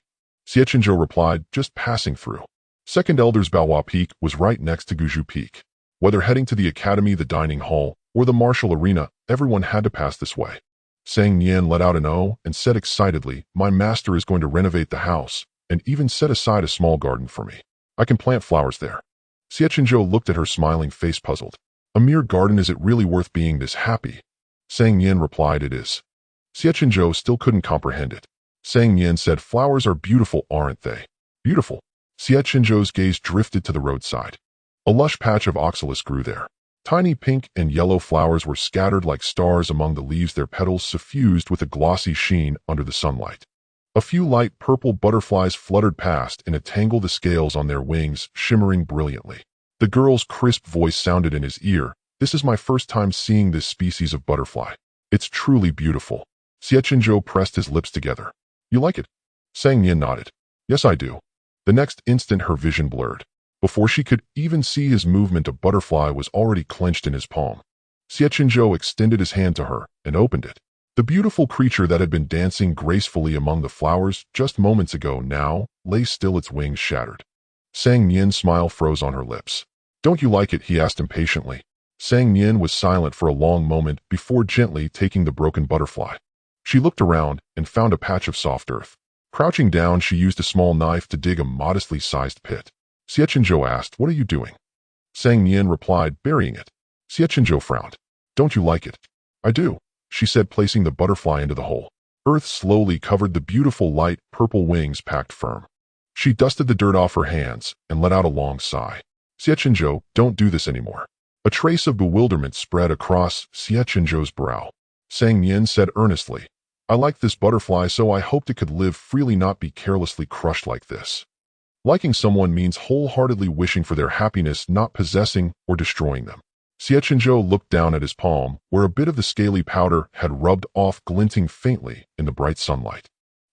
Xie Chenzhou replied, "Just passing through." Second Elder's Bough Peak was right next to Guzhu Peak. Whether heading to the academy, the dining hall, or the martial arena, everyone had to pass this way. Sang Nian let out an "oh" and said excitedly, "My master is going to renovate the house, and even set aside a small garden for me. I can plant flowers there." Xie Chenzhou looked at her, smiling face, puzzled. "A mere garden, is it really worth being this happy?" Sang Nian replied, "It is." Xie Chenzhou still couldn't comprehend it. Sang Nian said, "Flowers are beautiful, aren't they?" "Beautiful." Xie Chenzhou's gaze drifted to the roadside. A lush patch of oxalis grew there. Tiny pink and yellow flowers were scattered like stars among the leaves, their petals suffused with a glossy sheen under the sunlight. A few light purple butterflies fluttered past and entangled the scales on their wings, shimmering brilliantly. The girl's crisp voice sounded in his ear, "This is my first time seeing this species of butterfly. It's truly beautiful." Xie Chenzhou pressed his lips together. "You like it?" Sang Nian nodded. "Yes, I do." The next instant her vision blurred. Before she could even see his movement, a butterfly was already clenched in his palm. Xie Chenzhou extended his hand to her and opened it. The beautiful creature that had been dancing gracefully among the flowers just moments ago now lay still, its wings shattered. Sang Nian's smile froze on her lips. "Don't you like it?" he asked impatiently. Sang Nian was silent for a long moment before gently taking the broken butterfly. She looked around and found a patch of soft earth. Crouching down, she used a small knife to dig a modestly sized pit. Xie Chenzhou asked, "What are you doing?" Sang Nian replied, "Burying it." Xie Chenzhou frowned. "Don't you like it?" "I do," she said, placing the butterfly into the hole. Earth slowly covered the beautiful light purple wings, packed firm. She dusted the dirt off her hands and let out a long sigh. "Xie Chenzhou, don't do this anymore." A trace of bewilderment spread across Xie Chenzhou's brow. Sang Nian said earnestly, "I like this butterfly, so I hoped it could live freely, not be carelessly crushed like this." Liking someone means wholeheartedly wishing for their happiness, not possessing or destroying them. Xie Chenzhou looked down at his palm, where a bit of the scaly powder had rubbed off, glinting faintly in the bright sunlight.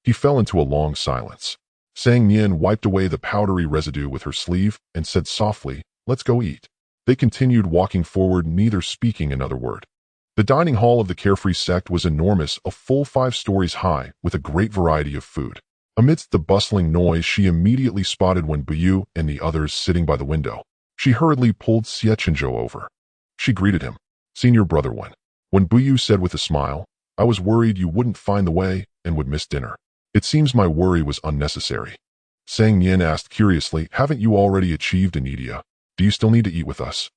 He fell into a long silence. Sang Nian wiped away the powdery residue with her sleeve and said softly, "Let's go eat." They continued walking forward, neither speaking another word. The dining hall of the Carefree sect was enormous, a full 5 stories high, with a great variety of food. Amidst the bustling noise, she immediately spotted Bough and the others sitting by the window. She hurriedly pulled Xie Chenzhou over. She greeted him. "Senior brother Wen." Bough said with a smile, I was worried you wouldn't find the way and would miss dinner. It seems my worry was unnecessary. Sang Nian asked curiously, haven't you already achieved Anidia? Do you still need to eat with us?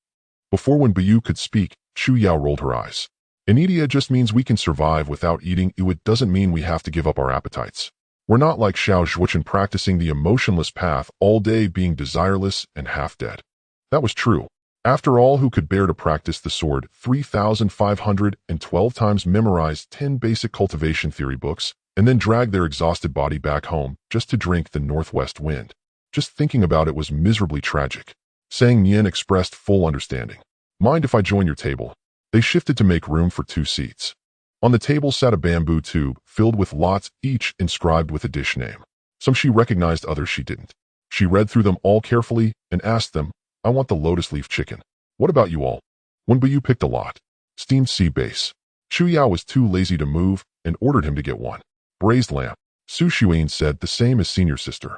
Before when Bough could speak, Chu Yao rolled her eyes. Anidia just means we can survive without eating. It doesn't mean we have to give up our appetites. We're not like Xiao Zhuochen practicing the emotionless path all day being desireless and half-dead. That was true. After all, who could bear to practice the sword 3,512 times, memorize 10 basic cultivation theory books, and then drag their exhausted body back home just to drink the northwest wind? Just thinking about it was miserably tragic. Sang Nian expressed full understanding. Mind if I join your table? They shifted to make room for 2 seats. On the table sat a bamboo tube filled with lots, each inscribed with a dish name. Some she recognized, others she didn't. She read through them all carefully and asked them, I want the lotus leaf chicken. What about you all? When Bough picked a lot. Steamed sea bass. Chu Yao was too lazy to move and ordered him to get one. Braised lamb. Su Xuan said the same as senior sister.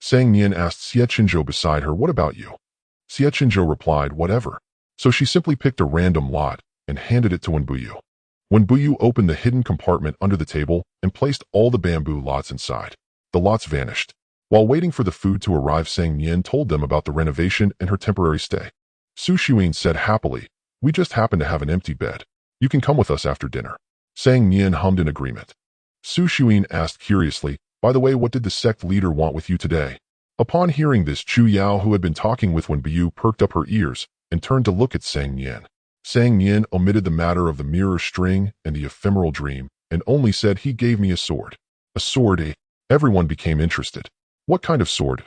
Sang Nian asked Xie Chenzhou beside her, what about you? Xie Chenzhou replied, whatever. So she simply picked a random lot and handed it to Bough. When Bough opened the hidden compartment under the table and placed all the bamboo lots inside, the lots vanished. While waiting for the food to arrive, Sang Nian told them about the renovation and her temporary stay. Su Xuan said happily, we just happen to have an empty bed. You can come with us after dinner. Sang Nian hummed in agreement. Su Xuan asked curiously, by the way, what did the sect leader want with you today? Upon hearing this, Chu Yao, who had been talking with Bough, perked up her ears and turned to look at Sang Nian. Sang Nian omitted the matter of the mirror string and the ephemeral dream and only said, he gave me a sword. A sword, eh? Everyone became interested. What kind of sword?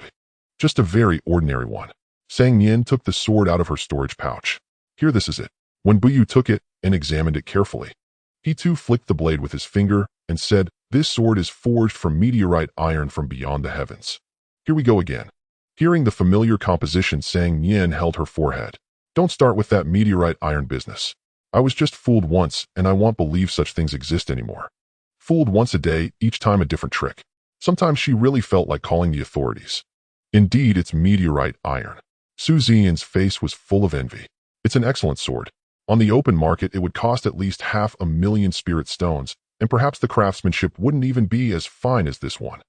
Just a very ordinary one. Sang Nian took the sword out of her storage pouch. Here, this is it. When Bough took it and examined it carefully, he too flicked the blade with his finger and said, this sword is forged from meteorite iron from beyond the heavens. Here we go again. Hearing the familiar composition, Sang Nian held her forehead. Don't start with that meteorite iron business. I was just fooled once, and I won't believe such things exist anymore. Fooled once a day, each time a different trick. Sometimes she really felt like calling the authorities. Indeed, it's meteorite iron. Su Ziyan's face was full of envy. It's an excellent sword. On the open market, it would cost at least 500,000 spirit stones, and perhaps the craftsmanship wouldn't even be as fine as this one.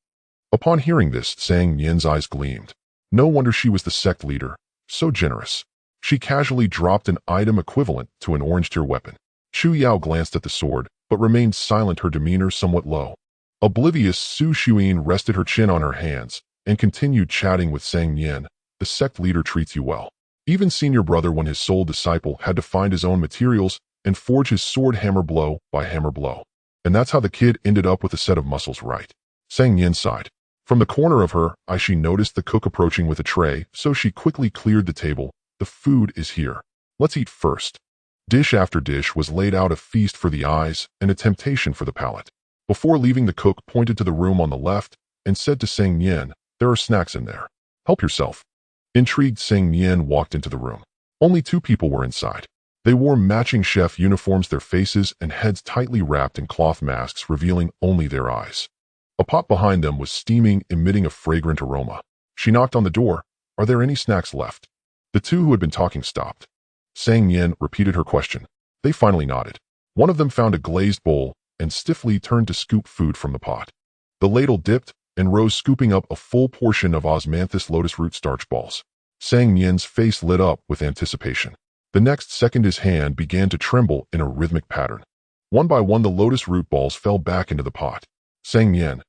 Upon hearing this, Sang Nian's eyes gleamed. No wonder she was the sect leader. So generous. She casually dropped an item equivalent to an orange-tier weapon. Chu Yao glanced at the sword, but remained silent, her demeanor somewhat low. Oblivious, Su Xuan rested her chin on her hands and continued chatting with Sang Nian. The sect leader treats you well. Even senior brother, when his sole disciple, had to find his own materials and forge his sword hammer blow by hammer blow. And that's how the kid ended up with a set of muscles, right? Sang Nian sighed. From the corner of her eye, she noticed the cook approaching with a tray, so she quickly cleared the table. The food is here. Let's eat first. Dish after dish was laid out, a feast for the eyes and a temptation for the palate. Before leaving, the cook pointed to the room on the left and said to Sang Nian, there are snacks in there. Help yourself. Intrigued, Sang Nian walked into the room. Only 2 people were inside. They wore matching chef uniforms, their faces and heads tightly wrapped in cloth masks, revealing only their eyes. A pot behind them was steaming, emitting a fragrant aroma. She knocked on the door. Are there any snacks left? The 2 who had been talking stopped. Sang Nian repeated her question. They finally nodded. One of them found a glazed bowl and stiffly turned to scoop food from the pot. The ladle dipped and rose, scooping up a full portion of osmanthus lotus root starch balls. Sang Nian's face lit up with anticipation. The next second, his hand began to tremble in a rhythmic pattern. One by one, the lotus root balls fell back into the pot. Sang Nian.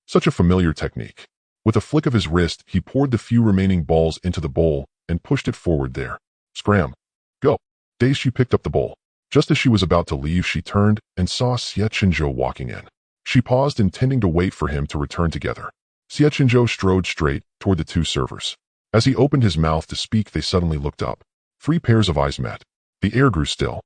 Such a familiar technique. With a flick of his wrist, he poured the few remaining balls into the bowl and pushed it forward there. Scram. Go. Dazed, she picked up the bowl. Just as she was about to leave, she turned and saw Xie Chenzhou walking in. She paused, intending to wait for him to return together. Xie Chenzhou strode straight toward the 2 servers. As he opened his mouth to speak, they suddenly looked up. 3 pairs of eyes met. The air grew still.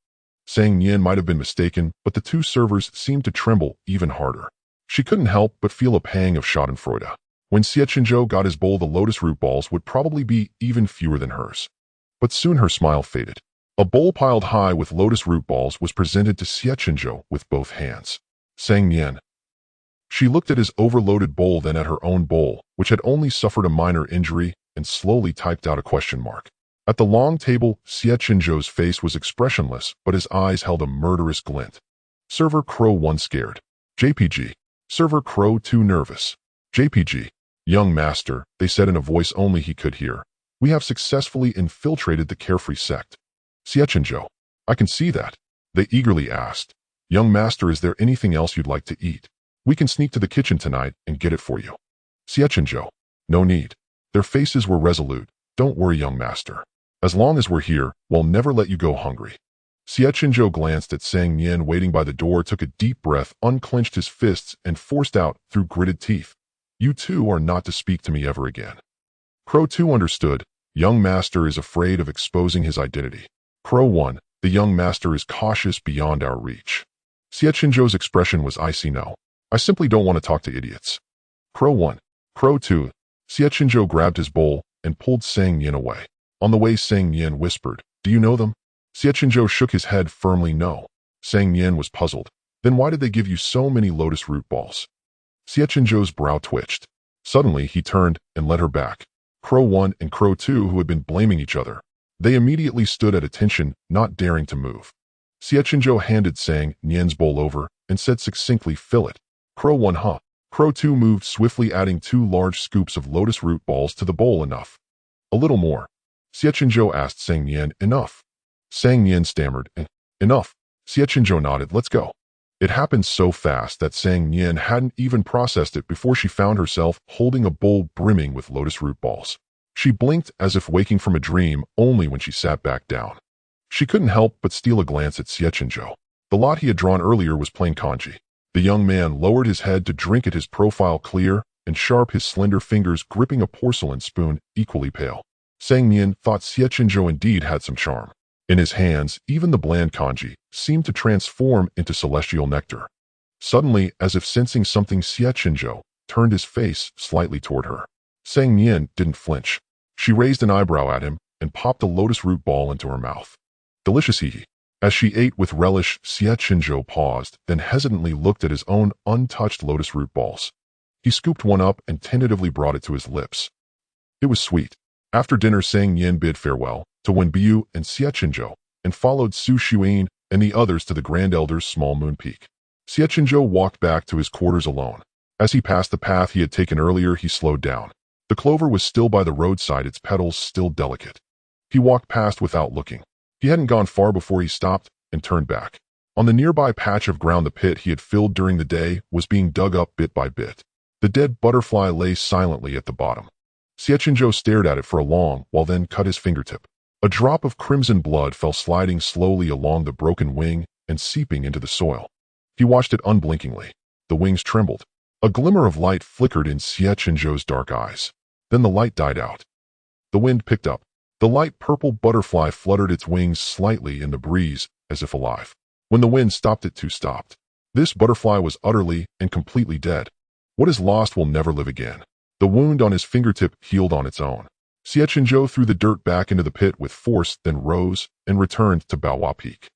Sang Nian might have been mistaken, but the 2 servers seemed to tremble even harder. She couldn't help but feel a pang of schadenfreude. When Xie Chenzhou got his bowl, the lotus root balls would probably be even fewer than hers. But soon her smile faded. A bowl piled high with lotus root balls was presented to Xie Chenzhou with both hands. Sang Nian. She looked at his overloaded bowl, then at her own bowl, which had only suffered a minor injury, and slowly typed out a question mark. At the long table, Xie Chenzhou's face was expressionless, but his eyes held a murderous glint. Server Crow 1 scared. JPG. Server Crow 2 nervous. JPG. Young master, they said in a voice only he could hear. We have successfully infiltrated the carefree sect. Xie Chenzhou. I can see that. They eagerly asked. Young master, is there anything else you'd like to eat? We can sneak to the kitchen tonight and get it for you. Xie Chenzhou. No need. Their faces were resolute. Don't worry, young master. As long as we're here, we'll never let you go hungry. Xie Chenzhou glanced at Sang Nian waiting by the door, took a deep breath, unclenched his fists, and forced out, through gritted teeth. You two are not to speak to me ever again. Crow 2 understood. Young master is afraid of exposing his identity. Crow 1. The young master is cautious beyond our reach. Xie Chenzhou's expression was icy. No. I simply don't want to talk to idiots. Crow 1. Crow 2. Xie Chenzhou grabbed his bowl and pulled Sang Nian away. On the way, Sang Nian whispered, Do you know them? Xie Chenzhou shook his head firmly. No. Sang Nian was puzzled. Then why did they give you so many lotus root balls? Xie Chenzhou's brow twitched. Suddenly, he turned and led her back. Crow 1 and Crow 2, who had been blaming each other. They immediately stood at attention, not daring to move. Xie Chenzhou handed Sang Nian's bowl over and said succinctly, Fill it. Crow 1, huh? Crow 2 moved swiftly, adding 2 large scoops of lotus root balls to the bowl. Enough. A little more. Xie Chenzhou asked Sang Nian. Enough. Sang Nian stammered. Enough. Xie Chenzhou nodded. Let's go. It happened so fast that Sang Nian hadn't even processed it before she found herself holding a bowl brimming with lotus root balls. She blinked as if waking from a dream only when she sat back down. She couldn't help but steal a glance at Xie Chenzhou. The lot he had drawn earlier was plain kanji. The young man lowered his head to drink at his profile clear and sharp, his slender fingers gripping a porcelain spoon, equally pale. Sang Nian thought Xie Chenzhou indeed had some charm. In his hands, even the bland kanji seemed to transform into celestial nectar. Suddenly, as if sensing something, Xie Chenzhou turned his face slightly toward her. Sang Nian didn't flinch. She raised an eyebrow at him and popped a lotus root ball into her mouth. Delicious, hee. As she ate with relish, Xie Chenzhou paused, then hesitantly looked at his own untouched lotus root balls. He scooped one up and tentatively brought it to his lips. It was sweet. After dinner, Sang Nian bid farewell to Bough and Xie Chenzhou, and followed Su Xuan and the others to the Grand Elder's small moon peak. Xie Chenzhou walked back to his quarters alone. As he passed the path he had taken earlier, he slowed down. The clover was still by the roadside, its petals still delicate. He walked past without looking. He hadn't gone far before he stopped and turned back. On the nearby patch of ground, the pit he had filled during the day was being dug up bit by bit. The dead butterfly lay silently at the bottom. Xie Chenzhou stared at it for a long while, then cut his fingertip. A drop of crimson blood fell sliding slowly along the broken wing and seeping into the soil. He watched it unblinkingly. The wings trembled. A glimmer of light flickered in Xie Chenzhou's dark eyes. Then the light died out. The wind picked up. The light purple butterfly fluttered its wings slightly in the breeze, as if alive. When the wind stopped, it too stopped. This butterfly was utterly and completely dead. What is lost will never live again. The wound on his fingertip healed on its own. Xie Chenzhou threw the dirt back into the pit with force, then rose and returned to Bough Peak.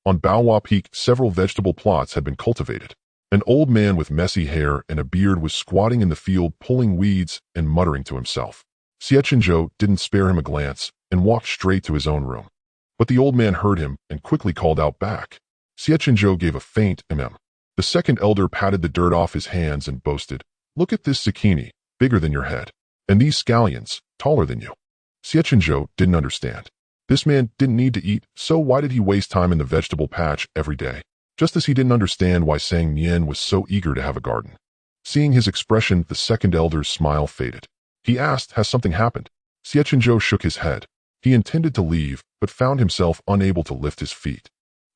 On Bough Peak, several vegetable plots had been cultivated. An old man with messy hair and a beard was squatting in the field, pulling weeds and muttering to himself. Xie Chenzhou didn't spare him a glance and walked straight to his own room. But the old man heard him and quickly called out back. Xie Chenzhou gave a faint mm. The second elder patted the dirt off his hands and boasted, Look at this zucchini, bigger than your head. And these scallions, taller than you. Xie Chenzhou didn't understand. This man didn't need to eat, so why did he waste time in the vegetable patch every day? Just as he didn't understand why Sang Nian was so eager to have a garden. Seeing his expression, the second elder's smile faded. He asked, Has something happened? Xie Chenzhou shook his head. He intended to leave, but found himself unable to lift his feet.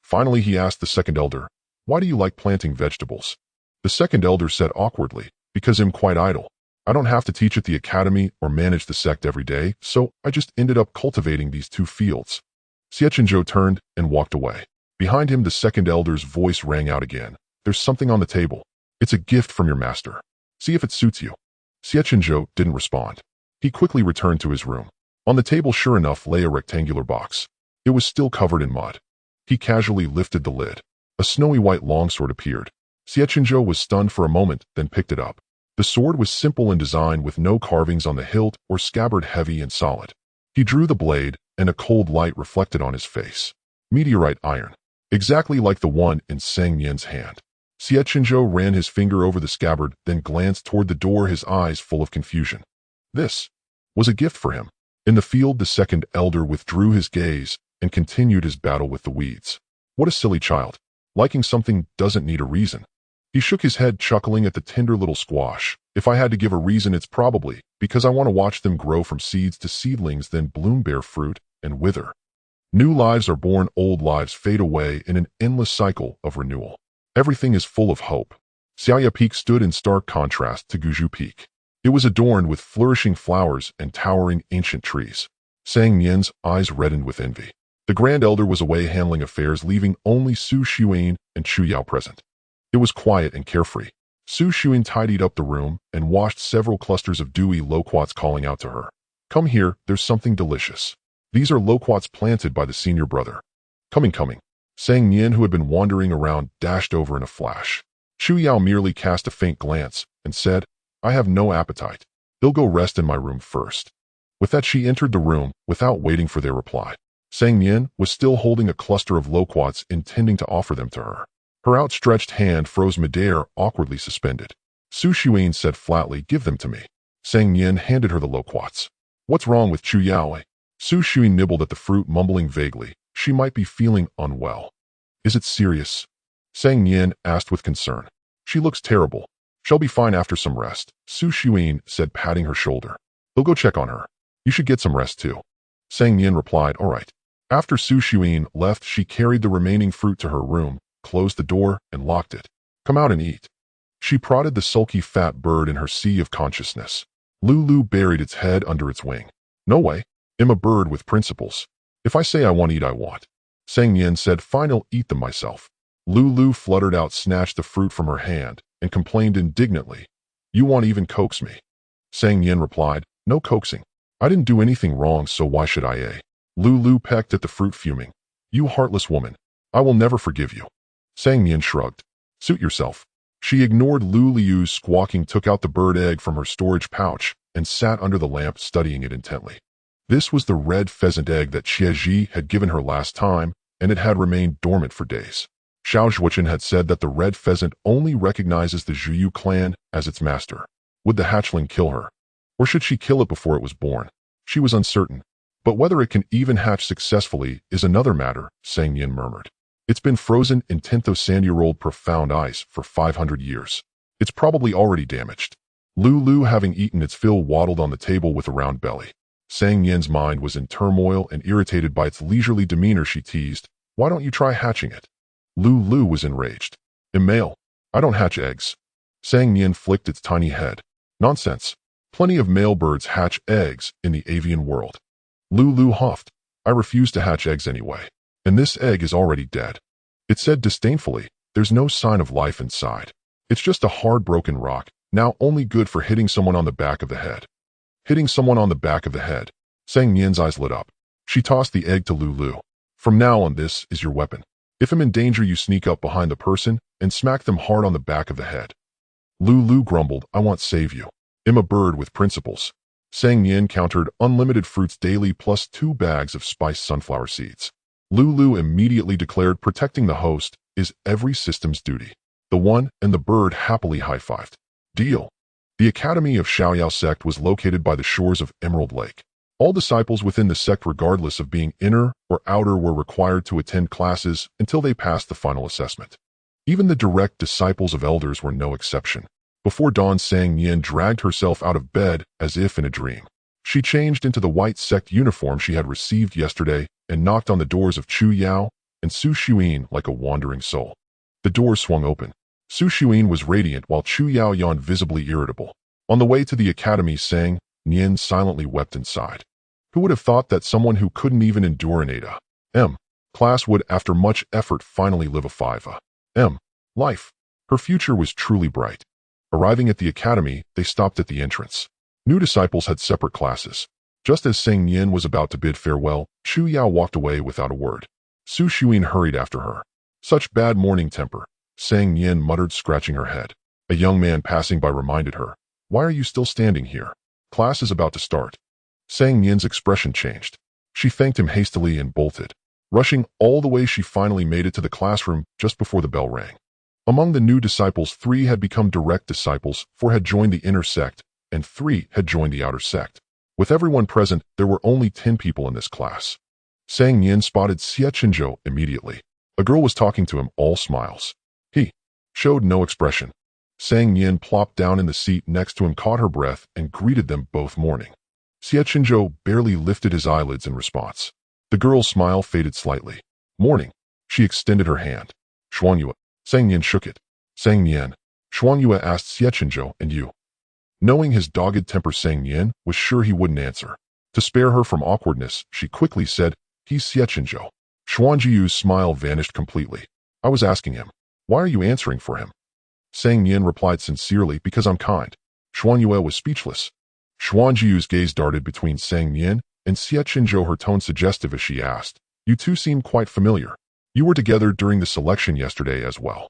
Finally, he asked the second elder, Why do you like planting vegetables? The second elder said awkwardly, Because I'm quite idle. I don't have to teach at the academy or manage the sect every day, so I just ended up cultivating these 2 fields. Xie Chenzhou turned and walked away. Behind him, the second elder's voice rang out again. There's something on the table. It's a gift from your master. See if it suits you. Xie Chenzhou didn't respond. He quickly returned to his room. On the table, sure enough, lay a rectangular box. It was still covered in mud. He casually lifted the lid. A snowy white longsword appeared. Xie Chenzhou was stunned for a moment, then picked it up. The sword was simple in design, with no carvings on the hilt or scabbard, heavy and solid. He drew the blade, and a cold light reflected on his face. Meteorite iron. exactly like the one in Sang Nian's hand. Xie Chenzhou ran his finger over the scabbard, then glanced toward the door, his eyes full of confusion. This was a gift for him. In the field, the second elder withdrew his gaze and continued his battle with the weeds. What a silly child. Liking something doesn't need a reason. He shook his head, chuckling at the tender little squash. If I had to give a reason, it's probably because I want to watch them grow from seeds to seedlings, then bloom, bear fruit, and wither. New lives are born, old lives fade away in an endless cycle of renewal. Everything is full of hope. Xiaya Peak stood in stark contrast to Guzhou Peak. It was adorned with flourishing flowers and towering ancient trees. Sang Nian's eyes reddened with envy. The Grand Elder was away handling affairs, leaving only Su Xuan and Chu Yao present. It was quiet and carefree. Su Xuan tidied up the room and washed several clusters of dewy loquats, calling out to her. Come here, there's something delicious. These are loquats planted by the senior brother. Coming. Sang Nian, who had been wandering around, dashed over in a flash. Chu Yao merely cast a faint glance and said, I have no appetite. They'll go rest in my room first. With that, she entered the room without waiting for their reply. Sang Nian was still holding a cluster of loquats, intending to offer them to her. Her outstretched hand froze midair, awkwardly suspended. Su Xuan said flatly, give them to me. Sang Nian handed her the loquats. What's wrong with Chu Yao? Su Xuan nibbled at the fruit, mumbling vaguely. She might be feeling unwell. Is it serious? Sang Nian asked with concern. She looks terrible. She'll be fine after some rest, Su Xuan said, patting her shoulder. They'll go check on her. You should get some rest too. Sang Nian replied, all right. After Su Xuan left, she carried the remaining fruit to her room, closed the door, and locked it. Come out and eat. She prodded the sulky fat bird in her sea of consciousness. Lulu buried its head under its wing. No way. I'm a bird with principles. If I say I want to eat, I want. Sang Nian said, fine, I'll eat them myself. Lulu fluttered out, snatched the fruit from her hand, and complained indignantly. You want to even coax me? Sang Nian replied, no coaxing. I didn't do anything wrong, so why should I? Lulu pecked at the fruit, fuming. You heartless woman. I will never forgive you. Sang Nian shrugged. Suit yourself. She ignored Lulu's squawking, took out the bird egg from her storage pouch, and sat under the lamp studying it intently. This was the red pheasant egg that Xie had given her last time, and it had remained dormant for days. Xiao Zhuochen had said that the red pheasant only recognizes the Zhuyu clan as its master. Would the hatchling kill her? Or should she kill it before it was born? She was uncertain. But whether it can even hatch successfully is another matter, Sang Nian murmured. It's been frozen in 10,000-year-old profound ice for 500 years. It's probably already damaged. Lulu, having eaten its fill, waddled on the table with a round belly. Sang Nian's mind was in turmoil, and irritated by its leisurely demeanor, she teased, why don't you try hatching it? Lulu was enraged. I'm male. I don't hatch eggs. Sang Nian flicked its tiny head. Nonsense. Plenty of male birds hatch eggs in the avian world. Lulu huffed. I refuse to hatch eggs anyway. And this egg is already dead. It said disdainfully, there's no sign of life inside. It's just a hard broken rock, now only good for hitting someone on the back of the head. Hitting someone on the back of the head. Sang Nian's eyes lit up. She tossed the egg to Lulu. From now on, this is your weapon. If I'm in danger, you sneak up behind the person and smack them hard on the back of the head. Lulu grumbled, I won't save you. I'm a bird with principles. Sang Nian countered, unlimited fruits daily plus 2 bags of spiced sunflower seeds. Lulu immediately declared, protecting the host is every system's duty. The one and the bird happily high-fived. Deal. The Academy of Xiaoyao sect was located by the shores of Emerald Lake. All disciples within the sect, regardless of being inner or outer, were required to attend classes until they passed the final assessment. Even the direct disciples of elders were no exception. Before dawn, Sang Nian dragged herself out of bed as if in a dream. She changed into the white sect uniform she had received yesterday and knocked on the doors of Chu Yao and Su Xuan like a wandering soul. The doors swung open. Su Xuan was radiant while Chu Yao yawned, visibly irritable. On the way to the academy, Sang Nian silently wept inside. Who would have thought that someone who couldn't even endure an 8 class would, after much effort, finally live a 5 life? Her future was truly bright. Arriving at the academy, they stopped at the entrance. New disciples had separate classes. Just as Sang Nian was about to bid farewell, Chu Yao walked away without a word. Su Xuan hurried after her. Such bad morning temper, Sang Nian muttered, scratching her head. A young man passing by reminded her, why are you still standing here? Class is about to start. Sang Nian's expression changed. She thanked him hastily and bolted. Rushing all the way, she finally made it to the classroom just before the bell rang. Among the new disciples, 3 had become direct disciples, 4 had joined the inner sect, and 3 had joined the outer sect. With everyone present, there were only 10 people in this class. Sang Nian spotted Xie Chenzhou immediately. A girl was talking to him, all smiles. He showed no expression. Sang Nian plopped down in the seat next to him, caught her breath, and greeted them both morning. Xie Chenzhou barely lifted his eyelids in response. The girl's smile faded slightly. Morning. She extended her hand. Xuanyue. Sang Nian shook it. Sang Nian. Xuanyue asked Xie Chenzhou, and you? Knowing his dogged temper, Sang Nian was sure he wouldn't answer. To spare her from awkwardness, she quickly said, he's Xie Chenzhou. Xuanyue's smile vanished completely. I was asking him. Why are you answering for him? Sang Nian replied sincerely, because I'm kind. Xuanyue was speechless. Xuanyue's gaze darted between Sang Nian and Xie Chenzhou, her tone suggestive as she asked, you two seem quite familiar. You were together during the selection yesterday as well.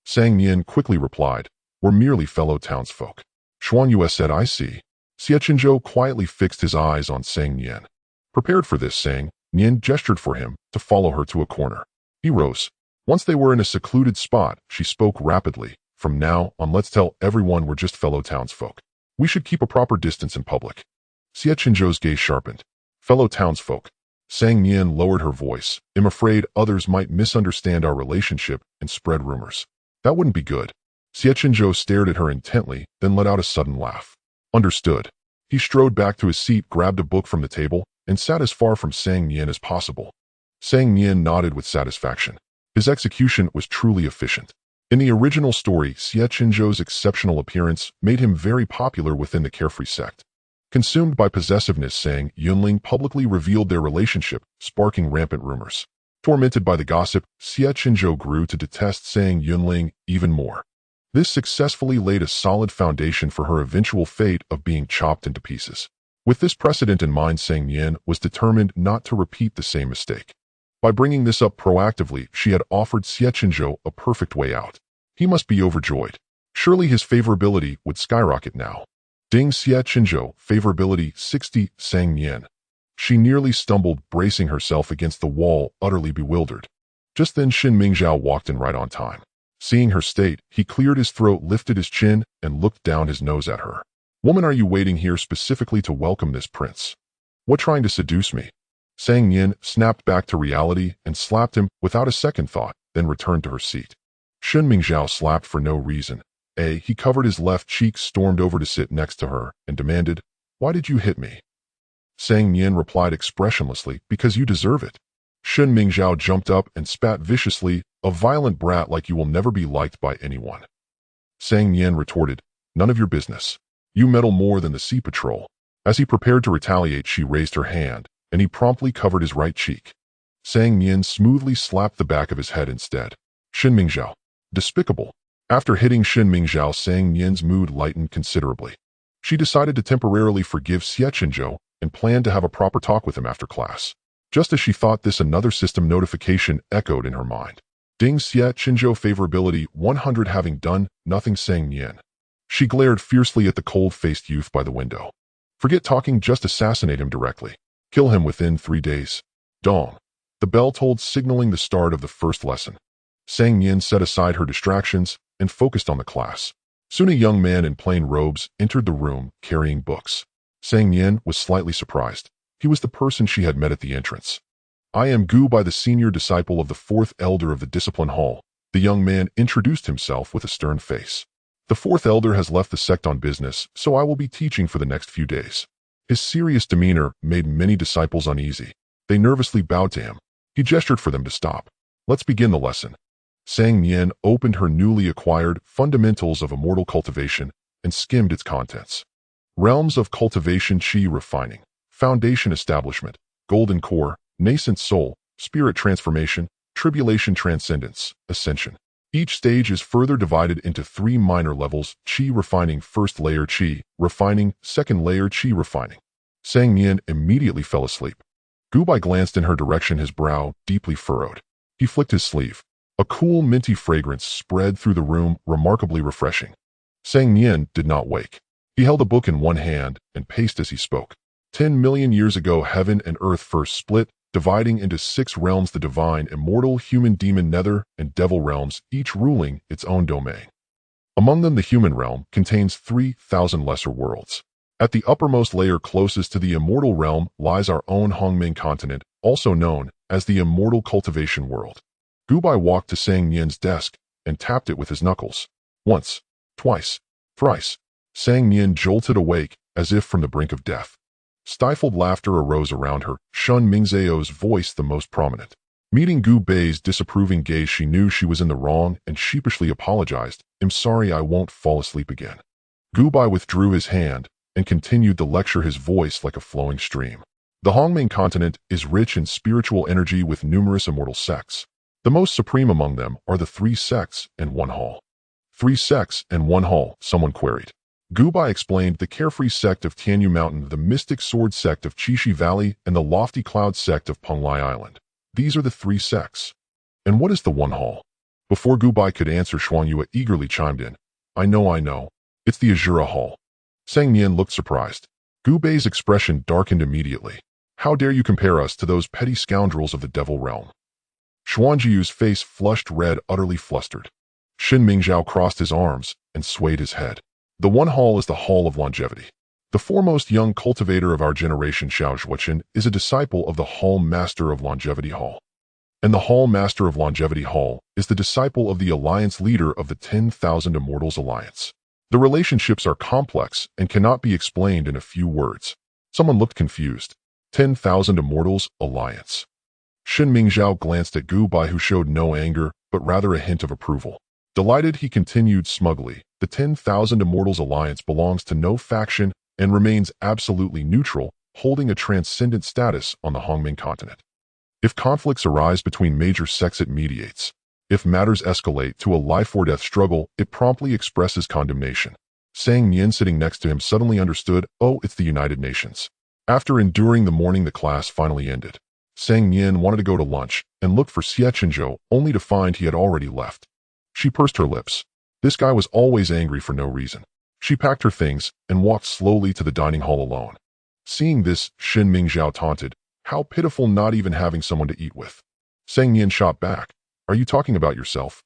Sang Nian quickly replied, we're merely fellow townsfolk. Xuanyue said, I see. Xie Chenzhou quietly fixed his eyes on Sang Nian. Prepared for this, Sang Nian gestured for him to follow her to a corner. He rose. Once they were in a secluded spot, she spoke rapidly. From now on, let's tell everyone we're just fellow townsfolk. We should keep a proper distance in public. Xie Chenzhou's gaze sharpened. Fellow townsfolk. Sang Nian lowered her voice. I'm afraid others might misunderstand our relationship and spread rumors. That wouldn't be good. Xie Chenzhou stared at her intently, then let out a sudden laugh. Understood. He strode back to his seat, grabbed a book from the table, and sat as far from Sang Nian as possible. Sang Nian nodded with satisfaction. His execution was truly efficient. In the original story, Xie Chenzhou's exceptional appearance made him very popular within the Carefree sect. Consumed by possessiveness, Sang Yunling publicly revealed their relationship, sparking rampant rumors. Tormented by the gossip, Xie Chenzhou grew to detest Sang Yunling even more. This successfully laid a solid foundation for her eventual fate of being chopped into pieces. With this precedent in mind, Sang Nian was determined not to repeat the same mistake. By bringing this up proactively, she had offered Xie Chenzhou a perfect way out. He must be overjoyed. Surely his favorability would skyrocket now. Ding. Xie Chenzhou, favorability 60, Sang Nian. She nearly stumbled, bracing herself against the wall, utterly bewildered. Just then Xin Mingzhao walked in right on time. Seeing her state, he cleared his throat, lifted his chin, and looked down his nose at her. Woman, are you waiting here specifically to welcome this prince? What, trying to seduce me? Sang Nian snapped back to reality and slapped him without a second thought, then returned to her seat. Xin Mingzhao slapped for no reason. He covered his left cheek, stormed over to sit next to her, and demanded, why did you hit me? Sang Nian replied expressionlessly, because you deserve it. Xin Mingzhao jumped up and spat viciously, a violent brat like you will never be liked by anyone. Sang Nian retorted, none of your business. You meddle more than the Sea Patrol. As he prepared to retaliate, she raised her hand, and he promptly covered his right cheek. Sang Nian smoothly slapped the back of his head instead. Xin Mingzhao. Despicable. After hitting Xin Mingzhao, Sang Nian's mood lightened considerably. She decided to temporarily forgive Xie Chenzhou and planned to have a proper talk with him after class. Just as she thought this, another system notification echoed in her mind. Ding. Xie Chenzhou, favorability 100, having done nothing, Sang Nian. She glared fiercely at the cold-faced youth by the window. Forget talking, just assassinate him directly. Kill him within 3 days. Dong. The bell tolled, signaling the start of the first lesson. Sang Nian set aside her distractions and focused on the class. Soon a young man in plain robes entered the room, carrying books. Sang Nian was slightly surprised. He was the person she had met at the entrance. I am Gu, by the senior disciple of the 4th elder of the Discipline Hall. The young man introduced himself with a stern face. The 4th elder has left the sect on business, so I will be teaching for the next few days. His serious demeanor made many disciples uneasy. They nervously bowed to him. He gestured for them to stop. Let's begin the lesson. Sang Nian opened her newly acquired Fundamentals of Immortal Cultivation and skimmed its contents. Realms of Cultivation, Qi Refining, Foundation Establishment, Golden Core, Nascent Soul, Spirit Transformation, Tribulation Transcendence, Ascension. Each stage is further divided into 3 minor levels: Qi Refining, first layer Qi Refining, second layer Qi Refining. Sang Nian immediately fell asleep. Gubai glanced in her direction, his brow deeply furrowed. He flicked his sleeve. A cool, minty fragrance spread through the room, remarkably refreshing. Sang Nian did not wake. He held a book in one hand and paced as he spoke. 10 million years ago, heaven and earth first split, dividing into 6 realms: the divine, immortal, human, demon, nether, and devil realms, each ruling its own domain. Among them, the human realm contains 3,000 lesser worlds. At the uppermost layer closest to the immortal realm lies our own Hongming continent, also known as the immortal cultivation world. Gubai walked to Sang Nian's desk and tapped it with his knuckles. Once, twice, thrice. Sang Nian jolted awake as if from the brink of death. Stifled laughter arose around her, Shun Mingzhao's voice the most prominent. Meeting Gu Bei's disapproving gaze, she knew she was in the wrong and sheepishly apologized. "I'm sorry, I won't fall asleep again." Gu Bei withdrew his hand and continued the lecture, his voice like a flowing stream. The Hongming continent is rich in spiritual energy with numerous immortal sects. The most supreme among them are the 3 sects and 1 hall. 3 sects and 1 hall, someone queried. Gu Bei explained: the carefree sect of Tianyu Mountain, the mystic sword sect of Qixi Valley, and the lofty cloud sect of Penglai Island. These are the 3 sects. And what is the 1 hall? Before Gu Bei could answer, Xuanyue eagerly chimed in. I know. It's the Azura Hall." Sang Nian looked surprised. Gu Bei's expression darkened immediately. "How dare you compare us to those petty scoundrels of the devil realm?" Xuanyue's face flushed red, utterly flustered. Shin Mingzhao crossed his arms and swayed his head. "The 1 hall is the hall of longevity. The foremost young cultivator of our generation, Xiao Zhuochen, is a disciple of the Hall Master of Longevity Hall. And the Hall Master of Longevity Hall is the disciple of the Alliance leader of the 10,000 Immortals Alliance. The relationships are complex and cannot be explained in a few words." Someone looked confused. 10,000 Immortals Alliance. Shin Mingzhao glanced at Gu Bei, who showed no anger, but rather a hint of approval. Delighted, he continued smugly, "The 10,000 Immortals Alliance belongs to no faction and remains absolutely neutral, holding a transcendent status on the Hongming continent. If conflicts arise between major sects, it mediates. If matters escalate to a life-or-death struggle, it promptly expresses condemnation." Sang Nian, sitting next to him, suddenly understood. "Oh, it's the United Nations." After enduring the morning, the class finally ended. Sang Nian wanted to go to lunch and looked for Xie Chenzhou, only to find he had already left. She pursed her lips. This guy was always angry for no reason. She packed her things and walked slowly to the dining hall alone. Seeing this, Shin Mingzhao taunted, "How pitiful, not even having someone to eat with." Sang Nian shot back, "Are you talking about yourself?"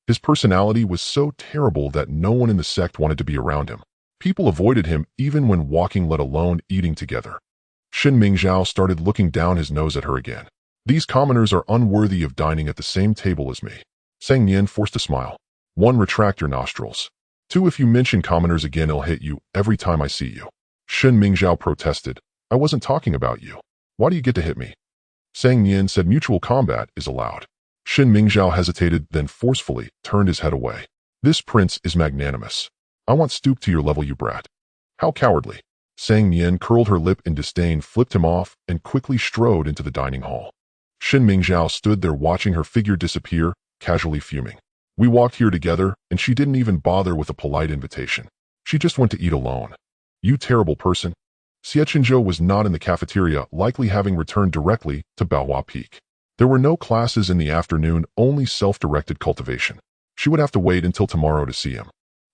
His personality was so terrible that no one in the sect wanted to be around him. People avoided him even when walking, let alone eating together. Shin Mingzhao started looking down his nose at her again. "These commoners are unworthy of dining at the same table as me." Sang Nian forced a smile. 1. Retract your nostrils. 2. If you mention commoners again, I'll hit you every time I see you. Shin Mingzhao protested. "I wasn't talking about you. Why do you get to hit me?" Sang Nian said mutual combat is allowed. Shin Mingzhao hesitated, then forcefully turned his head away. "This prince is magnanimous. I won't stoop to your level, you brat." "How cowardly." Sang Nian curled her lip in disdain, flipped him off, and quickly strode into the dining hall. Shin Mingzhao stood there watching her figure disappear, casually fuming. "We walked here together, and she didn't even bother with a polite invitation. She just went to eat alone. You terrible person." Xie Chenzhou was not in the cafeteria, likely having returned directly to Bough Peak. There were no classes in the afternoon, only self-directed cultivation. She would have to wait until tomorrow to see him.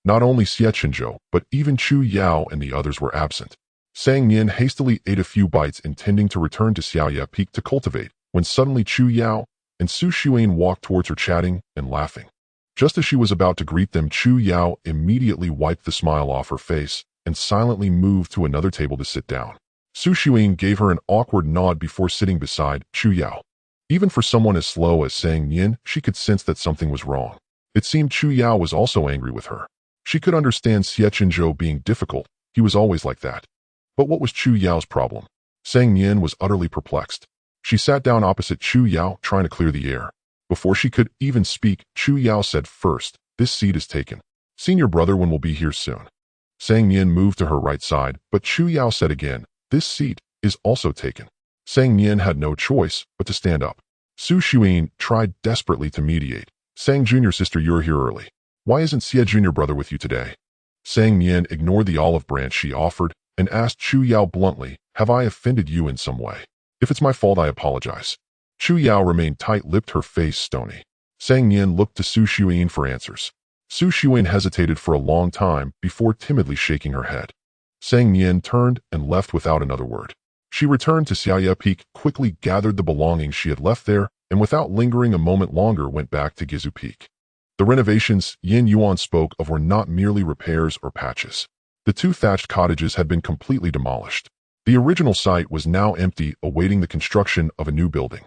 Not only Xie Chenzhou, but even Chu Yao and the others were absent. Sang Nian hastily ate a few bites, intending to return to Xiaoya Peak to cultivate, when suddenly Chu Yao and Su Xuan walked towards her, chatting and laughing. Just as she was about to greet them, Chu Yao immediately wiped the smile off her face and silently moved to another table to sit down. Su Xuan gave her an awkward nod before sitting beside Chu Yao. Even for someone as slow as Sang Nian, she could sense that something was wrong. It seemed Chu Yao was also angry with her. She could understand Xie Chenzhou being difficult. He was always like that. But what was Chu Yao's problem? Sang Nian was utterly perplexed. She sat down opposite Chu Yao, trying to clear the air. Before she could even speak, Chu Yao said, "First, this seat is taken. Senior brother Wen will be here soon." Sang Nian moved to her right side, but Chu Yao said again, "This seat is also taken." Sang Nian had no choice but to stand up. Su Xuan tried desperately to mediate. "Sang Junior sister, you're here early. Why isn't Xie Junior brother with you today?" Sang Nian ignored the olive branch she offered and asked Chu Yao bluntly, "Have I offended you in some way? If it's my fault, I apologize." Chu Yao remained tight-lipped, her face stony. Sang Nian looked to Su Xuan for answers. Su Xuan hesitated for a long time before timidly shaking her head. Sang Nian turned and left without another word. She returned to Xie Peak, quickly gathered the belongings she had left there, and without lingering a moment longer went back to Gizu Peak. The renovations Yin Yuan spoke of were not merely repairs or patches. The two thatched cottages had been completely demolished. The original site was now empty, awaiting the construction of a new building.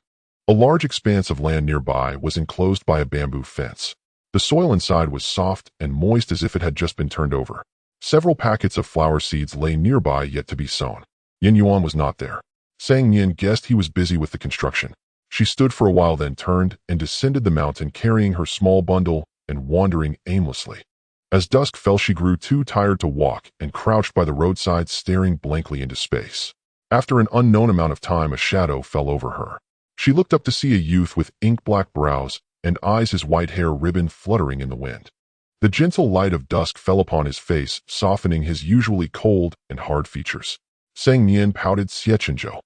A large expanse of land nearby was enclosed by a bamboo fence. The soil inside was soft and moist as if it had just been turned over. Several packets of flower seeds lay nearby yet to be sown. Yin Yuan was not there. Sang Nian guessed he was busy with the construction. She stood for a while, then turned and descended the mountain carrying her small bundle and wandering aimlessly. As dusk fell, she grew too tired to walk and crouched by the roadside, staring blankly into space. After an unknown amount of time, a shadow fell over her. She looked up to see a youth with ink-black brows and eyes, his white hair ribbon fluttering in the wind. The gentle light of dusk fell upon his face, softening his usually cold and hard features. Sang Nian pouted. Xie Chenzhou.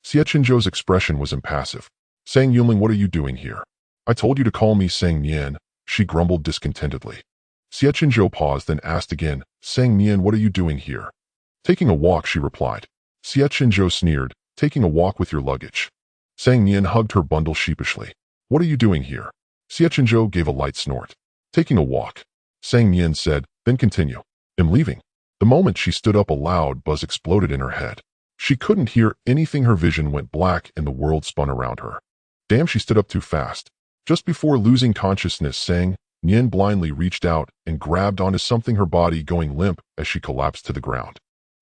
Xie Chenzhou's expression was impassive. Sang Yunling, what are you doing here? I told you to call me Sang Nian, she grumbled discontentedly. Xie Chenzhou paused, then asked again, Sang Nian, what are you doing here? Taking a walk, she replied. Xie Chenzhou sneered, taking a walk with your luggage. Sang Nian hugged her bundle sheepishly. What are you doing here? Xie Chenzhou gave a light snort. Taking a walk. Sang Nian said, then continue. I'm leaving. The moment she stood up, a loud buzz exploded in her head. She couldn't hear anything. Her vision went black and the world spun around her. Damn, she stood up too fast. Just before losing consciousness, Sang Nian blindly reached out and grabbed onto something, her body going limp as she collapsed to the ground.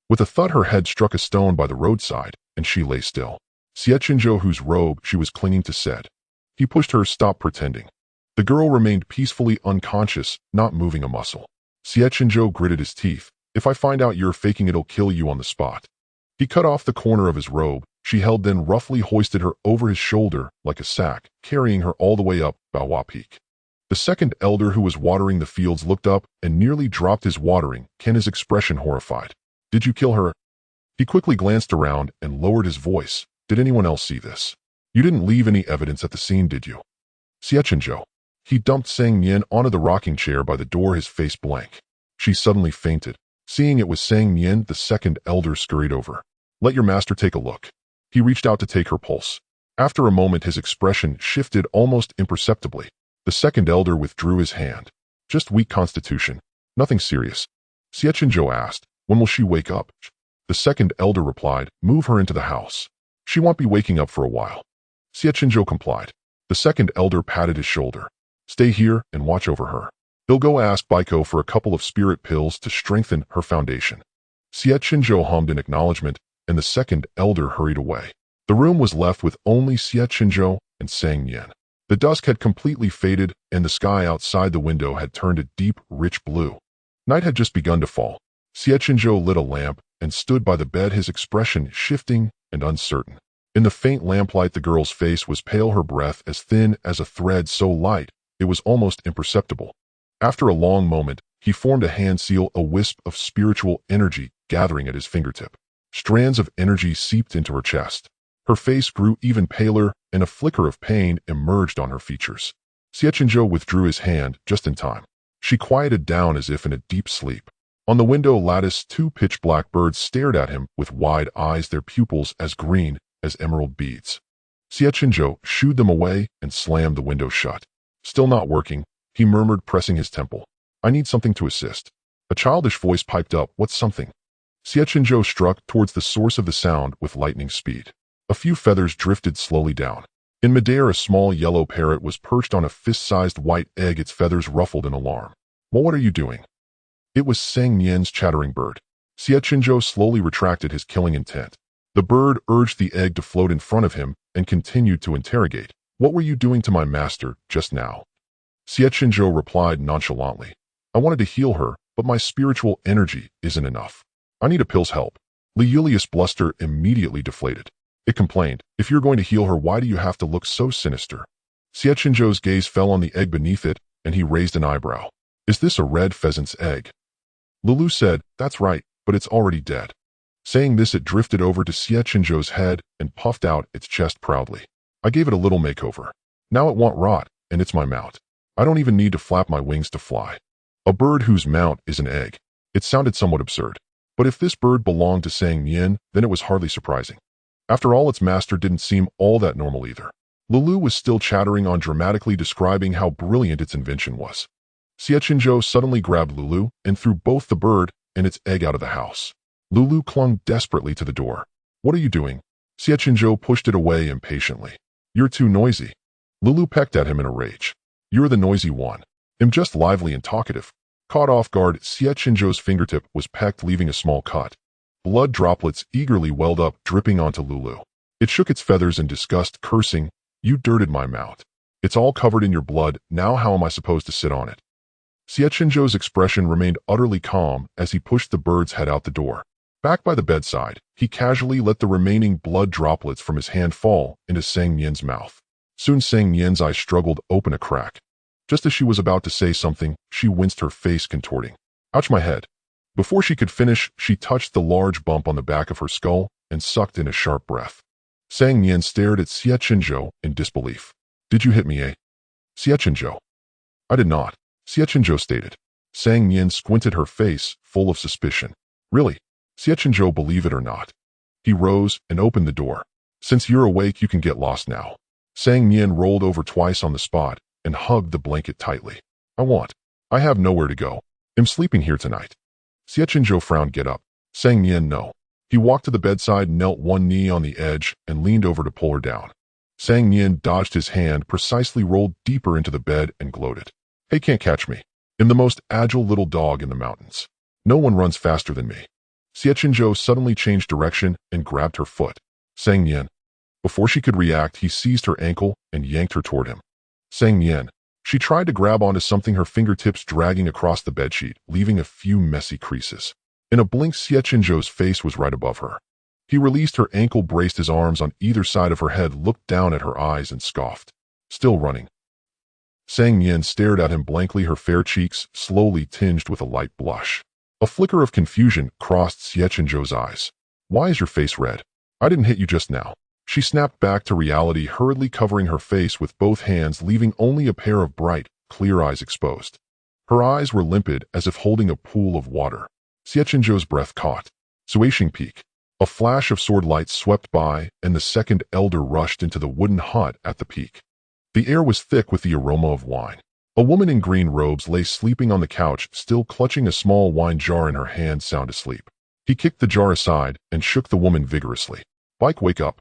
With a thud, her head struck a stone by the roadside, and she lay still. Xie Chenzhou, whose robe she was clinging to, said. He pushed her. Stop pretending. The girl remained peacefully unconscious, not moving a muscle. Xie Chenzhou gritted his teeth. If I find out you're faking, it'll kill you on the spot. He cut off the corner of his robe she held, then roughly hoisted her over his shoulder like a sack, carrying her all the way up Bough Peak. The second elder, who was watering the fields, looked up and nearly dropped his watering can, his expression horrified. Did you kill her? He quickly glanced around and lowered his voice. Did anyone else see this? You didn't leave any evidence at the scene, did you? Xie Chenzhou. He dumped Sang Nian onto the rocking chair by the door, his face blank. She suddenly fainted. Seeing it was Sang Nian, the second elder scurried over. Let your master take a look. He reached out to take her pulse. After a moment, his expression shifted almost imperceptibly. The second elder withdrew his hand. Just weak constitution. Nothing serious. Xie Chenzhou asked, when will she wake up? The second elder replied, move her into the house. She won't be waking up for a while. Xie Chenzhou complied. The second elder patted his shoulder. Stay here and watch over her. They'll go ask Baiko for a couple of spirit pills to strengthen her foundation. Xie Chenzhou hummed in acknowledgement, and the second elder hurried away. The room was left with only Xie Chenzhou and Sang Nian. The dusk had completely faded, and the sky outside the window had turned a deep, rich blue. Night had just begun to fall. Xie Chenzhou lit a lamp and stood by the bed, his expression shifting and uncertain. In the faint lamplight, the girl's face was pale, her breath as thin as a thread, so light it was almost imperceptible. After a long moment, he formed a hand seal, a wisp of spiritual energy gathering at his fingertip. Strands of energy seeped into her chest. Her face grew even paler, and a flicker of pain emerged on her features. Xie Chenzhou withdrew his hand just in time. She quieted down as if in a deep sleep. On the window lattice, two pitch-black birds stared at him with wide eyes, their pupils as green as emerald beads. Xie Chenzhou shooed them away and slammed the window shut. Still not working, he murmured, pressing his temple. I need something to assist. A childish voice piped up, what's something? Xie Chenzhou struck towards the source of the sound with lightning speed. A few feathers drifted slowly down. In midair, a small yellow parrot was perched on a fist-sized white egg, its feathers ruffled in alarm. Well, what are you doing? It was Sang Nian's chattering bird. Xie Chenzhou slowly retracted his killing intent. The bird urged the egg to float in front of him and continued to interrogate. What were you doing to my master just now? Xie Chenzhou replied nonchalantly. I wanted to heal her, but my spiritual energy isn't enough. I need a pill's help. Li Yulius' bluster immediately deflated. It complained, if you're going to heal her, why do you have to look so sinister? Xie Chenzhou's gaze fell on the egg beneath it, and he raised an eyebrow. Is this a red pheasant's egg? Lulu said, that's right, but it's already dead. Saying this, it drifted over to Xie Chenzhou's head and puffed out its chest proudly. I gave it a little makeover. Now it won't rot, and it's my mount. I don't even need to flap my wings to fly. A bird whose mount is an egg. It sounded somewhat absurd. But if this bird belonged to Sang Nian, then it was hardly surprising. After all, its master didn't seem all that normal either. Lulu was still chattering on, dramatically describing how brilliant its invention was. Xie Chenzhou suddenly grabbed Lulu and threw both the bird and its egg out of the house. Lulu clung desperately to the door. "What are you doing?" Xie Chenzhou pushed it away impatiently. "You're too noisy." Lulu pecked at him in a rage. "You're the noisy one. I'm just lively and talkative." Caught off guard, Xie Chenzhou's fingertip was pecked, leaving a small cut. Blood droplets eagerly welled up, dripping onto Lulu. It shook its feathers in disgust, cursing, "You dirted my mount. It's all covered in your blood. Now how am I supposed to sit on it?" Xie Chenzhou's expression remained utterly calm as he pushed the bird's head out the door. Back by the bedside, he casually let the remaining blood droplets from his hand fall into Sang Nian's mouth. Soon Sang Nian's eyes struggled open a crack. Just as she was about to say something, she winced, her face contorting. "Ouch, my head." Before she could finish, she touched the large bump on the back of her skull and sucked in a sharp breath. Sang Nian stared at Xie Chenzhou in disbelief. "Did you hit me, eh?" "Xie Chenzhou." "I did not," Xie Chenzhou stated. Sang Nian squinted, her face full of suspicion. "Really? Xie Chenzhou, believe it or not." He rose and opened the door. "Since you're awake, you can get lost now." Sang Nian rolled over twice on the spot and hugged the blanket tightly. I have nowhere to go. I'm sleeping here tonight." Xie Chenzhou frowned. "Get up." Sang Nian, "No." He walked to the bedside, knelt one knee on the edge, and leaned over to pull her down. Sang Nian dodged his hand, precisely rolled deeper into the bed, and gloated. "Hey, can't catch me. I'm the most agile little dog in the mountains. No one runs faster than me." Xie Chenzhou suddenly changed direction and grabbed her foot. Sang Nian. Before she could react, he seized her ankle and yanked her toward him. Sang Nian. She tried to grab onto something, her fingertips dragging across the bedsheet, leaving a few messy creases. In a blink, Xie Chenzhou's face was right above her. He released her ankle, braced his arms on either side of her head, looked down at her eyes, and scoffed. "Still running?" Sang Nian stared at him blankly, her fair cheeks slowly tinged with a light blush. A flicker of confusion crossed Xie Chenzhou's eyes. "Why is your face red?" "I didn't hit you just now." She snapped back to reality, hurriedly covering her face with both hands, leaving only a pair of bright, clear eyes exposed. Her eyes were limpid, as if holding a pool of water. Xie Chenzhou's breath caught. Suishing Peak. A flash of sword light swept by, and the second elder rushed into the wooden hut at the peak. The air was thick with the aroma of wine. A woman in green robes lay sleeping on the couch, still clutching a small wine jar in her hand, sound asleep. He kicked the jar aside and shook the woman vigorously. "Bike, wake up."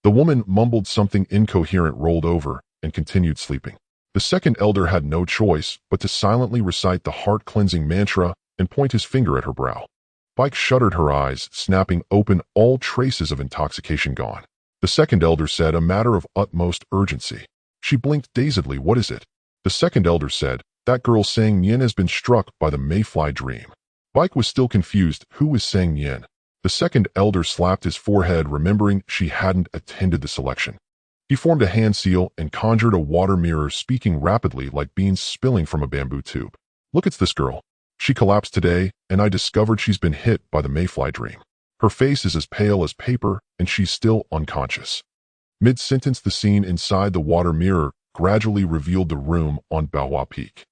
The woman mumbled something incoherent, rolled over, and continued sleeping. The second elder had no choice but to silently recite the heart-cleansing mantra and point his finger at her brow. Bike shuddered, her eyes snapping open, all traces of intoxication gone. The second elder said, "A matter of utmost urgency." She blinked dazedly. "What is it?" The second elder said, "That girl Sang Nian has been struck by the mayfly dream." Bike was still confused. Who is Sang Nian? The second elder slapped his forehead, remembering she hadn't attended the selection. He formed a hand seal and conjured a water mirror, speaking rapidly like beans spilling from a bamboo tube. "Look, it's this girl. She collapsed today, and I discovered she's been hit by the mayfly dream. Her face is as pale as paper, and she's still unconscious." Mid-sentence, the scene inside the water mirror gradually revealed the room on Bough Peak.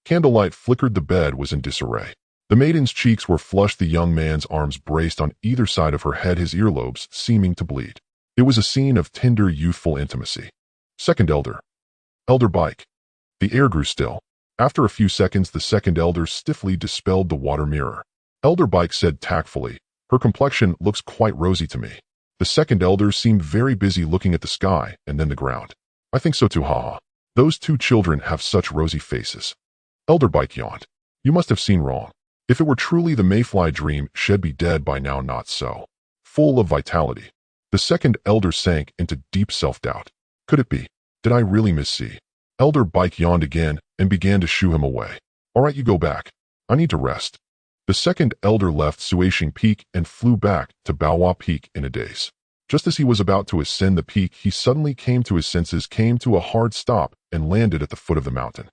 Candlelight flickered, the bed was in disarray. The maiden's cheeks were flushed, the young man's arms braced on either side of her head, his earlobes seeming to bleed. It was a scene of tender, youthful intimacy. Second elder. Elder Bike. The air grew still. After a few seconds, the second elder stiffly dispelled the water mirror. Elder Bike said tactfully, "Her complexion looks quite rosy to me." The second elder seemed very busy, looking at the sky and then the ground. "I think so too, haha. Those two children have such rosy faces." Elder Bike yawned. "You must have seen wrong. If it were truly the mayfly dream, she'd be dead by now, not so. Full of vitality." The second elder sank into deep self-doubt. Could it be? Did I really missee? Elder Bike yawned again and began to shoo him away. "All right, you go back. I need to rest." The second elder left Suishing Peak and flew back to Bough Peak in a daze. Just as he was about to ascend the peak, he suddenly came to his senses, came to a hard stop, and landed at the foot of the mountain.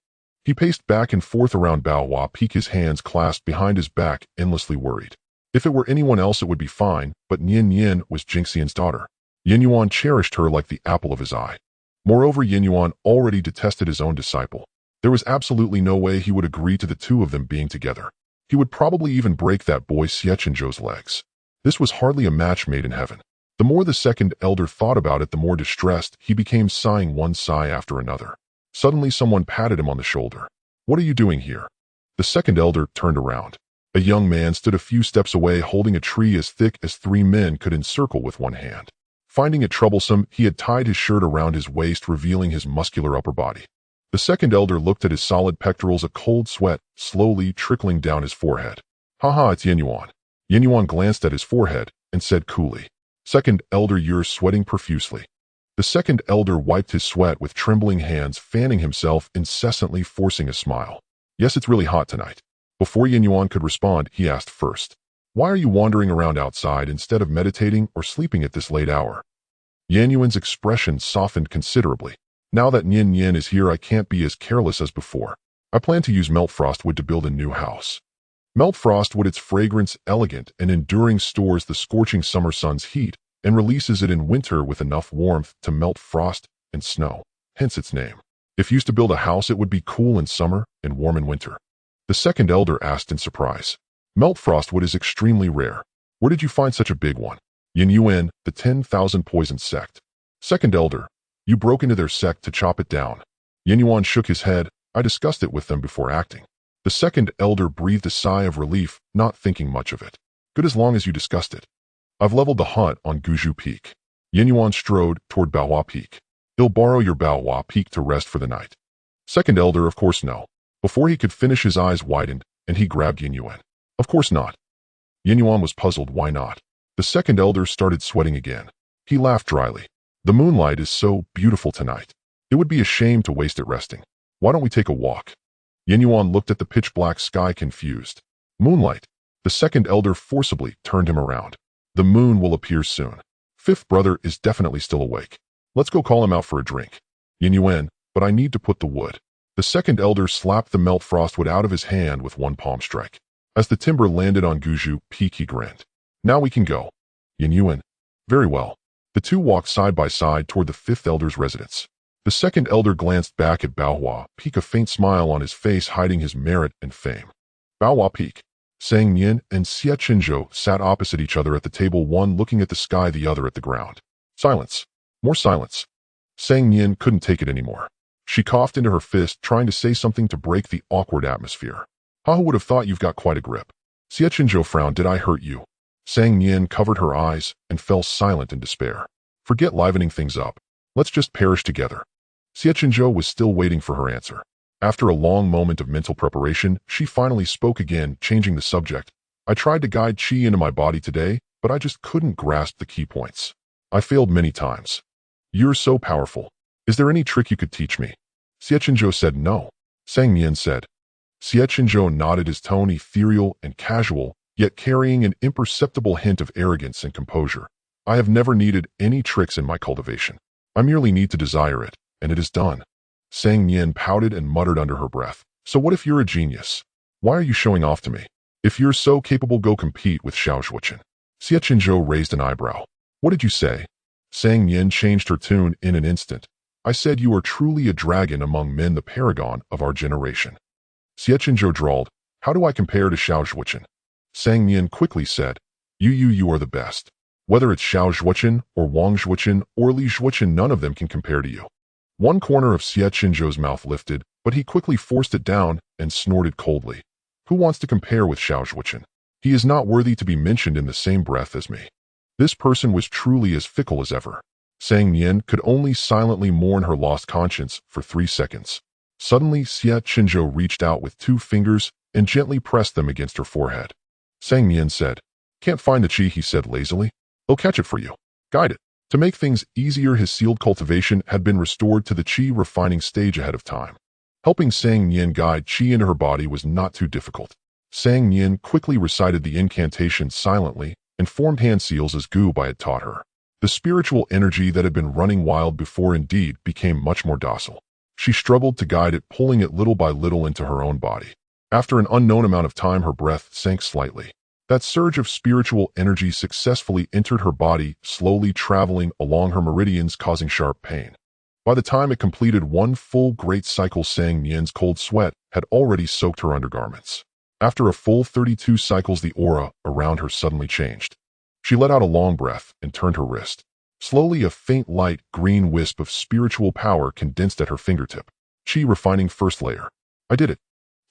He paced back and forth around Bough Peak, his hands clasped behind his back, endlessly worried. If it were anyone else, it would be fine, but Nian was Jingxian's daughter. Yuan cherished her like the apple of his eye. Moreover, Yuan already detested his own disciple. There was absolutely no way he would agree to the two of them being together. He would probably even break that boy Xie Chenzhou's legs. This was hardly a match made in heaven. The more the second elder thought about it, the more distressed he became, sighing one sigh after another. Suddenly someone patted him on the shoulder. "What are you doing here?" The second elder turned around. A young man stood a few steps away holding a tree as thick as 3 men could encircle with one hand. Finding it troublesome, he had tied his shirt around his waist, revealing his muscular upper body. The second elder looked at his solid pectorals, a cold sweat slowly trickling down his forehead. "Haha, it's Yuan." Yuan glanced at his forehead and said coolly, "Second elder, you're sweating profusely." The second elder wiped his sweat with trembling hands, fanning himself incessantly, forcing a smile. "Yes, it's really hot tonight." Before Yuan could respond, he asked first, "Why are you wandering around outside instead of meditating or sleeping at this late hour?" Yuan's expression softened considerably. "Now that Nian is here, I can't be as careless as before. I plan to use melt frost wood to build a new house." Melt frost wood, its fragrance, elegant and enduring, stores the scorching summer sun's heat and releases it in winter with enough warmth to melt frost and snow, hence its name. If used to build a house, it would be cool in summer and warm in winter. The second elder asked in surprise. "Melt frost wood is extremely rare. Where did you find such a big one?" Yuan, the 10,000 poison sect. Second elder, "You broke into their sect to chop it down." Yuan shook his head. "I discussed it with them before acting." The second elder breathed a sigh of relief, not thinking much of it. "Good, as long as you discussed it. I've leveled the hut on Guju Peak." Yuan strode toward Bough Peak. "He'll borrow your Bough Peak to rest for the night." Second elder, "Of course no." Before he could finish, his eyes widened, and he grabbed Yuan. "Of course not." Yuan was puzzled. Why not? The second elder started sweating again. He laughed dryly. "The moonlight is so beautiful tonight. It would be a shame to waste it resting. Why don't we take a walk?" Yuan looked at the pitch-black sky, confused. "Moonlight?" The second elder forcibly turned him around. "The moon will appear soon. Fifth brother is definitely still awake. Let's go call him out for a drink." Yuan, "But I need to put the wood." The second elder slapped the melt frostwood out of his hand with one palm strike. As the timber landed on Guju Peak, he grinned. "Now we can go." Yuan, "Very well." The two walked side by side toward the fifth elder's residence. The second elder glanced back at Bough Peak, a faint smile on his face hiding his merit and fame. Bough Peak. Nian and Xie Chenzhou sat opposite each other at the table, one looking at the sky, the other at the ground. Silence. More silence. Nian couldn't take it anymore. She coughed into her fist, trying to say something to break the awkward atmosphere. "Who would have thought you've got quite a grip?" Xie Chenzhou frowned. "Did I hurt you?" Nian covered her eyes and fell silent in despair. "Forget livening things up. Let's just perish together." Xie Chenzhou was still waiting for her answer. After a long moment of mental preparation, she finally spoke again, changing the subject. "I tried to guide Qi into my body today, but I just couldn't grasp the key points. I failed many times." "You're so powerful. Is there any trick you could teach me?" Xie Chenzhou said no. Nian said. Xie Chenzhou nodded, his tone ethereal and casual, yet carrying an imperceptible hint of arrogance and composure. "I have never needed any tricks in my cultivation. I merely need to desire it, and it is done." Nian pouted and muttered under her breath. "So what if you're a genius? Why are you showing off to me? If you're so capable, go compete with Xiao Zhuochen." Xie Chenzhou raised an eyebrow. "What did you say?" Nian changed her tune in an instant. "I said you are truly a dragon among men, the paragon of our generation." Xie Chenzhou drawled, "How do I compare to Xiao Zhuochen?" Nian quickly said, You are the best. Whether it's Xiao Zhuochen or Wang Zhuochen or Li Zhuochen, none of them can compare to you." One corner of Xie Chenzhou's mouth lifted, but he quickly forced it down and snorted coldly. "Who wants to compare with Xiao Zhuochen? He is not worthy to be mentioned in the same breath as me." This person was truly as fickle as ever. Nian could only silently mourn her lost conscience for 3 seconds. Suddenly, Xie Chenzhou reached out with 2 fingers and gently pressed them against her forehead. Nian said, "Can't find the qi," he said lazily. "I'll catch it for you. Guide it." To make things easier, his sealed cultivation had been restored to the qi refining stage ahead of time. Helping Nian guide qi into her body was not too difficult. Nian quickly recited the incantation silently and formed hand seals as Gu Bai had taught her. The spiritual energy that had been running wild before indeed became much more docile. She struggled to guide it, pulling it little by little into her own body. After an unknown amount of time, her breath sank slightly. That surge of spiritual energy successfully entered her body, slowly traveling along her meridians, causing sharp pain. By the time it completed 1 full great cycle, Nian's cold sweat had already soaked her undergarments. After a full 32 cycles, the aura around her suddenly changed. She let out a long breath and turned her wrist. Slowly, a faint light green wisp of spiritual power condensed at her fingertip. Qi refining first layer. I did it.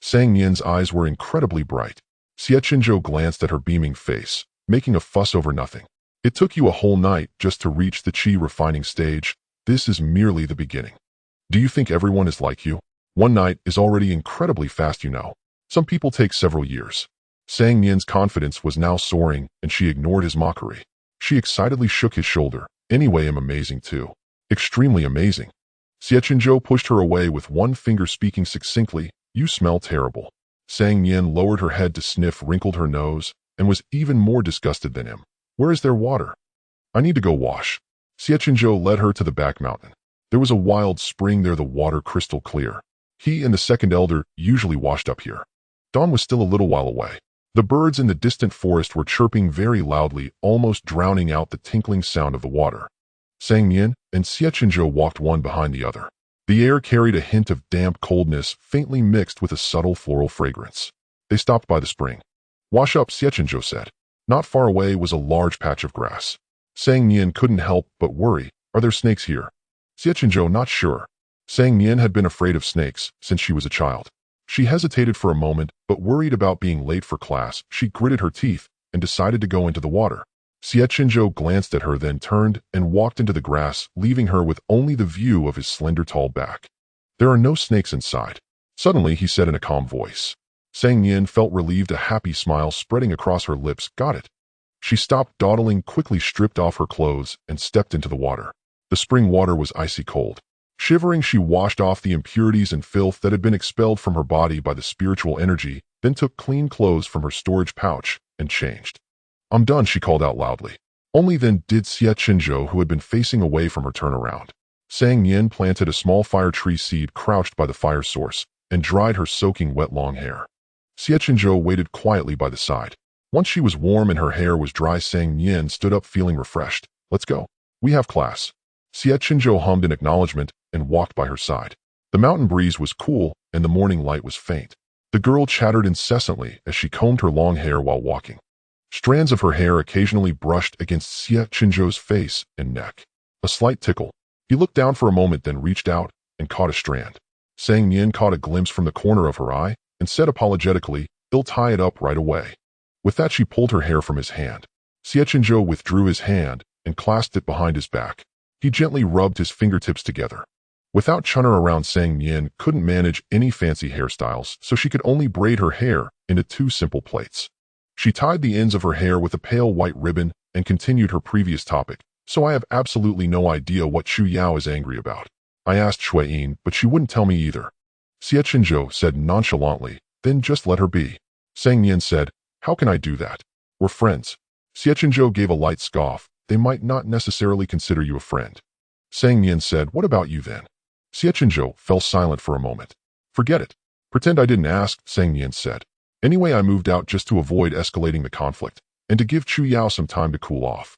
Sang Nian's eyes were incredibly bright. Xie Chenzhou glanced at her beaming face, making a fuss over nothing. It took you a whole night just to reach the Qi refining stage. This is merely the beginning. Do you think everyone is like you? One night is already incredibly fast, you know. Some people take several years. Sang Nian's confidence was now soaring, and she ignored his mockery. She excitedly shook his shoulder. Anyway, I'm amazing too. Extremely amazing. Xie Chenzhou pushed her away with one finger, speaking succinctly, you smell terrible. Sang Nian lowered her head to sniff, wrinkled her nose, and was even more disgusted than him. Where is there water? I need to go wash. Xie Chenzhou led her to the back mountain. There was a wild spring there, the water crystal clear. He and the second elder usually washed up here. Dawn was still a little while away. The birds in the distant forest were chirping very loudly, almost drowning out the tinkling sound of the water. Sang Nian and Xie Chenzhou walked one behind the other. The air carried a hint of damp coldness, faintly mixed with a subtle floral fragrance. They stopped by the spring. Wash up, Xie Chenzhou said. Not far away was a large patch of grass. Sang Nian couldn't help but worry. Are there snakes here? Xie Chenzhou not sure. Sang Nian had been afraid of snakes since she was a child. She hesitated for a moment, but worried about being late for class, she gritted her teeth and decided to go into the water. Xie Chenzhou glanced at her, then turned and walked into the grass, leaving her with only the view of his slender, tall back. There are no snakes inside. Suddenly, he said in a calm voice. Sang Nian felt relieved, a happy smile spreading across her lips. Got it. She stopped dawdling, quickly stripped off her clothes, and stepped into the water. The spring water was icy cold. Shivering, she washed off the impurities and filth that had been expelled from her body by the spiritual energy, then took clean clothes from her storage pouch and changed. I'm done, she called out loudly. Only then did Xie Chenzhou, who had been facing away from her, turn around. Sang Nian planted a small fire tree seed crouched by the fire source and dried her soaking wet long hair. Xie Chenzhou waited quietly by the side. Once she was warm and her hair was dry, Sang Nian stood up feeling refreshed. Let's go. We have class. Xie Chenzhou hummed in acknowledgement and walked by her side. The mountain breeze was cool and the morning light was faint. The girl chattered incessantly as she combed her long hair while walking. Strands of her hair occasionally brushed against Xie Chenzhou's face and neck. A slight tickle. He looked down for a moment, then reached out and caught a strand. Sang Nian caught a glimpse from the corner of her eye and said apologetically, "He'll tie it up right away." With that, she pulled her hair from his hand. Xie Chenzhou withdrew his hand and clasped it behind his back. He gently rubbed his fingertips together. Without Chunner around, Sang Nian couldn't manage any fancy hairstyles, so she could only braid her hair into two simple plaits. She tied the ends of her hair with a pale white ribbon and continued her previous topic. So I have absolutely no idea what Chu Yao is angry about. I asked Shui Yin, but she wouldn't tell me either. Xie Chenzhou said nonchalantly, then just let her be. Sang Nian said, how can I do that? We're friends. Xie Chenzhou gave a light scoff. They might not necessarily consider you a friend. Sang Nian said, what about you then? Xie Chenzhou fell silent for a moment. Forget it. Pretend I didn't ask, Sang Nian said. Anyway, I moved out just to avoid escalating the conflict and to give Chu Yao some time to cool off.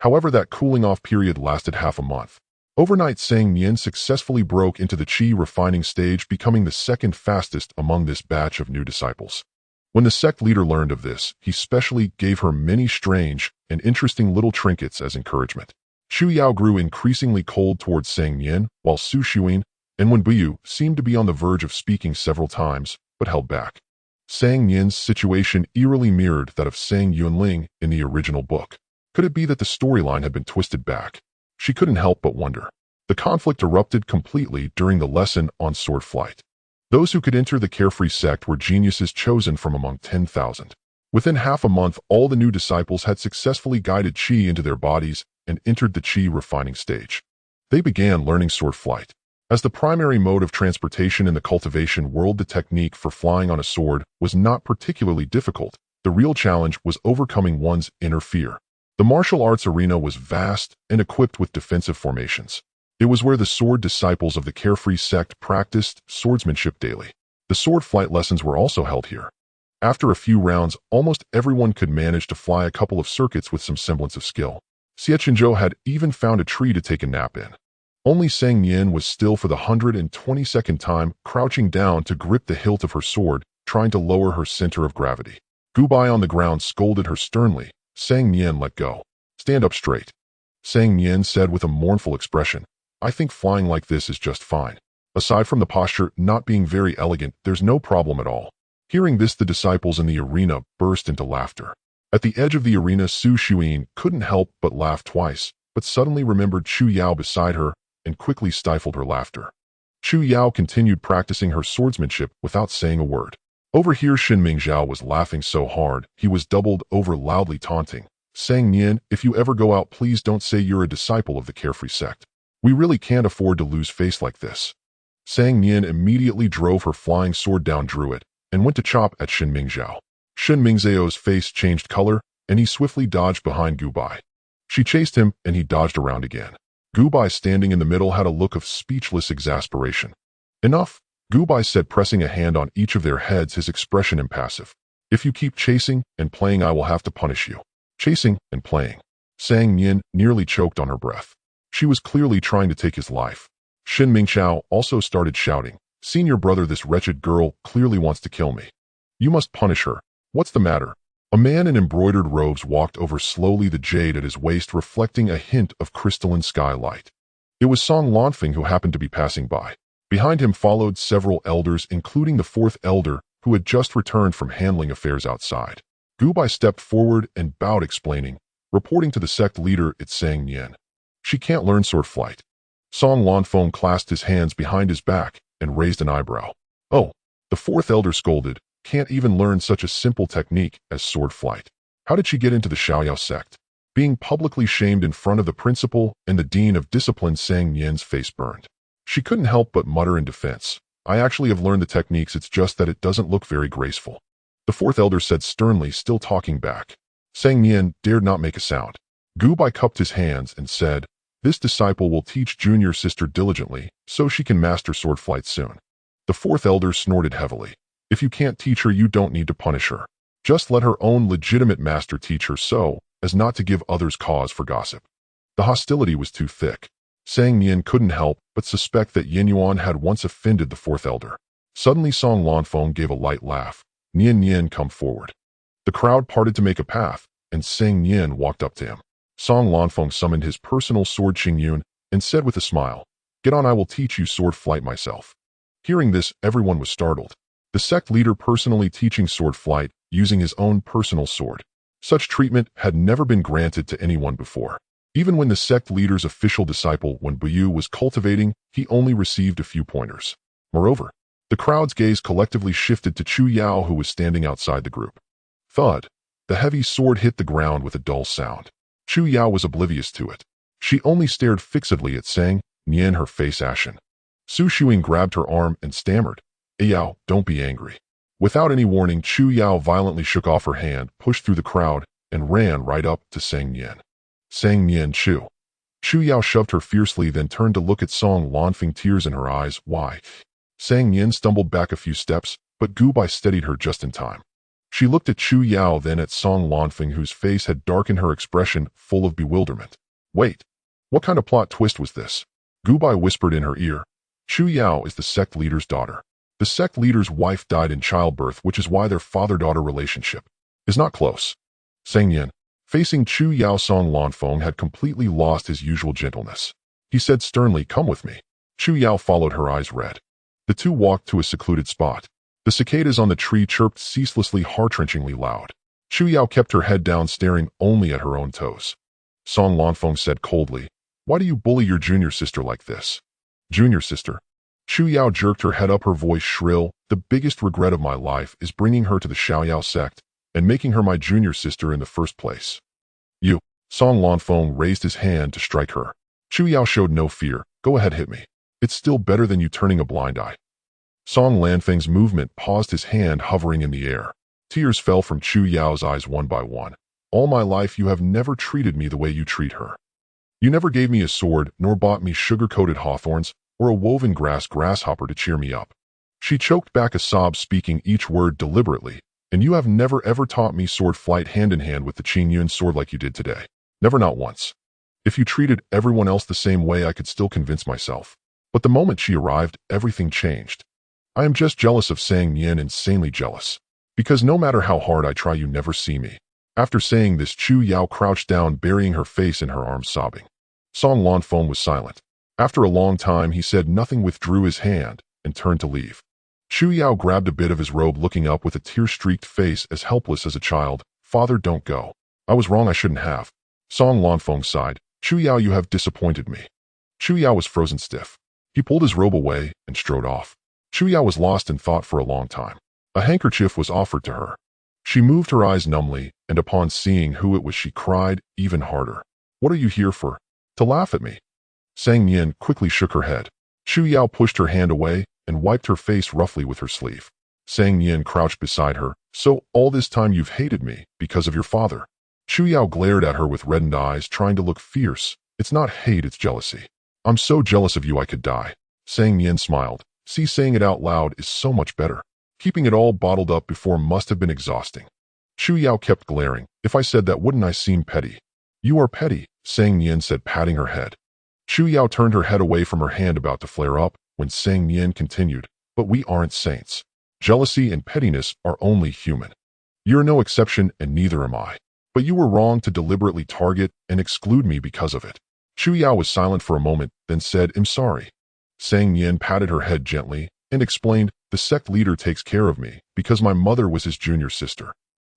However, that cooling off period lasted half a month. Overnight, Sang Nian successfully broke into the Qi refining stage, becoming the second fastest among this batch of new disciples. When the sect leader learned of this, he specially gave her many strange and interesting little trinkets as encouragement. Chu Yao grew increasingly cold towards Sang Nian, while Su Xuyin and Wen Bough seemed to be on the verge of speaking several times, but held back. Sang Nian's situation eerily mirrored that of Sang Yunling in the original book. Could it be that the storyline had been twisted back? She couldn't help but wonder. The conflict erupted completely during the lesson on sword flight. Those who could enter the Carefree sect were geniuses chosen from among 10,000. Within half a month, all the new disciples had successfully guided Qi into their bodies and entered the Qi refining stage. They began learning sword flight. As the primary mode of transportation in the cultivation world, the technique for flying on a sword was not particularly difficult. The real challenge was overcoming one's inner fear. The martial arts arena was vast and equipped with defensive formations. It was where the sword disciples of the Carefree sect practiced swordsmanship daily. The sword flight lessons were also held here. After a few rounds, almost everyone could manage to fly a couple of circuits with some semblance of skill. Xie Chenzhou had even found a tree to take a nap in. Only Sang Nian was still for the 122nd time, crouching down to grip the hilt of her sword, trying to lower her center of gravity. Gubai on the ground scolded her sternly, Sang Nian let go. Stand up straight. Sang Nian said with a mournful expression. I think flying like this is just fine. Aside from the posture not being very elegant, there's no problem at all. Hearing this, the disciples in the arena burst into laughter. At the edge of the arena, Su Xuyin couldn't help but laugh twice, but suddenly remembered Chu Yao beside her and quickly stifled her laughter. Chu Yao continued practicing her swordsmanship without saying a word. Over here, Xinming Zhao was laughing so hard, he was doubled over loudly taunting. Sang Nian, if you ever go out, please don't say you're a disciple of the carefree sect. We really can't afford to lose face like this. Sang Nian immediately drove her flying sword down, drew it, and went to chop at Xinming Zhao. Xinming Zhao's face changed color, and he swiftly dodged behind Gu Bai. She chased him, and he dodged around again. Gu Bai, standing in the middle, had a look of speechless exasperation. Enough, Gu Bai said, pressing a hand on each of their heads, his expression impassive. If you keep chasing and playing, I will have to punish you. Chasing and playing. Sang Nian nearly choked on her breath. She was clearly trying to take his life. Xinming Zhao also started shouting, Senior brother, this wretched girl clearly wants to kill me. You must punish her. What's the matter? A man in embroidered robes walked over slowly, the jade at his waist reflecting a hint of crystalline skylight. It was Song Lanfeng, who happened to be passing by. Behind him followed several elders, including the fourth elder, who had just returned from handling affairs outside. Gu Bai stepped forward and bowed, explaining, reporting to the sect leader, it's Sang Nian. She can't learn sword flight. Song Lanfeng clasped his hands behind his back and raised an eyebrow. Oh, the fourth elder scolded, can't even learn such a simple technique as sword flight. How did she get into the Xiaoyao sect? Being publicly shamed in front of the principal and the dean of discipline, Sang Nian's face burned. She couldn't help but mutter in defense. I actually have learned the techniques, it's just that it doesn't look very graceful. The fourth elder said sternly, still talking back. Sang Nian dared not make a sound. Gu Bai cupped his hands and said, this disciple will teach junior sister diligently, so she can master sword flight soon. The fourth elder snorted heavily. If you can't teach her, you don't need to punish her. Just let her own legitimate master teach her so as not to give others cause for gossip. The hostility was too thick. Sang Nian couldn't help but suspect that Yin Yuan had once offended the fourth elder. Suddenly Song Lanfeng gave a light laugh. Nian, come forward. The crowd parted to make a path, and Sang Nian walked up to him. Song Lanfeng summoned his personal sword Qingyun and said with a smile, get on, I will teach you sword flight myself. Hearing this, everyone was startled. The sect leader personally teaching sword flight using his own personal sword. Such treatment had never been granted to anyone before. Even when the sect leader's official disciple, when Bough was cultivating, he only received a few pointers. Moreover, the crowd's gaze collectively shifted to Chu Yao, who was standing outside the group. Thud. The heavy sword hit the ground with a dull sound. Chu Yao was oblivious to it. She only stared fixedly at Sang Nian, her face ashen. Su Xuyin grabbed her arm and stammered, Yao, don't be angry. Without any warning, Chu Yao violently shook off her hand, pushed through the crowd, and ran right up to Sang Nian. Sang Nian, Chu. Chu Yao shoved her fiercely, then turned to look at Song Lanfeng, tears in her eyes. Why? Sang Nian stumbled back a few steps, but Gu Bai steadied her just in time. She looked at Chu Yao, then at Song Lanfeng, whose face had darkened, her expression full of bewilderment. Wait, what kind of plot twist was this? Gu Bai whispered in her ear. Chu Yao is the sect leader's daughter. The sect leader's wife died in childbirth, which is why their father-daughter relationship is not close. Sang Nian, facing Chu Yao, Song Lanfeng had completely lost his usual gentleness. He said sternly, come with me. Chu Yao followed, her eyes red. The two walked to a secluded spot. The cicadas on the tree chirped ceaselessly, heart-wrenchingly loud. Chu Yao kept her head down, staring only at her own toes. Song Lanfeng said coldly, why do you bully your junior sister like this? Junior sister? Chu Yao jerked her head up, her voice shrill. The biggest regret of my life is bringing her to the Xiaoyao sect and making her my junior sister in the first place. You. Song Lanfeng raised his hand to strike her. Chu Yao showed no fear. Go ahead, hit me. It's still better than you turning a blind eye. Song Lanfeng's movement paused, his hand hovering in the air. Tears fell from Chu Yao's eyes one by one. All my life you have never treated me the way you treat her. You never gave me a sword, nor bought me sugar-coated hawthorns, or a woven grass grasshopper to cheer me up. She choked back a sob, speaking each word deliberately. And you have never ever taught me sword flight hand in hand with the Qingyun sword like you did today. Never, not once. If you treated everyone else the same way, I could still convince myself. But the moment she arrived, everything changed. I am just jealous of Sang Nian, insanely jealous. Because no matter how hard I try, you never see me. After saying this, Chu Yao crouched down, burying her face in her arms, sobbing. Song Lanfeng was silent. After a long time, he said nothing, withdrew his hand, and turned to leave. Chu Yao grabbed a bit of his robe, looking up with a tear-streaked face, as helpless as a child. Father, don't go. I was wrong, I shouldn't have. Song Lanfeng sighed. Chu Yao, you have disappointed me. Chu Yao was frozen stiff. He pulled his robe away and strode off. Chu Yao was lost in thought for a long time. A handkerchief was offered to her. She moved her eyes numbly, and upon seeing who it was, she cried even harder. What are you here for? To laugh at me? Sang Nian quickly shook her head. Chu Yao pushed her hand away and wiped her face roughly with her sleeve. Sang Nian crouched beside her. So all this time you've hated me because of your father? Chu Yao glared at her with reddened eyes, trying to look fierce. It's not hate, it's jealousy. I'm so jealous of you I could die. Sang Nian smiled. See, saying it out loud is so much better. Keeping it all bottled up before must have been exhausting. Chu Yao kept glaring. If I said that, wouldn't I seem petty? You are petty, Sang Nian said, patting her head. Chu Yao turned her head away from her hand, about to flare up, when Sang Nian continued, but we aren't saints. Jealousy and pettiness are only human. You're no exception, and neither am I. But you were wrong to deliberately target and exclude me because of it. Chu Yao was silent for a moment, then said, I'm sorry. Sang Nian patted her head gently and explained, the sect leader takes care of me because my mother was his junior sister.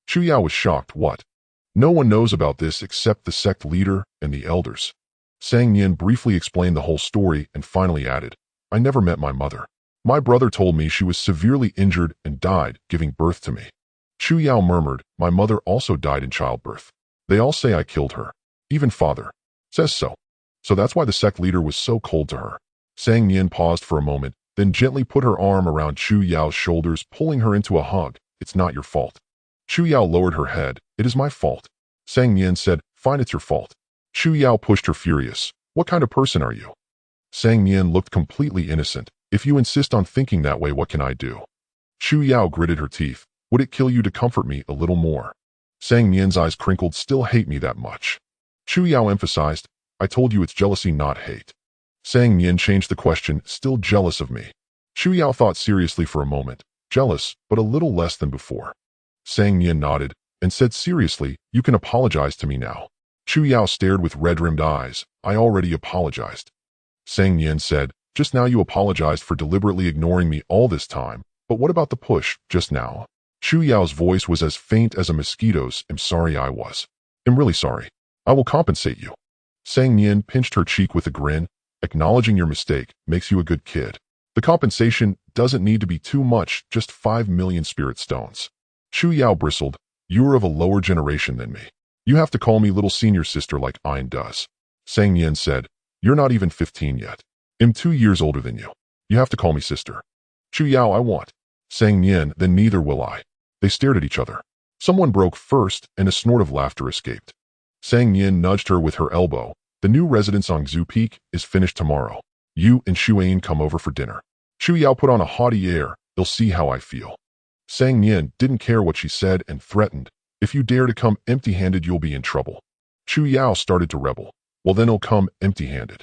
Chu Yao was shocked. What? No one knows about this except the sect leader and the elders. Sang Nian briefly explained the whole story and finally added, I never met my mother. My brother told me she was severely injured and died giving birth to me. Chu Yao murmured, my mother also died in childbirth. They all say I killed her. Even father says so. So that's why the sect leader was so cold to her. Sang Nian paused for a moment, then gently put her arm around Chu Yao's shoulders, pulling her into a hug. It's not your fault. Chu Yao lowered her head. It is my fault. Sang Nian said, fine, it's your fault. Chu Yao pushed her, furious. What kind of person are you? Sang Nian looked completely innocent. If you insist on thinking that way, what can I do? Chu Yao gritted her teeth. Would it kill you to comfort me a little more? Sang Nian's eyes crinkled. Still hate me that much? Chu Yao emphasized, I told you it's jealousy, not hate. Sang Nian changed the question, still jealous of me? Chu Yao thought seriously for a moment. Jealous, but a little less than before. Sang Nian nodded and said seriously, you can apologize to me now. Chu Yao stared with red-rimmed eyes. I already apologized. Sang Nian said, just now you apologized for deliberately ignoring me all this time, but what about the push just now? Chu Yao's voice was as faint as a mosquito's. I'm sorry, I was. I'm really sorry. I will compensate you. Sang Nian pinched her cheek with a grin. Acknowledging your mistake makes you a good kid. The compensation doesn't need to be too much, just 5 million spirit stones. Chu Yao bristled. You're of a lower generation than me. You have to call me little senior sister like Ein does. Sang Nian said, you're not even 15 yet. I'm 2 years older than you. You have to call me sister. Chu Yao, I want. Sang Nian, then neither will I. They stared at each other. Someone broke first, and a snort of laughter escaped. Sang Nian nudged her with her elbow. The new residence on Xu Peak is finished tomorrow. You and Xuan come over for dinner. Chu Yao put on a haughty air. You'll see how I feel. Sang Nian didn't care what she said and threatened, if you dare to come empty-handed, you'll be in trouble. Chu Yao started to rebel. Well, then I'll come empty-handed.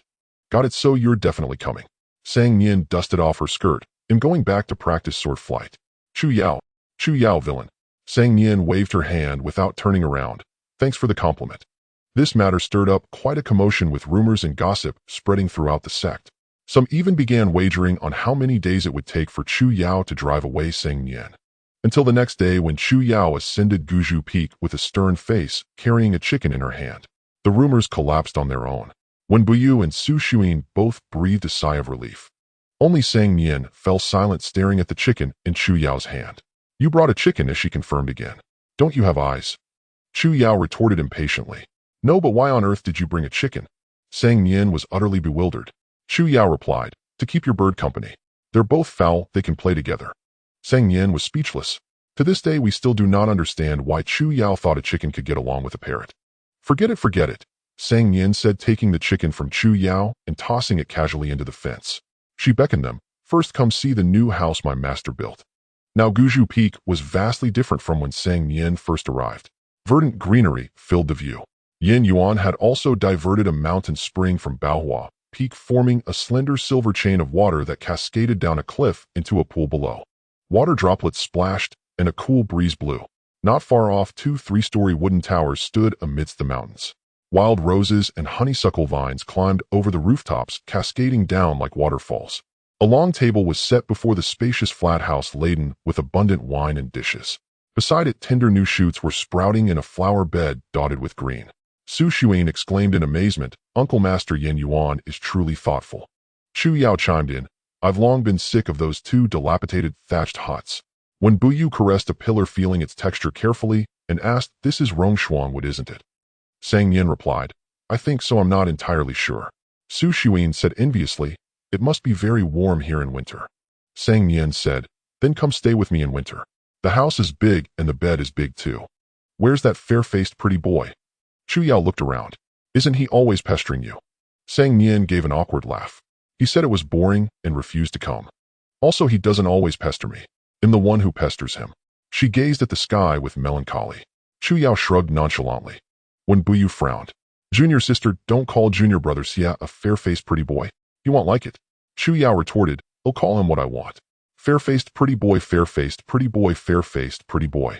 Got it, so you're definitely coming. Sang Nian dusted off her skirt. I'm going back to practice sword flight. Chu Yao, villain. Sang Nian waved her hand without turning around. Thanks for the compliment. This matter stirred up quite a commotion, with rumors and gossip spreading throughout the sect. Some even began wagering on how many days it would take for Chu Yao to drive away Sang Nian. Until the next day, when Chu Yao ascended Guju Peak with a stern face, carrying a chicken in her hand. The rumors collapsed on their own. When Bough and Su Xuan both breathed a sigh of relief. Only Sang Nian fell silent, staring at the chicken in Chu Yao's hand. You brought a chicken, as she confirmed again. Don't you have eyes? Chu Yao retorted impatiently. No, but why on earth did you bring a chicken? Sang Nian was utterly bewildered. Chu Yao replied, to keep your bird company. They're both foul, they can play together. Sang Nian was speechless. To this day, we still do not understand why Chu Yao thought a chicken could get along with a parrot. Forget it, Sang Nian said, taking the chicken from Chu Yao and tossing it casually into the fence. She beckoned them. First, come see the new house my master built. Now Guju Peak was vastly different from when Sang Nian first arrived. Verdant greenery filled the view. Yin Yuan had also diverted a mountain spring from Bough Peak, forming a slender silver chain of water that cascaded down a cliff into a pool below. Water droplets splashed, and a cool breeze blew. Not far off, two three-story wooden towers stood amidst the mountains. Wild roses and honeysuckle vines climbed over the rooftops, cascading down like waterfalls. A long table was set before the spacious flat house laden with abundant wine and dishes. Beside it, tender new shoots were sprouting in a flower bed dotted with green. Su Xuan exclaimed in amazement, "Uncle Master Yin Yuan is truly thoughtful." Chu Yao chimed in, "I've long been sick of those two dilapidated thatched huts." When Bough caressed a pillar, feeling its texture carefully, and asked, "This is Rongshuang wood, isn't it?" Sang Nian replied, "I think so, I'm not entirely sure." Su Xuan said enviously, "It must be very warm here in winter." Sang Nian said, "Then come stay with me in winter. The house is big and the bed is big too." "Where's that fair-faced pretty boy?" Chu Yao looked around. "Isn't he always pestering you?" Sang Nian gave an awkward laugh. "He said it was boring and refused to come. Also, he doesn't always pester me. I'm the one who pesters him." She gazed at the sky with melancholy. Chu Yao shrugged nonchalantly. When Bough frowned, "Junior sister, don't call junior brother Xie a fair-faced pretty boy. He won't like it." Chu Yao retorted, "I'll call him what I want. Fair-faced pretty boy, fair-faced pretty boy, fair-faced pretty boy."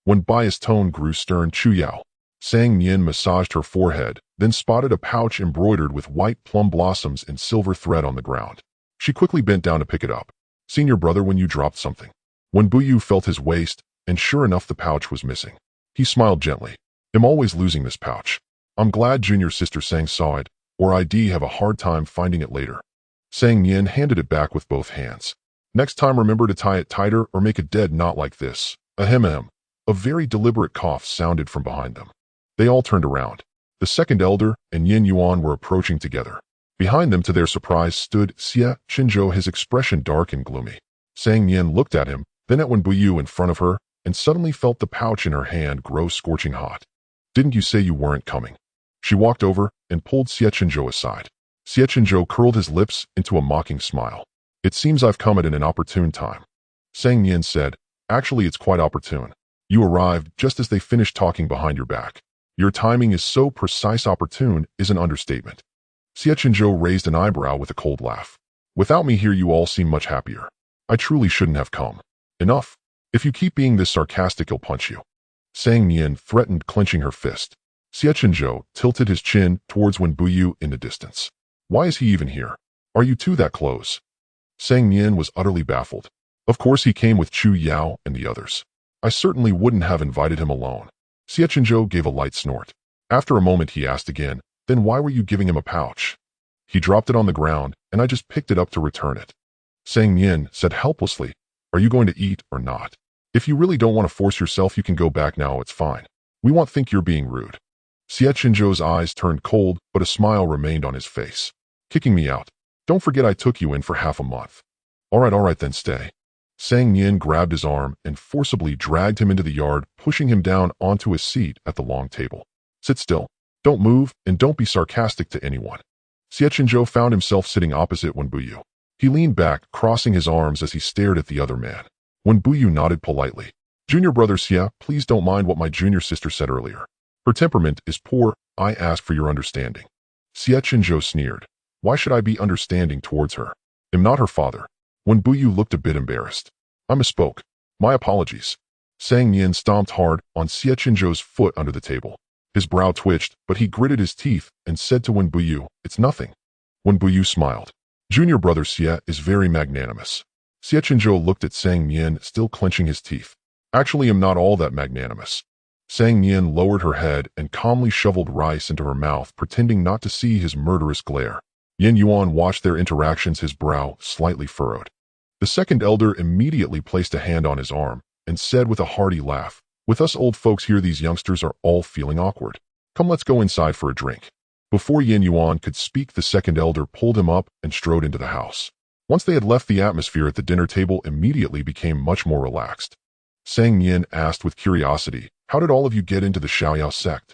When Bai's tone grew stern, Chu Yao, Sang Nian massaged her forehead, then spotted a pouch embroidered with white plum blossoms and silver thread on the ground. She quickly bent down to pick it up. "Seen your brother when you dropped something." When Bough felt his waist, and sure enough the pouch was missing. He smiled gently. "I'm always losing this pouch. I'm glad junior sister Sang saw it, or I'd have a hard time finding it later." Sang Nian handed it back with both hands. "Next time remember to tie it tighter or make a dead knot like this." Ahem ahem. A very deliberate cough sounded from behind them. They all turned around. The second elder and Yin Yuan were approaching together. Behind them, to their surprise, stood Xie Chenzhou, his expression dark and gloomy. Sang Nian looked at him, then at Wen Bough in front of her, and suddenly felt the pouch in her hand grow scorching hot. "Didn't you say you weren't coming?" She walked over and pulled Xie Chenzhou aside. Xie Chenzhou curled his lips into a mocking smile. "It seems I've come at an inopportune time." Sang Nian said, "Actually, it's quite opportune. You arrived just as they finished talking behind your back. Your timing is so precise. Opportune is an understatement." Xie Chenzhou raised an eyebrow with a cold laugh. "Without me here, you all seem much happier. I truly shouldn't have come." "Enough. If you keep being this sarcastic, I'll punch you." Sang Nian threatened, clenching her fist. Xie Chenzhou tilted his chin towards Wen Bough in the distance. "Why is he even here? Are you two that close?" Sang Nian was utterly baffled. "Of course he came with Chu Yao and the others. I certainly wouldn't have invited him alone." Xie Chenzhou gave a light snort. After a moment he asked again, "Then why were you giving him a pouch?" "He dropped it on the ground, and I just picked it up to return it." Sang Nian said helplessly, "Are you going to eat or not? If you really don't want to force yourself, you can go back now, it's fine. We won't think you're being rude." Xie Chenzhou's eyes turned cold, but a smile remained on his face. "Kicking me out? Don't forget I took you in for half a month." All right then stay." Sang Nian grabbed his arm and forcibly dragged him into the yard, pushing him down onto a seat at the long table. "Sit still. Don't move, and don't be sarcastic to anyone." Xie Chenzhou found himself sitting opposite Wen Bough. He leaned back, crossing his arms as he stared at the other man. Wen Bough nodded politely. "Junior brother Xie, please don't mind what my junior sister said earlier. Her temperament is poor. I ask for your understanding." Xie Chenzhou sneered. "Why should I be understanding towards her? I'm not her father." Wen Bough looked a bit embarrassed. "I misspoke. My apologies." Sang Nian stomped hard on Xie Chenzhou's foot under the table. His brow twitched, but he gritted his teeth and said to Wen Bough, "It's nothing." Wen Bough smiled. "Junior brother Xie is very magnanimous." Xie Chenzhou looked at Sang Nian, still clenching his teeth. "Actually, I'm not all that magnanimous." Sang Nian lowered her head and calmly shoveled rice into her mouth, pretending not to see his murderous glare. Yin Yuan watched their interactions, his brow slightly furrowed. The second elder immediately placed a hand on his arm and said with a hearty laugh, "With us old folks here, these youngsters are all feeling awkward. Come, let's go inside for a drink." Before Yin Yuan could speak, the second elder pulled him up and strode into the house. Once they had left, the atmosphere at the dinner table immediately became much more relaxed. Sang Nian asked with curiosity, "How did all of you get into the Xiaoyao sect?"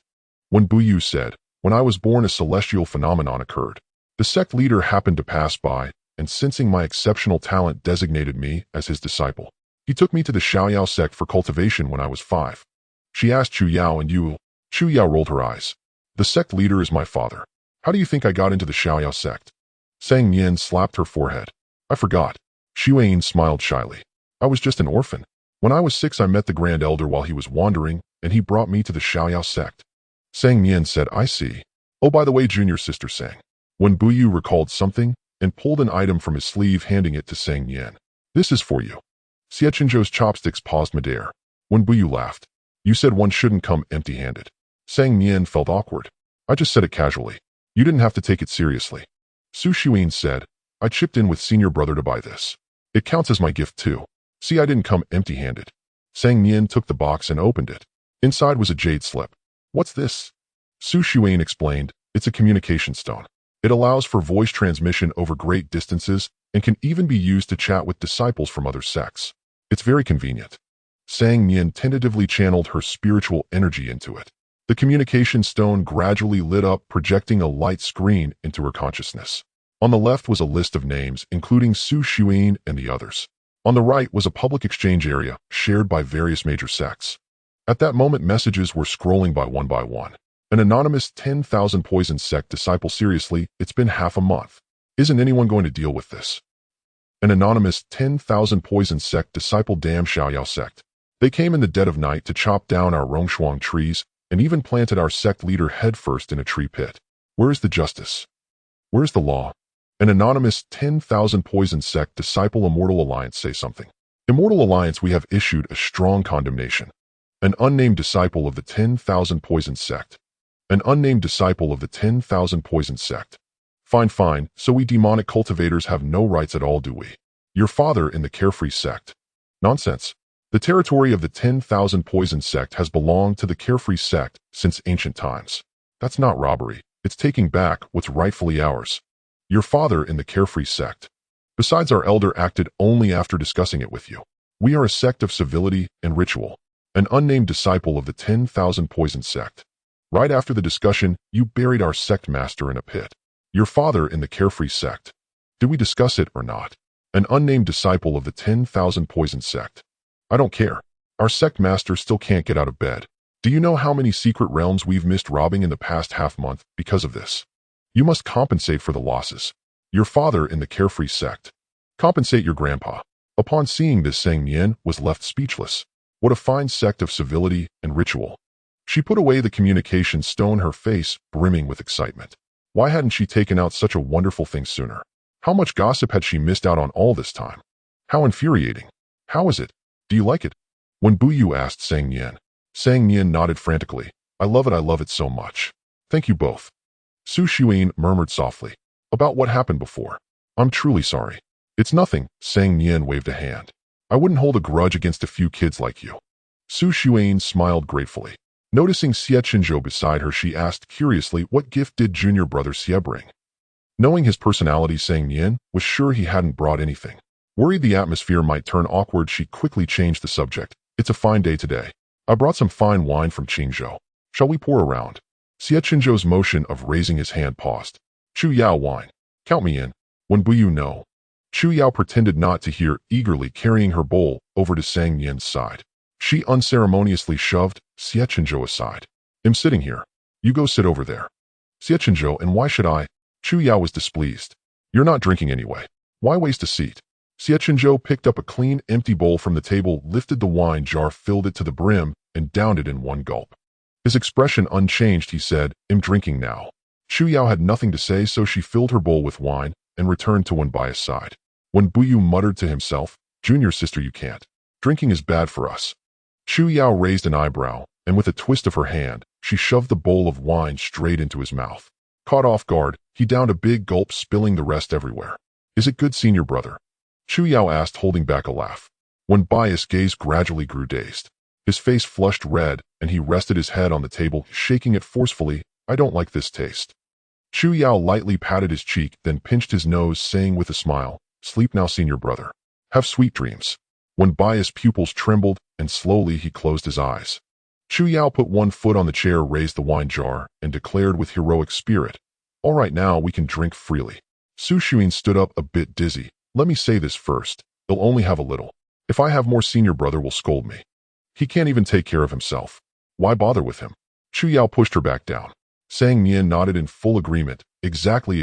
When Bough said, "When I was born, a celestial phenomenon occurred. The sect leader happened to pass by, and sensing my exceptional talent designated me as his disciple. He took me to the Xiaoyao sect for cultivation when I was 5. She asked Chu Yao, "And you?" Chu Yao rolled her eyes. "The sect leader is my father. How do you think I got into the Xiaoyao sect?" Sang Nian slapped her forehead. "I forgot." Xu Yin smiled shyly. "I was just an orphan." When I was 6, I met the Grand Elder while he was wandering, and he brought me to the Xiaoyao sect. Sang Nian said, I see. Oh, by the way, junior sister sang. When Bough recalled something and pulled an item from his sleeve, handing it to Sang Nian. This is for you. Xie Chenzhou's chopsticks paused midair. When Bough laughed. You said one shouldn't come empty-handed. Sang Nian felt awkward. I just said it casually. You didn't have to take it seriously. Su Xuan said, I chipped in with senior brother to buy this. It counts as my gift too. See, I didn't come empty-handed. Sang Nian took the box and opened it. Inside was a jade slip. What's this? Su Xuan explained, it's a communication stone. It allows for voice transmission over great distances and can even be used to chat with disciples from other sects. It's very convenient. Sang Nian tentatively channeled her spiritual energy into it. The communication stone gradually lit up, projecting a light screen into her consciousness. On the left was a list of names, including Su Xuan and the others. On the right was a public exchange area, shared by various major sects. At that moment, messages were scrolling by one. An anonymous 10,000 poison sect disciple. Seriously, it's been half a month. Isn't anyone going to deal with this? An anonymous 10,000 poison sect disciple. Damn Xiaoyao sect. They came in the dead of night to chop down our Rongshuang trees and even planted our sect leader headfirst in a tree pit. Where is the justice? Where is the law? An anonymous 10,000 poison sect disciple. Immortal Alliance, say something. Immortal Alliance, we have issued a strong condemnation. An unnamed disciple of the 10,000 poison sect. An unnamed disciple of the 10,000 poison sect. Fine, so we demonic cultivators have no rights at all, do we? Your father in the carefree sect. Nonsense. The territory of the 10,000 poison sect has belonged to the carefree sect since ancient times. That's not robbery. It's taking back what's rightfully ours. Your father in the carefree sect. Besides, our elder acted only after discussing it with you. We are a sect of civility and ritual. An unnamed disciple of the 10,000 poison sect. Right after the discussion, you buried our sect master in a pit. Your father in the carefree sect. Did we discuss it or not? An unnamed disciple of the 10,000 poison sect. I don't care. Our sect master still can't get out of bed. Do you know how many secret realms we've missed robbing in the past half-month because of this? You must compensate for the losses. Your father in the carefree sect. Compensate your grandpa. Upon seeing this, Sang Nian was left speechless. What a fine sect of civility and ritual. She put away the communication stone, her face brimming with excitement. Why hadn't she taken out such a wonderful thing sooner? How much gossip had she missed out on all this time? How infuriating. How is it? Do you like it? When Bough asked Sang Nian. Sang Nian nodded frantically. I love it so much. Thank you both. Su Xuan murmured softly. About what happened before. I'm truly sorry. It's nothing, Sang Nian waved a hand. I wouldn't hold a grudge against a few kids like you. Su Xuan smiled gratefully. Noticing Xie Chenzhou beside her, she asked curiously, what gift did junior brother Xie bring? Knowing his personality, Sang Nian was sure he hadn't brought anything. Worried the atmosphere might turn awkward, she quickly changed the subject. It's a fine day today. I brought some fine wine from Qingzhou. Shall we pour around? Xie Chenzhou's motion of raising his hand paused. Chu Yao wine. Count me in. When Bough no. Chu Yao pretended not to hear, eagerly carrying her bowl over to Sang Nian's side. She unceremoniously shoved Xie Chenzhou aside. I'm sitting here. You go sit over there. Xie Chenzhou, and why should I? Chu Yao was displeased. You're not drinking anyway. Why waste a seat? Xie Chenzhou picked up a clean, empty bowl from the table, lifted the wine jar, filled it to the brim, and downed it in one gulp. His expression unchanged, he said, I'm drinking now. Chu Yao had nothing to say, so she filled her bowl with wine and returned to Wenbai's side. When Bough muttered to himself, Junior sister, you can't. Drinking is bad for us. Chu Yao raised an eyebrow, and with a twist of her hand, she shoved the bowl of wine straight into his mouth. Caught off guard, he downed a big gulp, spilling the rest everywhere. Is it good, senior brother? Chu Yao asked, holding back a laugh. Wenbai's gaze gradually grew dazed. His face flushed red, and he rested his head on the table, shaking it forcefully. I don't like this taste. Chu Yao lightly patted his cheek, then pinched his nose, saying with a smile, Sleep now, senior brother. Have sweet dreams. Wenbai's pupils trembled, and slowly he closed his eyes. Chu Yao put one foot on the chair, raised the wine jar, and declared with heroic spirit, All right, now we can drink freely. Su Xuan stood up, a bit dizzy. Let me say this first. He'll only have a little. If I have more, senior brother will scold me. He can't even take care of himself. Why bother with him? Chu Yao pushed her back down. Sang Nian nodded in full agreement. Exactly.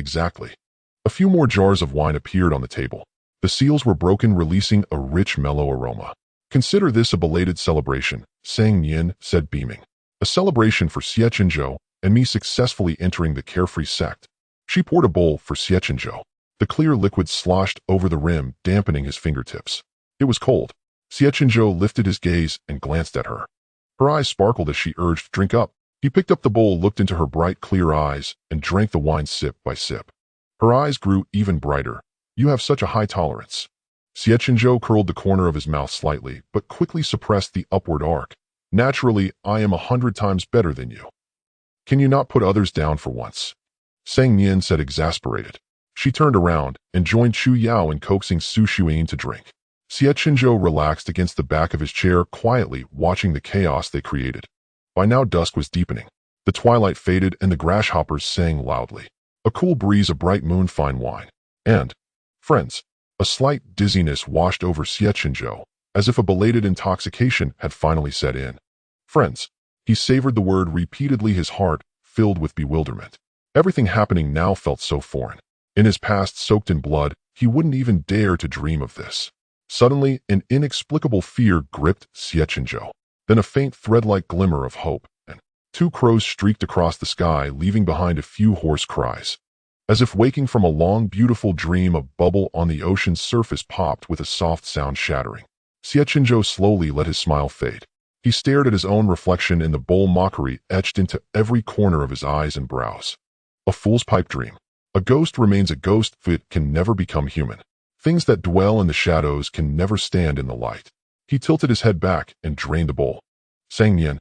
A few more jars of wine appeared on the table. The seals were broken, releasing a rich, mellow aroma. Consider this a belated celebration, Sang Nian said beaming. A celebration for Xie Chenzhou and me successfully entering the carefree sect. She poured a bowl for Xie Chenzhou. The clear liquid sloshed over the rim, dampening his fingertips. It was cold. Xie Chenzhou lifted his gaze and glanced at her. Her eyes sparkled as she urged, "Drink up." He picked up the bowl, looked into her bright, clear eyes, and drank the wine sip by sip. Her eyes grew even brighter. "You have such a high tolerance." Xie Chenzhou curled the corner of his mouth slightly, but quickly suppressed the upward arc. "Naturally, I am 100 times better than you. Can you not put others down for once?" Sang Nian said, exasperated. She turned around and joined Chu Yao in coaxing Su Xuan to drink. Xie Chenzhou relaxed against the back of his chair, quietly watching the chaos they created. By now dusk was deepening. The twilight faded and the grasshoppers sang loudly. A cool breeze, a bright moon, fine wine. And, friends, a slight dizziness washed over Xie Chenzhou, as if a belated intoxication had finally set in. Friends. He savored the word repeatedly, his heart filled with bewilderment. Everything happening now felt so foreign. In his past soaked in blood, he wouldn't even dare to dream of this. Suddenly, an inexplicable fear gripped Xie Chenzhou. Then a faint thread-like glimmer of hope, and 2 crows streaked across the sky, leaving behind a few hoarse cries. As if waking from a long, beautiful dream, a bubble on the ocean's surface popped with a soft sound shattering. Xie Chenzhou slowly let his smile fade. He stared at his own reflection in the bowl, mockery etched into every corner of his eyes and brows. A fool's pipe dream. A ghost remains a ghost, it can never become human. Things that dwell in the shadows can never stand in the light. He tilted his head back and drained the bowl. Sang Nian.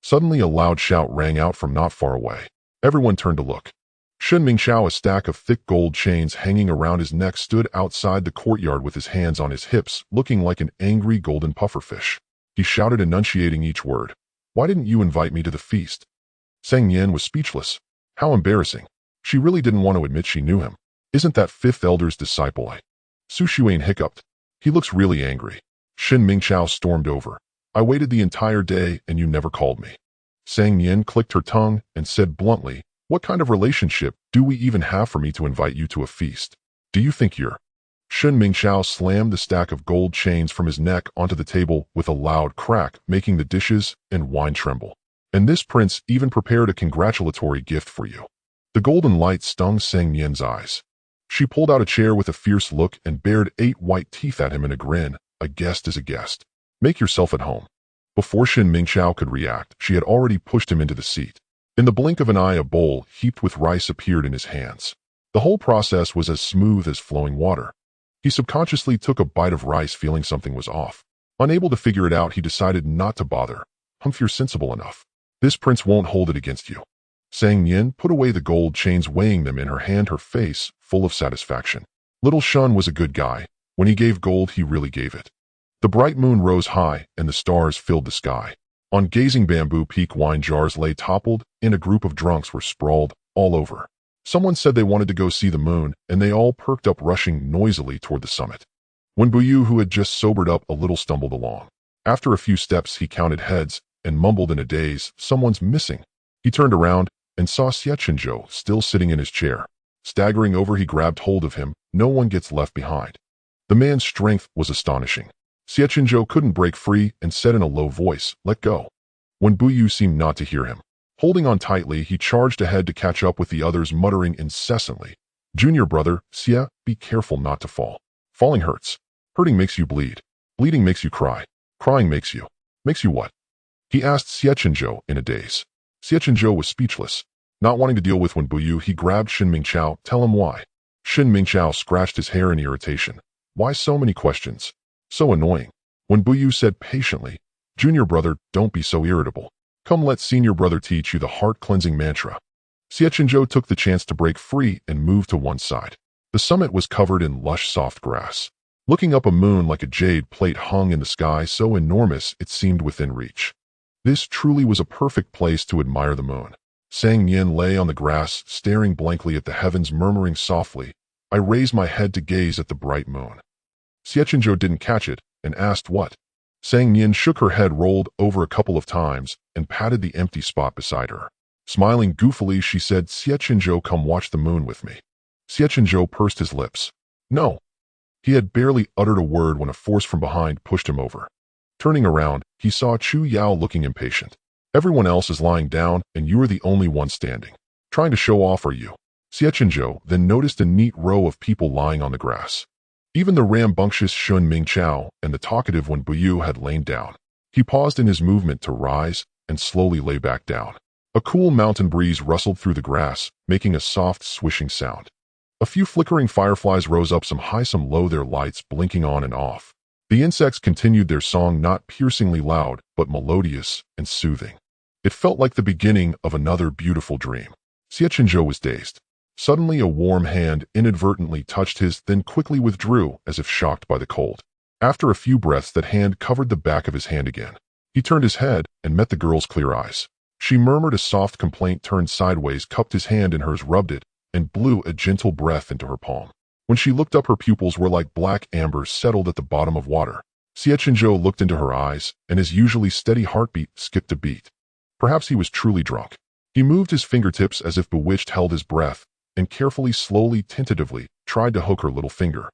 Suddenly a loud shout rang out from not far away. Everyone turned to look. Shen Mingxiao, a stack of thick gold chains hanging around his neck, stood outside the courtyard with his hands on his hips, looking like an angry golden pufferfish. He shouted, enunciating each word. "Why didn't you invite me to the feast?" Sang Nian was speechless. How embarrassing. She really didn't want to admit she knew him. Isn't that fifth elder's disciple? Su Xuan hiccuped. He looks really angry. Shen Mingxiao stormed over. "I waited the entire day and you never called me." Sang Nian clicked her tongue and said bluntly, "What kind of relationship do we even have for me to invite you to a feast? Do you think you're—" Shen Mingxiao slammed the stack of gold chains from his neck onto the table with a loud crack, making the dishes and wine tremble. "And this prince even prepared a congratulatory gift for you." The golden light stung Sang Nian's eyes. She pulled out a chair with a fierce look and bared 8 white teeth at him in a grin. "A guest is a guest. Make yourself at home." Before Shen Mingxiao could react, she had already pushed him into the seat. In the blink of an eye, a bowl heaped with rice appeared in his hands. The whole process was as smooth as flowing water. He subconsciously took a bite of rice, feeling something was off. Unable to figure it out, he decided not to bother. "Humph, you're sensible enough. This prince won't hold it against you." Sang Nian put away the gold chains, weighing them in her hand, her face full of satisfaction. Little Shun was a good guy. When he gave gold, he really gave it. The bright moon rose high, and the stars filled the sky. On gazing bamboo peak, wine jars lay toppled, and a group of drunks were sprawled all over. Someone said they wanted to go see the moon, and they all perked up, rushing noisily toward the summit. When Bough, who had just sobered up a little, stumbled along. After a few steps, he counted heads and mumbled in a daze, "Someone's missing." He turned around and saw Xie Chenzhou still sitting in his chair. Staggering over, he grabbed hold of him. "No one gets left behind." The man's strength was astonishing. Xie Chenzhou couldn't break free and said in a low voice, "Let go." When Bough seemed not to hear him. Holding on tightly, he charged ahead to catch up with the others, muttering incessantly, "Junior brother, Xie, be careful not to fall. Falling hurts. Hurting makes you bleed. Bleeding makes you cry. Crying makes you what?" He asked Xie Chenzhou in a daze. Xie Chenzhou was speechless. Not wanting to deal with when Bough, he grabbed Shen Mingxiao. "Tell him why." Shen Mingxiao scratched his hair in irritation. "Why so many questions? So annoying." When Bough said patiently, "Junior brother, don't be so irritable. Come, let senior brother teach you the heart-cleansing mantra." Xie Chenzhou took the chance to break free and move to one side. The summit was covered in lush, soft grass. Looking up, a moon like a jade plate hung in the sky, so enormous it seemed within reach. This truly was a perfect place to admire the moon. Sang Nian lay on the grass, staring blankly at the heavens, murmuring softly, "I raised my head to gaze at the bright moon." Xie Chenzhou didn't catch it and asked what. Sang Nian shook her head, rolled over a couple of times, and patted the empty spot beside her. Smiling goofily, she said, "Xie Chenzhou, come watch the moon with me." Xie Chenzhou pursed his lips. "No." He had barely uttered a word when a force from behind pushed him over. Turning around, he saw Chu Yao looking impatient. Everyone else is lying down, and you are the only one standing. Trying to show off, are you? Xie Chenzhou then noticed a neat row of people lying on the grass. Even the rambunctious Shun Mingqiao and the talkative one Bough had lain down. He paused in his movement to rise and slowly lay back down. A cool mountain breeze rustled through the grass, making a soft swishing sound. A few flickering fireflies rose up some high some low, their lights blinking on and off. The insects continued their song, not piercingly loud, but melodious and soothing. It felt like the beginning of another beautiful dream. Xie Chenzhou was dazed. Suddenly a warm hand inadvertently touched his, then quickly withdrew as if shocked by the cold. After a few breaths, that hand covered the back of his hand again. He turned his head and met the girl's clear eyes. She murmured a soft complaint, turned sideways, cupped his hand in hers, rubbed it, and blew a gentle breath into her palm. When she looked up, her pupils were like black amber settled at the bottom of water. Xie Chenzhou looked into her eyes, and his usually steady heartbeat skipped a beat. Perhaps he was truly drunk. He moved his fingertips as if bewitched, held his breath, and carefully, slowly, tentatively, tried to hook her little finger.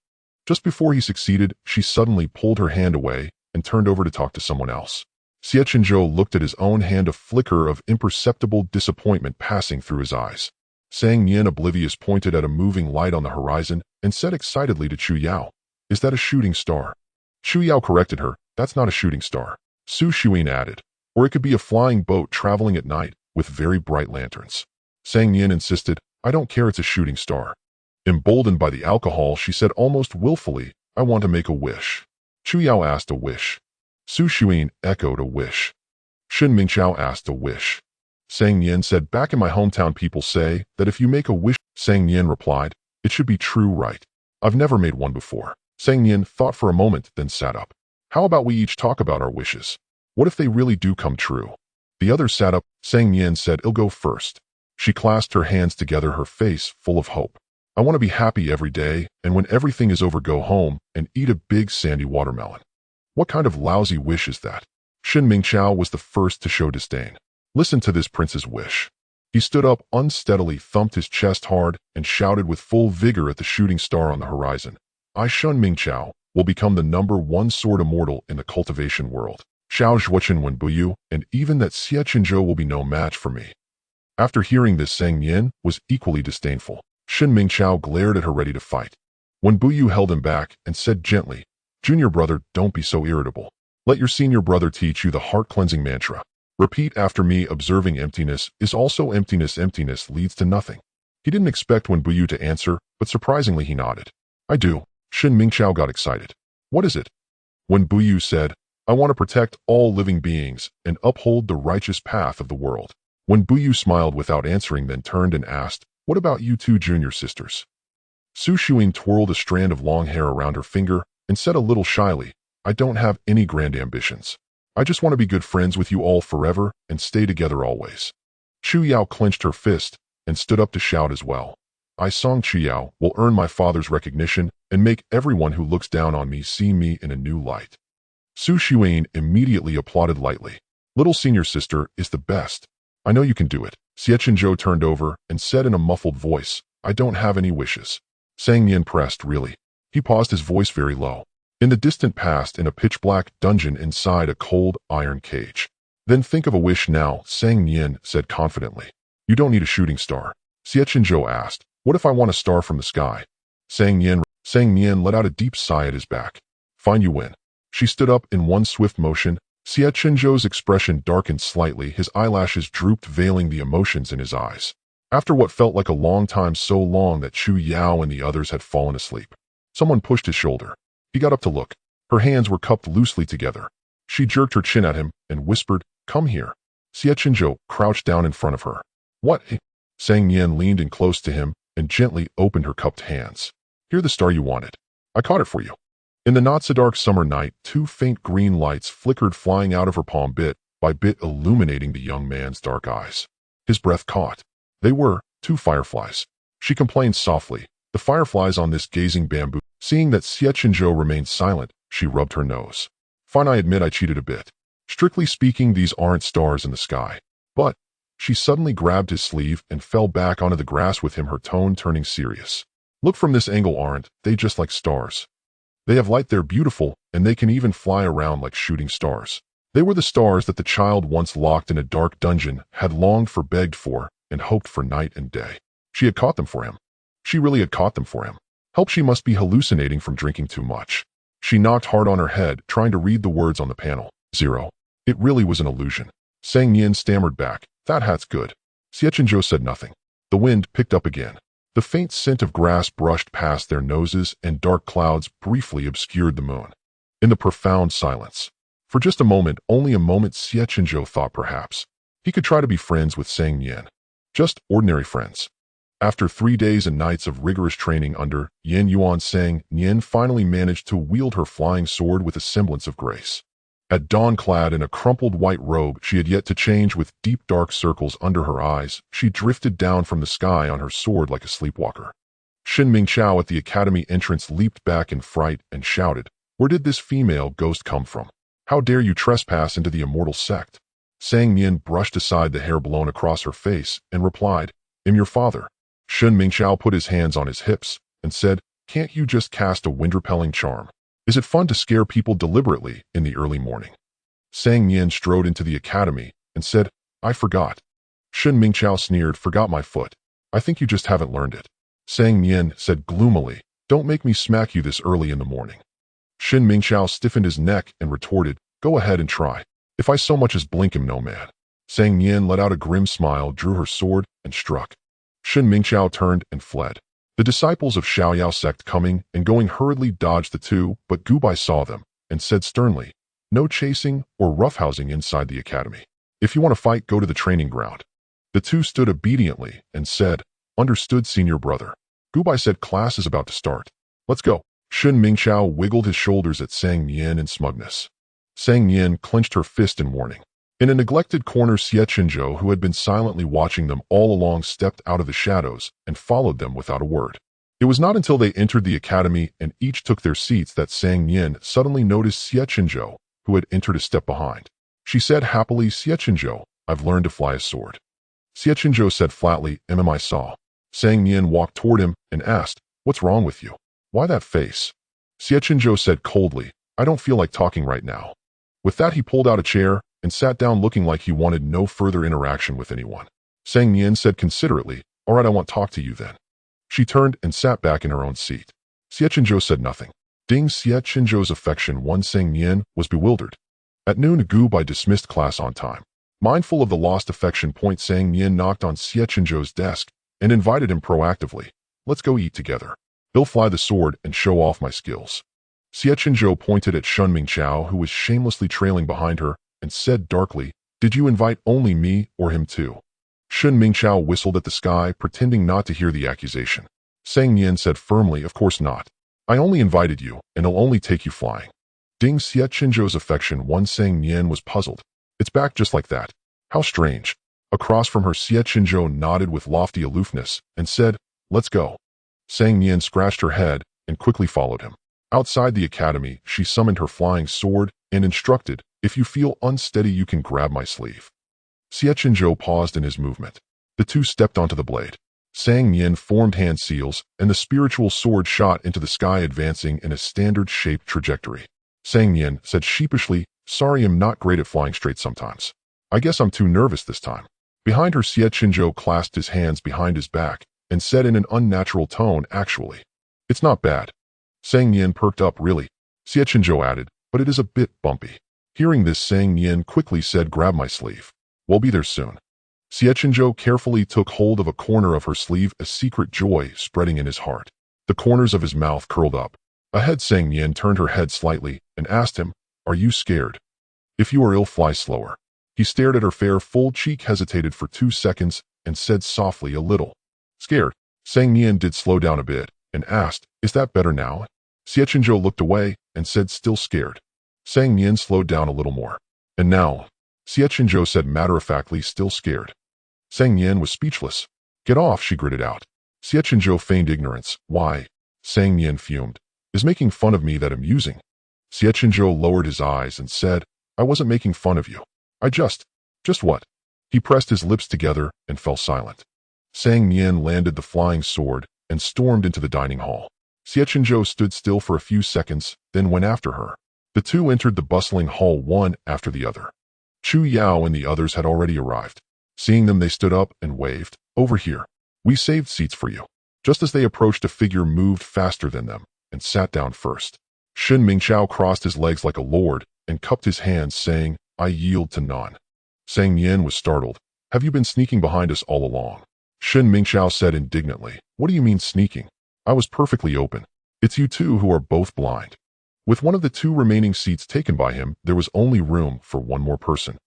Just before he succeeded, she suddenly pulled her hand away and turned over to talk to someone else. Xie Chenzhou looked at his own hand, a flicker of imperceptible disappointment passing through his eyes. Nian, oblivious, pointed at a moving light on the horizon and said excitedly to Chu Yao, "Is that a shooting star?" Chu Yao corrected her, "That's not a shooting star." Su Shuin added, "Or it could be a flying boat traveling at night with very bright lanterns." Nian insisted, "I don't care, it's a shooting star." Emboldened by the alcohol, she said almost willfully, "I want to make a wish." Chu Yao asked, "A wish?" Su Shuin echoed, "A wish." Shun Mingqiao asked, "A wish?" Nian said, "Back in my hometown, people say that if you make a wish..." Nian replied, "It should be true, right? I've never made one before." Nian thought for a moment, then sat up. "How about we each talk about our wishes? What if they really do come true?" The others sat up. Nian said, "I'll go first." She clasped her hands together, her face full of hope. "I want to be happy every day, and when everything is over, go home and eat a big sandy watermelon." "What kind of lousy wish is that?" Shun Mingqiao was the first to show disdain. "Listen to this prince's wish." He stood up unsteadily, thumped his chest hard, and shouted with full vigor at the shooting star on the horizon, "I, Shun Mingqiao, will become the #1 sword immortal in the cultivation world. Xiao Zhuochen Wen Bough, and even that Xie Chenzhou will be no match for me." After hearing this, Nian was equally disdainful. Shun Mingqiao glared at her, ready to fight. When Bough held him back and said gently, "Junior brother, don't be so irritable. Let your senior brother teach you the heart-cleansing mantra. Repeat after me, observing emptiness is also emptiness. Emptiness leads to nothing." He didn't expect Wen Bough to answer, but surprisingly he nodded. "I do." Shun Mingqiao got excited. "What is it?" Wen Bough said, "I want to protect all living beings and uphold the righteous path of the world." Wen Bough smiled without answering, then turned and asked, "What about you two junior sisters?" Su Shuin twirled a strand of long hair around her finger and said a little shyly, "I don't have any grand ambitions. I just want to be good friends with you all forever and stay together always." Chu Yao clenched her fist and stood up to shout as well. "I, Song Chu Yao, will earn my father's recognition and make everyone who looks down on me see me in a new light." Su Shuin immediately applauded lightly. "Little senior sister is the best. I know you can do it." Xie Chenzhou turned over and said in a muffled voice, "I don't have any wishes." Nian pressed, "Really?" He paused, his voice very low. "In the distant past, in a pitch-black dungeon inside a cold iron cage." "Then think of a wish now," Nian said confidently. "You don't need a shooting star." Xie Chenzhou asked, "What if I want a star from the sky?" Nian let out a deep sigh at his back. "Fine, you win." She stood up in one swift motion. Xie Chenzhou's expression darkened slightly, his eyelashes drooped, veiling the emotions in his eyes. After what felt like a long time, so long that Chu Yao and the others had fallen asleep, someone pushed his shoulder. He got up to look. Her hands were cupped loosely together. She jerked her chin at him and whispered, "Come here." Xie Chenzhou crouched down in front of her. "What?" Nian leaned in close to him and gently opened her cupped hands. "Here, the star you wanted. I caught it for you." In the not-so-dark summer night, 2 faint green lights flickered, flying out of her palm, bit by bit illuminating the young man's dark eyes. His breath caught. They were 2 fireflies. She complained softly, "The fireflies on this gazing bamboo." Seeing that Xie Chenzhou remained silent, she rubbed her nose. "Fine, I admit I cheated a bit. Strictly speaking, these aren't stars in the sky. But..." She suddenly grabbed his sleeve and fell back onto the grass with him, her tone turning serious. "Look from this angle, aren't they just like stars? They have light, they're beautiful, and they can even fly around like shooting stars. They were the stars that the child once locked in a dark dungeon had longed for, begged for, and hoped for night and day. She had caught them for him. She really had caught them for him. Help, she must be hallucinating from drinking too much. She knocked hard on her head, trying to read the words on the panel. 0. It really was an illusion. Sang Nian stammered back, that hat's good. Xie Chenzhou said nothing. The wind picked up again. The faint scent of grass brushed past their noses, and dark clouds briefly obscured the moon. In the profound silence, for just a moment, only a moment, Xie Chenzhou thought perhaps he could try to be friends with Sang Nian. Just ordinary friends. After 3 days and nights of rigorous training under Yin Yuan, Sang Nian finally managed to wield her flying sword with a semblance of grace. At dawn, clad in a crumpled white robe she had yet to change with deep dark circles under her eyes, she drifted down from the sky on her sword like a sleepwalker. Shen Mingqiao at the academy entrance leaped back in fright and shouted, "Where did this female ghost come from? How dare you trespass into the immortal sect?" Sang Nian brushed aside the hair blown across her face and replied, "I'm your father." Shen Mingqiao put his hands on his hips and said, "Can't you just cast a wind-repelling charm? Is it fun to scare people deliberately in the early morning?" Sang Nian strode into the academy and said, "I forgot." Shen Mingqiao sneered, "Forgot my foot? I think you just haven't learned it." Sang Nian said gloomily, "Don't make me smack you this early in the morning." Shen Mingqiao stiffened his neck and retorted, "Go ahead and try. If I so much as blink, him no man." Sang Nian let out a grim smile, drew her sword, and struck. Shen Mingqiao turned and fled. The disciples of Xiaoyao sect coming and going hurriedly dodged the two, but Gubai saw them and said sternly, "No chasing or roughhousing inside the academy. If you want to fight, go to the training ground." The two stood obediently and said, "Understood, senior brother." Gubai said, "Class is about to start. Let's go." Shen Mingqiao wiggled his shoulders at Sang Nian in smugness. Sang Nian clenched her fist in warning. In a neglected corner, Xie Chenzhou, who had been silently watching them all along, stepped out of the shadows and followed them without a word. It was not until they entered the academy and each took their seats that Sang Nian suddenly noticed Xie Chenzhou, who had entered a step behind. She said happily, "Xie Chenzhou, I've learned to fly a sword." Xie Chenzhou said flatly, "I saw." Sang Nian walked toward him and asked, "What's wrong with you? Why that face?" Xie Chenzhou said coldly, "I don't feel like talking right now." With that, he pulled out a chair and sat down, looking like he wanted no further interaction with anyone. Sang Nian said considerately, "All right, I won't talk to you then." She turned and sat back in her own seat. Xie Chenzhou said nothing. Ding. Xie Chenzhou's affection won. Sang Nian was bewildered. At noon, Gubai dismissed class on time. Mindful of the lost affection point, Sang Nian knocked on Xie Chenzhou's desk and invited him proactively, "Let's go eat together. I'll fly the sword and show off my skills." Xie Chenzhou pointed at Shen Mingqiao, who was shamelessly trailing behind her, and said darkly, "Did you invite only me or him too?" Shen Mingqiao whistled at the sky, pretending not to hear the accusation. Sang Nian said firmly, "Of course not. I only invited you, and I'll only take you flying." Ding. Xie Chenzhou's affection won. Sang Nian was puzzled. "It's back just like that. How strange." Across from her, Xie Chenzhou nodded with lofty aloofness and said, "Let's go." Sang Nian scratched her head and quickly followed him. Outside the academy, she summoned her flying sword and instructed, "If you feel unsteady, you can grab my sleeve." Xie Chenzhou paused in his movement. The two stepped onto the blade. Sang Nian formed hand seals, and the spiritual sword shot into the sky, advancing in a standard-shaped trajectory. Sang Nian said sheepishly, "Sorry, I'm not great at flying straight sometimes. I guess I'm too nervous this time." Behind her, Xie Chenzhou clasped his hands behind his back and said in an unnatural tone, "Actually, it's not bad." Sang Nian perked up. "Really?" Xie Chenzhou added, "But it is a bit bumpy." Hearing this, Sang Nian quickly said, "Grab my sleeve. We'll be there soon." Xie Chenzhou carefully took hold of a corner of her sleeve, a secret joy spreading in his heart. The corners of his mouth curled up. Ahead, Sang Nian turned her head slightly and asked him, "Are you scared? If you are ill, fly slower." He stared at her fair, full cheek, hesitated for 2 seconds, and said softly, "A little." "Scared?" Sang Nian did slow down a bit and asked, "Is that better now?" Xie Chenzhou looked away and said, "Still scared." Sang Nian slowed down a little more. "And now?" Xie Chenzhou said matter-of-factly, "Still scared." Sang Nian was speechless. "Get off," she gritted out. Xie Chenzhou feigned ignorance. "Why?" Sang Nian fumed. "Is making fun of me that amusing?" Xie Chenzhou lowered his eyes and said, "I wasn't making fun of you. I just what?" He pressed his lips together and fell silent. Sang Nian landed the flying sword and stormed into the dining hall. Xie Chenzhou stood still for a few seconds, then went after her. The two entered the bustling hall one after the other. Chu Yao and the others had already arrived. Seeing them, they stood up and waved. Over here. We saved seats for you. Just as they approached, a figure moved faster than them and sat down first. Shen Mingqiao crossed his legs like a lord and cupped his hands, saying, I yield to none. Sang Nian was startled. Have you been sneaking behind us all along? Shen Mingqiao said indignantly. What do you mean sneaking? I was perfectly open. It's you two who are both blind. With one of the two remaining seats taken by him, there was only room for one more person.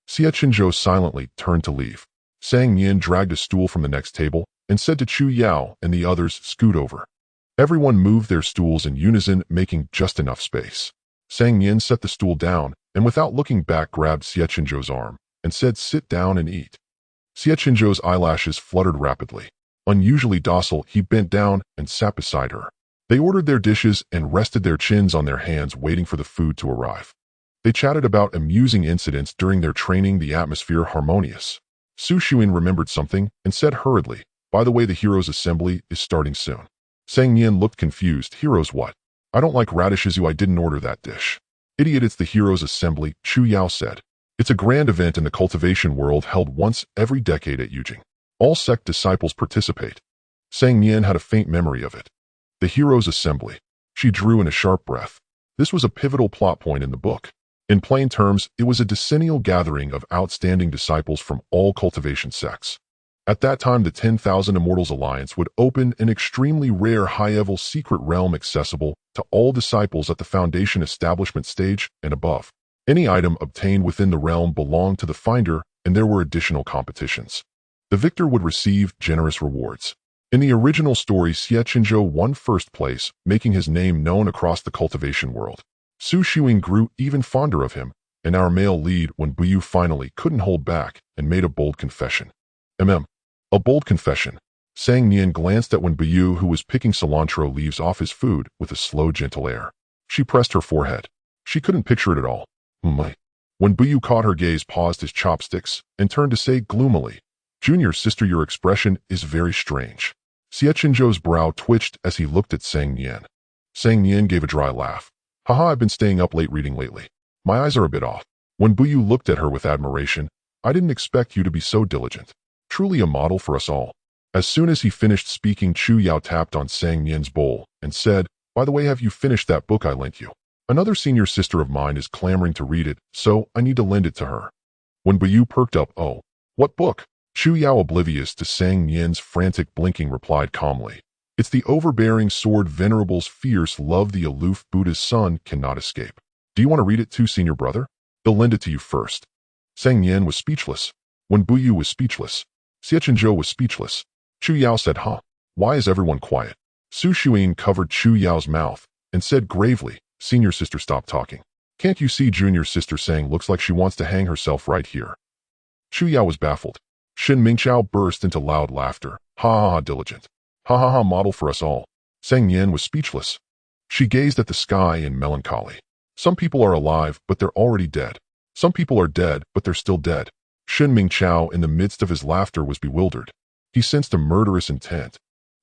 Xie Chenzhou silently turned to leave. Sang Nian dragged a stool from the next table and said to Chu Yao and the others, scoot over. Everyone moved their stools in unison, making just enough space. Sang Nian set the stool down and without looking back grabbed Xie Chenzhou's arm and said, sit down and eat. Xie Chenzhou's eyelashes fluttered rapidly. Unusually docile, he bent down and sat beside her. They ordered their dishes and rested their chins on their hands, waiting for the food to arrive. They chatted about amusing incidents during their training, the atmosphere harmonious. Su Xuan remembered something and said hurriedly, by the way, the Heroes' Assembly is starting soon. Sang Nian looked confused. Heroes what? I don't like radishes. I didn't order that dish. Idiot, it's the Heroes' Assembly, Chu Yao said. It's a grand event in the cultivation world held once every decade at Yujing. All sect disciples participate. Sang Nian had a faint memory of it. The Heroes' Assembly. She drew in a sharp breath. This was a pivotal plot point in the book. In plain terms, it was a decennial gathering of outstanding disciples from all cultivation sects. At that time, the 10,000 Immortals Alliance would open an extremely rare high-level secret realm accessible to all disciples at the Foundation establishment stage and above. Any item obtained within the realm belonged to the finder, and there were additional competitions. The victor would receive generous rewards. In the original story, Xie Chenzhou won first place, making his name known across the cultivation world. Su Xuan grew even fonder of him, and our male lead, when Bough finally couldn't hold back and made a bold confession. A bold confession. Sang Nian glanced at when Bough, who was picking cilantro leaves off his food, with a slow, gentle air. She pressed her forehead. She couldn't picture it at all. When Bough caught her gaze, paused his chopsticks, and turned to say gloomily, Junior sister, your expression is very strange. Xie Chenzhou's brow twitched as he looked at Sang Nian. Sang Nian gave a dry laugh. Haha, I've been staying up late reading lately. My eyes are a bit off. When Bough looked at her with admiration, I didn't expect you to be so diligent. Truly a model for us all. As soon as he finished speaking, Chu Yao tapped on Sang Nian's bowl and said, by the way, have you finished that book I lent you? Another senior sister of mine is clamoring to read it, so I need to lend it to her. When Bough perked up, oh, what book? Chu Yao, oblivious to Sang Nian's frantic blinking, replied calmly, it's the overbearing sword Venerable's fierce love the aloof Buddha's son cannot escape. Do you want to read it too, senior brother? They'll lend it to you first. Sang Nian was speechless. When Bough was speechless, Xie Chenzhou was speechless. Chu Yao said, why is everyone quiet? Su Xuan covered Chu Yao's mouth and said gravely, senior sister, stop talking. Can't you see junior sister saying looks like she wants to hang herself right here? Chu Yao was baffled. Shen Mingqiao burst into loud laughter. Ha, diligent. Ha, model for us all. Sang Nian was speechless. She gazed at the sky in melancholy. Some people are alive, but they're already dead. Some people are dead, but they're still dead. Shen Mingqiao, in the midst of his laughter, was bewildered. He sensed a murderous intent.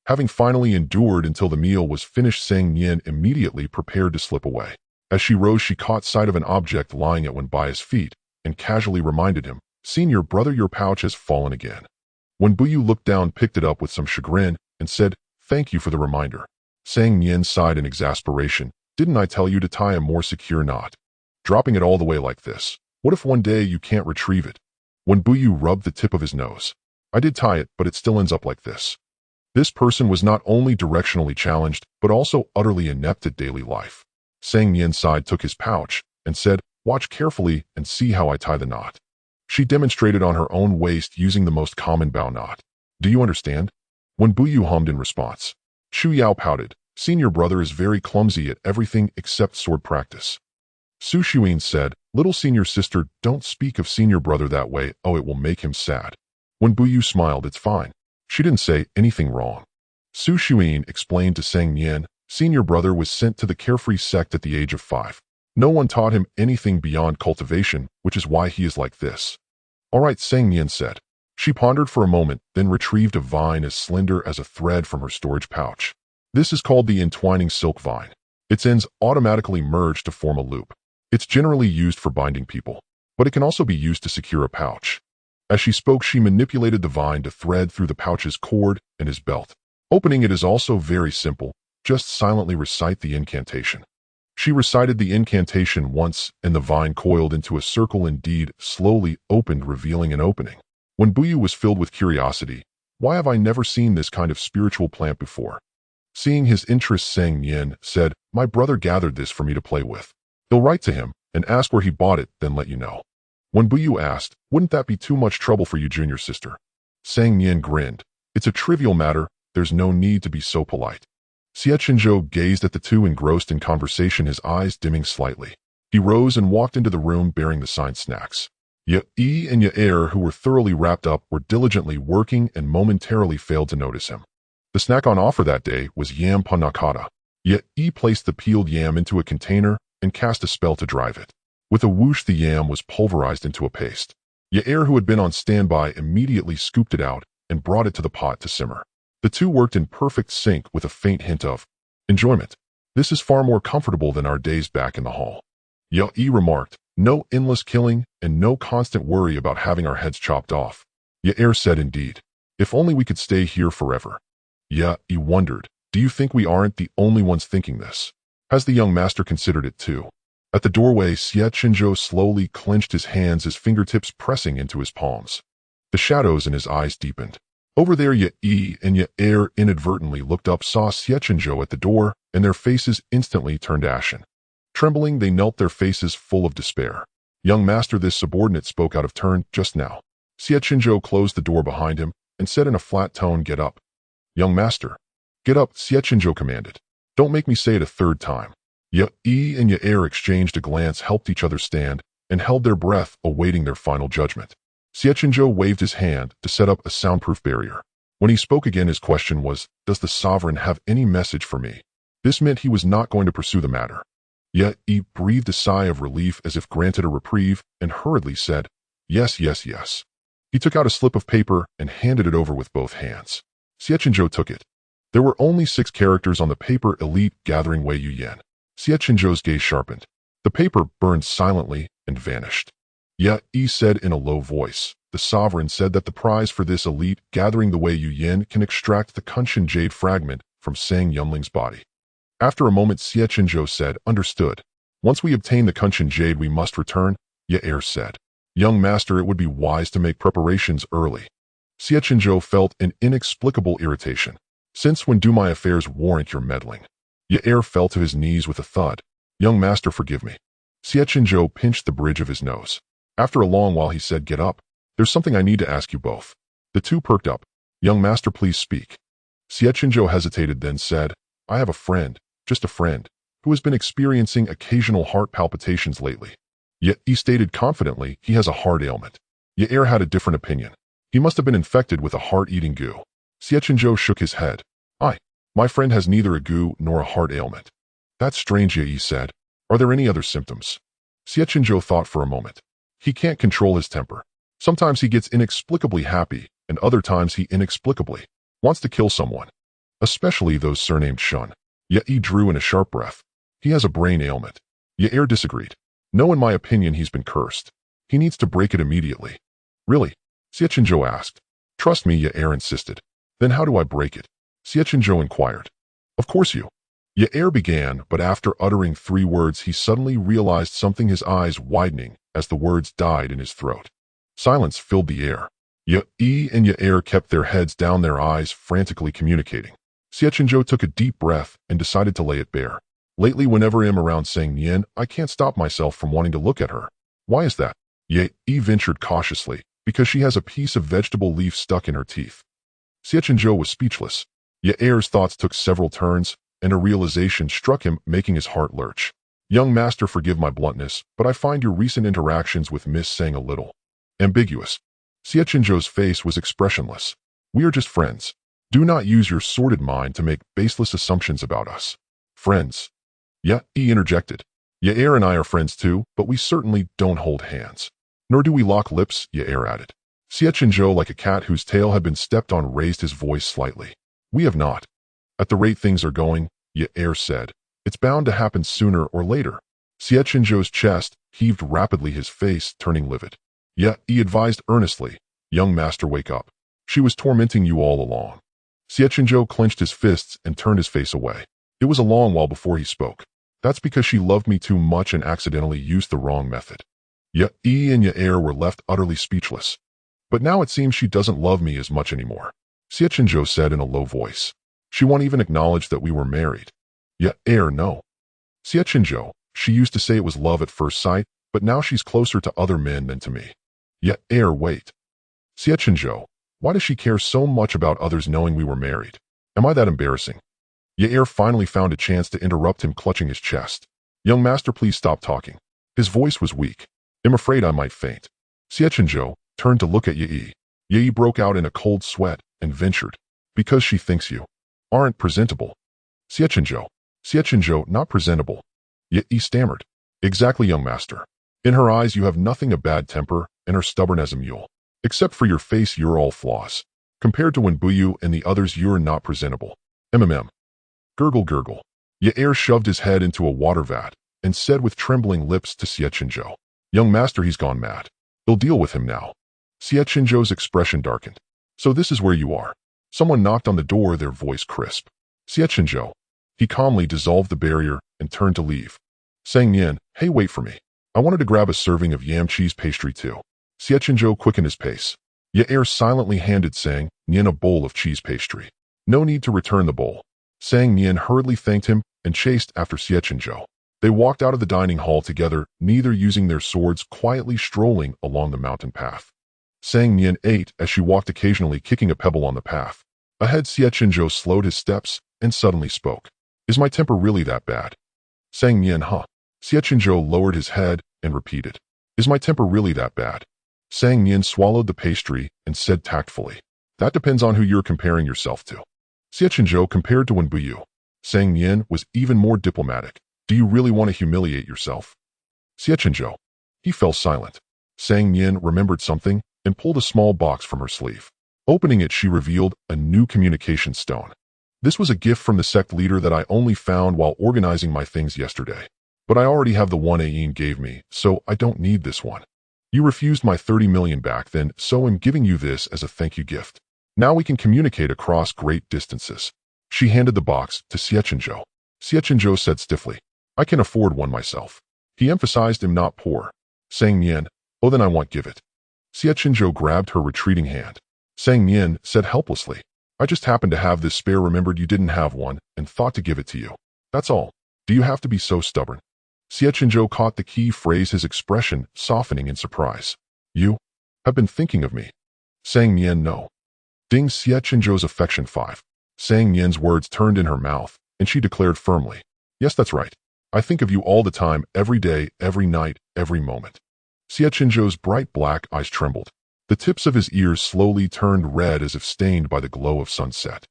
Having finally endured until the meal was finished, Sang Nian immediately prepared to slip away. As she rose, she caught sight of an object lying at one by his feet and casually reminded him, senior brother, your pouch has fallen again. When Bough looked down, picked it up with some chagrin and said, thank you for the reminder. Sang Nian sighed in exasperation. Didn't I tell you to tie a more secure knot? Dropping it all the way like this. What if one day you can't retrieve it? When Bough rubbed the tip of his nose. I did tie it, but it still ends up like this. This person was not only directionally challenged, but also utterly inept at daily life. Sang Nian sighed, took his pouch, and said, watch carefully and see how I tie the knot. She demonstrated on her own waist using the most common bow knot. Do you understand? When Bough hummed in response. Chu Yao pouted. Senior brother is very clumsy at everything except sword practice. Su Xuan said, little senior sister, don't speak of senior brother that way, oh, it will make him sad. When Bough smiled, it's fine. She didn't say anything wrong. Su Xuan explained to Sang Nian, senior brother was sent to the carefree sect at the age of 5. No one taught him anything beyond cultivation, which is why he is like this. All right, Sang Nian said. She pondered for a moment, then retrieved a vine as slender as a thread from her storage pouch. This is called the entwining silk vine. Its ends automatically merge to form a loop. It's generally used for binding people, but it can also be used to secure a pouch. As she spoke, she manipulated the vine to thread through the pouch's cord and his belt. Opening it is also very simple. Just silently recite the incantation. She recited the incantation once, and the vine coiled into a circle indeed, slowly opened, revealing an opening. When Bough was filled with curiosity, "Why have I never seen this kind of spiritual plant before?" Seeing his interest, Sang Nian said, "My brother gathered this for me to play with. He'll write to him and ask where he bought it, then let you know." When Bough asked, "Wouldn't that be too much trouble for you, junior sister?" Sang Nian grinned. "It's a trivial matter. There's no need to be so polite." Xie Chenzhou gazed at the two, engrossed in conversation, his eyes dimming slightly. He rose and walked into the room bearing the signed snacks. Yi and Yair, who were thoroughly wrapped up, were diligently working and momentarily failed to notice him. The snack on offer that day was yam panna cotta. Yi placed the peeled yam into a container and cast a spell to drive it. With a whoosh, the yam was pulverized into a paste. Yair, who had been on standby, immediately scooped it out and brought it to the pot to simmer. The two worked in perfect sync with a faint hint of enjoyment. "This is far more comfortable than our days back in the hall," Yi remarked. "No endless killing and no constant worry about having our heads chopped off." Yair said, "Indeed. If only we could stay here forever." Yi wondered, "Do you think we aren't the only ones thinking this? Has the young master considered it too?" At the doorway, Xie Chenzhou slowly clenched his hands, his fingertips pressing into his palms. The shadows in his eyes deepened. Over there, Yi and Yair inadvertently looked up, saw Xie Chenzhou at the door, and their faces instantly turned ashen. Trembling, they knelt, their faces full of despair. "Young master," this subordinate spoke out of turn just now. Xie Chenzhou closed the door behind him and said in a flat tone, "Get up." "Young master." "Get up," Xie Chenzhou commanded. "Don't make me say it a third time." Yi and Yair exchanged a glance, helped each other stand, and held their breath, awaiting their final judgment. Xie Chenzhou waved his hand to set up a soundproof barrier. When he spoke again, his question was, "Does the sovereign have any message for me?" This meant he was not going to pursue the matter. Yi breathed a sigh of relief as if granted a reprieve and hurriedly said, "Yes, yes, yes." He took out a slip of paper and handed it over with both hands. Xie Chenzhou took it. There were only 6 characters on the paper: Elite Gathering Wei Yuyan. Xie Chenzhou's gaze sharpened. The paper burned silently and vanished. Yi said in a low voice, "The sovereign said that the prize for this elite gathering the Wei Yuyan can extract the Kunshin jade fragment from Sang Yunling's body." After a moment, Xie Chenzhou said, "Understood. Once we obtain the Kunshin jade, we must return," Yair said. "Young master, it would be wise to make preparations early." Xie Chenzhou felt an inexplicable irritation. "Since when do my affairs warrant your meddling?" Yair fell to his knees with a thud. "Young master, forgive me." Xie Chenzhou pinched the bridge of his nose. After a long while, he said, "Get up. There's something I need to ask you both." The two perked up. "Young master, please speak." Xie Chenzhou hesitated, then said, "I have a friend, just a friend, who has been experiencing occasional heart palpitations lately." Yet he stated confidently he has a heart ailment. Yair had a different opinion. He must have been infected with a heart-eating goo. Xie Chenzhou shook his head. My friend has neither a goo nor a heart ailment." "That's strange," Yi said. "Are there any other symptoms?" Xie Chenzhou thought for a moment. "He can't control his temper. Sometimes he gets inexplicably happy, and other times he inexplicably wants to kill someone, especially those surnamed Shun." Yi drew in a sharp breath. "He has a brain ailment." Yair disagreed. "No, in my opinion, he's been cursed. He needs to break it immediately." "Really?" Xie Chenzhou asked. "Trust me," Yair insisted. "Then how do I break it?" Xie Chenzhou inquired. "Of course you." Yair began, but after uttering 3 words, he suddenly realized something, his eyes widening as the words died in his throat. Silence filled the air. Yi and Yair kept their heads down, their eyes frantically communicating. Xie Chenzhou took a deep breath and decided to lay it bare. "Lately, whenever I'm around Sang Nian, I can't stop myself from wanting to look at her." "Why is that?" Yi ventured cautiously. "Because she has a piece of vegetable leaf stuck in her teeth." Xie Chenzhou was speechless. Yair's thoughts took several turns, and a realization struck him, making his heart lurch. "Young master, forgive my bluntness, but I find your recent interactions with Miss Sang a little ambiguous." Xie Chenzhou's face was expressionless. "We are just friends. Do not use your sordid mind to make baseless assumptions about us." "Friends?" Yi interjected. "Yair and I are friends too, but we certainly don't hold hands." "Nor do we lock lips," Yair added. Xie Chenzhou, like a cat whose tail had been stepped on, raised his voice slightly. "We have not." At the rate things are going, Ye said, it's bound to happen sooner or later. Xie Chenzhou's chest heaved rapidly, his face turning livid. Yet, he advised earnestly, young master, wake up. She was tormenting you all along. Xie Chenzhou clenched his fists and turned his face away. It was a long while before he spoke. That's because she loved me too much and accidentally used the wrong method. Yet, and Ye were left utterly speechless. But now it seems she doesn't love me as much anymore, Xie Chenzhou said in a low voice. She won't even acknowledge that we were married. Yet, no. Xie Chenzhou, she used to say it was love at first sight, but now she's closer to other men than to me. Yet, wait. Xie Chenzhou, why does she care so much about others knowing we were married? Am I that embarrassing? Ye finally found a chance to interrupt him, clutching his chest. Young master, please stop talking. His voice was weak. I'm afraid I might faint. Xie Chenzhou turned to look at Ye. Ye broke out in a cold sweat and ventured. Because she thinks you aren't presentable. Xie Chenzhou, not presentable. Ye stammered. Exactly, young master. In her eyes you have nothing a bad temper and are stubborn as a mule. Except for your face, you're all flaws. Compared to when Bough and the others, you're not presentable. Gurgle gurgle. Ye shoved his head into a water vat and said with trembling lips to Xie Chenzhou, young master, he's gone mad. We'll deal with him now. Xie Chenzhou's expression darkened. So this is where you are. Someone knocked on the door, their voice crisp. Xie Chenzhou. He calmly dissolved the barrier and turned to leave. Saying Nian, hey, wait for me. I wanted to grab a serving of yam cheese pastry too. Xie Chenzhou quickened his pace. Ye silently handed Sang Nian a bowl of cheese pastry. No need to return the bowl. Sang Nian hurriedly thanked him and chased after Xie Chenzhou. They walked out of the dining hall together, neither using their swords, quietly strolling along the mountain path. Sang Nian ate as she walked, occasionally kicking a pebble on the path. Ahead, Xie Chenzhou slowed his steps and suddenly spoke. Is my temper really that bad? Sang Nian, huh? Xie Chenzhou lowered his head and repeated. Is my temper really that bad? Sang Nian swallowed the pastry and said tactfully. That depends on who you're comparing yourself to. Xie Chenzhou compared to when Bough. Sang Nian was even more diplomatic. Do you really want to humiliate yourself? Xie Chenzhou. He fell silent. Sang Nian remembered something and pulled a small box from her sleeve. Opening it, she revealed a new communication stone. This was a gift from the sect leader that I only found while organizing my things yesterday. But I already have the one Ayin gave me, so I don't need this one. You refused my 30 million back then, so I'm giving you this as a thank you gift. Now we can communicate across great distances. She handed the box to Xie Chenzhou. Xie Chenzhou said stiffly, I can afford one myself. He emphasized I'm not poor. Sang Nian, oh then I won't give it. Xie Chenzhou grabbed her retreating hand. Sang Nian said helplessly, I just happened to have this spare, remembered you didn't have one, and thought to give it to you. That's all. Do you have to be so stubborn? Xie Chenzhou caught the key phrase, his expression softening in surprise. You have been thinking of me. Sang Nian, no. Ding. Xie Chenzhou's affection 5. Sang Nian's words turned in her mouth, and she declared firmly, yes, that's right. I think of you all the time, every day, every night, every moment. Xie Chenzhou's bright black eyes trembled. The tips of his ears slowly turned red as if stained by the glow of sunset.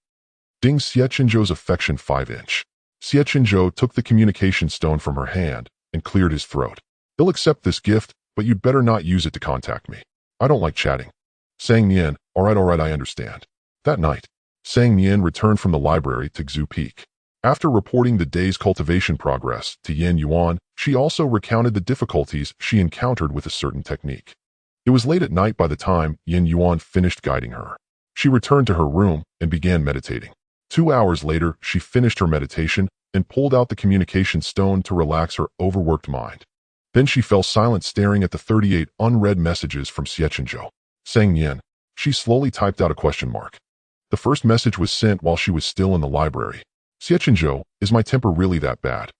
Ding. Xie Chenzhou's affection 5-inch. Xie Chenzhou took the communication stone from her hand and cleared his throat. They'll accept this gift, but you'd better not use it to contact me. I don't like chatting. Sang Nian, all right, I understand. That night, Sang Nian returned from the library to Xu Peak. After reporting the day's cultivation progress to Yin Yuan, she also recounted the difficulties she encountered with a certain technique. It was late at night by the time Yin Yuan finished guiding her. She returned to her room and began meditating. 2 hours later, she finished her meditation and pulled out the communication stone to relax her overworked mind. Then she fell silent, staring at the 38 unread messages from Xie Chenzhou. Sang Nian. She slowly typed out a question mark. The first message was sent while she was still in the library. Xie Chenzhou, is my temper really that bad?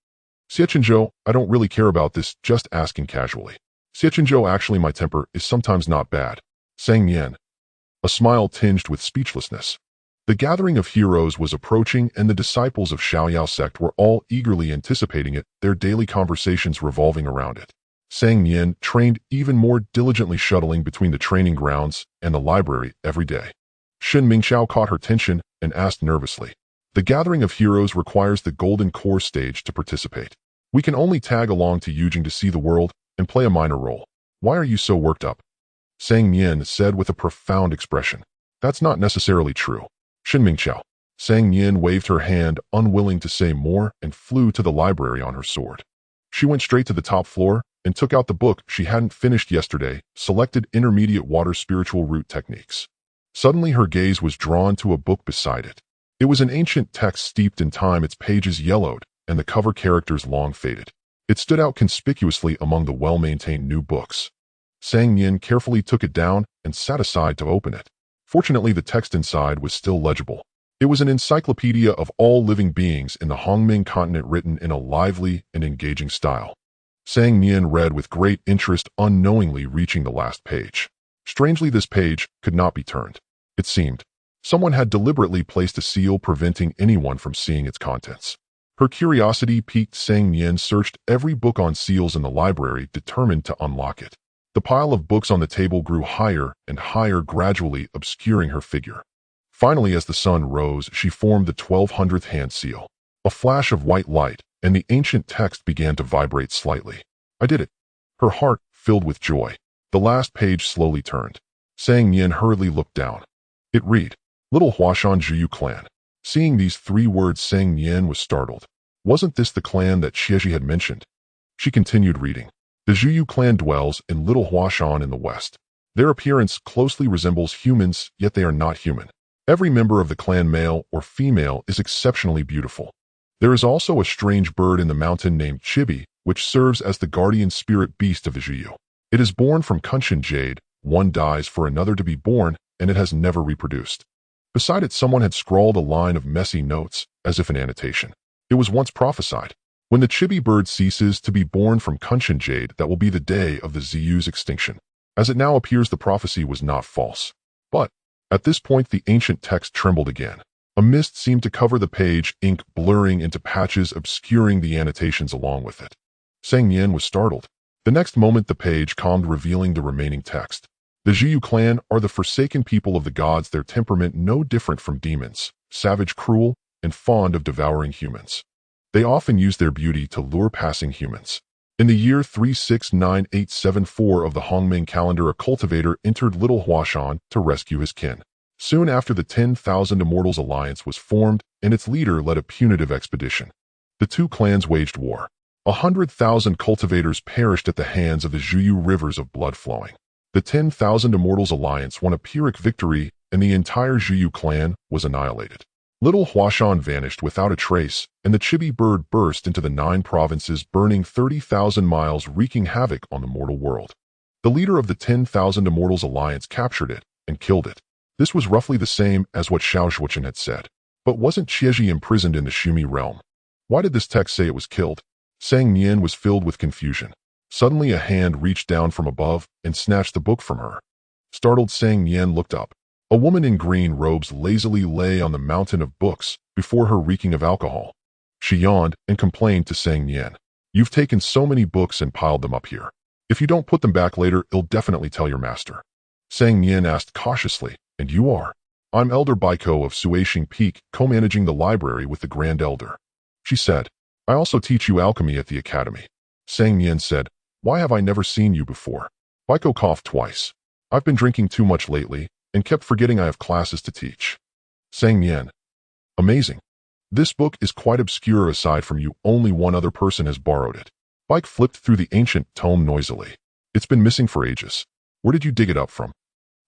Xie Chenzhou, I don't really care about this, just asking casually. Xie Chenzhou, actually my temper is sometimes not bad. Sang Nian. A smile tinged with speechlessness. The gathering of heroes was approaching, and the disciples of Shaoyao sect were all eagerly anticipating it, their daily conversations revolving around it. Sang Nian trained even more diligently, shuttling between the training grounds and the library every day. Shen Mingxiao caught her attention and asked nervously, the gathering of heroes requires the Golden Core stage to participate. We can only tag along to Yujing to see the world and play a minor role. Why are you so worked up? Sang Nian said with a profound expression. That's not necessarily true. Shen Mingxiao. Sang Nian waved her hand, unwilling to say more, and flew to the library on her sword. She went straight to the top floor and took out the book she hadn't finished yesterday, selected intermediate water spiritual root techniques. Suddenly her gaze was drawn to a book beside it. It was an ancient text steeped in time, its pages yellowed, and the cover characters long faded. It stood out conspicuously among the well-maintained new books. Sang Nian carefully took it down and sat aside to open it. Fortunately, the text inside was still legible. It was an encyclopedia of all living beings in the Hongming continent, written in a lively and engaging style. Sang Nian read with great interest, unknowingly reaching the last page. Strangely, this page could not be turned. It seemed someone had deliberately placed a seal preventing anyone from seeing its contents. Her curiosity piqued. Sang Nian searched every book on seals in the library, determined to unlock it. The pile of books on the table grew higher and higher, gradually obscuring her figure. Finally, as the sun rose, she formed the 1200th hand seal. A flash of white light, and the ancient text began to vibrate slightly. I did it. Her heart filled with joy. The last page slowly turned. Sang Nian hurriedly looked down. It read, Little Huashan Zhuyu clan. Seeing these 3 words, Sang Nian was startled. Wasn't this the clan that Xie had mentioned? She continued reading. The Zhuyu clan dwells in Little Huashan in the west. Their appearance closely resembles humans, yet they are not human. Every member of the clan, male or female, is exceptionally beautiful. There is also a strange bird in the mountain named Chibi, which serves as the guardian spirit beast of the Zhuyu. It is born from Kunshan jade, one dies for another to be born, and it has never reproduced. Beside it, someone had scrawled a line of messy notes, as if an annotation. It was once prophesied. When the Chibi bird ceases to be born from Kunshan jade, that will be the day of the Ziyu's extinction. As it now appears, the prophecy was not false. But at this point, the ancient text trembled again. A mist seemed to cover the page, ink blurring into patches, obscuring the annotations along with it. Sang Nian was startled. The next moment, the page calmed, revealing the remaining text. The Zhuyu clan are the forsaken people of the gods, their temperament no different from demons, savage, cruel, and fond of devouring humans. They often use their beauty to lure passing humans. In the year 369874 of the Hongming calendar, a cultivator entered Little Huashan to rescue his kin. Soon after, the 10,000 Immortals Alliance was formed, and its leader led a punitive expedition. The 2 clans waged war. 100,000 cultivators perished at the hands of the Zhuyu, rivers of blood flowing. The 10,000 Immortals Alliance won a Pyrrhic victory, and the entire Zhuyu clan was annihilated. Little Huashan vanished without a trace, and the Chibi bird burst into the 9 provinces, burning 30,000 miles, wreaking havoc on the mortal world. The leader of the 10,000 Immortals Alliance captured it and killed it. This was roughly the same as what Xiao Zhuochen had said. But wasn't Xie imprisoned in the Shumi realm? Why did this text say it was killed? Sang Nian was filled with confusion. Suddenly, a hand reached down from above and snatched the book from her. Startled, Sang Nian looked up. A woman in green robes lazily lay on the mountain of books before her, reeking of alcohol. She yawned and complained to Sang Nian. You've taken so many books and piled them up here. If you don't put them back later, I'll definitely tell your master. Sang Nian asked cautiously, And you are? I'm Elder Baiko of Suishing Peak, co-managing the library with the Grand Elder. She said, I also teach you alchemy at the academy. Sang Nian said, Why have I never seen you before? Baiko coughed twice. I've been drinking too much lately, and kept forgetting I have classes to teach. Sang Nian. Amazing. This book is quite obscure. Aside from you, only one other person has borrowed it. Baik flipped through the ancient tome noisily. It's been missing for ages. Where did you dig it up from?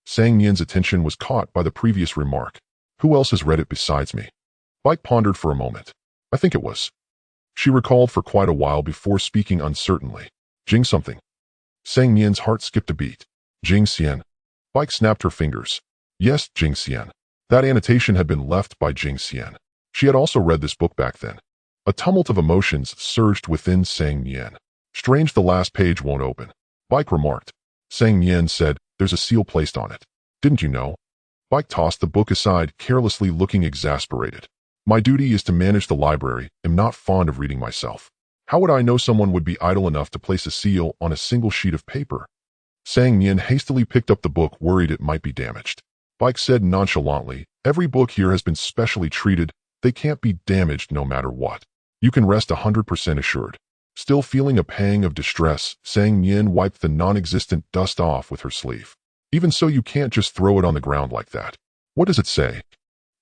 Sang Nian's attention was caught by the previous remark. Who else has read it besides me? Baik pondered for a moment. I think it was. She recalled for quite a while before speaking uncertainly. Jing something. Sang Nian's heart skipped a beat. Jing Xian. Baik snapped her fingers. Yes, Jing Xian. That annotation had been left by Jing Xian. She had also read this book back then. A tumult of emotions surged within Sang Nian. Strange, the last page won't open. Baik remarked. Sang Nian said, There's a seal placed on it. Didn't you know? Baik tossed the book aside, carelessly, looking exasperated. My duty is to manage the library. I'm not fond of reading myself. How would I know someone would be idle enough to place a seal on a single sheet of paper? Sang Nian hastily picked up the book, worried it might be damaged. Baik said nonchalantly, Every book here has been specially treated. They can't be damaged no matter what. You can rest 100% assured. Still feeling a pang of distress, Sang Nian wiped the non-existent dust off with her sleeve. Even so, you can't just throw it on the ground like that. What does it say?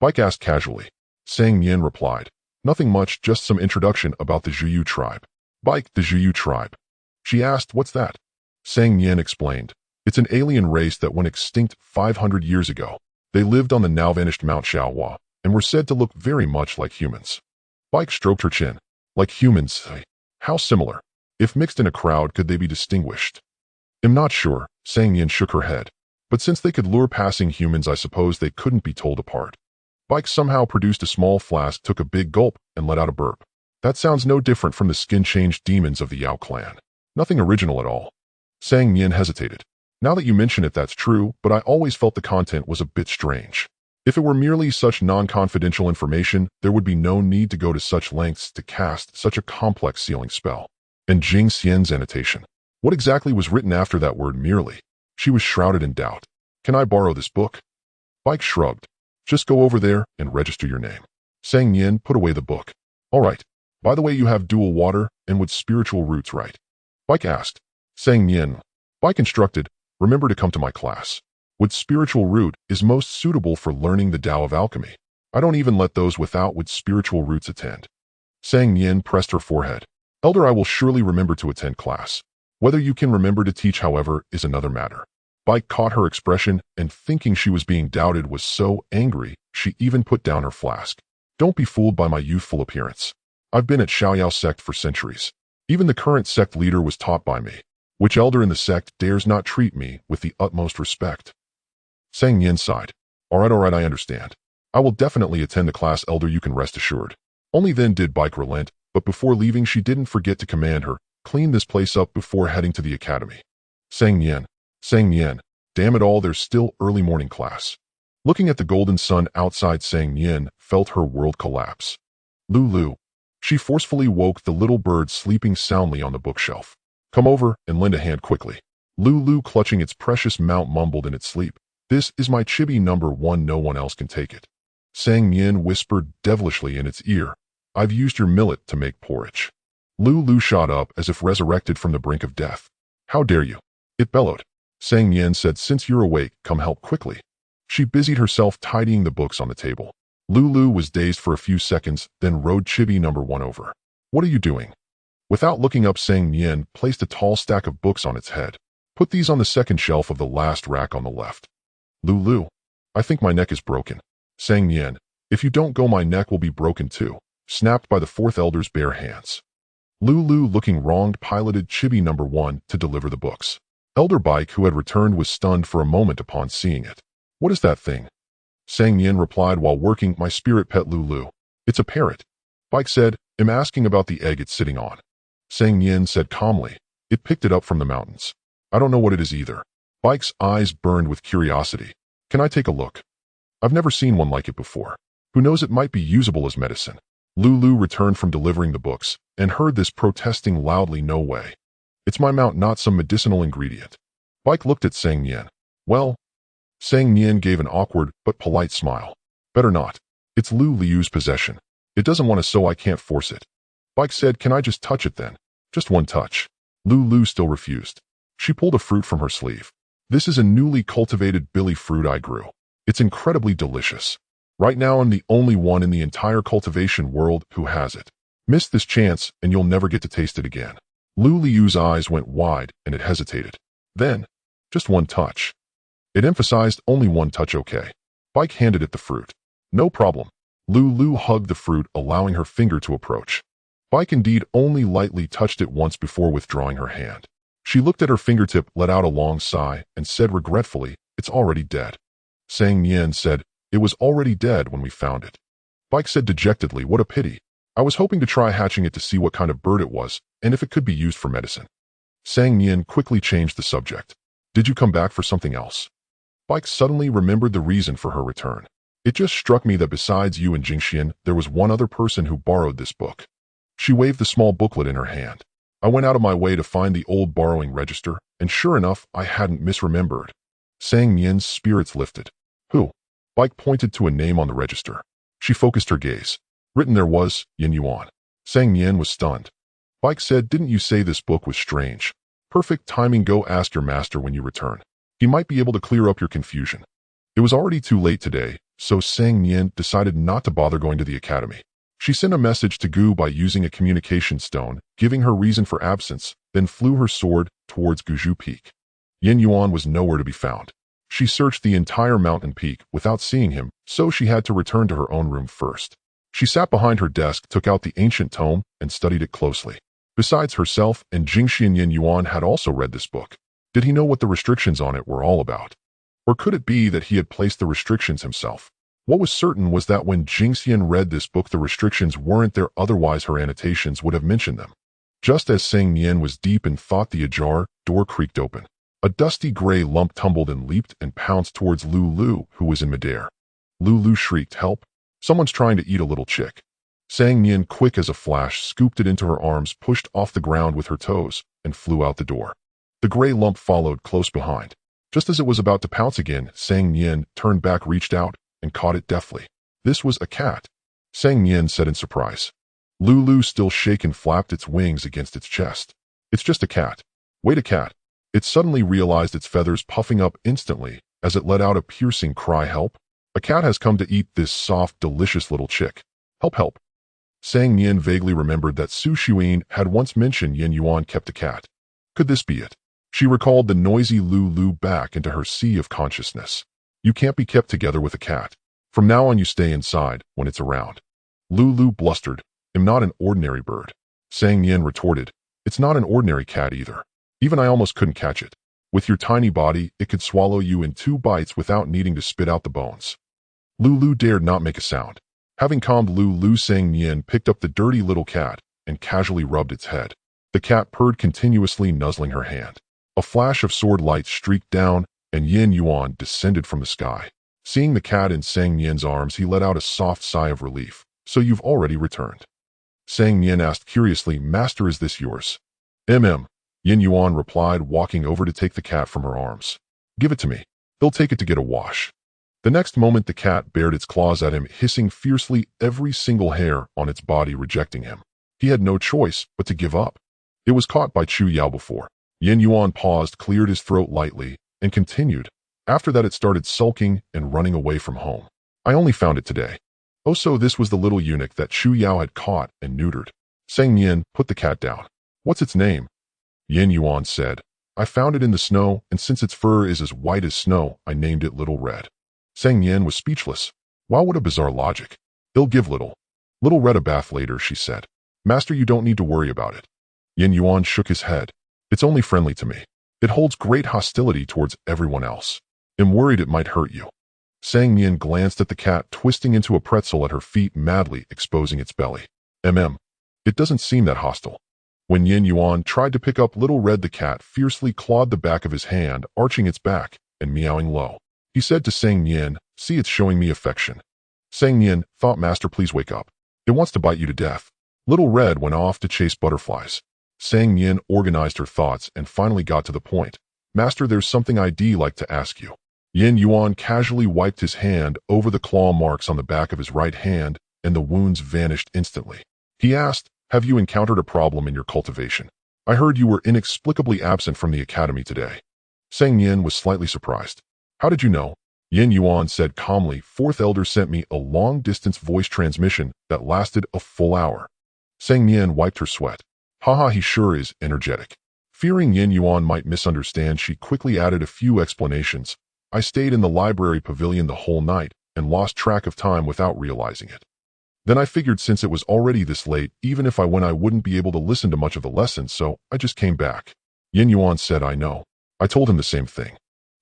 Baik asked casually. Sang Nian replied. Nothing much, just some introduction about the Zhuyu tribe. Bike, the Zhuyu tribe. She asked, what's that? Sang Nian explained. It's an alien race that went extinct 500 years ago. They lived on the now-vanished Mount Xiaohua and were said to look very much like humans. Bike stroked her chin. Like humans? How similar? If mixed in a crowd, could they be distinguished? I'm not sure, Sang Nian shook her head. But since they could lure passing humans, I suppose they couldn't be told apart. Bike somehow produced a small flask, took a big gulp, and let out a burp. That sounds no different from the skin-changed demons of the Yao clan. Nothing original at all. Sang Nian hesitated. Now that you mention it, that's true, but I always felt the content was a bit strange. If it were merely such non-confidential information, there would be no need to go to such lengths to cast such a complex sealing spell. And Jing Xian's annotation. What exactly was written after that word merely? She was shrouded in doubt. Can I borrow this book? Bike shrugged. Just go over there and register your name. Sang Nian put away the book. All right. By the way, you have dual water and with spiritual roots, right? Bike asked. Sang Nian. Bike instructed, remember to come to my class. Wood spiritual root is most suitable for learning the Tao of alchemy. I don't even let those without wood spiritual roots attend. Sang Nian pressed her forehead. Elder, I will surely remember to attend class. Whether you can remember to teach, however, is another matter. Bike caught her expression and, thinking she was being doubted, was so angry, she even put down her flask. Don't be fooled by my youthful appearance. I've been at Xiaoyao sect for centuries. Even the current sect leader was taught by me. Which elder in the sect dares not treat me with the utmost respect? Sang Nian sighed. All right, I understand. I will definitely attend the class, elder, you can rest assured. Only then did Bike relent, but before leaving she didn't forget to command her, clean this place up before heading to the academy. Sang Nian, damn it all, there's still early morning class. Looking at the golden sun outside, Sang Nian felt her world collapse. Lulu. She forcefully woke the little bird sleeping soundly on the bookshelf. Come over and lend a hand quickly. Lulu, clutching its precious mount, mumbled in its sleep. This is my chibi number 1, no one else can take it. Sang Nian whispered devilishly in its ear. I've used your millet to make porridge. Lulu shot up as if resurrected from the brink of death. How dare you? It bellowed. Sang Nian said, since you're awake, come help quickly. She busied herself tidying the books on the table. Lulu was dazed for a few seconds, then rode chibi number 1 over. What are you doing? Without looking up, Sang Nian placed a tall stack of books on its head. Put these on the second shelf of the last rack on the left. Lulu, I think my neck is broken. Sang Nian, if you don't go, my neck will be broken too, snapped by the fourth elder's bare hands. Lulu, looking wronged, piloted chibi number 1 to deliver the books. Elder Bike, who had returned, was stunned for a moment upon seeing it. What is that thing? Sang Nian replied while working, my spirit pet Lulu. It's a parrot. Bike said, I'm asking about the egg it's sitting on. Sang Nian said calmly, it picked it up from the mountains. I don't know what it is either. Bike's eyes burned with curiosity. Can I take a look? I've never seen one like it before. Who knows, it might be usable as medicine. Lulu returned from delivering the books and heard this, protesting loudly, no way. It's my mount, not some medicinal ingredient. Bike looked at Sang Nian. Well, Sang Nian gave an awkward but polite smile. Better not. It's Lulu's possession. It doesn't want to, so I can't force it. Bike said, can I just touch it then? Just one touch. Lulu still refused. She pulled a fruit from her sleeve. This is a newly cultivated billy fruit I grew. It's incredibly delicious. Right now I'm the only one in the entire cultivation world who has it. Miss this chance and you'll never get to taste it again. Lulu's eyes went wide and it hesitated. Then, just one touch. It emphasized only one touch, okay. Bike handed it the fruit. No problem. Lulu hugged the fruit, allowing her finger to approach. Bike indeed only lightly touched it once before withdrawing her hand. She looked at her fingertip, let out a long sigh, and said regretfully, it's already dead. Sang Nian said, it was already dead when we found it. Bike said dejectedly, what a pity. I was hoping to try hatching it to see what kind of bird it was, and if it could be used for medicine. Sang Nian quickly changed the subject. Did you come back for something else? Bike suddenly remembered the reason for her return. It just struck me that besides you and Jingxian, there was one other person who borrowed this book. She waved the small booklet in her hand. I went out of my way to find the old borrowing register, and sure enough, I hadn't misremembered. Sang Nian's spirits lifted. Who? Bike pointed to a name on the register. She focused her gaze. Written there was, Yin Yuan. Sang Nian was stunned. Bike said, didn't you say this book was strange? Perfect timing, go ask your master when you return. He might be able to clear up your confusion. It was already too late today, so Sang Nian decided not to bother going to the academy. She sent a message to Gu by using a communication stone, giving her reason for absence, then flew her sword towards Guzhou Peak. Yin Yuan was nowhere to be found. She searched the entire mountain peak without seeing him, so she had to return to her own room first. She sat behind her desk, took out the ancient tome, and studied it closely. Besides herself and Jingxian, Yin Yuan had also read this book. Did he know what the restrictions on it were all about? Or could it be that he had placed the restrictions himself? What was certain was that when Jingxian read this book, the restrictions weren't there, otherwise her annotations would have mentioned them. Just as Sang Nian was deep in thought, the ajar door creaked open. A dusty gray lump tumbled and leaped and pounced towards Lulu, who was in midair. Lulu shrieked, "Help! Someone's trying to eat a little chick." Sang Nian, quick as a flash, scooped it into her arms, pushed off the ground with her toes, and flew out the door. The gray lump followed close behind. Just as it was about to pounce again, Sang Nian turned back, reached out, and caught it deftly. This was a cat, Sang Nian said in surprise. Lulu, still shaken, flapped its wings against its chest. "It's just a cat." "Wait, a cat." It suddenly realized, its feathers puffing up instantly as it let out a piercing cry. "Help! A cat has come to eat this soft, delicious little chick. Help, help." Sang Nian vaguely remembered that Su Xuan had once mentioned Yin Yuan kept a cat. Could this be it? She recalled the noisy Lulu back into her sea of consciousness. "You can't be kept together with a cat. From now on you stay inside when it's around." Lulu blustered, "I'm not an ordinary bird." Sang Nian retorted, "It's not an ordinary cat either. Even I almost couldn't catch it. With your tiny body, it could swallow you in 2 bites without needing to spit out the bones." Lulu dared not make a sound. Having calmed Lulu, Sang Nian picked up the dirty little cat and casually rubbed its head. The cat purred continuously, nuzzling her hand. A flash of sword light streaked down, and Yin Yuan descended from the sky. Seeing the cat in Sang Nian's arms, he let out a soft sigh of relief. "So you've already returned?" Sang Nian asked curiously, "Master, is this yours?" Yin Yuan replied, walking over to take the cat from her arms. "Give it to me. They'll take it to get a wash." The next moment the cat bared its claws at him, hissing fiercely, every single hair on its body rejecting him. He had no choice but to give up. It was caught by Chu Yao before. Yin Yuan paused, cleared his throat lightly, and continued. "After that it started sulking and running away from home. I only found it today." Oh, so this was the little eunuch that Chu Yao had caught and neutered. Sang Nian put the cat down. "What's its name?" Yin Yuan said, "I found it in the snow, and since its fur is as white as snow, I named it Little Red." Sang Nian was speechless. Wow, what a bizarre logic. "They'll give Little Red a bath later," she said. "Master, you don't need to worry about it." Yin Yuan shook his head. "It's only friendly to me. It holds great hostility towards everyone else. I'm worried it might hurt you." Sang Nian glanced at the cat, twisting into a pretzel at her feet, madly exposing its belly. It doesn't seem that hostile." When Yin Yuan tried to pick up Little Red, the cat fiercely clawed the back of his hand, arching its back and meowing low. He said to Sang Nian, "See, it's showing me affection." Sang Nian thought, "Master, please wake up. It wants to bite you to death." Little Red went off to chase butterflies. Sang Nian organized her thoughts and finally got to the point. "Master, there's something I'd like to ask you." Yin Yuan casually wiped his hand over the claw marks on the back of his right hand, and the wounds vanished instantly. He asked, "Have you encountered a problem in your cultivation? I heard you were inexplicably absent from the academy today." Sang Nian was slightly surprised. "How did you know?" Yin Yuan said calmly, "Fourth Elder sent me a long-distance voice transmission that lasted a full hour." Sang Nian wiped her sweat. "Haha, he sure is energetic." Fearing Yin Yuan might misunderstand, she quickly added a few explanations. "I stayed in the library pavilion the whole night and lost track of time without realizing it. Then I figured since it was already this late, even if I went I wouldn't be able to listen to much of the lesson, so I just came back." Yin Yuan said, "I know. I told him the same thing."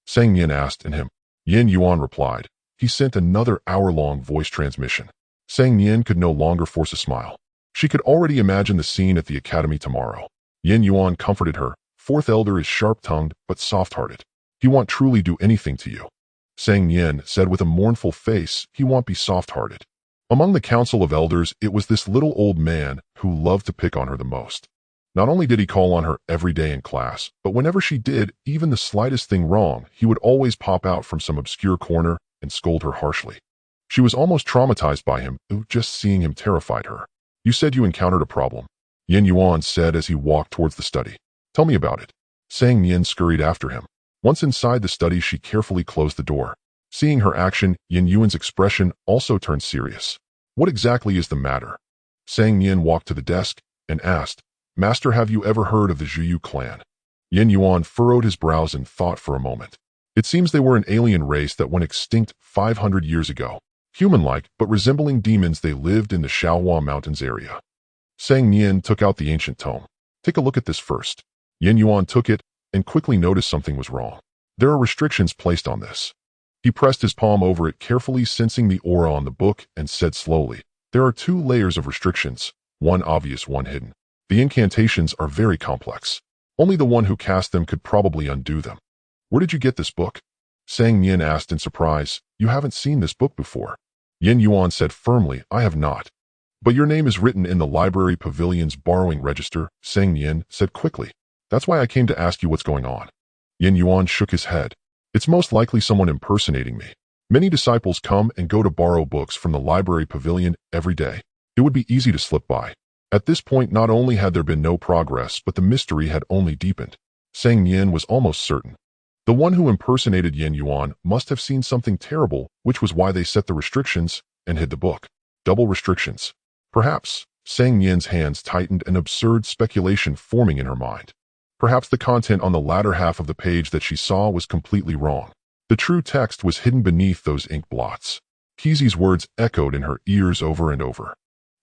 Sang Nian asked, "And him?" Yin Yuan replied, "He sent another hour-long voice transmission." Sang Nian could no longer force a smile. She could already imagine the scene at the academy tomorrow. Yin Yuan comforted her. "Fourth Elder is sharp-tongued but soft-hearted. He won't truly do anything to you." Sang Nian said with a mournful face, "He won't be soft-hearted." Among the council of elders, it was this little old man who loved to pick on her the most. Not only did he call on her every day in class, but whenever she did even the slightest thing wrong, he would always pop out from some obscure corner and scold her harshly. She was almost traumatized by him, just seeing him terrified her. "You said you encountered a problem," Yin Yuan said as he walked towards the study. "Tell me about it." Sang Nian scurried after him. Once inside the study, she carefully closed the door. Seeing her action, Yin Yuan's expression also turned serious. What exactly is the matter? Sang Nian walked to the desk and asked, Master, have you ever heard of the Zhuyu clan? Yin Yuan furrowed his brows in thought for a moment. It seems they were an alien race that went extinct 500 years ago. Human-like, but resembling demons, they lived in the Shaohua Mountains area. Sang Nian took out the ancient tome. Take a look at this first. Yin Yuan took it and quickly noticed something was wrong. There are restrictions placed on this. He pressed his palm over it, carefully sensing the aura on the book, and said slowly, There are 2 layers of restrictions, one obvious, one hidden. The incantations are very complex. Only the one who cast them could probably undo them. Where did you get this book? Sang Nian asked in surprise. You haven't seen this book before. Yin Yuan said firmly, I have not. But your name is written in the library pavilion's borrowing register, Sang Nian said quickly. That's why I came to ask you what's going on. Yin Yuan shook his head. It's most likely someone impersonating me. Many disciples come and go to borrow books from the library pavilion every day. It would be easy to slip by. At this point, not only had there been no progress, but the mystery had only deepened. Sang Nian was almost certain. The one who impersonated Yin Yuan must have seen something terrible, which was why they set the restrictions and hid the book. Double restrictions. Perhaps. Sang Nian's hands tightened, an absurd speculation forming in her mind. Perhaps the content on the latter half of the page that she saw was completely wrong. The true text was hidden beneath those ink blots. Keezy's words echoed in her ears over and over.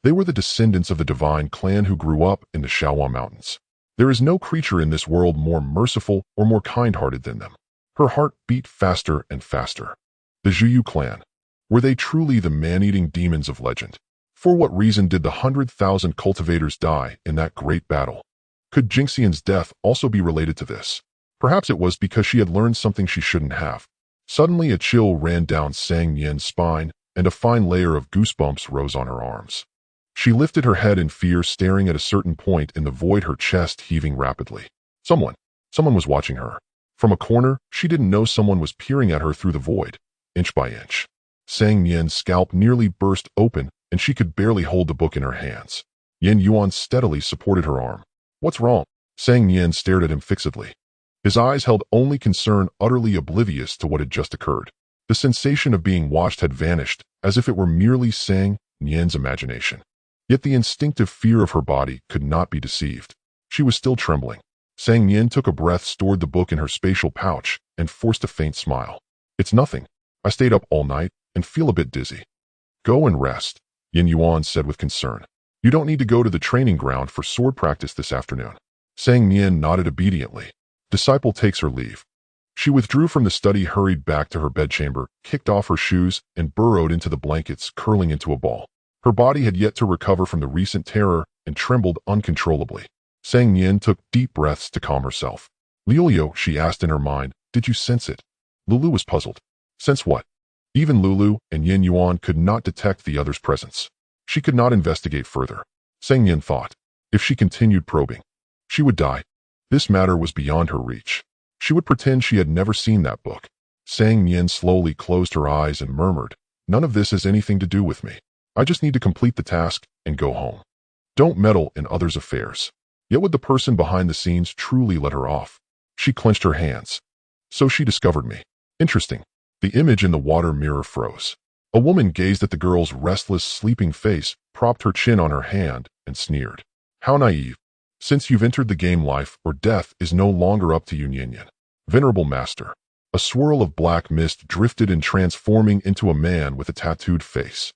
They were the descendants of the divine clan who grew up in the Shaohua Mountains. There is no creature in this world more merciful or more kind-hearted than them. Her heart beat faster and faster. The Zhuyu clan. Were they truly the man-eating demons of legend? For what reason did the 100,000 cultivators die in that great battle? Could Jingxian's death also be related to this? Perhaps it was because she had learned something she shouldn't have. Suddenly a chill ran down Sang Nian's spine, and a fine layer of goosebumps rose on her arms. She lifted her head in fear, staring at a certain point in the void, her chest heaving rapidly. Someone was watching her. From a corner, she didn't know someone was peering at her through the void, inch by inch. Sang Nian's scalp nearly burst open, and she could barely hold the book in her hands. Yin Yuan steadily supported her arm. What's wrong? Sang Nian stared at him fixedly. His eyes held only concern, utterly oblivious to what had just occurred. The sensation of being watched had vanished, as if it were merely Sang Nian's imagination. Yet the instinctive fear of her body could not be deceived. She was still trembling. Sang Nian took a breath, stored the book in her spatial pouch, and forced a faint smile. It's nothing. I stayed up all night and feel a bit dizzy. Go and rest, Yin Yuan said with concern. You don't need to go to the training ground for sword practice this afternoon. Sang Nian nodded obediently. Disciple takes her leave. She withdrew from the study, hurried back to her bedchamber, kicked off her shoes, and burrowed into the blankets, curling into a ball. Her body had yet to recover from the recent terror and trembled uncontrollably. Sang Nian took deep breaths to calm herself. Liuliu, she asked in her mind, did you sense it? Lulu was puzzled. Sense what? Even Lulu and Yin Yuan could not detect the other's presence. She could not investigate further. Sang Nian thought. If she continued probing, she would die. This matter was beyond her reach. She would pretend she had never seen that book. Sang Nian slowly closed her eyes and murmured, None of this has anything to do with me. I just need to complete the task and go home. Don't meddle in others' affairs. Yet would the person behind the scenes truly let her off? She clenched her hands. So she discovered me. Interesting. The image in the water mirror froze. A woman gazed at the girl's restless, sleeping face, propped her chin on her hand, and sneered. How naive. Since you've entered the game, life or death is no longer up to you, Nian. Venerable Master. A swirl of black mist drifted in, transforming into a man with a tattooed face.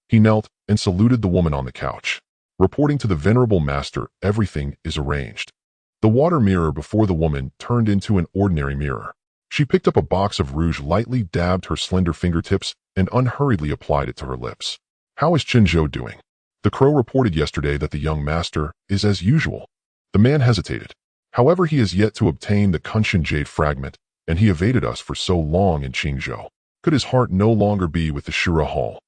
He knelt and saluted the woman on the couch. Reporting to the Venerable Master, everything is arranged. The water mirror before the woman turned into an ordinary mirror. She picked up a box of rouge, lightly dabbed her slender fingertips, and unhurriedly applied it to her lips. How is Chenzhou doing? The crow reported yesterday that the young master is as usual. The man hesitated. However, he has yet to obtain the Kunshan jade fragment, and he evaded us for so long in Qingzhou. Could his heart no longer be with the Shura Hall?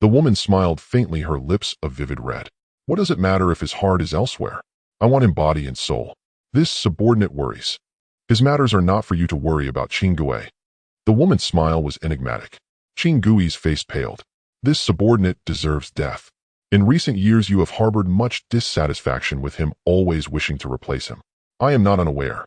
The woman smiled faintly, her lips a vivid red. What does it matter if his heart is elsewhere? I want him body and soul. This subordinate worries. His matters are not for you to worry about, Qinggui. The woman's smile was enigmatic. Qinggui's face paled. This subordinate deserves death. In recent years you have harbored much dissatisfaction with him, always wishing to replace him. I am not unaware.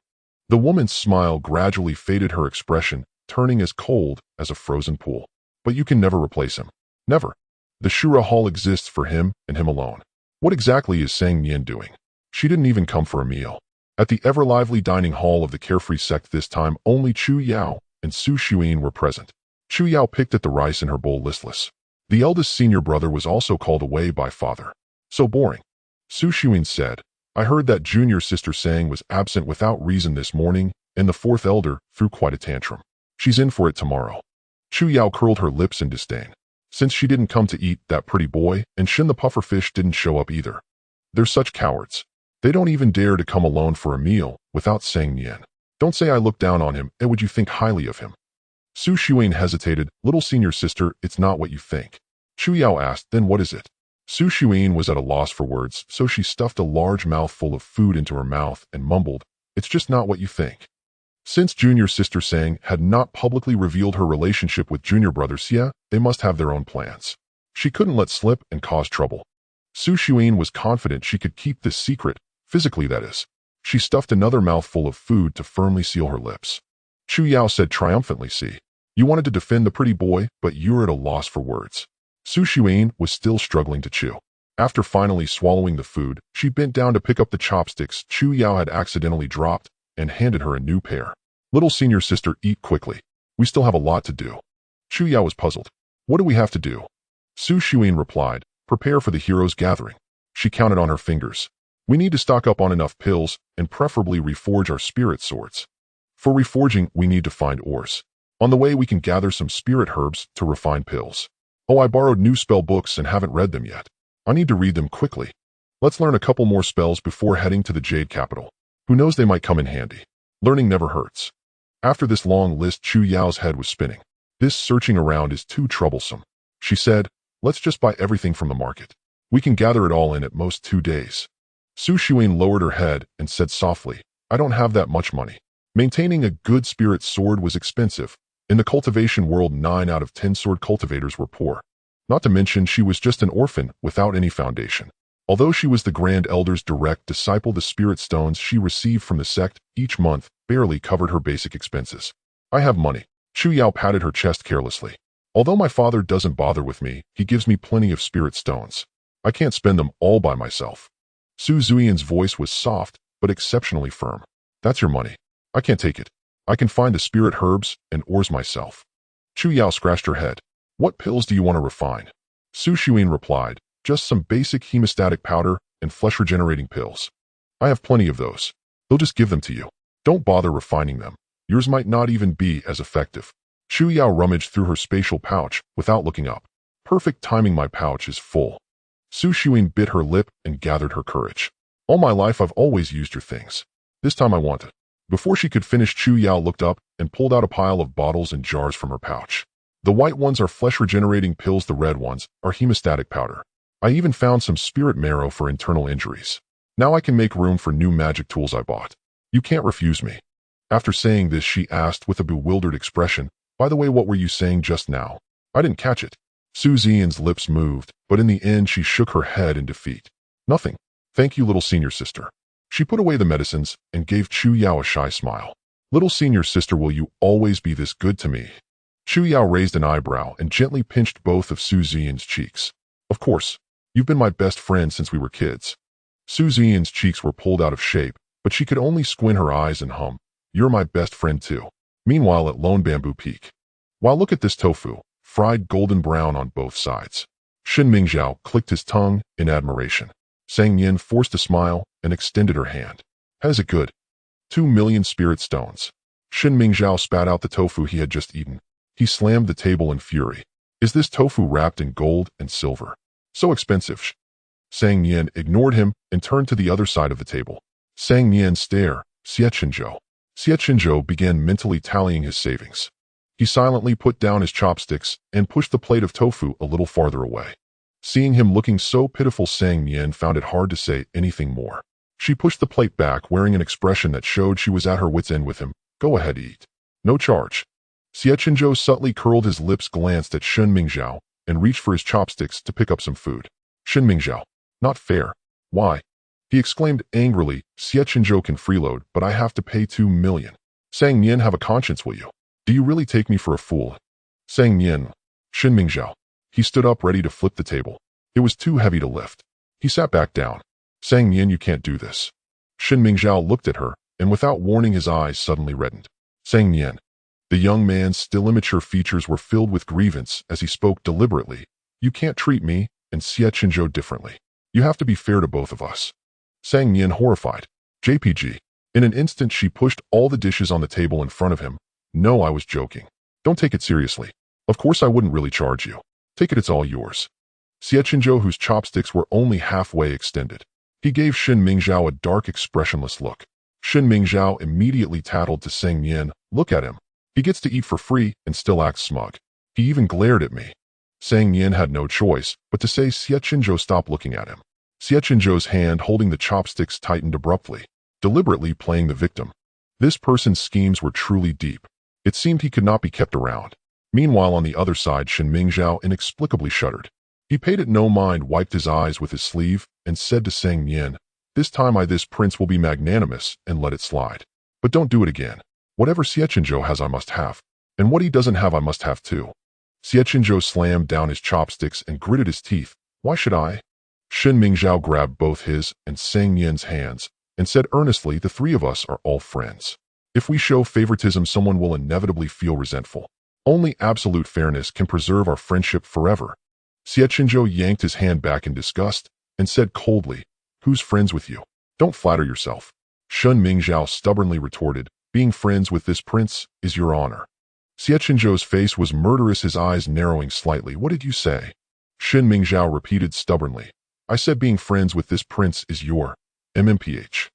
The woman's smile gradually faded, her expression turning as cold as a frozen pool. But you can never replace him. Never. The Shura Hall exists for him and him alone. What exactly is Sang Nian doing? She didn't even come for a meal. At the ever-lively dining hall of the carefree sect this time, only Chu Yao and Su Xuyin were present. Chu Yao picked at the rice in her bowl listless. The eldest senior brother was also called away by father. So boring. Su Xuyin said, I heard that junior sister Sang was absent without reason this morning, and the fourth elder threw quite a tantrum. She's in for it tomorrow. Chu Yao curled her lips in disdain. Since she didn't come to eat that pretty boy, and Shin the pufferfish didn't show up either. They're such cowards. They don't even dare to come alone for a meal without Sang Nian. Don't say I look down on him, and would you think highly of him? Su Xuyin hesitated. Little senior sister, it's not what you think. Chu Yao asked, then what is it? Su Xuyin was at a loss for words, so she stuffed a large mouthful of food into her mouth and mumbled, it's just not what you think. Since junior sister Sang had not publicly revealed her relationship with junior brother Xie, they must have their own plans. She couldn't let slip and cause trouble. Su Xuyin was confident she could keep this secret, physically that is. She stuffed another mouthful of food to firmly seal her lips. Chu Yao said triumphantly, see, you wanted to defend the pretty boy, but you're at a loss for words. Su Xuyin was still struggling to chew. After finally swallowing the food, she bent down to pick up the chopsticks Chu Yao had accidentally dropped and handed her a new pair. Little senior sister, eat quickly. We still have a lot to do. Chu Yao was puzzled. What do we have to do? Su Xuyin replied, prepare for the hero's gathering. She counted on her fingers. We need to stock up on enough pills and preferably reforge our spirit swords. For reforging, we need to find ores. On the way, we can gather some spirit herbs to refine pills. Oh, I borrowed new spell books and haven't read them yet. I need to read them quickly. Let's learn a couple more spells before heading to the Jade Capital. Who knows, they might come in handy. Learning never hurts. After this long list, Chu Yao's head was spinning. This searching around is too troublesome. She said, let's just buy everything from the market. We can gather it all in at most 2 days. Su Xuyin lowered her head and said softly, I don't have that much money. Maintaining a good spirit sword was expensive. In the cultivation world, 9 out of 10 sword cultivators were poor. Not to mention she was just an orphan without any foundation. Although she was the Grand Elder's direct disciple, the spirit stones she received from the sect each month barely covered her basic expenses. I have money. Chu Yao patted her chest carelessly. Although my father doesn't bother with me, he gives me plenty of spirit stones. I can't spend them all by myself. Su Zuyin's voice was soft, but exceptionally firm. That's your money. I can't take it. I can find the spirit herbs and ores myself. Chu Yao scratched her head. What pills do you want to refine? Su Xuyin replied, just some basic hemostatic powder and flesh-regenerating pills. I have plenty of those. They'll just give them to you. Don't bother refining them. Yours might not even be as effective. Chu Yao rummaged through her spatial pouch without looking up. Perfect timing, my pouch is full. Su Xuyin bit her lip and gathered her courage. All my life I've always used your things. This time I want it. Before she could finish, Chu Yao looked up and pulled out a pile of bottles and jars from her pouch. The white ones are flesh-regenerating pills, the red ones are hemostatic powder. I even found some spirit marrow for internal injuries. Now I can make room for new magic tools I bought. You can't refuse me. After saying this, she asked with a bewildered expression, by the way, what were you saying just now? I didn't catch it. Su Ziyin's lips moved, but in the end she shook her head in defeat. Nothing. Thank you, little senior sister. She put away the medicines and gave Chu Yao a shy smile. Little senior sister, will you always be this good to me? Chu Yao raised an eyebrow and gently pinched both of Su Ziyin's cheeks. Of course. You've been my best friend since we were kids. Su Ziyin's cheeks were pulled out of shape, but she could only squint her eyes and hum, you're my best friend too. Meanwhile, at Lone Bamboo Peak. Wow, look at this tofu, fried golden brown on both sides. Shin Mingzhao clicked his tongue in admiration. Sang Nian forced a smile and extended her hand. How's it good? 2 million spirit stones. Shin Mingzhao spat out the tofu he had just eaten. He slammed the table in fury. Is this tofu wrapped in gold and silver? So expensive. Sang Nian ignored him and turned to the other side of the table. Sang Nian's stare, Xie Chenzhou. Xie Chenzhou began mentally tallying his savings. He silently put down his chopsticks and pushed the plate of tofu a little farther away. Seeing him looking so pitiful, Sang Nian found it hard to say anything more. She pushed the plate back, wearing an expression that showed she was at her wit's end with him. Go ahead, eat. No charge. Xie Chenzhou subtly curled his lips, glanced at Shin Mingzhao, and reached for his chopsticks to pick up some food. Shin Mingzhao. Not fair. Why? He exclaimed angrily, Xie Chenzhou can freeload, but I have to pay 2 million. Sang Nian, have a conscience, will you? Do you really take me for a fool? Sang Nian. Xin Mingzhao. He stood up ready to flip the table. It was too heavy to lift. He sat back down. Sang Nian, you can't do this. Xin Mingzhao looked at her, and without warning his eyes suddenly reddened. Sang Nian. The young man's still immature features were filled with grievance as he spoke deliberately. You can't treat me and Xie Chenzhou differently. You have to be fair to both of us. Sang Nian, horrified. JPG. In an instant she pushed all the dishes on the table in front of him. No, I was joking. Don't take it seriously. Of course I wouldn't really charge you. Take it, it's all yours. Xie Chenzhou, whose chopsticks were only halfway extended. He gave Xin Mingzhao a dark, expressionless look. Xin Mingzhao immediately tattled to Sang Nian. Look at him. He gets to eat for free and still acts smug. He even glared at me. Sang Nian had no choice but to say, Xie Chenzhou, stop looking at him. Xie Chenzhou's hand holding the chopsticks tightened abruptly, deliberately playing the victim. This person's schemes were truly deep. It seemed he could not be kept around. Meanwhile, on the other side, Xin Mingzhao inexplicably shuddered. He paid it no mind, wiped his eyes with his sleeve, and said to Sang Nian, this time this prince will be magnanimous and let it slide. But don't do it again. Whatever Xie Chenzhou has I must have, and what he doesn't have I must have too. Xie Chenzhou slammed down his chopsticks and gritted his teeth. Why should I? Xin Mingzhao grabbed both his and Sang Nian's hands and said earnestly, the three of us are all friends. If we show favoritism, someone will inevitably feel resentful. Only absolute fairness can preserve our friendship forever. Xie Chenzhou yanked his hand back in disgust and said coldly, who's friends with you? Don't flatter yourself. Xin Mingzhao stubbornly retorted, being friends with this prince is your honor. Xie Chenzhou's face was murderous, his eyes narrowing slightly. What did you say? Xin Mingzhao repeated stubbornly. I said being friends with this prince is your MMPH.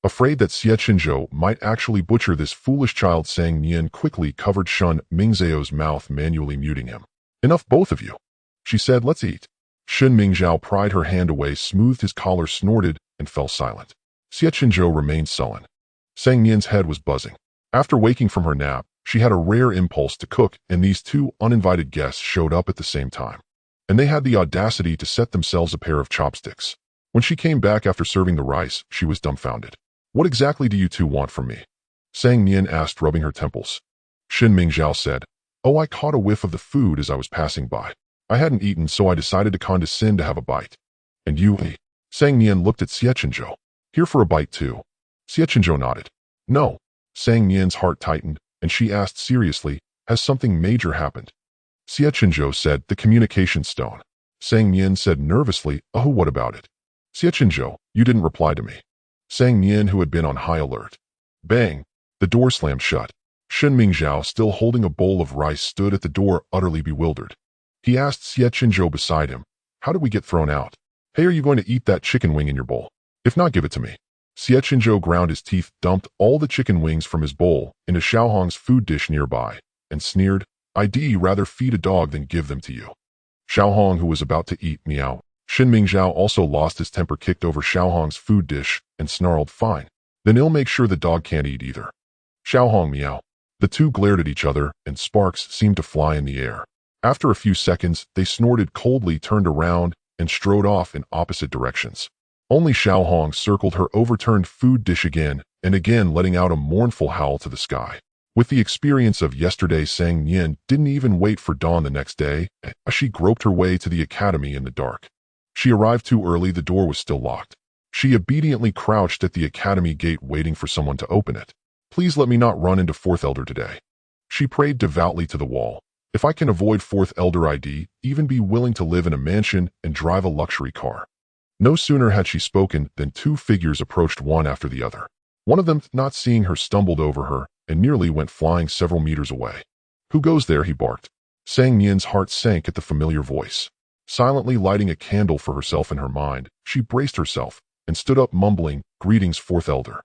Afraid that Xie Chenzhou might actually butcher this foolish child, Sang Nian quickly covered Xin Mingzhao's mouth, manually muting him. Enough, both of you. She said, let's eat. Xin Mingzhao pried her hand away, smoothed his collar, snorted, and fell silent. Xie Chenzhou remained sullen. Sang Nian's head was buzzing. After waking from her nap, she had a rare impulse to cook, and these two uninvited guests showed up at the same time. And they had the audacity to set themselves a pair of chopsticks. When she came back after serving the rice, she was dumbfounded. What exactly do you two want from me? Sang Nian asked, rubbing her temples. Xin Mingzhao said, oh, I caught a whiff of the food as I was passing by. I hadn't eaten, so I decided to condescend to have a bite. And you? Sang Nian looked at Xie Chenzhou. Here for a bite too? Xie Chenzhou nodded. No. Sang Nian's heart tightened, and she asked seriously, has something major happened? Xie Chenzhou said, the communication stone. Sang Nian said nervously, oh, what about it? Xie Chenzhou, you didn't reply to me. Sang Nian, who had been on high alert. Bang! The door slammed shut. Xin Mingzhao, still holding a bowl of rice, stood at the door, utterly bewildered. He asked Xie Chenzhou beside him, how did we get thrown out? Hey, are you going to eat that chicken wing in your bowl? If not, give it to me. Xie Chenzhou ground his teeth, dumped all the chicken wings from his bowl into Xiaohong's food dish nearby, and sneered, I'd rather feed a dog than give them to you. Xiaohong, who was about to eat, meow. Xin Mingzhao also lost his temper, kicked over Xiaohong's food dish, and snarled, fine. Then he'll make sure the dog can't eat either. Xiaohong, meow. The two glared at each other, and sparks seemed to fly in the air. After a few seconds, they snorted coldly, turned around, and strode off in opposite directions. Only Xiaohong circled her overturned food dish again and again, letting out a mournful howl to the sky. With the experience of yesterday, Sang Nian didn't even wait for dawn the next day as she groped her way to the academy in the dark. She arrived too early, the door was still locked. She obediently crouched at the academy gate, waiting for someone to open it. Please let me not run into Fourth Elder today. She prayed devoutly to the wall. If I can avoid Fourth Elder, I'd even be willing to live in a mansion and drive a luxury car. No sooner had she spoken than two figures approached, one after the other. One of them, not seeing her, stumbled over her and nearly went flying several meters away. Who goes there? He barked. Sang Nian's heart sank at the familiar voice. Silently lighting a candle for herself in her mind, she braced herself and stood up, mumbling, greetings, Fourth Elder.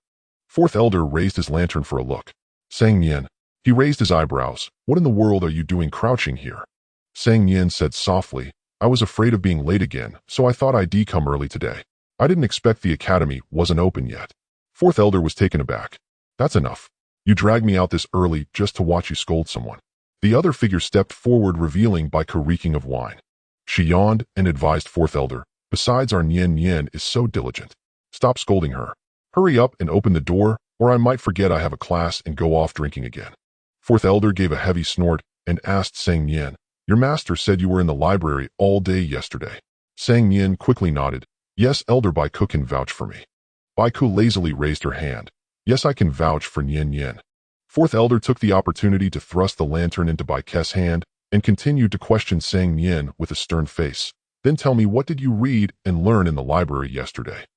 Fourth Elder raised his lantern for a look. Sang Nian. He raised his eyebrows. What in the world are you doing crouching here? Sang Nian said softly, I was afraid of being late again, so I thought I'd come early today. I didn't expect the academy wasn't open yet. Fourth Elder was taken aback. That's enough. You dragged me out this early just to watch you scold someone. The other figure stepped forward, revealing by reeking of wine. She yawned and advised Fourth Elder, besides, our Nian is so diligent. Stop scolding her. Hurry up and open the door, or I might forget I have a class and go off drinking again. Fourth elder gave a heavy snort and asked Sang Nian, "Your master said you were in the library all day yesterday." Sang Nian quickly nodded. "Yes, Elder Bai Ku can vouch for me." Bai Ku lazily raised her hand. "Yes, I can vouch for Nian Nian." Fourth elder took the opportunity to thrust the lantern into Bai Ke's hand and continued to question Sang Nian with a stern face. "Then tell me, what did you read and learn in the library yesterday?"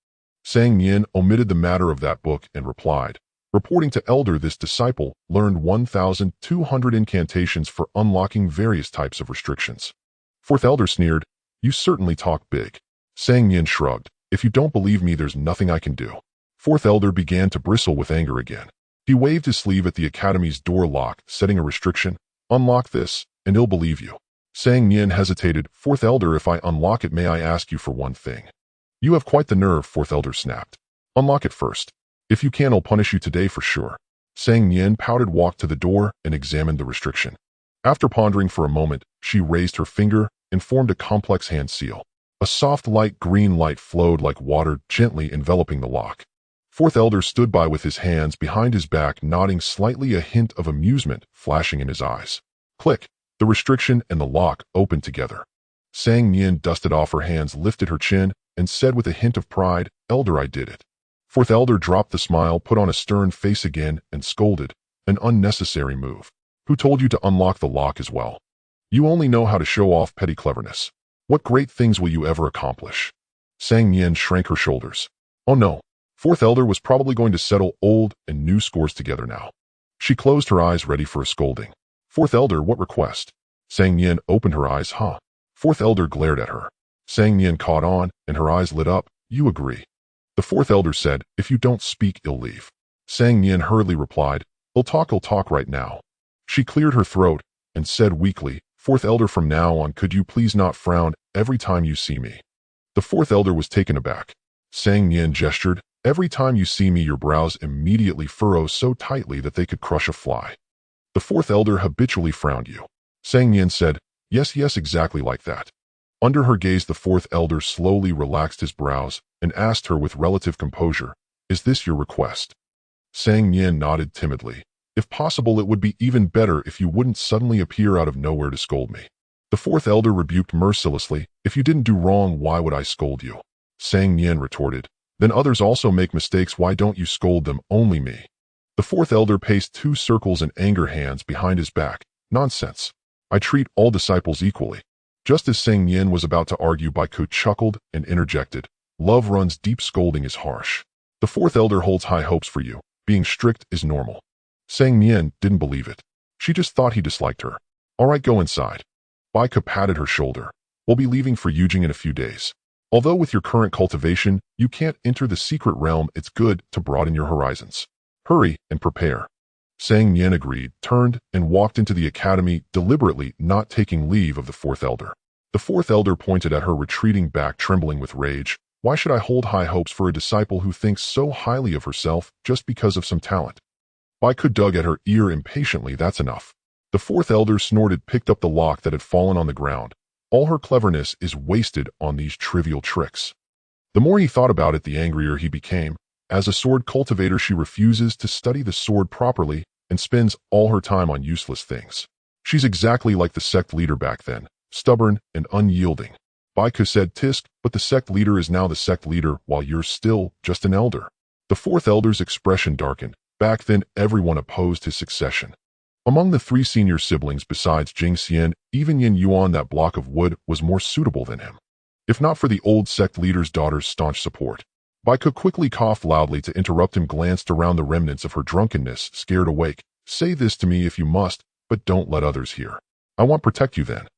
Sang Nian omitted the matter of that book and replied, reporting to Elder, "This disciple learned 1,200 incantations for unlocking various types of restrictions." Fourth elder sneered, "You certainly talk big." Sang Nian shrugged, "If you don't believe me, there's nothing I can do." Fourth elder began to bristle with anger again. He waved his sleeve at the academy's door lock, setting a restriction. "Unlock this, and he'll believe you." Sang Nian hesitated. "Fourth elder, if I unlock it, may I ask you for one thing?" "You have quite the nerve," Fourth elder snapped. "Unlock it first. If you can, I'll punish you today for sure." Sang Nian pouted, walked to the door, and examined the restriction. After pondering for a moment, she raised her finger and formed a complex hand seal. A soft light green light flowed like water, gently enveloping the lock. Fourth elder stood by with his hands behind his back, nodding slightly, a hint of amusement flashing in his eyes. Click! The restriction and the lock opened together. Sang Nian dusted off her hands, lifted her chin, and said with a hint of pride, "Elder, I did it." Fourth elder dropped the smile, put on a stern face again, and scolded, "An unnecessary move. Who told you to unlock the lock as well? You only know how to show off petty cleverness. What great things will you ever accomplish?" Sang Nian shrank her shoulders. "Oh no." Fourth elder was probably going to settle old and new scores together now. She closed her eyes, ready for a scolding. "Fourth elder, what request?" Sang Nian opened her eyes. "Huh?" Fourth elder glared at her. Sang Nian caught on, and her eyes lit up. "You agree?" The fourth elder said, "If you don't speak, you'll leave." Sang Nian hurriedly replied, I'll talk right now." She cleared her throat and said weakly, "Fourth elder, from now on, could you please not frown every time you see me?" The fourth elder was taken aback. Sang Nian gestured, "Every time you see me, your brows immediately furrow so tightly that they could crush a fly." The fourth elder habitually frowned you. Sang Nian said, yes, exactly like that." Under her gaze, the fourth elder slowly relaxed his brows and asked her with relative composure, "Is this your request?" Sang Nian nodded timidly. "If possible, it would be even better if you wouldn't suddenly appear out of nowhere to scold me." The fourth elder rebuked mercilessly, "If you didn't do wrong, why would I scold you?" Sang Nian retorted, "Then others also make mistakes. Why don't you scold them, only me?" The fourth elder paced 2 circles in anger, hands behind his back. "Nonsense. I treat all disciples equally." Just as Sang Nian was about to argue, Bai Ku chuckled and interjected, "Love runs deep, scolding is harsh. The fourth elder holds high hopes for you. Being strict is normal." Sang Nian didn't believe it. She just thought he disliked her. "All right, go inside." Bai Ku patted her shoulder. "We'll be leaving for Yujing in a few days. Although with your current cultivation, you can't enter the secret realm, it's good to broaden your horizons. Hurry and prepare." Sang Nian agreed, turned, and walked into the academy, deliberately not taking leave of the fourth elder. The fourth elder pointed at her, retreating back, trembling with rage. "Why should I hold high hopes for a disciple who thinks so highly of herself just because of some talent?" Bai Ku dug at her ear impatiently. "That's enough." The fourth elder snorted, picked up the lock that had fallen on the ground. "All her cleverness is wasted on these trivial tricks." The more he thought about it, the angrier he became. As a sword cultivator, she refuses to study the sword properly and spends all her time on useless things. She's exactly like the sect leader back then, stubborn and unyielding. Bai Ku said, "Tisk, but the sect leader is now the sect leader while you're still just an elder." The fourth elder's expression darkened. Back then, everyone opposed his succession. Among the 3 senior siblings besides Jing Xian, even Yin Yuan, that block of wood, was more suitable than him. If not for the old sect leader's daughter's staunch support. Bai Ku quickly coughed loudly to interrupt him, glanced around, the remnants of her drunkenness scared awake. "Say this to me if you must, but don't let others hear. I won't protect you then."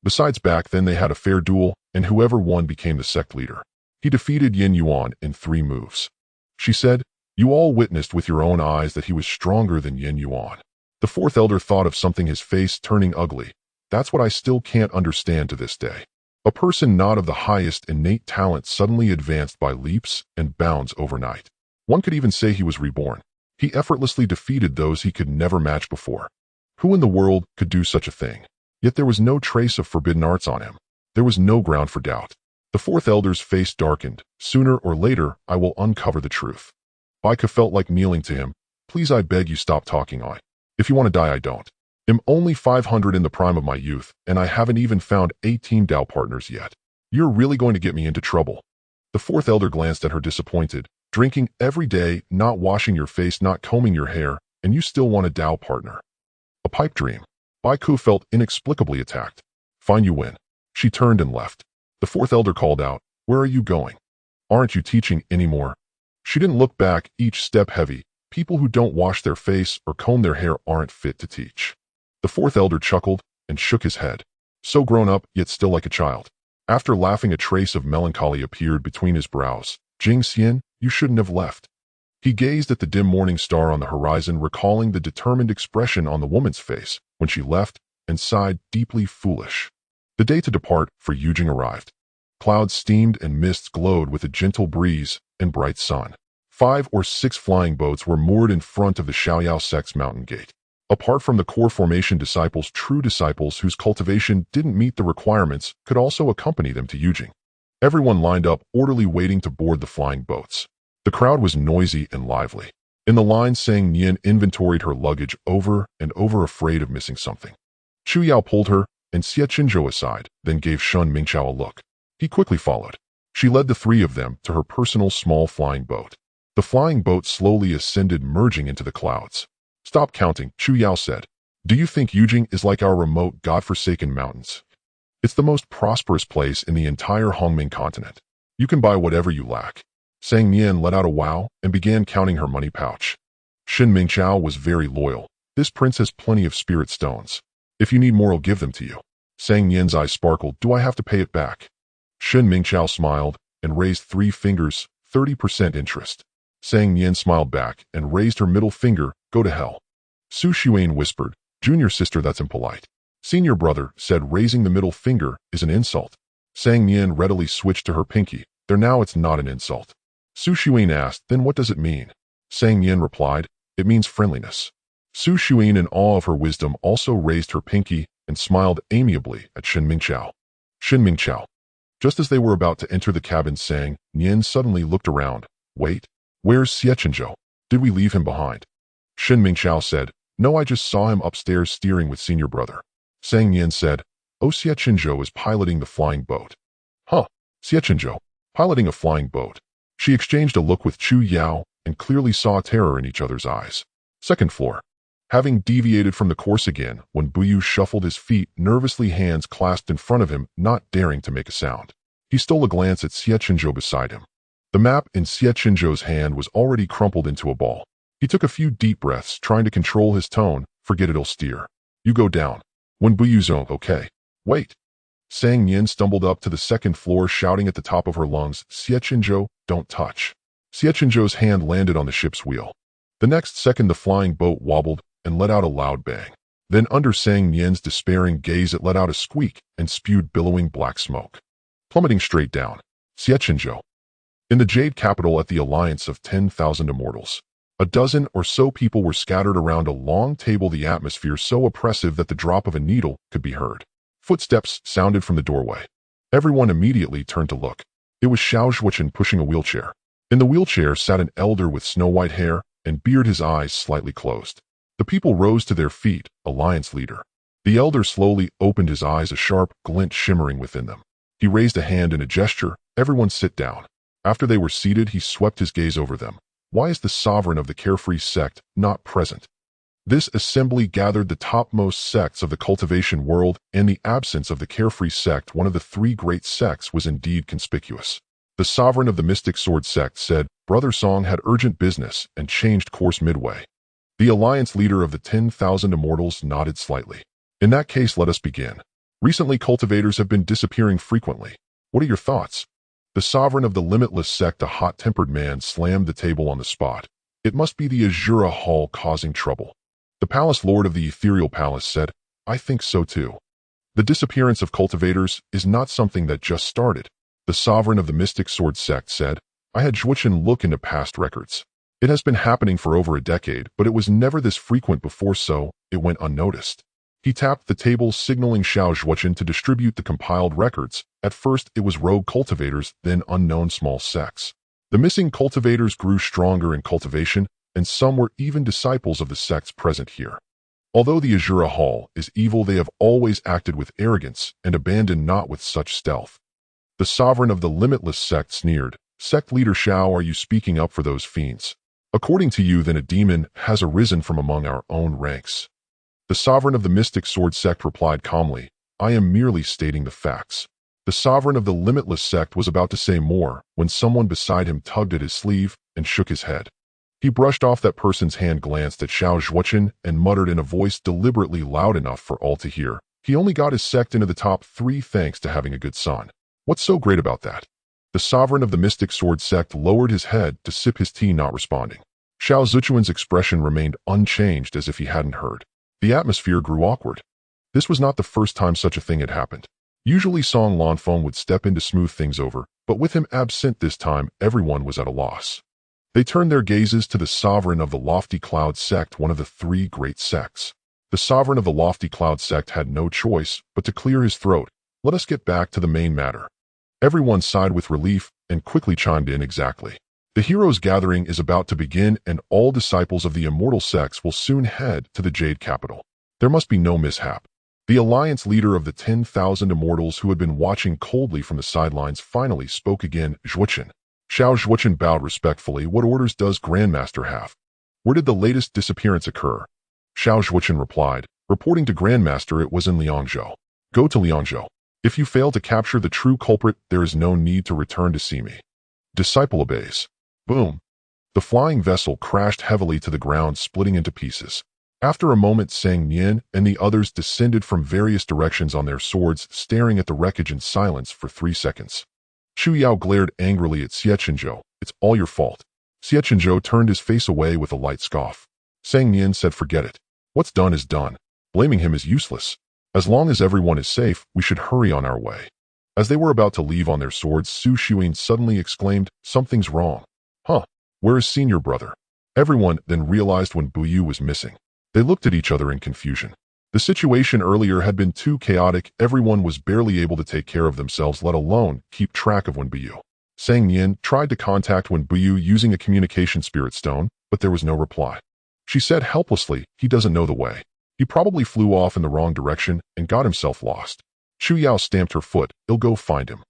Besides, back then they had a fair duel, and whoever won became the sect leader. He defeated Yin Yuan in 3 moves. She said, "You all witnessed with your own eyes that he was stronger than Yin Yuan." The fourth elder thought of something, his face turning ugly. "That's what I still can't understand to this day. A person not of the highest innate talent suddenly advanced by leaps and bounds overnight. One could even say he was reborn. He effortlessly defeated those he could never match before. Who in the world could do such a thing? Yet there was no trace of forbidden arts on him. There was no ground for doubt." The fourth elder's face darkened. "Sooner or later, I will uncover the truth." Bai Ku felt like kneeling to him. "Please, I beg you, stop talking. If you want to die, I don't. I'm only 500 in the prime of my youth, and I haven't even found 18 Dao partners yet. You're really going to get me into trouble. The fourth elder glanced at her disappointed. Drinking every day, not washing your face, not combing your hair, and you still want a Dao partner. A pipe dream. Baiku felt inexplicably attacked. Fine, you win. She turned and left. The fourth elder called out, "Where are you going? Aren't you teaching anymore?" She didn't look back, each step heavy. People who don't wash their face or comb their hair aren't fit to teach. The fourth elder chuckled and shook his head. So grown up, yet still like a child. After laughing, a trace of melancholy appeared between his brows. "Jing Xian, you shouldn't have left." He gazed at the dim morning star on the horizon, recalling the determined expression on the woman's face when she left, and sighed, deeply foolish. The day to depart for Yujing arrived. Clouds steamed and mists glowed with a gentle breeze and bright sun. 5 or 6 flying boats were moored in front of the Shaoyao sect's mountain gate. Apart from the core formation disciples, true disciples whose cultivation didn't meet the requirements could also accompany them to Yujing. Everyone lined up, orderly waiting to board the flying boats. The crowd was noisy and lively. In the line saying, Nian inventoried her luggage over and over, afraid of missing something. Chu Yao pulled her and Xie Chenzhou aside, then gave Shun Mingqiao a look. He quickly followed. She led the 3 of them to her personal small flying boat. The flying boat slowly ascended, merging into the clouds. "Stop counting," Chu Yao said. "Do you think Yujing is like our remote, godforsaken mountains? It's the most prosperous place in the entire Hongming continent. You can buy whatever you lack." Sang Nian let out a wow and began counting her money pouch. Shin Mingqiao was very loyal. "This prince has plenty of spirit stones. If you need more, I'll give them to you." Sang Nian's eyes sparkled. "Do I have to pay it back?" Shin Mingqiao smiled and raised 3 fingers, 30% interest. Sang Nian smiled back and raised her middle finger. "Go to hell." Su Xuan whispered, "Junior sister, that's impolite." Senior brother said, "Raising the middle finger is an insult." Sang Nian readily switched to her pinky. "There, now it's not an insult." Su Xuan asked, "Then what does it mean?" Sang Nian replied, "It means friendliness." Su Xuan, in awe of her wisdom, also raised her pinky and smiled amiably at Shin Mingqiao. Shin Mingqiao. Just as they were about to enter the cabin, Sang Nian suddenly looked around. "Wait, where's Xie Chenzhou? Did we leave him behind?" Shin Mingqiao said, "No, I just saw him upstairs steering with senior brother." Sang Nian said, "Oh, Xie Chenzhou is piloting the flying boat." "Huh, Xie Chenzhou, piloting a flying boat." She exchanged a look with Chu Yao and clearly saw terror in each other's eyes. Second floor. Having deviated from the course again, when Bough shuffled his feet, nervously, hands clasped in front of him, not daring to make a sound. He stole a glance at Xie Chenzhou beside him. The map in Xie Chenzhou's hand was already crumpled into a ball. He took a few deep breaths, trying to control his tone. "Forget it'll steer. You go down." When Bough zoned, "Okay. Wait." Sang Nian stumbled up to the second floor, shouting at the top of her lungs, "Xie Chenzhou, don't touch." Xie Chenzhou's hand landed on the ship's wheel. The next second, the flying boat wobbled and let out a loud bang. Then, under Sang Nian's despairing gaze, it let out a squeak and spewed billowing black smoke. Plummeting straight down. Xie Chenzhou. In the Jade capital at the Alliance of 10,000 Immortals. A dozen or so people were scattered around a long table, the atmosphere so oppressive that the drop of a needle could be heard. Footsteps sounded from the doorway. Everyone immediately turned to look. It was Xiao Zhuochen pushing a wheelchair. In the wheelchair sat an elder with snow-white hair and beard, his eyes slightly closed. The people rose to their feet, Alliance leader. The elder slowly opened his eyes, a sharp glint shimmering within them. He raised a hand in a gesture. "Everyone sit down." After they were seated, he swept his gaze over them. "Why is the sovereign of the carefree sect not present?" This assembly gathered the topmost sects of the cultivation world, and the absence of the carefree sect, one of the 3 great sects, was indeed conspicuous. The sovereign of the Mystic Sword sect said Brother Song had urgent business and changed course midway. The Alliance leader of the 10,000 Immortals nodded slightly. "In that case, let us begin. Recently, cultivators have been disappearing frequently. What are your thoughts?" The sovereign of the Limitless sect, a hot-tempered man, slammed the table on the spot. "It must be the Azura Hall causing trouble." The palace lord of the Ethereal Palace said, "I think so too. The disappearance of cultivators is not something that just started." The sovereign of the Mystic Sword sect said, "I had Zhuochen look into past records. It has been happening for over a decade, but it was never this frequent before, so it went unnoticed." He tapped the table, signaling Xiao Zhuochen to distribute the compiled records. At first, it was rogue cultivators, then unknown small sects. The missing cultivators grew stronger in cultivation, and some were even disciples of the sects present here. Although the Azura Hall is evil, they have always acted with arrogance and abandoned not with such stealth. The sovereign of the limitless sect sneered. Sect leader Xiao, are you speaking up for those fiends? According to you, then a demon has arisen from among our own ranks. The sovereign of the mystic sword sect replied calmly, I am merely stating the facts. The sovereign of the limitless sect was about to say more when someone beside him tugged at his sleeve and shook his head. He brushed off that person's hand, glanced at Xiao Zhuochen, and muttered in a voice deliberately loud enough for all to hear, he only got his sect into the top 3 thanks to having a good son. What's so great about that? The sovereign of the mystic sword sect lowered his head to sip his tea, not responding. Xiao Zichuan's expression remained unchanged, as if he hadn't heard. The atmosphere grew awkward. This was not the first time such a thing had happened. Usually Song Lanfeng would step in to smooth things over, but with him absent this time, everyone was at a loss. They turned their gazes to the sovereign of the Lofty Cloud sect, one of the 3 great sects. The sovereign of the Lofty Cloud sect had no choice but to clear his throat. Let us get back to the main matter. Everyone sighed with relief and quickly chimed in. Exactly. The heroes' gathering is about to begin, and all disciples of the immortal sects will soon head to the Jade Capital. There must be no mishap. The alliance leader of the 10,000 immortals, who had been watching coldly from the sidelines, finally spoke again. Zhuochen. Xiao Zhuochen bowed respectfully. What orders does Grandmaster have? Where did the latest disappearance occur? Xiao Zhuochen replied, reporting to Grandmaster, it was in Liangzhou. Go to Liangzhou. If you fail to capture the true culprit, there is no need to return to see me. Disciple obeys. Boom. The flying vessel crashed heavily to the ground, splitting into pieces. After a moment, Sang Nian and the others descended from various directions on their swords, staring at the wreckage in silence for 3 seconds. Shu Yao glared angrily at Xie Chenzhou. It's all your fault. Xie Chenzhou turned his face away with a light scoff. Sang Nian said, forget it. What's done is done. Blaming him is useless. As long as everyone is safe, we should hurry on our way. As they were about to leave on their swords, Su Xuan suddenly exclaimed, something's wrong. Huh, where is senior brother? Everyone then realized when Bough was missing. They looked at each other in confusion. The situation earlier had been too chaotic. Everyone was barely able to take care of themselves, let alone keep track of when Bough. Sang Nian tried to contact when Bough using a communication spirit stone, but there was no reply. She said helplessly, he doesn't know the way. He probably flew off in the wrong direction and got himself lost. Shu Yao stamped her foot. I'll go find him.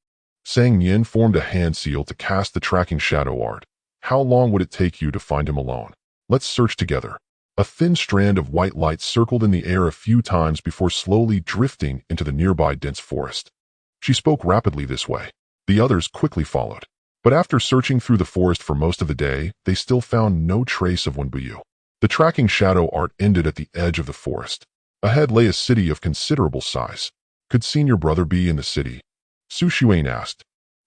Sang Nian formed a hand seal to cast the tracking shadow art. How long would it take you to find him alone? Let's search together. A thin strand of white light circled in the air a few times before slowly drifting into the nearby dense forest. She spoke rapidly this way. The others quickly followed. But after searching through the forest for most of the day, they still found no trace of Wenbuyu. The tracking shadow art ended at the edge of the forest. Ahead lay a city of considerable size. Could senior brother be in the city? Su Xuan asked.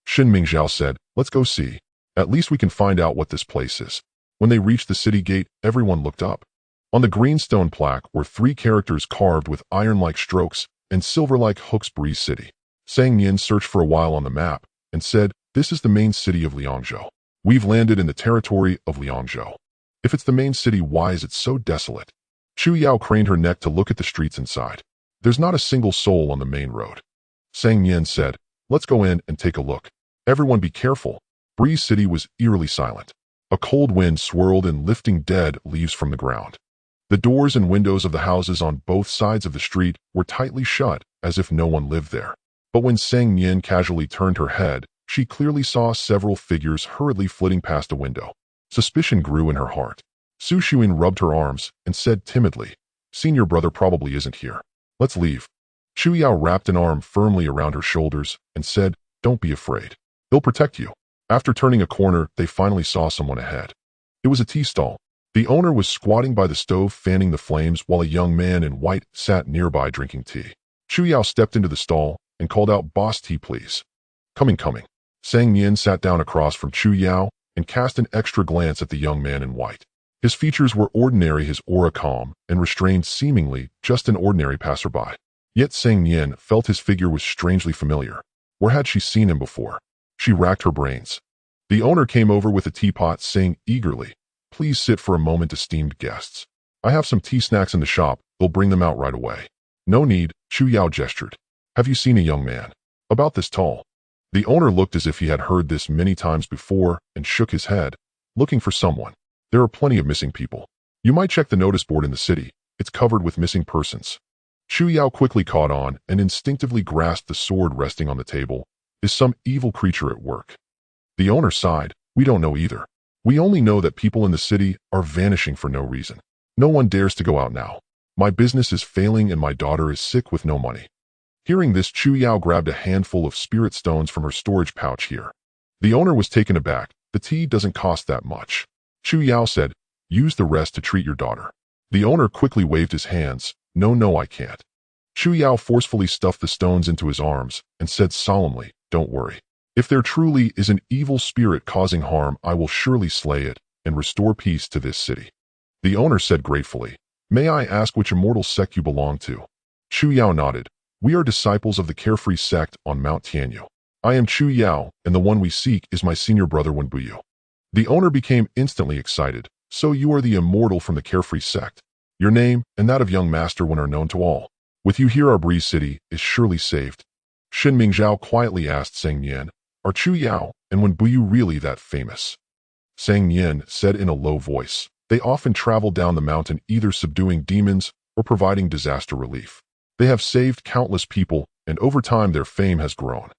Shin Mingzhao said, let's go see. At least we can find out what this place is. When they reached the city gate, everyone looked up. On the green stone plaque were 3 characters carved with iron-like strokes and silver-like hooks. Breeze City. Sang Nian searched for a while on the map and said, this is the main city of Liangzhou. We've landed in the territory of Liangzhou. If it's the main city, why is it so desolate? Chu Yao craned her neck to look at the streets inside. There's not a single soul on the main road. Sang Nian said, let's go in and take a look. Everyone be careful. Breeze City was eerily silent. A cold wind swirled in, lifting dead leaves from the ground. The doors and windows of the houses on both sides of the street were tightly shut, as if no one lived there. But when Sang Nian casually turned her head, she clearly saw several figures hurriedly flitting past a window. Suspicion grew in her heart. Su Xuan rubbed her arms and said timidly, senior brother probably isn't here. Let's leave. Chu Yao wrapped an arm firmly around her shoulders and said, don't be afraid. They'll protect you. After turning a corner, they finally saw someone ahead. It was a tea stall. The owner was squatting by the stove, fanning the flames, while a young man in white sat nearby drinking tea. Chu Yao stepped into the stall and called out, boss, tea please. Coming. Sang Nian sat down across from Chu Yao and cast an extra glance at the young man in white. His features were ordinary, his aura calm and restrained, seemingly just an ordinary passerby. Yet Sang Nian felt his figure was strangely familiar. Where had she seen him before? She racked her brains. The owner came over with a teapot, saying eagerly, please sit for a moment, esteemed guests. I have some tea snacks in the shop, they'll bring them out right away. No need, Chu Yao gestured. Have you seen a young man? About this tall. The owner looked as if he had heard this many times before and shook his head, looking for someone. There are plenty of missing people. You might check the notice board in the city. It's covered with missing persons. Chu Yao quickly caught on and instinctively grasped the sword resting on the table. Is some evil creature at work? The owner sighed. We don't know either. We only know that people in the city are vanishing for no reason. No one dares to go out now. My business is failing and my daughter is sick with no money. Hearing this, Chu Yao grabbed a handful of spirit stones from her storage pouch here. The owner was taken aback. The tea doesn't cost that much. Chu Yao said, use the rest to treat your daughter. The owner quickly waved his hands. No, I can't. Chu Yao forcefully stuffed the stones into his arms and said solemnly, don't worry. If there truly is an evil spirit causing harm, I will surely slay it and restore peace to this city. The owner said gratefully, may I ask which immortal sect you belong to? Chu Yao nodded. We are disciples of the Carefree sect on Mount Tianyu. I am Chu Yao, and the one we seek is my senior brother Bough. The owner became instantly excited. So you are the immortal from the Carefree sect. Your name and that of young master one are known to all. With you here our breeze city is surely saved. Shen Mingzhao quietly asked Sang Nian, are Chu Yao and Bough really that famous? Sang Nian said in a low voice, they often travel down the mountain either subduing demons or providing disaster relief. They have saved countless people, and over time their fame has grown.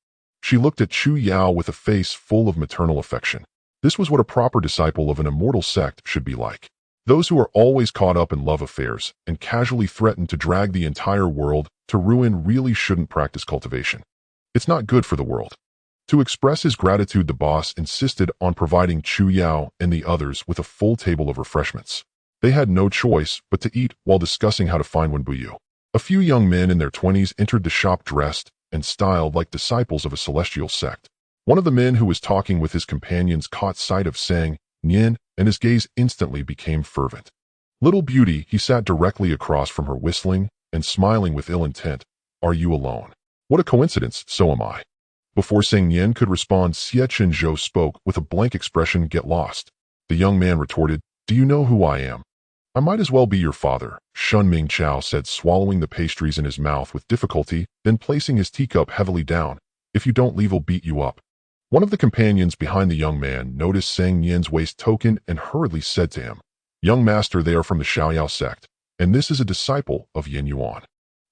She looked at Chu Yao with a face full of maternal affection. This was what a proper disciple of an immortal sect should be like. Those who are always caught up in love affairs and casually threaten to drag the entire world to ruin really shouldn't practice cultivation. It's not good for the world. To express his gratitude, the boss insisted on providing Chu Yao and the others with a full table of refreshments. They had no choice but to eat while discussing how to find Bough. A few young men in their 20s entered the shop dressed and styled like disciples of a celestial sect. One of the men who was talking with his companions caught sight of Sang Nian, and his gaze instantly became fervent. Little beauty, he sat directly across from her, whistling and smiling with ill intent. Are you alone? What a coincidence, so am I. Before Sang Nian could respond, Xie Chenzhou spoke with a blank expression. Get lost. The young man retorted, do you know who I am? I might as well be your father, Shun Ming Chao said, swallowing the pastries in his mouth with difficulty, then placing his teacup heavily down. If you don't leave, I'll beat you up. One of the companions behind the young man noticed Sang Nian's waist token and hurriedly said to him, young master, they are from the Xiaoyao sect, and this is a disciple of Yin Yuan.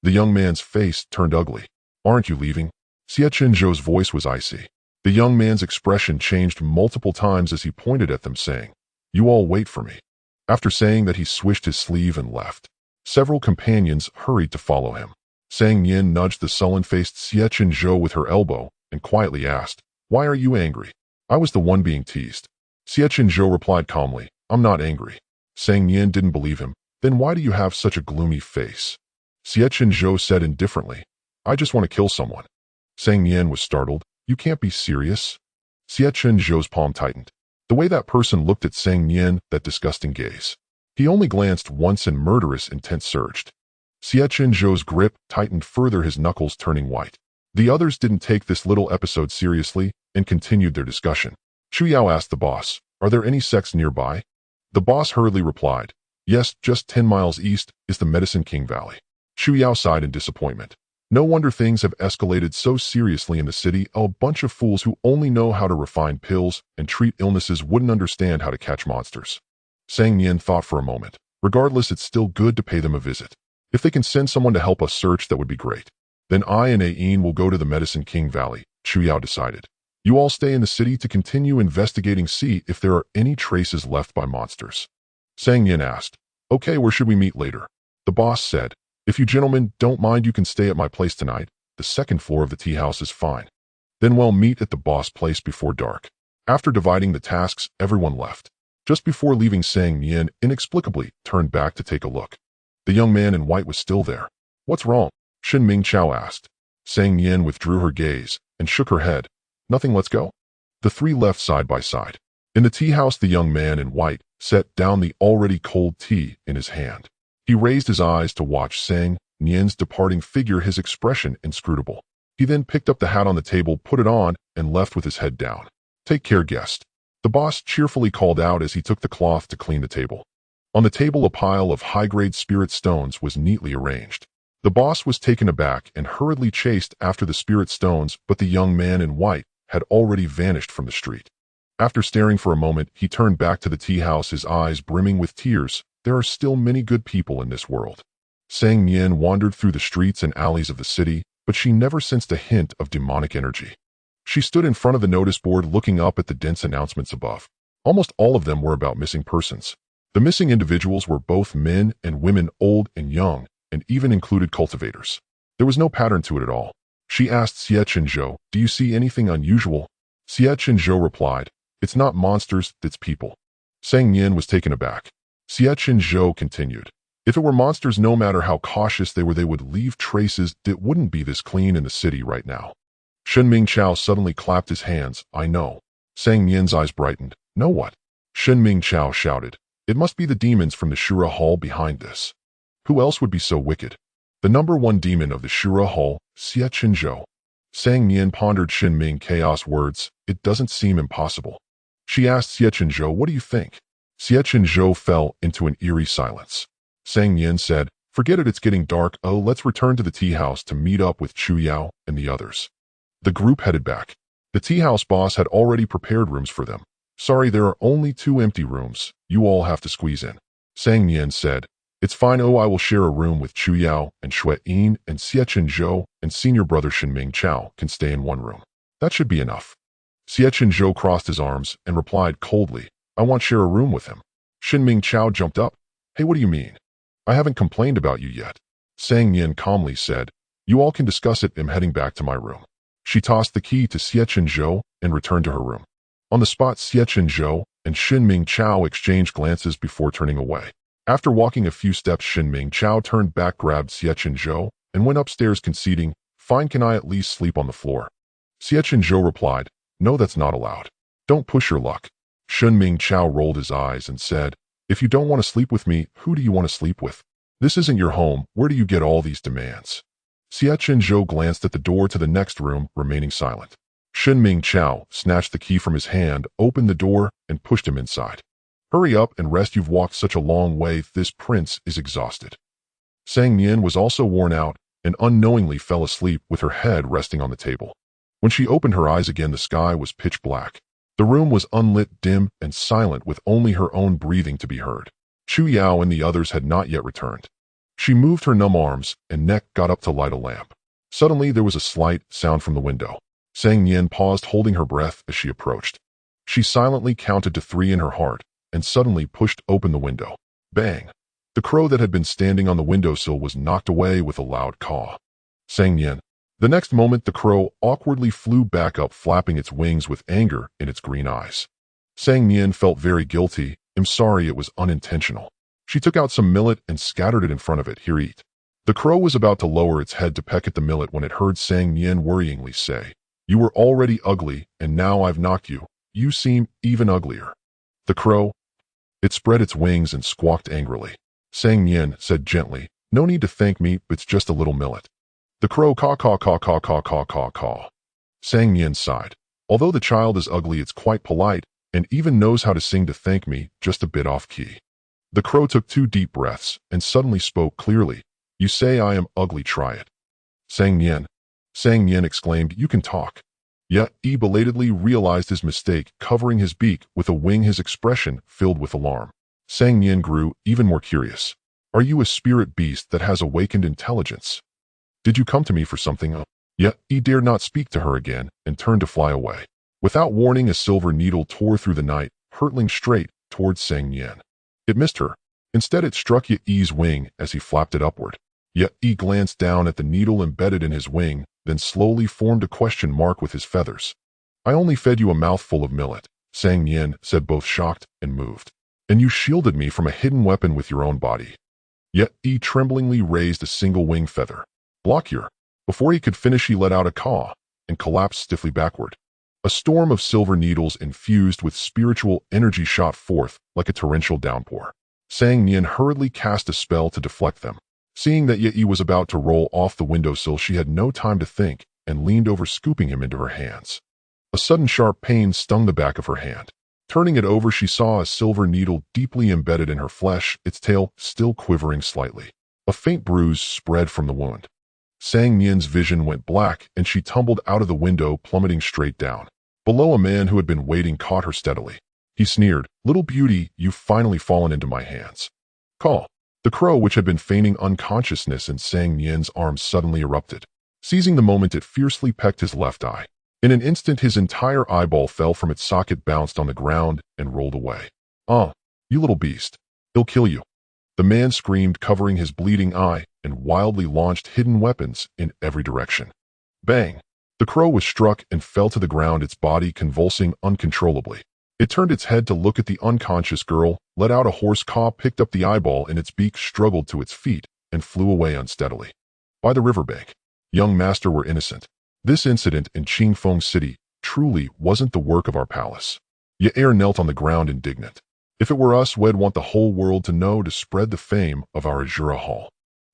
The young man's face turned ugly. Aren't you leaving? Xie Chenzhou's voice was icy. The young man's expression changed multiple times as he pointed at them, saying, you all wait for me. After saying that, he swished his sleeve and left. Several companions hurried to follow him. Sang Nian nudged the sullen-faced Xie Chenzhou with her elbow and quietly asked, why are you angry? I was the one being teased. Xie Chenzhou replied calmly, I'm not angry. Sang Nian didn't believe him. Then why do you have such a gloomy face? Xie Chenzhou said indifferently, I just want to kill someone. Sang Nian was startled. You can't be serious. Xie Chenzhou's palm tightened. The way that person looked at Sang Nian, that disgusting gaze. He only glanced once and murderous intent surged. Xie Chenzhou's grip tightened further, his knuckles turning white. The others didn't take this little episode seriously and continued their discussion. Chu Yao asked the boss, are there any sects nearby? The boss hurriedly replied, yes, just 10 miles east is the Medicine King Valley. Chu Yao sighed in disappointment. No wonder things have escalated so seriously in the city. A bunch of fools who only know how to refine pills and treat illnesses wouldn't understand how to catch monsters. Sang Nian thought for a moment. Regardless, it's still good to pay them a visit. If they can send someone to help us search, that would be great. Then I and Ain will go to the Medicine King Valley, Chu Yao decided. You all stay in the city to continue investigating, see if there are any traces left by monsters. Sang Nian asked, okay, where should we meet later? The boss said, if you gentlemen don't mind, you can stay at my place tonight. The second floor of the tea house is fine. Then we'll meet at the boss place before dark. After dividing the tasks, everyone left. Just before leaving, Sang Nian inexplicably turned back to take a look. The young man in white was still there. What's wrong? Shen Ming Chao asked. Sang Nian withdrew her gaze and shook her head. Nothing, let's go. The three left side by side. In the tea house, the young man in white set down the already cold tea in his hand. He raised his eyes to watch Sang Nian's departing figure, his expression inscrutable. He then picked up the hat on the table, put it on, and left with his head down. Take care, guest. The boss cheerfully called out as he took the cloth to clean the table. On the table, a pile of high-grade spirit stones was neatly arranged. The boss was taken aback and hurriedly chased after the spirit stones, but the young man in white had already vanished from the street. After staring for a moment, he turned back to the tea house, his eyes brimming with tears. There are still many good people in this world. Sang Nian wandered through the streets and alleys of the city, but she never sensed a hint of demonic energy. She stood in front of the notice board looking up at the dense announcements above. Almost all of them were about missing persons. The missing individuals were both men and women, old and young, and even included cultivators. There was no pattern to it at all. She asked Xie Chenzhou, "Do you see anything unusual?" Xie Chenzhou replied, "It's not monsters, it's people." Sang Nian was taken aback. Xie Chenzhou continued, "If it were monsters, no matter how cautious they were, they would leave traces. It wouldn't be this clean in the city right now." Shenming Chao suddenly clapped his hands. "I know." Sang Nian's eyes brightened. "Know what?" Shenming Chao shouted. "It must be the demons from the Shura Hall behind this. Who else would be so wicked?" "The number one demon of the Shura Hall, Xie Chenzhou." Sang Nian pondered Shenming Chaos' words. "It doesn't seem impossible." She asked Xie Chenzhou, "What do you think?" Xie Chenzhou fell into an eerie silence. Sang Nian said, "Forget it, it's getting dark. Oh, let's return to the tea house to meet up with Chu Yao and the others." The group headed back. The tea house boss had already prepared rooms for them. "Sorry, there are only 2 empty rooms. You all have to squeeze in." Sang Nian said, "It's fine. Oh, I will share a room with Chu Yao and Shui Yin, and Xie Chenzhou and senior brother Shenming Chao can stay in one room. That should be enough." Xie Chenzhou crossed his arms and replied coldly, "I won't share a room with him." Shenming Chao jumped up. "Hey, what do you mean? I haven't complained about you yet." Sang Nian calmly said, "You all can discuss it. I'm heading back to my room." She tossed the key to Xie Chenzhou and returned to her room. On the spot, Xie Chenzhou and Shenming Chao exchanged glances before turning away. After walking a few steps, Shenming Chao turned back, grabbed Xie Chenzhou, and went upstairs conceding, "Fine, can I at least sleep on the floor?" Xie Chenzhou replied, "No, that's not allowed. Don't push your luck." Shenming Chao rolled his eyes and said, "If you don't want to sleep with me, who do you want to sleep with? This isn't your home. Where do you get all these demands?" Xie Chenzhou glanced at the door to the next room, remaining silent. Shenming Chao snatched the key from his hand, opened the door, and pushed him inside. "Hurry up and rest. You've walked such a long way. This prince is exhausted." Sang Nian was also worn out and unknowingly fell asleep with her head resting on the table. When she opened her eyes again, the sky was pitch black. The room was unlit, dim, and silent, with only her own breathing to be heard. Chu Yao and the others had not yet returned. She moved her numb arms and neck, got up to light a lamp. Suddenly, there was a slight sound from the window. Sang Nian paused, holding her breath as she approached. She silently counted to 3 in her heart and suddenly pushed open the window. Bang! The crow that had been standing on the windowsill was knocked away with a loud caw. Sang Nian. The next moment, the crow awkwardly flew back up, flapping its wings with anger in its green eyes. Sang Nian felt very guilty. "I'm sorry, it was unintentional." She took out some millet and scattered it in front of it. "Here, eat." The crow was about to lower its head to peck at the millet when it heard Sang Nian worryingly say, "You were already ugly, and now I've knocked you. You seem even uglier." The crow, it spread its wings and squawked angrily. Sang Nian said gently, "No need to thank me, it's just a little millet." The crow caw caw caw caw caw caw caw caw. Sang Nian sighed. "Although the child is ugly, it's quite polite, and even knows how to sing to thank me, just a bit off key." The crow took 2 deep breaths and suddenly spoke clearly. "You say I am ugly, try it." Sang Nian. Sang Nian exclaimed, "You can talk." Yet he belatedly realized his mistake, covering his beak with a wing, his expression filled with alarm. Sang Nian grew even more curious. "Are you a spirit beast that has awakened intelligence? Did you come to me for something?" Yet he dared not speak to her again and turned to fly away. Without warning, a silver needle tore through the night, hurtling straight towards Sang Nian. It missed her. Instead, it struck Ye's wing as he flapped it upward. Ye glanced down at the needle embedded in his wing, then slowly formed a question mark with his feathers. "I only fed you a mouthful of millet," Sang Nian said, both shocked and moved. "And you shielded me from a hidden weapon with your own body." Yet he tremblingly raised a single wing feather. "Block here." Before he could finish, he let out a caw and collapsed stiffly backward. A storm of silver needles infused with spiritual energy shot forth like a torrential downpour. Sang Nian hurriedly cast a spell to deflect them. Seeing that Ye was about to roll off the windowsill, she had no time to think and leaned over, scooping him into her hands. A sudden sharp pain stung the back of her hand. Turning it over, she saw a silver needle deeply embedded in her flesh, its tail still quivering slightly. A faint bruise spread from the wound. Sang Nian's vision went black, and she tumbled out of the window, plummeting straight down. Below, a man who had been waiting caught her steadily. He sneered, "Little beauty, you've finally fallen into my hands." Call. The crow, which had been feigning unconsciousness in Sang Nian's arms, suddenly erupted. Seizing the moment, it fiercely pecked his left eye. In an instant, his entire eyeball fell from its socket, bounced on the ground, and rolled away. "Oh, you little beast. He'll kill you." The man screamed, covering his bleeding eye, and wildly launched hidden weapons in every direction. Bang! The crow was struck and fell to the ground, its body convulsing uncontrollably. It turned its head to look at the unconscious girl, let out a hoarse caw, picked up the eyeball in its beak, struggled to its feet, and flew away unsteadily. By the riverbank, young master were innocent. This incident in Qingfeng City truly wasn't the work of our palace. Yair knelt on the ground, indignant. If it were us, we'd want the whole world to know, to spread the fame of our Azura Hall.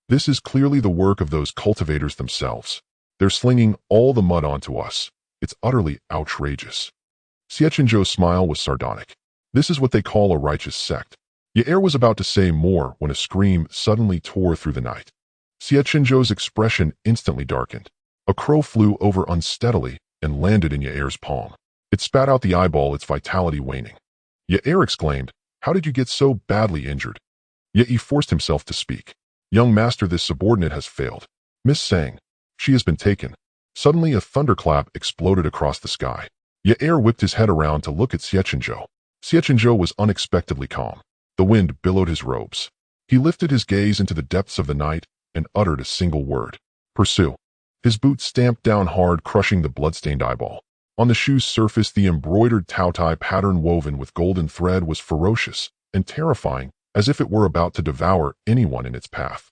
This is clearly the work of those cultivators themselves. They're slinging all the mud onto us. It's utterly outrageous. Xie Chenzhou's smile was sardonic. This is what they call a righteous sect. Yair was about to say more when a scream suddenly tore through the night. Xie Chenzhou's expression instantly darkened. A crow flew over unsteadily and landed in Yair's palm. It spat out the eyeball, its vitality waning. Yair exclaimed, "How did you get so badly injured?" Yet he forced himself to speak. "Young master, this subordinate has failed. Miss Sang. She has been taken." Suddenly a thunderclap exploded across the sky. Yair whipped his head around to look at Xie Chenzhou. Xie Chenzhou was unexpectedly calm. The wind billowed his robes. He lifted his gaze into the depths of the night and uttered a single word: "Pursue." His boot stamped down hard, crushing the blood-stained eyeball. On the shoe's surface, the embroidered Tao-Tai pattern woven with golden thread was ferocious and terrifying, as if it were about to devour anyone in its path.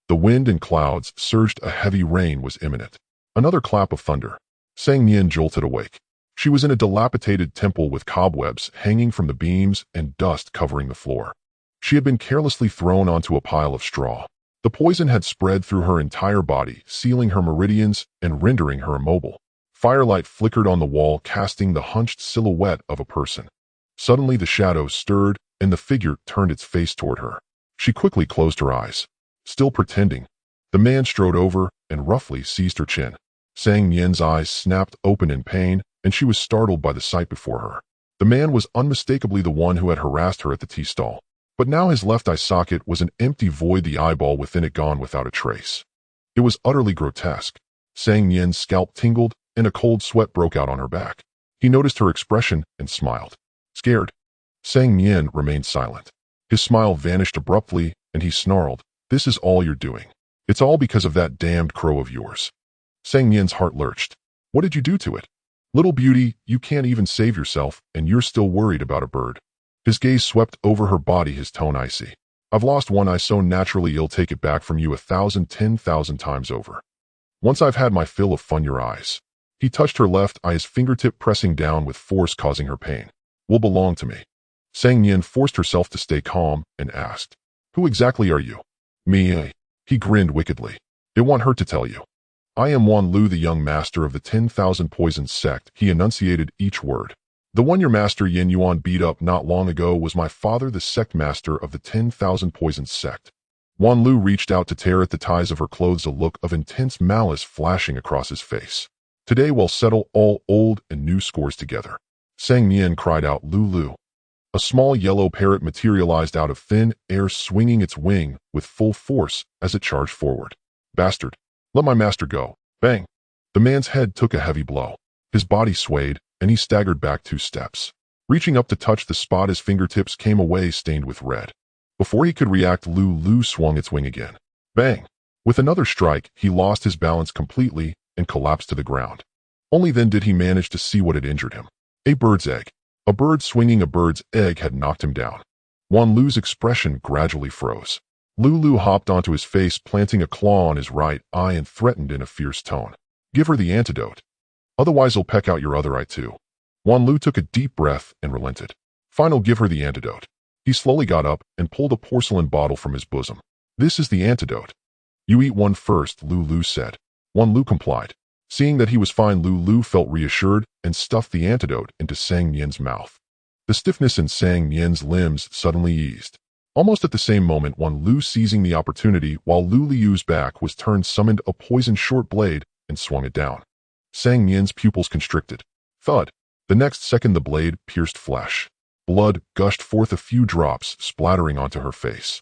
The wind and clouds surged. A heavy rain was imminent. Another clap of thunder. Sang Nian jolted awake. She was in a dilapidated temple with cobwebs hanging from the beams and dust covering the floor. She had been carelessly thrown onto a pile of straw. The poison had spread through her entire body, sealing her meridians and rendering her immobile. Firelight flickered on the wall, casting the hunched silhouette of a person. Suddenly the shadows stirred, and the figure turned its face toward her. She quickly closed her eyes. Still pretending, the man strode over and roughly seized her chin. Sang Nian's eyes snapped open in pain, and she was startled by the sight before her. The man was unmistakably the one who had harassed her at the tea stall. But now his left eye socket was an empty void, the eyeball within it gone without a trace. It was utterly grotesque. Sang Nian's scalp tingled, and a cold sweat broke out on her back. He noticed her expression and smiled. Scared? Sang Nian remained silent. His smile vanished abruptly, and he snarled, "This is all you're doing. It's all because of that damned crow of yours." Sang Nian's heart lurched. "What did you do to it? Little beauty, you can't even save yourself, and you're still worried about a bird." His gaze swept over her body, his tone icy. "I've lost one eye so naturally you'll take it back from you 1,000, 10,000 times over. Once I've had my fill of fun your eyes." He touched her left eye, his fingertip pressing down with force, causing her pain. "Will belong to me." Sang Nian forced herself to stay calm and asked, "Who exactly are you?" "Me." He grinned wickedly. "It won't hurt to tell you. I am Wan Lu, the young master of the 10,000 Poisons sect." He enunciated each word. "The one your master Yin Yuan beat up not long ago was my father, the sect master of the 10,000 Poisons sect." Wan Lu reached out to tear at the ties of her clothes, a look of intense malice flashing across his face. "Today we'll settle all old and new scores together." Sang Nian cried out, "Lulu." A small yellow parrot materialized out of thin air, swinging its wing with full force as it charged forward. "Bastard! Let my master go." Bang! The man's head took a heavy blow. His body swayed, and he staggered back 2 steps. Reaching up to touch the spot, his fingertips came away stained with red. Before he could react, Lulu swung its wing again. Bang! With another strike, he lost his balance completely and collapsed to the ground. Only then did he manage to see what had injured him. A bird's egg. A bird swinging a bird's egg had knocked him down. Wan Lu's expression gradually froze. Lulu hopped onto his face, planting a claw on his right eye, and threatened in a fierce tone, "Give her the antidote. Otherwise I'll peck out your other eye too." Wan Lu took a deep breath and relented. "Fine, I'll give her the antidote." He slowly got up and pulled a porcelain bottle from his bosom. "This is the antidote. You eat one first," Lulu said. Wan Lu complied. Seeing that he was fine, Lulu felt reassured and stuffed the antidote into Sang Nian's mouth. The stiffness in Sang Nian's limbs suddenly eased. Almost at the same moment, Wan Lu, seizing the opportunity while Lu Liu's back was turned, summoned a poisoned short blade and swung it down. Sang Nian's pupils constricted. Thud! The next second the blade pierced flesh. Blood gushed forth, a few drops splattering onto her face.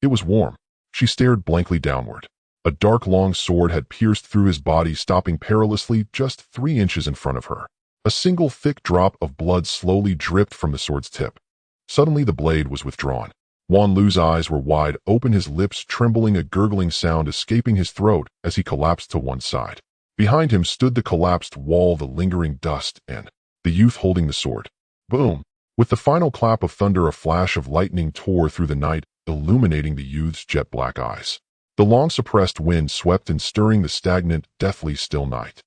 It was warm. She stared blankly downward. A dark long sword had pierced through his body, stopping perilously just 3 inches in front of her. A single thick drop of blood slowly dripped from the sword's tip. Suddenly the blade was withdrawn. Wan Lu's eyes were wide open, his lips trembling, a gurgling sound escaping his throat as he collapsed to one side. Behind him stood the collapsed wall, the lingering dust, and the youth holding the sword. Boom! With the final clap of thunder, a flash of lightning tore through the night, illuminating the youth's jet-black eyes. The long-suppressed wind swept in, stirring the stagnant, deathly still night.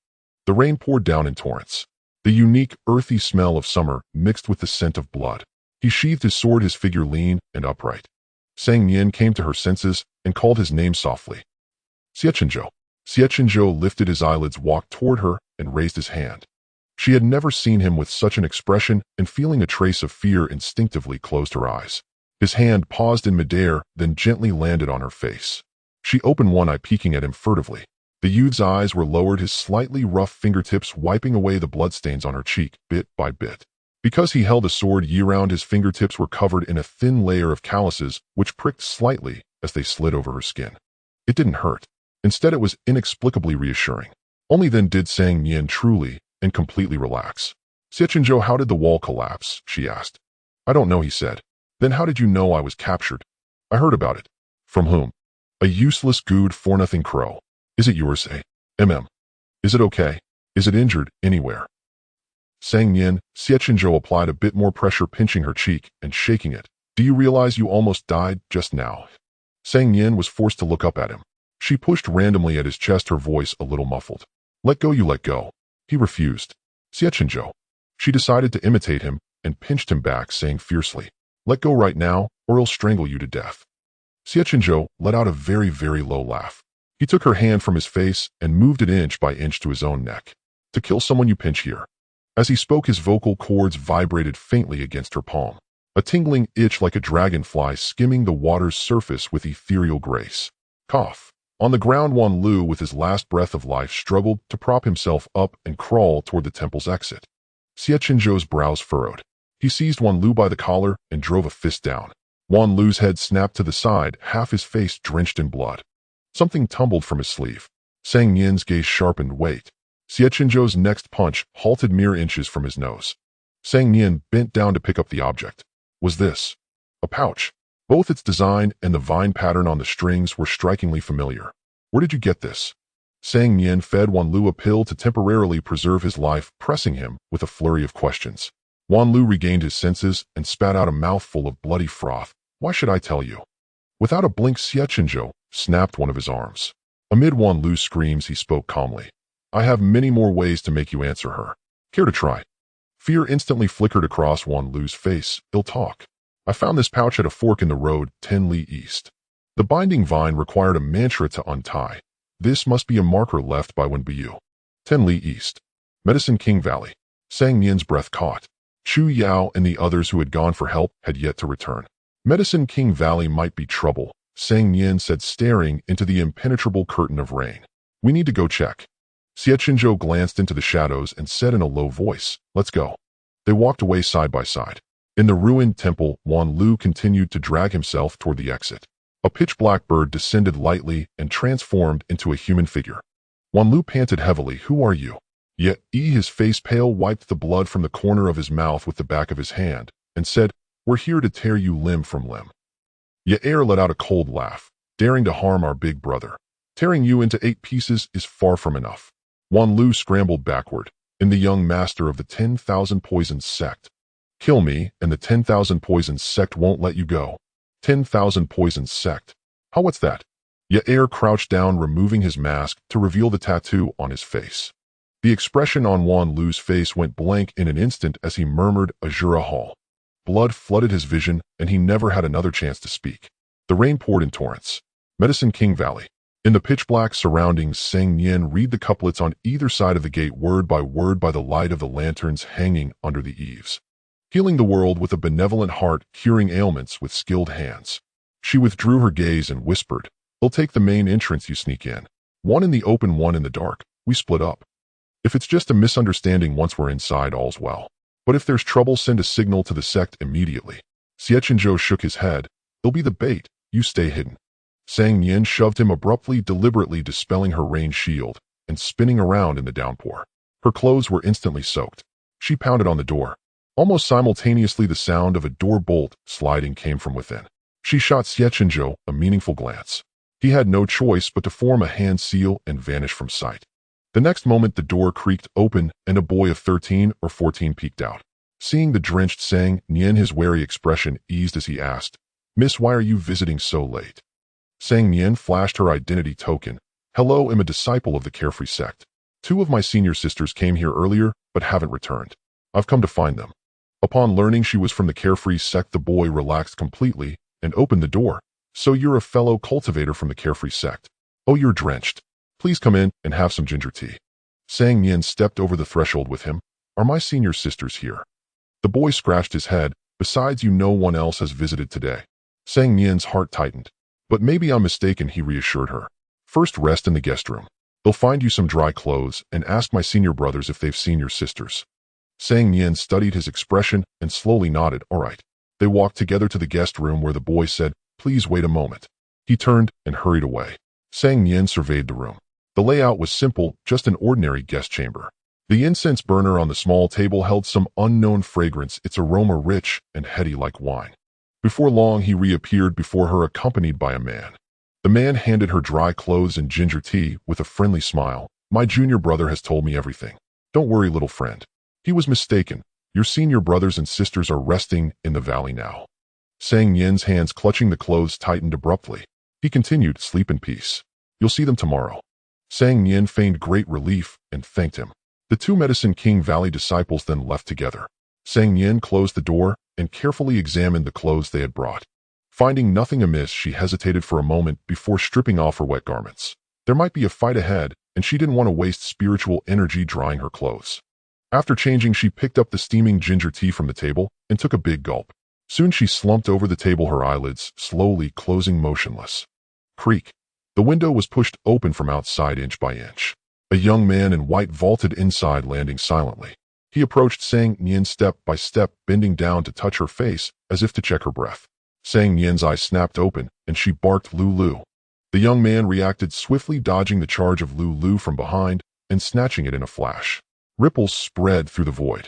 The rain poured down in torrents. The unique, earthy smell of summer mixed with the scent of blood. He sheathed his sword, his figure lean and upright. Nian came to her senses and called his name softly. Xie Chenzhou. Xie Chenzhou lifted his eyelids, walked toward her, and raised his hand. She had never seen him with such an expression, and feeling a trace of fear, instinctively closed her eyes. His hand paused in midair, then gently landed on her face. She opened one eye, peeking at him furtively. The youth's eyes were lowered, his slightly rough fingertips wiping away the bloodstains on her cheek, bit by bit. Because he held a sword year-round, his fingertips were covered in a thin layer of calluses, which pricked slightly as they slid over her skin. It didn't hurt. Instead, it was inexplicably reassuring. Only then did Nian truly and completely relax. Xie Chenzhou, how did the wall collapse? She asked. I don't know, he said. Then how did you know I was captured? I heard about it. From whom? A useless, good for nothing crow. Is it yours, Is it okay? Is it injured anywhere? Nian, Xie Chenzhou applied a bit more pressure, pinching her cheek and shaking it. Do you realize you almost died just now? Nian was forced to look up at him. She pushed randomly at his chest, her voice a little muffled. Let go, you let go. He refused. Xie Chenzhou. She decided to imitate him and pinched him back, saying fiercely, let go right now, or I'll strangle you to death. Xie Chenzhou let out a very, very low laugh. He took her hand from his face and moved it inch by inch to his own neck. To kill someone, you pinch here. As he spoke, his vocal cords vibrated faintly against her palm. A tingling itch like a dragonfly skimming the water's surface with ethereal grace. Cough. On the ground, Wan Lu, with his last breath of life, struggled to prop himself up and crawl toward the temple's exit. Xie Chenzhou's brows furrowed. He seized Wan Lu by the collar and drove a fist down. Wan Lu's head snapped to the side, half his face drenched in blood. Something tumbled from his sleeve. Nian's gaze sharpened. Wait. Xie Chenzhou's next punch halted mere inches from his nose. Nian bent down to pick up the object. Was this a pouch? Both its design and the vine pattern on the strings were strikingly familiar. Where did you get this? Nian fed Wan Lu a pill to temporarily preserve his life, pressing him with a flurry of questions. Wan Lu regained his senses and spat out a mouthful of bloody froth. Why should I tell you? Without a blink, Xie Chenzhou snapped one of his arms. Amid Wan Lu's screams, he spoke calmly. I have many more ways to make you answer her. Care to try? Fear instantly flickered across Wan Lu's face. He'll talk. I found this pouch at a fork in the road, 10 li east. The binding vine required a mantra to untie. This must be a marker left by when Bough. 10 li east. Medicine King Valley. Nian's breath caught. Chu Yao and the others who had gone for help had yet to return. Medicine King Valley might be trouble, Nian said, staring into the impenetrable curtain of rain. We need to go check. Xie Chenzhou glanced into the shadows and said in a low voice, let's go. They walked away side by side. In the ruined temple, Wan Lu continued to drag himself toward the exit. A pitch-black bird descended lightly and transformed into a human figure. Wan Lu panted heavily. Who are you? Yet, his face pale, wiped the blood from the corner of his mouth with the back of his hand, and said, we're here to tear you limb from limb. Ye let out a cold laugh. Daring to harm our big brother. Tearing you into 8 pieces is far from enough. Wan Lu scrambled backward, and the young master of the 10,000 Poisons sect. Kill me, and the 10,000 Poisons sect won't let you go. 10,000 Poisons sect. How, what's that? Ye crouched down, removing his mask to reveal the tattoo on his face. The expression on Wan Lu's face went blank in an instant as he murmured Azura Hall. Blood flooded his vision, and he never had another chance to speak. The rain poured in torrents. Medicine King Valley. In the pitch-black surroundings, Nian read the couplets on either side of the gate, word by the light of the lanterns hanging under the eaves. Healing the world with a benevolent heart, curing ailments with skilled hands. She withdrew her gaze and whispered, they'll take the main entrance, you sneak in. One in the open, one in the dark. We split up. If it's just a misunderstanding, once we're inside, all's well. But if there's trouble, send a signal to the sect immediately. Xie Chenzhou shook his head. It'll be the bait. You stay hidden. Nian shoved him abruptly, deliberately dispelling her range shield and spinning around in the downpour. Her clothes were instantly soaked. She pounded on the door. Almost simultaneously, the sound of a door bolt sliding came from within. She shot Xie Chenzhou a meaningful glance. He had no choice but to form a hand seal and vanish from sight. The next moment, the door creaked open and a boy of 13 or 14 peeked out. Seeing the drenched Nian, his wary expression eased as he asked, "Miss, why are you visiting so late?" Nian flashed her identity token. "Hello, I'm a disciple of the Carefree sect. 2 of my senior sisters came here earlier, but haven't returned. I've come to find them." Upon learning she was from the Carefree sect, the boy relaxed completely and opened the door. "So you're a fellow cultivator from the Carefree sect. Oh, you're drenched. Please come in and have some ginger tea." Nian stepped over the threshold with him. "Are my senior sisters here?" The boy scratched his head. "Besides you, no one else has visited today." Nian's heart tightened. "But maybe I'm mistaken," he reassured her. "First, rest in the guest room. They'll find you some dry clothes, and ask my senior brothers if they've seen your sisters." Nian studied his expression and slowly nodded. "All right." They walked together to the guest room where the boy said, "Please wait a moment." He turned and hurried away. Nian surveyed the room. The layout was simple, just an ordinary guest chamber. The incense burner on the small table held some unknown fragrance, its aroma rich and heady like wine. Before long, he reappeared before her accompanied by a man. The man handed her dry clothes and ginger tea with a friendly smile. "My junior brother has told me everything. Don't worry, little friend. He was mistaken. Your senior brothers and sisters are resting in the valley now." Nian's hands clutching the clothes tightened abruptly. He continued, "Sleep in peace. You'll see them tomorrow." Nian feigned great relief and thanked him. The 2 Medicine King Valley disciples then left together. Nian closed the door and carefully examined the clothes they had brought. Finding nothing amiss, she hesitated for a moment before stripping off her wet garments. There might be a fight ahead, and she didn't want to waste spiritual energy drying her clothes. After changing, she picked up the steaming ginger tea from the table and took a big gulp. Soon she slumped over the table, her eyelids slowly closing motionless. Creak. The window was pushed open from outside inch by inch. A young man in white vaulted inside, landing silently. He approached Nian step by step, bending down to touch her face as if to check her breath. Nian's eyes snapped open and she barked, "Lulu." The young man reacted swiftly, dodging the charge of Lulu from behind and snatching it in a flash. Ripples spread through the void.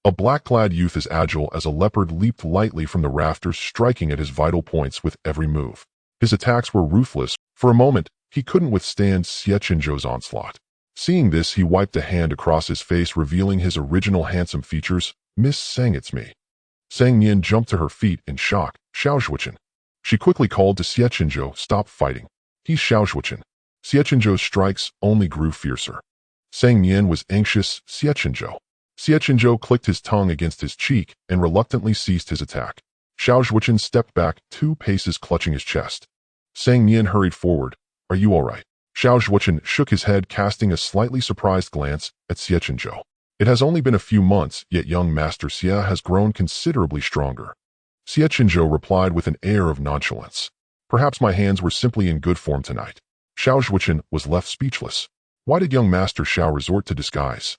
A black-clad youth as agile as a leopard leaped lightly from the rafters, striking at his vital points with every move. His attacks were ruthless. For a moment, he couldn't withstand Xie Chenzhou's onslaught. Seeing this, he wiped a hand across his face, revealing his original handsome features. "Miss Sang, it's me." Nian jumped to her feet in shock. "Xiaozhuchen." She quickly called to Xie Chenzhou, "Stop fighting. He's Xiaozhuchen." Xie Chenzhou's strikes only grew fiercer. Nian was anxious. "Xie Chenzhou." Xie Chenzhou clicked his tongue against his cheek and reluctantly ceased his attack. Xiaozhuchen stepped back 2 paces, clutching his chest. Nian hurried forward. "Are you all right?" Xiaozhuchen shook his head, casting a slightly surprised glance at Xie Chenzhou. "It has only been a few months, yet young Master Xie has grown considerably stronger." Xie Chenzhou replied with an air of nonchalance. "Perhaps my hands were simply in good form tonight." Xiaozhuchen was left speechless. "Why did young Master Xiao resort to disguise?"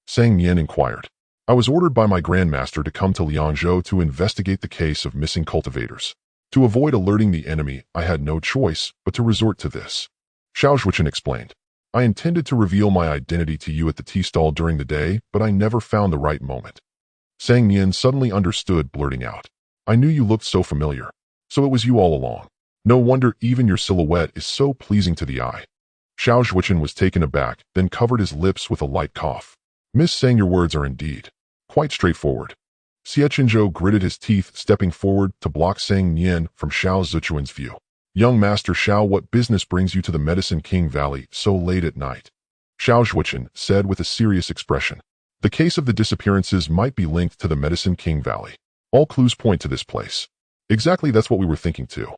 Nian inquired. "I was ordered by my Grandmaster to come to Liangzhou to investigate the case of missing cultivators. To avoid alerting the enemy, I had no choice but to resort to this." Xiaozhuchen explained. "I intended to reveal my identity to you at the tea stall during the day, but I never found the right moment." Nian suddenly understood, blurting out, "I knew you looked so familiar. So it was you all along. No wonder even your silhouette is so pleasing to the eye." Xiaozhuchen was taken aback, then covered his lips with a light cough. "Miss Sang, your words are indeed quite straightforward." Xie Chenzhou gritted his teeth, stepping forward to block Nian from Xiaozhuchen's view. "Young Master Xiao, what business brings you to the Medicine King Valley so late at night?" Xiaozhuchen said with a serious expression. "The case of the disappearances might be linked to the Medicine King Valley. All clues point to this place." "Exactly, that's what we were thinking too."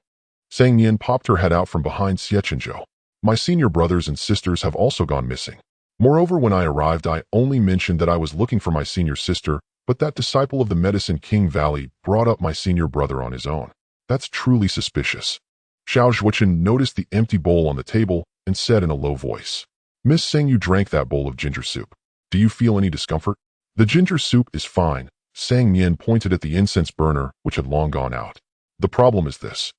Nian popped her head out from behind Xie Chenzhou. "My senior brothers and sisters have also gone missing. Moreover, when I arrived, I only mentioned that I was looking for my senior sister, but that disciple of the Medicine King Valley brought up my senior brother on his own. That's truly suspicious." Xiaozhuchen noticed the empty bowl on the table and said in a low voice, "Miss Sang, you drank that bowl of ginger soup. Do you feel any discomfort?" The ginger soup is fine. Sang Nian pointed at the incense burner, which had long gone out. The problem is this.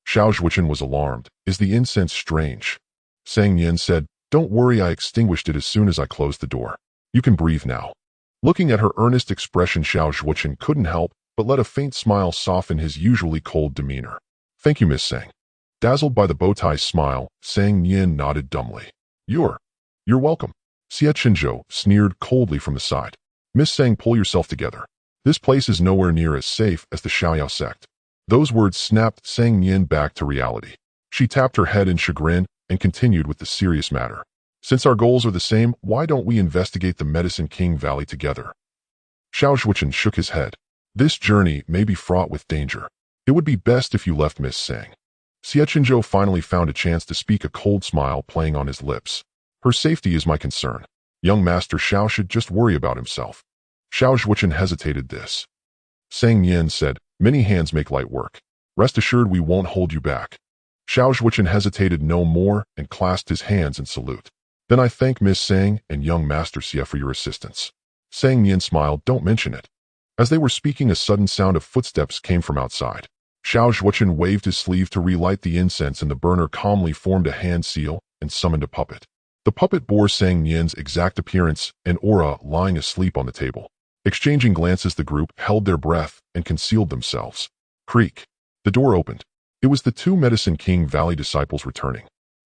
Xiao Zhuochen was alarmed. Is the incense strange? Sang Nian said, don't worry, I extinguished it as soon as I closed the door. You can breathe now. Looking at her earnest expression, Xiao Zhuochen couldn't help but let a faint smile soften his usually cold demeanor. Thank you, Miss Sang. Dazzled by the bowtie's smile, Sang Nian nodded dumbly. You're welcome. Xie Chenzhou sneered coldly from the side. Miss Sang, pull yourself together. This place is nowhere near as safe as the Xiaoyao sect. Those words snapped Sang Nian back to reality. She tapped her head in chagrin and continued with the serious matter. Since our goals are the same, why don't we investigate the Medicine King Valley together? Xiao Zhuochen shook his head. This journey may be fraught with danger. It would be best if you left, Miss Sang. Xie Chenzhou finally found a chance to speak, a cold smile playing on his lips. Her safety is my concern. Young Master Xiao should just worry about himself. Xiao Zhuochen hesitated this. Sang Nian said, many hands make light work. Rest assured we won't hold you back. Xiao Zhuochen hesitated no more and clasped his hands in salute. Then I thank Miss Sang and young Master Xie for your assistance. Sang Nian smiled, don't mention it. As they were speaking, a sudden sound of footsteps came from outside. Xiao Zhuochen waved his sleeve to relight the incense, and the burner calmly formed a hand seal and summoned a puppet. The puppet bore Sang Nian's exact appearance and aura, lying asleep on the table. Exchanging glances, the group held their breath and concealed themselves. Creak. The door opened. It was the two Medicine King Valley disciples returning.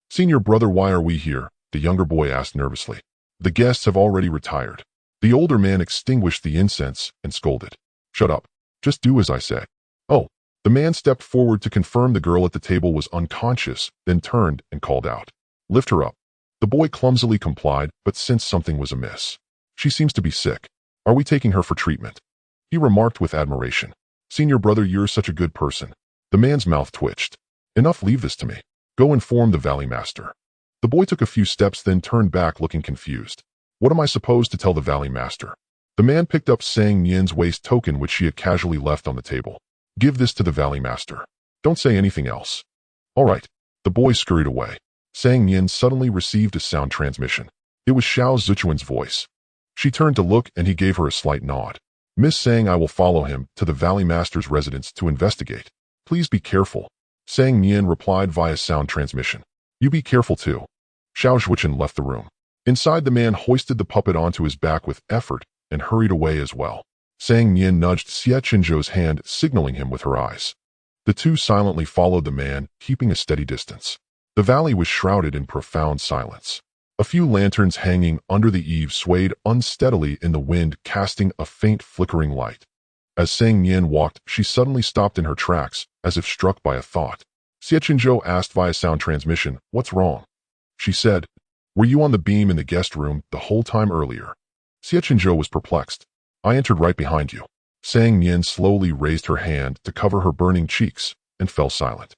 Senior brother, why are we here? The younger boy asked nervously. The guests have already retired. The older man extinguished the incense and scolded. Shut up. Just do as I say. Oh. The man stepped forward to confirm the girl at the table was unconscious, then turned and called out. Lift her up. The boy clumsily complied, but sensed something was amiss. She seems to be sick. Are we taking her for treatment? He remarked with admiration. Senior brother, you're such a good person. The man's mouth twitched. Enough, leave this to me. Go inform the Valley Master. The boy took a few steps, then turned back looking confused. What am I supposed to tell the Valley Master? The man picked up Sang Nian's waist token, which she had casually left on the table. Give this to the Valley Master. Don't say anything else. All right. The boy scurried away. Sang Nian suddenly received a sound transmission. It was Xiao Zhuochuan's voice. She turned to look, and he gave her a slight nod. Miss Sang, I will follow him to the Valley Master's residence to investigate. Please be careful. Sang Nian replied via sound transmission. You be careful too. Xiao Zhuochuan left the room. Inside, the man hoisted the puppet onto his back with effort and hurried away as well. Sang Nian nudged Xie Chenzhou's hand, signaling him with her eyes. The two silently followed the man, keeping a steady distance. The valley was shrouded in profound silence. A few lanterns hanging under the eaves swayed unsteadily in the wind, casting a faint flickering light. As Sang Nian walked, she suddenly stopped in her tracks, as if struck by a thought. Xie Chenzhou asked via sound transmission, what's wrong? She said, were you on the beam in the guest room the whole time earlier? Xie Chenzhou was perplexed. I entered right behind you. Sang Nian slowly raised her hand to cover her burning cheeks and fell silent.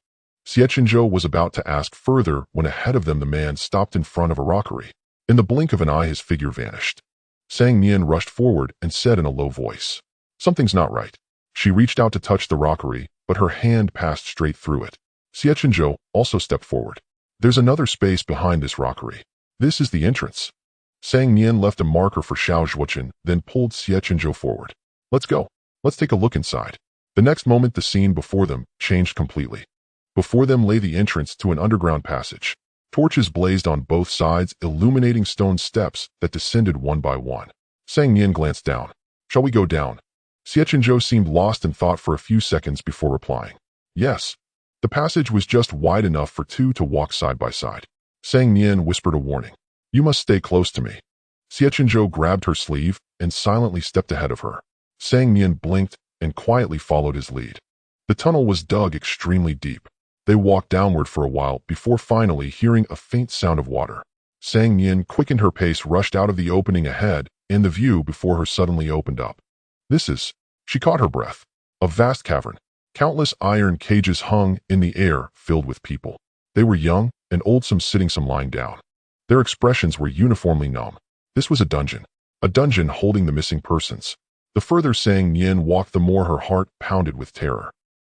Xie Chenzhou was about to ask further when ahead of them the man stopped in front of a rockery. In the blink of an eye, his figure vanished. Sang Nian rushed forward and said in a low voice, something's not right. She reached out to touch the rockery, but her hand passed straight through it. Xie Chenzhou also stepped forward. There's another space behind this rockery. This is the entrance. Sang Nian left a marker for Xiao Zhuochen, then pulled Xie Chenzhou forward. Let's go. Let's take a look inside. The next moment, the scene before them changed completely. Before them lay the entrance to an underground passage. Torches blazed on both sides, illuminating stone steps that descended one by one. Sang Nian glanced down. Shall we go down? Xie Chenzhou seemed lost in thought for a few seconds before replying. Yes. The passage was just wide enough for two to walk side by side. Sang Nian whispered a warning. You must stay close to me. Xie Chenzhou grabbed her sleeve and silently stepped ahead of her. Sang Nian blinked and quietly followed his lead. The tunnel was dug extremely deep. They walked downward for a while before finally hearing a faint sound of water. Sang Nian quickened her pace, rushed out of the opening ahead, and the view before her suddenly opened up. She caught her breath. A vast cavern. Countless iron cages hung in the air, filled with people. They were young and old, some sitting, some lying down. Their expressions were uniformly numb. This was a dungeon holding the missing persons. The further Sang Nian walked, the more her heart pounded with terror.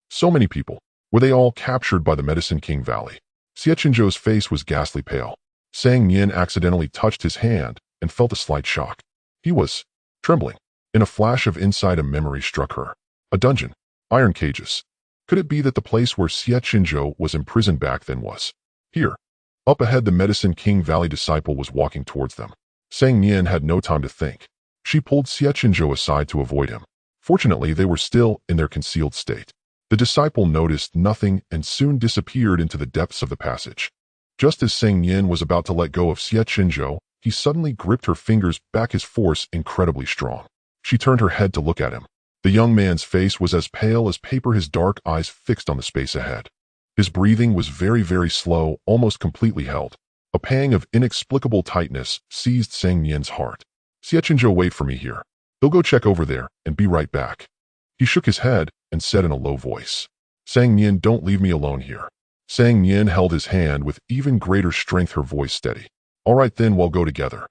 So many people. Were they all captured by the Medicine King Valley? Xie Chenzhou's face was ghastly pale. Sang Nian accidentally touched his hand and felt a slight shock. He was trembling. In a flash of insight, a memory struck her. A dungeon. Iron cages. Could it be that the place where Xie Chenzhou was imprisoned back then was here? Up ahead, the Medicine King Valley disciple was walking towards them. Sang Nian had no time to think. She pulled Xie Chenzhou aside to avoid him. Fortunately, they were still in their concealed state. The disciple noticed nothing and soon disappeared into the depths of the passage. Just as Sang Nian was about to let go of Xie Chenzhou, he suddenly gripped her fingers back, his force incredibly strong. She turned her head to look at him. The young man's face was as pale as paper, his dark eyes fixed on the space ahead. His breathing was very, very slow, almost completely held. A pang of inexplicable tightness seized Sang Nian's heart. Xie Chenzhou, wait for me here. He'll go check over there and be right back. He shook his head and said in a low voice, Sang Nian, don't leave me alone here. Sang Nian held his hand with even greater strength, her voice steady. All right then, we'll go together.